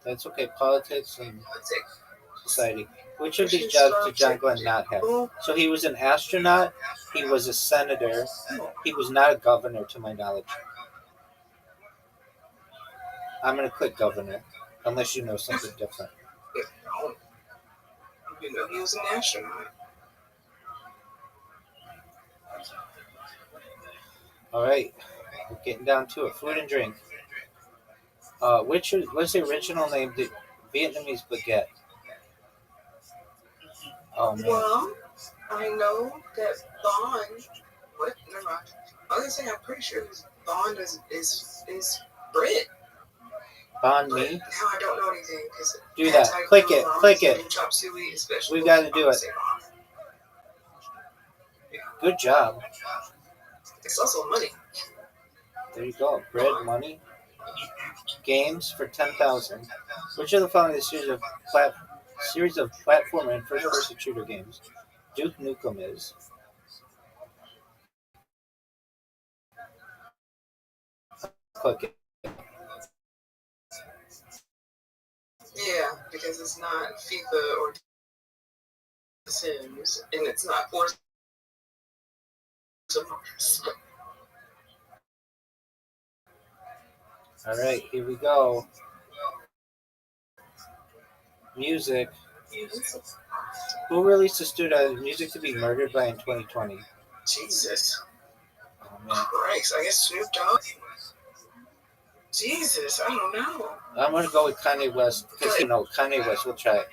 That's okay. Politics and Let's see. society. Which of these jobs did John Glenn not have? So he was an astronaut. He was a senator. He was not a governor, to my knowledge. I'm gonna click governor, unless you know something different. You know, he was an astronaut. All right, we're getting down to it. Food and drink. What's the original name? The Vietnamese baguette. Oh man. Well, I know that Bond. What? Never mind. I was gonna say I'm pretty sure Bond is Brit. Bond But me. now I don't know anything because Do that. Click it. Click it. Chop suey, especially. We've got to do it. Good job. It's also money. There you go. Bread, money. Games for 10,000. Which of the following is a series of platform and first-person shooter games? Duke Nukem is. Click it. Yeah, because it's not FIFA or Sims, and it's not Forza. All right, here we go. Music. Who released a studio music to be murdered by in 2020? Jesus. Oh man. Christ, I guess Snoop Dogg. Jesus, I don't know. I'm gonna go with Kanye West because Kanye West. We'll try it.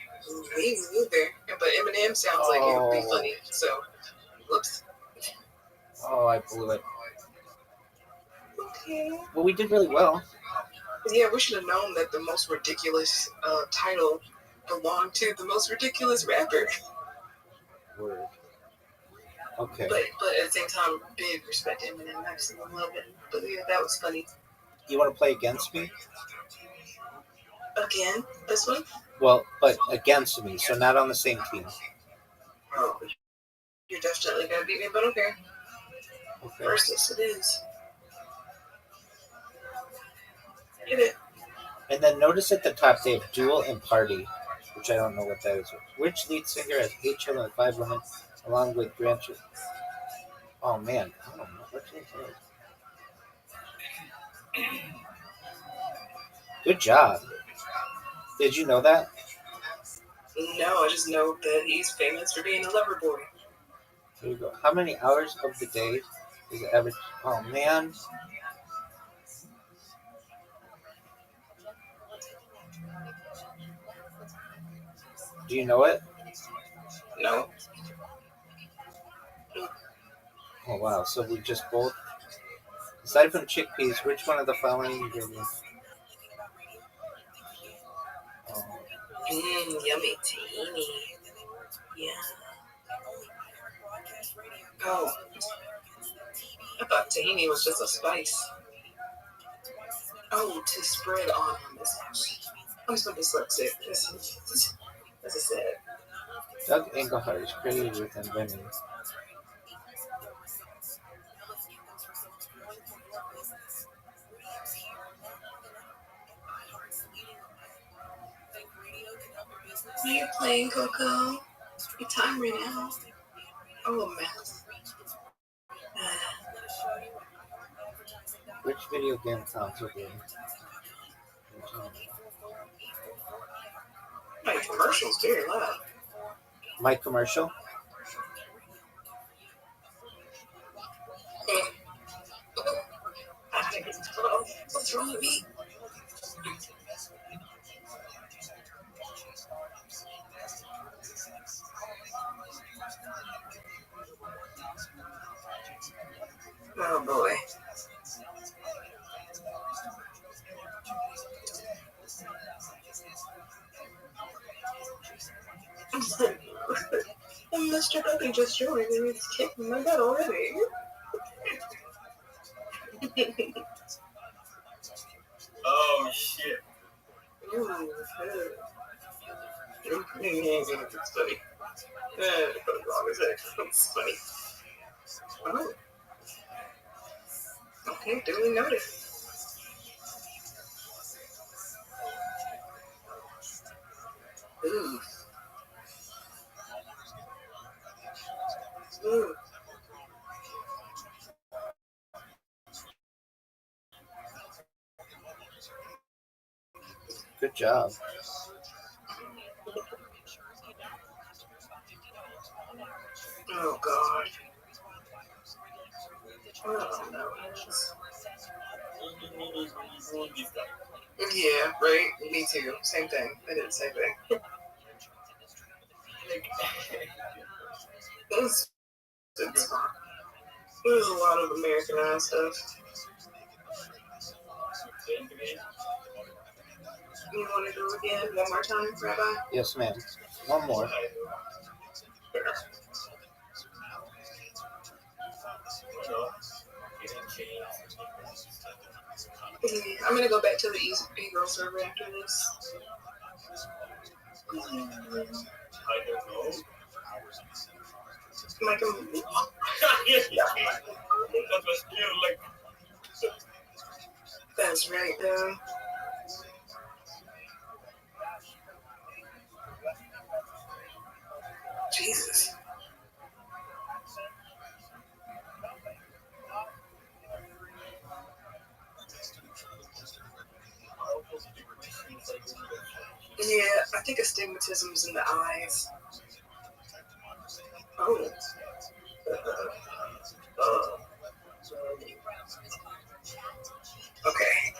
Me neither. But Eminem sounds like it would be funny. So, whoops. Oh, I blew it. Okay. Well, we did really well. Yeah, we should have known that the most ridiculous title belonged to the most ridiculous rapper. Word. Okay. But at the same time, big respect to Eminem. I just love it. But yeah, that was funny. You want to play against me? Again, this one? Well, but against me, so not on the same team. Oh, you're definitely gonna beat me, but okay. Okay. Versus it is. Get it. And then notice at the top they have duel and party, which I don't know what that is. Which lead singer has 8 children and 5 women, along with grandchildren? Oh man, I don't know. What is it? Good job. Did you know that? No, I just know that he's famous for being a lover boy. There you go. How many hours of the day is the average? Oh man. Do you know it? No. Oh wow. So we just both. Aside from chickpeas, which one of the following ingredients? Yummy teeny. Yeah. Oh, I thought tahini was just a spice. Oh, to spread on hummus. I'm so dyslexic. This is sad. Doug Engelhart is credited with inventing. Are you playing, Coco? Your time ran out. Oh, a mess. Which video game console game? My commercial's very loud. My commercial? What's wrong with me? Oh boy. And Mr. Rabbi just joined and he's kicking my butt already. Oh shit. It's funny. It's funny. Oh. Okay, duly noted. Ooh. Ooh. Good job. Oh god. Oh no. Yeah, right? Me too. Same thing. I did the same thing. It's there's a lot of Americanized stuff. You want to do it again one more time, Rabbi? Yes, ma'am. One more. I'm gonna go back to the e-girl server after this. I don't know. Like That was cute, like. that's right, though. Jesus. Yeah, I think astigmatism's in the eyes. Oh. Okay.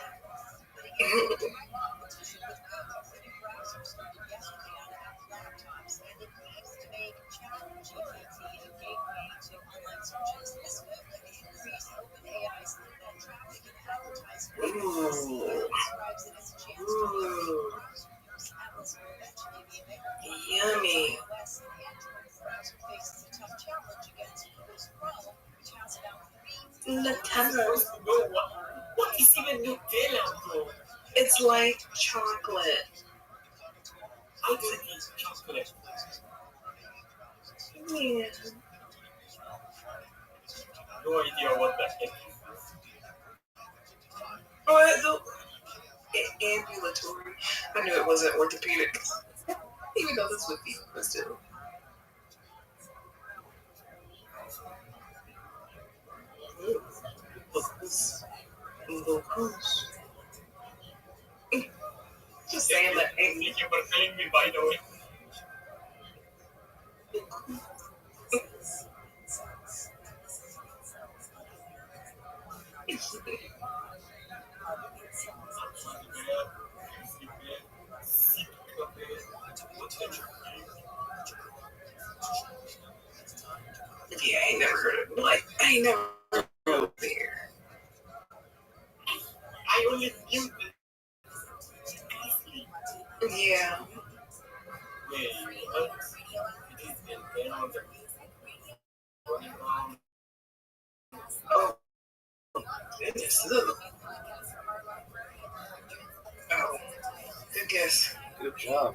Ooh. Ooh. Yummy. Nutella. What is even Nutella, bro? It's like chocolate. I don't eat chocolate. Yeah. No idea what the heck. Oh, ambulatory. I knew it wasn't orthopedic. Even though this would be, but still. Just saying that. Thank you for telling me, by the way. Yeah, I ain't never heard of it. Like, I ain't never heard of beer. I only knew Yeah. Wait, what? It is in running around goodness. Look. Oh, good guess. Good job.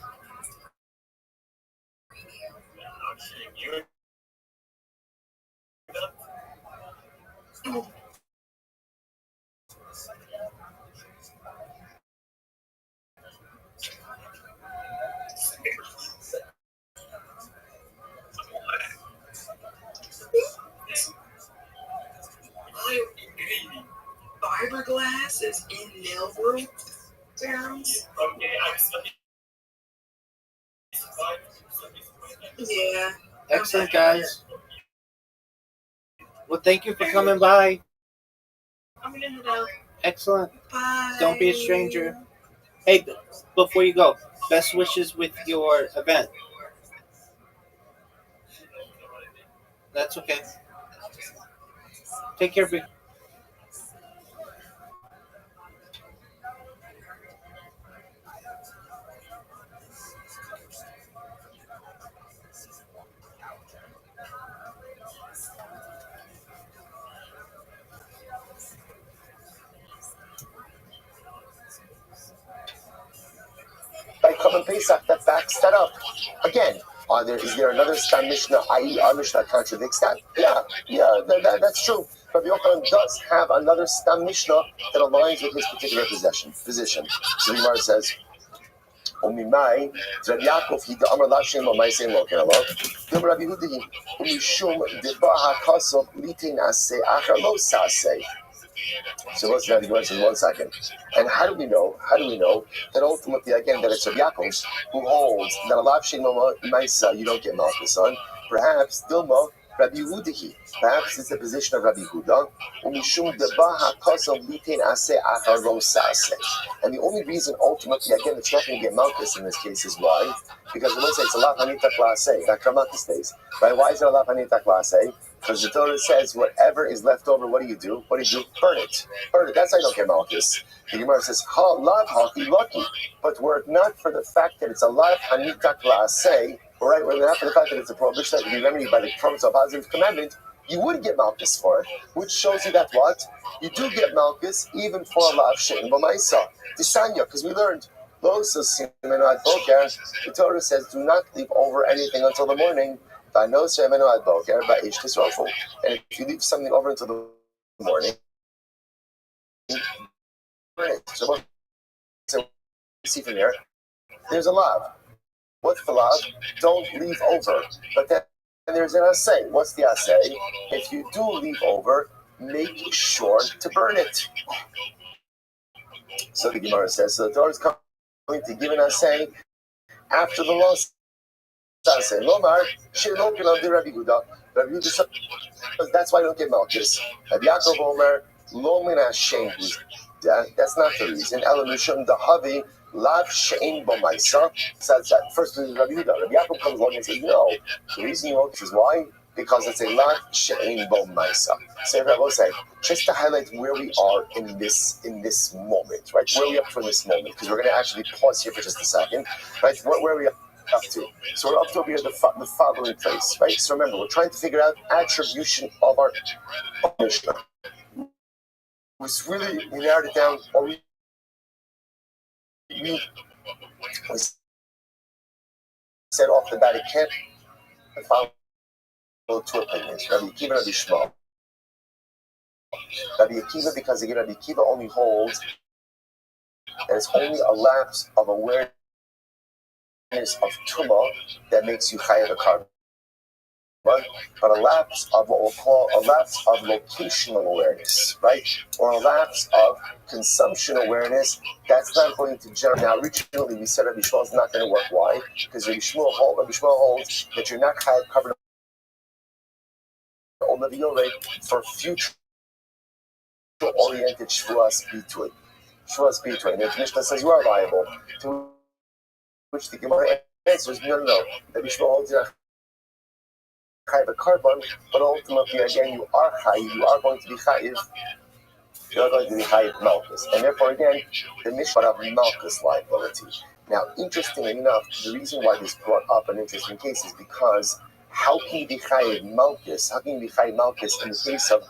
Fiberglass is in Melbourne towns. Yeah. Excellent, guys. Well, thank you for coming by. Excellent. Bye. Don't be a stranger. Hey, before you go, best wishes with your event. That's okay. Take care, big. By Common Pesach that backs that up. Again, is there another Stam Mishnah, i.e. our Mishnah contradicts that? Yeah, that's true. Rabbi Yochanan does have another Stam Mishnah that aligns with his particular position. So the Gemara says, Umimai, Rabbi Yaakov, he the Amar Lashem, Amai Sein Loken Allah, Dim Rabbi Hudahi, Umishum, Deba HaKasov, Litin Aseh, Achar Lo Saseh. So let's now go into 1 second. And how do we know that ultimately, again, that it's Rabbi Yaakov who holds that Alav Shemoma Maisa, you don't get Malchus on? Perhaps Dilma Rabbi Yehudahi. Perhaps it's the position of Rabbi Yehuda. And the only reason ultimately, again, it's not going to get Malchus in this case is why? Because we don't say it's Alav Hanita Klase, that Kramat stays. Right? Why is it Alav Hanita Klase? Because the Torah says whatever is left over, what do you do? Burn it. That's how you don't get Malchus. The Gemara says, ha, lav, haki, lucky. But were it not for the fact that it's a lav, hanita, kla'aseh, right, were it not for the fact that it's a prohibition that can be remedied by the terms of positive commandment, you would get Malchus for it, which shows you that what? You do get Malchus even for a lav, she'en, b'maisa. Tisanya, because we learned, the Torah says, do not leave over anything until the morning. And if you leave something over until the morning, so see from here, there's a lav. What's the lav? Don't leave over. But then there's an assay. What's the assay? If you do leave over, make sure to burn it. So the Gemara says, so the Torah is going to give an assay after the law. Lomar, Rabbi Yehuda. Rabbi Yehuda says, that's why I don't get Malchus. Rabbi Yaakov Omer, Lomin Hashem. That's not the reason. Elamushim Dahavi, Lav Shein Bomaisa. Says that first Rabbi Yehuda. Rabbi Yaakov comes along and says, no. The reason you won't is why? Because it's a Lav Shein Bomaisa. So Rabbi say, just to highlight where we are in this moment, right? Where are we up to in this moment? Because we're going to actually pause here for just a second, right? Where are we up to? So we're up to over here the following place, right? So remember, we're trying to figure out attribution of our Mishnah. Was really, we narrowed it down, or we said off the bat, it can't follow two opinions, Rabbi Akiva and Rabbi Shmuel. Rabbi Akiva, because again, Rabbi Akiva only holds that it's only a lapse of awareness of Tumah that makes you chayav a carbon. But a lapse of what we'll call a lapse of locational awareness, right? Or a lapse of consumption awareness, that's not going to generate. Now, originally we said Rabbi Shmuel is not going to work. Why? Because Rabbi Shmuel holds that you're not covered for future oriented Shvuas B'Tui. And the Mishnah says you are liable. To which the Gemara answers, no. Rabbi Shmuel holds you chayiv a carbon, but ultimately, again, you are going to be chayiv. You're going to be chayiv Malchus, and therefore, again, the Mishnah of Malchus liability. Now, interestingly enough, the reason why this brought up an interesting case is because how can you be chayiv Malchus? How can you be chayiv Malchus in the case of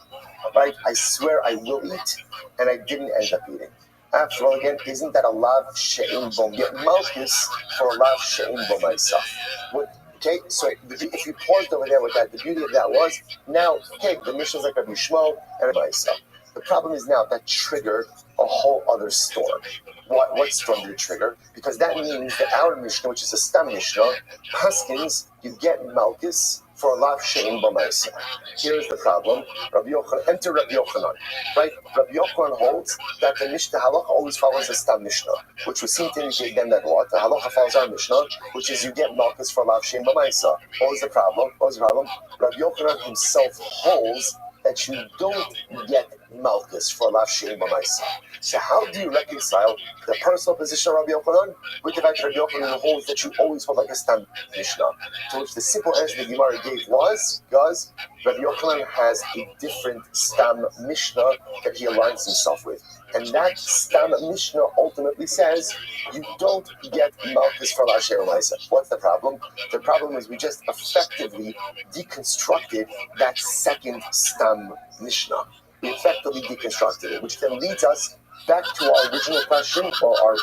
right? I swear I will eat, and I didn't end up eating. After all, again, isn't that a lav she'ein bo? Get malchus for a lav she'ein bo myself. Okay, so if you paused over there with that, the beauty of that was, now, okay, the Mishnah's like Rabbi Shmuel and myself. The problem is now that triggered a whole other storm. What storm did it trigger? Because that means that our Mishnah, which is a Stam Mishnah, Paskins, you get Malchus for a lav she'ein bo myself. Here's the problem. Enter Rabbi Yochanan, right? Rabbi Yochanan holds that the Mishnah Halacha always follows the Stam Mishnah, which would seem to indicate then that what? The Halacha follows our Mishnah, which is you get Malchus for lav she'ein bo myself. What was the problem? Rabbi Yochanan himself holds that you don't get Malchus for lav she'ein bo myself. So how do you reconcile the personal position of Rabbi Yochanan with the fact that Rabbi Yochanan holds that you always hold like a Stam Mishnah? To which the simple answer the Gemara gave was, because Rabbi Yochanan has a different Stam Mishnah that he aligns himself with. And that Stam Mishnah ultimately says you don't get Malchus for lav she'ein bo myself. What's the problem? The problem is we just effectively deconstructed that second Stam Mishnah. We effectively deconstructed it, which then leads us back to our original question, or our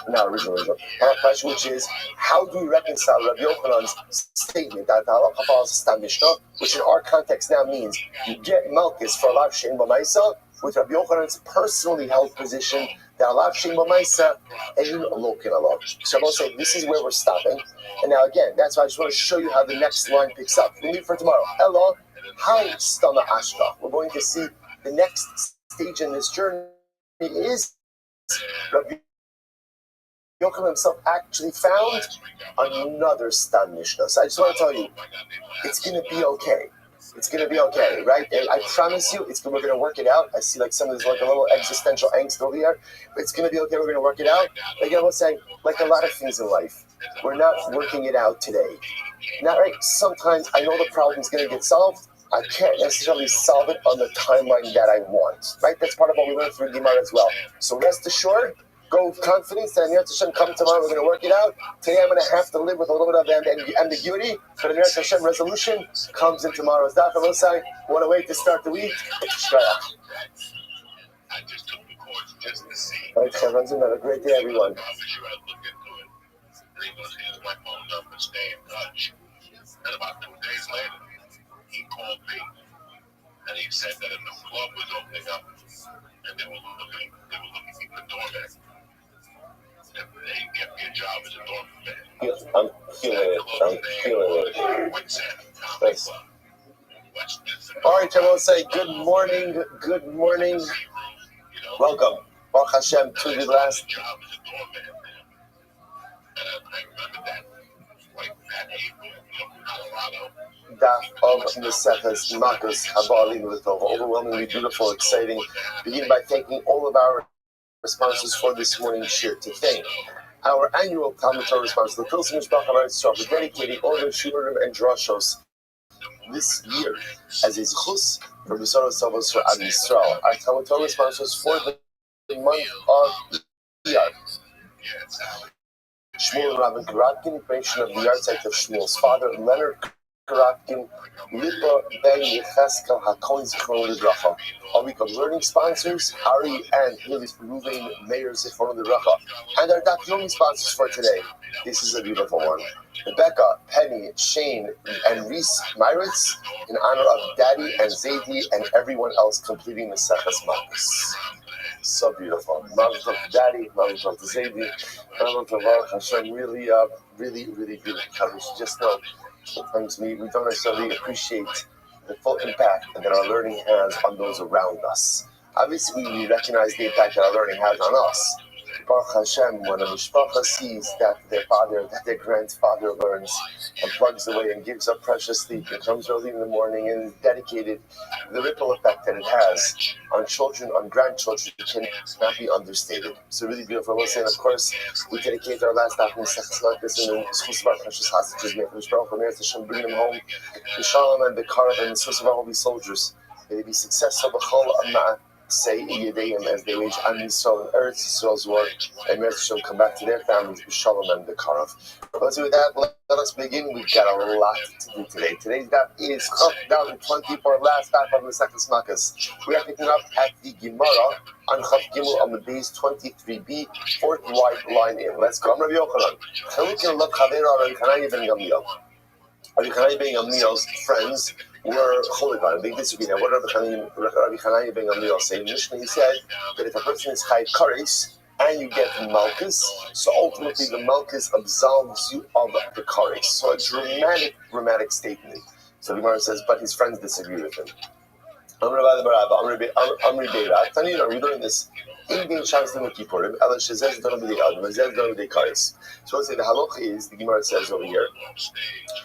question, which is, how do we reconcile Rabbi Yochanan's statement that the halacha follows Stam Mishnah, which in our context now means you get Malchus for lav she'ein bo myself, with Rabbi Yochanan's personally held position that lav she'ein bo myself ein lokin alav. So I'm going to say this is where we're stopping. And now again, that's why I just want to show you how the next line picks up. We leave for tomorrow. Ella, hi stama ashka. We're going to see the next stage in this journey is Rabbi Yochanan himself actually found another Stam Mishnah. So I just want to tell you, it's going to be okay. It's going to be okay, right? And I promise you, we're going to work it out. I see like some of this like a little existential angst over here. But it's going to be okay. We're going to work it out. Like I was saying, like a lot of things in life, we're not working it out today. Not right. Sometimes I know the problem is going to get solved. I can't necessarily solve it on the timeline that I want, right? That's part of what we learned through Gemara as well. So rest assured, go with confidence that Nirot Hashem come tomorrow, we're going to work it out. Today I'm going to have to live with a little bit of ambiguity, but the Nirot Hashem resolution comes in tomorrow's daf. I want to wait to start the week. All right, everyone's have a great day, everyone. And about 2 days later, he called me, and he said that a new club was opening up, and they were looking for a doorman. And they get me a job as a doorman. Yes, I'm feeling it. Nice. All right, everyone say good morning, welcome, Baruch Hashem, to the last daf of Maseches Makos Habalin with overwhelmingly beautiful, exciting. Begin by thanking all of our sponsors for this morning's shir. To thank our annual Talmud Torah sponsor, the Pilsen Mishpach HaMaaritzah, for dedicating all their shurim and drashos this year as a zchus for Besoros Savos for Ad Yisrael. Our Talmud Torah sponsors for the month of Iyar. Shmuel and Rabbi Karatkin, creation of the yard site of Shmuel's father, Leonard Karatkin, Lipa Ben Yecheskel HaKohen Zichron Libracha. Our week of learning sponsors, Ari and Hilis Ruvain Meir Zichron Libracha. And our Daf Yomi sponsors for today. This is a beautiful one. Rebecca, Penny, Shane, and Reese Myritz, in honor of Daddy and Zaidi and everyone else completing the Maseches Makos. So beautiful. Mazel tov to Daddy, Mazel tov to Zaidi, Mazel tov Baruch Hashem. Really beautiful coverage. Just know, sometimes we don't necessarily appreciate the full impact that our learning has on those around us. Obviously, we recognize the impact that our learning has on us. Baruch Hashem, when a mishpacha sees that their father, that their grandfather learns and plugs away and gives up precious sleep and comes early in the morning and is dedicated, the ripple effect that it has on children, on grandchildren, cannot be understated. So really beautiful. And of course, we dedicate our last afternoon Maseches Makos in the schus of our precious hostages. May Hashem bring them home, the Shalom and the Karav and the schus of our holy soldiers. May they be successful. say Yedeim as they wage on Yisrael and Eretz Yisrael's war, and Eretz shall come back to their families, B'Shalom and B'Karav. Let's do that. Let us begin. We've got a lot to do today. Today's daf is Chaf down 24, last daf of Masechtas Makkos. We are picking up at the Gemara on Chaf Gimel on the base 23b, fourth white line in. Let's go. I'm Rabbi Yochanan. Chalukin Lav Chavera Rabbi Hanani ben Gamliel. Rabbi Hanani ben Gamliel's friends were Choligan. They disagreed. Now, what did Rabbi Hanani ben Gamliel say? In Mishnah, he said that if a person is Chai Kares and you get Malchus, so ultimately the Malchus absolves you of the Kares. So a dramatic statement. So the Gemara says, but his friends disagree with him. We learn this. In being Shabbos and Kippurim, Ela Shezez don't be the Adam, Shezez don't be the Kares. So let's say the halacha is, the Gemara says over here,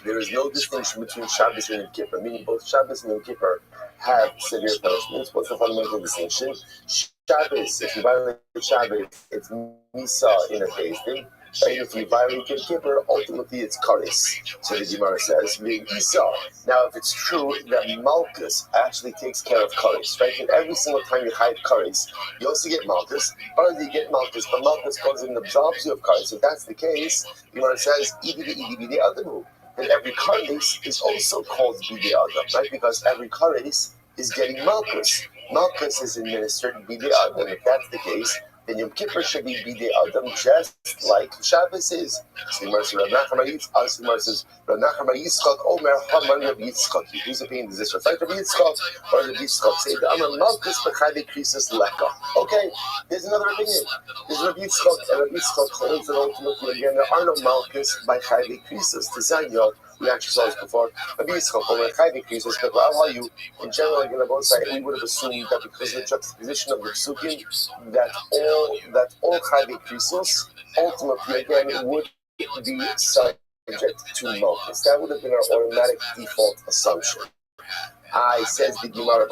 there is no distinction between Shabbos and Yom Kippur, meaning both Shabbos and Yom Kippur have severe punishments. What's the fundamental distinction? Shabbos, if you violate Shabbos, it's Misa in a Beis Din. And if you violate Yom Kippur, ultimately it's Kares. So the Gemara says, now if it's true that Malchus actually takes care of Kares, right? And every single time you hide Kares, you also get Malchus, or you get Malchus, but Malchus goes in and absolves you of Kares. If that's the case, the Gemara says, Idi Adamu. And every Kares is also called Bidi Adam, right? Because every Kares is getting Malchus. Malchus is administered Bidi Adam. If that's the case, then Yom Kippur should be Bidei Adam just like Shabbos is. So the Gemara says, Rav Nachman bar Yitzchak Omer Haman Rav Yitzchak. Whose opinion does this reflect? Rav Yitzchak or Rav Yitzchak say the Amar Malchus b'Chayvei Krisos Leka. Okay, there's another opinion. There's Rav Yitzchak, and Rav Yitzchak holds that ultimately again there are no Malchus by Chayvei Krisos to Zanyo. We actually saw this before. Rabbi Yitzchak over Chayvei Krisos, but I'll tell you, in general, again, on both sides, we would have assumed that because of the juxtaposition of the psukim, that all Chayvei Krisos ultimately again would be subject to Malchus. That would have been our automatic default assumption. Says the Gemara,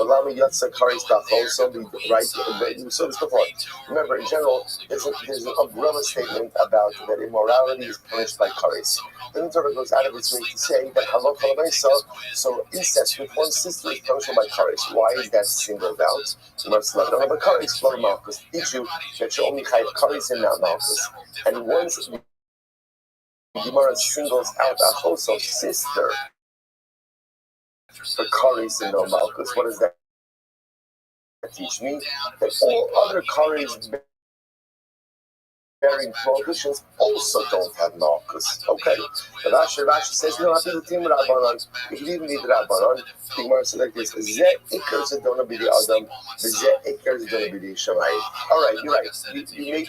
right? We saw this before. Remember, in general, there's an umbrella statement about that immorality is punished by Kares. Then the Torah goes out of its way to say that halach halamaisa, so incest with one sister is punishable by Kares. Why is that singled out? You must love it. But Kares, flow Malchus, teach you that you only have Kares and not Malchus. And once the Gemara singles out a wholesale sister, for Kares and no Malchus, what does that teach me? That all other Kares bearing prohibitions also don't have Malchus. Okay? But Rashi says, no, if you even need Rabbanon, the Gemara says like this, Zeh Iker Zedona B'di Adam, Zeh Iker Zedona B'di Shamayim. Alright, you're right. You may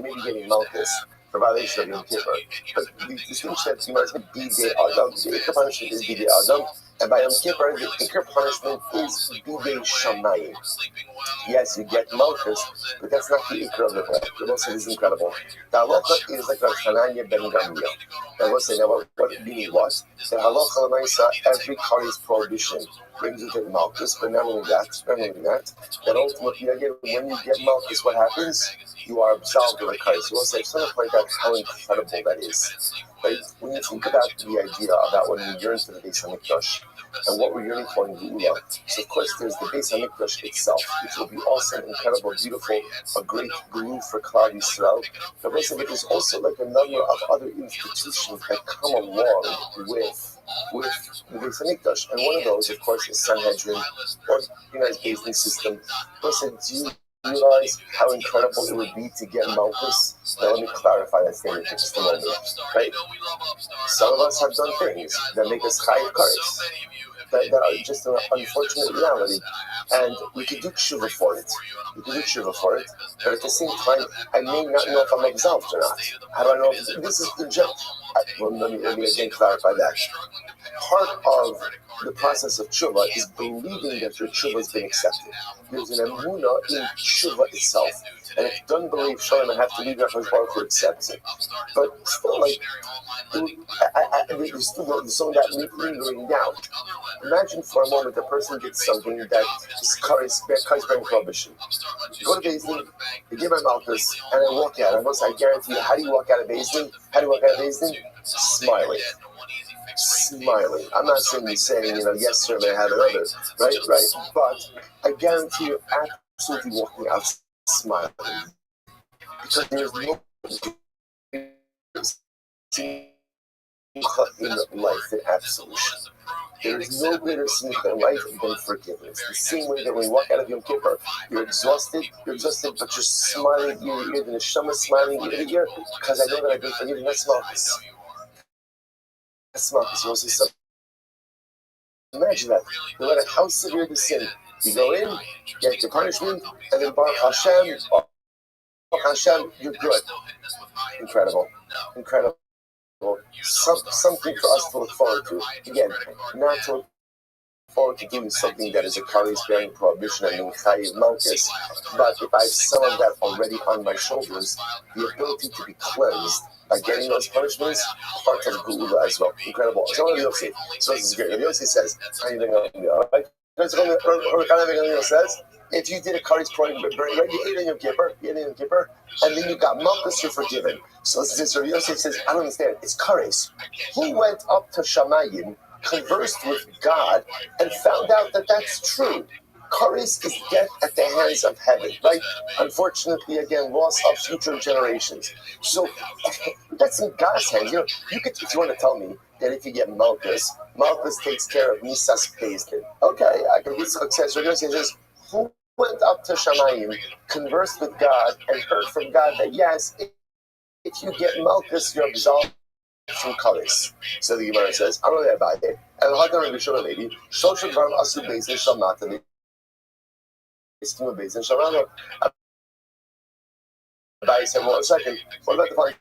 be getting Malchus for violation of Yom Kippur. But the distinction that the Gemara says, B'di Adam, the Iker punishment is B'di Adam, and by Yom Kippur, the Iker punishment is B'dei Shamayim. Yes, you get Malchus, but that's not the Iker of the prayer. The Lord says is incredible. The halacha is like Rav Hanani ben Gamliel. I will say now, what it meaning was, the halacha l'maisa, every Kares prohibition brings you to the Malchus, but not only that, that ultimately, again, when you get Malchus, what happens? You are absolved of the Kares. You will say, something like that, how incredible that is. But when you think about the idea about when we yearn to the Beis HaMikdash and what we're yearning for in Geula, so of course there's the Beis HaMikdash itself, which will be awesome, incredible, beautiful, a great glue for Klal Yisrael. But there's also like a number of other institutions that come along with the Beis HaMikdash, and one of those, of course, is Sanhedrin, or United Basin system. Listen, do you realize how incredible it would be to get Malchus? Now let me clarify that statement for just a moment. Right? Some of us have done things that make us chayav kares, that are just an unfortunate reality, and we can do tshuva for it. But at the same time, I may not know if I'm absolved or not. How do I know if this is in general? Let me again clarify that. Part of the process of tshuva is believing that your tshuva has been accepted. There's an emunah in tshuva itself. And if you don't believe, shalom, I have to leave that for Baruch Hu accepts it. But still, like, there's some of that lingering doubt. Imagine for a moment a person gets something that is Kares bearing prohibition. You go to Beis Din, you give my Malchus, and I walk out. I guarantee you, how do you walk out of Beis Din? Smiling. I'm not saying, yes, sir, may I have another, right? But I guarantee you, absolutely walking out smiling. Because there's no in life than absolution. There is no greater simcha in life than forgiveness. The same way that when you walk out of Yom Kippur, you're exhausted, but you're smiling ear to ear, the neshama smiling ear to ear, because I know that I've been forgiven. That's malchus. That's malchus. You also say, imagine that. No matter how severe the sin, you go in, you get your punishment, and then Baruch Hashem, you're good. Incredible. Incredible. Something for us to look forward to. Again, not to look forward to doing something that is a kares-bearing prohibition and in chayiv malchus, but if I have some of that already on my shoulders, the ability to be cleansed by getting those punishments, part of Geula as well. Incredible. So Rabbi Yossi, so this is great. Rabbi Yossi says, right? Says, if you did a kares prohibition, right, you ate on Yom Kippur, and then you got malchus, you're forgiven. So this is Rabbi Yossi says, I don't understand. It's kares. Who went up to Shamayim, conversed with God, and found out that that's true? Kares is death at the hands of heaven, right? Unfortunately, again, loss of future generations. So that's in God's hands. You could, if you want to tell me that if you get malchus takes care of Misas Pezdin. Okay, I can be success. Rabbi Yossi says, who went up to Shamayim, conversed with God, and heard from God that yes, if you get malchus, you're absolved from kares. So the Gemara says, I'm really about it. And Hadar and Rishon lady, Shosha Dvarim Asu Beis Shamata. Rabbi said, well, a second, what about the point?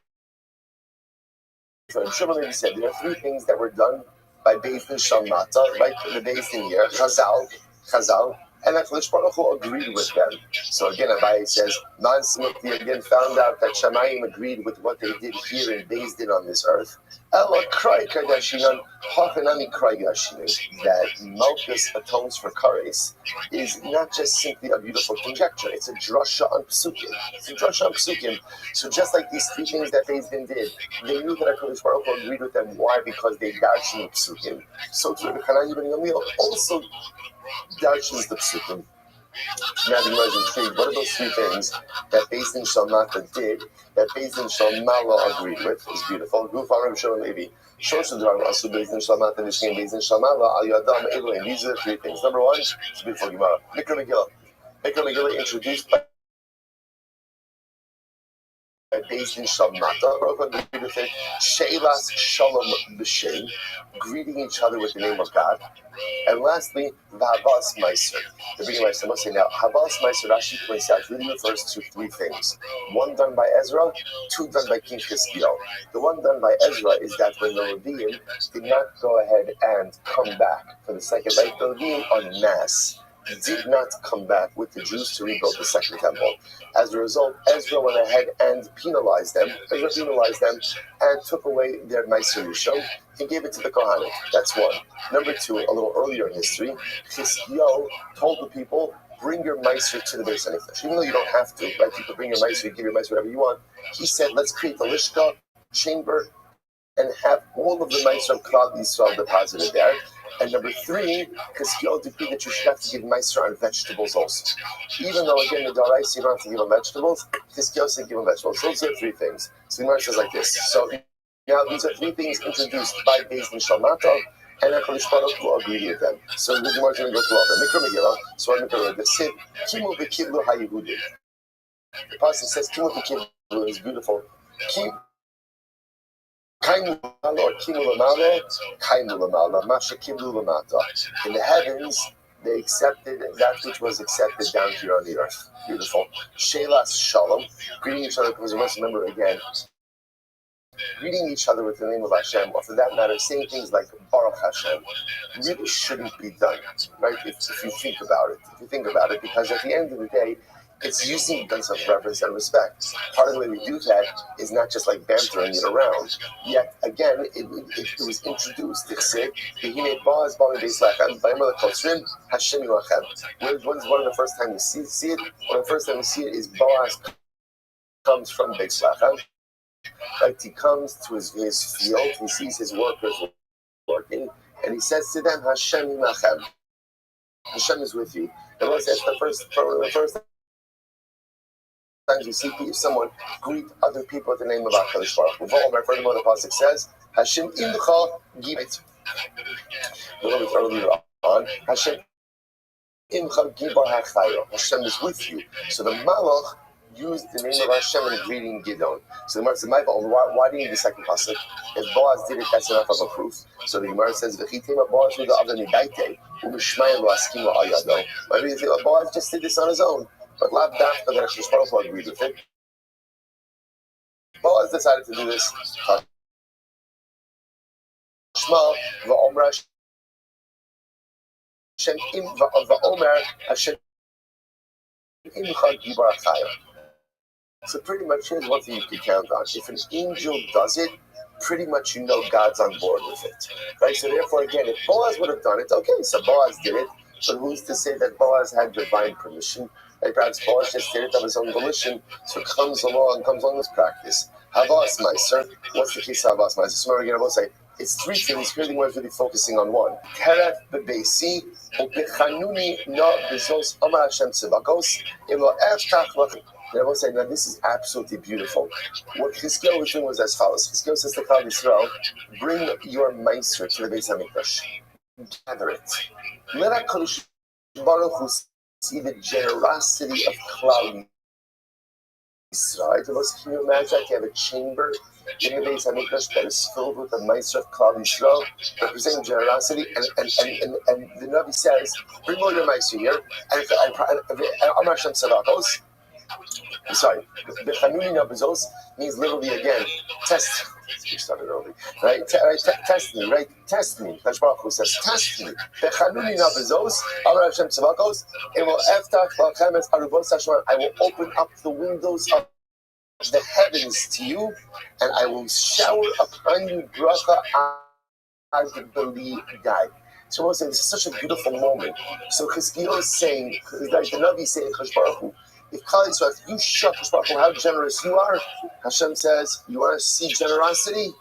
So Shimon said there are three things that were done by Beis Shamata, right? The Beis Din here, Chazal, and HaKadosh Baruch Hu agreed with them. So again, Rabbi says, Man Smukti again found out that Shamayim agreed with what they did here in Beis Din on this earth. Ela Krai Kardashinan, Hachanami Krai Kardashinan, that malchus atones for kares is not just simply a beautiful conjecture, it's a drasha on psukim. So just like these three things that Beis Din did, they knew that HaKadosh Baruch Hu agreed with them. Why? Because they darshan psukim. So to Rabbi Hanan ben Gamliel also darshans the psukim. Now the Gemara is intrigued. What are those three things that Beis Din Shalmata did, that Beis Din Shalmala agreed with? Is beautiful. Gufar Rabbi Shimon Levi. Shosha Dvarim Asu Beis Din Shalmata Nishkin Beis Din Shalmala Al Yadam Elohim. These are the three things. Number one, it's a beautiful Gemara. Mikra Megillah introduced by Beis Din Shalmata. Baruch agreed with it. Sheilas Shalom B'Shem, greeting each other with the name of God. And lastly, Havas Meiser. The beginning of my say now, Havas Meiser, Rashi points out, really refers to three things. One done by Ezra, two done by King Chizkiyahu. The one done by Ezra is that when the Leviim did not go ahead and come back for the second night, the Leviim on Mass did not come back with the Jews to rebuild the second temple. As a result, Ezra went ahead and penalized them and took away their Meiser Rishon and gave it to the Kohanim. That's one. Number two, a little earlier in history, Chizkiyahu told the people, bring your Meiser to the Beis HaMikdash. Even though you don't have to, right? You can bring your Meiser, you give your Meiser whatever you want. He said, let's create the Lishka chamber and have all of the Meiser of Klal Yisrael deposited there. And number three, Chizkiyahu decreed that you should have to give Meiser on vegetables also. Even though, again, the Daraisa, you don't have to give them vegetables, Chizkiyahu said give them vegetables. Those are three things. So the Gemara says like this. So now these are three things introduced by Beis Din Shalmata, and HaKadosh Baruch Hu agreed with them. So the Gemara is going to go through all of them. Mikra Megillah, so I'm going to say, Kimu v'kiblu ha'Yehudim. The pasuk says, Kimu v'kiblu is beautiful. In the heavens, they accepted that which was accepted down here on the earth. Beautiful. Sheilas Shalom, greeting each other, because we must remember again, greeting each other with the name of Hashem, or for that matter, saying things like Baruch Hashem, really shouldn't be done, right? If you think about it, because at the end of the day, it's usually done some reverence and respect. Part of the way we do that is not just like bantering it around. Yet again, it was introduced. It said, "When's one of the first time you see it? One of the first time you see it is Boaz comes from Beis Lachem. Right? He comes to his field. He sees his workers working, and he says to them, "Hashem imachem." Hashem is with you. And let's say it's the first times you see someone greet other people with the name of HaKadosh Baruch Hu. Furthermore, the pasuk says, Hashem imcha gibet. A little bit earlier on, Hashem imcha gibar hachayo. Hashem is with you. So the Malach used the name of Hashem in greeting Gidon. So the Gemara says, why do you need the second pasuk? If Boaz did it, that's enough of a proof. So the Gemara says, V'chitema Boaz with the other nidaite, u'mishmayim lo askim lo ayado. Maybe you think, well, Boaz just did this on his own. But Lav Dafka that HaKadosh Baruch Hu agreed with it. Boaz decided to do this. Shma va'omer Hashem im va'omer Hashem imcha gibar achayim. So pretty much here's one thing you can count on. If an angel does it, pretty much you know God's on board with it. Right? So therefore, again, if Boaz would have done it, okay, so Boaz did it. But who's to say that Boaz had divine permission? Like perhaps Boaz just did it of his own volition, so comes along this practice. Havas Meiser. What's the case of Havas Meiser? So remember again, I will say it's three things. Here the word really focusing on one. Teref bebeisi ubechanuni no bezos amar Hashem tzivakos ilo eftach lachem. And I will say, now this is absolutely beautiful. What Chizkiyahu was doing was as follows. Chizkiyahu says to Klal Yisrael, bring your Meiser to the Beis HaMikdash. Gather it. Let HaKadosh Baruch Hu see the generosity of Klal Yisrael. Can you imagine that you have a chamber in the Beis HaMikdash that is filled with the Meiser of Klal Yisrael, representing generosity? And the Navi says, bring all your Meiser here. And Amar Hashem Tzavakos. Sorry, Bechanuni Nabizos means literally again, test. We started early, right? Test me, right? Test me. HaKadosh Baruch Hu says, test me. Bechanuni Nabizos, Amar Hashem Tzavakos, it will eftach lachem es arubos Hashem. I will open up the windows of the heavens to you, and I will shower upon you bracha ad beli dai. So I want to say this is such a beautiful moment. So Chizkiyahu is saying, like the Navi is saying, HaKadosh Baruch Hu, if Klal Yisrael, if you show HaKadosh Baruch Hu how generous you are, Hashem says, you want to see generosity?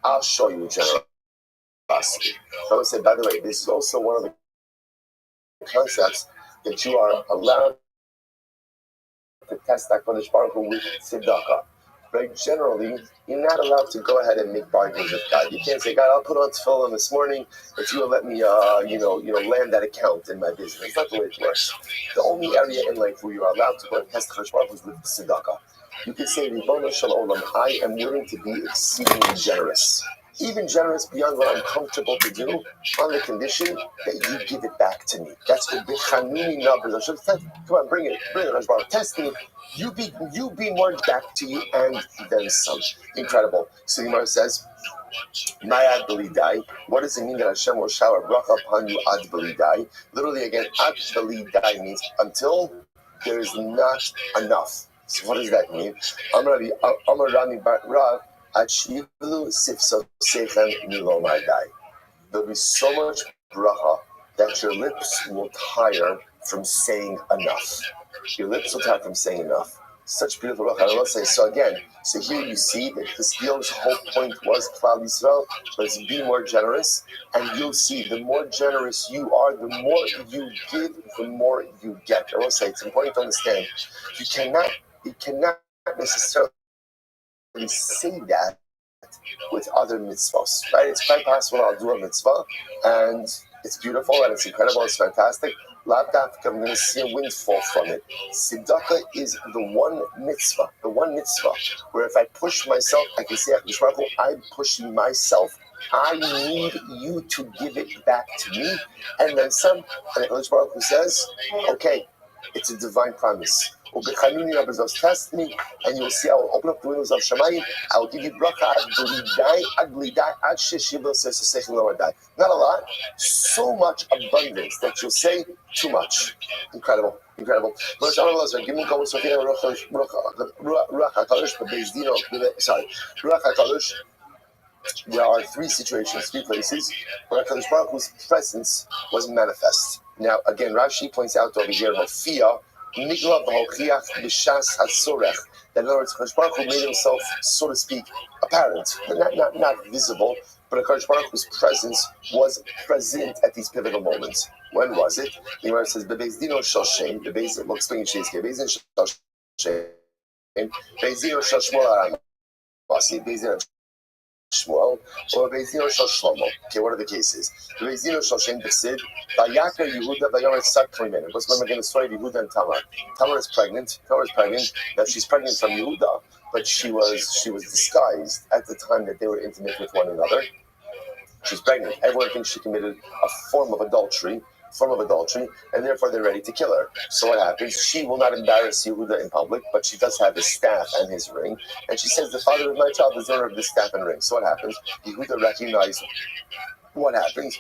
I'll show you generosity. I would say, by the way, this is also one of the concepts that you are allowed to test HaKadosh Baruch Hu with tzedakah. Right? Generally, you're not allowed to go ahead and make bargains with God. You can't say, God, I'll put on tefillin this morning if you will let me, land that account in my business. It's not the way it works. The only area in life where you're allowed to go and test HaKadosh Baruch Hu is with tzedakah. You can say, Ribono shel olam, I am willing to be exceedingly generous. Even generous beyond what I'm comfortable to do, on the condition that you give it back to me. That's what Bechanuni Nabizos. Come on, bring it, HaKadosh Baruch Hu. Test me. You be more back to you and then some. Incredible. So the Gemara says, Ma'ad belidai. What does it mean that Hashem will shower bracha upon you ad belidai? Literally again, ad belidai means until there is not enough. So what does that mean? Amar Rami bar Rav ad shivlu sifso sechem milo ma'adai. There'll be so much bracha that your lips will tire from saying enough. Your lips will tire from saying enough. Such beautiful bracha. I will say, so again, so here you see that Chizkiyahu's whole point was Klal Yisrael, let's be more generous, and you'll see the more generous you are, the more you give, the more you get. I will say, it's important to understand, you cannot necessarily say that with other mitzvahs, right? It's quite possible I'll do a mitzvah, and it's beautiful, and it's incredible, it's fantastic. I'm going to see a windfall from it. Tzedakah is the one mitzvah, where if I push myself, I can say, I'm pushing myself. I need you to give it back to me. And then some, and HaKadosh Baruch Hu says, okay, it's a divine promise. Test me, and you will see I will open up the windows of Shemayim. I will give you bracha ad blidai, ad sheshivah sesosech lo adai. Not a lot, so much abundance that you'll say too much. Incredible. There are three situations, three places where HaKadosh Baruch Hu's presence was manifest. Now, again, Rashi points out over here, Mofia, Nigla v'hochiach b'shas hasorech. That in other words, HaKadosh Baruch Hu made himself, so to speak, apparent, not visible, But HaKadosh Baruch Hu's presence was present at these pivotal moments. When was it? The Gemara says, "Bebeis dino shel Shem." Bebeis, we'll explain Shizke. Bebeis dino shel Shem. Bebeis dino shel Shmuel Aramasi. Bebeis dino Shmuel or Bebeis dino shel Shlomo. Okay, what are the cases? Bebeis dino shel Shem b'sid Vayakar Yehuda Vayomer Tzad Klimen. Let's remember again the story of Yehuda and Tamar. Tamar is pregnant. That she's pregnant from Yehuda, but she was disguised at the time that they were intimate with one another. She's pregnant. Everyone thinks she committed a form of adultery, and therefore they're ready to kill her. So what happens? She will not embarrass Yehuda in public, but she does have his staff and his ring, and she says, "The father of my child is the owner of this staff and ring." So what happens? Yehuda recognizes what happens.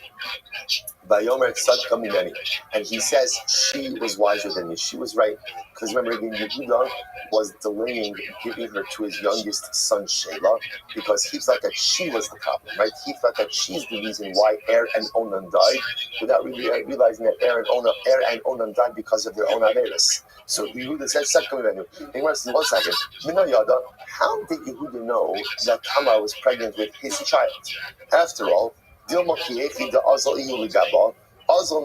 Vayomer Tzad Kamimeni, and he says she was wiser than me. She was right, because remember, Yehuda was delaying giving her to his youngest son Shelah because he thought that she was the problem, right? He thought that she's the reason why Er and Onan died, without really realizing that Er and Onan died because of their own averos. So Yehuda says, "Tzad Kamimeni." He wants to 1 second. Minayada, how did Yehuda know that Tamar was pregnant with his child? After all, Dilma Kiechi the Azal Iuligaba. Azal